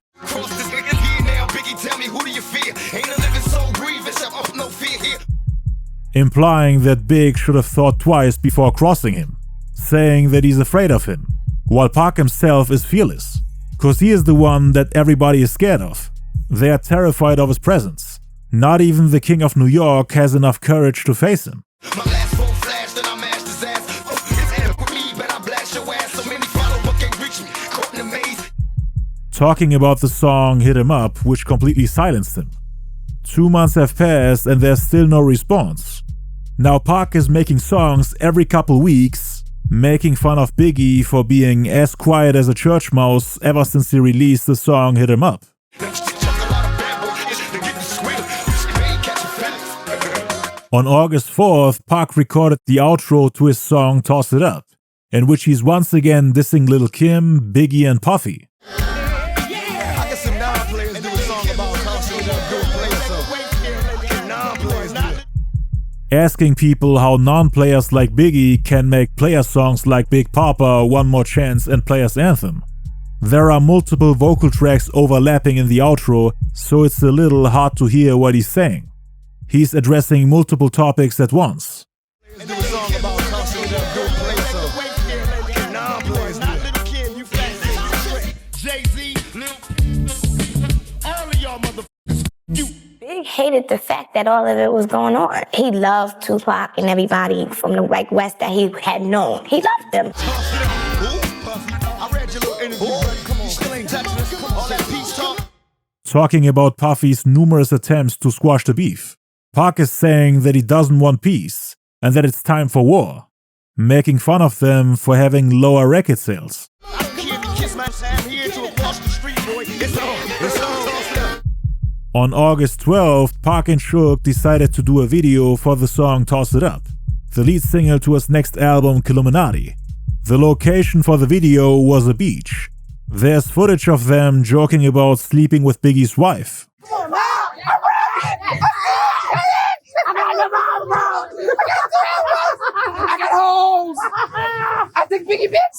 Implying that Big should have thought twice before crossing him, saying that he's afraid of him, while Pac himself is fearless, cause he is the one that everybody is scared of. They are terrified of his presence. Not even the King of New York has enough courage to face him. Talking about the song Hit 'Em Up, which completely silenced him. 2 months have passed and there's still no response. Now Pac is making songs every couple weeks, making fun of Biggie for being as quiet as a church mouse ever since he released the song Hit 'Em Up. On August 4th, Pac recorded the outro to his song Toss It Up, in which he's once again dissing Lil' Kim, Biggie and Puffy. Asking people how non-players like Biggie can make player songs like Big Papa, One More Chance and Players Anthem. There are multiple vocal tracks overlapping in the outro, so it's a little hard to hear what he's saying. He's addressing multiple topics at once. Big hated the fact that all of it was going on. He loved Tupac and everybody from the West that he had known. He loved them. Talking about Puffy's numerous attempts to squash the beef. Pac is saying that he doesn't want peace and that it's time for war. making fun of them for having lower record sales. On August 12th, Pac and Suge decided to do a video for the song Toss It Up, the lead single to his next album Killuminati. The location for the video was a beach. There's footage of them joking about sleeping with Biggie's wife. I got hoes. I think Biggie bitch.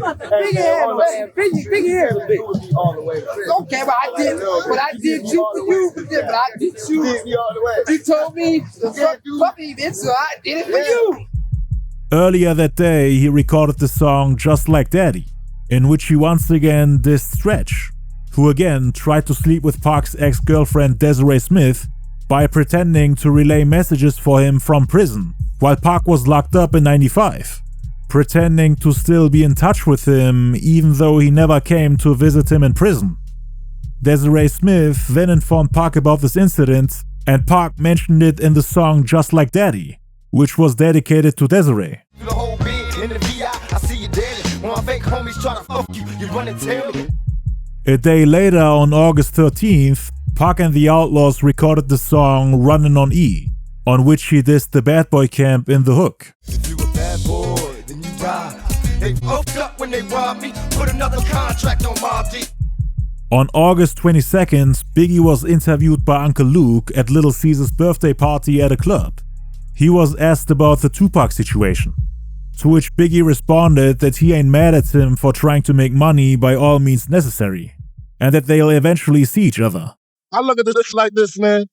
Biggie here, man. Biggie here. Okay, but I did you for you, but I did you. You told me to fuck Puffy bitch, so I did it for you. Earlier that day, he recorded the song Just Like Daddy, in which he once again dissed Stretch, who again tried to sleep with Pac's ex-girlfriend Desiree Smith by pretending to relay messages for him from prison while Pac was locked up in '95, pretending to still be in touch with him even though he never came to visit him in prison. Desiree Smith then informed Pac about this incident, and Pac mentioned it in the song Just Like Daddy, which was dedicated to Desiree. A day later, on August 13th, Pac and the Outlaws recorded the song Runnin' on E, on which he dissed the Bad Boy Camp in the hook. If you a bad boy, then you die. They fucked up when they robbed me. Put another contract on Mob Deep. On August 22nd, Biggie was interviewed by Uncle Luke at Little Caesar's birthday party at a club. He was asked about the Tupac situation, to which Biggie responded that he ain't mad at him for trying to make money by all means necessary, and that they'll eventually see each other. I look at this like this, man.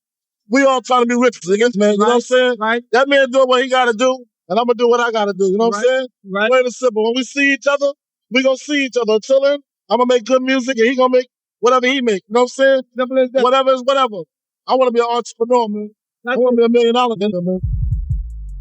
We all trying to be rich against, man. You know what I'm saying? Right. That man doing what he got to do, and I'm going to do what I got to do. You know what I'm saying? Right. Plain and simple. When we see each other, we going to see each other. Until then, I'm going to make good music, and he going to make whatever he make. You know what I'm saying? Simple as that. Whatever is whatever. I want to be an entrepreneur, man. I want to be $1 million nigga, man.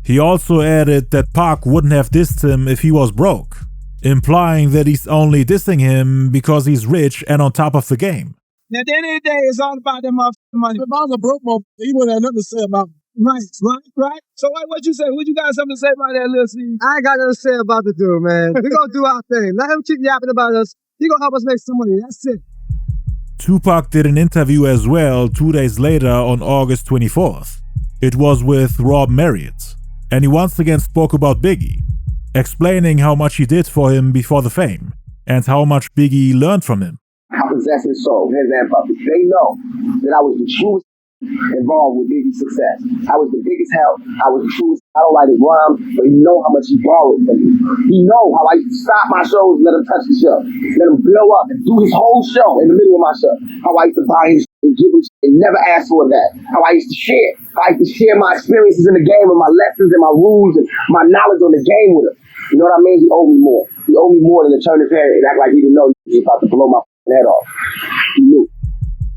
He also added that Pac wouldn't have dissed him if he was broke, implying that he's only dissing him because he's rich and on top of the game. At the end of the day, it's all about that motherfucking money. If I was a broke motherfucker, he wouldn't have nothing to say about me. Right. So what you say? What you got something to say about that little scene? I ain't got nothing to say about the dude, man. We gonna do our thing. Let him keep yapping about us. He gonna help us make some money. That's it. Tupac did an interview as well 2 days later on August 24th. It was with Rob Marriott, and he once again spoke about Biggie, explaining how much he did for him before the fame, and how much Biggie learned from him. I possess his soul, his and Puffy. They know that I was the truest involved with Biggie's success. I was the biggest help. I was the truest. I don't like his rhymes, but he know how much he borrowed from me. He know how I used to stop my shows and let him touch the show. Let him blow up and do his whole show in the middle of my show. How I used to buy his and give him and never ask for that. How I used to share. How I used to share my experiences in the game and my lessons and my rules and my knowledge on the game with him. You know what I mean? He owed me more. He owed me more than to turn his head and act like he didn't know he was about to blow my head off. He knew.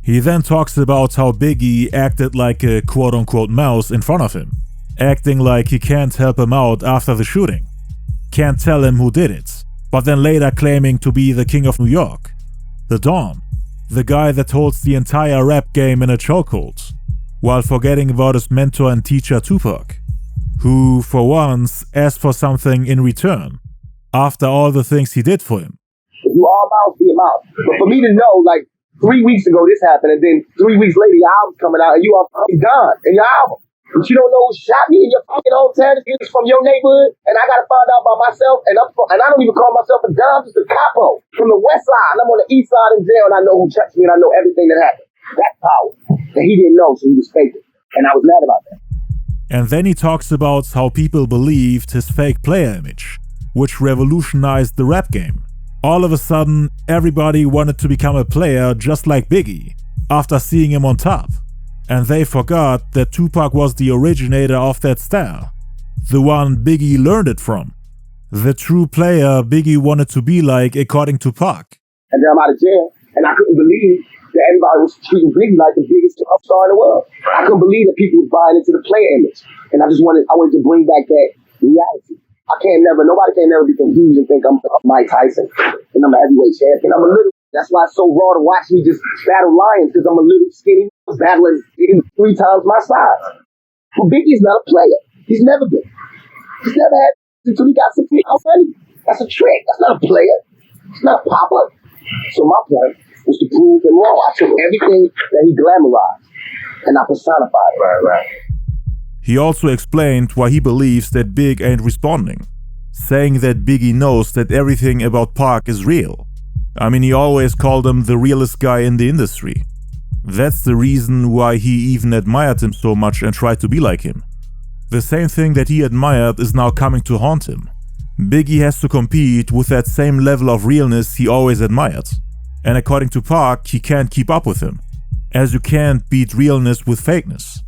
He then talks about how Biggie acted like a quote-unquote mouse in front of him, acting like he can't help him out after the shooting, can't tell him who did it, but then later claiming to be the king of New York, the Don, the guy that holds the entire rap game in a chokehold, while forgetting about his mentor and teacher Tupac, who, for once, asked for something in return, after all the things he did for him. If you all mouse, be a mouse. But for me to know, like, 3 weeks ago this happened, and then 3 weeks later your album's coming out, and you are fucking done in your album. But you don't know who shot me in your fucking hotel, it's from your neighborhood, and I gotta find out about myself, and I don't even call myself a Don, just a capo from the west side, and I'm on the east side in jail, and I know who touched me, and I know everything that happened. That's power. And he didn't know, so he was faking. And I was mad about that. And then he talks about how people believed his fake player image, which revolutionized the rap game. All of a sudden, everybody wanted to become a player just like Biggie, after seeing him on top. And they forgot that Tupac was the originator of that style, the one Biggie learned it from. The true player Biggie wanted to be like, according to Pac. And then I'm out of jail, and I couldn't believe that everybody was treating Biggie like the biggest star in the world. I couldn't believe that people was buying into the player image. And I wanted to bring back that reality. Nobody can never be confused and think I'm Mike Tyson and I'm a heavyweight champion. I'm a little, that's why it's so raw to watch me just battle lions, because I'm a little skinny, battling 3 times my size. But Biggie's not a player. He's never been. He's never had until he got some money. That's a trick. That's not a player. It's not a pop-up. So my point was to prove him wrong. I took everything that he glamorized and I personified it. Right. He also explained why he believes that Big ain't responding, saying that Biggie knows that everything about Pac is real. I mean, he always called him the realest guy in the industry. That's the reason why he even admired him so much and tried to be like him. The same thing that he admired is now coming to haunt him. Biggie has to compete with that same level of realness he always admired. And according to Pac, he can't keep up with him, as you can't beat realness with fakeness.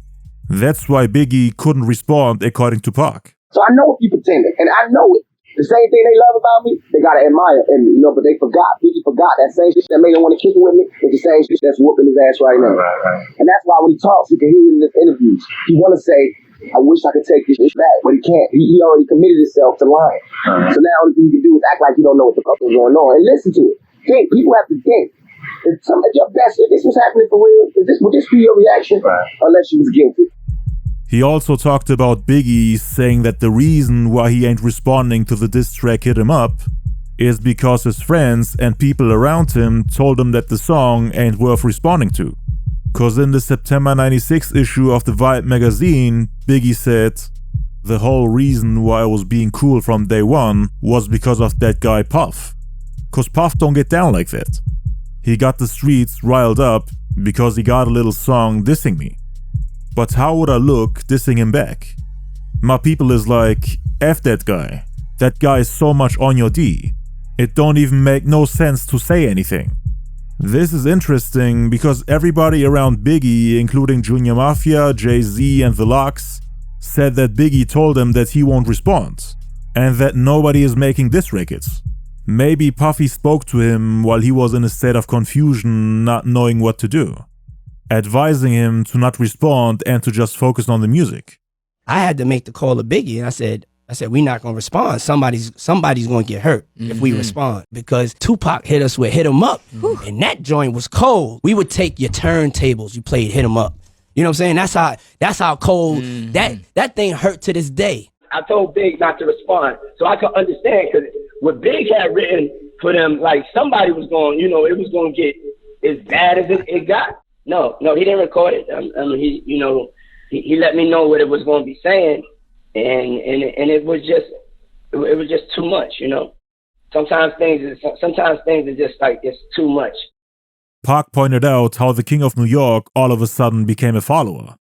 That's why Biggie couldn't respond according to Pac. So I know if you pretending, and I know it. The same thing they love about me, they gotta admire, and but they forgot. Biggie forgot that same shit that made him want to kick it with me. It's the same shit that's whooping his ass right now. Right. And that's why when he talks, you can hear it in his interviews. He want to say, "I wish I could take this shit back," but he can't. He already committed himself to lying. So now all he can do is act like you don't know what the fuck is going on and listen to it. Think. People have to think. If this was happening for real, would this be your reaction? Unless you was guilty. He also talked about Biggie, saying that the reason why he ain't responding to the diss track Hit 'Em Up is because his friends and people around him told him that the song ain't worth responding to. Cause in the September 96 issue of the Vibe magazine, Biggie said, "The whole reason why I was being cool from day one was because of that guy Puff. Cause Puff don't get down like that. He got the streets riled up because he got a little song dissing me. But how would I look dissing him back? My people is like, F that guy. That guy is so much on your D. It don't even make no sense to say anything." This is interesting because everybody around Biggie, including Junior Mafia, Jay-Z and The Lox, said that Biggie told him that he won't respond, and that nobody is making diss records. Maybe Puffy spoke to him while he was in a state of confusion, not knowing what to do, advising him to not respond and to just focus on the music. I had to make the call to Biggie, and I said, we're not gonna respond. Somebody's gonna get hurt if we respond, because Tupac hit us with Hit 'Em Up, and that joint was cold. We would take your turntables, you played Hit 'Em Up. You know what I'm saying? That's how cold that thing hurt to this day. I told Big not to respond, so I could understand, because what Big had written for them, like somebody was going, it was going to get as bad as it got. No, he didn't record it. I mean, he let me know what it was going to be saying, and it was just too much, Sometimes things are just like, it's too much. Pac pointed out how the King of New York all of a sudden became a follower,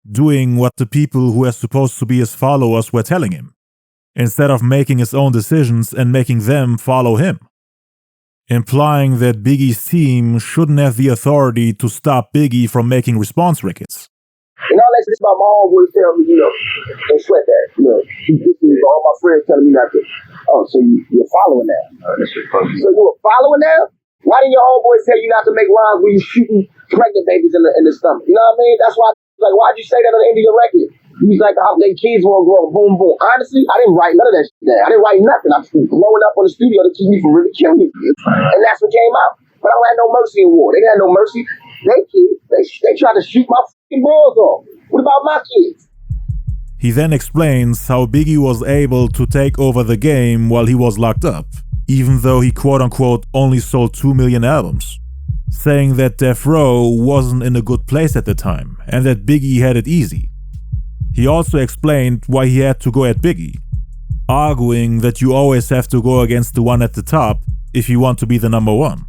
doing what the people who were supposed to be his followers were telling him, instead of making his own decisions and making them follow him, implying that Biggie's team shouldn't have the authority to stop Biggie from making response records. And all that shit about my homeboys tell me, don't sweat that. This is all my friends telling me not to. Oh, so you're following now? So you were following now? Why didn't your homeboys tell you not to make rhymes when you shooting pregnant babies in the stomach? You know what I mean? That's why, why'd you say that at the end of your record? You was like, how their kids won't grow, boom, boom. Honestly, I didn't write none of that shit down. I didn't write nothing. I was blowing up on the studio to keep me from really killing me. And that's what came out. But I don't have no mercy in war. They didn't have no mercy. They kids, they tried to shoot my fucking balls off. What about my kids? He then explains how Biggie was able to take over the game while he was locked up, even though he quote-unquote only sold 2 million albums, saying that Death Row wasn't in a good place at the time and that Biggie had it easy. He also explained why he had to go at Biggie, arguing that you always have to go against the one at the top if you want to be the number one.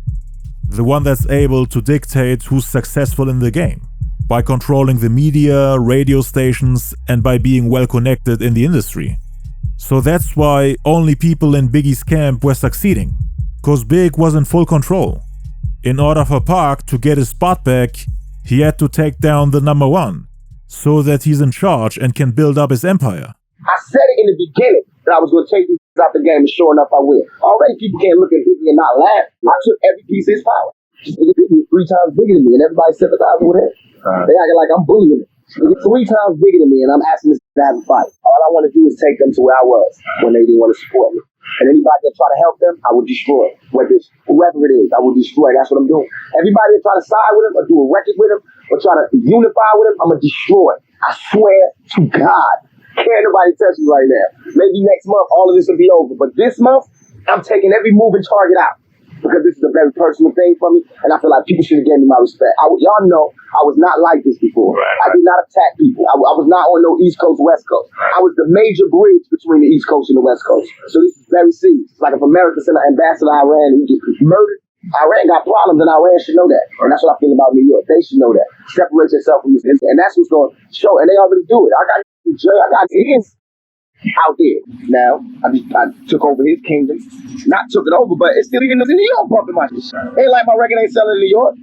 The one that's able to dictate who's successful in the game, by controlling the media, radio stations, and by being well connected in the industry. So that's why only people in Biggie's camp were succeeding, cause Big was in full control. In order for Pac to get his spot back, he had to take down the number one, so that he's in charge and can build up his empire. I said it in the beginning that I was going to take these out the game, and sure enough I will. Already people can't look at Biggie and not laugh. I took every piece of his power. Biggie is 3 times bigger than me, and everybody sympathizing with him. They acting like I'm bullying him. He's 3 times bigger than me, and I'm asking this to have a fight. All I want to do is take them to where I was when they didn't want to support me. And anybody that try to help them, I would destroy. Whether it's whoever it is, I would destroy. That's what I'm doing. Everybody that try to side with him or do a record with him or try to unify with him, I'm going to destroy. I swear to God. Can't nobody touch me right now. Maybe next month all of this will be over. But this month, I'm taking every moving target out. Because this is a very personal thing for me, and I feel like people should have given me my respect. Y'all know I was not like this before. I did not attack people. I was not on no East Coast, West Coast. I was the major bridge between the East Coast and the West Coast. So this is very serious. It's like if America sent an ambassador to Iran and he gets murdered, Iran got problems, and Iran should know that. And that's what I feel about New York. They should know that. Separate yourself from this. And that's what's going to show. And they already do it. I got hands out there. Now, I took over his kingdom. Not took it over, but it's still in New York bumping my shit. Ain't like my record ain't selling in New York.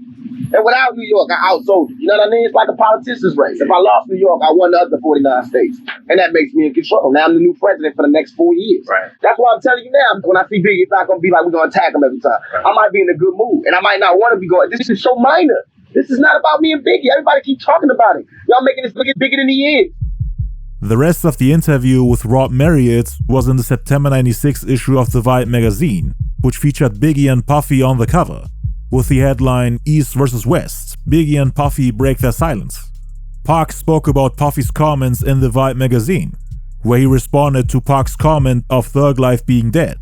And without New York, I outsold it. You know what I mean? It's like a politician's race. If I lost New York, I won the other 49 states. And that makes me in control. Now I'm the new president for the next 4 years. Right. That's why I'm telling you now, when I see Biggie, it's not going to be like we're going to attack him every time. Right. I might be in a good mood. And I might not want to be going. This is so minor. This is not about me and Biggie. Everybody keep talking about it. Y'all making this look bigger than he is. The rest of the interview with Rod Marriott was in the September 96 issue of the Vibe magazine, which featured Biggie and Puffy on the cover, with the headline East vs. West, Biggie and Puffy break their silence. Pac spoke about Puffy's comments in the Vibe magazine, where he responded to Pac's comment of Thug Life being dead,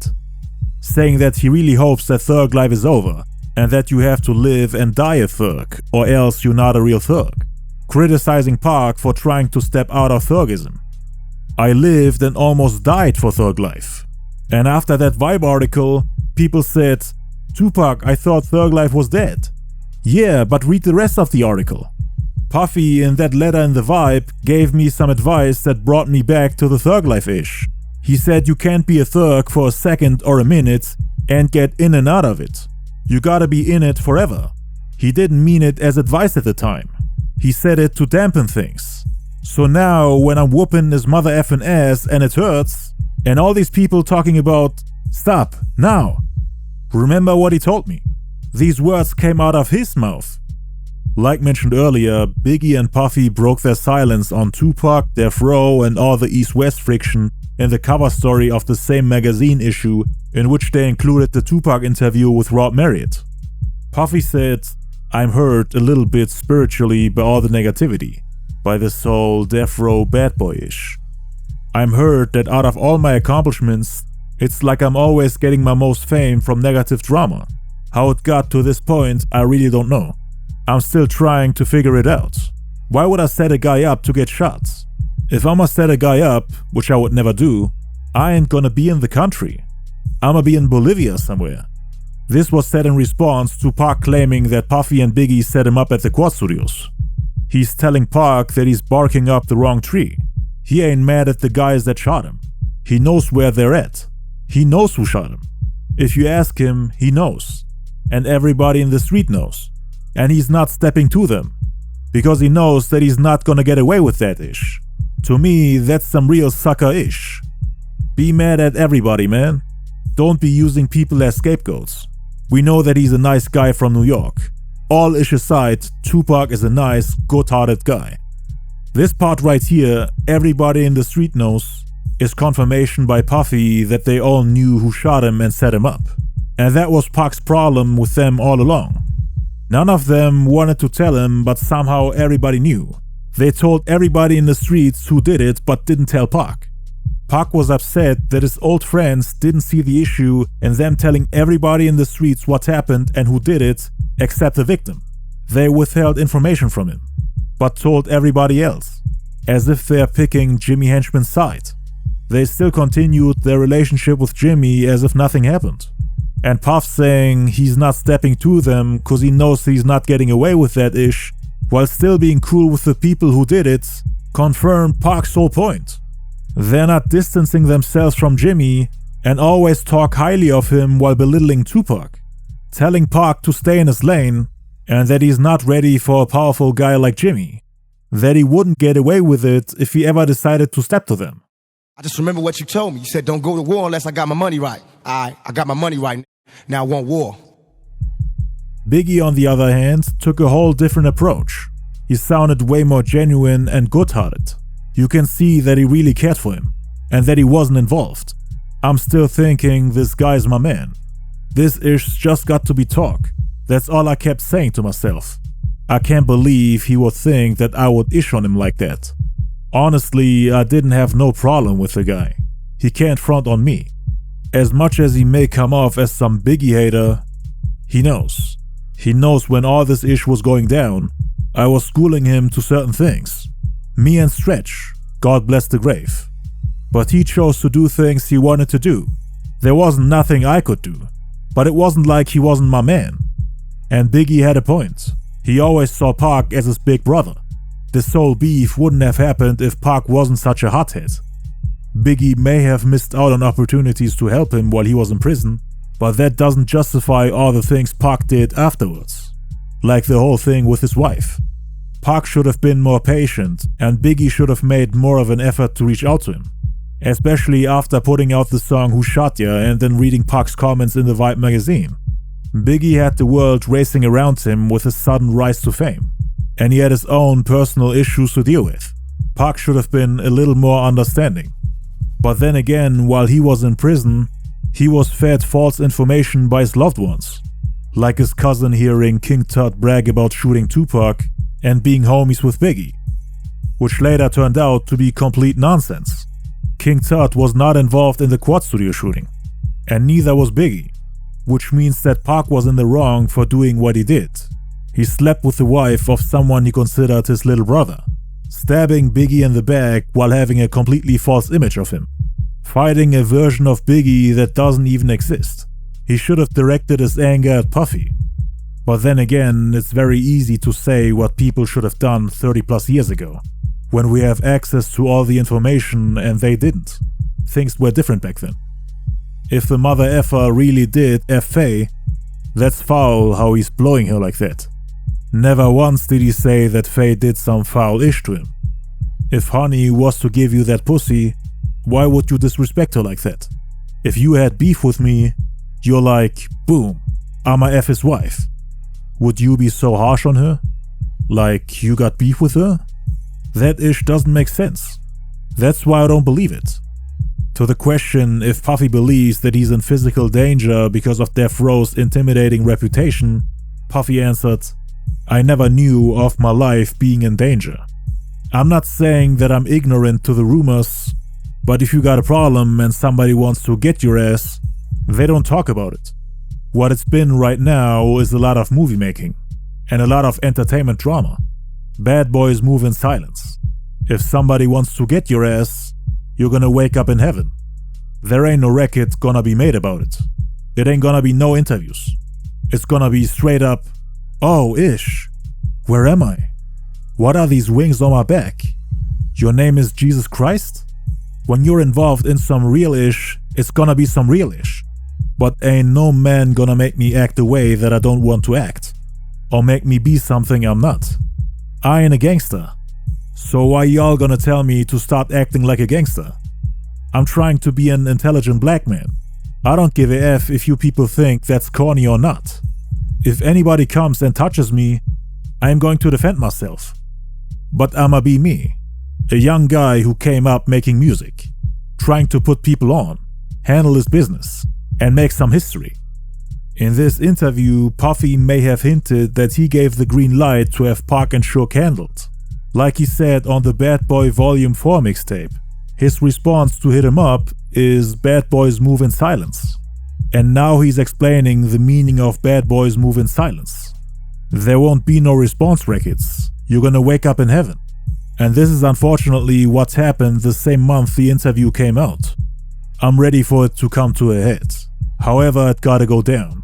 saying that he really hopes that Thug Life is over, and that you have to live and die a thug, or else you're not a real thug, criticizing Pac for trying to step out of thugism. I lived and almost died for Thug Life. And after that Vibe article, people said, Tupac, I thought Thug Life was dead. Yeah, but read the rest of the article. Puffy, in that letter in the Vibe, gave me some advice that brought me back to the Thug Life-ish. He said you can't be a thug for a second or a minute and get in and out of it. You gotta be in it forever. He didn't mean it as advice at the time. He said it to dampen things. So now, when I'm whooping his mother effing ass and it hurts, and all these people talking about, stop, now. Remember what he told me. These words came out of his mouth. Like mentioned earlier, Biggie and Puffy broke their silence on Tupac, Death Row, and all the East-West friction in the cover story of the same magazine issue, in which they included the Tupac interview with Rod Marriott. Puffy said, I'm hurt a little bit spiritually by all the negativity, by this whole Death Row bad boy-ish. I'm hurt that out of all my accomplishments, it's like I'm always getting my most fame from negative drama. How it got to this point, I really don't know. I'm still trying to figure it out. Why would I set a guy up to get shot? If I'ma set a guy up, which I would never do, I ain't gonna be in the country. I'ma be in Bolivia somewhere. This was said in response to Pac claiming that Puffy and Biggie set him up at the Quad Studios. He's telling Pac that he's barking up the wrong tree. He ain't mad at the guys that shot him. He knows where they're at. He knows who shot him. If you ask him, he knows. And everybody in the street knows. And he's not stepping to them. Because he knows that he's not gonna get away with that ish. To me, that's some real sucker ish. Be mad at everybody, man. Don't be using people as scapegoats. We know that he's a nice guy from New York. All ish aside, Tupac is a nice, good-hearted guy. This part right here, everybody in the street knows, is confirmation by Puffy that they all knew who shot him and set him up. And that was Pac's problem with them all along. None of them wanted to tell him, but somehow everybody knew. They told everybody in the streets who did it, but didn't tell Pac. Pac was upset that his old friends didn't see the issue in them telling everybody in the streets what happened and who did it, except the victim. They withheld information from him, but told everybody else, as if they're picking Jimmy Henchman's side. They still continued their relationship with Jimmy as if nothing happened. And Puff saying he's not stepping to them cause he knows he's not getting away with that ish, while still being cool with the people who did it, confirmed Pac's whole point. They're not distancing themselves from Jimmy and always talk highly of him while belittling Tupac, telling Pac to stay in his lane and that he's not ready for a powerful guy like Jimmy, that he wouldn't get away with it if he ever decided to step to them. I just remember what you told me. You said don't go to war unless I got my money right. I got my money right. Now I want war. Biggie, on the other hand, took a whole different approach. He sounded way more genuine and good-hearted. You can see that he really cared for him, and that he wasn't involved. I'm still thinking, this guy's my man. This ish just got to be talk. That's all I kept saying to myself. I can't believe he would think that I would ish on him like that. Honestly, I didn't have no problem with the guy. He can't front on me. As much as he may come off as some Biggie hater, he knows. He knows when all this ish was going down, I was schooling him to certain things. Me and Stretch, God bless the grave. But he chose to do things he wanted to do. There wasn't nothing I could do. But it wasn't like he wasn't my man. And Biggie had a point. He always saw Pac as his big brother. This whole beef wouldn't have happened if Pac wasn't such a hothead. Biggie may have missed out on opportunities to help him while he was in prison, but that doesn't justify all the things Pac did afterwards. Like the whole thing with his wife. Pac should have been more patient, and Biggie should have made more of an effort to reach out to him. Especially after putting out the song Who Shot Ya and then reading Pac's comments in the Vibe magazine. Biggie had the world racing around him with his sudden rise to fame. And he had his own personal issues to deal with. Pac should have been a little more understanding. But then again, while he was in prison, he was fed false information by his loved ones. Like his cousin hearing King Tut brag about shooting Tupac and being homies with Biggie. Which later turned out to be complete nonsense. King Tut was not involved in the Quad Studio shooting. And neither was Biggie. Which means that Pac was in the wrong for doing what he did. He slept with the wife of someone he considered his little brother, stabbing Biggie in the back while having a completely false image of him, fighting a version of Biggie that doesn't even exist. He should have directed his anger at Puffy. But then again, it's very easy to say what people should have done 30 plus years ago, when we have access to all the information and they didn't. Things were different back then. If the mother effer really did F Faye, that's foul how he's blowing her like that. Never once did he say that Faye did some foul ish to him. If Honey was to give you that pussy, why would you disrespect her like that? If you had beef with me, you're like, boom, I'ma F his wife. Would you be so harsh on her? Like, you got beef with her? That ish doesn't make sense. That's why I don't believe it. To the question if Puffy believes that he's in physical danger because of Death Row's intimidating reputation, Puffy answered, I never knew of my life being in danger. I'm not saying that I'm ignorant to the rumors, but if you got a problem and somebody wants to get your ass, they don't talk about it. What it's been right now is a lot of movie making and a lot of entertainment drama. Bad boys move in silence. If somebody wants to get your ass, you're gonna wake up in heaven. There ain't no record gonna be made about it. It ain't gonna be no interviews. It's gonna be straight up, oh, ish. Where am I? What are these wings on my back? Your name is Jesus Christ? When you're involved in some real ish, it's gonna be some real ish. But ain't no man gonna make me act the way that I don't want to act. Or make me be something I'm not. I ain't a gangster. So why y'all gonna tell me to start acting like a gangster? I'm trying to be an intelligent black man. I don't give a F if you people think that's corny or not. If anybody comes and touches me, I am going to defend myself. But I'ma be me. A young guy who came up making music, trying to put people on, handle his business, and make some history. In this interview, Puffy may have hinted that he gave the green light to have Pac and Suge handled. Like he said on the Bad Boy Volume 4 mixtape, his response to hit him up is Bad Boys Move in Silence. And now he's explaining the meaning of Bad Boys Move in Silence. There won't be no response records. You're gonna wake up in heaven. And this is unfortunately what's happened the same month the interview came out. I'm ready for it to come to a head. However, it gotta go down.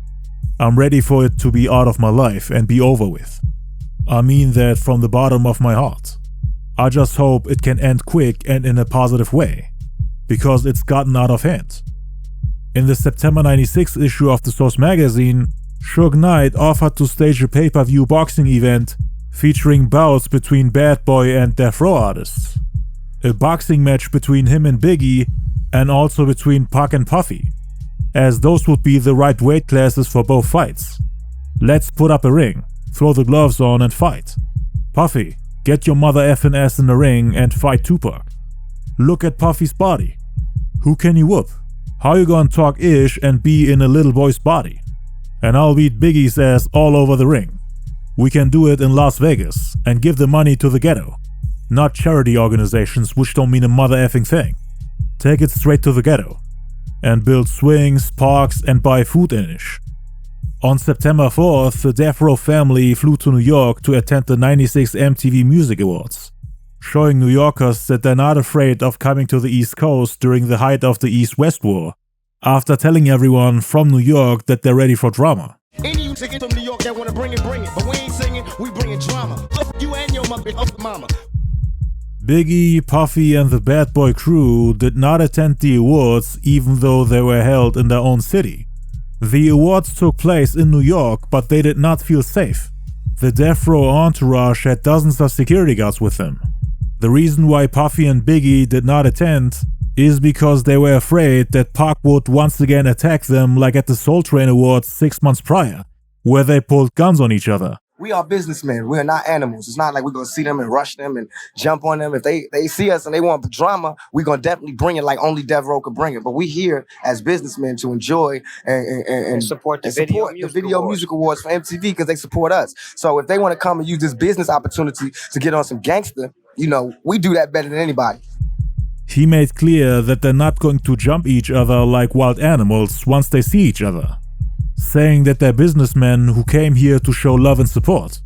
I'm ready for it to be out of my life and be over with. I mean that from the bottom of my heart. I just hope it can end quick and in a positive way, because it's gotten out of hand. In the September 96 issue of the Source magazine, Suge Knight offered to stage a pay-per-view boxing event featuring bouts between Bad Boy and Death Row artists. A boxing match between him and Biggie, and also between Pac and Puffy, as those would be the right weight classes for both fights. Let's put up a ring, throw the gloves on and fight. Puffy, get your mother effing ass in the ring and fight Tupac. Look at Puffy's body. Who can you whoop? How you gonna talk ish and be in a little boy's body? And I'll beat Biggie's ass all over the ring. We can do it in Las Vegas and give the money to the ghetto. not charity organizations which don't mean a mother effing thing. Take it straight to the ghetto and build swings, parks, and buy food in it. On September 4th, the Death Row family flew to New York to attend the '96 MTV Music Awards, showing New Yorkers that they're not afraid of coming to the East Coast during the height of the East-West War, after telling everyone from New York that they're ready for drama. Any you ticket from New York that wanna bring it, but we ain't singing, we bringing drama. You and your mama. Biggie, Puffy, and the Bad Boy crew did not attend the awards even though they were held in their own city. The awards took place in New York, but they did not feel safe. The Death Row entourage had dozens of security guards with them. The reason why Puffy and Biggie did not attend is because they were afraid that Pac would once again attack them like at the Soul Train Awards 6 months prior, where they pulled guns on each other. We are businessmen. We are not animals. It's not like we're going to see them and rush them and jump on them. If they see us and they want drama, we're going to definitely bring it like only Death Row could bring it. But we here as businessmen to enjoy and support the Video Music Awards for MTV because they support us. So if they want to come and use this business opportunity to get on some gangster, you know, we do that better than anybody. He made clear that they're not going to jump each other like wild animals once they see each other, saying that they're businessmen who came here to show love and support.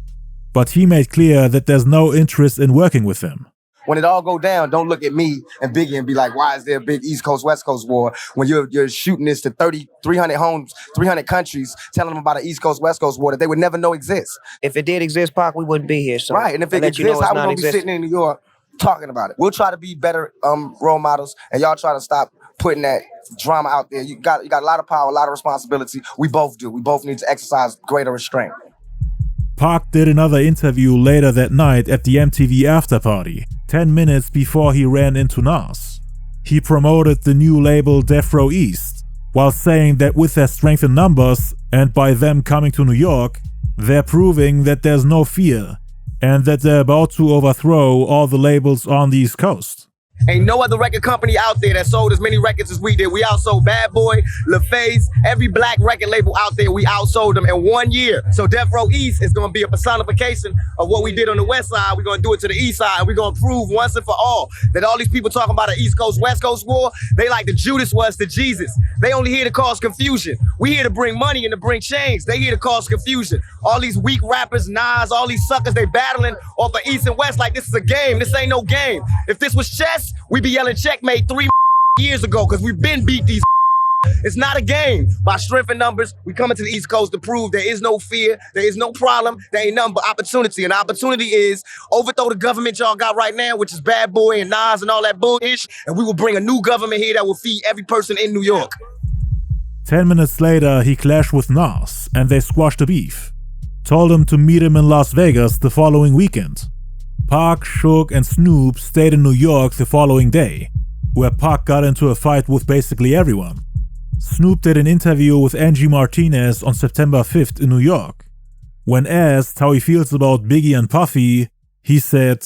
But he made clear that there's no interest in working with them. When it all go down, don't look at me and Biggie and be like, why is there a big East Coast, West Coast war? When you're shooting this to 300 homes, 300 countries, telling them about an East Coast, West Coast war that they would never know exists. If it did exist, Pac, we wouldn't be here. So right, and if it exists, how we gonna be sitting in New York talking about it? We'll try to be better role models, and y'all try to stop putting that drama out there. You got a lot of power, a lot of responsibility. We both do. We both need to exercise greater restraint. Pac did another interview later that night at the MTV after party, 10 minutes before he ran into Nas. He promoted the new label Death Row East, while saying that with their strength in numbers and by them coming to New York, they're proving that there's no fear and that they're about to overthrow all the labels on the East Coast. Ain't no other record company out there that sold as many records as we did. We outsold Bad Boy, LaFace, every black record label out there, we outsold them in 1 year. So Death Row East is gonna be a personification of what we did on the West Side. We're gonna do it to the East Side, and we're gonna prove once and for all that all these people talking about an East Coast, West Coast war, they like the Judas was to Jesus. They only here to cause confusion. We here to bring money and to bring change. They here to cause confusion. All these weak rappers, Nas, all these suckers, they battling off of East and West like this is a game. This ain't no game. If this was chess, we be yelling checkmate 3 years ago because we've been beat these. It's not a game. By strength and numbers, we coming to the East Coast to prove there is no fear, there is no problem, there ain't nothing but opportunity. And the opportunity is overthrow the government y'all got right now, which is Bad Boy and Nas and all that bullshit, and we will bring a new government here that will feed every person in New York. 10 minutes later, he clashed with Nas and they squashed the beef. Told him to meet him in Las Vegas the following weekend. Pac, Suge, and Snoop stayed in New York the following day, where Pac got into a fight with basically everyone. Snoop did an interview with Angie Martinez on September 5th in New York. When asked how he feels about Biggie and Puffy, he said,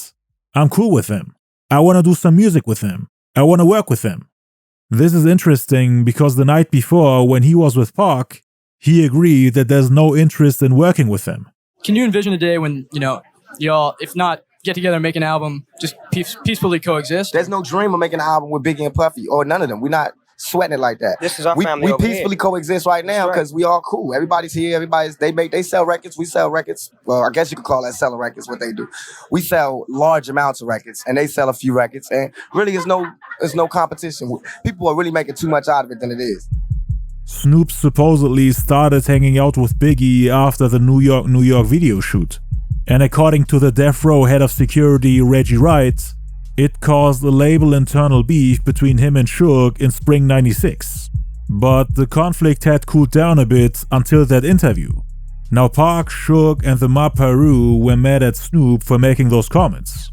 "I'm cool with them. I want to do some music with them. I want to work with them." This is interesting because the night before, when he was with Pac, he agreed that there's no interest in working with them. Can you envision a day when, y'all, if not get together and make an album, just peacefully coexist? There's no dream of making an album with Biggie and Puffy, or none of them. We're not sweating it like that. This is our family. We peacefully coexist right now because we all cool. Everybody's here. They sell records. We sell records. Well, I guess you could call that selling records. What they do, we sell large amounts of records, and they sell a few records. And really, there's no competition. People are really making too much out of it than it is. Snoop supposedly started hanging out with Biggie after the New York video shoot. And according to the Death Row head of security, Reggie Wright, it caused a label internal beef between him and Suge in spring '96. But the conflict had cooled down a bit until that interview. Now Pac, Suge, and the Mob Peru were mad at Snoop for making those comments.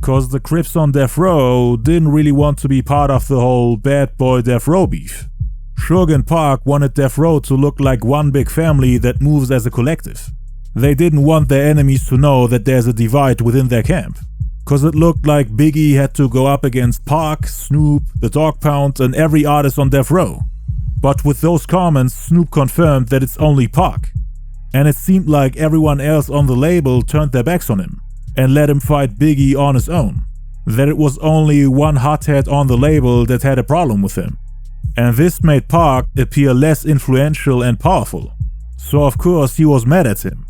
Cause the Crips on Death Row didn't really want to be part of the whole Bad Boy Death Row beef. Suge and Pac wanted Death Row to look like one big family that moves as a collective. They didn't want their enemies to know that there's a divide within their camp, cause it looked like Biggie had to go up against Pac, Snoop, the Dogg Pound, and every artist on Death Row. But with those comments, Snoop confirmed that it's only Pac, and it seemed like everyone else on the label turned their backs on him. and let him fight Biggie on his own. That it was only one hothead on the label that had a problem with him. And this made Pac appear less influential and powerful. So of course he was mad at him.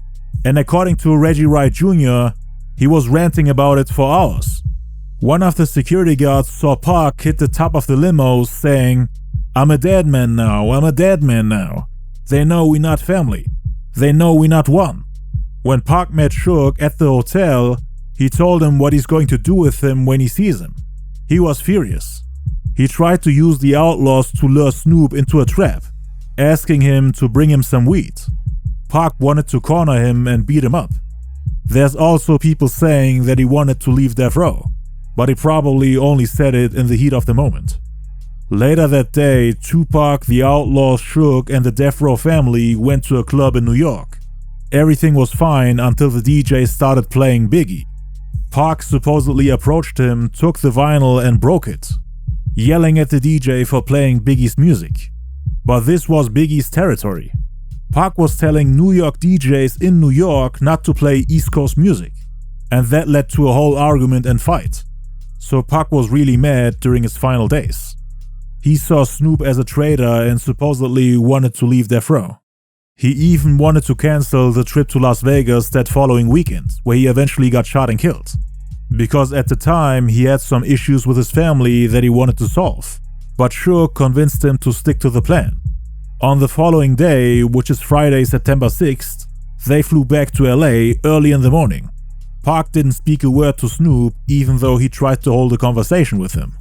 And according to Reggie Wright Jr., he was ranting about it for hours. One of the security guards saw Pac hit the top of the limo saying, "I'm a dead man now, I'm a dead man now. They know we not family. They know we not one." When Pac met Suge at the hotel, he told him what he's going to do with him when he sees him. He was furious. He tried to use the Outlaws to lure Snoop into a trap, asking him to bring him some weed. Pac wanted to corner him and beat him up. There's also people saying that he wanted to leave Death Row, but he probably only said it in the heat of the moment. Later that day, Tupac, the Outlaws, Suge, and the Death Row family went to a club in New York. Everything was fine until the DJ started playing Biggie. Pac supposedly approached him, took the vinyl and broke it, yelling at the DJ for playing Biggie's music. But this was Biggie's territory. Pac was telling New York DJs in New York not to play East Coast music, and that led to a whole argument and fight. So Pac was really mad during his final days. He saw Snoop as a traitor and supposedly wanted to leave Death Row. He even wanted to cancel the trip to Las Vegas that following weekend, where he eventually got shot and killed. Because at the time he had some issues with his family that he wanted to solve, but Suge convinced him to stick to the plan. On the following day, which is Friday, September 6th, they flew back to LA early in the morning. Pac didn't speak a word to Snoop, even though he tried to hold a conversation with him.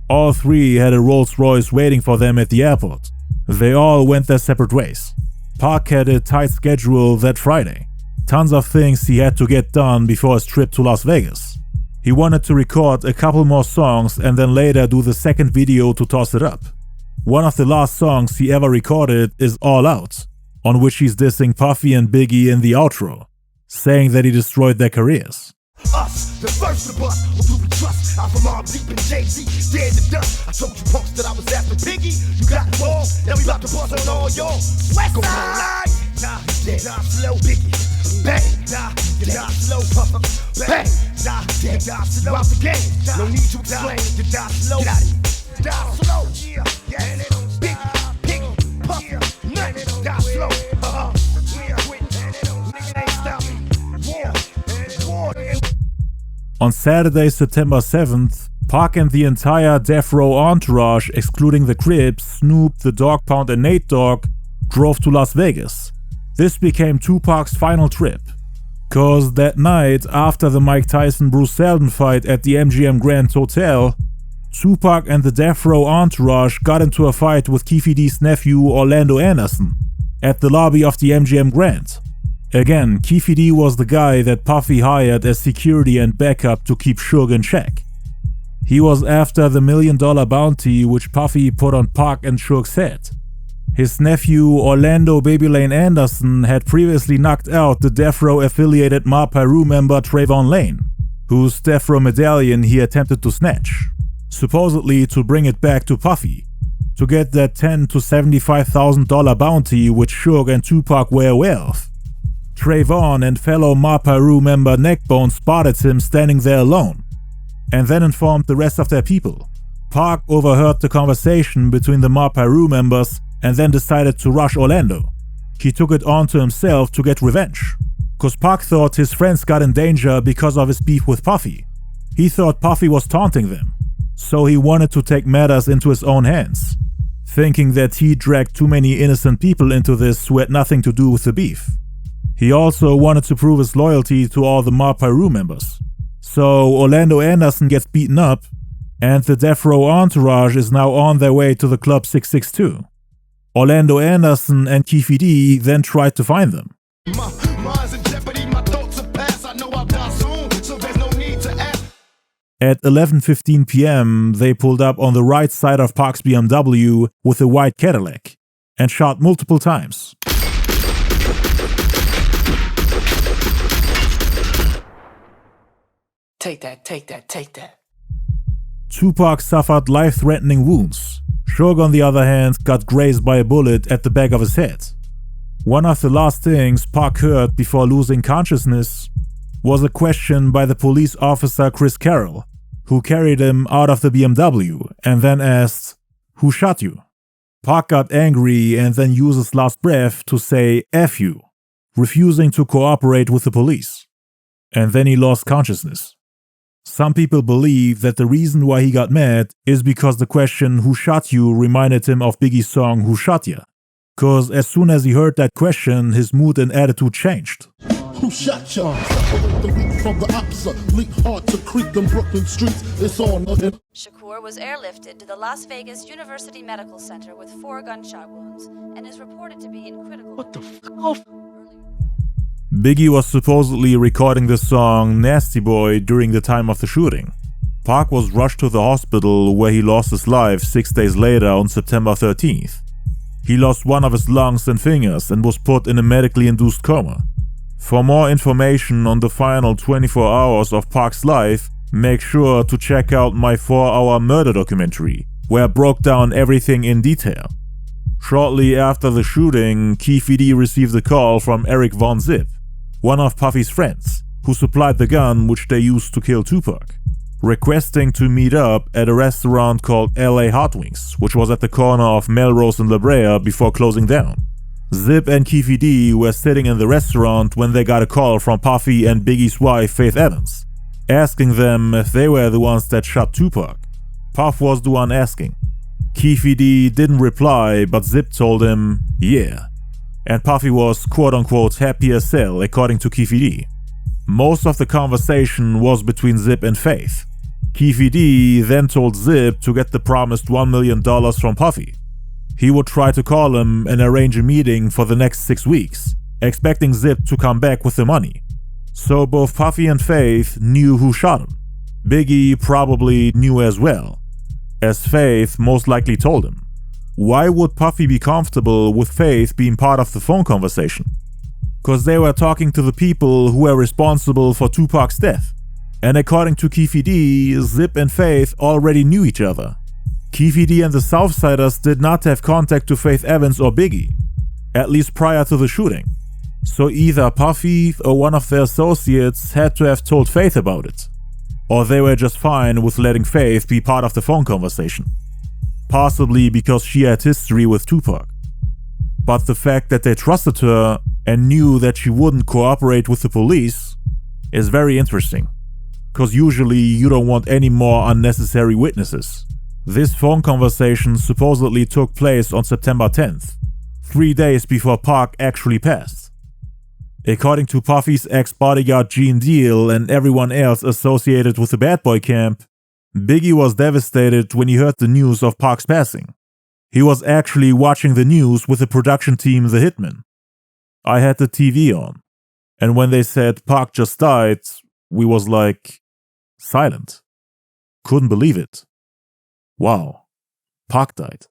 All three had a Rolls Royce waiting for them at the airport. They all went their separate ways. Pac had a tight schedule that Friday. Tons of things he had to get done before his trip to Las Vegas. He wanted to record a couple more songs and then later do the second video to toss it up. One of the last songs he ever recorded is All Out, on which he's dissing Puffy and Biggie in the outro, saying that he destroyed their careers. Us, the first of us, who we trust. I'm from Mobb Deep and Jay-Z, dead to dust. I told you punks that I was after Biggie. You got it wrong, now we about to bust on all y'all. West Side! Nah, dead, nah, slow Biggie. Bang, nah, you die slow, Puffer. Bang, nah, dead, die slow. Out the game, no need to explain. You die slow, get out of here. Die slow, yeah, and it don't big, pig, Puffer, nut, die slow. Nigga ain't stop me. On Saturday, September 7th, Pac and the entire Death Row entourage, excluding the Crips, Snoop, the Dogg Pound and Nate Dogg, drove to Las Vegas. This became Tupac's final trip. Cause that night, after the Mike Tyson-Bruce Seldon fight at the MGM Grand Hotel, Tupac and the Death Row entourage got into a fight with Keefe D's nephew Orlando Anderson at the lobby of the MGM Grand. Again, Keefe D was the guy that Puffy hired as security and backup to keep Suge in check. He was after the $1 million bounty which Puffy put on Pac and Suge's head. His nephew Orlando Baby Lane Anderson had previously knocked out the Death Row affiliated Ma Peru member Trayvon Lane, whose Death Row medallion he attempted to snatch, supposedly to bring it back to Puffy, to get that $10,000 to $75,000 bounty which Suge and Tupac were aware of. Trayvon and fellow Ma Peru member Neckbone spotted him standing there alone, and then informed the rest of their people. Pac overheard the conversation between the Ma Peru members and then decided to rush Orlando. He took it on to himself to get revenge, cause Pac thought his friends got in danger because of his beef with Puffy. He thought Puffy was taunting them, so he wanted to take matters into his own hands, thinking that he dragged too many innocent people into this who had nothing to do with the beef. He also wanted to prove his loyalty to all the Ma Peru members. So Orlando Anderson gets beaten up, and the Death Row entourage is now on their way to the Club 662. Orlando Anderson and Keefe D then tried to find them. At 11:15 p.m., they pulled up on the right side of Pac's BMW with a white Cadillac and shot multiple times. Take that, take that, take that. Tupac suffered life-threatening wounds. Suge, on the other hand, got grazed by a bullet at the back of his head. One of the last things Pac heard before losing consciousness was a question by the police officer Chris Carroll, who carried him out of the BMW and then asked, "Who shot you?" Pac got angry and then used his last breath to say "F you," refusing to cooperate with the police. And then he lost consciousness. Some people believe that the reason why he got mad is because the question "Who shot you?" reminded him of Biggie's song "Who Shot Ya?" Cause as soon as he heard that question, his mood and attitude changed. Who shot y'all? The weak from the opposite. Leak hard to creep them Brooklyn streets. It's on. Shakur was airlifted to the Las Vegas University Medical Center with 4 gunshot wounds and is reported to be in critical. What the fuck? Biggie was supposedly recording the song Nasty Boy during the time of the shooting. Pac was rushed to the hospital where he lost his life 6 days later on September 13th. He lost one of his lungs and fingers and was put in a medically induced coma. For more information on the final 24 hours of Pac's life, make sure to check out my 4-hour murder documentary, where I broke down everything in detail. Shortly after the shooting, Keefe D received a call from Eric Von Zip, one of Puffy's friends, who supplied the gun which they used to kill Tupac, requesting to meet up at a restaurant called LA Hot Wings, which was at the corner of Melrose and La Brea before closing down. Zip and Keefe D were sitting in the restaurant when they got a call from Puffy and Biggie's wife Faith Evans, asking them if they were the ones that shot Tupac. Puff was the one asking. Keefe D didn't reply, but Zip told him, yeah. And Puffy was quote-unquote happy as hell, according to Keefe D. Most of the conversation was between Zip and Faith. Keefe D then told Zip to get the promised $1 million from Puffy. He would try to call him and arrange a meeting for the next 6 weeks, expecting Zip to come back with the money. So both Puffy and Faith knew who shot him. Biggie probably knew as well, as Faith most likely told him. Why would Puffy be comfortable with Faith being part of the phone conversation? Cause they were talking to the people who were responsible for Tupac's death. And according to Keefe D, Zip and Faith already knew each other. Keefe D and the Southsiders did not have contact to Faith Evans or Biggie, at least prior to the shooting. So either Puffy or one of their associates had to have told Faith about it. Or they were just fine with letting Faith be part of the phone conversation. Possibly because she had history with Tupac. But the fact that they trusted her and knew that she wouldn't cooperate with the police is very interesting. Cause usually you don't want any more unnecessary witnesses. This phone conversation supposedly took place on September 10th, 3 days before Pac actually passed. According to Puffy's ex-bodyguard Gene Deal and everyone else associated with the Bad Boy camp, Biggie was devastated when he heard the news of Pac's passing. He was actually watching the news with the production team The Hitmen. I had the TV on, and when they said Pac just died, we was like, silent. Couldn't believe it. Wow, Pac died.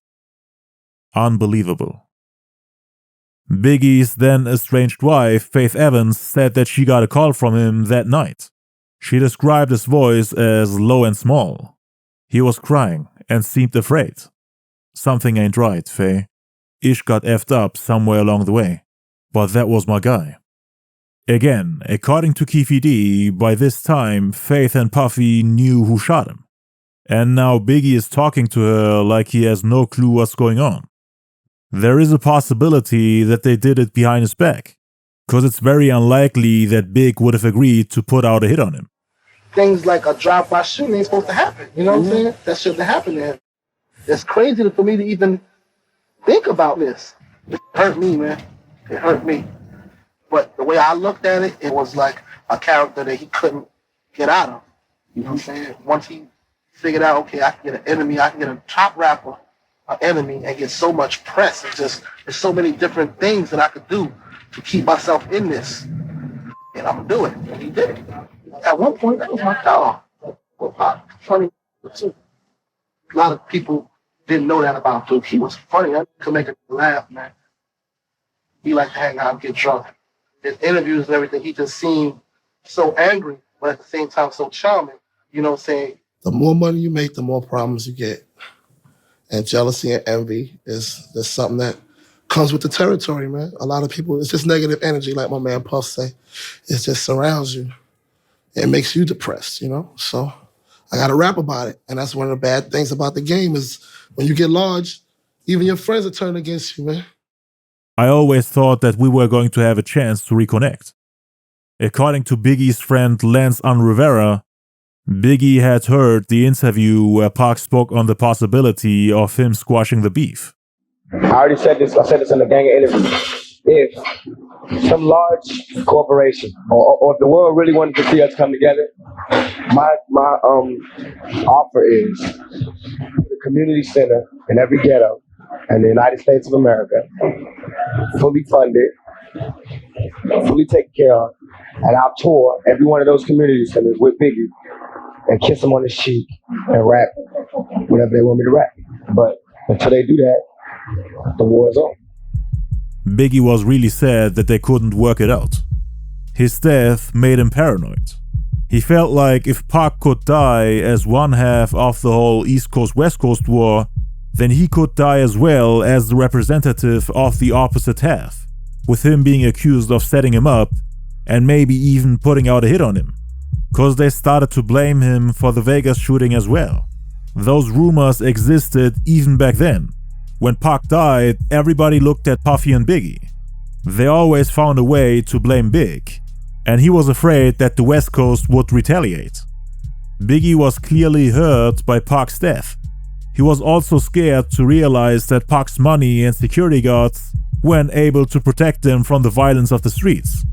Unbelievable. Biggie's then estranged wife, Faith Evans, said that she got a call from him that night. She described his voice as low and small. He was crying and seemed afraid. Something ain't right, Faye. Ish got effed up somewhere along the way. But that was my guy. Again, according to Keefe D, by this time, Faith and Puffy knew who shot him. And now Biggie is talking to her like he has no clue what's going on. There is a possibility that they did it behind his back, cause it's very unlikely that Big would have agreed to put out a hit on him. Things like a drive-by shooting ain't supposed to happen, you know what I'm saying? That shouldn't happen to him. It's crazy for me to even think about this. It hurt me, man. It hurt me. But the way I looked at it, it was like a character that he couldn't get out of. You know what I'm saying? Once he figured out, okay, I can get an enemy, I can get a top rapper, an enemy, and get so much press. It's just, there's so many different things that I could do to keep myself in this. And I'm gonna do it. And he did it. At one point, that was my dog. Funny, too. A lot of people didn't know that about Duke. He was funny. I could make him laugh, man. He liked to hang out and get drunk. His interviews and everything, he just seemed so angry, but at the same time so charming. You know what I'm saying? The more money you make, the more problems you get. And jealousy and envy is something that comes with the territory, man. A lot of people, it's just negative energy, like my man Puff say. It just surrounds you. it makes you depressed, you know? So I got to rap about it. And that's one of the bad things about the game is when you get large, even your friends are turning against you, man. I always thought that we were going to have a chance to reconnect. According to Biggie's friend Lance Rivera, Biggie had heard the interview where Pac spoke on the possibility of him squashing the beef. I already said this. I said this in the gang interview. If some large corporation or if the world really wanted to see us come together, my offer is the community center in every ghetto in the United States of America, fully funded, fully taken care of, and I'll tour every one of those community centers with Biggie and kiss him on his cheek and rap whatever they want me to rap. But until they do that, the war is on. Biggie was really sad that they couldn't work it out. His death made him paranoid. He felt like if Pac could die as one half of the whole East Coast-West Coast war, then he could die as well as the representative of the opposite half, with him being accused of setting him up and maybe even putting out a hit on him. Cause they started to blame him for the Vegas shooting as well. Those rumors existed even back then. When Pac died, everybody looked at Puffy and Biggie. They always found a way to blame Big, and he was afraid that the West Coast would retaliate. Biggie was clearly hurt by Pac's death. He was also scared to realize that Pac's money and security guards weren't able to protect him from the violence of the streets.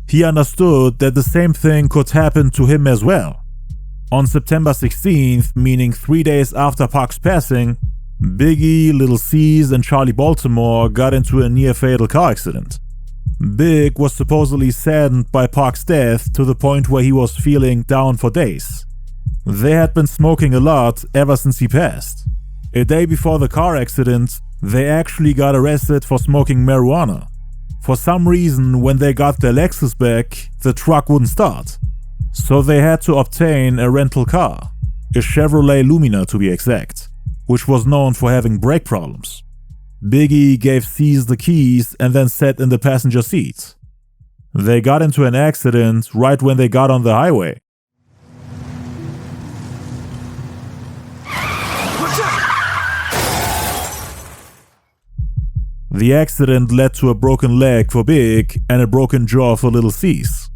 He understood that the same thing could happen to him as well. On September 16th, meaning 3 days after Pac's passing, Biggie, Lil C's, and Charlie Baltimore got into a near-fatal car accident. Big was supposedly saddened by Pac's death to the point where he was feeling down for days. They had been smoking a lot ever since he passed. A day before the car accident, they actually got arrested for smoking marijuana. For some reason, when they got their Lexus back, the truck wouldn't start. So they had to obtain a rental car, a Chevrolet Lumina to be exact, which was known for having brake problems. Biggie gave C's the keys and then sat in the passenger seat. They got into an accident right when they got on the highway. The accident led to a broken leg for Big and a broken jaw for Lil C's.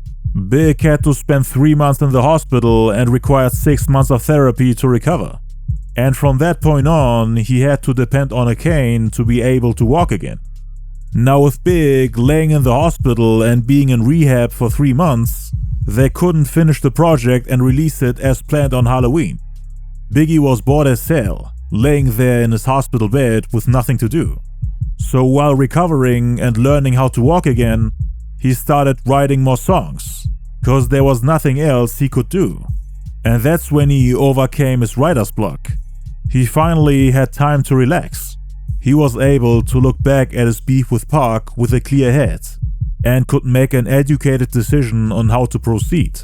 Big had to spend 3 months in the hospital and required 6 months of therapy to recover. And from that point on, he had to depend on a cane to be able to walk again. Now with Big laying in the hospital and being in rehab for 3 months, they couldn't finish the project and release it as planned on Halloween. Biggie was bored as hell, laying there in his hospital bed with nothing to do. So while recovering and learning how to walk again, he started writing more songs, cause there was nothing else he could do. And that's when he overcame his writer's block. He finally had time to relax. He was able to look back at his beef with Pac with a clear head and could make an educated decision on how to proceed.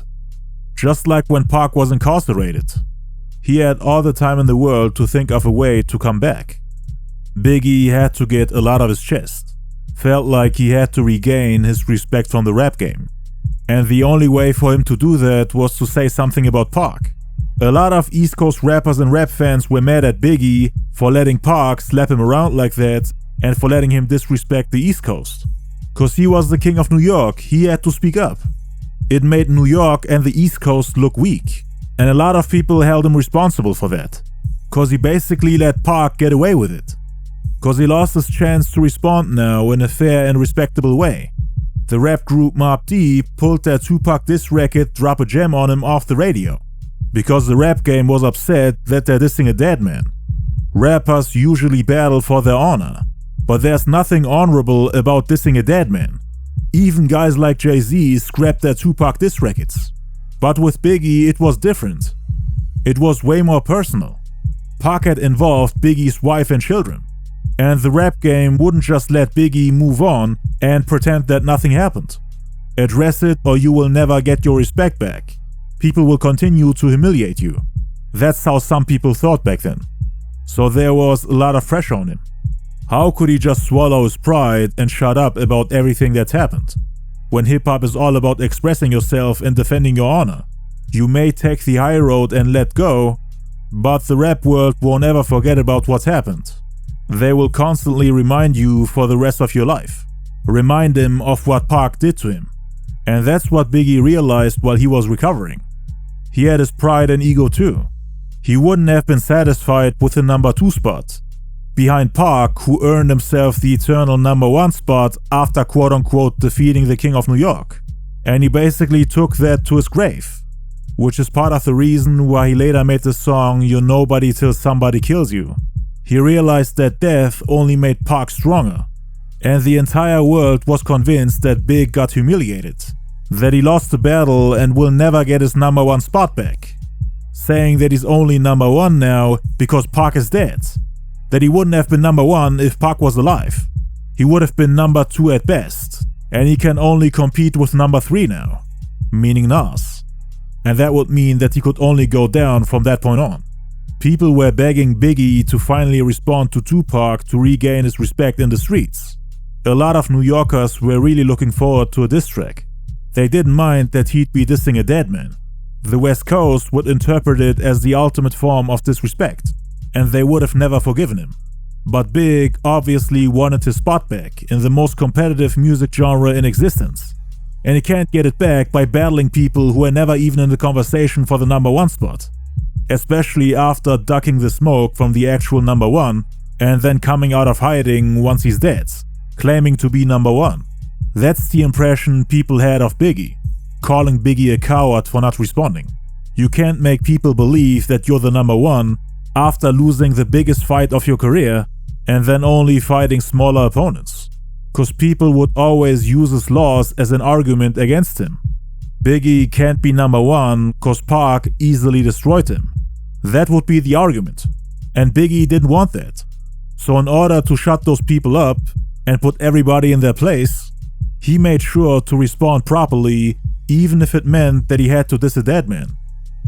Just like when Pac was incarcerated. He had all the time in the world to think of a way to come back. Biggie had to get a lot of his chest. Felt like he had to regain his respect from the rap game. And the only way for him to do that was to say something about Pac. A lot of East Coast rappers and rap fans were mad at Biggie for letting Pac slap him around like that and for letting him disrespect the East Coast. Cause he was the king of New York, he had to speak up. It made New York and the East Coast look weak. And a lot of people held him responsible for that. Cause he basically let Pac get away with it. Cause he lost his chance to respond now in a fair and respectable way. The rap group Mobb Deep pulled their Tupac diss record Drop a Gem on him off the radio. Because the rap game was upset that they're dissing a dead man. Rappers usually battle for their honor, but there's nothing honorable about dissing a dead man. Even guys like Jay-Z scrapped their Tupac diss records. But with Biggie it was different. It was way more personal. Pac had involved Biggie's wife and children. And the rap game wouldn't just let Biggie move on and pretend that nothing happened. Address it or you will never get your respect back. People will continue to humiliate you. That's how some people thought back then. So there was a lot of pressure on him. How could he just swallow his pride and shut up about everything that's happened? when hip-hop is all about expressing yourself and defending your honor. You may take the high road and let go, but the rap world won't ever forget about what happened. They will constantly remind you for the rest of your life. Remind him of what Pac did to him. And that's what Biggie realized while he was recovering. He had his pride and ego too. He wouldn't have been satisfied with the number 2 spot, behind Pac, who earned himself the eternal number 1 spot after quote-unquote defeating the King of New York. And he basically took that to his grave, which is part of the reason why he later made the song "You're Nobody Till Somebody Kills You." He realized that death only made Pac stronger, and the entire world was convinced that Big got humiliated, that he lost the battle and will never get his number 1 spot back, saying that he's only number 1 now because Pac is dead, that he wouldn't have been number 1 if Pac was alive. He would have been number 2 at best, and he can only compete with number 3 now, meaning Nas. And that would mean that he could only go down from that point on. People were begging Biggie to finally respond to Tupac to regain his respect in the streets. A lot of New Yorkers were really looking forward to a diss track. They didn't mind that he'd be dissing a dead man. The West Coast would interpret it as the ultimate form of disrespect, and they would have never forgiven him. But Big obviously wanted his spot back in the most competitive music genre in existence. And he can't get it back by battling people who are never even in the conversation for the number 1 spot. Especially after ducking the smoke from the actual number 1 and then coming out of hiding once he's dead, claiming to be number 1. That's the impression people had of Biggie, calling Biggie a coward for not responding. You can't make people believe that you're the number 1 after losing the biggest fight of your career and then only fighting smaller opponents. Cause people would always use his loss as an argument against him. Biggie can't be number 1 cause Pac easily destroyed him. That would be the argument. And Biggie didn't want that. So in order to shut those people up and put everybody in their place, he made sure to respond properly, even if it meant that he had to diss a dead man.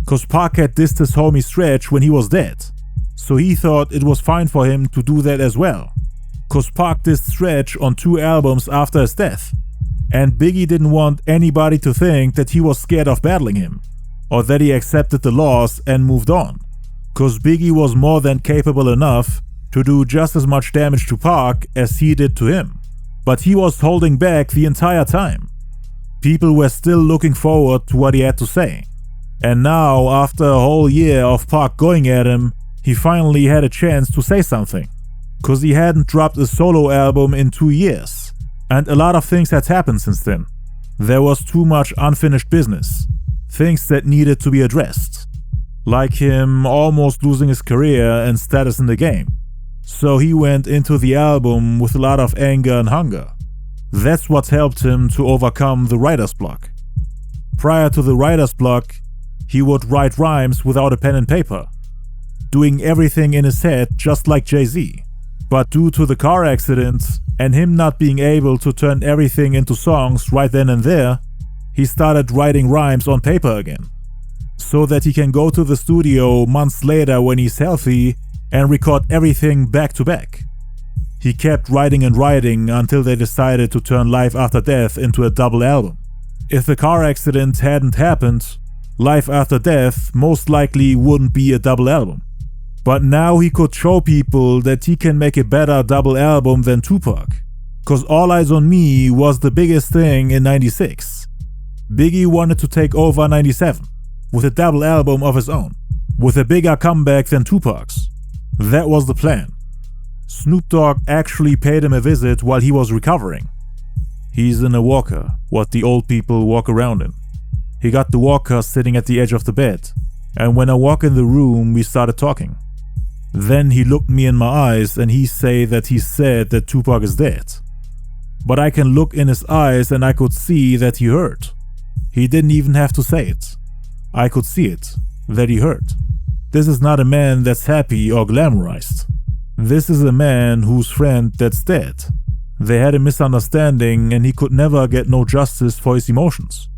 Cause Pac had dissed his homie Stretch when he was dead. So he thought it was fine for him to do that as well. Cause Pac dissed Stretch on 2 albums after his death. And Biggie didn't want anybody to think that he was scared of battling him, or that he accepted the loss and moved on. Cause Biggie was more than capable enough to do just as much damage to Pac as he did to him. But he was holding back the entire time. People were still looking forward to what he had to say. And now, after a whole year of Pac going at him, he finally had a chance to say something. Cause he hadn't dropped a solo album in 2 years, and a lot of things had happened since then. There was too much unfinished business, things that needed to be addressed, like him almost losing his career and status in the game. So he went into the album with a lot of anger and hunger. That's what helped him to overcome the writer's block. Prior to the writer's block, he would write rhymes without a pen and paper, doing everything in his head just like Jay-Z. But due to the car accident and him not being able to turn everything into songs right then and there, he started writing rhymes on paper again, so that he can go to the studio months later when he's healthy and record everything back to back. He kept writing and writing until they decided to turn Life After Death into a double album. If the car accident hadn't happened, Life After Death most likely wouldn't be a double album. But now he could show people that he can make a better double album than Tupac. Cause All Eyez On Me was the biggest thing in '96. Biggie wanted to take over '97 with a double album of his own, with a bigger comeback than Tupac's. That was the plan. Snoop Dogg actually paid him a visit while he was recovering. He's in a walker, what the old people walk around in. He got the walker sitting at the edge of the bed, and when I walk in the room, we started talking. Then he looked me in my eyes and he said that Tupac is dead. But I can look in his eyes and I could see that he hurt. He didn't even have to say it. I could see it, that he hurt. This is not a man that's happy or glamorized. This is a man whose friend that's dead. They had a misunderstanding and he could never get no justice for his emotions.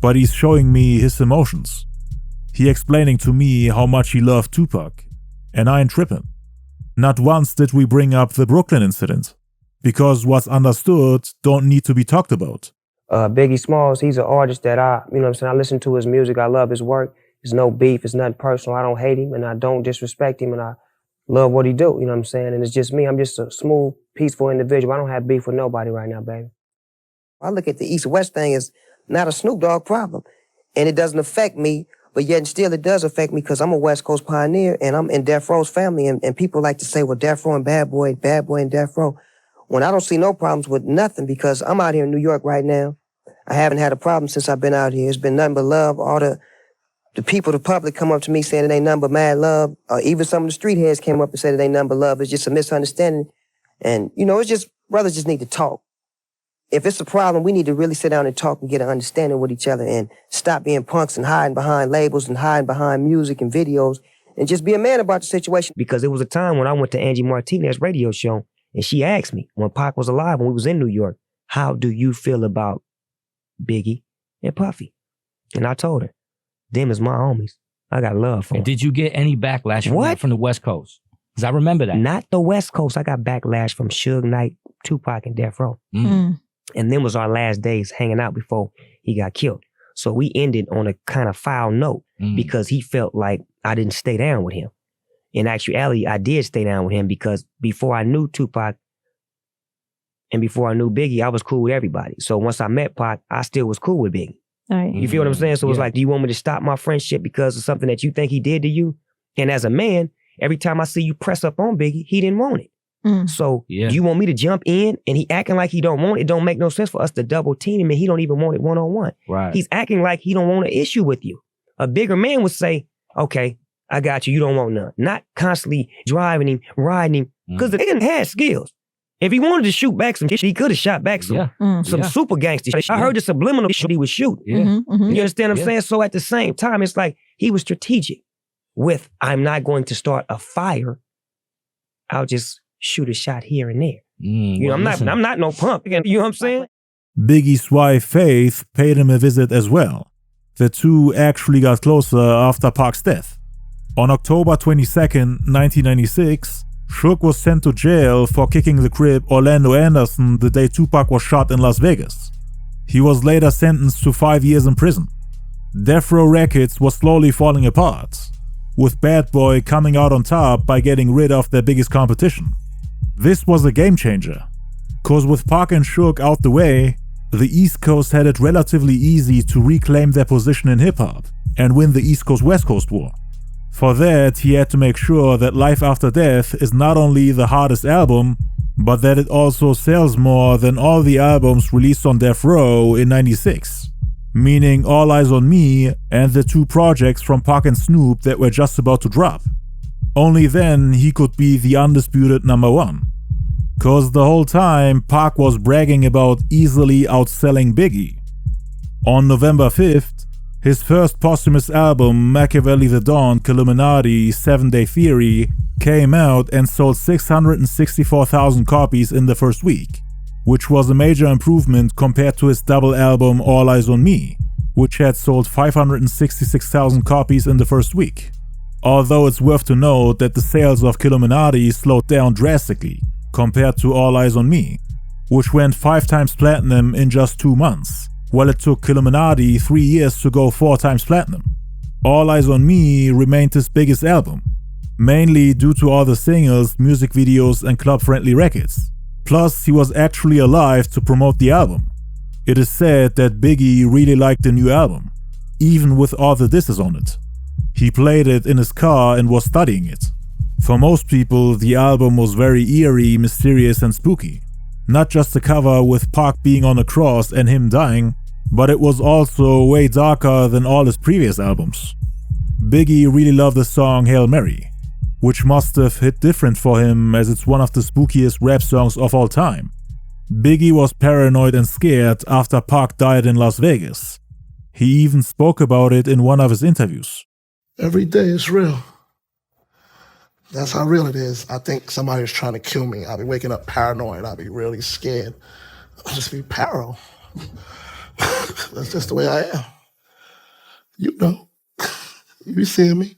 But he's showing me his emotions. He explaining to me how much he loved Tupac. And I ain't tripping. Not once did we bring up the Brooklyn incident, because what's understood don't need to be talked about. Biggie Smalls, he's an artist that I listen to his music, I love his work. There's no beef, it's nothing personal. I don't hate him and I don't disrespect him and I love what he do, you know what I'm saying? And it's just me, I'm just a smooth, peaceful individual. I don't have beef with nobody right now, baby. I look at the East-West thing as not a Snoop Dogg problem. And it doesn't affect me, but yet and still it does affect me because I'm a West Coast pioneer and I'm in Death Row's family. And people like to say, well, Death Row and Bad Boy and Death Row. When I don't see no problems with nothing because I'm out here in New York right now. I haven't had a problem since I've been out here. It's been nothing but love. All the people, the public come up to me saying it ain't nothing but mad love. Even some of the street heads came up and said it ain't nothing but love. It's just a misunderstanding. And, it's just, brothers just need to talk. If it's a problem, we need to really sit down and talk and get an understanding with each other and stop being punks and hiding behind labels and hiding behind music and videos and just be a man about the situation. Because there was a time when I went to Angie Martinez radio show and she asked me, when Pac was alive, when we was in New York, how do you feel about Biggie and Puffy? And I told her, them is my homies. I got love for them. And did you get any backlash from the West Coast? Because I remember that. Not the West Coast. I got backlash from Suge Knight, Tupac, and Death Row. And then was our last days hanging out before he got killed. So we ended on a kind of foul note because he felt like I didn't stay down with him. In actuality, I did stay down with him because before I knew Tupac and before I knew Biggie, I was cool with everybody. So once I met Pac, I still was cool with Biggie. Right. You feel what I'm saying? So it was like, do you want me to stop my friendship because of something that you think he did to you? And as a man, every time I see you press up on Biggie, he didn't want it. So do you want me to jump in and he acting like he don't want it? It don't make no sense for us to double team him and he don't even want it one-on-one. Right. He's acting like he don't want an issue with you. A bigger man would say, okay, I got you, you don't want none. Not constantly driving him, riding him, because the nigga had skills. If he wanted to shoot back some shit, he could have shot back some super gangster shit. I heard the subliminal shit he was shooting. You understand what I'm saying? So at the same time, it's like he was strategic with, I'm not going to start a fire. I'll just shoot a shot here and there. I'm not no punk. You know what I'm saying? Biggie's wife, Faith, paid him a visit as well. The two actually got closer after Pac's death. On October 22nd, 1996, Suge was sent to jail for kicking the crib Orlando Anderson the day Tupac was shot in Las Vegas. He was later sentenced to 5 years in prison. Death Row Records was slowly falling apart, with Bad Boy coming out on top by getting rid of their biggest competition. This was a game changer, cause with Pac and Suge out the way, the East Coast had it relatively easy to reclaim their position in hip-hop and win the East Coast-West Coast war. For that, he had to make sure that Life After Death is not only the hardest album, but that it also sells more than all the albums released on Death Row in '96, meaning All Eyez On Me and the two projects from Pac and Snoop that were just about to drop. Only then he could be the undisputed #1. Cause the whole time Pac was bragging about easily outselling Biggie. On November 5th, his first posthumous album, Machiavelli the Dawn, Killuminati, 7 Day Theory, came out and sold 664,000 copies in the first week, which was a major improvement compared to his double album All Eyez On Me, which had sold 566,000 copies in the first week. Although it's worth to note that the sales of Killuminati slowed down drastically compared to All Eyez On Me, which went 5 times platinum in just 2 months, while it took Killuminati 3 years to go 4 times platinum. All Eyez On Me remained his biggest album, mainly due to all the singles, music videos and club-friendly records. Plus, he was actually alive to promote the album. It is said that Biggie really liked the new album, even with all the disses on it. He played it in his car and was studying it. For most people, the album was very eerie, mysterious and spooky. Not just the cover with Pac being on a cross and him dying, but it was also way darker than all his previous albums. Biggie really loved the song Hail Mary, which must have hit different for him as it's one of the spookiest rap songs of all time. Biggie was paranoid and scared after Pac died in Las Vegas. He even spoke about it in one of his interviews. Every day is real. That's how real it is. I think somebody's trying to kill me. I'll be waking up paranoid. I'll be really scared. I'll just be paro. That's just the way I am. You know. You be seeing me.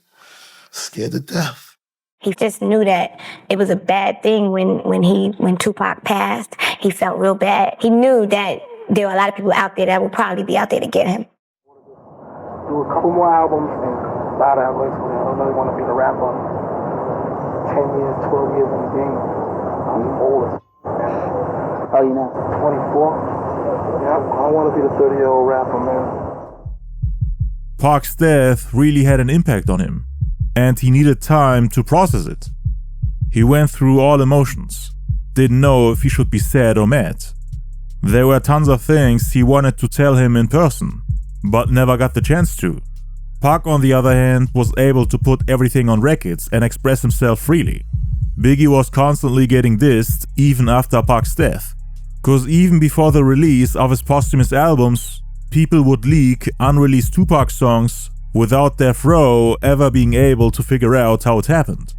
Scared to death. He just knew that it was a bad thing when Tupac passed. He felt real bad. He knew that there are a lot of people out there that will probably be out there to get him. Do a couple more albums and start out like I don't really want to be the rapper. 10 years, 12 years in the game. I'm old as How you now? 24. Yeah, I don't want to be the 30-year-old rapper, man. Pac's death really had an impact on him, and he needed time to process it. He went through all emotions, didn't know if he should be sad or mad. There were tons of things he wanted to tell him in person, but never got the chance to. Pac, on the other hand, was able to put everything on records and express himself freely. Biggie was constantly getting dissed even after Pac's death, cause even before the release of his posthumous albums, people would leak unreleased Tupac songs without Death Row ever being able to figure out how it happened.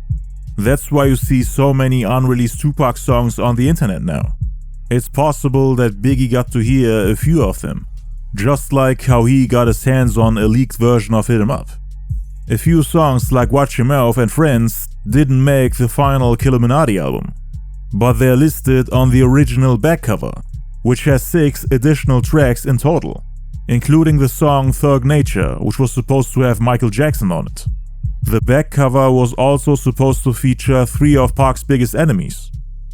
That's why you see so many unreleased Tupac songs on the internet now. It's possible that Biggie got to hear a few of them, just like how he got his hands on a leaked version of Hit 'Em Up. A few songs like Watch Your Mouth and Friendz didn't make the final Killuminati album, but they're listed on the original back cover, which has 6 additional tracks in total, including the song Thug Nature, which was supposed to have Michael Jackson on it. The back cover was also supposed to feature 3 of Pac's biggest enemies.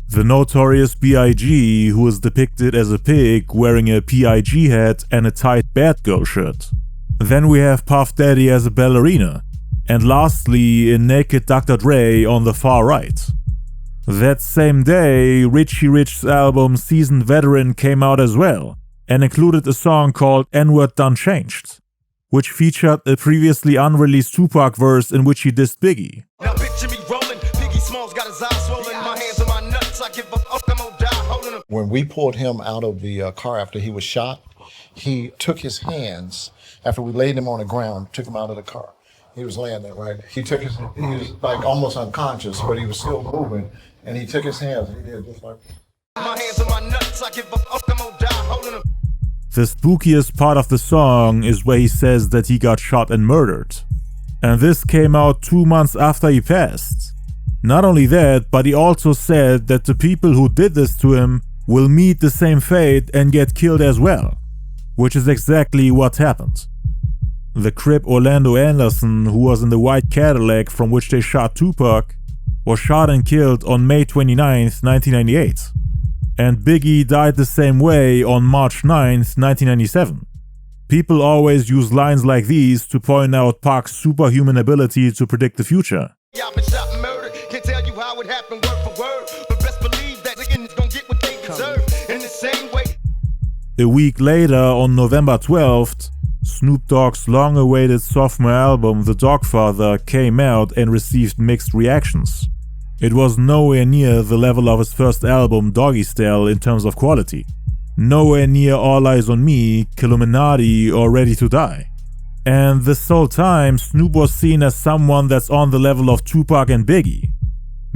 The Notorious B.I.G, who is depicted as a pig wearing a P.I.G hat and a tight Bad Girl shirt. Then we have Puff Daddy as a ballerina, and lastly a naked Dr. Dre on the far right. That same day, Richie Rich's album Seasoned Veteran came out as well, and included a song called N-Word Done Changed, which featured a previously unreleased Tupac verse in which he dissed Biggie. Now picture me rolling, Biggie Smalls got his eyes swollen, my hands on my nuts, I give up, I'm gonna die holding him. When we pulled him out of the car after he was shot, he took his hands, after we laid him on the ground, took him out of the car. He was laying there, right? He was like almost unconscious, but he was still moving, and he took his hands and he did just like my hands on my nuts, I give up, I'm gonna die holding him. The spookiest part of the song is where he says that he got shot and murdered. And this came out 2 months after he passed. Not only that, but he also said that the people who did this to him will meet the same fate and get killed as well, which is exactly what happened. The Crip Orlando Anderson, who was in the white Cadillac from which they shot Tupac, was shot and killed on May 29th, 1998. And Biggie died the same way on March 9th, 1997. People always use lines like these to point out Pac's superhuman ability to predict the future. Yappin shot and murder, can't tell you how it happened word for word, but best believe that niggas gon' get what they deserve in the same way. A week later, on November 12th, Snoop Dogg's long-awaited sophomore album The Dogfather came out and received mixed reactions. It was nowhere near the level of his first album Doggy Style in terms of quality. Nowhere near All Eyez On Me, Killuminati or Ready to Die. And this whole time, Snoop was seen as someone that's on the level of Tupac and Biggie.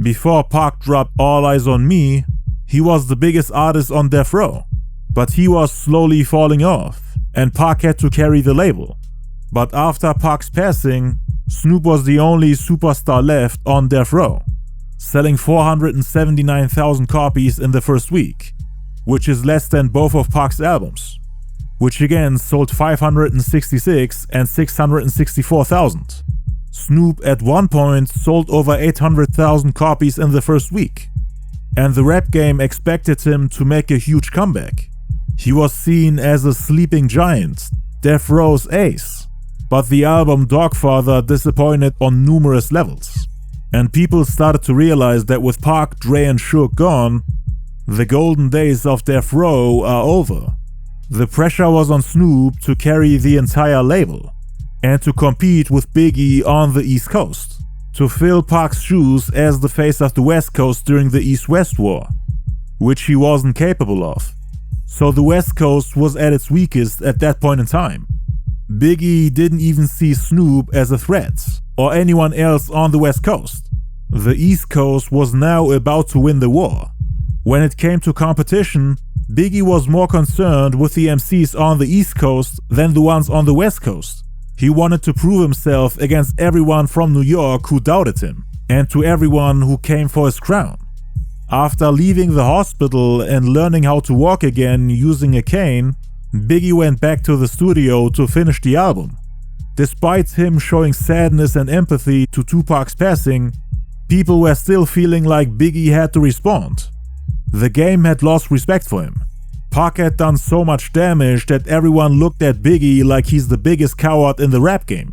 Before Pac dropped All Eyez On Me, he was the biggest artist on Death Row. But he was slowly falling off, and Pac had to carry the label. But after Pac's passing, Snoop was the only superstar left on Death Row, selling 479,000 copies in the first week, which is less than both of Pac's albums, which again sold 566 and 664,000. Snoop at one point sold over 800,000 copies in the first week, and the rap game expected him to make a huge comeback. He was seen as a sleeping giant, Death Row's ace, but the album Dogfather disappointed on numerous levels. And people started to realize that with Pac, Dre and Suge gone, the golden days of Death Row are over. The pressure was on Snoop to carry the entire label, and to compete with Biggie on the East Coast, to fill Pac's shoes as the face of the West Coast during the East-West War, which he wasn't capable of. So the West Coast was at its weakest at that point in time. Biggie didn't even see Snoop as a threat, or anyone else on the West Coast. The East Coast was now about to win the war. When it came to competition, Biggie was more concerned with the MCs on the East Coast than the ones on the West Coast. He wanted to prove himself against everyone from New York who doubted him, and to everyone who came for his crown. After leaving the hospital and learning how to walk again using a cane, Biggie went back to the studio to finish the album. Despite him showing sadness and empathy to Tupac's passing, people were still feeling like Biggie had to respond. The game had lost respect for him. Pac had done so much damage that everyone looked at Biggie like he's the biggest coward in the rap game.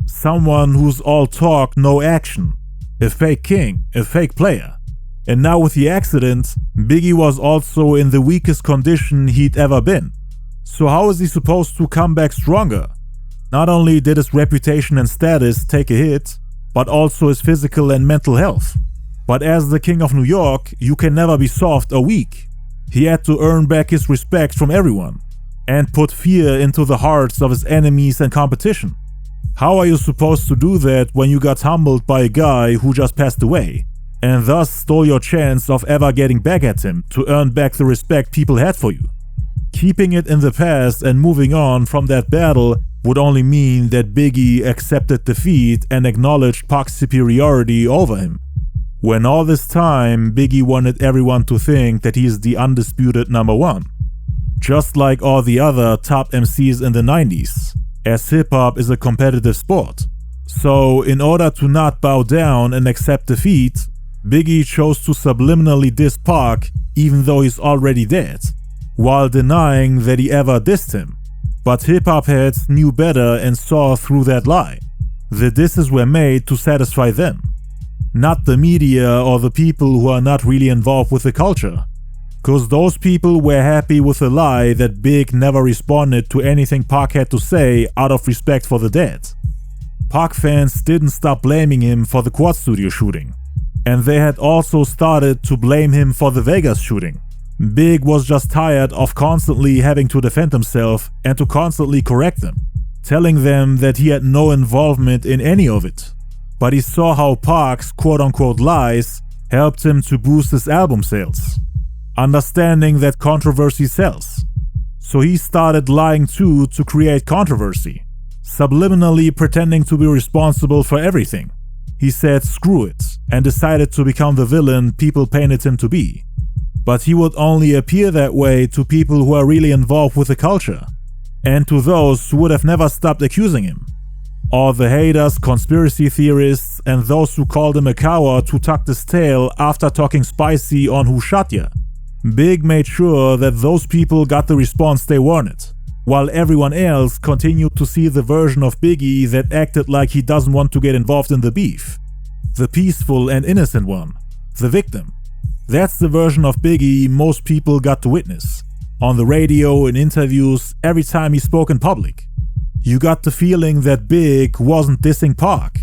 Someone who's all talk, no action. A fake king, a fake player. And now with the accident, Biggie was also in the weakest condition he'd ever been. So how is he supposed to come back stronger? Not only did his reputation and status take a hit, but also his physical and mental health. But as the King of New York, you can never be soft or weak. He had to earn back his respect from everyone, and put fear into the hearts of his enemies and competition. How are you supposed to do that when you got humbled by a guy who just passed away, and thus stole your chance of ever getting back at him to earn back the respect people had for you? Keeping it in the past and moving on from that battle would only mean that Biggie accepted defeat and acknowledged Pac's superiority over him. When all this time, Biggie wanted everyone to think that he is the undisputed number one. Just like all the other top MCs in the 90s, as hip-hop is a competitive sport. So, in order to not bow down and accept defeat, Biggie chose to subliminally diss Pac even though he's already dead, while denying that he ever dissed him. But hip-hop heads knew better and saw through that lie. The disses were made to satisfy them, not the media or the people who are not really involved with the culture. Cause those people were happy with the lie that Big never responded to anything Pac had to say out of respect for the dead. Pac fans didn't stop blaming him for the Quad Studio shooting, and they had also started to blame him for the Vegas shooting. Big was just tired of constantly having to defend himself and to constantly correct them, telling them that he had no involvement in any of it. But he saw how Pac's quote-unquote lies helped him to boost his album sales, understanding that controversy sells. So he started lying too to create controversy, subliminally pretending to be responsible for everything. He said screw it and decided to become the villain people painted him to be. But he would only appear that way to people who are really involved with the culture, and to those who would have never stopped accusing him. All the haters, conspiracy theorists, and those who called him a coward who tucked his tail after talking spicy on Who Shot Ya. Big made sure that those people got the response they wanted, while everyone else continued to see the version of Biggie that acted like he doesn't want to get involved in the beef. The peaceful and innocent one. The victim. That's the version of Biggie most people got to witness. On the radio, in interviews, every time he spoke in public. You got the feeling that Big wasn't dissing Pac.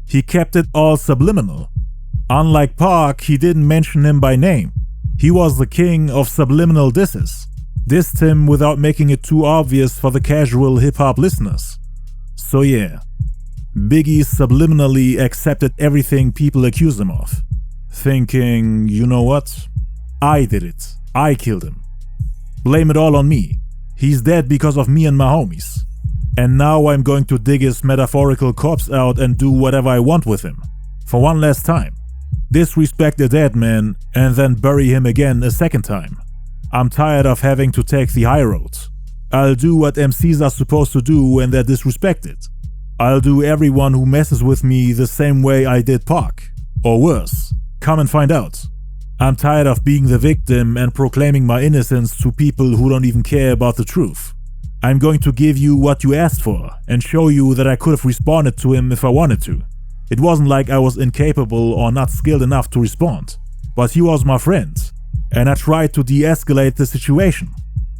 He kept it all subliminal. Unlike Pac, he didn't mention him by name. He was the king of subliminal disses. Dissed him without making it too obvious for the casual hip-hop listeners. So yeah, Biggie subliminally accepted everything people accused him of, thinking, you know what? I did it. I killed him. Blame it all on me. He's dead because of me and my homies. And now I'm going to dig his metaphorical corpse out and do whatever I want with him. For one last time. Disrespect a dead man and then bury him again a second time. I'm tired of having to take the high road. I'll do what MCs are supposed to do when they're disrespected. I'll do everyone who messes with me the same way I did Pac. Or worse. Come and find out. I'm tired of being the victim and proclaiming my innocence to people who don't even care about the truth. I'm going to give you what you asked for and show you that I could have responded to him if I wanted to. It wasn't like I was incapable or not skilled enough to respond. But he was my friend, and I tried to de-escalate the situation.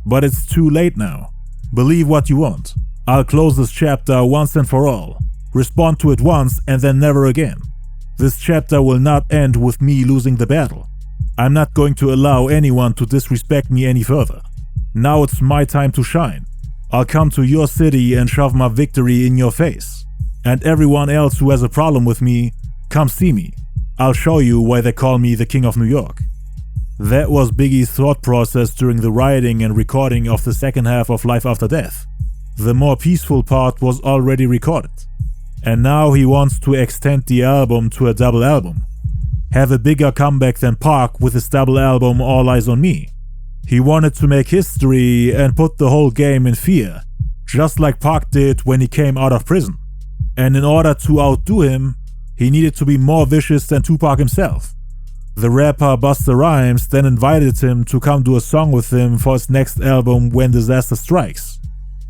But it's too late now. Believe what you want. I'll close this chapter once and for all. Respond to it once and then never again. This chapter will not end with me losing the battle. I'm not going to allow anyone to disrespect me any further. Now it's my time to shine. I'll come to your city and shove my victory in your face. And everyone else who has a problem with me, come see me. I'll show you why they call me the King of New York. That was Biggie's thought process during the writing and recording of the second half of Life After Death. The more peaceful part was already recorded. And now he wants to extend the album to a double album. have a bigger comeback than Pac with his double album All Eyez On Me. He wanted to make history and put the whole game in fear, just like Pac did when he came out of prison. And in order to outdo him, he needed to be more vicious than Tupac himself. The rapper Busta Rhymes then invited him to come do a song with him for his next album When Disaster Strikes.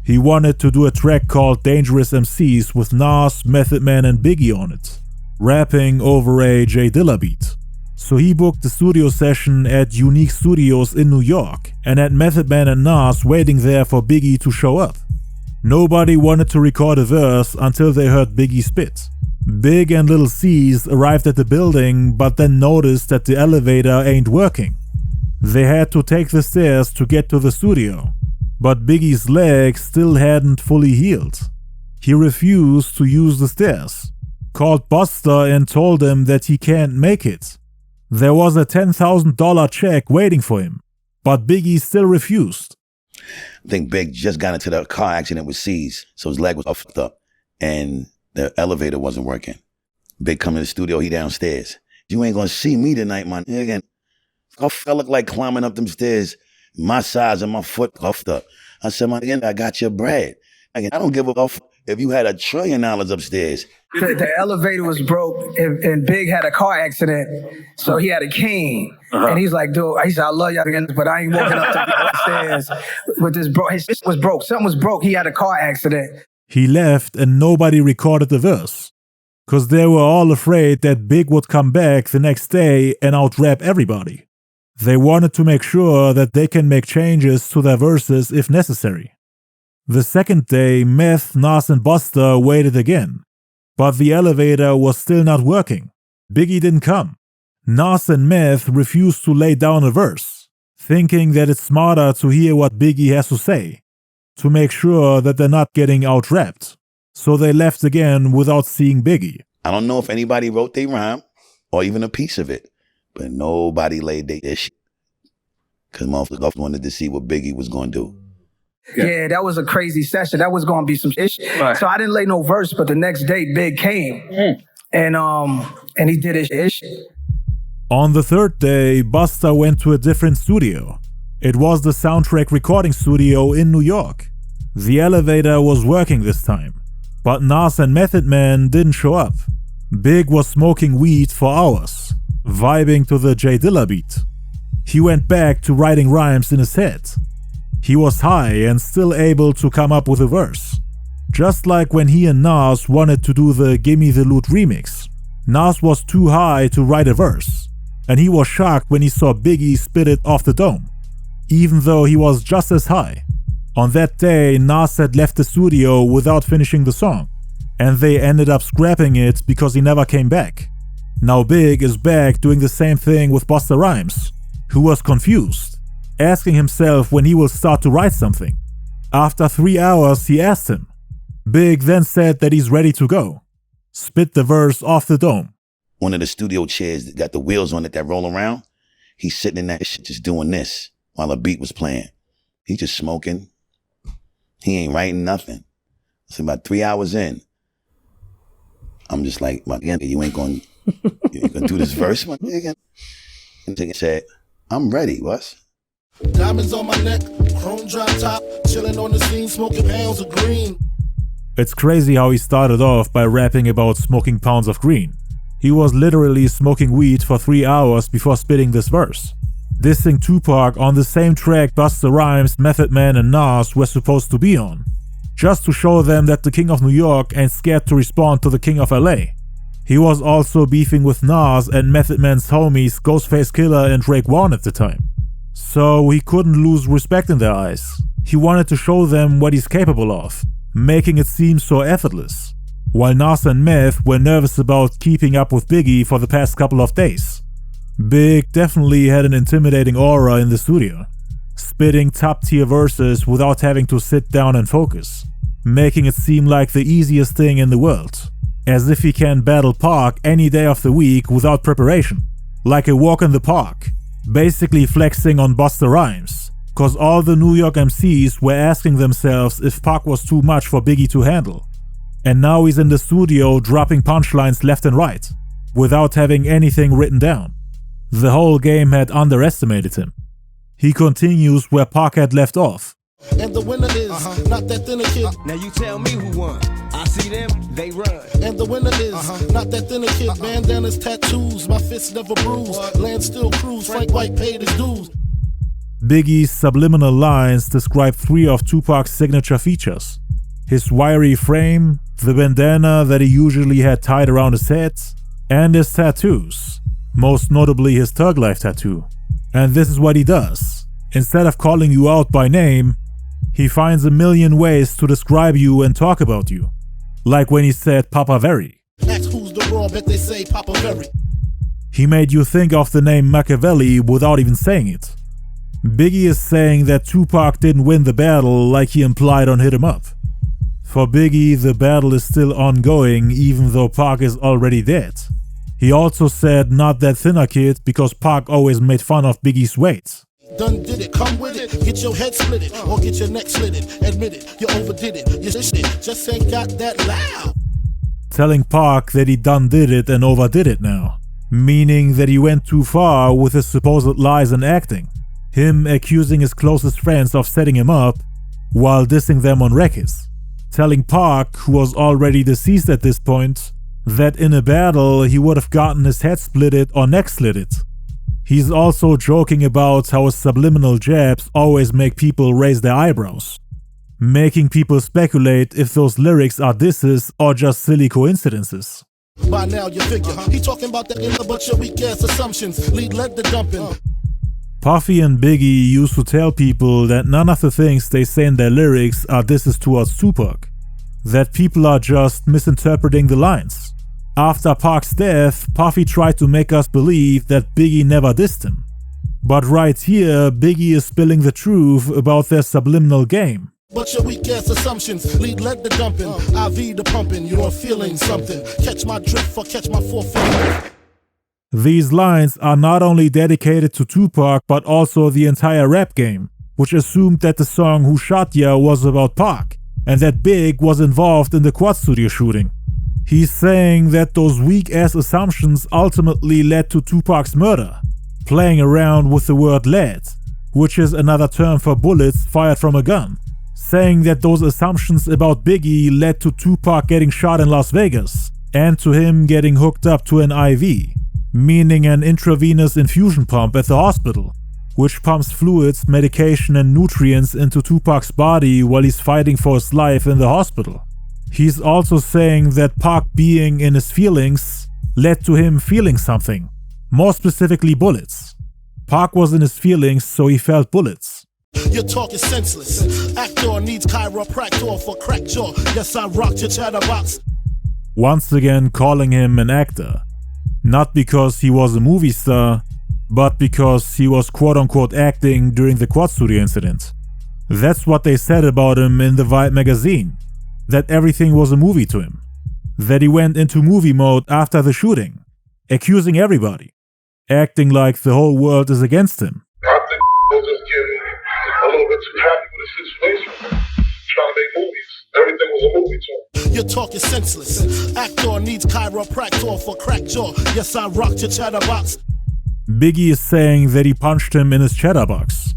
He wanted to do a track called Dangerous MCs with Nas, Method Man and Biggie on it, rapping over a J Dilla beat. So he booked the studio session at Unique Studios in New York and had Method Man and Nas waiting there for Biggie to show up. Nobody wanted to record a verse until they heard Biggie spit. Big and Little C's arrived at the building but then noticed that the elevator ain't working. They had to take the stairs to get to the studio, but Biggie's leg still hadn't fully healed. He refused to use the stairs, called Busta and told him that he can't make it. There was a $10,000 check waiting for him, but Biggie still refused. I think Big just got into the car accident with C's, so his leg was all fucked up, and the elevator wasn't working. Big come to the studio, he downstairs. You ain't gonna see me tonight, my nigga. I look like climbing up them stairs, my size and my foot puffed up. I said, my nigga, I got your bread. I don't give a fuck if you had $1 trillion upstairs. The elevator was broke and Big had a car accident, so he had a cane. And he's like, dude, he said, I love y'all, but I ain't walking up the stairs with this bro. His shit was broke. Something was broke. He had a car accident. He left and nobody recorded the verse, cause they were all afraid that Big would come back the next day and out-rap everybody. They wanted to make sure that they can make changes to their verses if necessary. The second day, Meth, Nas and Busta waited again, but the elevator was still not working. Biggie didn't come. Nas and Meth refused to lay down a verse, thinking that it's smarter to hear what Biggie has to say, to make sure that they're not getting out-rapped. So they left again without seeing Biggie. I don't know if anybody wrote their rhyme or even a piece of it, but nobody laid their shit. Because motherfuckers wanted to see what Biggie was going to do. Yeah, that was a crazy session. That was going to be some shit. Right. So I didn't lay no verse, but the next day Big came and he did his shit. On the third day, Busta went to a different studio. It was the Soundtrack recording studio in New York. The elevator was working this time, but Nas and Method Man didn't show up. Big was smoking weed for hours, vibing to the J Dilla beat. He went back to writing rhymes in his head. He was high and still able to come up with a verse. Just like when he and Nas wanted to do the Gimme the Loot remix. Nas was too high to write a verse, and he was shocked when he saw Biggie spit it off the dome, even though he was just as high. On that day, Nas had left the studio without finishing the song, and they ended up scrapping it because he never came back. Now Big is back doing the same thing with Busta Rhymes, who was confused, asking himself when he will start to write something. After 3 hours, he asked him. Big then said that he's ready to go. Spit the verse off the dome. One of the studio chairs that got the wheels on it that roll around, he's sitting in that shit just doing this while a beat was playing. He just smoking. He ain't writing nothing. So about 3 hours in, I'm just like, my nigga, you ain't gonna do this verse, my nigga? And he said, I'm ready, Wes. Diamonds on my neck, chrome drop top, chilling on the scene, smoking pounds of green. It's crazy how he started off by rapping about smoking pounds of green. He was literally smoking weed for 3 hours before spitting this verse, dissing Tupac on the same track Busta Rhymes, Method Man and Nas were supposed to be on, just to show them that the King of New York ain't scared to respond to the King of LA. He was also beefing with Nas and Method Man's homies Ghostface Killah and Raekwon at the time, so he couldn't lose respect in their eyes. He wanted to show them what he's capable of, making it seem so effortless, while Nas and Meth were nervous about keeping up with Biggie for the past couple of days. Big definitely had an intimidating aura in the studio, spitting top-tier verses without having to sit down and focus, making it seem like the easiest thing in the world, as if he can battle Pac any day of the week without preparation, like a walk in the park, basically flexing on Busta Rhymes, cause all the New York MCs were asking themselves if Pac was too much for Biggie to handle. And now he's in the studio dropping punchlines left and right. without having anything written down. The whole game had underestimated him. He continues where Pac had left off. And the winner is not that thinner kid. Now you tell me who won. I see them, they run. And the winner is not that thinner kid. Bandanas, tattoos, my fists never bruised. Land still cruise, Frank White paid his dues. Biggie's subliminal lines describe 3 of Tupac's signature features. His wiry frame, the bandana that he usually had tied around his head, and his tattoos, most notably his Thug Life tattoo. And this is what he does. Instead of calling you out by name, he finds a million ways to describe you and talk about you. Like when he said Papa Very. Ask who's the raw, bet they say Papa Very. He made you think of the name Machiavelli without even saying it. Biggie is saying that Tupac didn't win the battle like he implied on Hit 'Em Up. For Biggie, the battle is still ongoing even though Pac is already dead. He also said not that thinner kid because Pac always made fun of Biggie's weight. Done did it, come with it, get your head split it, or get your neck slit it. Admit it, you overdid it, you just ain't got that loud. Telling Pac that he done did it and overdid it now. Meaning that he went too far with his supposed lies and acting. Him accusing his closest friends of setting him up while dissing them on records. Telling Pac, who was already deceased at this point, that in a battle he would have gotten his head splitted or neck slitted. He's also joking about how his subliminal jabs always make people raise their eyebrows, making people speculate if those lyrics are disses or just silly coincidences. By now you figure, he talking about the inner but your weak ass assumptions, led the dumping. Puffy and Biggie used to tell people that none of the things they say in their lyrics are disses towards Tupac, that people are just misinterpreting the lines. After Pac's death, Puffy tried to make us believe that Biggie never dissed him. But right here, Biggie is spilling the truth about their subliminal game. But your weak ass assumptions, led the dumping, IV the pumping, you're feeling something. Catch my drift or catch my 4-5. These lines are not only dedicated to Tupac but also the entire rap game, which assumed that the song Who Shot Ya was about Pac, and that Big was involved in the Quad Studio shooting. He's saying that those weak-ass assumptions ultimately led to Tupac's murder, playing around with the word lead, which is another term for bullets fired from a gun. Saying that those assumptions about Biggie led to Tupac getting shot in Las Vegas, and to him getting hooked up to an IV, meaning an intravenous infusion pump at the hospital, which pumps fluids, medication and nutrients into Tupac's body while he's fighting for his life in the hospital. He's also saying that Pac being in his feelings led to him feeling something, more specifically bullets. Pac was in his feelings, so he felt bullets. Your talk is senseless. Actor needs chiropractor for crack jaw. Yes, I rocked your chatterbox. Once again calling him an actor. Not because he was a movie star, but because he was quote-unquote acting during the Quad Studio incident. That's what they said about him in the Vibe magazine. That everything was a movie to him. That he went into movie mode after the shooting, accusing everybody, acting like the whole world is against him. I think we'll just get a little bit too happy with the situation. Trying to make movies. Everything was a movie to him. Your talk is senseless. Actor needs chiropractor for crack jaw. Yes, I rocked your chatterbox. Biggie is saying that he punched him in his chatterbox,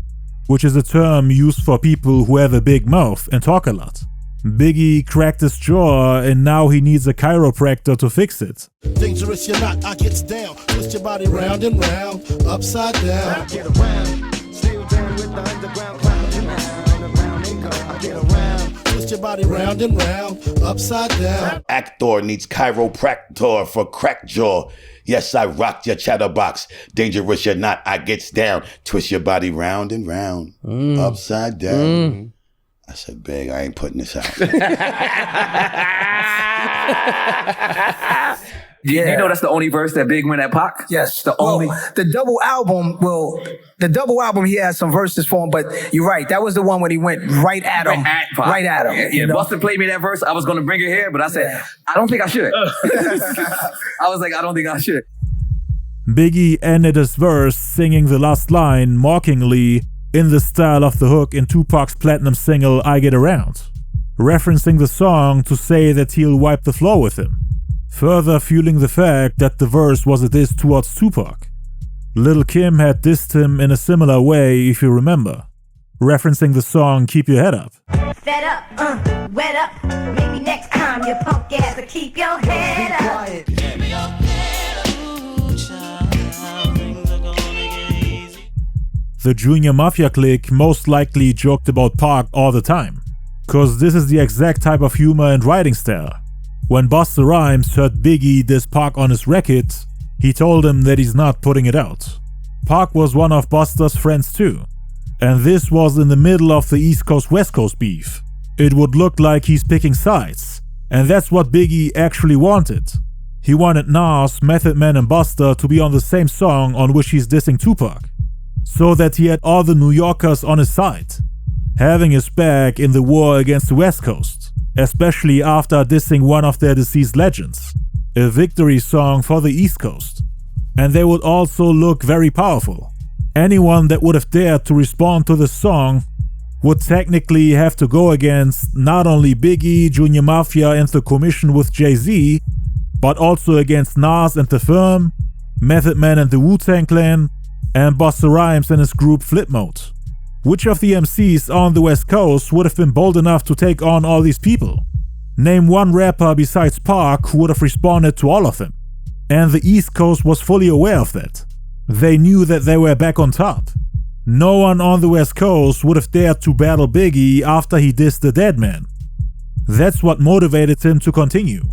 which is a term used for people who have a big mouth and talk a lot. Biggie cracked his jaw and now he needs a chiropractor to fix it. Dangerous you're not, I gets down. Twist your body round and round, upside down. Get around, still down with the underground clown. Around and go. I get around, twist your body round and round, upside down. Actor needs chiropractor for crack jaw. Yes, I rocked your chatterbox. Dangerous you're not, I gets down. Twist your body round and round, upside down. I said, Big, I ain't putting this out. Yeah. You know that's the only verse that Big went at Pac? Yes. The only. The double album, he had some verses for him, but you're right. That was the one when he went right at him. Right at him. Yeah, you know? Busta played me that verse. I was going to bring it here, but I said, I don't think I should. I was like, I don't think I should. Biggie ended his verse singing the last line mockingly in the style of the hook in Tupac's platinum single I Get Around, referencing the song to say that he'll wipe the floor with him. further fueling the fact that the verse was a diss towards Tupac. Lil' Kim had dissed him in a similar way, if you remember, referencing the song Keep Your Head Up. Fed up, wet up. Maybe next time you punk ass will keep your head up. The Junior Mafia clique most likely joked about Pac all the time, cause this is the exact type of humor and writing style. When Busta Rhymes heard Biggie diss Pac on his record, he told him that he's not putting it out. Pac was one of Busta's friends too, and this was in the middle of the East Coast West Coast beef. It would look like he's picking sides, and that's what Biggie actually wanted. He wanted Nas, Method Man and Busta to be on the same song on which he's dissing Tupac, so that he had all the New Yorkers on his side, having his back in the war against the West Coast, especially after dissing one of their deceased legends, a victory song for the East Coast. And they would also look very powerful. Anyone that would have dared to respond to this song would technically have to go against not only Biggie, Junior Mafia and the Commission with Jay-Z, but also against Nas and The Firm, Method Man and the Wu-Tang Clan, and Busta Rhymes and his group Flip Mode. Which of the MCs on the West Coast would have been bold enough to take on all these people? Name one rapper besides Pac who would have responded to all of them. And the East Coast was fully aware of that. They knew that they were back on top. No one on the West Coast would have dared to battle Biggie after he dissed the dead man. That's what motivated him to continue.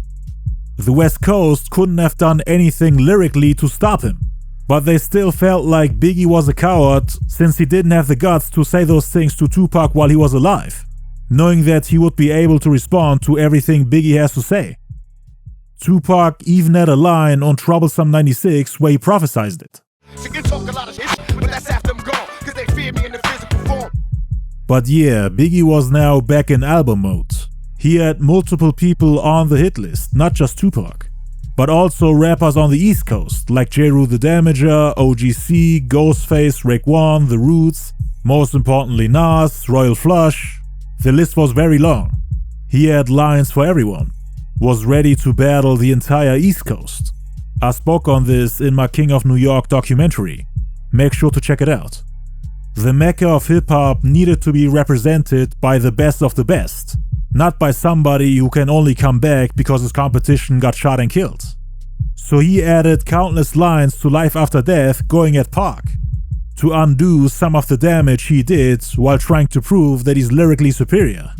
The West Coast couldn't have done anything lyrically to stop him, but they still felt like Biggie was a coward since he didn't have the guts to say those things to Tupac while he was alive, knowing that he would be able to respond to everything Biggie has to say. Tupac even had a line on Troublesome 96 where he prophesized it. But yeah, Biggie was now back in album mode. He had multiple people on the hit list, not just Tupac, but also rappers on the East Coast like J. Rue the Damager, OGC, Ghostface, Raekwon, The Roots, most importantly Nas, Royal Flush. The list was very long. He had lines for everyone, was ready to battle the entire East Coast. I spoke on this in my King of New York documentary. Make sure to check it out. The Mecca of hip-hop needed to be represented by the best of the best, not by somebody who can only come back because his competition got shot and killed. So he added countless lines to Life After Death going at Pac, to undo some of the damage he did while trying to prove that he's lyrically superior.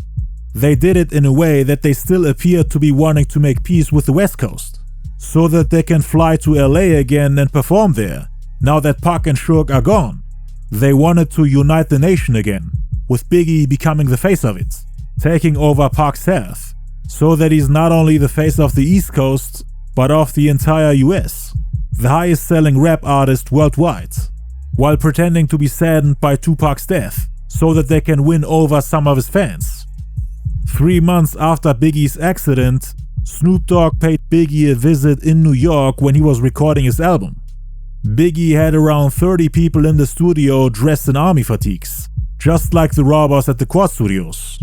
They did it in a way that they still appeared to be wanting to make peace with the West Coast, so that they can fly to LA again and perform there, now that Pac and Suge are gone. They wanted to unite the nation again, with Biggie becoming the face of it, taking over Pac's half, so that he's not only the face of the East Coast, but of the entire US, the highest selling rap artist worldwide, while pretending to be saddened by Tupac's death, so that they can win over some of his fans. 3 months after Biggie's accident, Snoop Dogg paid Biggie a visit in New York when he was recording his album. Biggie had around 30 people in the studio dressed in army fatigues, just like the robbers at the Quad Studios.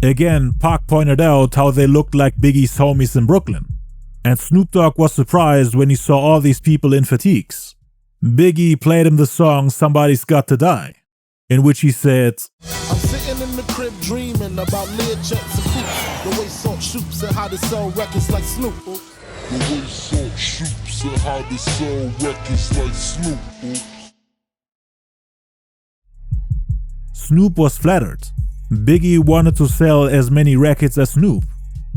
Again, Pac pointed out how they looked like Biggie's homies in Brooklyn, and Snoop Dogg was surprised when he saw all these people in fatigues. Biggie played him the song Somebody's Got to Die, in which he said, I'm sitting in the crib dreaming about Learjets and Coops, the way Salt shoots and how to sell records like Snoop. The way Salt shoots and how to sell records like Snoop. Snoop was flattered. Biggie wanted to sell as many records as Snoop.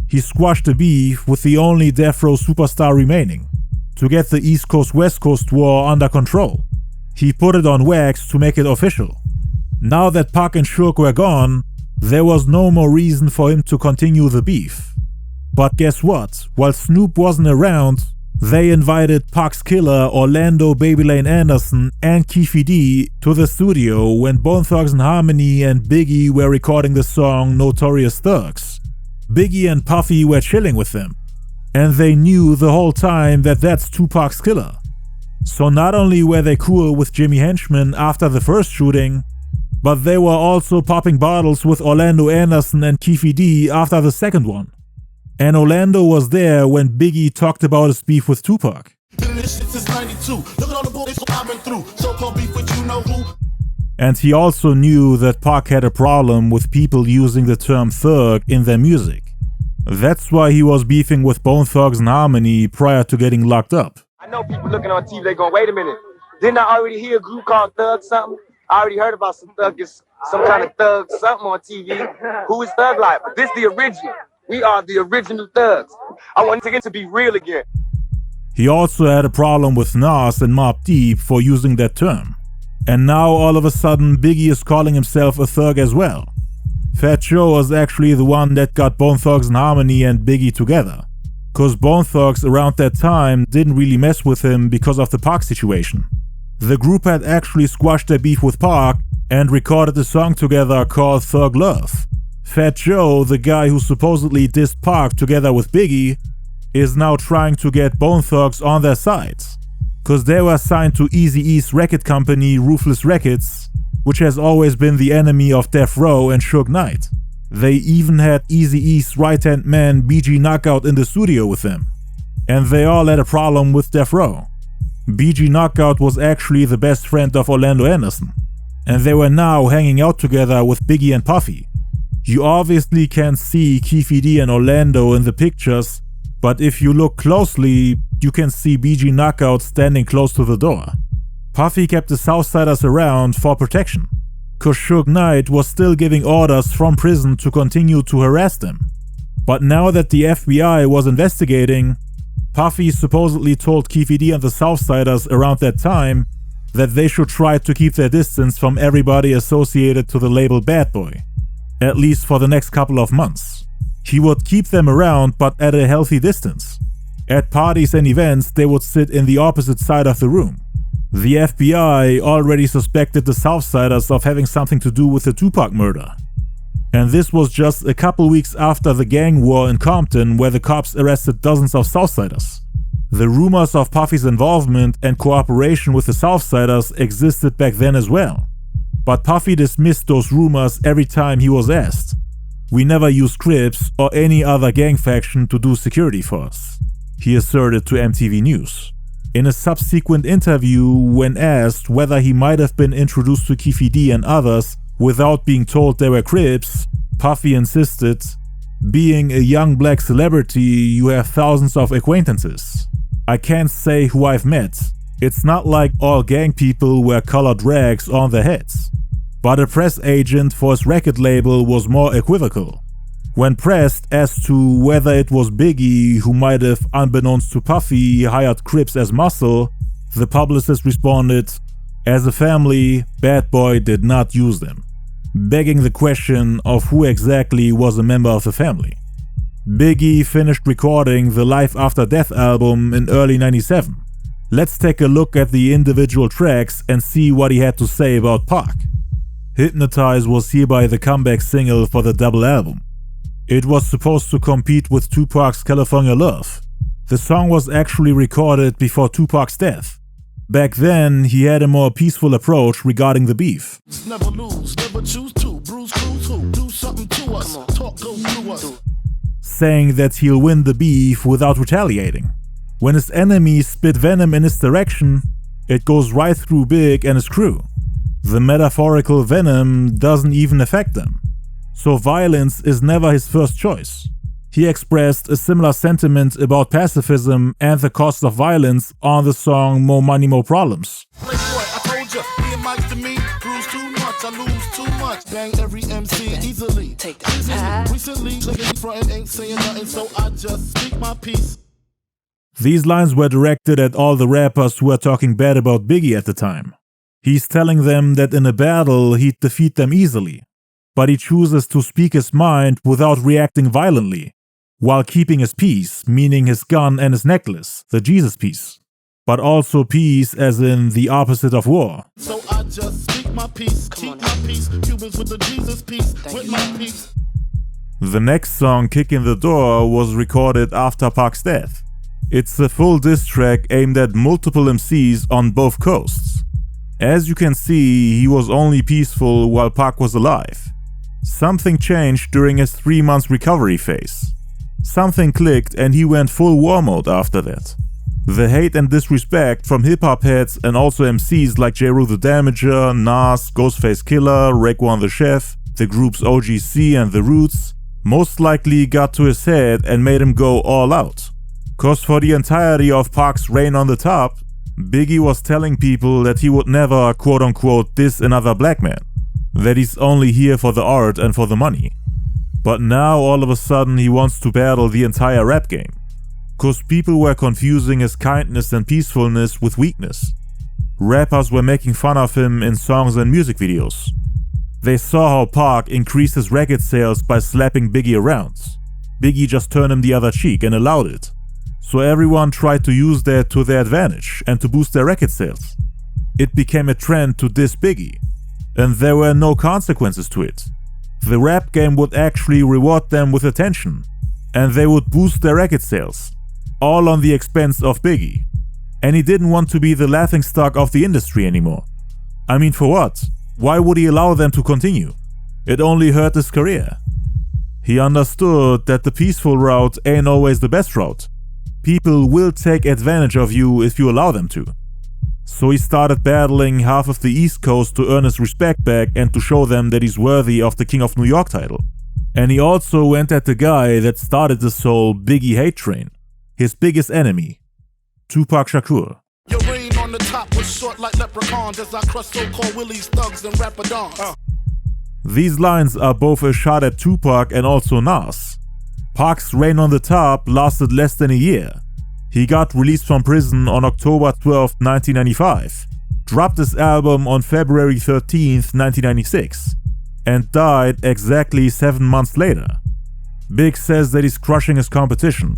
He squashed the beef with the only death row superstar remaining, to get the East Coast-West Coast war under control. He put it on wax to make it official. Now that Pac and Suge were gone, there was no more reason for him to continue the beef. But guess what? While Snoop wasn't around, they invited Pac's killer Orlando Baby Lane Anderson and Keefe D to the studio when Bone Thugs and Harmony and Biggie were recording the song Notorious Thugs. Biggie and Puffy were chilling with them, and they knew the whole time that that's Tupac's killer. So not only were they cool with Jimmy Henchman after the first shooting, but they were also popping bottles with Orlando Anderson and Keefe D after the second one. And Orlando was there when Biggie talked about his beef with Tupac. And he also knew that Pac had a problem with people using the term thug in their music. That's why he was beefing with Bone Thugs and Harmony prior to getting locked up. I know people looking on TV, they going, wait a minute. Didn't I already hear a group called Thug something? I already heard about some kind of thug something on TV. Who is Thug Life? But this the original. We are the original thugs. I want to get to be real again. He also had a problem with Nas and Mobb Deep for using that term. And now all of a sudden Biggie is calling himself a thug as well. Fat Joe was actually the one that got Bone Thugs and Harmony and Biggie together. Cause Bone Thugs around that time didn't really mess with him because of the Pac situation. The group had actually squashed their beef with Pac and recorded a song together called Thug Love. Fat Joe, the guy who supposedly dissed Pac together with Biggie, is now trying to get Bone Thugs on their side. Cause they were signed to Eazy-E's record company Ruthless Records, which has always been the enemy of Death Row and Suge Knight. They even had Eazy-E's right-hand man BG Knockout in the studio with them. And they all had a problem with Death Row. BG Knockout was actually the best friend of Orlando Anderson. And they were now hanging out together with Biggie and Puffy. You obviously can see Keefe D and Orlando in the pictures, but if you look closely, you can see BG Knockout standing close to the door. Puffy kept the Southsiders around for protection, cause Suge Knight was still giving orders from prison to continue to harass them. But now that the FBI was investigating, Puffy supposedly told Keefe D and the Southsiders around that time that they should try to keep their distance from everybody associated to the label Bad Boy, at least for the next couple of months. He would keep them around, but at a healthy distance. At parties and events, they would sit in the opposite side of the room. The FBI already suspected the Southsiders of having something to do with the Tupac murder. And this was just a couple weeks after the gang war in Compton, where the cops arrested dozens of Southsiders. The rumors of Puffy's involvement and cooperation with the Southsiders existed back then as well. But Puffy dismissed those rumors every time he was asked. "We never used Crips or any other gang faction to do security for us," he asserted to MTV News. In a subsequent interview, when asked whether he might have been introduced to Keefe D and others without being told they were Crips, Puffy insisted, "Being a young black celebrity, you have thousands of acquaintances. I can't say who I've met. It's not like all gang people wear colored rags on their heads." But a press agent for his record label was more equivocal. When pressed as to whether it was Biggie who might have, unbeknownst to Puffy, hired Crips as muscle, the publicist responded, "As a family, Bad Boy did not use them," begging the question of who exactly was a member of the family. Biggie finished recording the Life After Death album in early '97. Let's take a look at the individual tracks and see what he had to say about Pac. Hypnotize was hereby the comeback single for the double album. It was supposed to compete with Tupac's California Love. The song was actually recorded before Tupac's death. Back then, he had a more peaceful approach regarding the beef. Never lose, never choose to, bruise, cruise who, do something to us, talk go through us. Saying that he'll win the beef without retaliating. When his enemies spit venom in his direction, it goes right through Big and his crew. The metaphorical venom doesn't even affect them. So violence is never his first choice. He expressed a similar sentiment about pacifism and the cost of violence on the song More Money, More Problems. Playboy, I told ya, being Mike to me, bruise too much, I lose too much. Bang every MC easily. Take that. Recently, niggas frontin' ain't saying nothing, so I just speak my piece. These lines were directed at all the rappers who were talking bad about Biggie at the time. He's telling them that in a battle he'd defeat them easily, but he chooses to speak his mind without reacting violently, while keeping his peace, meaning his gun and his necklace, the Jesus piece, but also peace as in the opposite of war. So I just speak my piece, keep my peace, Cubans with the Jesus piece, with my peace. The next song, Kick in the Door, was recorded after Pac's death. It's a full diss track aimed at multiple MCs on both coasts. As you can see, he was only peaceful while Pac was alive. Something changed during his 3 month recovery phase. Something clicked and he went full war mode after that. The hate and disrespect from hip-hop heads and also MCs like J. Rue the Damager, Nas, Ghostface Killah, Raekwon the Chef, the groups OGC and The Roots most likely got to his head and made him go all out. Cause for the entirety of Pac's reign on the top, Biggie was telling people that he would never quote-unquote diss another black man, that he's only here for the art and for the money. But now all of a sudden he wants to battle the entire rap game. Cause people were confusing his kindness and peacefulness with weakness. Rappers were making fun of him in songs and music videos. They saw how Pac increased his record sales by slapping Biggie around. Biggie just turned him the other cheek and allowed it. So everyone tried to use that to their advantage and to boost their record sales. It became a trend to diss Biggie, and there were no consequences to it. The rap game would actually reward them with attention, and they would boost their record sales, all on the expense of Biggie. And he didn't want to be the laughingstock of the industry anymore. I mean, for what? Why would he allow them to continue? It only hurt his career. He understood that the peaceful route ain't always the best route. People will take advantage of you if you allow them to. So he started battling half of the East Coast to earn his respect back and to show them that he's worthy of the King of New York title. And he also went at the guy that started this whole Biggie hate train, his biggest enemy, Tupac Shakur. Your reign on the top was short like leprechauns as I crush so-called willies, thugs, and rapadons. These lines are both a shot at Tupac and also Nas. Pac's reign on the top lasted less than a year. He got released from prison on October 12, 1995, dropped his album on February 13, 1996, and died exactly 7 months later. Big says that he's crushing his competition.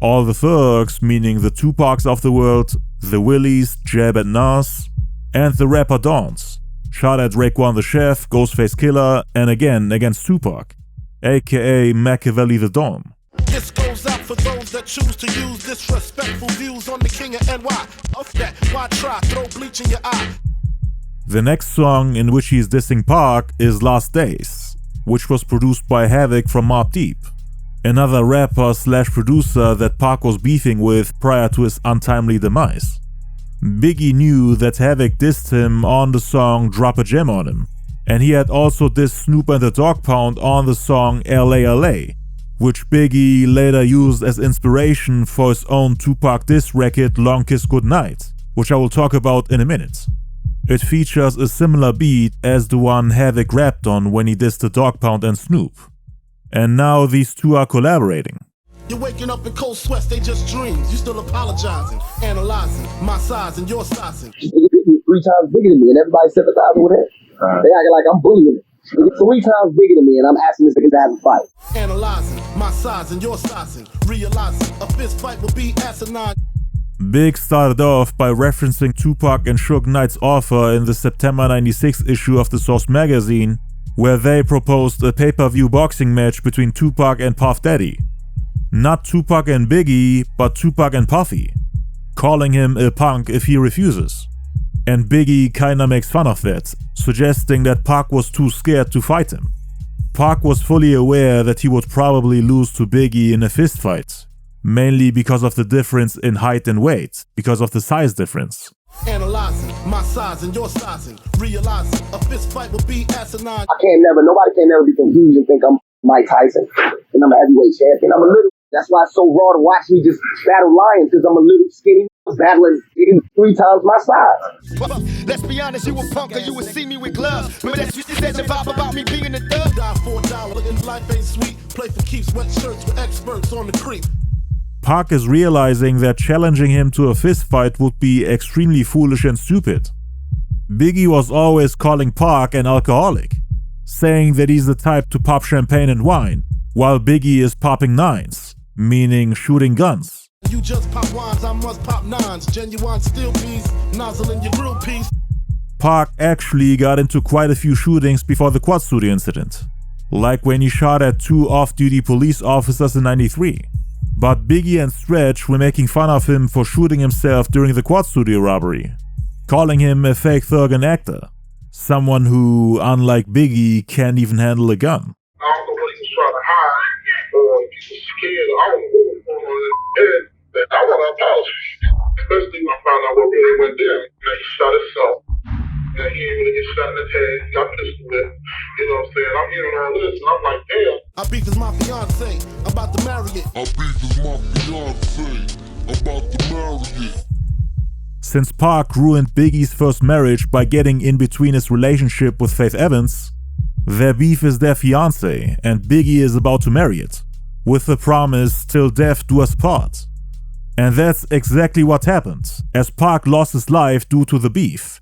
All the thugs, meaning the Tupacs of the world, the Willies, Jab and Nas, and the rapper Dons, shot at Raekwon the Chef, Ghostface Killah, and again against Tupac, aka Machiavelli the Don. This goes out for those that choose to use disrespectful views on the king of NY. Of that, why try throw bleach in your eye? The next song in which he is dissing Pac is Last Days, which was produced by Havoc from Mobb Deep, another rapper slash producer that Pac was beefing with prior to his untimely demise. Biggie knew that Havoc dissed him on the song Drop a Gem on Him, and he had also dissed Snoop and the Dogg Pound on the song LA LA, which Biggie later used as inspiration for his own Tupac diss record Long Kiss Goodnight, which I will talk about in a minute. It features a similar beat as the one Havoc rapped on when he dissed the Dogg Pound and Snoop. And now these two are collaborating. You're waking up in cold sweats, they just dreams. You still apologizing, analyzing my size and your sizing. He's 3 times bigger than me, and everybody sympathizing with him. They acting like I'm bullying him. He's 3 times bigger than me, and I'm asking this nigga to have a fight. Analyzing my size and your sizing, realizing a fist fight will be asinine. Big started off by referencing Tupac and Suge Knight's offer in the September 96 issue of the Source magazine, where they proposed a pay-per-view boxing match between Tupac and Puff Daddy. Not Tupac and Biggie, but Tupac and Puffy, calling him a punk if he refuses. And Biggie kinda makes fun of that, suggesting that Pac was too scared to fight him. Pac was fully aware that he would probably lose to Biggie in a fist fight, mainly because of the difference in height and weight, because of the size difference. Analyzing my size and your sizing, realizing a fist fight will be asinine. Nobody can never be confused and think I'm Mike Tyson and I'm a heavyweight champion. I'm a little. That's why it's so raw to watch me just battle lions, because I'm a little skinny, battling 3 times my size. Let's be honest, you a punk or you would see me with gloves. Remember that you said the vibe about me being a dub? Die for $1, looking life ain't sweet. Play for keeps, wet shirts with experts on the creep. Pac is realizing that challenging him to a fist fight would be extremely foolish and stupid. Biggie was always calling Pac an alcoholic, saying that he's the type to pop champagne and wine, while Biggie is popping nines, meaning shooting guns. You just pop wines, I must pop nines. Genuine steel piece, nozzle in your grill piece. Pac actually got into quite a few shootings before the Quad Studio incident, like when he shot at 2 off-duty police officers in '93. But Biggie and Stretch were making fun of him for shooting himself during the Quad Studio robbery, calling him a fake thug and actor, someone who, unlike Biggie, can't even handle a gun. I don't know what he was trying to hide, or scared. I don't know what was going on in his head. And I want to apologize. Especially when I found out what really went down. Now, he shot himself. And he didn't really get shot in the head. He got pistol whipped. You know what I'm saying? I'm hearing all this, and I'm like, damn. I beef is my fiance. I'm about to marry it. I beef is my fiance. I'm about to marry it. Since Pac ruined Biggie's first marriage by getting in between his relationship with Faith Evans, their beef is their fiancé, and Biggie is about to marry it, with the promise, till death do us part. And that's exactly what happened, as Pac lost his life due to the beef.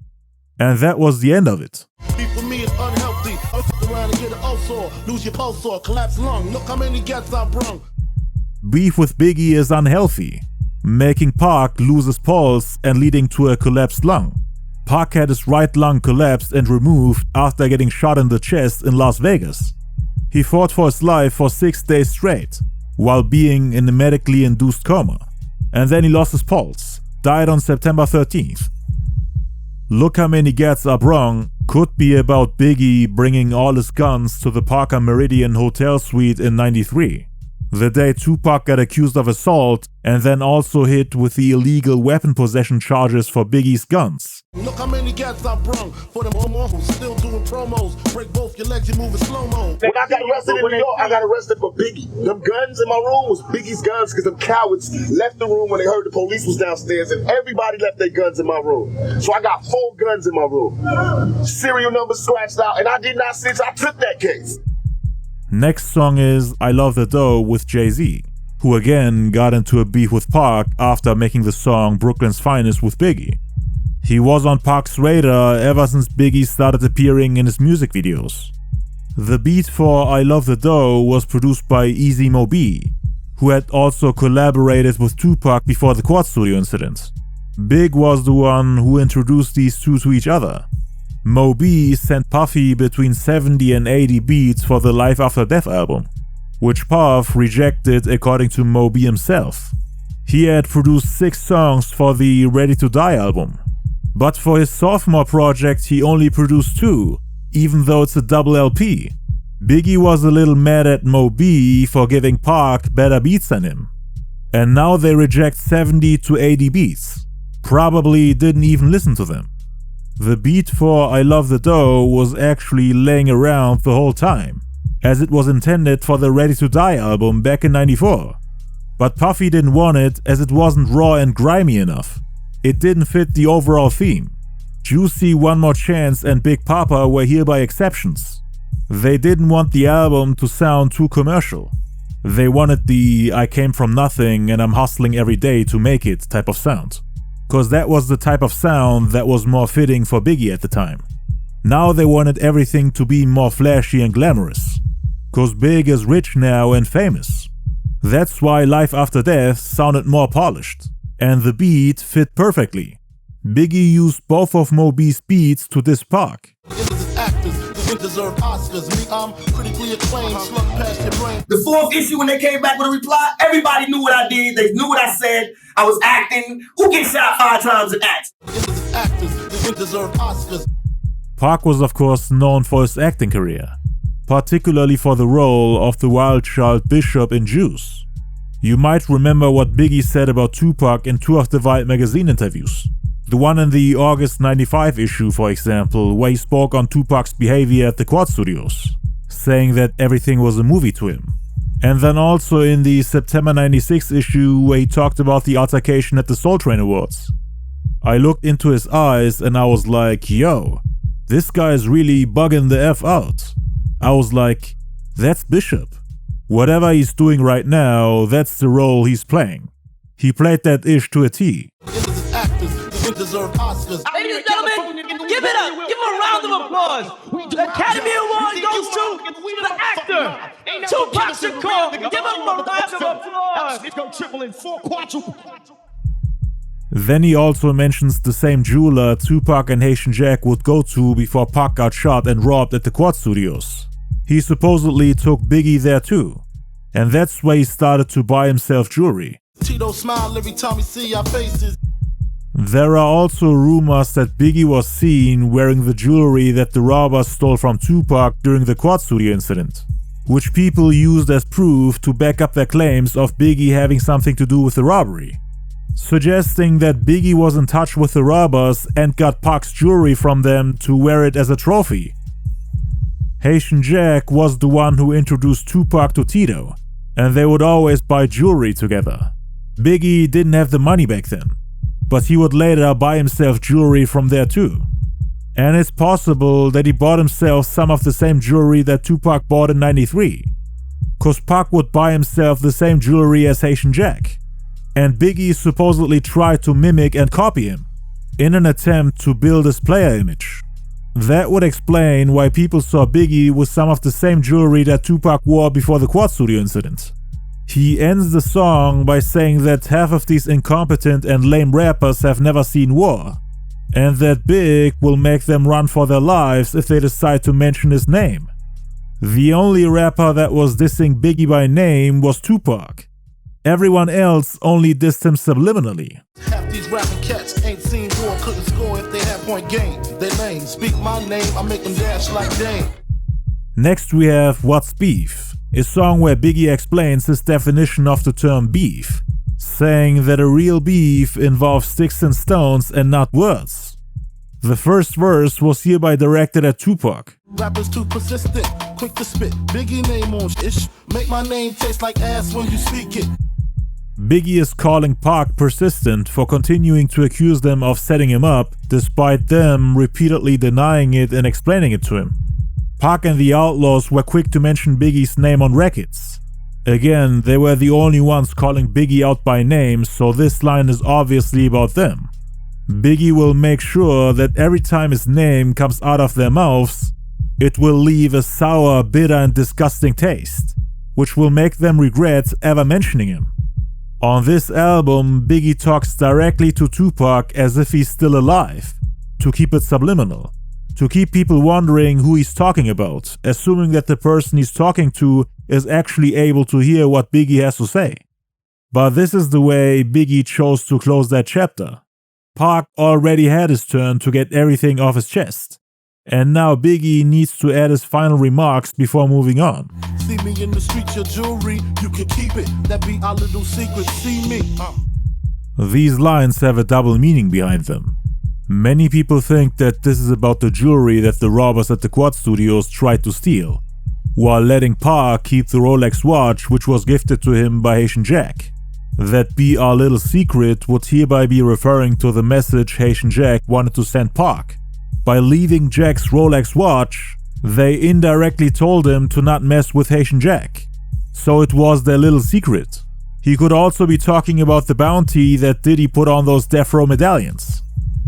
And that was the end of it. Beef with me is unhealthy. I'll fuck around and get an ulcer, lose your pulse or collapse lung. Look how many gets I brung. Beef with Biggie is unhealthy, making Pac lose his pulse and leading to a collapsed lung. Pac had his right lung collapsed and removed after getting shot in the chest in Las Vegas. He fought for his life for 6 days straight, while being in a medically induced coma. And then he lost his pulse, died on September 13th. Look How Many Gats Are Brung could be about Biggie bringing all his guns to the Parker Meridian Hotel suite in '93. The day Tupac got accused of assault and then also hit with the illegal weapon possession charges for Biggie's guns. Look how many gats I brung for them homo who's still doing promos. Break both your legs, you moving slow-mo. When I got arrested in New York, I got arrested for Biggie. Them guns in my room was Biggie's guns because them cowards left the room when they heard the police was downstairs and everybody left their guns in my room. So I got 4 guns in my room. Serial numbers scratched out and I did not since I took that case. Next song is I Love the Dough with Jay-Z, who again got into a beef with Pac after making the song Brooklyn's Finest with Biggie. He was on Pac's radar ever since Biggie started appearing in his music videos. The beat for I Love the Dough was produced by Easy Mo B, who had also collaborated with Tupac before the Quad Studio incident. Big was the one who introduced these two to each other. Mo B sent Puffy between 70 and 80 beats for the Life After Death album, which Puff rejected according to Mo B himself. He had produced 6 songs for the Ready to Die album, but for his sophomore project he only produced 2, even though it's a double LP. Biggie was a little mad at Mo B for giving Pac better beats than him, and now they reject 70 to 80 beats. Probably didn't even listen to them. The beat for I Love the Dough was actually laying around the whole time, as it was intended for the Ready to Die album back in '94. But Puffy didn't want it as it wasn't raw and grimy enough. It didn't fit the overall theme. Juicy, One More Chance and Big Papa were hereby exceptions. They didn't want the album to sound too commercial. They wanted the I came from nothing and I'm hustling every day to make it type of sound. Cause that was the type of sound that was more fitting for Biggie at the time. Now they wanted everything to be more flashy and glamorous. Cause Big is rich now and famous. That's why Life After Death sounded more polished. And the beat fit perfectly. Biggie used both of Mo B's beats to diss Pac. Deserve Oscars. Me, I'm critically acclaimed. Slug past your brain. The 4th issue, when they came back with a reply, everybody knew what I did. They knew what I said. I was acting. Who gets shot 5 times and acts? Actors deserve Oscars. Pac was of course known for his acting career, particularly for the role of the wild child Bishop in Juice. You might remember what Biggie said about Tupac in 2 of the Vibe magazine interviews. The one in the August '95 issue, for example, where he spoke on Tupac's behavior at the Quad Studios, saying that everything was a movie to him. And then also in the September '96 issue where he talked about the altercation at the Soul Train Awards. I looked into his eyes and I was like, yo, this guy is really bugging the F out. I was like, that's Bishop. Whatever he's doing right now, that's the role he's playing. He played that ish to a T. Deserve Oscars. Ladies and gentlemen, give it up. Give him a round of applause. The Academy Award goes to the actor, Tupac Shakur. Give him a round of applause. Then he also mentions the same jeweler Tupac and Haitian Jack would go to before Pac got shot and robbed at the Quad Studios. He supposedly took Biggie there too. And that's where he started to buy himself jewelry. Tito smile every time we see our faces. There are also rumors that Biggie was seen wearing the jewelry that the robbers stole from Tupac during the Quad Studio incident. which people used as proof to back up their claims of Biggie having something to do with the robbery, suggesting that Biggie was in touch with the robbers and got Pac's jewelry from them to wear it as a trophy. Haitian Jack was the one who introduced Tupac to Tito, and they would always buy jewelry together. Biggie didn't have the money back then, but he would later buy himself jewelry from there too. And it's possible that he bought himself some of the same jewelry that Tupac bought in '93, cause Pac would buy himself the same jewelry as Haitian Jack, and Biggie supposedly tried to mimic and copy him in an attempt to build his player image. That would explain why people saw Biggie with some of the same jewelry that Tupac wore before the Quad Studio incident. He ends the song by saying that half of these incompetent and lame rappers have never seen war, and that Big will make them run for their lives if they decide to mention his name. The only rapper that was dissing Biggie by name was Tupac. Everyone else only dissed him subliminally. Half these rapping cats ain't seen war, couldn't score if they had point game. They lame, speak my name, I make them dash like Dame. Next we have What's Beef, a song where Biggie explains his definition of the term beef, saying that a real beef involves sticks and stones and not words. The first verse was hereby directed at Tupac. Rappers too persistent, quick to spit, Biggie name on ish, make my name taste like ass when you speak it. Biggie is calling Pac persistent for continuing to accuse them of setting him up, despite them repeatedly denying it and explaining it to him. Pac and the Outlaws were quick to mention Biggie's name on records. Again, they were the only ones calling Biggie out by name, so this line is obviously about them. Biggie will make sure that every time his name comes out of their mouths, it will leave a sour, bitter and disgusting taste, which will make them regret ever mentioning him. On this album, Biggie talks directly to Tupac as if he's still alive, to keep it subliminal, to keep people wondering who he's talking about, assuming that the person he's talking to is actually able to hear what Biggie has to say. But this is the way Biggie chose to close that chapter. Pac already had his turn to get everything off his chest, and now Biggie needs to add his final remarks before moving on. See me in the streets, your jewelry, you can keep it. That be our little secret, see me. These lines have a double meaning behind them. Many people think that this is about the jewelry that the robbers at the Quad Studios tried to steal, while letting Pac keep the Rolex watch which was gifted to him by Haitian Jack. That be our little secret would hereby be referring to the message Haitian Jack wanted to send Pac. By leaving Jack's Rolex watch, they indirectly told him to not mess with Haitian Jack. So it was their little secret. He could also be talking about the bounty that Diddy put on those death row medallions,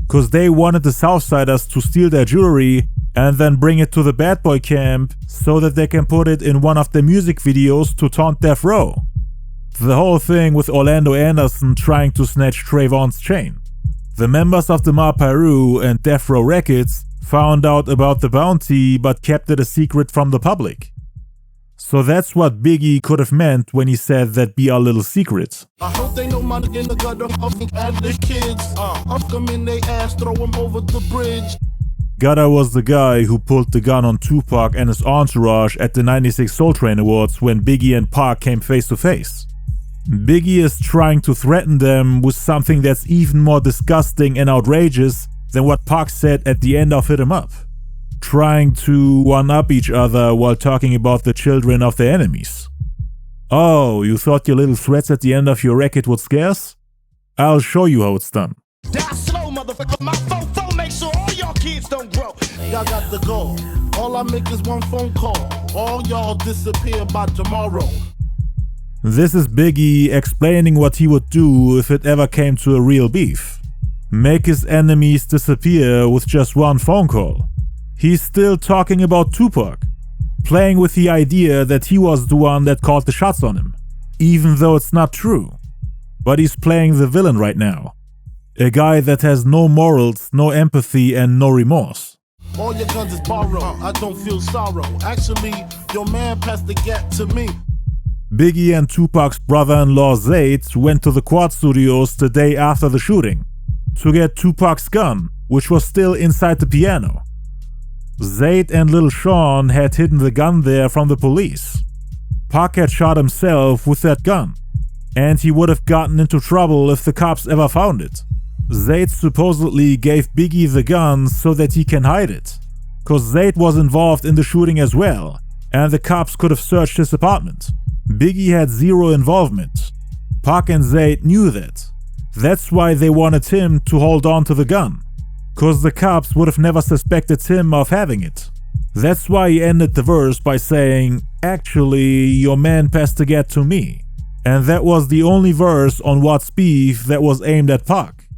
cause they wanted the Southsiders to steal their jewelry and then bring it to the bad boy camp so that they can put it in one of their music videos to taunt death row. The whole thing with Orlando Anderson trying to snatch Trayvon's chain. The members of the Ma Peru and Death Row Records found out about the bounty but kept it a secret from the public. So that's what Biggie could have meant when he said that be our little secret. I hope they know money in the gutter of the kids. Up them in they ass, throw them over the bridge. Gutter was the guy who pulled the gun on Tupac and his entourage at the '96 Soul Train Awards when Biggie and Pac came face to face. Biggie is trying to threaten them with something that's even more disgusting and outrageous than what Pac said at the end of Hit 'Em Up. Trying to one-up each other while talking about the children of their enemies. Oh, you thought your little threats at the end of your record would scare us? I'll show you how it's done. Die slow, motherfucker. My phone make sure all y'all kids don't grow. Y'all got the goal. All I make is one phone call. All y'all disappear by tomorrow. This is Biggie explaining what he would do if it ever came to a real beef. Make his enemies disappear with just one phone call. He's still talking about Tupac, playing with the idea that he was the one that called the shots on him, even though it's not true. But he's playing the villain right now. A guy that has no morals, no empathy, and no remorse. All your guns is borrowed, I don't feel sorrow. Actually, your man passed the gap to me. Biggie and Tupac's brother-in-law Zayd went to the Quad Studios the day after the shooting to get Tupac's gun, which was still inside the piano. Zayd and Lil Sean had hidden the gun there from the police, Pac had shot himself with that gun, and he would have gotten into trouble if the cops ever found it. Zayd supposedly gave Biggie the gun so that he can hide it, cause Zayd was involved in the shooting as well, and the cops could have searched his apartment. Biggie had zero involvement. Pac and Zayd knew that. That's why they wanted him to hold on to the gun, cause the cops would have never suspected him of having it. That's why he ended the verse by saying, "Actually, your man passed the gat to me." And that was the only verse on What's Beef that was aimed at Pac.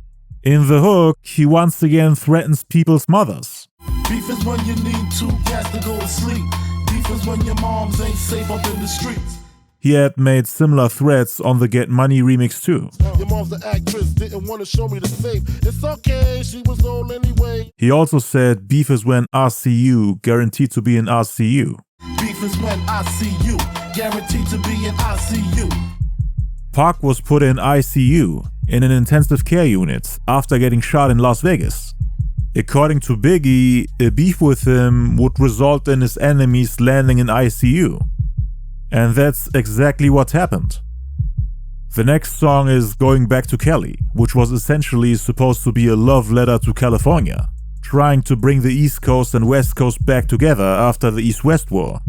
In the hook, he once again threatens people's mothers. Beef is when you need two cats to go to sleep. Beef is when your moms ain't safe up in the streets. He had made similar threats on the Get Money remix too. Your mom's the actress, didn't want to show me the safe. It's okay, she was old anyway. He also said beef is when RCU guaranteed to be in RCU. Beef is when I see you, guaranteed to be in ICU. Pac was put in ICU, in an intensive care unit, after getting shot in Las Vegas. According to Biggie, a beef with him would result in his enemies landing in ICU. And that's exactly what happened. The next song is Going Back to Cali, which was essentially supposed to be a love letter to California, trying to bring the East Coast and West Coast back together after the East-West War,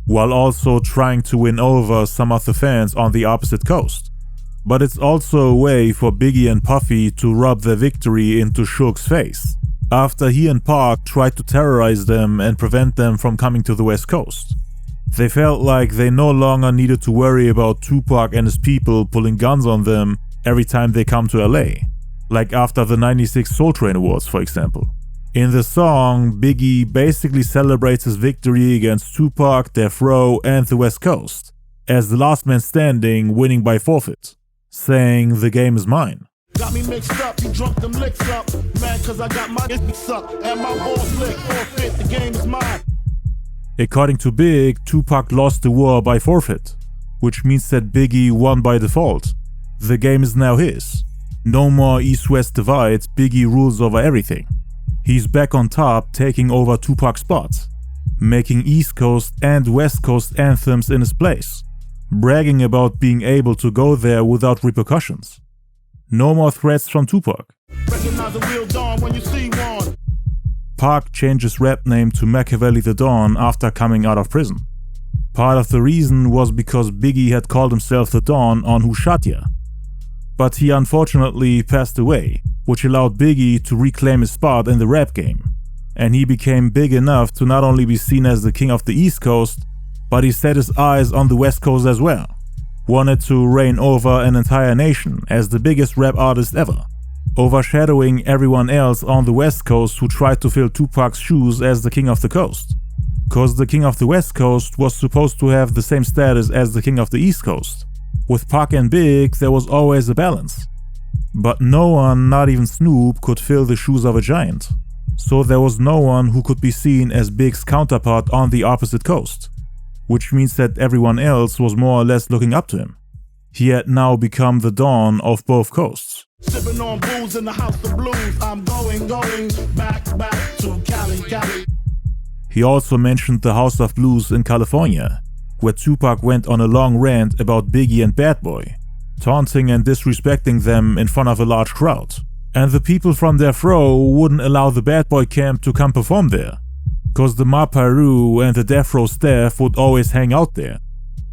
while also trying to win over some of the fans on the opposite coast. But it's also a way for Biggie and Puffy to rub their victory into Suge's face, after he and Pac tried to terrorize them and prevent them from coming to the West Coast. They felt like they no longer needed to worry about Tupac and his people pulling guns on them every time they come to LA, like after the '96 Soul Train Awards, for example. In the song, Biggie basically celebrates his victory against Tupac, Death Row, and the West Coast, as the last man standing, winning by forfeit, saying the game is mine. Got me mixed up, you drunk them licks up. Mad cause I got my dick sucked and my balls licked. Forfeit, the game is mine. According to Big, Tupac lost the war by forfeit, which means that Biggie won by default. The game is now his. No more East-West divide, Biggie rules over everything. He's back on top, taking over Tupac's spot, making East Coast and West Coast anthems in his place, bragging about being able to go there without repercussions. No more threats from Tupac. Recognize a real dawn when you see one. Pac changed his rap name to Machiavelli the Don after coming out of prison. Part of the reason was because Biggie had called himself the Don on Who Shot Ya. But he unfortunately passed away, which allowed Biggie to reclaim his spot in the rap game. And he became big enough to not only be seen as the king of the East Coast, but he set his eyes on the West Coast as well. Wanted to reign over an entire nation as the biggest rap artist ever, overshadowing everyone else on the West Coast who tried to fill Tupac's shoes as the king of the coast. Cause the king of the West Coast was supposed to have the same status as the king of the East Coast. With Pac and Big, there was always a balance. But no one, not even Snoop, could fill the shoes of a giant. So there was no one who could be seen as Big's counterpart on the opposite coast, which means that everyone else was more or less looking up to him. He had now become the Don of both coasts. Sipping on booze in the house of blues. I'm going back to Cali. He also mentioned the House of Blues in California, where Tupac went on a long rant about Biggie and Bad Boy, taunting and disrespecting them in front of a large crowd. And the people from Death Row wouldn't allow the Bad Boy camp to come perform there, cause the Ma Peru and the Death Row staff would always hang out there.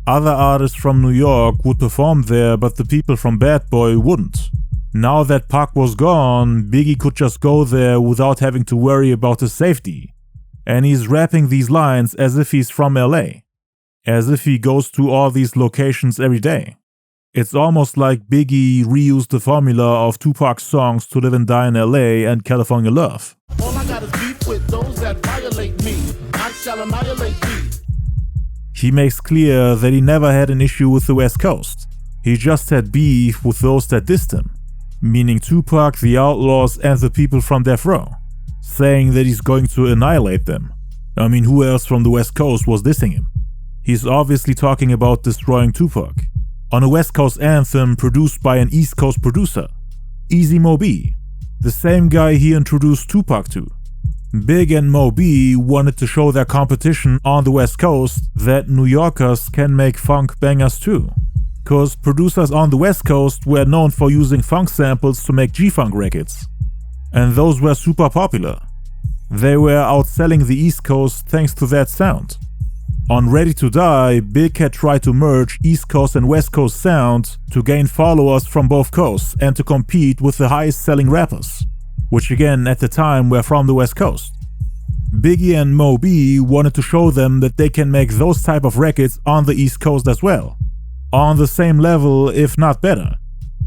Other artists from New York would perform there, but the people from Bad Boy wouldn't. Now that Pac was gone, Biggie could just go there without having to worry about his safety. And he's rapping these lines as if he's from LA, as if he goes to all these locations every day. It's almost like Biggie reused the formula of Tupac's songs To Live and Die in LA and California Love. All I got is beef with those that violate me. I shall annihilate thee. He makes clear that he never had an issue with the West Coast. He just had beef with those that dissed him, meaning Tupac, the Outlaws, and the people from Death Row, saying that he's going to annihilate them. I mean, who else from the West Coast was dissing him? He's obviously talking about destroying Tupac, on a West Coast anthem produced by an East Coast producer, Easy Mo Bee, the same guy he introduced Tupac to. Big and Mo B wanted to show their competition on the West Coast that New Yorkers can make funk bangers too. Cause producers on the West Coast were known for using funk samples to make G-Funk records. And those were super popular. They were outselling the East Coast thanks to that sound. On Ready to Die, Big had tried to merge East Coast and West Coast sound to gain followers from both coasts and to compete with the highest selling rappers, which again at the time were from the West Coast. Biggie and Mo B wanted to show them that they can make those type of records on the East Coast as well, on the same level if not better.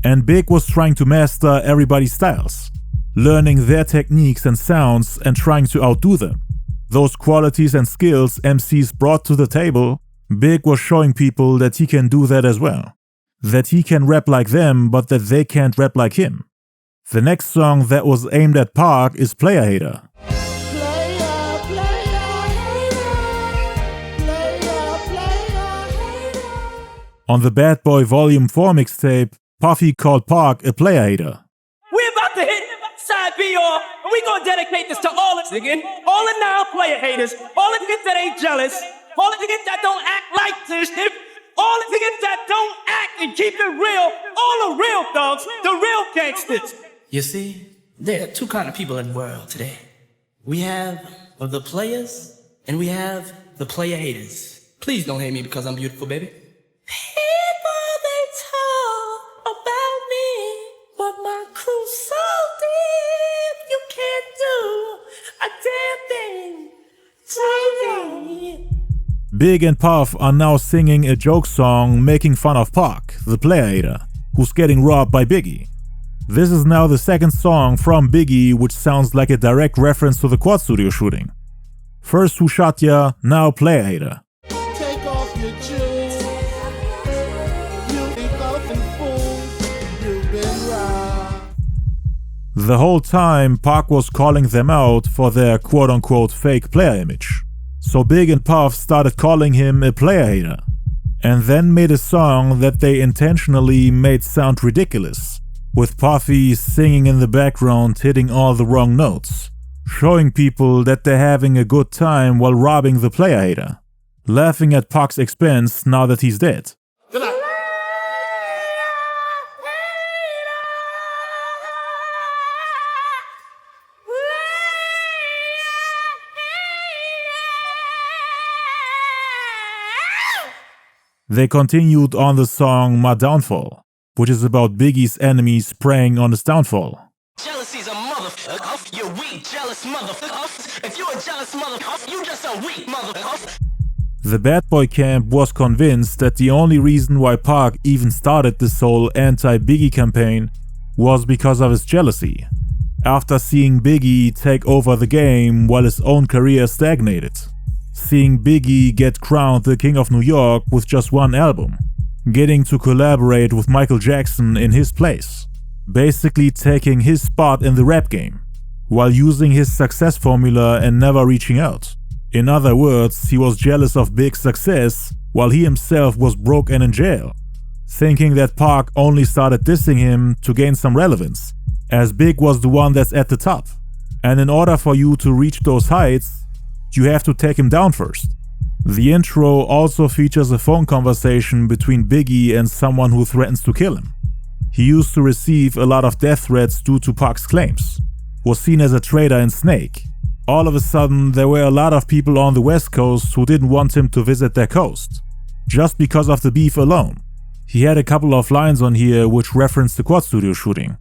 And Big was trying to master everybody's styles, learning their techniques and sounds and trying to outdo them. Those qualities and skills MCs brought to the table, Big was showing people that he can do that as well. That he can rap like them, but that they can't rap like him. The next song that was aimed at Pac is Player Hater. On the Bad Boy Volume 4 mixtape, Puffy called Pac a player hater. We're about to hit side B off, and we're gonna dedicate this to all the now player haters, all the niggas that ain't jealous, all the niggas that don't act like this, all the niggas that don't act and keep it real, all the real thugs, the real gangsters. You see, there are two kind of people in the world today. We have the players, and we have the player haters. Please don't hate me because I'm beautiful, baby. People, they talk about me, but my crew's so deep, you can't do a damn thing. Big and Puff are now singing a joke song making fun of Pac, the player hater, who's getting robbed by Biggie. This is now the second song from Biggie, which sounds like a direct reference to the Quad Studio shooting. First Who Shot Ya, now Player Hater. Take off your shoes. You be golfing fools. You've been robbed. The whole time, Pac was calling them out for their quote-unquote fake player image. So Big and Puff started calling him a player hater, and then made a song that they intentionally made sound ridiculous, with Puffy singing in the background hitting all the wrong notes, showing people that they're having a good time while robbing the player hater, laughing at Pac's expense now that he's dead. They continued on the song My Downfall, which is about Biggie's enemies preying on his downfall. Jealousy's a motherfucker. You're weak, jealous motherfucker. If you're a jealous motherfucker, you just a weak motherfucker. The Bad Boy camp was convinced that the only reason why Pac even started this whole anti-Biggie campaign was because of his jealousy, after seeing Biggie take over the game while his own career stagnated. Seeing Biggie get crowned the King of New York with just one album, getting to collaborate with Michael Jackson in his place, basically taking his spot in the rap game, while using his success formula and never reaching out. In other words, he was jealous of Big's success while he himself was broke and in jail, thinking that Pac only started dissing him to gain some relevance, as Big was the one that's at the top. And in order for you to reach those heights, you have to take him down first. The intro also features a phone conversation between Biggie and someone who threatens to kill him. He used to receive a lot of death threats due to Pac's claims, was seen as a traitor and snake. All of a sudden, there were a lot of people on the West Coast who didn't want him to visit their coast, just because of the beef alone. He had a couple of lines on here which referenced the Quad Studio shooting,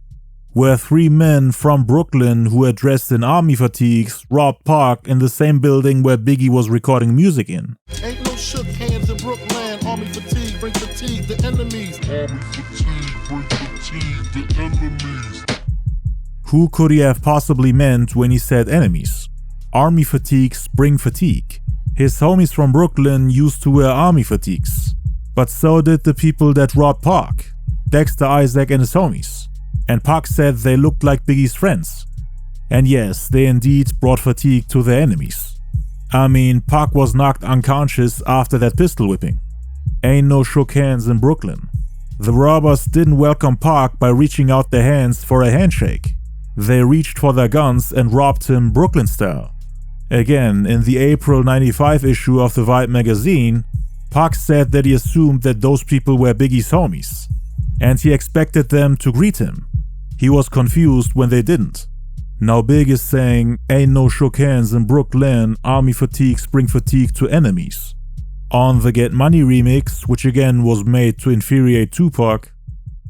where three men from Brooklyn who were dressed in army fatigues robbed Pac in the same building where Biggie was recording music in. Ain't no shook hands in Brooklyn. Army fatigue, bring fatigue, the enemies. Army fatigue, bring fatigue, the enemies. Who could he have possibly meant when he said enemies? Army fatigues bring fatigue. His homies from Brooklyn used to wear army fatigues, but so did the people that robbed Pac, Dexter Isaac and his homies. And Pac said they looked like Biggie's friends. And yes, they indeed brought fatigue to their enemies. I mean, Pac was knocked unconscious after that pistol whipping. Ain't no shook hands in Brooklyn. The robbers didn't welcome Pac by reaching out their hands for a handshake. They reached for their guns and robbed him Brooklyn style. Again, in the April '95 issue of the Vibe magazine, Pac said that he assumed that those people were Biggie's homies, and he expected them to greet him. He was confused when they didn't. Now Big is saying, ain't no shook hands in Brooklyn, army fatigues bring fatigue to enemies. On the Get Money remix, which again was made to infuriate Tupac,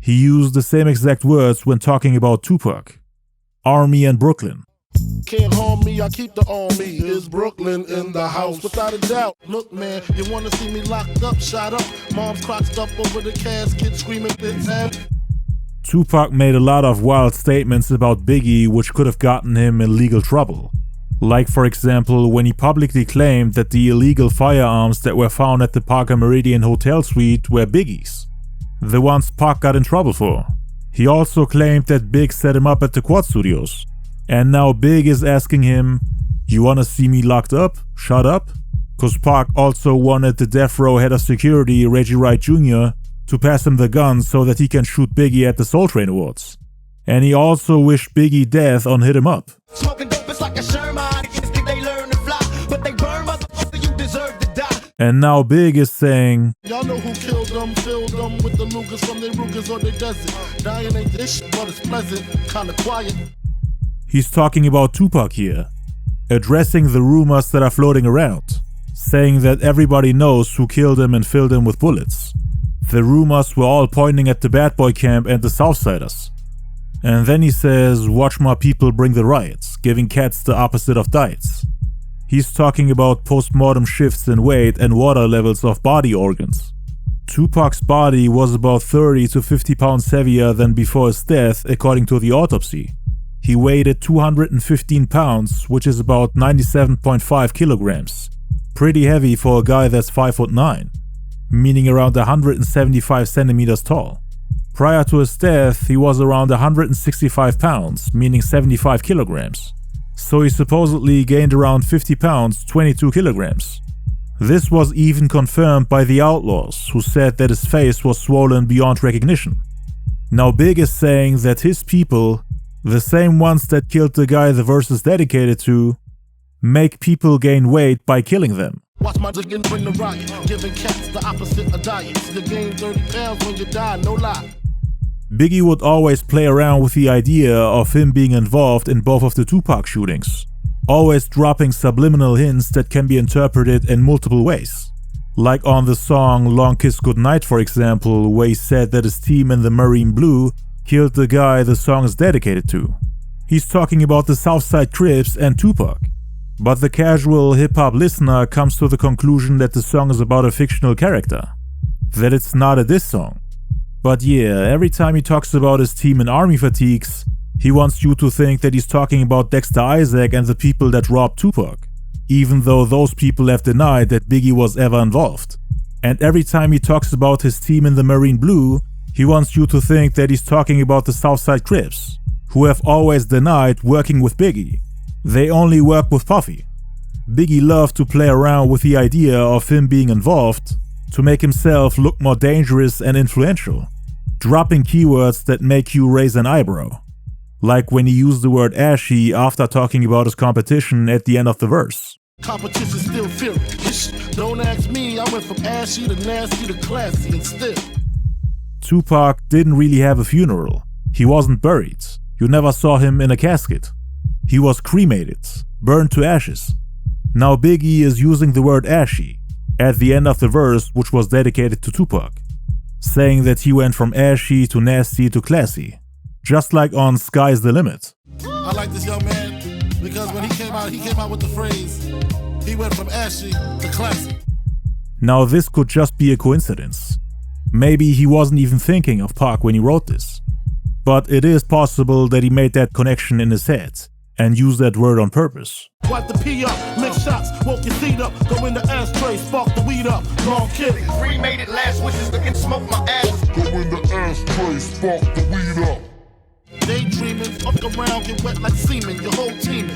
he used the same exact words when talking about Tupac. Army and Brooklyn. Can't harm me, I keep the army. Is Brooklyn in the house? Without a doubt. Look, man, you wanna see me locked up, shot up. Mom's crocked up over the casket, screaming this and. Tupac made a lot of wild statements about Biggie which could have gotten him in legal trouble. Like for example, when he publicly claimed that the illegal firearms that were found at the Parker Meridian Hotel suite were Biggie's, the ones Pac got in trouble for. He also claimed that Big set him up at the Quad Studios. And now Big is asking him, you wanna see me locked up? Shut up? Cause Pac also wanted the Death Row head of security, Reggie Wright Jr., to pass him the gun so that he can shoot Biggie at the Soul Train Awards. And he also wished Biggie death on Hit 'Em Up. Smoking dope is like a Sherman. They learn to fly, but they burn, motherfucker, you deserve to die. And now Big is saying, y'all know who killed them, filled them with the Lugas from their Rugas or their desert. Dying ain't this shit, but it's pleasant, kinda quiet. He's talking about Tupac here, addressing the rumors that are floating around, saying that everybody knows who killed him and filled him with bullets. The rumors were all pointing at the Bad Boy Camp and the Southsiders. And then he says, watch my people bring the riots, giving cats the opposite of diets. He's talking about post-mortem shifts in weight and water levels of body organs. Tupac's body was about 30 to 50 pounds heavier than before his death, according to the autopsy. He weighed at 215 pounds, which is about 97.5 kilograms. Pretty heavy for a guy that's 5'9", meaning around 175 centimeters tall. Prior to his death, he was around 165 pounds, meaning 75 kilograms. So he supposedly gained around 50 pounds, 22 kilograms. This was even confirmed by the Outlaws, who said that his face was swollen beyond recognition. Now Big is saying that his people, the same ones that killed the guy the verse is dedicated to, make people gain weight by killing them. Watch my dick and bring the riot, giving cats the opposite of diets. You gain 30 pounds when you die, no lie. Biggie would always play around with the idea of him being involved in both of the Tupac shootings, always dropping subliminal hints that can be interpreted in multiple ways. Like on the song Long Kiss Goodnight, for example, where he said that his team in the Marine Blue killed the guy the song is dedicated to. He's talking about the Southside Crips and Tupac. But the casual hip-hop listener comes to the conclusion that the song is about a fictional character, that it's not a diss song. But yeah, every time he talks about his team in army fatigues, he wants you to think that he's talking about Dexter Isaac and the people that robbed Tupac, even though those people have denied that Biggie was ever involved. And every time he talks about his team in the Marine Blue, he wants you to think that he's talking about the Southside Crips, who have always denied working with Biggie. They only work with Puffy. Biggie loved to play around with the idea of him being involved to make himself look more dangerous and influential, dropping keywords that make you raise an eyebrow. Like when he used the word ashy after talking about his competition at the end of the verse. Competition still furious. Don't ask me, I went from ashy to nasty to classy and still. Tupac didn't really have a funeral. He wasn't buried. You never saw him in a casket. He was cremated, burned to ashes. Now Biggie is using the word ashy at the end of the verse, which was dedicated to Tupac, saying that he went from ashy to nasty to classy, just like on Sky's the Limit. I like this young man because when he came out with the phrase, he went from ashy to classy. Now this could just be a coincidence. Maybe he wasn't even thinking of Pac when he wrote this. But it is possible that he made that connection in his head and used that word on purpose. Wipe the pee up, mix shots, woke your feet up, go in the ashtray, spark the weed up, long kidding. Remade it last wishes, looking smoke my ass. Go in the ashtray, spark the weed up. Daydreaming, fuck around, get wet like semen, your whole teaming.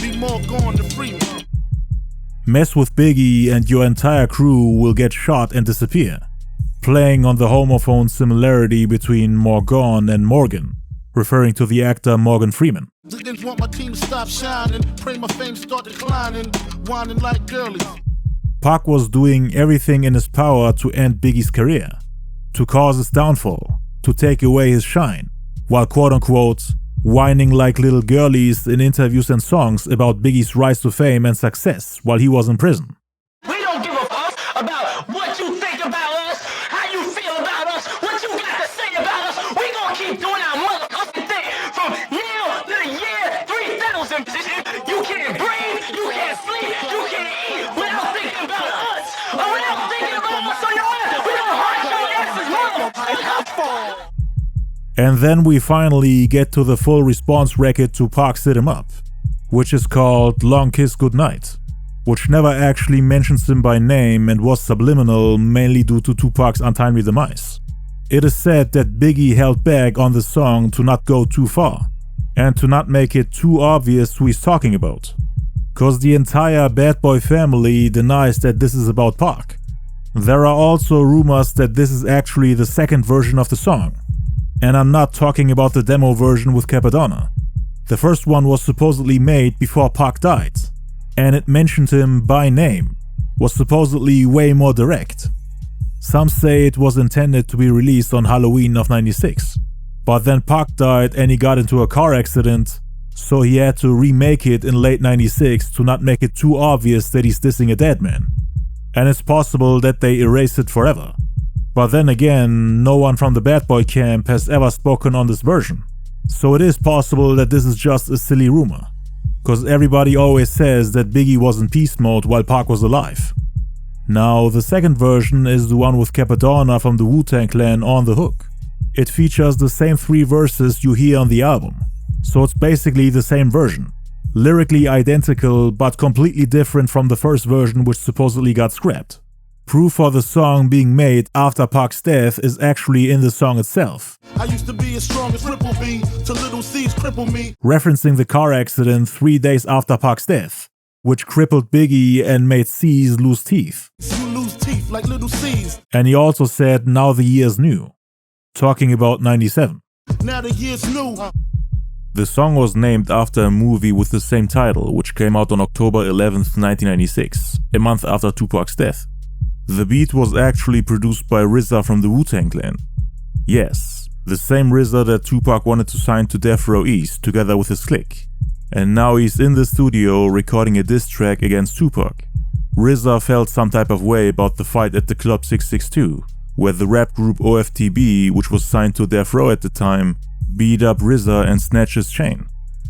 Be more gone to free me. Mess with Biggie and your entire crew will get shot and disappear, playing on the homophone similarity between Morgon and Morgan. referring to the actor Morgan Freeman. Niggas want my team to stop shining, pray my fame start declining, whining like girlies. Pac was doing everything in his power to end Biggie's career, to cause his downfall, to take away his shine, while quote-unquote whining like little girlies in interviews and songs about Biggie's rise to fame and success while he was in prison. We don't give a fuck about what you think about us, how you feel about us, what you got to say about us. We gonna keep doing our motherfucking thing from now to the year 3000. You can't breathe, you can't sleep, you can't eat without thinking about us. Or without thinking about us on your ass. We gonna hurt your asses, motherfucker. And then we finally get to the full response record to Pac's Hit 'Em Up, which is called Long Kiss Goodnight, which never actually mentions him by name and was subliminal mainly due to Tupac's untimely demise. It is said that Biggie held back on the song to not go too far, and to not make it too obvious who he's talking about, cause the entire Bad Boy family denies that this is about Pac. There are also rumors that this is actually the second version of the song, and I'm not talking about the demo version with Capadonna. The first one was supposedly made before Pac died, and it mentioned him by name, was supposedly way more direct. Some say it was intended to be released on Halloween of '96, but then Pac died and he got into a car accident, so he had to remake it in late '96 to not make it too obvious that he's dissing a dead man. And it's possible that they erased it forever. But then again, no one from the Bad Boy camp has ever spoken on this version. So it is possible that this is just a silly rumor, cause everybody always says that Biggie was in peace mode while Pac was alive. Now, the second version is the one with Capadonna from the Wu-Tang Clan on the hook. It features the same 3 verses you hear on the album, so it's basically the same version. Lyrically identical, but completely different from the first version which supposedly got scrapped. Proof for the song being made after Pac's death is actually in the song itself. I used to be as strong as Triple B, till little C's cripple me. Referencing the car accident 3 days after Pac's death, which crippled Biggie and made C's lose teeth. You lose teeth like little C's. And he also said now the year's new, talking about '97. Now the year's new. The song was named after a movie with the same title, which came out on October 11th, 1996, a month after Tupac's death. The beat was actually produced by RZA from the Wu-Tang Clan. Yes, the same RZA that Tupac wanted to sign to Death Row East together with his clique. And now he's in the studio recording a diss track against Tupac. RZA felt some type of way about the fight at the Club 662, where the rap group OFTB, which was signed to Death Row at the time, beat up RZA and snatched his chain.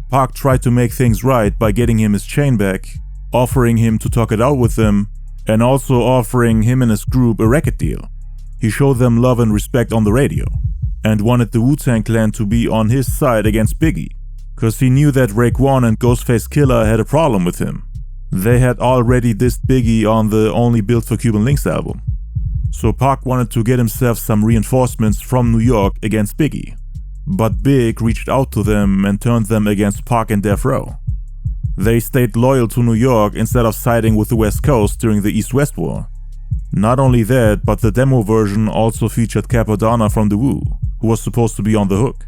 Pac tried to make things right by getting him his chain back, offering him to talk it out with them, and also offering him and his group a record deal. He showed them love and respect on the radio, and wanted the Wu-Tang Clan to be on his side against Biggie, cause he knew that Raekwon and Ghostface Killah had a problem with him. They had already dissed Biggie on the Only Built for Cuban Links album. So Pac wanted to get himself some reinforcements from New York against Biggie. But Big reached out to them and turned them against Pac and Death Row. They stayed loyal to New York instead of siding with the West Coast during the East-West War. Not only that, but the demo version also featured Capadonna from the Wu, who was supposed to be on the hook.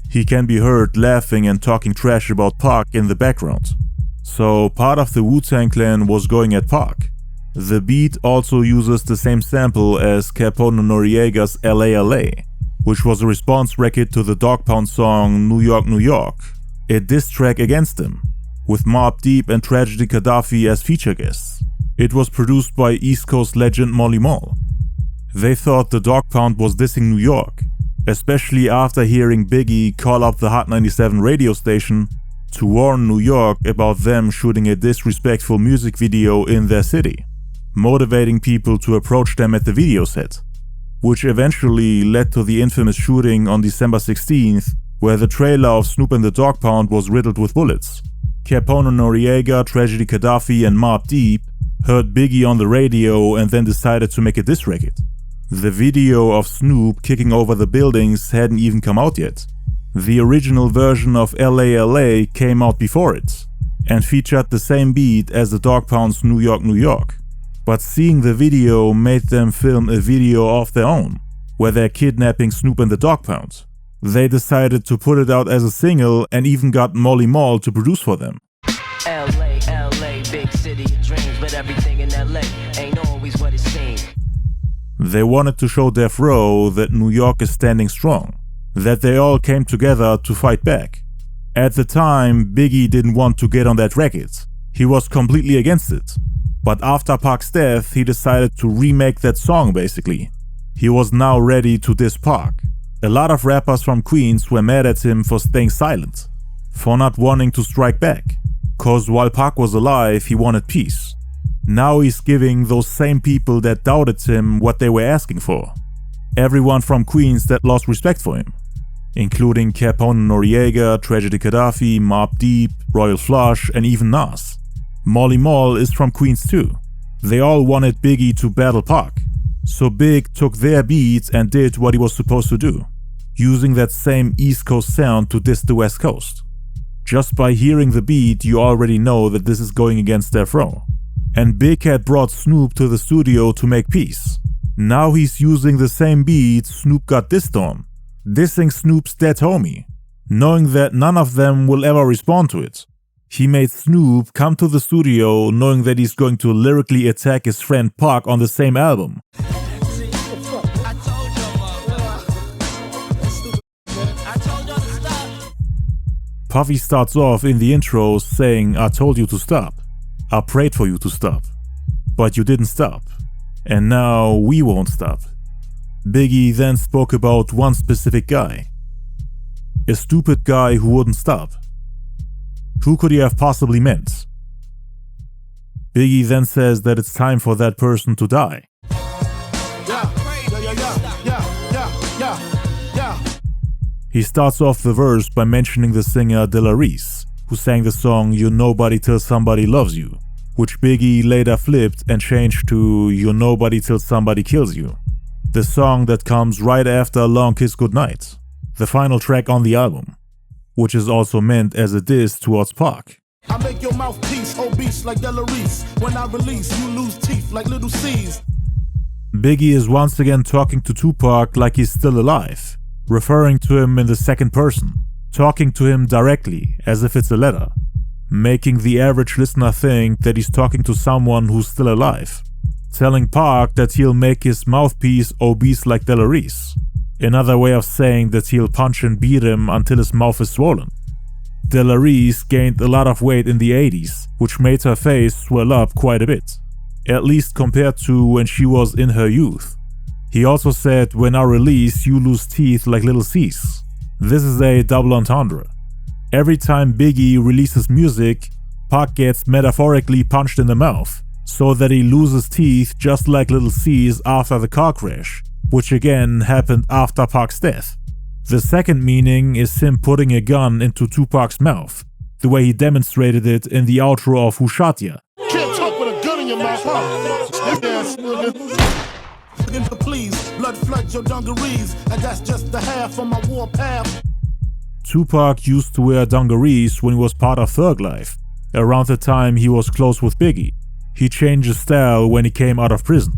He can be heard laughing and talking trash about Pac in the background. So part of the Wu-Tang Clan was going at Pac. The beat also uses the same sample as Capone Noriega's LA, which was a response record to the Dogg Pound song New York, New York, a diss track against him, with Mobb Deep and Tragedy Khadafi as feature guests. It was produced by East Coast legend Molly Mall. They thought the Dogg Pound was dissing New York, especially after hearing Biggie call up the Hot 97 radio station to warn New York about them shooting a disrespectful music video in their city, motivating people to approach them at the video set, which eventually led to the infamous shooting on December 16th, where the trailer of Snoop and the Dogg Pound was riddled with bullets. Capone Noriega, Tragedy Khadafi, and Mobb Deep heard Biggie on the radio and then decided to make a diss record. The video of Snoop kicking over the buildings hadn't even come out yet. The original version of LA came out before it, and featured the same beat as the Dogg Pound's New York, New York. But seeing the video made them film a video of their own, where they're kidnapping Snoop and the Dogg Pound. They decided to put it out as a single and even got Molly Mall to produce for them. LA, big city of dreams, but everything in LA ain't always what it seems. They wanted to show Death Row that New York is standing strong, that they all came together to fight back. At the time, Biggie didn't want to get on that record. He was completely against it. But after Pac's death, he decided to remake that song basically. He was now ready to diss Pac. A lot of rappers from Queens were mad at him for staying silent, for not wanting to strike back. Cause while Pac was alive, he wanted peace. Now he's giving those same people that doubted him what they were asking for. Everyone from Queens that lost respect for him, including Capone Noriega, Tragedy Gaddafi, Mobb Deep, Royal Flush, and even Nas. Molly Mall is from Queens too. They all wanted Biggie to battle Pac. So Big took their beats and did what he was supposed to do, using that same East Coast sound to diss the West Coast. Just by hearing the beat, you already know that this is going against Death Row. And Big had brought Snoop to the studio to make peace. Now he's using the same beat Snoop got dissed on, dissing Snoop's dead homie, knowing that none of them will ever respond to it. He made Snoop come to the studio knowing that he's going to lyrically attack his friend Pac on the same album. Puffy starts off in the intro saying, "I told you to stop. I prayed for you to stop. But you didn't stop. And now we won't stop." Biggie then spoke about one specific guy. A stupid guy who wouldn't stop. Who could he have possibly meant? Biggie then says that it's time for that person to die. He starts off the verse by mentioning the singer De La Reese, who sang the song "You're Nobody Till Somebody Loves You," which Biggie later flipped and changed to "You're Nobody Till Somebody Kills You," the song that comes right after Long Kiss Goodnight, the final track on the album, which is also meant as a diss towards Pac. I make your mouthpiece obese like De La Reese. When I release, you lose teeth like little C's. Biggie is once again talking to Tupac like he's still alive, referring to him in the second person, talking to him directly as if it's a letter, making the average listener think that he's talking to someone who's still alive, telling Pac that he'll make his mouthpiece obese like De La Reese, another way of saying that he'll punch and beat him until his mouth is swollen. De La Reese gained a lot of weight in the 80s, which made her face swell up quite a bit, at least compared to when she was in her youth. He also said, "When I release, you lose teeth like little C's." This is a double entendre. Every time Biggie releases music, Pac gets metaphorically punched in the mouth, so that he loses teeth just like little C's after the car crash, which again happened after Pac's death. The second meaning is him putting a gun into Tupac's mouth, the way he demonstrated it in the outro of Who Shot Ya. Can't talk with a gun in your mouth, huh? Please, blood floods your dungarees, and that's just the half of my war path. Tupac used to wear dungarees when he was part of Thug Life, around the time he was close with Biggie. He changed his style when he came out of prison.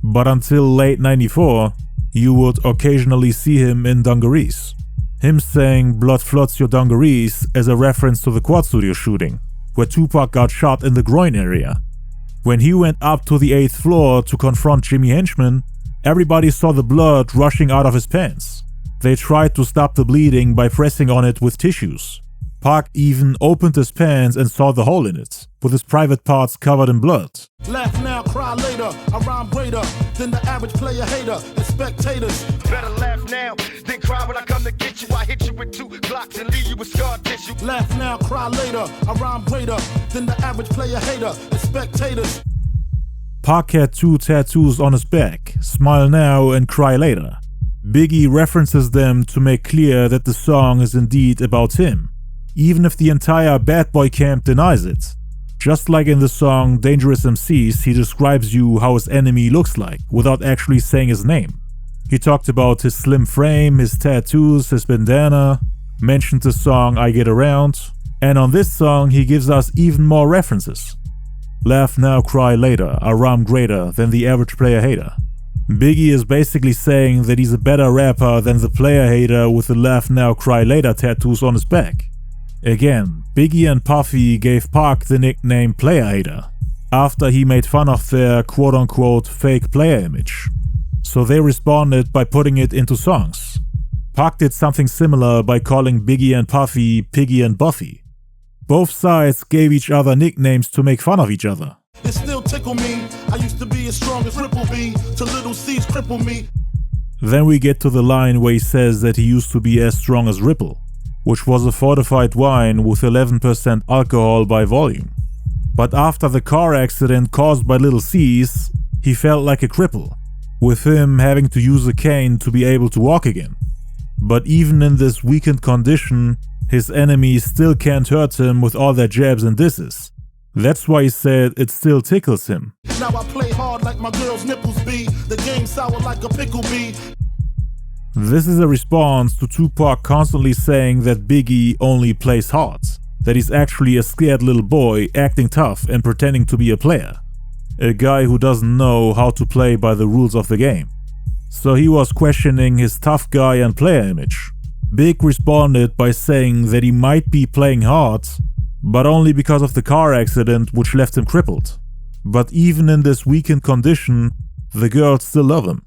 But until late '94, you would occasionally see him in dungarees. Him saying "blood floods your dungarees" as a reference to the Quad Studio shooting, where Tupac got shot in the groin area. When he went up to the 8th floor to confront Jimmy Henchman, everybody saw the blood rushing out of his pants. They tried to stop the bleeding by pressing on it with tissues. Pac even opened his pants and saw the hole in it, with his private parts covered in blood. Laugh now, cry later. I rhyme greater than the average player hater and spectators. Better laugh now, then cry when I come to get you. I hit you with 2 Glocks and leave you with scar tissue. Laugh now, cry later. I rhyme greater than the average player hater and spectators. Pac had 2 tattoos on his back, smile now and cry later. Biggie references them to make clear that the song is indeed about him, even if the entire bad boy camp denies it. Just like in the song Dangerous MCs, he describes you how his enemy looks like, without actually saying his name. He talked about his slim frame, his tattoos, his bandana, mentioned the song I Get Around, and on this song he gives us even more references. Laugh now, cry later, I rhyme greater than the average player hater. Biggie is basically saying that he's a better rapper than the player hater with the laugh now cry later tattoos on his back. Again, Biggie and Puffy gave Pac the nickname player hater after he made fun of their quote-unquote fake player image. So they responded by putting it into songs. Pac did something similar by calling Biggie and Puffy Piggy and Buffy. Both sides gave each other nicknames to make fun of each other. It still tickle me. I used to be as strong as Ripple B, to little C's cripple me. Then we get to the line where he says that he used to be as strong as Ripple, which was a fortified wine with 11% alcohol by volume. But after the car accident caused by Little C's, he felt like a cripple, with him having to use a cane to be able to walk again. But even in this weakened condition, his enemies still can't hurt him with all their jabs and disses. That's why he said it still tickles him. Now I play hard like my girl's nipples be. The game sour like a pickle bee. This is a response to Tupac constantly saying that Biggie only plays hard, that he's actually a scared little boy acting tough and pretending to be a player. A guy who doesn't know how to play by the rules of the game. So he was questioning his tough guy and player image. Big responded by saying that he might be playing hard, but only because of the car accident which left him crippled. But even in this weakened condition, the girls still love him.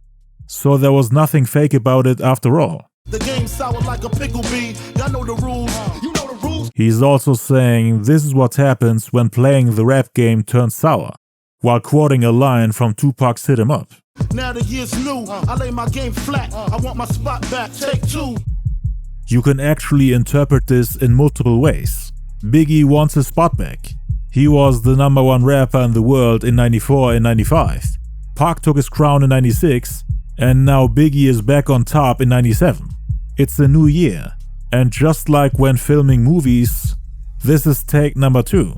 So there was nothing fake about it after all. The game sour like a pickle bee. Y'all know the rules. You know the rules. He's also saying this is what happens when playing the rap game turns sour, while quoting a line from Tupac's Hit 'Em Up. Now the year's new. I lay my game flat. I want my spot back. Take two. You can actually interpret this in multiple ways. Biggie wants his spot back. He was the #1 rapper in the world in 94 and 95. Pac took his crown in 96, and now Biggie is back on top in 97. It's a new year, and just like when filming movies, this is take #2.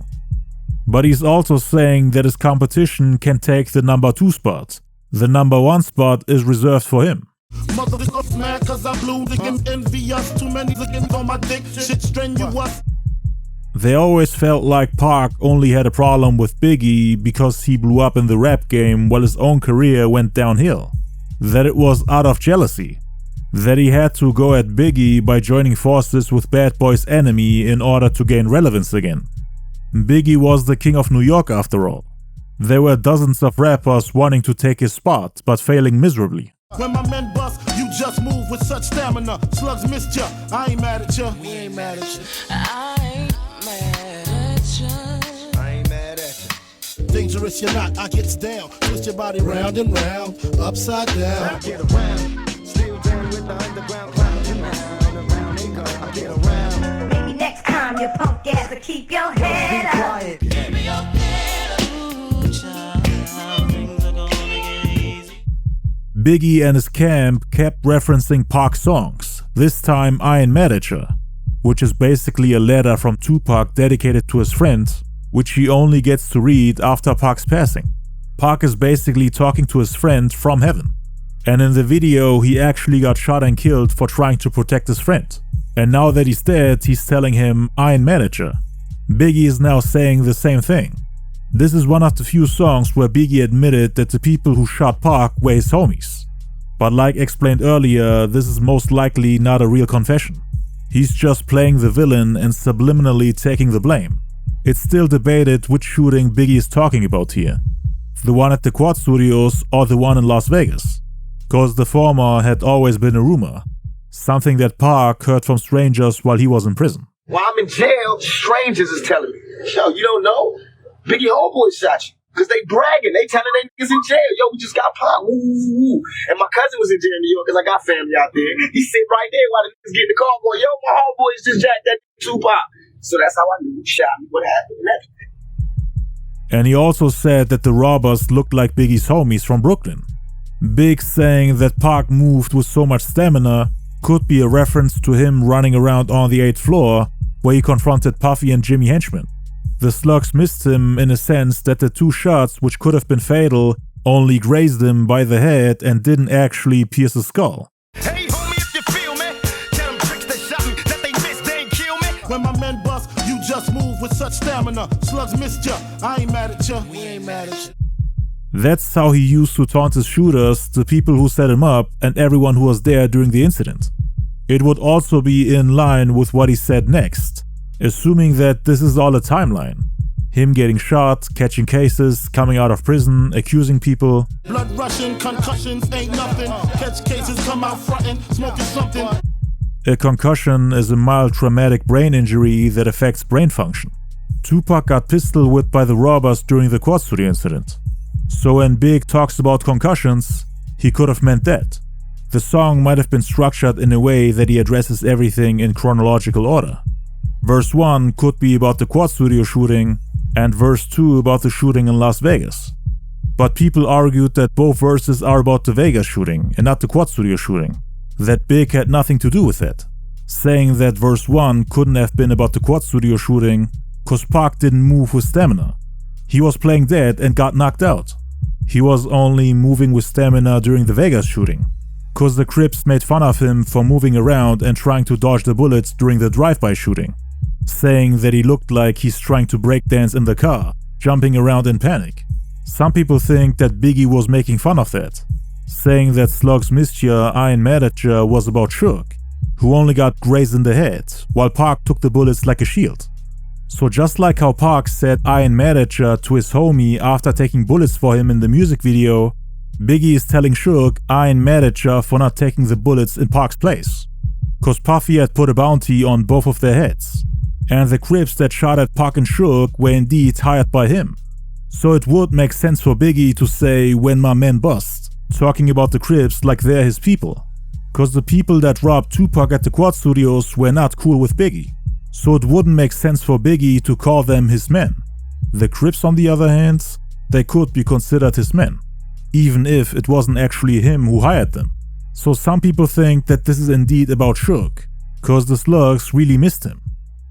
But he's also saying that his competition can take the #2 spot. The #1 spot is reserved for him. Motherfucker mad cause I'm blue. Looking envious. Too many looking on my dick. Shit strenuous. They always felt like Pac only had a problem with Biggie because he blew up in the rap game while his own career went downhill. That it was out of jealousy. That he had to go at Biggie by joining forces with Bad Boy's enemy in order to gain relevance again. Biggie was the king of New York after all. There were dozens of rappers wanting to take his spot, but failing miserably. When my men bust, you just move with such stamina. Slugs missed ya. I ain't mad at ya. We ain't mad at you. I ain't mad at ya. I ain't mad at you. Dangerous you're not. I gets down. Twist your body round and round. Upside down. I get around. Still down with the underground clown. Around and go. I get around. Maybe next time you punk ass will keep your head up. Keep me up. Biggie and his camp kept referencing Pac's songs, this time I Ain't Mad at Ya, which is basically a letter from Tupac dedicated to his friend, which he only gets to read after Pac's passing. Pac is basically talking to his friend from heaven. And in the video, he actually got shot and killed for trying to protect his friend. And now that he's dead, he's telling him, I ain't mad at ya. Biggie is now saying the same thing. This is one of the few songs where Biggie admitted that the people who shot Pac were his homies. But like explained earlier, this is most likely not a real confession. He's just playing the villain and subliminally taking the blame. It's still debated which shooting Biggie is talking about here. The one at the Quad Studios or the one in Las Vegas. Cause the former had always been a rumor. Something that Pac heard from strangers while he was in prison. While I'm in jail, strangers is telling me, yo, you don't know? Biggie homeboy shot you. Cause they bragging, they telling they niggas in jail. Yo, we just got Pac, woo, woo, woo. And my cousin was in jail in New York cause I got family out there. He sit right there while the niggas get the call, boy, yo, my homeboys just jacked that Tupac. So that's how I knew he shot me, what happened and everything. And he also said that the robbers looked like Biggie's homies from Brooklyn. Big saying that Pac moved with so much stamina could be a reference to him running around on the 8th floor where he confronted Puffy and Jimmy Henchman. The slugs missed him in a sense that the 2 shots, which could have been fatal, only grazed him by the head and didn't actually pierce his skull. Hey, homie, if you feel me, tell them tricks they shot me, that they missed, they ain't kill me. When my men bust, you just move with such stamina. Slugs missed ya, I ain't mad at ya. We ain't mad at ya. That's how he used to taunt his shooters, the people who set him up, and everyone who was there during the incident. It would also be in line with what he said next, assuming that this is all a timeline. Him getting shot, catching cases, coming out of prison, accusing people. Blood rushing, concussions ain't nothing. Catch cases, come out frontin', smoking something. A concussion is a mild traumatic brain injury that affects brain function. Tupac got pistol whipped by the robbers during the quad studio incident. So when Big talks about concussions, he could have meant that. The song might have been structured in a way that he addresses everything in chronological order. Verse 1 could be about the quad studio shooting, and verse 2 about the shooting in Las Vegas. But people argued that both verses are about the Vegas shooting and not the quad studio shooting, that Big had nothing to do with it, saying that verse 1 couldn't have been about the quad studio shooting cause Pac didn't move with stamina. He was playing dead and got knocked out. He was only moving with stamina during the Vegas shooting, cause the Crips made fun of him for moving around and trying to dodge the bullets during the drive-by shooting, saying that he looked like he's trying to breakdance in the car, jumping around in panic. Some people think that Biggie was making fun of that, saying that Slugs missed ya, I ain't mad at ya was about Suge, who only got grazed in the head, while Pac took the bullets like a shield. So just like how Pac said I ain't mad at ya to his homie after taking bullets for him in the music video, Biggie is telling Suge I ain't mad at ya for not taking the bullets in Pac's place, cause Puffy had put a bounty on both of their heads, and the Crips that shot at Pac and Suge were indeed hired by him. So it would make sense for Biggie to say when my men bust, talking about the Crips like they're his people, cause the people that robbed Tupac at the quad studios were not cool with Biggie. So it wouldn't make sense for Biggie to call them his men. The Crips, on the other hand, they could be considered his men, even if it wasn't actually him who hired them. So some people think that this is indeed about Suge, cause the Slugs really missed him,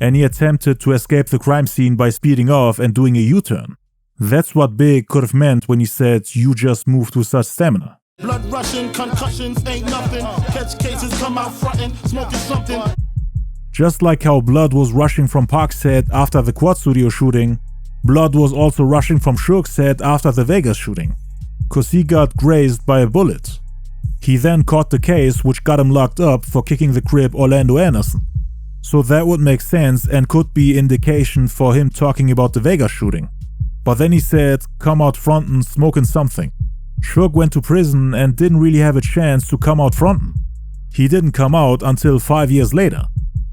and he attempted to escape the crime scene by speeding off and doing a U-turn. That's what Big could have meant when he said you just moved with such stamina. Blood rushing, concussions ain't nothing. Catch cases, come out frontin', smoking something. Just like how blood was rushing from Pac's head after the quad studio shooting, blood was also rushing from Suge's head after the Vegas shooting, cause he got grazed by a bullet. He then caught the case which got him locked up for kicking the Crip Orlando Anderson. So that would make sense and could be indication for him talking about the Vegas shooting. But then he said, come out frontin' smoking something. Suge went to prison and didn't really have a chance to come out frontin'. He didn't come out until 5 years later.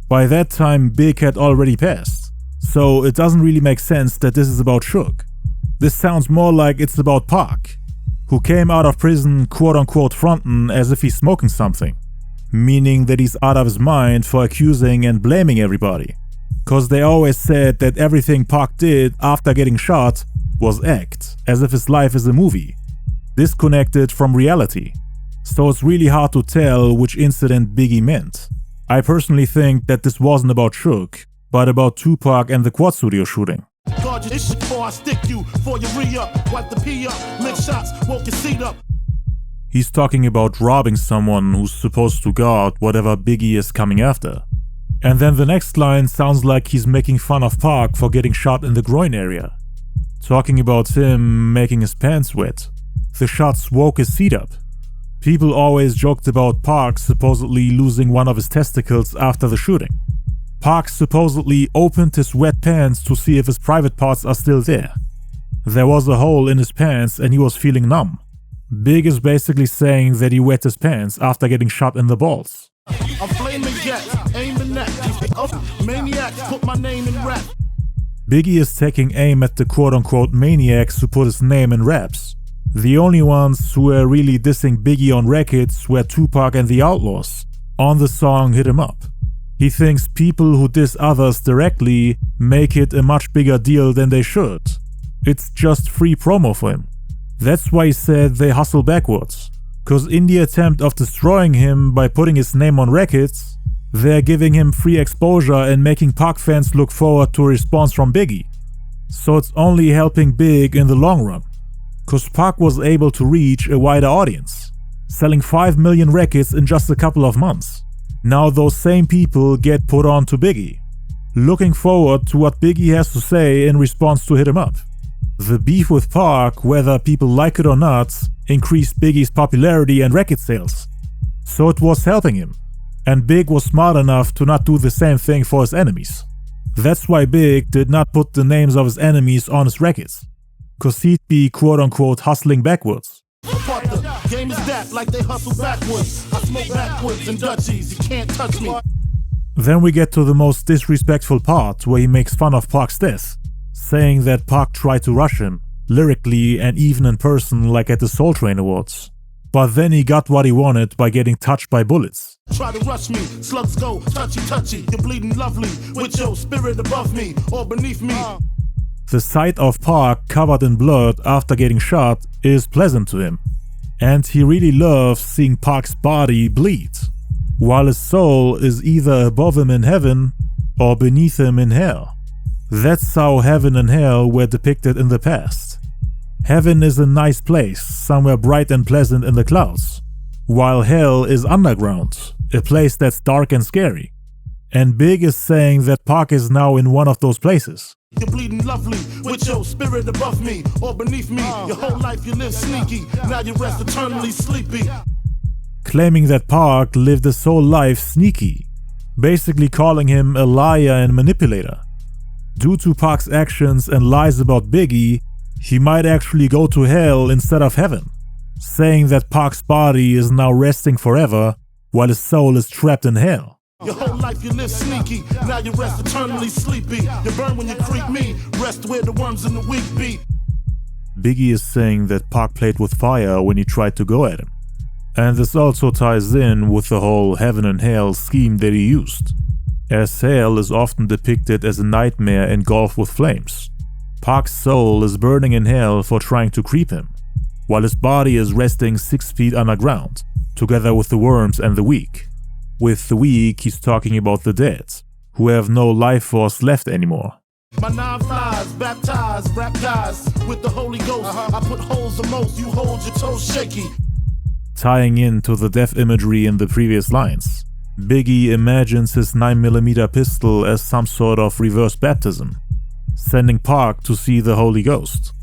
By that time, Big had already passed, so it doesn't really make sense that this is about Suge. This sounds more like it's about Pac, who came out of prison quote-unquote frontin' as if he's smoking something, meaning that he's out of his mind for accusing and blaming everybody, cause they always said that everything Pac did after getting shot was act, as if his life is a movie, disconnected from reality. So it's really hard to tell which incident Biggie meant. I personally think that this wasn't about Suge, but about Tupac and the quad studio shooting. Guard your shit before I stick you, for your re-up, wipe the pee up, lick shots, woke your seat up. He's talking about robbing someone who's supposed to guard whatever Biggie is coming after. And then the next line sounds like he's making fun of Pac for getting shot in the groin area, talking about him making his pants wet. The shots woke his seat up. People always joked about Pac supposedly losing one of his testicles after the shooting. Pac supposedly opened his wet pants to see if his private parts are still there. There was a hole in his pants and he was feeling numb. Big is basically saying that he wet his pants after getting shot in the balls. I'm flaming jets, aiming at these maniacs, put my name in rap. Biggie is taking aim at the quote-unquote maniacs who put his name in raps. The only ones who were really dissing Biggie on records were Tupac and the Outlaws on the song Hit 'Em Up. He thinks people who diss others directly make it a much bigger deal than they should. It's just free promo for him. That's why he said they hustle backwards, cause in the attempt of destroying him by putting his name on records, they're giving him free exposure and making Pac fans look forward to a response from Biggie. So it's only helping Big in the long run, cause Pac was able to reach a wider audience, selling 5 million records in just a couple of months. Now those same people get put on to Biggie, looking forward to what Biggie has to say in response to Hit 'Em Up. The beef with Pac, whether people like it or not, increased Biggie's popularity and record sales. So it was helping him. And Big was smart enough to not do the same thing for his enemies. That's why Big did not put the names of his enemies on his records. Cause he'd be quote-unquote hustling backwards. But the game is that, like they hustle backwards. I smoke backwards and Dutchies, you can't touch me. Then we get to the most disrespectful part, where he makes fun of Pac's death, saying that Pac tried to rush him, lyrically and even in person, like at the Soul Train Awards. But then he got what he wanted by getting touched by bullets. Try to rush me, slugs go touchy, you're bleeding lovely, with your spirit above me or beneath me. The sight of Pac covered in blood after getting shot is pleasant to him, and he really loves seeing Pac's body bleed, while his soul is either above him in heaven or beneath him in hell. That's how heaven and hell were depicted in the past. Heaven is a nice place, somewhere bright and pleasant in the clouds, while hell is underground, a place that's dark and scary. And Big is saying that Pac is now in one of those places. You're bleeding lovely, with your spirit above me or beneath me. Your whole life you live sneaky, now you rest eternally sleepy. Claiming that Pac lived his whole life sneaky, basically calling him a liar and manipulator. Due to Pac's actions and lies about Biggie, he might actually go to hell instead of heaven, saying that Pac's body is now resting forever while his soul is trapped in hell. Your whole life you live sneaky, now you rest eternally sleepy. You burn when you creep me, rest where the worms in the weak be. Biggie is saying that Pac played with fire when he tried to go at him. And this also ties in with the whole heaven and hell scheme that he used, as hell is often depicted as a nightmare engulfed with flames. Pac's soul is burning in hell for trying to creep him, while his body is resting 6 feet underground, together with the worms and the weak. With the weak, he's talking about the dead, who have no life force left anymore. My 9 flies, baptized, baptized with the Holy Ghost. I put holes the most, you hold your toes shaky. Tying into the death imagery in the previous lines, Biggie imagines his 9mm pistol as some sort of reverse baptism, sending Pac to see the Holy Ghost.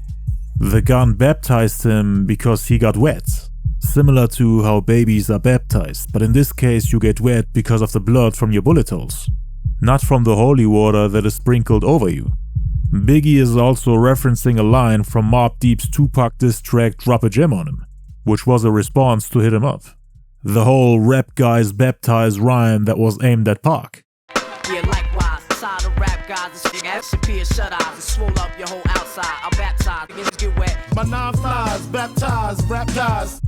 The gun baptized him because he got wet, similar to how babies are baptized, but in this case you get wet because of the blood from your bullet holes, not from the holy water that is sprinkled over you. Biggie is also referencing a line from Mobb Deep's Tupac diss track Drop a Gem on Him, which was a response to Hit 'Em Up, the whole rap guys baptized rhyme that was aimed at Pac. Yeah, likewise, inside the rap guys, this thing ass appear shut eyes and swole up your whole outside. I'm baptized, begin to get wet. My 9 flies, baptized, baptized.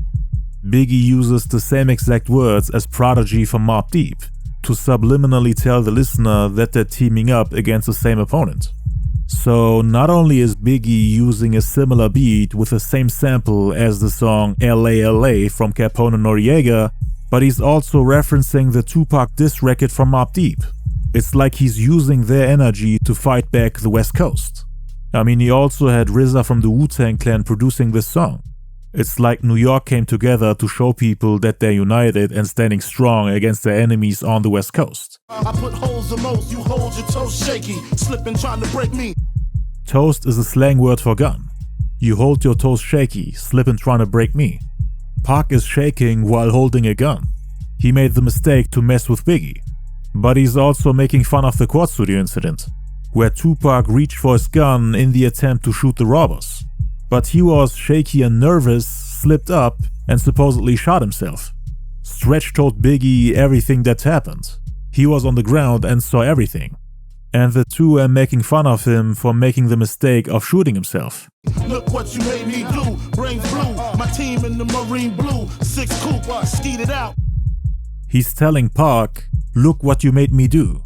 Biggie uses the same exact words as Prodigy from Mobb Deep to subliminally tell the listener that they're teaming up against the same opponent. So not only is Biggie using a similar beat with the same sample as the song LA LA from Capone and Noriega, but he's also referencing the Tupac diss record from Mobb Deep. It's like he's using their energy to fight back the West Coast. I mean, he also had RZA from the Wu-Tang Clan producing this song. It's like New York came together to show people that they're united and standing strong against their enemies on the West Coast. I put holes the most, you hold your toes shaky, slipping trying to break me. Toast is a slang word for gun. You hold your toes shaky, slipping trying to break me. Pac is shaking while holding a gun. He made the mistake to mess with Biggie. But he's also making fun of the Quad Studio incident, where Tupac reached for his gun in the attempt to shoot the robbers. But he was shaky and nervous, slipped up, and supposedly shot himself. Stretch told Biggie everything that happened. He was on the ground and saw everything. And the two are making fun of him for making the mistake of shooting himself. Look what you made me do, brains blue, my team in the marine blue, 6 coupe, skeeted out. He's telling Pac, look what you made me do.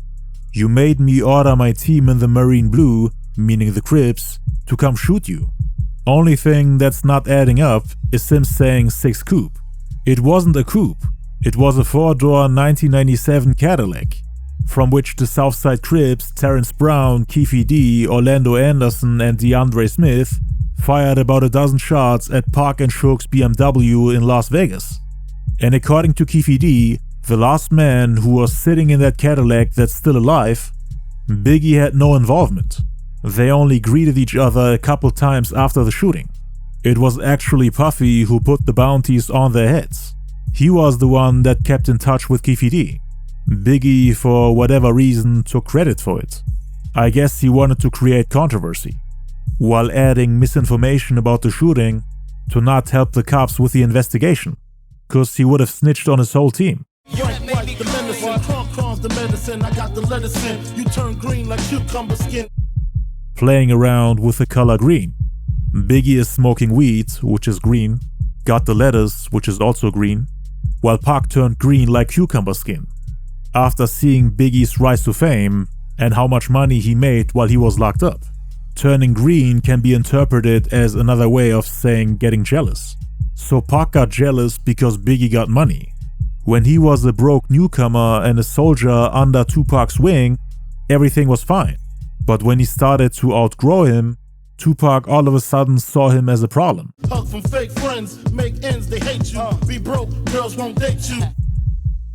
You made me order my team in the marine blue, meaning the Crips, to come shoot you. Only thing that's not adding up is him saying 6 coupe. It wasn't a coupe, it was a 4-door 1997 Cadillac, from which the Southside Crips, Terrence Brown, Keefe D, Orlando Anderson and DeAndre Smith fired about a dozen shots at Pac and Suge's BMW in Las Vegas. And according to Keefe D, the last man who was sitting in that Cadillac that's still alive, Biggie had no involvement. They only greeted each other a couple times after the shooting. It was actually Puffy who put the bounties on their heads. He was the one that kept in touch with Keefe D. Biggie, for whatever reason, took credit for it. I guess he wanted to create controversy, while adding misinformation about the shooting to not help the cops with the investigation, cause he would have snitched on his whole team. White, the medicine, Con's the medicine. I got the lettuce in. You turn green like cucumber skin. Playing around with the color green. Biggie is smoking weed, which is green, got the lettuce, which is also green, while Pac turned green like cucumber skin. After seeing Biggie's rise to fame and how much money he made while he was locked up, turning green can be interpreted as another way of saying getting jealous. So Pac got jealous because Biggie got money. When he was a broke newcomer and a soldier under Tupac's wing, everything was fine. But when he started to outgrow him, Tupac all of a sudden saw him as a problem. Hug from fake friends, make ends, they hate you. Be broke, girls won't date you.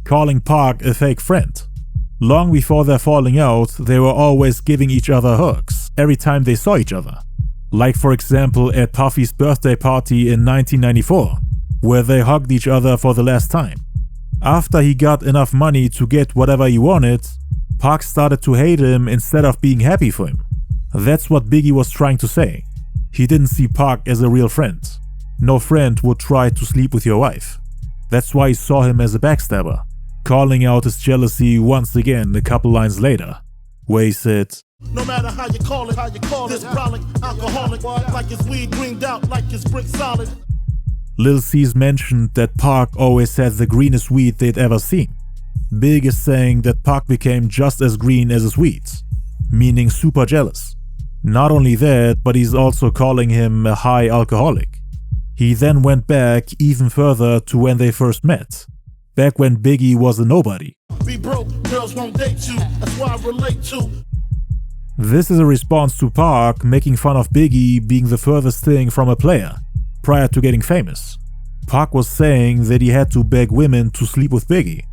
Calling Pac a fake friend. Long before their falling out, they were always giving each other hugs every time they saw each other. Like for example at Puffy's birthday party in 1994, where they hugged each other for the last time. After he got enough money to get whatever he wanted, Pac started to hate him instead of being happy for him. That's what Biggie was trying to say. He didn't see Pac as a real friend. No friend would try to sleep with your wife. That's why he saw him as a backstabber, calling out his jealousy once again a couple lines later, where he said, no matter how you call it, this brolic, alcoholic, like it's weed greened out, like it's brick solid. Lil C's mentioned that Pac always had the greenest weed they'd ever seen. Big is saying that Pac became just as green as his weed, meaning super jealous. Not only that, but he's also calling him a high alcoholic. He then went back even further to when they first met, back when Biggie was a nobody. Be broke, girls won't date you, that's why I relate to. This is a response to Pac making fun of Biggie being the furthest thing from a player prior to getting famous. Pac was saying that he had to beg women to sleep with Biggie,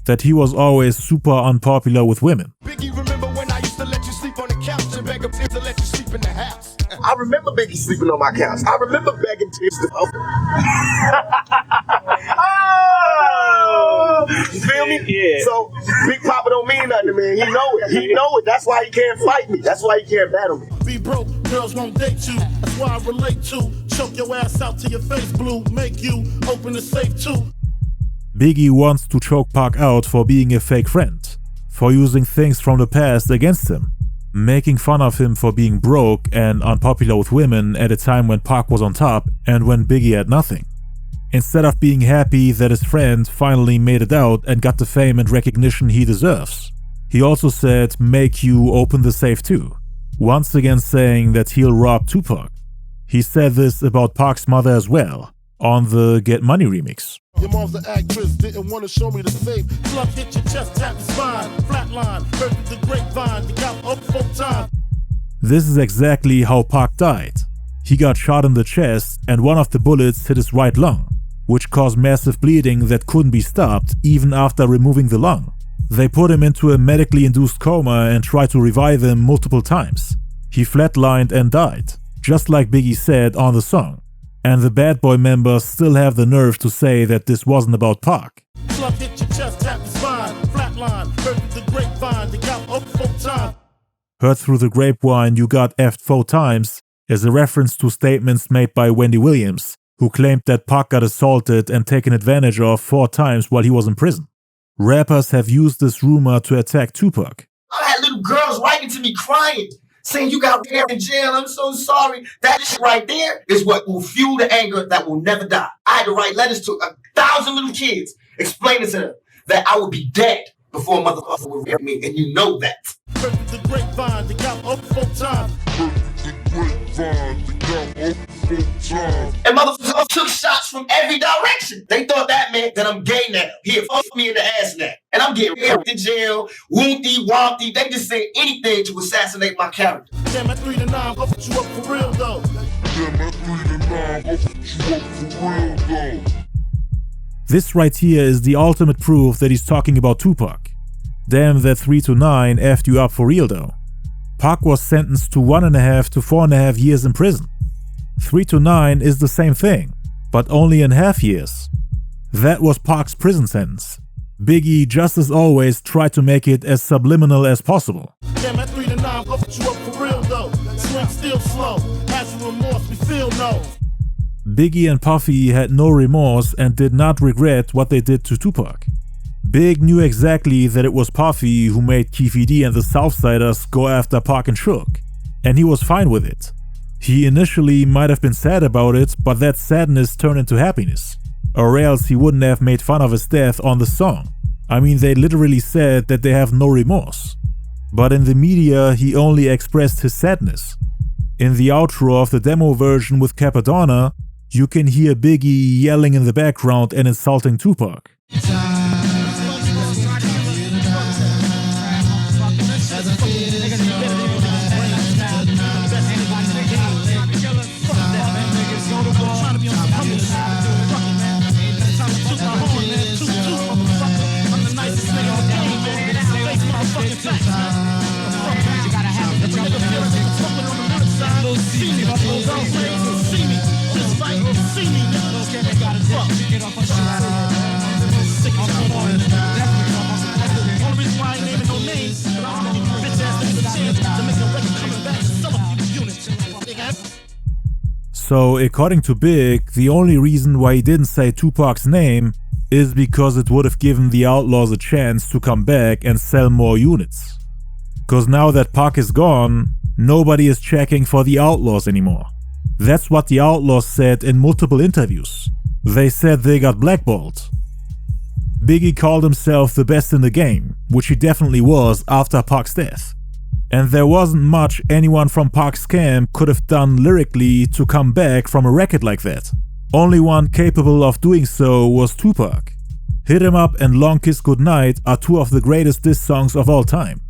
that he was always super unpopular with women. Biggie, remember when I used to let you sleep on the couch and beg him to let you sleep in the house? I remember Biggie sleeping on my couch. I remember begging tips to you feel me? Yeah. So Big Papa don't mean nothing to me. He know it. He know it. That's why he can't fight me. That's why he can't battle me. Be broke, girls won't date you. That's why I relate to. Choke your ass out till your face blue. Make you open the safe too. Biggie wants to choke Pac out for being a fake friend, for using things from the past against him, making fun of him for being broke and unpopular with women at a time when Pac was on top and when Biggie had nothing. Instead of being happy that his friend finally made it out and got the fame and recognition he deserves, he also said, make you open the safe too, once again saying that he'll rob Tupac. He said this about Pac's mother as well, on the Get Money remix. Your mom's the actress, didn't want to show me the safe. Fluff hit your chest, tap your spine, flatline, heard the grapevine, you got up 4 times. This is exactly how Pac died. He got shot in the chest and one of the bullets hit his right lung, which caused massive bleeding that couldn't be stopped even after removing the lung. They put him into a medically induced coma and tried to revive him multiple times. He flatlined and died, just like Biggie said on the song. And the Bad Boy members still have the nerve to say that this wasn't about Pac. Fluff hit your chest, tap your spine, flatline, heard the grapevine, you got up 4 times. Heard through the grapevine you got effed 4 times is a reference to statements made by Wendy Williams, who claimed that Pac got assaulted and taken advantage of 4 times while he was in prison. Rappers have used this rumor to attack Tupac. I had little girls writing to me crying, saying you got hair in jail, I'm so sorry. That shit right there is what will fuel the anger that will never die. I had to write letters to 1,000 little kids explaining to them that I would be dead before a motherfucker would rape me, and you know that. Heard the grapevine, you got up 4 times. And motherfuckers took shots from every direction. They thought that meant that I'm gay now. He'll fuck me in the ass now. And I'm getting in jail, woonty, wompty. They just say anything to assassinate my character. Damn, at 3 to 9, I'll put you up for real though. Damn, at 3 to 9, I'll put you up for real though. This right here is the ultimate proof that he's talking about Tupac. Damn, that 3 to 9 effed you up for real though. Pac was sentenced to 1.5 to 4.5 years in prison. 3 to 9 is the same thing, but only in half years. That was Pac's prison sentence. Biggie, just as always, tried to make it as subliminal as possible. Damn, at 3 to 9, fucked you up for real though. Swing still slow, has a remorse, we feel no. Biggie and Puffy had no remorse and did not regret what they did to Tupac. Big knew exactly that it was Puffy who made Keefe D and the Southsiders go after Pac and Suge, and he was fine with it. He initially might have been sad about it, but that sadness turned into happiness, or else he wouldn't have made fun of his death on the song. I mean, they literally said that they have no remorse. But in the media, he only expressed his sadness. In the outro of the demo version with Capadonna, you can hear Biggie yelling in the background and insulting Tupac. So, according to Big, the only reason why he didn't say Tupac's name is because it would have given the Outlaws a chance to come back and sell more units. Cause now that Pac is gone, nobody is checking for the Outlaws anymore. That's what the Outlaws said in multiple interviews. They said they got blackballed. Biggie called himself the best in the game, which he definitely was after Pac's death. And there wasn't much anyone from Pac's camp could have done lyrically to come back from a record like that. Only one capable of doing so was Tupac. Hit 'Em Up and Long Kiss Goodnight are two of the greatest diss songs of all time.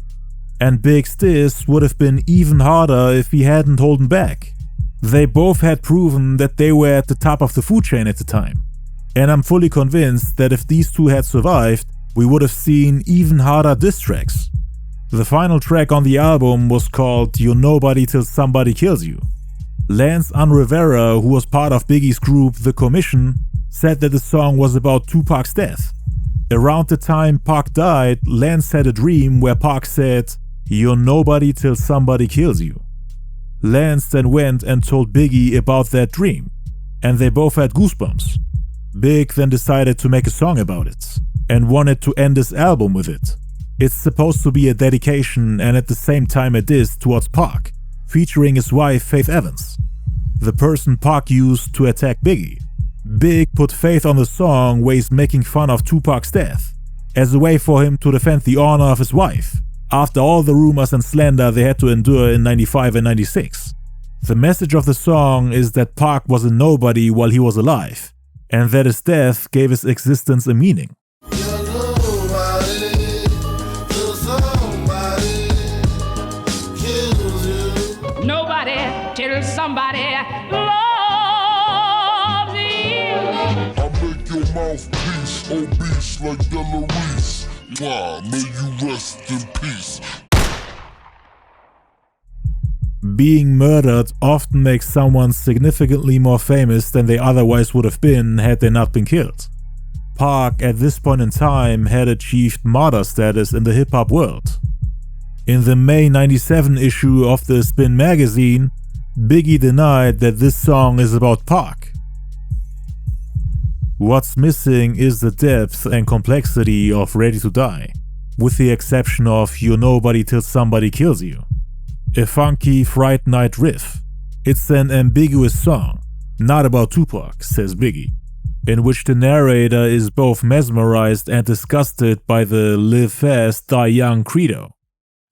And Big's diss would have been even harder if he hadn't holden back. They both had proven that they were at the top of the food chain at the time. And I'm fully convinced that if these two had survived, we would have seen even harder diss tracks. The final track on the album was called You're Nobody Till Somebody Kills You. Lance Unrivera, who was part of Biggie's group The Commission, said that the song was about Tupac's death. Around the time Pac died, Lance had a dream where Pac said, "You're nobody till somebody kills you." Lance then went and told Biggie about that dream, and they both had goosebumps. Big then decided to make a song about it, and wanted to end his album with it. It's supposed to be a dedication and at the same time a diss towards Pac, featuring his wife Faith Evans, the person Pac used to attack Biggie. Big put Faith on the song where he's making fun of Tupac's death, as a way for him to defend the honor of his wife, after all the rumors and slander they had to endure in 95 and 96. The message of the song is that Pac was a nobody while he was alive, and that his death gave his existence a meaning. Nobody till somebody loves you. I make your mouthpiece obese like Delarice. Wow, may you rest in peace. Being murdered often makes someone significantly more famous than they otherwise would have been had they not been killed. Pac, at this point in time, had achieved martyr status in the hip-hop world. In the May 97 issue of the Spin magazine, Biggie denied that this song is about Pac. What's missing is the depth and complexity of Ready to Die, with the exception of You're Nobody Till Somebody Kills You. A funky Fright Night riff. It's an ambiguous song, not about Tupac, says Biggie, in which the narrator is both mesmerized and disgusted by the live fast, die young credo.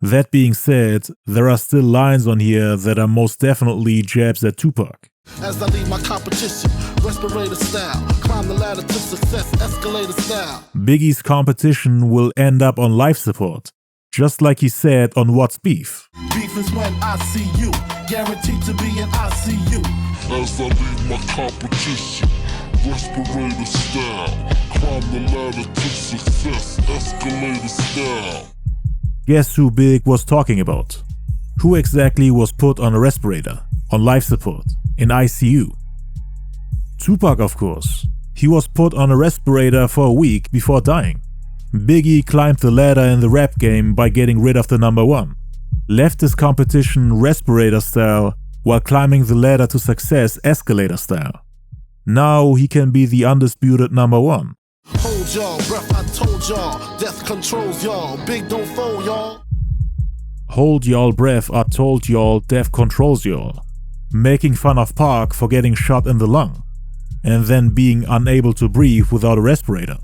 That being said, there are still lines on here that are most definitely jabs at Tupac. As I leave my competition, respirator style, climb the ladder to success, escalator style. Biggie's competition will end up on life support, just like he said on What's Beef. Beef is when I see you, guaranteed to be in ICU. As I leave my competition, respirator style, climb the ladder to success, escalator style. Guess who Big was talking about? Who exactly was put on a respirator, on life support, in ICU? Tupac, of course. He was put on a respirator for a week before dying. Biggie climbed the ladder in the rap game by getting rid of the number one. Left his competition respirator style while climbing the ladder to success escalator style. Now he can be the undisputed number one. Hold y'all breath, I told y'all. Death controls y'all. Big don't fold y'all. Hold y'all breath, I told y'all, death controls y'all. Making fun of Pac for getting shot in the lung, and then being unable to breathe without a respirator.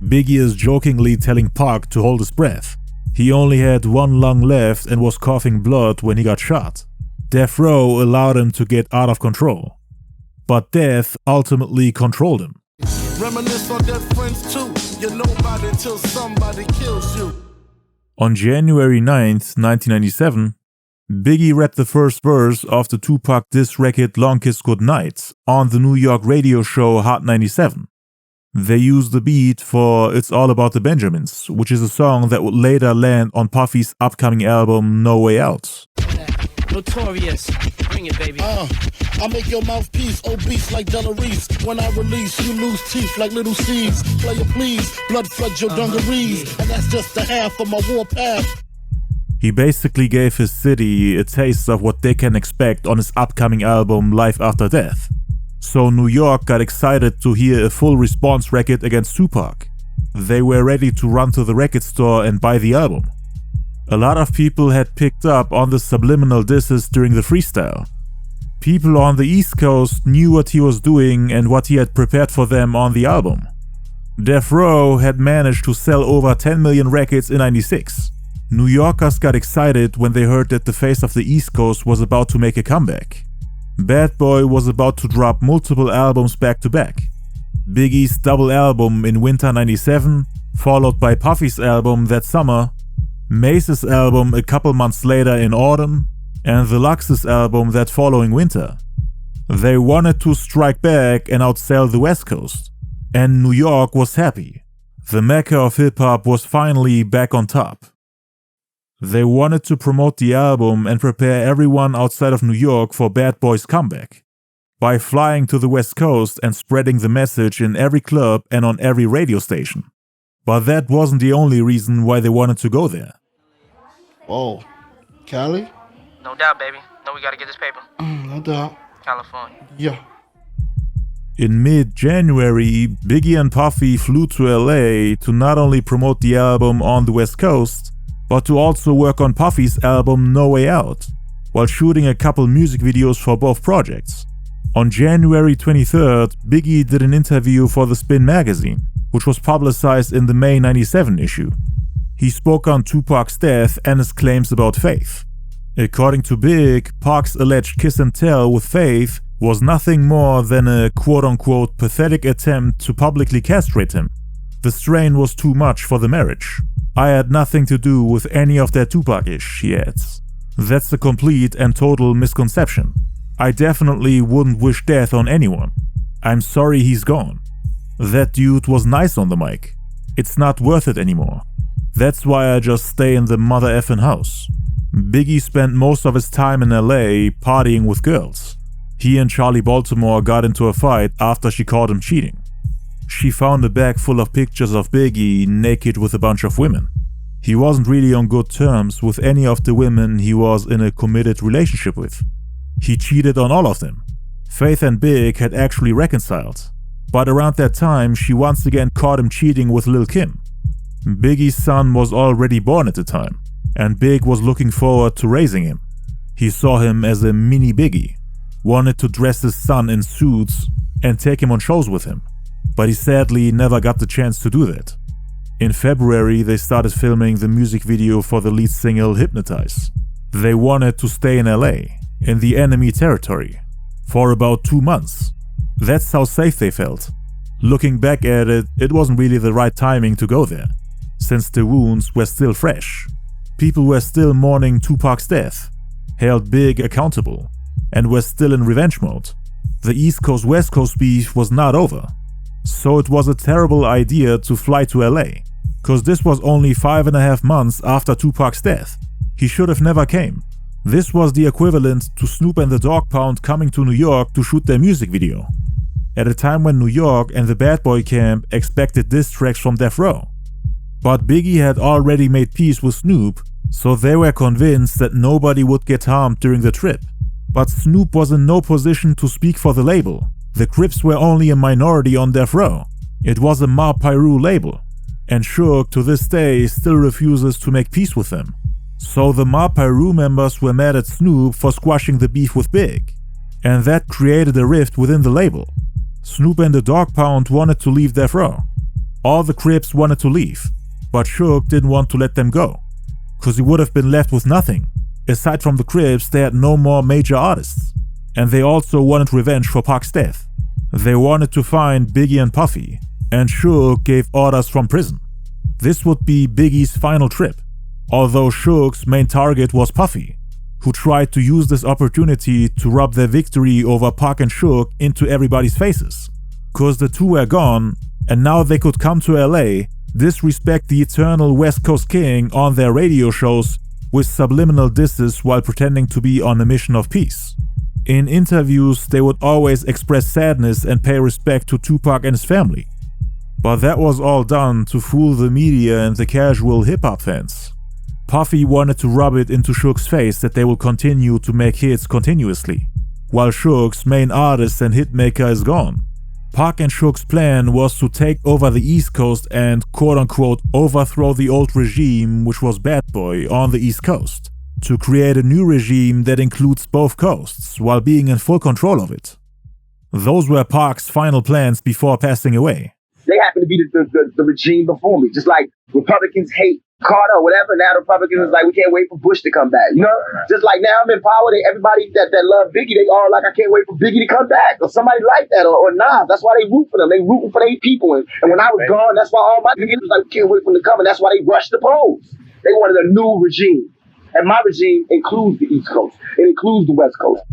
Biggie is jokingly telling Pac to hold his breath. He only had one lung left and was coughing blood when he got shot. Death Row allowed him to get out of control. But death ultimately controlled him. Reminisce on dead friends too. You're nobody until somebody kills you. On January 9th, 1997, Biggie rapped the first verse of the Tupac diss record Long Kiss Goodnight on the New York radio show Hot 97. They used the beat for It's All About the Benjamins, which is a song that would later land on Puffy's upcoming album No Way Out. Notorious, bring it, baby. I make your mouthpiece obese like Della Reese. When I release, you lose teeth like little seeds. Player please, blood floods your dungarees. And that's just the half of my warpath. He basically gave his city a taste of what they can expect on his upcoming album Life After Death. So New York got excited to hear a full response record against Tupac. They were ready to run to the record store and buy the album. A lot of people had picked up on the subliminal disses during the freestyle. People on the East Coast knew what he was doing and what he had prepared for them on the album. Death Row had managed to sell over 10 million records in '96. New Yorkers got excited when they heard that the face of the East Coast was about to make a comeback. Bad Boy was about to drop multiple albums back to back. Biggie's double album in winter '97, followed by Puffy's album that summer, Mace's album a couple months later in autumn, and the Lux's album that following winter. They wanted to strike back and outsell the West Coast. And New York was happy. The mecca of hip-hop was finally back on top. They wanted to promote the album and prepare everyone outside of New York for Bad Boy's comeback by flying to the West Coast and spreading the message in every club and on every radio station. But that wasn't the only reason why they wanted to go there. Oh, Cali? No doubt, baby. No, we gotta get this paper. No doubt. California. Yeah. In mid-January, Biggie and Puffy flew to LA to not only promote the album on the West Coast, but to also work on Puffy's album No Way Out, while shooting a couple music videos for both projects. On January 23rd, Biggie did an interview for The Spin magazine, which was publicized in the May '97 issue. He spoke on Tupac's death and his claims about Faith. According to Big, Pac's alleged kiss and tell with Faith was nothing more than a quote-unquote pathetic attempt to publicly castrate him. The strain was too much for the marriage. I had nothing to do with any of that Tupac-ish, he adds. That's a complete and total misconception. I definitely wouldn't wish death on anyone. I'm sorry he's gone. That dude was nice on the mic. It's not worth it anymore. That's why I just stay in the mother effing house. Biggie spent most of his time in LA partying with girls. He and Charlie Baltimore got into a fight after she caught him cheating. She found a bag full of pictures of Biggie naked with a bunch of women. He wasn't really on good terms with any of the women he was in a committed relationship with. He cheated on all of them. Faith and Big had actually reconciled. But around that time, she once again caught him cheating with Lil' Kim. Biggie's son was already born at the time, and Big was looking forward to raising him. He saw him as a mini Biggie, wanted to dress his son in suits and take him on shows with him, but he sadly never got the chance to do that. In February, they started filming the music video for the lead single Hypnotize. They wanted to stay in LA, in the enemy territory, for about 2 months. That's how safe they felt. Looking back at it, it wasn't really the right timing to go there, since the wounds were still fresh. People were still mourning Tupac's death, held Big accountable, and were still in revenge mode. The East Coast-West Coast beef was not over. So it was a terrible idea to fly to LA, cause this was only 5.5 months after Tupac's death. He should have never came. This was the equivalent to Snoop and the Dogg Pound coming to New York to shoot their music video, at a time when New York and the Bad Boy camp expected diss tracks from Death Row. But Biggie had already made peace with Snoop, so they were convinced that nobody would get harmed during the trip. But Snoop was in no position to speak for the label. The Crips were only a minority on Death Row. It was a Ma Piru label, and Suge to this day still refuses to make peace with them. So the Ma Piru members were mad at Snoop for squashing the beef with Big, and that created a rift within the label. Snoop and the Dogg Pound wanted to leave Death Row. All the Crips wanted to leave, but Suge didn't want to let them go, cause he would have been left with nothing. Aside from the Crips, they had no more major artists, and they also wanted revenge for Pac's death. They wanted to find Biggie and Puffy, and Suge gave orders from prison. This would be Biggie's final trip, although Suge's main target was Puffy, who tried to use this opportunity to rub their victory over Pac and Suge into everybody's faces. Cause the two were gone, and now they could come to LA, disrespect the eternal West Coast King on their radio shows with subliminal disses while pretending to be on a mission of peace. In interviews, they would always express sadness and pay respect to Tupac and his family. But that was all done to fool the media and the casual hip-hop fans. Puffy wanted to rub it into Suge's face that they will continue to make hits continuously, while Suge's main artist and hitmaker is gone. Pac and Suge's plan was to take over the East Coast and quote-unquote overthrow the old regime, which was Bad Boy, on the East Coast, to create a new regime that includes both coasts while being in full control of it. Those were Pac's final plans before passing away. They happen to be the regime before me. Just like Republicans hate Carter or whatever, now the Republicans is like, we can't wait for Bush to come back. You know? Just like now I'm in power, everybody that love Biggie, they all like, I can't wait for Biggie to come back. Or somebody like that, or Nas. That's why they root for them. They rooting for their people. And when I was gone, that's why all my niggas was like, we can't wait for them to come. And that's why they rushed the polls. They wanted a new regime. And my regime includes the East Coast. It includes the West Coast.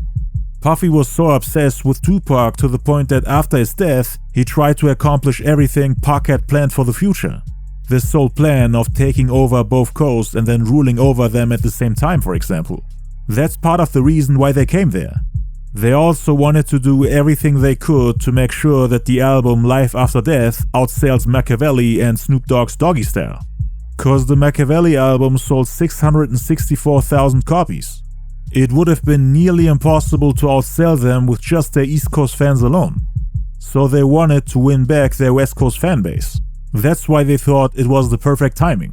Puffy was so obsessed with Tupac to the point that after his death, he tried to accomplish everything Pac had planned for the future. This sole plan of taking over both coasts and then ruling over them at the same time, for example. That's part of the reason why they came there. They also wanted to do everything they could to make sure that the album Life After Death outsells Machiavelli and Snoop Dogg's Doggy Style. Cause the Machiavelli album sold 664,000 copies. It would have been nearly impossible to outsell them with just their East Coast fans alone. So they wanted to win back their West Coast fan base. That's why they thought it was the perfect timing.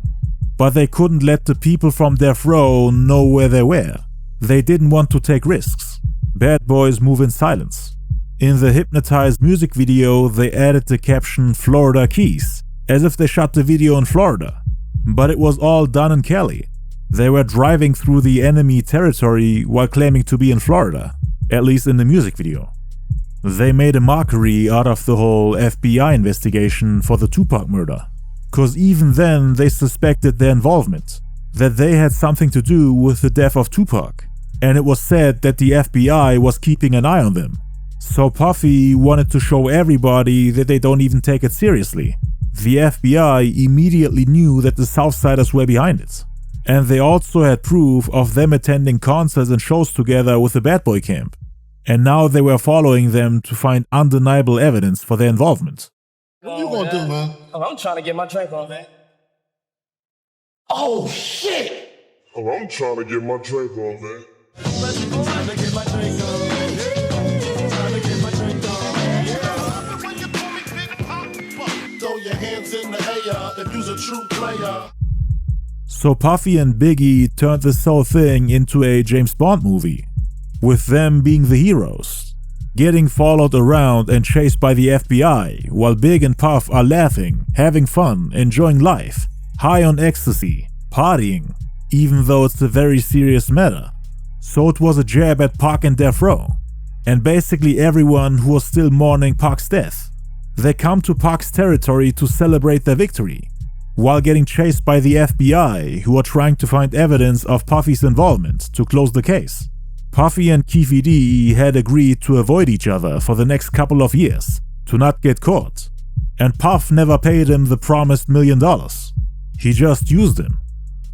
But they couldn't let the people from Death Row know where they were. They didn't want to take risks. Bad boys move in silence. In the Hypnotized music video, they added the caption Florida Keys, as if they shot the video in Florida. But it was all done in Cali. They were driving through the enemy territory while claiming to be in Florida, at least in the music video. They made a mockery out of the whole FBI investigation for the Tupac murder, cause even then they suspected their involvement, that they had something to do with the death of Tupac, and it was said that the FBI was keeping an eye on them. So Puffy wanted to show everybody that they don't even take it seriously. The FBI immediately knew that the Southsiders were behind it. And they also had proof of them attending concerts and shows together with the Bad Boy camp. And now they were following them to find undeniable evidence for their involvement. What you gonna do, man? Oh, I'm trying to get my drink on, man. Oh, shit! Oh, I'm trying to get my drink on, man. Throw your hands in the air if you's a true player. So Puffy and Biggie turned this whole thing into a James Bond movie, with them being the heroes, getting followed around and chased by the FBI, while Big and Puff are laughing, having fun, enjoying life, high on ecstasy, partying, even though it's a very serious matter. So it was a jab at Pac and Death Row, and basically everyone who was still mourning Pac's death. They come to Pac's territory to celebrate their victory, while getting chased by the FBI, who are trying to find evidence of Puffy's involvement to close the case. Puffy and Keefe D had agreed to avoid each other for the next couple of years, to not get caught, and Puff never paid him the promised $1 million. He just used him.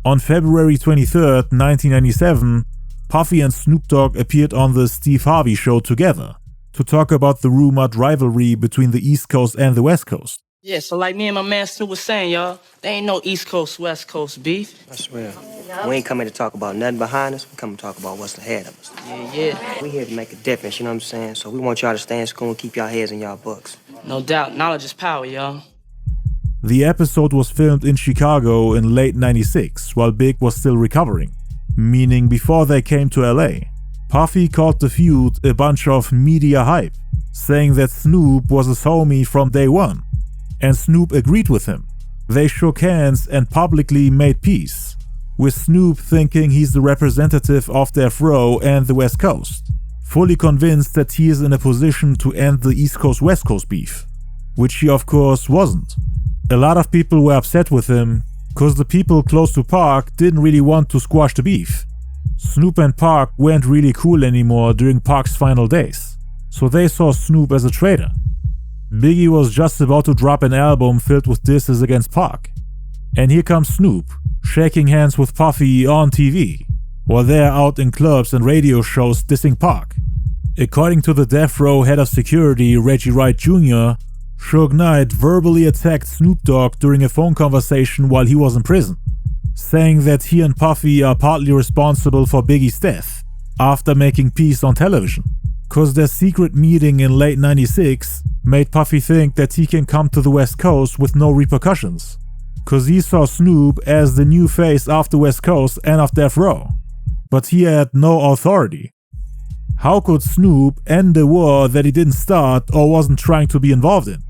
On February 23, 1997, Puffy and Snoop Dogg appeared on the Steve Harvey show together to talk about the rumored rivalry between the East Coast and the West Coast. Yeah, so like me and my man Snoop was saying, y'all, there ain't no East Coast, West Coast beef. I swear. We ain't coming to talk about nothing behind us. We come to talk about what's ahead of us. Yeah. We here to make a difference, you know what I'm saying? So we want y'all to stay in school and keep y'all heads in y'all books. No doubt, knowledge is power, y'all. The episode was filmed in Chicago in late '96 while Big was still recovering, meaning before they came to LA. Puffy called the feud a bunch of media hype, saying that Snoop was his homie from day one. And Snoop agreed with him. They shook hands and publicly made peace, with Snoop thinking he's the representative of Death Row and the West Coast, fully convinced that he is in a position to end the East Coast-West Coast beef, which he of course wasn't. A lot of people were upset with him, cause the people close to Pac didn't really want to squash the beef. Snoop and Pac weren't really cool anymore during Pac's final days, so they saw Snoop as a traitor. Biggie was just about to drop an album filled with disses against Pac. And here comes Snoop, shaking hands with Puffy on TV, while they're out in clubs and radio shows dissing Pac. According to the Death Row head of security, Reggie Wright Jr., Suge Knight verbally attacked Snoop Dogg during a phone conversation while he was in prison, saying that he and Puffy are partly responsible for Biggie's death, after making peace on television. Cause their secret meeting in late '96 made Puffy think that he can come to the West Coast with no repercussions. Cause he saw Snoop as the new face of the West Coast and of Death Row. But he had no authority. How could Snoop end a war that he didn't start or wasn't trying to be involved in?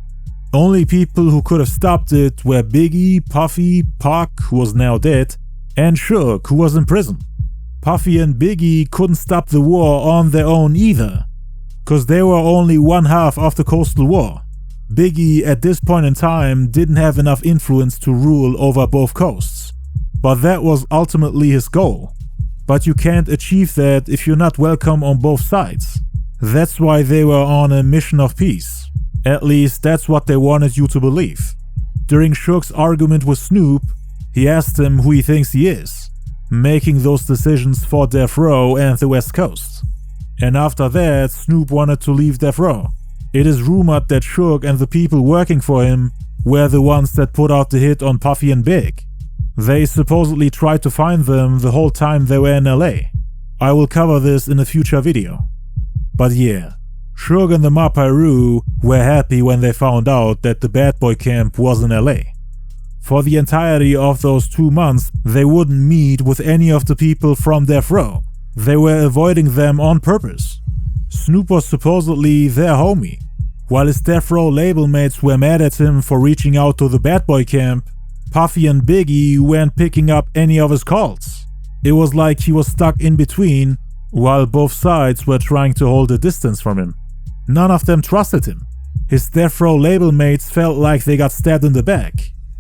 Only people who could have stopped it were Biggie, Puffy, Pac, who was now dead, and Suge, who was in prison. Puffy and Biggie couldn't stop the war on their own either, cause they were only one half of the Coastal War. Biggie at this point in time didn't have enough influence to rule over both coasts, but that was ultimately his goal. But you can't achieve that if you're not welcome on both sides. That's why they were on a mission of peace. At least that's what they wanted you to believe. During Suge's argument with Snoop, he asked him who he thinks he is, making those decisions for Death Row and the West Coast. And after that, Snoop wanted to leave Death Row. It is rumored that Suge and the people working for him were the ones that put out the hit on Puffy and Big. They supposedly tried to find them the whole time they were in LA. I will cover this in a future video. But yeah, Suge and the Ma Piru were happy when they found out that the bad boy camp was in LA. For the entirety of those 2 months, they wouldn't meet with any of the people from Death Row. They were avoiding them on purpose. Snoop was supposedly their homie, while his Death Row label mates were mad at him for reaching out to the bad boy camp. Puffy and Biggie weren't picking up any of his calls. It was like he was stuck in between, while both sides were trying to hold a distance from him. None of them trusted him. His Death Row label mates felt like they got stabbed in the back,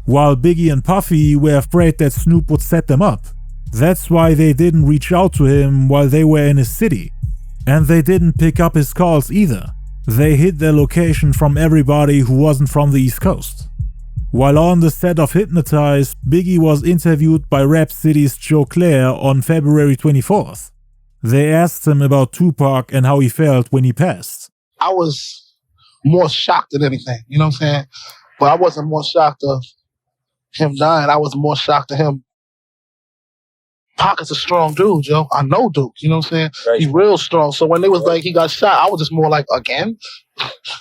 while Biggie and Puffy were afraid that Snoop would set them up. That's why they didn't reach out to him while they were in his city. And they didn't pick up his calls either. They hid their location from everybody who wasn't from the East Coast. While on the set of Hypnotize, Biggie was interviewed by Rap City's Joe Claire on February 24th. They asked him about Tupac and how he felt when he passed. I was more shocked than anything, you know what I'm saying? But I wasn't more shocked of him dying. I was more shocked of him. Pac is a strong dude, Joe. I know Duke, you know what I'm saying? Right. He's real strong. So when they was like, he got shot, I was just more like, again?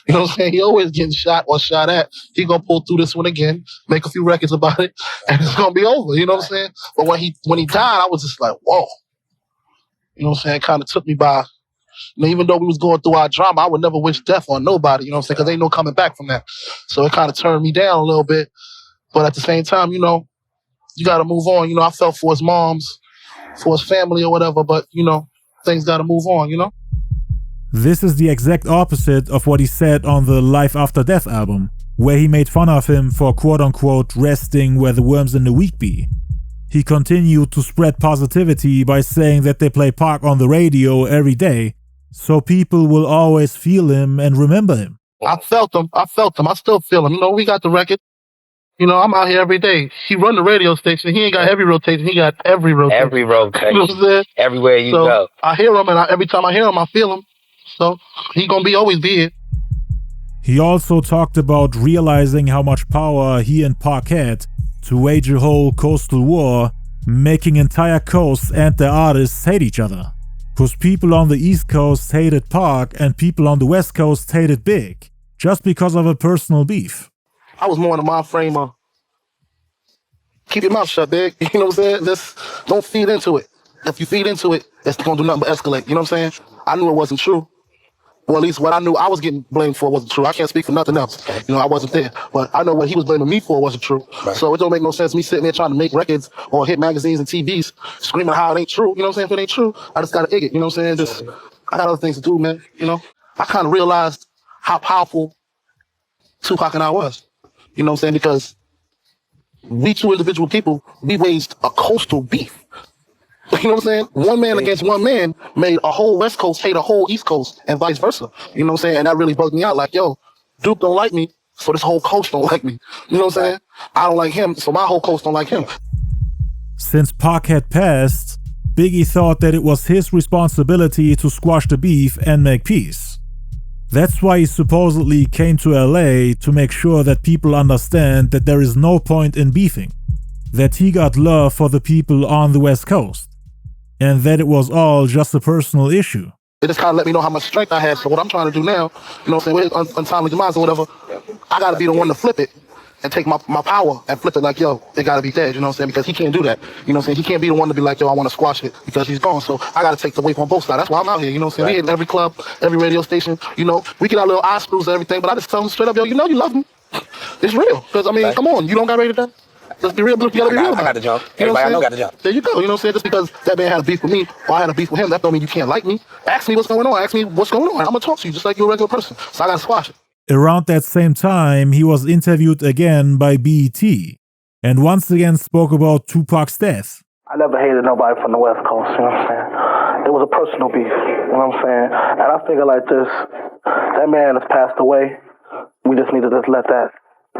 You know what I'm saying? He always getting shot or shot at. He gonna pull through this one again, make a few records about it, and it's gonna be over, you know what I'm saying? But when he died, I was just like, whoa. You know what I'm saying? It kind of took me by, you know, even though we was going through our drama, I would never wish death on nobody, you know what I'm saying? Because ain't no coming back from that. So it kind of turned me down a little bit. But at the same time, you know, you got to move on. You know, I felt for his moms, for his family or whatever, but, you know, things got to move on, you know? This is the exact opposite of what he said on the Life After Death album, where he made fun of him for quote-unquote resting where the worms in the wheat be. He continued to spread positivity by saying that they play Pac on the radio every day, so people will always feel him and remember him. I felt him. I still feel him. You know, we got the record. You know, I'm out here every day. He run the radio station. He ain't got every rotation. He got every rotation. Every rotation. You know what I'm saying? Everywhere you go. I hear him, and every time I hear him, I feel him. So he gonna always be here. He also talked about realizing how much power he and Pac had to wage a whole coastal war, making entire coasts and their artists hate each other. Because people on the East Coast hated Pac and people on the West Coast hated Big, just because of a personal beef. I was more in the mind frame of keep your mouth shut, Big. You know what I'm saying? Just don't feed into it. If you feed into it, it's gonna do nothing but escalate. You know what I'm saying? I knew it wasn't true. Or at least what I knew I was getting blamed for wasn't true. I can't speak for nothing else. You know, I wasn't there. But I know what he was blaming me for wasn't true. Right. So it don't make no sense me sitting there trying to make records or hit magazines and TVs screaming how it ain't true. You know what I'm saying? If it ain't true, I just gotta egg it. You know what I'm saying? Just I got other things to do, man. You know? I kind of realized how powerful Tupac and I was. You know what I'm saying? Because we two individual people, we waged a coastal beef. You know what I'm saying? One man against one man made a whole West Coast hate a whole East Coast and vice versa. You know what I'm saying? And that really bugged me out. Like, yo, Duke don't like me, so this whole coast don't like me. You know what I'm saying? I don't like him, so my whole coast don't like him. Since Pac had passed, Biggie thought that it was his responsibility to squash the beef and make peace. That's why he supposedly came to LA to make sure that people understand that there is no point in beefing, that he got love for the people on the West Coast, and that it was all just a personal issue. It just kind of let me know how much strength I had. So what I'm trying to do now, you know what I'm saying, with untimely demise or whatever, I got to be the one to flip it and take my power and flip it like, yo, it got to be dead, you know what I'm saying, because he can't do that. You know what I'm saying, he can't be the one to be like, yo, I want to squash it because he's gone. So I got to take the weight on both sides. That's why I'm out here, you know what I'm saying. We hit every club, every radio station, you know, we get our little eye screws and everything, but I just tell them straight up, yo, you know you love me. It's real. Because, I mean, come on, you don't got rated that? Let's be real, you gotta be real. I got the jump. Everybody I know got the jump. There you go. You know what I'm saying? Just because that man had a beef with me or I had a beef with him, that don't mean you can't like me. Ask me what's going on. Ask me what's going on. I'm gonna talk to you just like you're a regular person. So I gotta squash it. Around that same time, he was interviewed again by BET and once again spoke about Tupac's death. I never hated nobody from the West Coast, you know what I'm saying? It was a personal beef, you know what I'm saying? And I figure like this, that man has passed away. We just need to just let that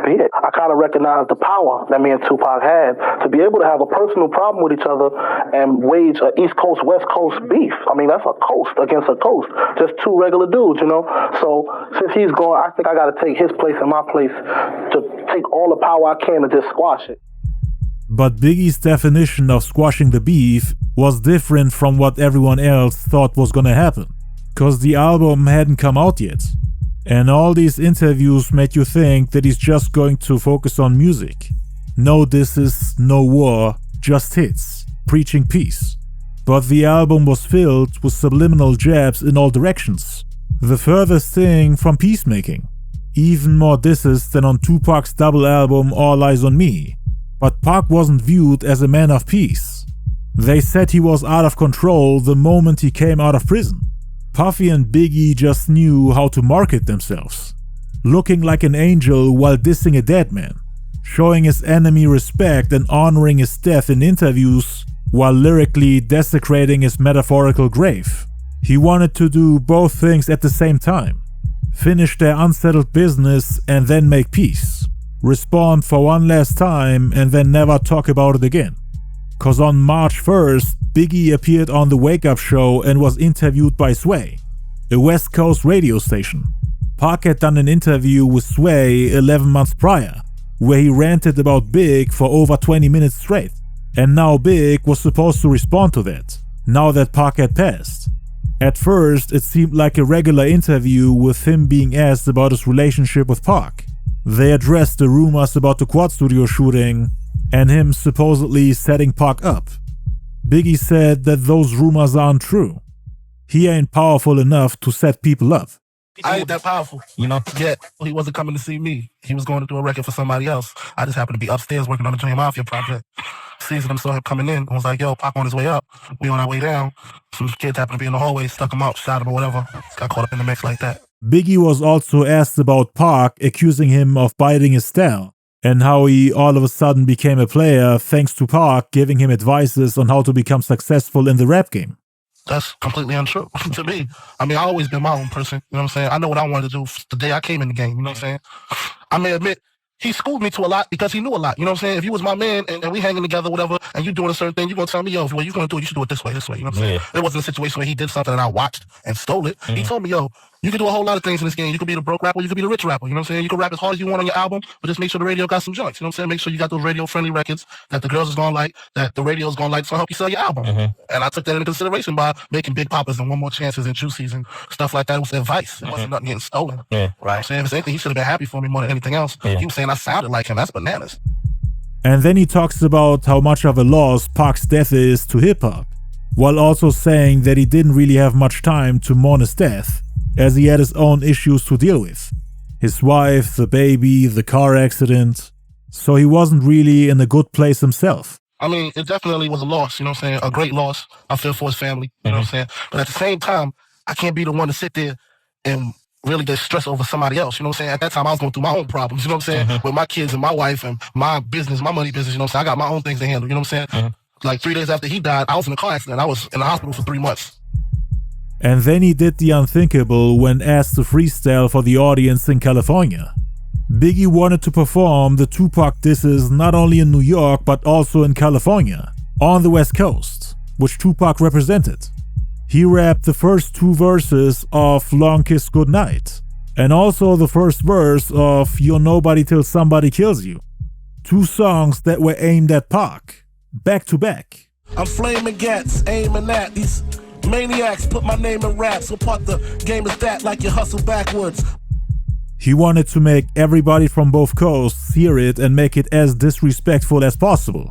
be it. I kind of recognize the power that me and Tupac had to be able to have a personal problem with each other and wage an East Coast, West Coast beef. I mean, that's a coast against a coast. Just two regular dudes, you know? So since he's gone, I think I got to take his place and my place to take all the power I can to just squash it. But Biggie's definition of squashing the beef was different from what everyone else thought was gonna happen, cause the album hadn't come out yet. And all these interviews made you think that he's just going to focus on music. No disses, no war, just hits, preaching peace. But the album was filled with subliminal jabs in all directions. The furthest thing from peacemaking. Even more disses than on Tupac's double album All Eyez On Me. But Pac wasn't viewed as a man of peace. They said he was out of control the moment he came out of prison. Puffy and Biggie just knew how to market themselves, looking like an angel while dissing a dead man, showing his enemy respect and honoring his death in interviews while lyrically desecrating his metaphorical grave. He wanted to do both things at the same time, finish their unsettled business and then make peace, respond for one last time and then never talk about it again. Cause on March 1st, Biggie appeared on the Wake Up Show and was interviewed by Sway, a West Coast radio station. Pac had done an interview with Sway 11 months prior, where he ranted about Big for over 20 minutes straight. And now Big was supposed to respond to that, now that Pac had passed. At first, it seemed like a regular interview with him being asked about his relationship with Pac. They addressed the rumors about the Quad Studio shooting and him supposedly setting Pac up. Biggie said that those rumors aren't true. He ain't powerful enough to set people up. I ain't that powerful, you know, yet he wasn't coming to see me. He was going to do a record for somebody else. I just happened to be upstairs working on the Dream Mafia project. Season him, saw him coming in and was like, yo, Pac on his way up. We on our way down. Some kids happened to be in the hallway, stuck him up, shot him or whatever. Got caught up in the mix like that. Biggie was also asked about Pac accusing him of biting his style, and how he all of a sudden became a player thanks to Pac giving him advices on how to become successful in the rap game. That's completely untrue to me. I mean, I always been my own person, you know what I'm saying? I know what I wanted to do the day I came in the game, you know what I'm saying? I may admit, he schooled me to a lot because he knew a lot. You know what I'm saying? If you was my man and we hanging together, whatever, and you doing a certain thing, you gonna tell me, yo, if you gonna do it, you should do it this way. You know what I'm saying? It wasn't a situation where he did something and I watched and stole it. He told me, yo, you can do a whole lot of things in this game. You could be the broke rapper, you could be the rich rapper. You know what I'm saying? You can rap as hard as you want on your album, but just make sure the radio got some joints. You know what I'm saying? Make sure you got those radio-friendly records that the girls is gonna like, that the radio's gonna like, so help you sell your album. And I took that into consideration by making Big Papas and One More Chances and Juicies and stuff like that. It was advice. It wasn't nothing getting stolen. Right. I'm saying, if it's anything, he should have been happy for me more than anything else. He was saying I sounded like him. That's bananas. And then he talks about how much of a loss Pac's death is to hip-hop, while also saying that he didn't really have much time to mourn his death, as he had his own issues to deal with. His wife, the baby, the car accident. So he wasn't really in a good place himself. I mean, it definitely was a loss, you know what I'm saying? A great loss. I feel for his family, you know what I'm saying? But at the same time, I can't be the one to sit there and really get stressed over somebody else, you know what I'm saying? At that time, I was going through my own problems, you know what I'm saying? With my kids and my wife and my business, my money business, you know what I'm saying? I got my own things to handle, you know what I'm saying? Like 3 days after he died, I was in a car accident. I was in the hospital for 3 months. And then he did the unthinkable when asked to freestyle for the audience in California. Biggie wanted to perform the Tupac disses not only in New York but also in California, on the West Coast, which Tupac represented. He rapped the first 2 verses of Long Kiss Goodnight, and also the first verse of You're Nobody Till Somebody Kills You. 2 songs that were aimed at Pac, back to back. I'm flaming gats, aiming at these maniacs, put my name in rap, so part the game is that like you hustle backwards. He wanted to make everybody from both coasts hear it and make it as disrespectful as possible,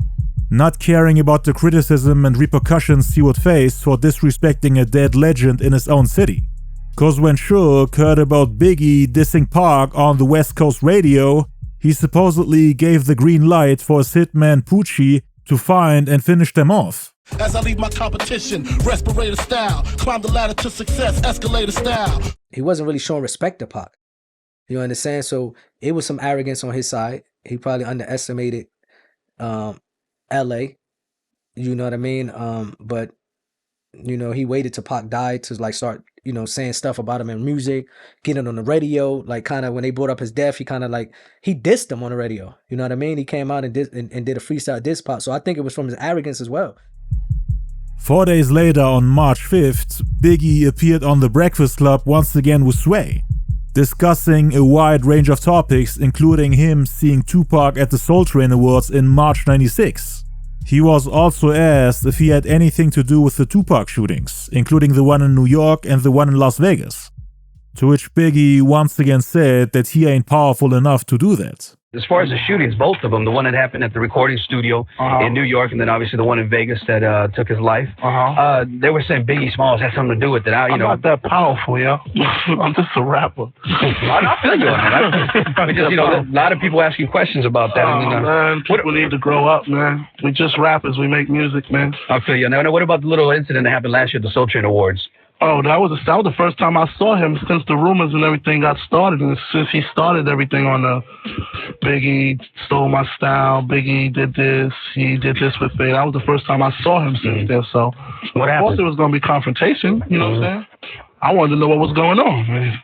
not caring about the criticism and repercussions he would face for disrespecting a dead legend in his own city. Cause when Suge heard about Biggie dissing Pac on the West Coast radio, he supposedly gave the green light for his hitman Poochie to find and finish them off. As I leave my competition, respirator style, climb the ladder to success, escalator style. He wasn't really showing respect to Pac. You understand? So it was some arrogance on his side. He probably underestimated LA. You know what I mean? But you know, he waited till Pac died to like start, you know, saying stuff about him in music, getting on the radio. Like kind of when they brought up his death, he kind of like he dissed him on the radio. You know what I mean? He came out and did a freestyle diss Pac. So I think it was from his arrogance as well. 4 days later, on March 5th, Biggie appeared on The Breakfast Club once again with Sway, discussing a wide range of topics, including him seeing Tupac at the Soul Train Awards in March '96. He was also asked if he had anything to do with the Tupac shootings, including the one in New York and the one in Las Vegas. To which Biggie once again said that he ain't powerful enough to do that. As far as the shootings, both of them, the one that happened at the recording studio in New York, and then obviously the one in Vegas that took his life, they were saying Biggie Smalls had something to do with it. I'm not that powerful, yo. I'm just a rapper. I feel you on that. Just, you know, a lot of people asking questions about that. Man, people need to grow up, man. We just rappers. We make music, man. I feel you. Now, what about the little incident that happened last year at the Soul Train Awards? Oh, that was the first time I saw him since the rumors and everything got started. And since he started everything on the Biggie stole my style, Biggie did this, he did this with Faye. That was the first time I saw him since then. So, what happened? Of course, there was going to be confrontation, you know what I'm saying? I wanted to know what was going on.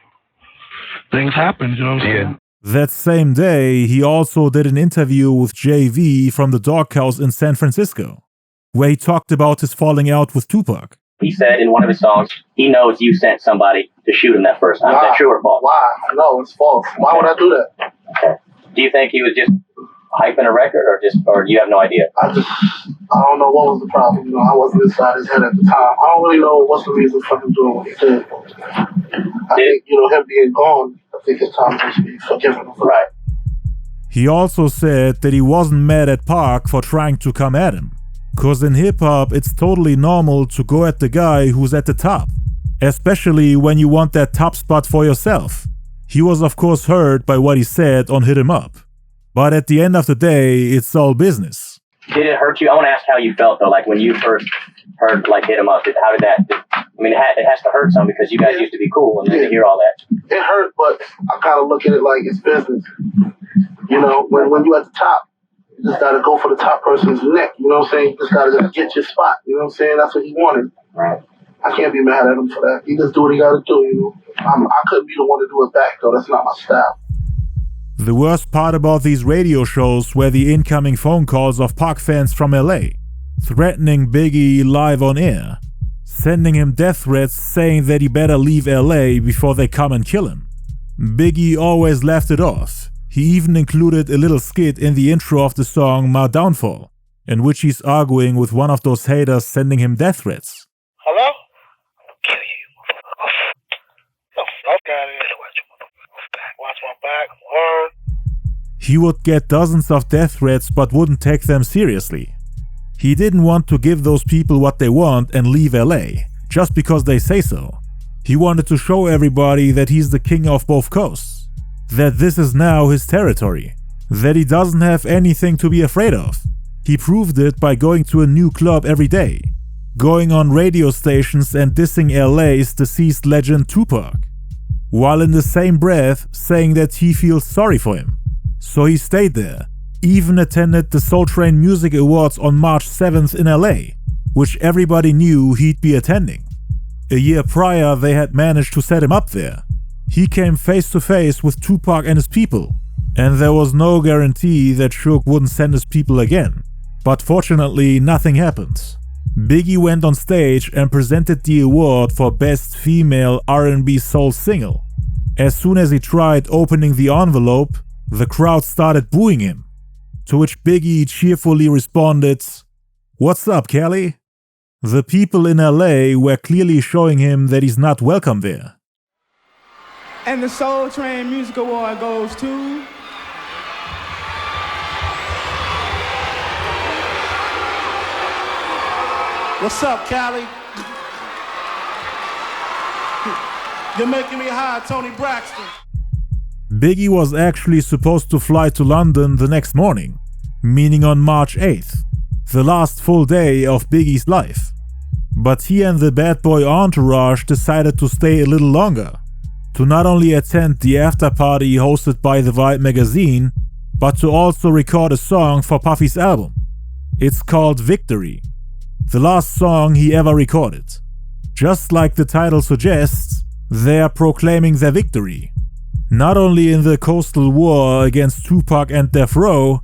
Things happened, you know what I'm saying? That same day, he also did an interview with JV from the Dogg House in San Francisco, where he talked about his falling out with Tupac. He said in one of his songs, he knows you sent somebody to shoot him that first time. Is that true or false? Why? No, it's false. Why would I do that? Okay. Do you think he was just hyping a record or you have no idea? I don't know what was the problem. You know, I wasn't inside his head at the time. I don't really know what's the reason for him doing what he did. I think, you know, him being gone, I think his time should be forgiven. Right. He also said that he wasn't mad at Pac for trying to come at him. Cause in hip-hop, it's totally normal to go at the guy who's at the top, especially when you want that top spot for yourself. He was of course hurt by what he said on Hit 'Em Up. But at the end of the day, it's all business. Did it hurt you? I want to ask how you felt though, like when you first heard like Hit 'Em Up. How did that, I mean, it has to hurt some because you guys used to be cool and then to hear all that. It hurt, but I kind of look at it like it's business. You know, when you at the top, you just gotta go for the top person's neck, you know what I'm saying? You just gotta get your spot, you know what I'm saying? That's what he wanted. Right. I can't be mad at him for that. He just do what he gotta do, you know? I couldn't be the one to do it back, though. That's not my style. The worst part about these radio shows were the incoming phone calls of Pac fans from LA, threatening Biggie live on air, sending him death threats saying that he better leave LA before they come and kill him. Biggie always laughed it off. He even included a little skit in the intro of the song My Downfall, in which he's arguing with one of those haters sending him death threats. Hello? I'll kill you. Watch my back. Word. He would get dozens of death threats but wouldn't take them seriously. He didn't want to give those people what they want and leave LA, just because they say so. He wanted to show everybody that he's the king of both coasts, that this is now his territory, that he doesn't have anything to be afraid of. He proved it by going to a new club every day, going on radio stations and dissing LA's deceased legend Tupac, while in the same breath saying that he feels sorry for him. So he stayed there, even attended the Soul Train Music Awards on March 7th in LA, which everybody knew he'd be attending. A year prior, they had managed to set him up there. He came face to face with Tupac and his people, and there was no guarantee that Suge wouldn't send his people again. But fortunately, nothing happened. Biggie went on stage and presented the award for Best Female R&B Soul Single. As soon as he tried opening the envelope, the crowd started booing him, to which Biggie cheerfully responded, "What's up, Kelly?" The people in LA were clearly showing him that he's not welcome there. And the Soul Train Music Award goes to... What's up, Cali? You're making me high, Tony Braxton. Biggie was actually supposed to fly to London the next morning, meaning on March 8th, the last full day of Biggie's life. But he and the bad boy entourage decided to stay a little longer, to not only attend the after party hosted by the Vibe magazine, but to also record a song for Puffy's album. It's called Victory, the last song he ever recorded. Just like the title suggests, they are proclaiming their victory, not only in the coastal war against Tupac and Death Row,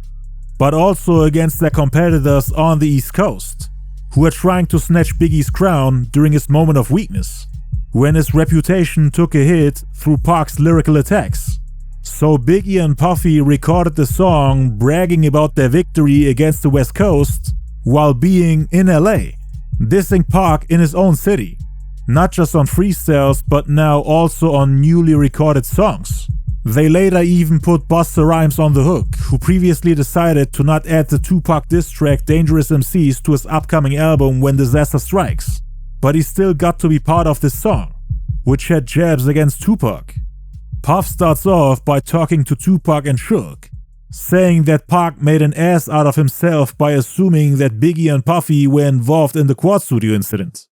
but also against their competitors on the East Coast, who are trying to snatch Biggie's crown during his moment of weakness, when his reputation took a hit through Pac's lyrical attacks. So Biggie and Puffy recorded the song bragging about their victory against the West Coast while being in LA, dissing Pac in his own city, not just on freestyles but now also on newly recorded songs. They later even put Busta Rhymes on the hook, who previously decided to not add the Tupac diss track Dangerous MCs to his upcoming album When Disaster Strikes, but he still got to be part of this song, which had jabs against Tupac. Puff starts off by talking to Tupac and Suge, saying that Pac made an ass out of himself by assuming that Biggie and Puffy were involved in the Quad Studio incident.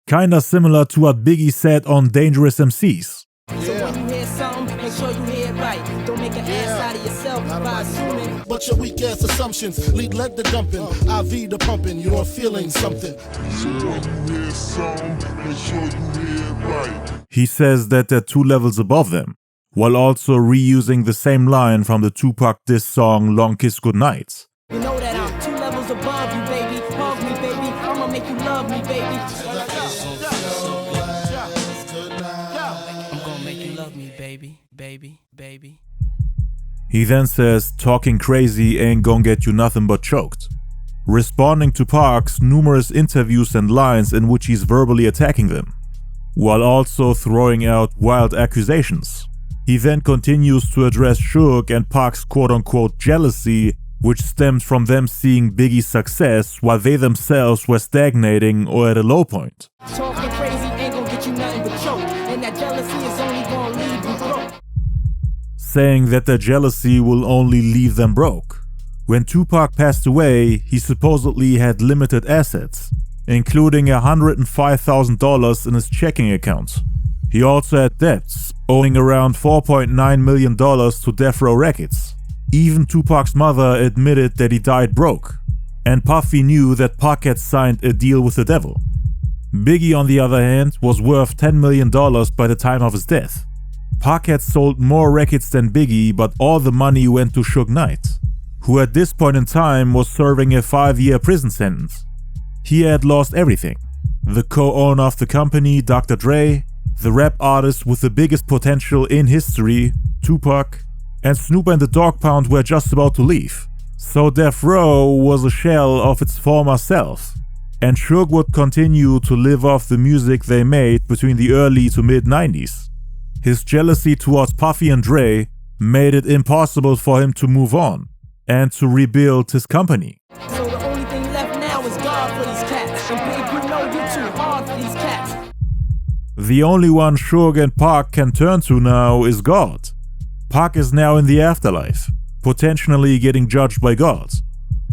Kinda similar to what Biggie said on Dangerous MCs. So when you hear something, make sure you hear it right. Don't make an ass out of yourself by assuming. But your weak ass assumptions lead led the dumping, IV the pumping, you're feeling something. So when you hear something, make sure you hear it right. He says that they're 2 levels above them, while also reusing the same line from the Tupac diss song Long Kiss Goodnight. You know that I'm 2 levels above you, baby. Hug me, baby. I'ma make you love me, baby. Baby. He then says talking crazy ain't gonna get you nothing but choked, responding to Pac's numerous interviews and lines in which he's verbally attacking them, while also throwing out wild accusations. He then continues to address Suge and Pac's quote-unquote jealousy, which stemmed from them seeing Biggie's success while they themselves were stagnating or at a low point. Talking crazy ain't gonna get you nothing but choke, and that jealousy is only gonna leave you broke. Saying that their jealousy will only leave them broke. When Tupac passed away, he supposedly had limited assets, including $105,000 in his checking account. He also had debts, owing around $4.9 million to Death Row Records. Even Tupac's mother admitted that he died broke, and Puffy knew that Pac had signed a deal with the devil. Biggie, on the other hand, was worth $10 million by the time of his death. Pac had sold more records than Biggie, but all the money went to Suge Knight, who at this point in time was serving a 5-year prison sentence. He had lost everything. The co-owner of the company, Dr. Dre, the rap artist with the biggest potential in history, Tupac, and Snoop and the Dogg Pound were just about to leave. So Death Row was a shell of its former self, and Suge would continue to live off the music they made between the early to mid-90s. His jealousy towards Puffy and Dre made it impossible for him to move on and to rebuild his company. So the only thing left now is God for these cats. And Big, you know you're too hard for these cats. The only one Suge and Pac can turn to now is God. Pac is now in the afterlife, potentially getting judged by God,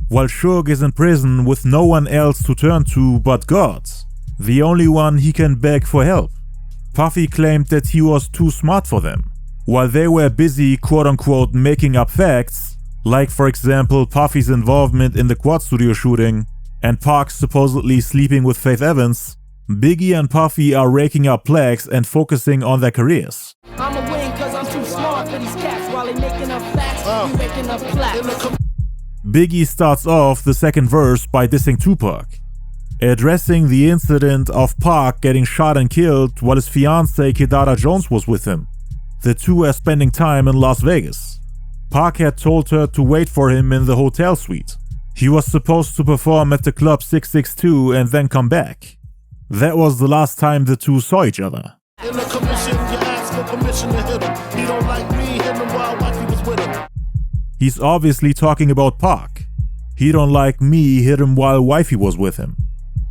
while Suge is in prison with no one else to turn to but God, the only one he can beg for help. Puffy claimed that he was too smart for them, while they were busy quote-unquote making up facts, like for example Puffy's involvement in the Quad Studio shooting and Pac supposedly sleeping with Faith Evans. Biggie and Puffy are raking up plaques and focusing on their careers. I'ma win cause I'm too smart for these cats. While they making up facts, you making up plaques. Biggie starts off the second verse by dissing Tupac, addressing the incident of Pac getting shot and killed while his fiancée Kidada Jones was with him. The two were spending time in Las Vegas. Pac had told her to wait for him in the hotel suite. He was supposed to perform at the club 662 and then come back. That was the last time the two saw each other. In the commission, you ask for permission to hit him. He don't like me, hit him while wifey was with him. He's obviously talking about Pac. He don't like me, hit him while wifey was with him.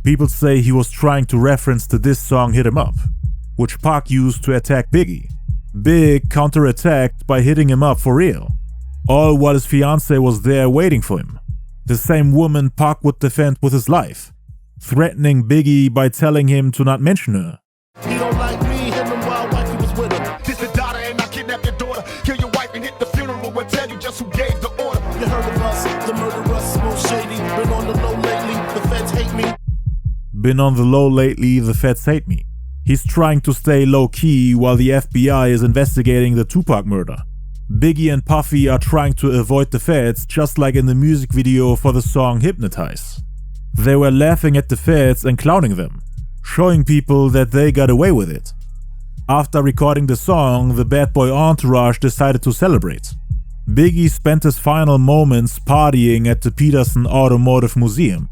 People say he was trying to reference the diss song Hit 'Em Up, which Pac used to attack Biggie. Big counterattacked by hitting him up for real, all while his fiancée was there waiting for him. The same woman Pac would defend with his life, threatening Biggie by telling him to not mention her. He don't like me, hit him while wifey was with him. This the daughter and I kidnap your daughter. Kill your wife and hit the funeral. We'll tell you just who gave the order. You heard of us, the murderers, most shady. Been on the low lately, the feds hate me. Been on the low lately, the feds hate me. He's trying to stay low-key while the FBI is investigating the Tupac murder. Biggie and Puffy are trying to avoid the feds, just like in the music video for the song Hypnotize. They were laughing at the feds and clowning them, showing people that they got away with it. After recording the song, the Bad Boy entourage decided to celebrate. Biggie spent his final moments partying at the Peterson Automotive Museum,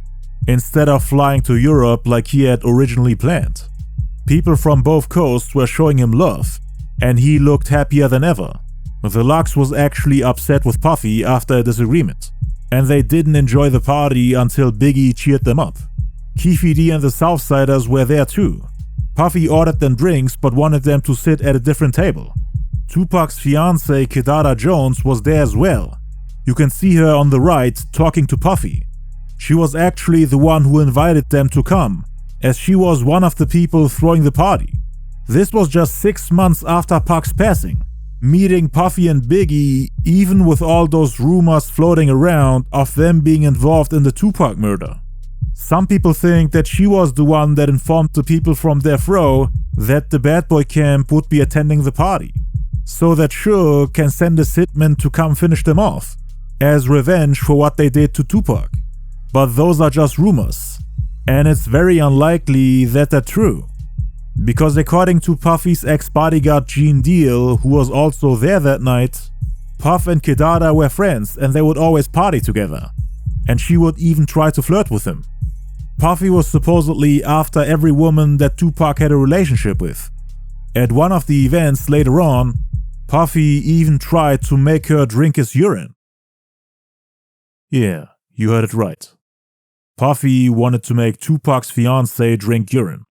instead of flying to Europe like he had originally planned. People from both coasts were showing him love, and he looked happier than ever. The Lux was actually upset with Puffy after a disagreement, and they didn't enjoy the party until Biggie cheered them up. Keefe D and the Southsiders were there too. Puffy ordered them drinks but wanted them to sit at a different table. Tupac's fiancée Kidada Jones was there as well. You can see her on the right talking to Puffy. She was actually the one who invited them to come, as she was one of the people throwing the party. This was just 6 months after Pac's passing. Meeting Puffy and Biggie, even with all those rumors floating around of them being involved in the Tupac murder. Some people think that she was the one that informed the people from Death Row that the Bad Boy camp would be attending the party, so that Suge can send a hitman to come finish them off, as revenge for what they did to Tupac. But those are just rumors, and it's very unlikely that they're true. Because according to Puffy's ex-bodyguard Gene Deal, who was also there that night, Puff and Kidada were friends and they would always party together, and she would even try to flirt with him. Puffy was supposedly after every woman that Tupac had a relationship with. At one of the events later on, Puffy even tried to make her drink his urine. Yeah, you heard it right. Puffy wanted to make Tupac's fiancée drink urine.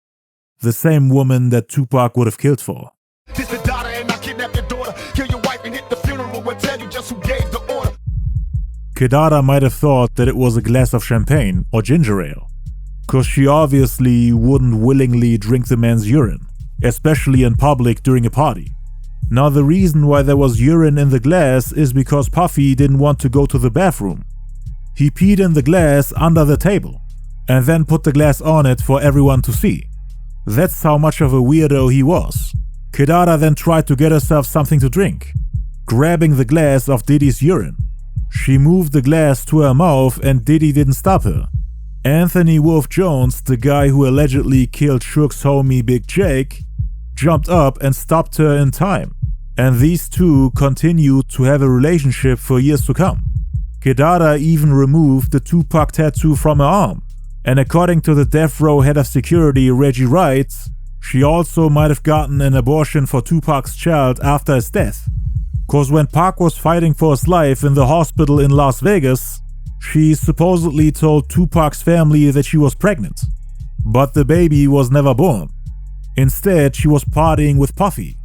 The same woman that Tupac would have killed for. This the daughter and I kidnap your daughter. Kill your wife and hit the funeral. We'll tell you just who gave the order. Kidada might have thought that it was a glass of champagne or ginger ale, cause she obviously wouldn't willingly drink the man's urine, especially in public during a party. Now the reason why there was urine in the glass is because Puffy didn't want to go to the bathroom. He peed in the glass under the table, and then put the glass on it for everyone to see. That's how much of a weirdo he was. Kidada then tried to get herself something to drink, grabbing the glass of Diddy's urine. She moved the glass to her mouth and Diddy didn't stop her. Anthony Wolf Jones, the guy who allegedly killed Suge's homie Big Jake, jumped up and stopped her in time, and these two continued to have a relationship for years to come. Kidada even removed the Tupac tattoo from her arm, and according to the death row head of security Reggie Wright, she also might have gotten an abortion for Tupac's child after his death. Cause when Pac was fighting for his life in the hospital in Las Vegas, she supposedly told Tupac's family that she was pregnant, but the baby was never born. Instead, she was partying with Puffy.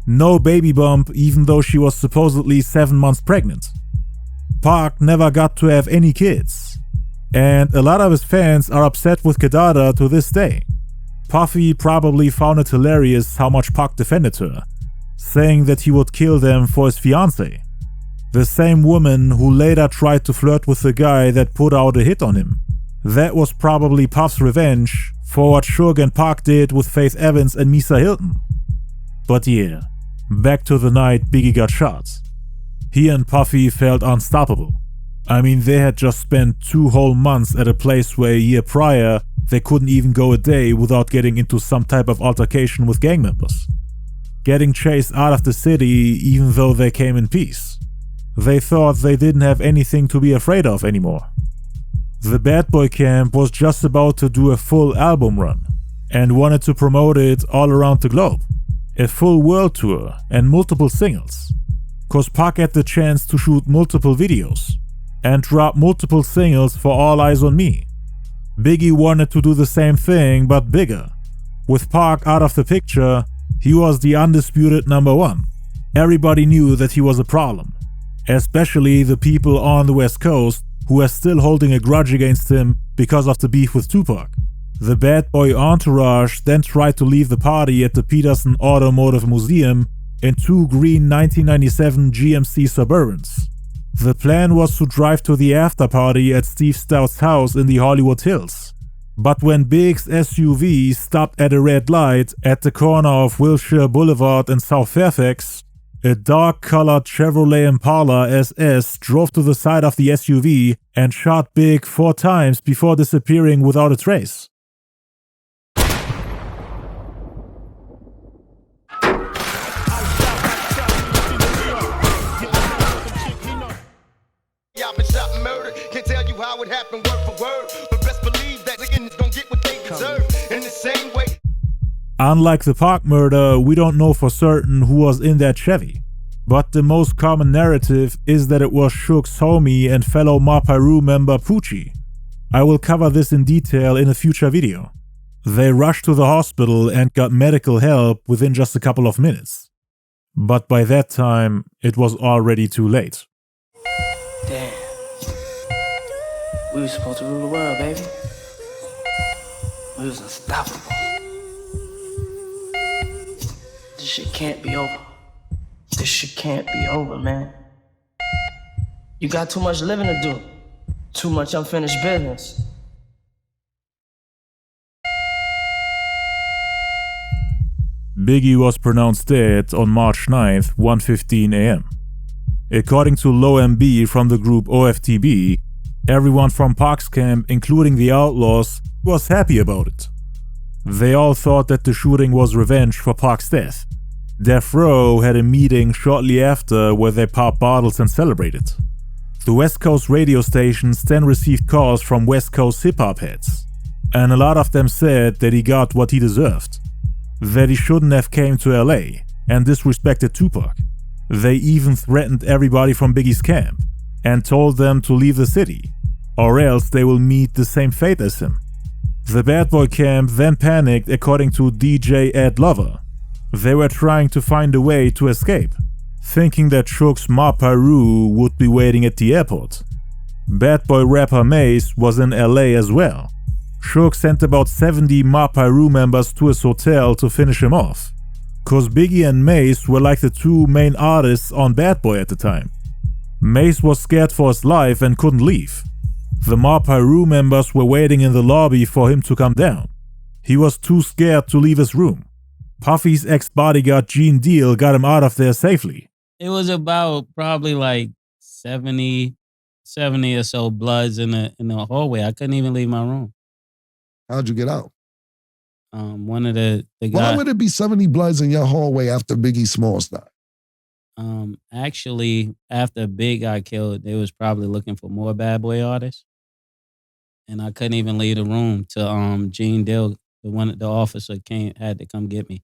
No baby bump, even though she was supposedly 7 months pregnant. Pac never got to have any kids, and a lot of his fans are upset with Kidada to this day. Puffy probably found it hilarious how much Pac defended her, saying that he would kill them for his fiancée, the same woman who later tried to flirt with the guy that put out a hit on him. That was probably Puff's revenge for what Suge and Pac did with Faith Evans and Misa Hylton. But yeah, back to the night Biggie got shot. He and Puffy felt unstoppable. I mean, they had just spent 2 whole months at a place where a year prior they couldn't even go a day without getting into some type of altercation with gang members. Getting chased out of the city even though they came in peace. They thought they didn't have anything to be afraid of anymore. The Bad Boy Camp was just about to do a full album run and wanted to promote it all around the globe. A full world tour and multiple singles. Cause Pac had the chance to shoot multiple videos and drop multiple singles for All Eyez On Me. Biggie wanted to do the same thing but bigger. With Pac out of the picture, he was the undisputed number one. Everybody knew that he was a problem, especially the people on the West Coast who were still holding a grudge against him because of the beef with Tupac. The Bad Boy entourage then tried to leave the party at the Peterson Automotive Museum in 2 green 1997 GMC Suburbans. The plan was to drive to the after party at Steve Stout's house in the Hollywood Hills. But when Big's SUV stopped at a red light at the corner of Wilshire Boulevard and South Fairfax, a dark-colored Chevrolet Impala SS drove to the side of the SUV and shot Big 4 times before disappearing without a trace. Yappin, shot and murder. Can't tell you how it happened word for word, but best believe that niggas gon' get what they deserve. In the same way. Unlike the Pac murder, we don't know for certain who was in that Chevy. But the most common narrative is that it was Suge's homie and fellow Ma Peru member Poochie. I will cover this in detail in a future video. They rushed to the hospital and got medical help within just a couple of minutes. But by that time, it was already too late. Damn. We were supposed to rule the world, baby. We was unstoppable. This shit can't be over. This shit can't be over, man. You got too much living to do. Too much unfinished business. Biggie was pronounced dead on March 9th, 1:15 a.m. According to Low MB from the group OFTB, everyone from Pac's camp, including the Outlaws, was happy about it. They all thought that the shooting was revenge for Pac's death. Death Row had a meeting shortly after where they popped bottles and celebrated. The West Coast radio stations then received calls from West Coast hip-hop heads, and a lot of them said that he got what he deserved. That he shouldn't have came to LA and disrespected Tupac. They even threatened everybody from Biggie's camp and told them to leave the city, or else they will meet the same fate as him. The Bad Boy camp then panicked, according to DJ Ed Lover. They were trying to find a way to escape, thinking that Suge's Ma Peru would be waiting at the airport. Bad Boy rapper Mace was in LA as well. Suge sent about 70 Ma Peru members to his hotel to finish him off, cause Biggie and Mace were like the 2 main artists on Bad Boy at the time. Mace was scared for his life and couldn't leave. The Ma Peru members were waiting in the lobby for him to come down. He was too scared to leave his room. Puffy's ex-bodyguard Gene Deal got him out of there safely. It was about probably like 70 or so bloods in the hallway. I couldn't even leave my room. How'd you get out? One of the Why guys. would it be 70 bloods in your hallway after Biggie Smalls died? Actually, after Big got killed, they was probably looking for more bad boy artists, and I couldn't even leave the room till Gene Dill, the officer had to come get me.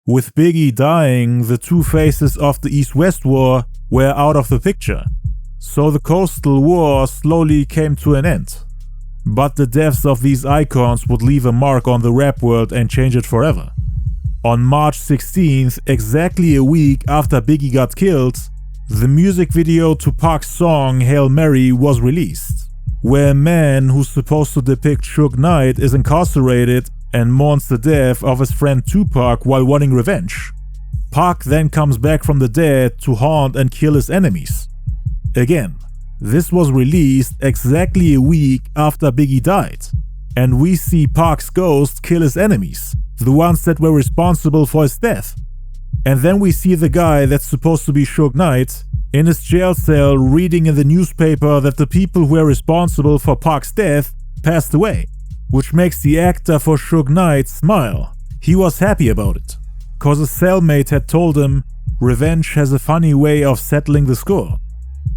With Biggie dying, the two faces of the East-West War were out of the picture, so the Coastal War slowly came to an end. But the deaths of these icons would leave a mark on the rap world and change it forever. On March 16th, exactly a week after Biggie got killed, the music video to Pac's song Hail Mary was released, where a man who's supposed to depict Suge Knight is incarcerated and mourns the death of his friend Tupac while wanting revenge. Pac then comes back from the dead to haunt and kill his enemies. Again, this was released exactly a week after Biggie died, and we see Pac's ghost kill his enemies, the ones that were responsible for his death. And then we see the guy that's supposed to be Suge Knight in his jail cell reading in the newspaper that the people who were responsible for Pac's death passed away, which makes the actor for Suge Knight smile. He was happy about it, cause his cellmate had told him revenge has a funny way of settling the score.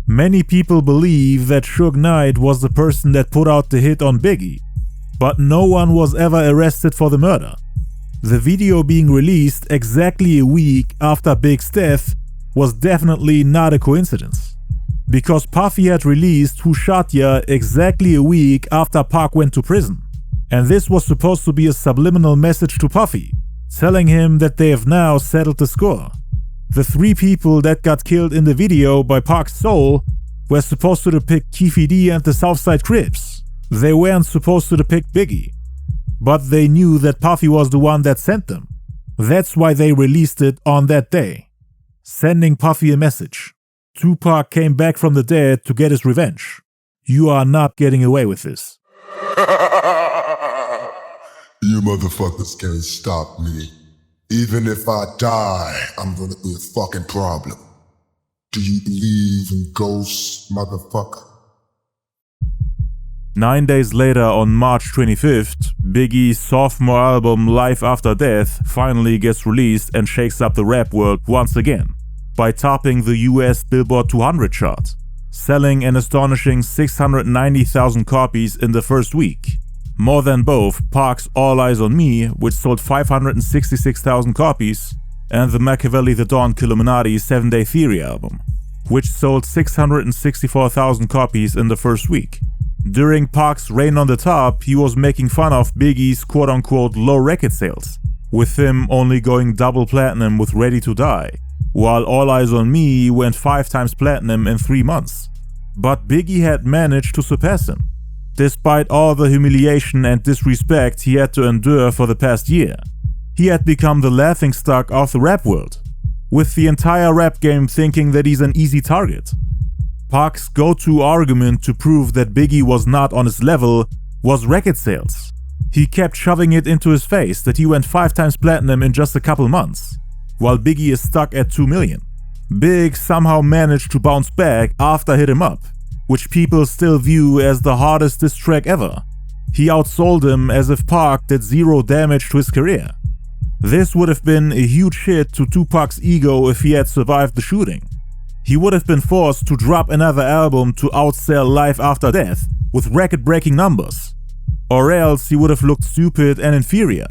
Many people believe that Suge Knight was the person that put out the hit on Biggie, but no one was ever arrested for the murder. The video being released exactly a week after Big's death was definitely not a coincidence, because Puffy had released Who Shot Ya exactly a week after Pac went to prison, and this was supposed to be a subliminal message to Puffy, telling him that they have now settled the score. The three people that got killed in the video by Pac's soul were supposed to depict Keefe D and the Southside Crips. They weren't supposed to depict Biggie, but they knew that Puffy was the one that sent them. That's why they released it on that day, sending Puffy a message. Tupac came back from the dead to get his revenge. You are not getting away with this. You motherfuckers can't stop me. Even if I die, I'm gonna be a fucking problem. Do you believe in ghosts, motherfucker? 9 days later, on March 25th, Biggie's sophomore album Life After Death finally gets released and shakes up the rap world once again by topping the US Billboard 200 chart, selling an astonishing 690,000 copies in the first week, more than both Pac's All Eyez On Me, which sold 566,000 copies, and the Machiavelli the Dawn Killuminati 7 Day Theory album, which sold 664,000 copies in the first week. During Pac's reign on the top, he was making fun of Biggie's quote-unquote low record sales, with him only going double platinum with Ready to Die, while All Eyez On Me went 5 times platinum in 3 months. But Biggie had managed to surpass him, despite all the humiliation and disrespect he had to endure for the past year. He had become the laughingstock of the rap world, with the entire rap game thinking that he's an easy target. Pac's go-to argument to prove that Biggie was not on his level was record sales. He kept shoving it into his face that he went 5 times platinum in just a couple months, while Biggie is stuck at 2 million. Big somehow managed to bounce back after Hit 'Em Up, which people still view as the hardest diss track ever. He outsold him as if Pac did 0 damage to his career. This would have been a huge hit to Tupac's ego if he had survived the shooting. He would have been forced to drop another album to outsell Life After Death with record-breaking numbers, or else he would have looked stupid and inferior.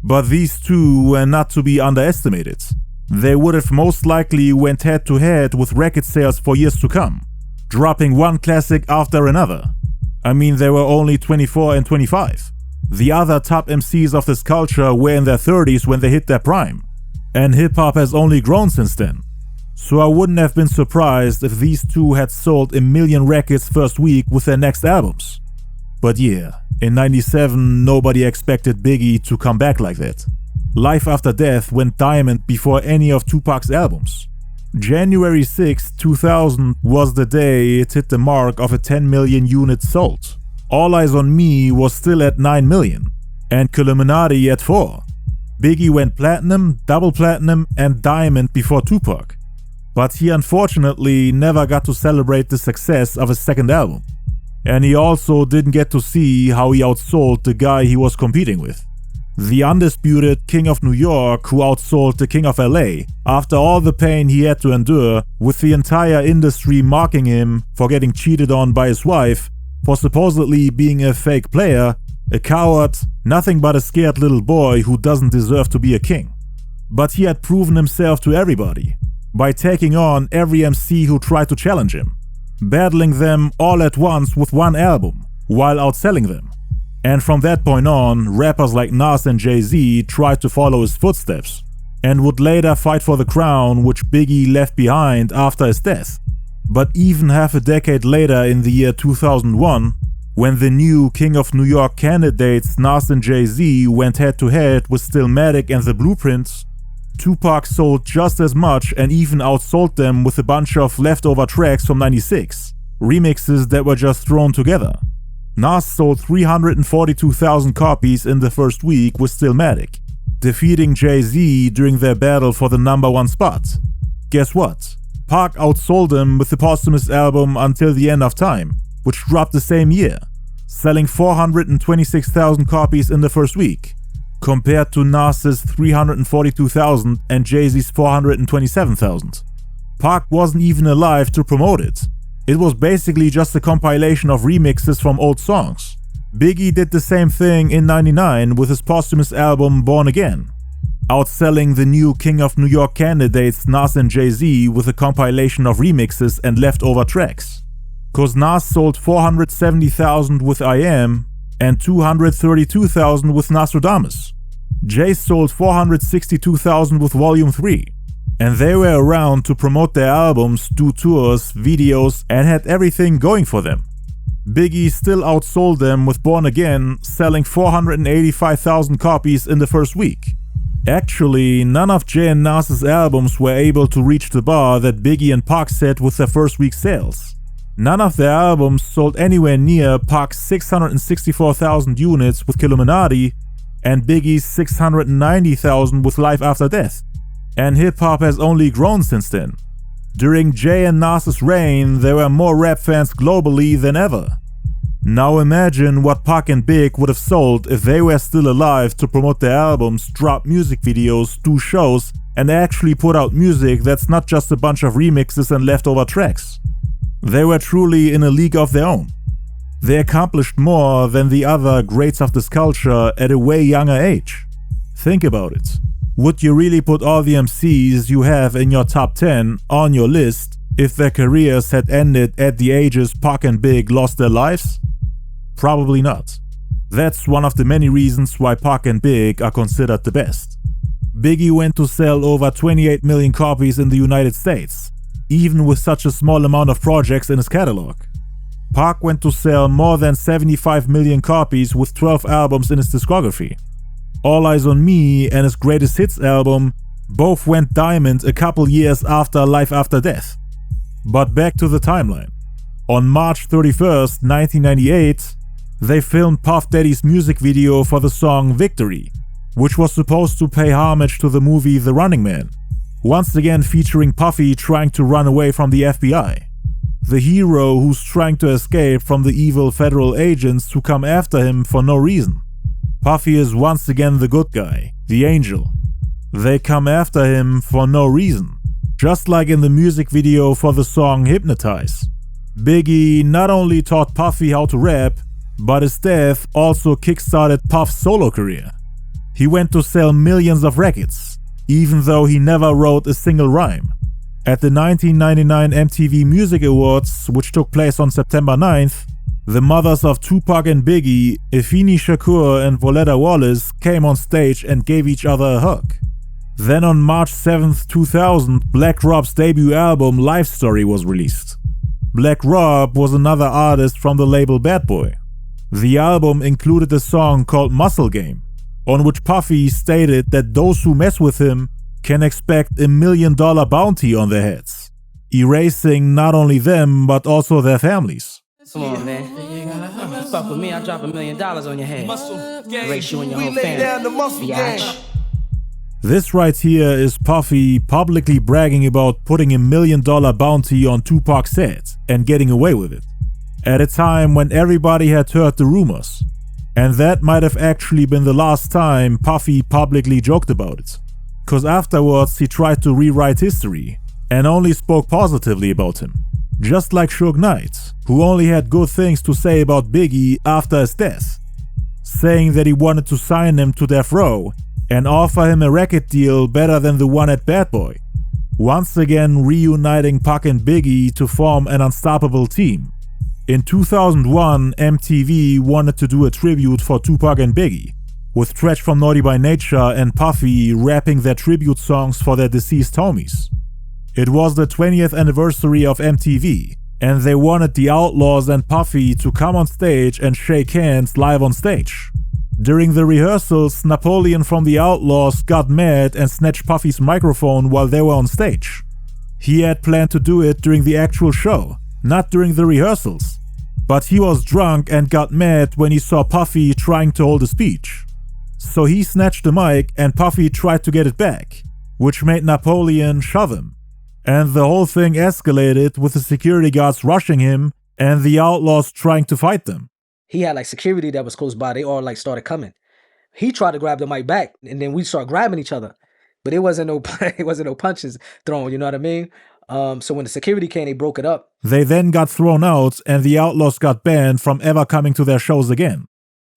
But these two were not to be underestimated. They would have most likely went head-to-head with record sales for years to come, dropping one classic after another. I mean, they were only 24 and 25. The other top MCs of this culture were in their 30s when they hit their prime, and hip-hop has only grown since then. So I wouldn't have been surprised if these two had sold 1 million records first week with their next albums. But yeah, in '97 nobody expected Biggie to come back like that. Life After Death went diamond before any of Tupac's albums. January 6, 2000 was the day it hit the mark of a 10 million units sold. All Eyez On Me was still at 9 million, and Killuminati at 4. Biggie went platinum, double platinum, and diamond before Tupac. But he unfortunately never got to celebrate the success of his second album. And he also didn't get to see how he outsold the guy he was competing with. The undisputed King of New York, who outsold the King of LA after all the pain he had to endure, with the entire industry mocking him for getting cheated on by his wife, for supposedly being a fake player, a coward, nothing but a scared little boy who doesn't deserve to be a king. But he had proven himself to everybody by taking on every MC who tried to challenge him, battling them all at once with one album, while outselling them. And from that point on, rappers like Nas and Jay-Z tried to follow his footsteps, and would later fight for the crown which Biggie left behind after his death. But even half a decade later, in the year 2001, when the new King of New York candidates Nas and Jay-Z went head-to-head with Stillmatic and The Blueprints, Tupac sold just as much and even outsold them with a bunch of leftover tracks from '96, remixes that were just thrown together. Nas sold 342,000 copies in the first week with Stillmatic, defeating Jay-Z during their battle for the #1 spot. Guess what? Pac outsold him with the posthumous album Until the End of Time, which dropped the same year, selling 426,000 copies in the first week, compared to Nas's 342,000 and Jay-Z's 427,000. Pac wasn't even alive to promote it. It was basically just a compilation of remixes from old songs. Biggie did the same thing in '99 with his posthumous album Born Again, outselling the new King of New York candidates Nas and Jay-Z with a compilation of remixes and leftover tracks. Cause Nas sold 470,000 with I Am and 232,000 with Nostradamus. Jay sold 462,000 with Volume 3. And they were around to promote their albums, do tours, videos, and had everything going for them. Biggie still outsold them with Born Again, selling 485,000 copies in the first week. Actually, none of Jay and Nas's albums were able to reach the bar that Biggie and Pac set with their first week sales. None of their albums sold anywhere near Pac's 664,000 units with Killuminati and Biggie's 690,000 with Life After Death. And hip-hop has only grown since then. During Jay and Nas's reign, there were more rap fans globally than ever. Now imagine what Pac and Big would have sold if they were still alive to promote their albums, drop music videos, do shows, and actually put out music that's not just a bunch of remixes and leftover tracks. They were truly in a league of their own. They accomplished more than the other greats of this culture at a way younger age. Think about it. Would you really put all the MCs you have in your top 10 on your list if their careers had ended at the ages Pac and Big lost their lives? Probably not. That's one of the many reasons why Pac and Big are considered the best. Biggie went to sell over 28 million copies in the United States, even with such a small amount of projects in his catalog. Pac went to sell more than 75 million copies with 12 albums in his discography. All Eyez On Me and his greatest hits album both went diamond a couple years after Life After Death. But back to the timeline. On March 31st, 1998, they filmed Puff Daddy's music video for the song Victory, which was supposed to pay homage to the movie The Running Man, once again featuring Puffy trying to run away from the FBI. The hero who's trying to escape from the evil federal agents who come after him for no reason. Puffy is once again the good guy, the angel. They come after him for no reason, just like in the music video for the song Hypnotize. Biggie not only taught Puffy how to rap, but his death also kickstarted Puff's solo career. He went to sell millions of records, even though he never wrote a single rhyme. At the 1999 MTV Music Awards, which took place on September 9th, the mothers of Tupac and Biggie, Haitian Shakur and Voletta Wallace, came on stage and gave each other a hug. Then on March 7th, 2000, Black Rob's debut album Life Story was released. Black Rob was another artist from the label Bad Boy. The album included a song called Muscle Game, on which Puffy stated that those who mess with him can expect $1 million bounty on their heads, erasing not only them but also their families. Come on, man. Fuck with me, I'll drop $1 million on your head. Erase you and your whole family. Down the muscle game. This right here is Puffy publicly bragging about putting $1 million bounty on Tupac's head and getting away with it, at a time when everybody had heard the rumors. And that might have actually been the last time Puffy publicly joked about it, cause afterwards he tried to rewrite history and only spoke positively about him. Just like Suge Knight, who only had good things to say about Biggie after his death, saying that he wanted to sign him to Death Row and offer him a record deal better than the one at Bad Boy, once again reuniting Pac and Biggie to form an unstoppable team. In 2001, MTV wanted to do a tribute for Tupac and Biggie, with Stretch from Naughty by Nature and Puffy rapping their tribute songs for their deceased homies. It was the 20th anniversary of MTV, and they wanted the Outlaws and Puffy to come on stage and shake hands live on stage. During the rehearsals, Napoleon from the Outlaws got mad and snatched Puffy's microphone while they were on stage. He had planned to do it during the actual show, not during the rehearsals, but he was drunk and got mad when he saw Puffy trying to hold a speech. So he snatched the mic and Puffy tried to get it back, which made Napoleon shove him. And the whole thing escalated with the security guards rushing him and the Outlaws trying to fight them. He had like security that was close by. They all like started coming. He tried to grab the mic back, and then we started grabbing each other. But it wasn't no punches thrown, you know what I mean? So when the security came, they broke it up. They then got thrown out and the Outlaws got banned from ever coming to their shows again.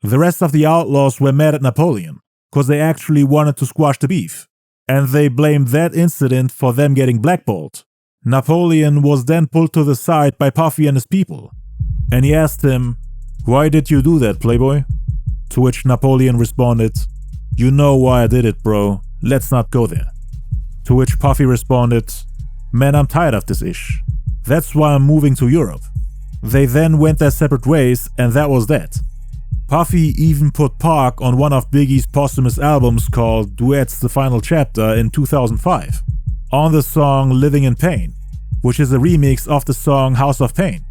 The rest of the Outlaws were mad at Napoleon, cause they actually wanted to squash the beef. And they blamed that incident for them getting blackballed. Napoleon was then pulled to the side by Puffy and his people. And he asked him, "Why did you do that, playboy?" To which Napoleon responded, "You know why I did it, bro. Let's not go there." To which Puffy responded, "Man, I'm tired of this ish. That's why I'm moving to Europe." They then went their separate ways, and that was that. Puffy even put Pac on one of Biggie's posthumous albums called Duets The Final Chapter in 2005, on the song Living in Pain, which is a remix of the song House of Pain,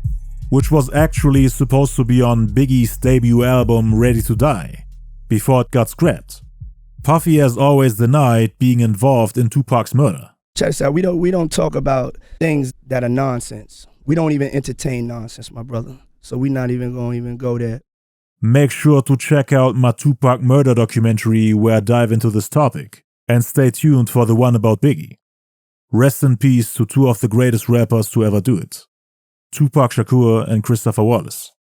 which was actually supposed to be on Biggie's debut album Ready to Die, before it got scrapped. Puffy has always denied being involved in Tupac's murder. Check this out, we don't talk about things that are nonsense. We don't even entertain nonsense, my brother. So we're not even going to go there. Make sure to check out my Tupac murder documentary where I dive into this topic, and stay tuned for the one about Biggie. Rest in peace to two of the greatest rappers to ever do it, Tupac Shakur and Christopher Wallace.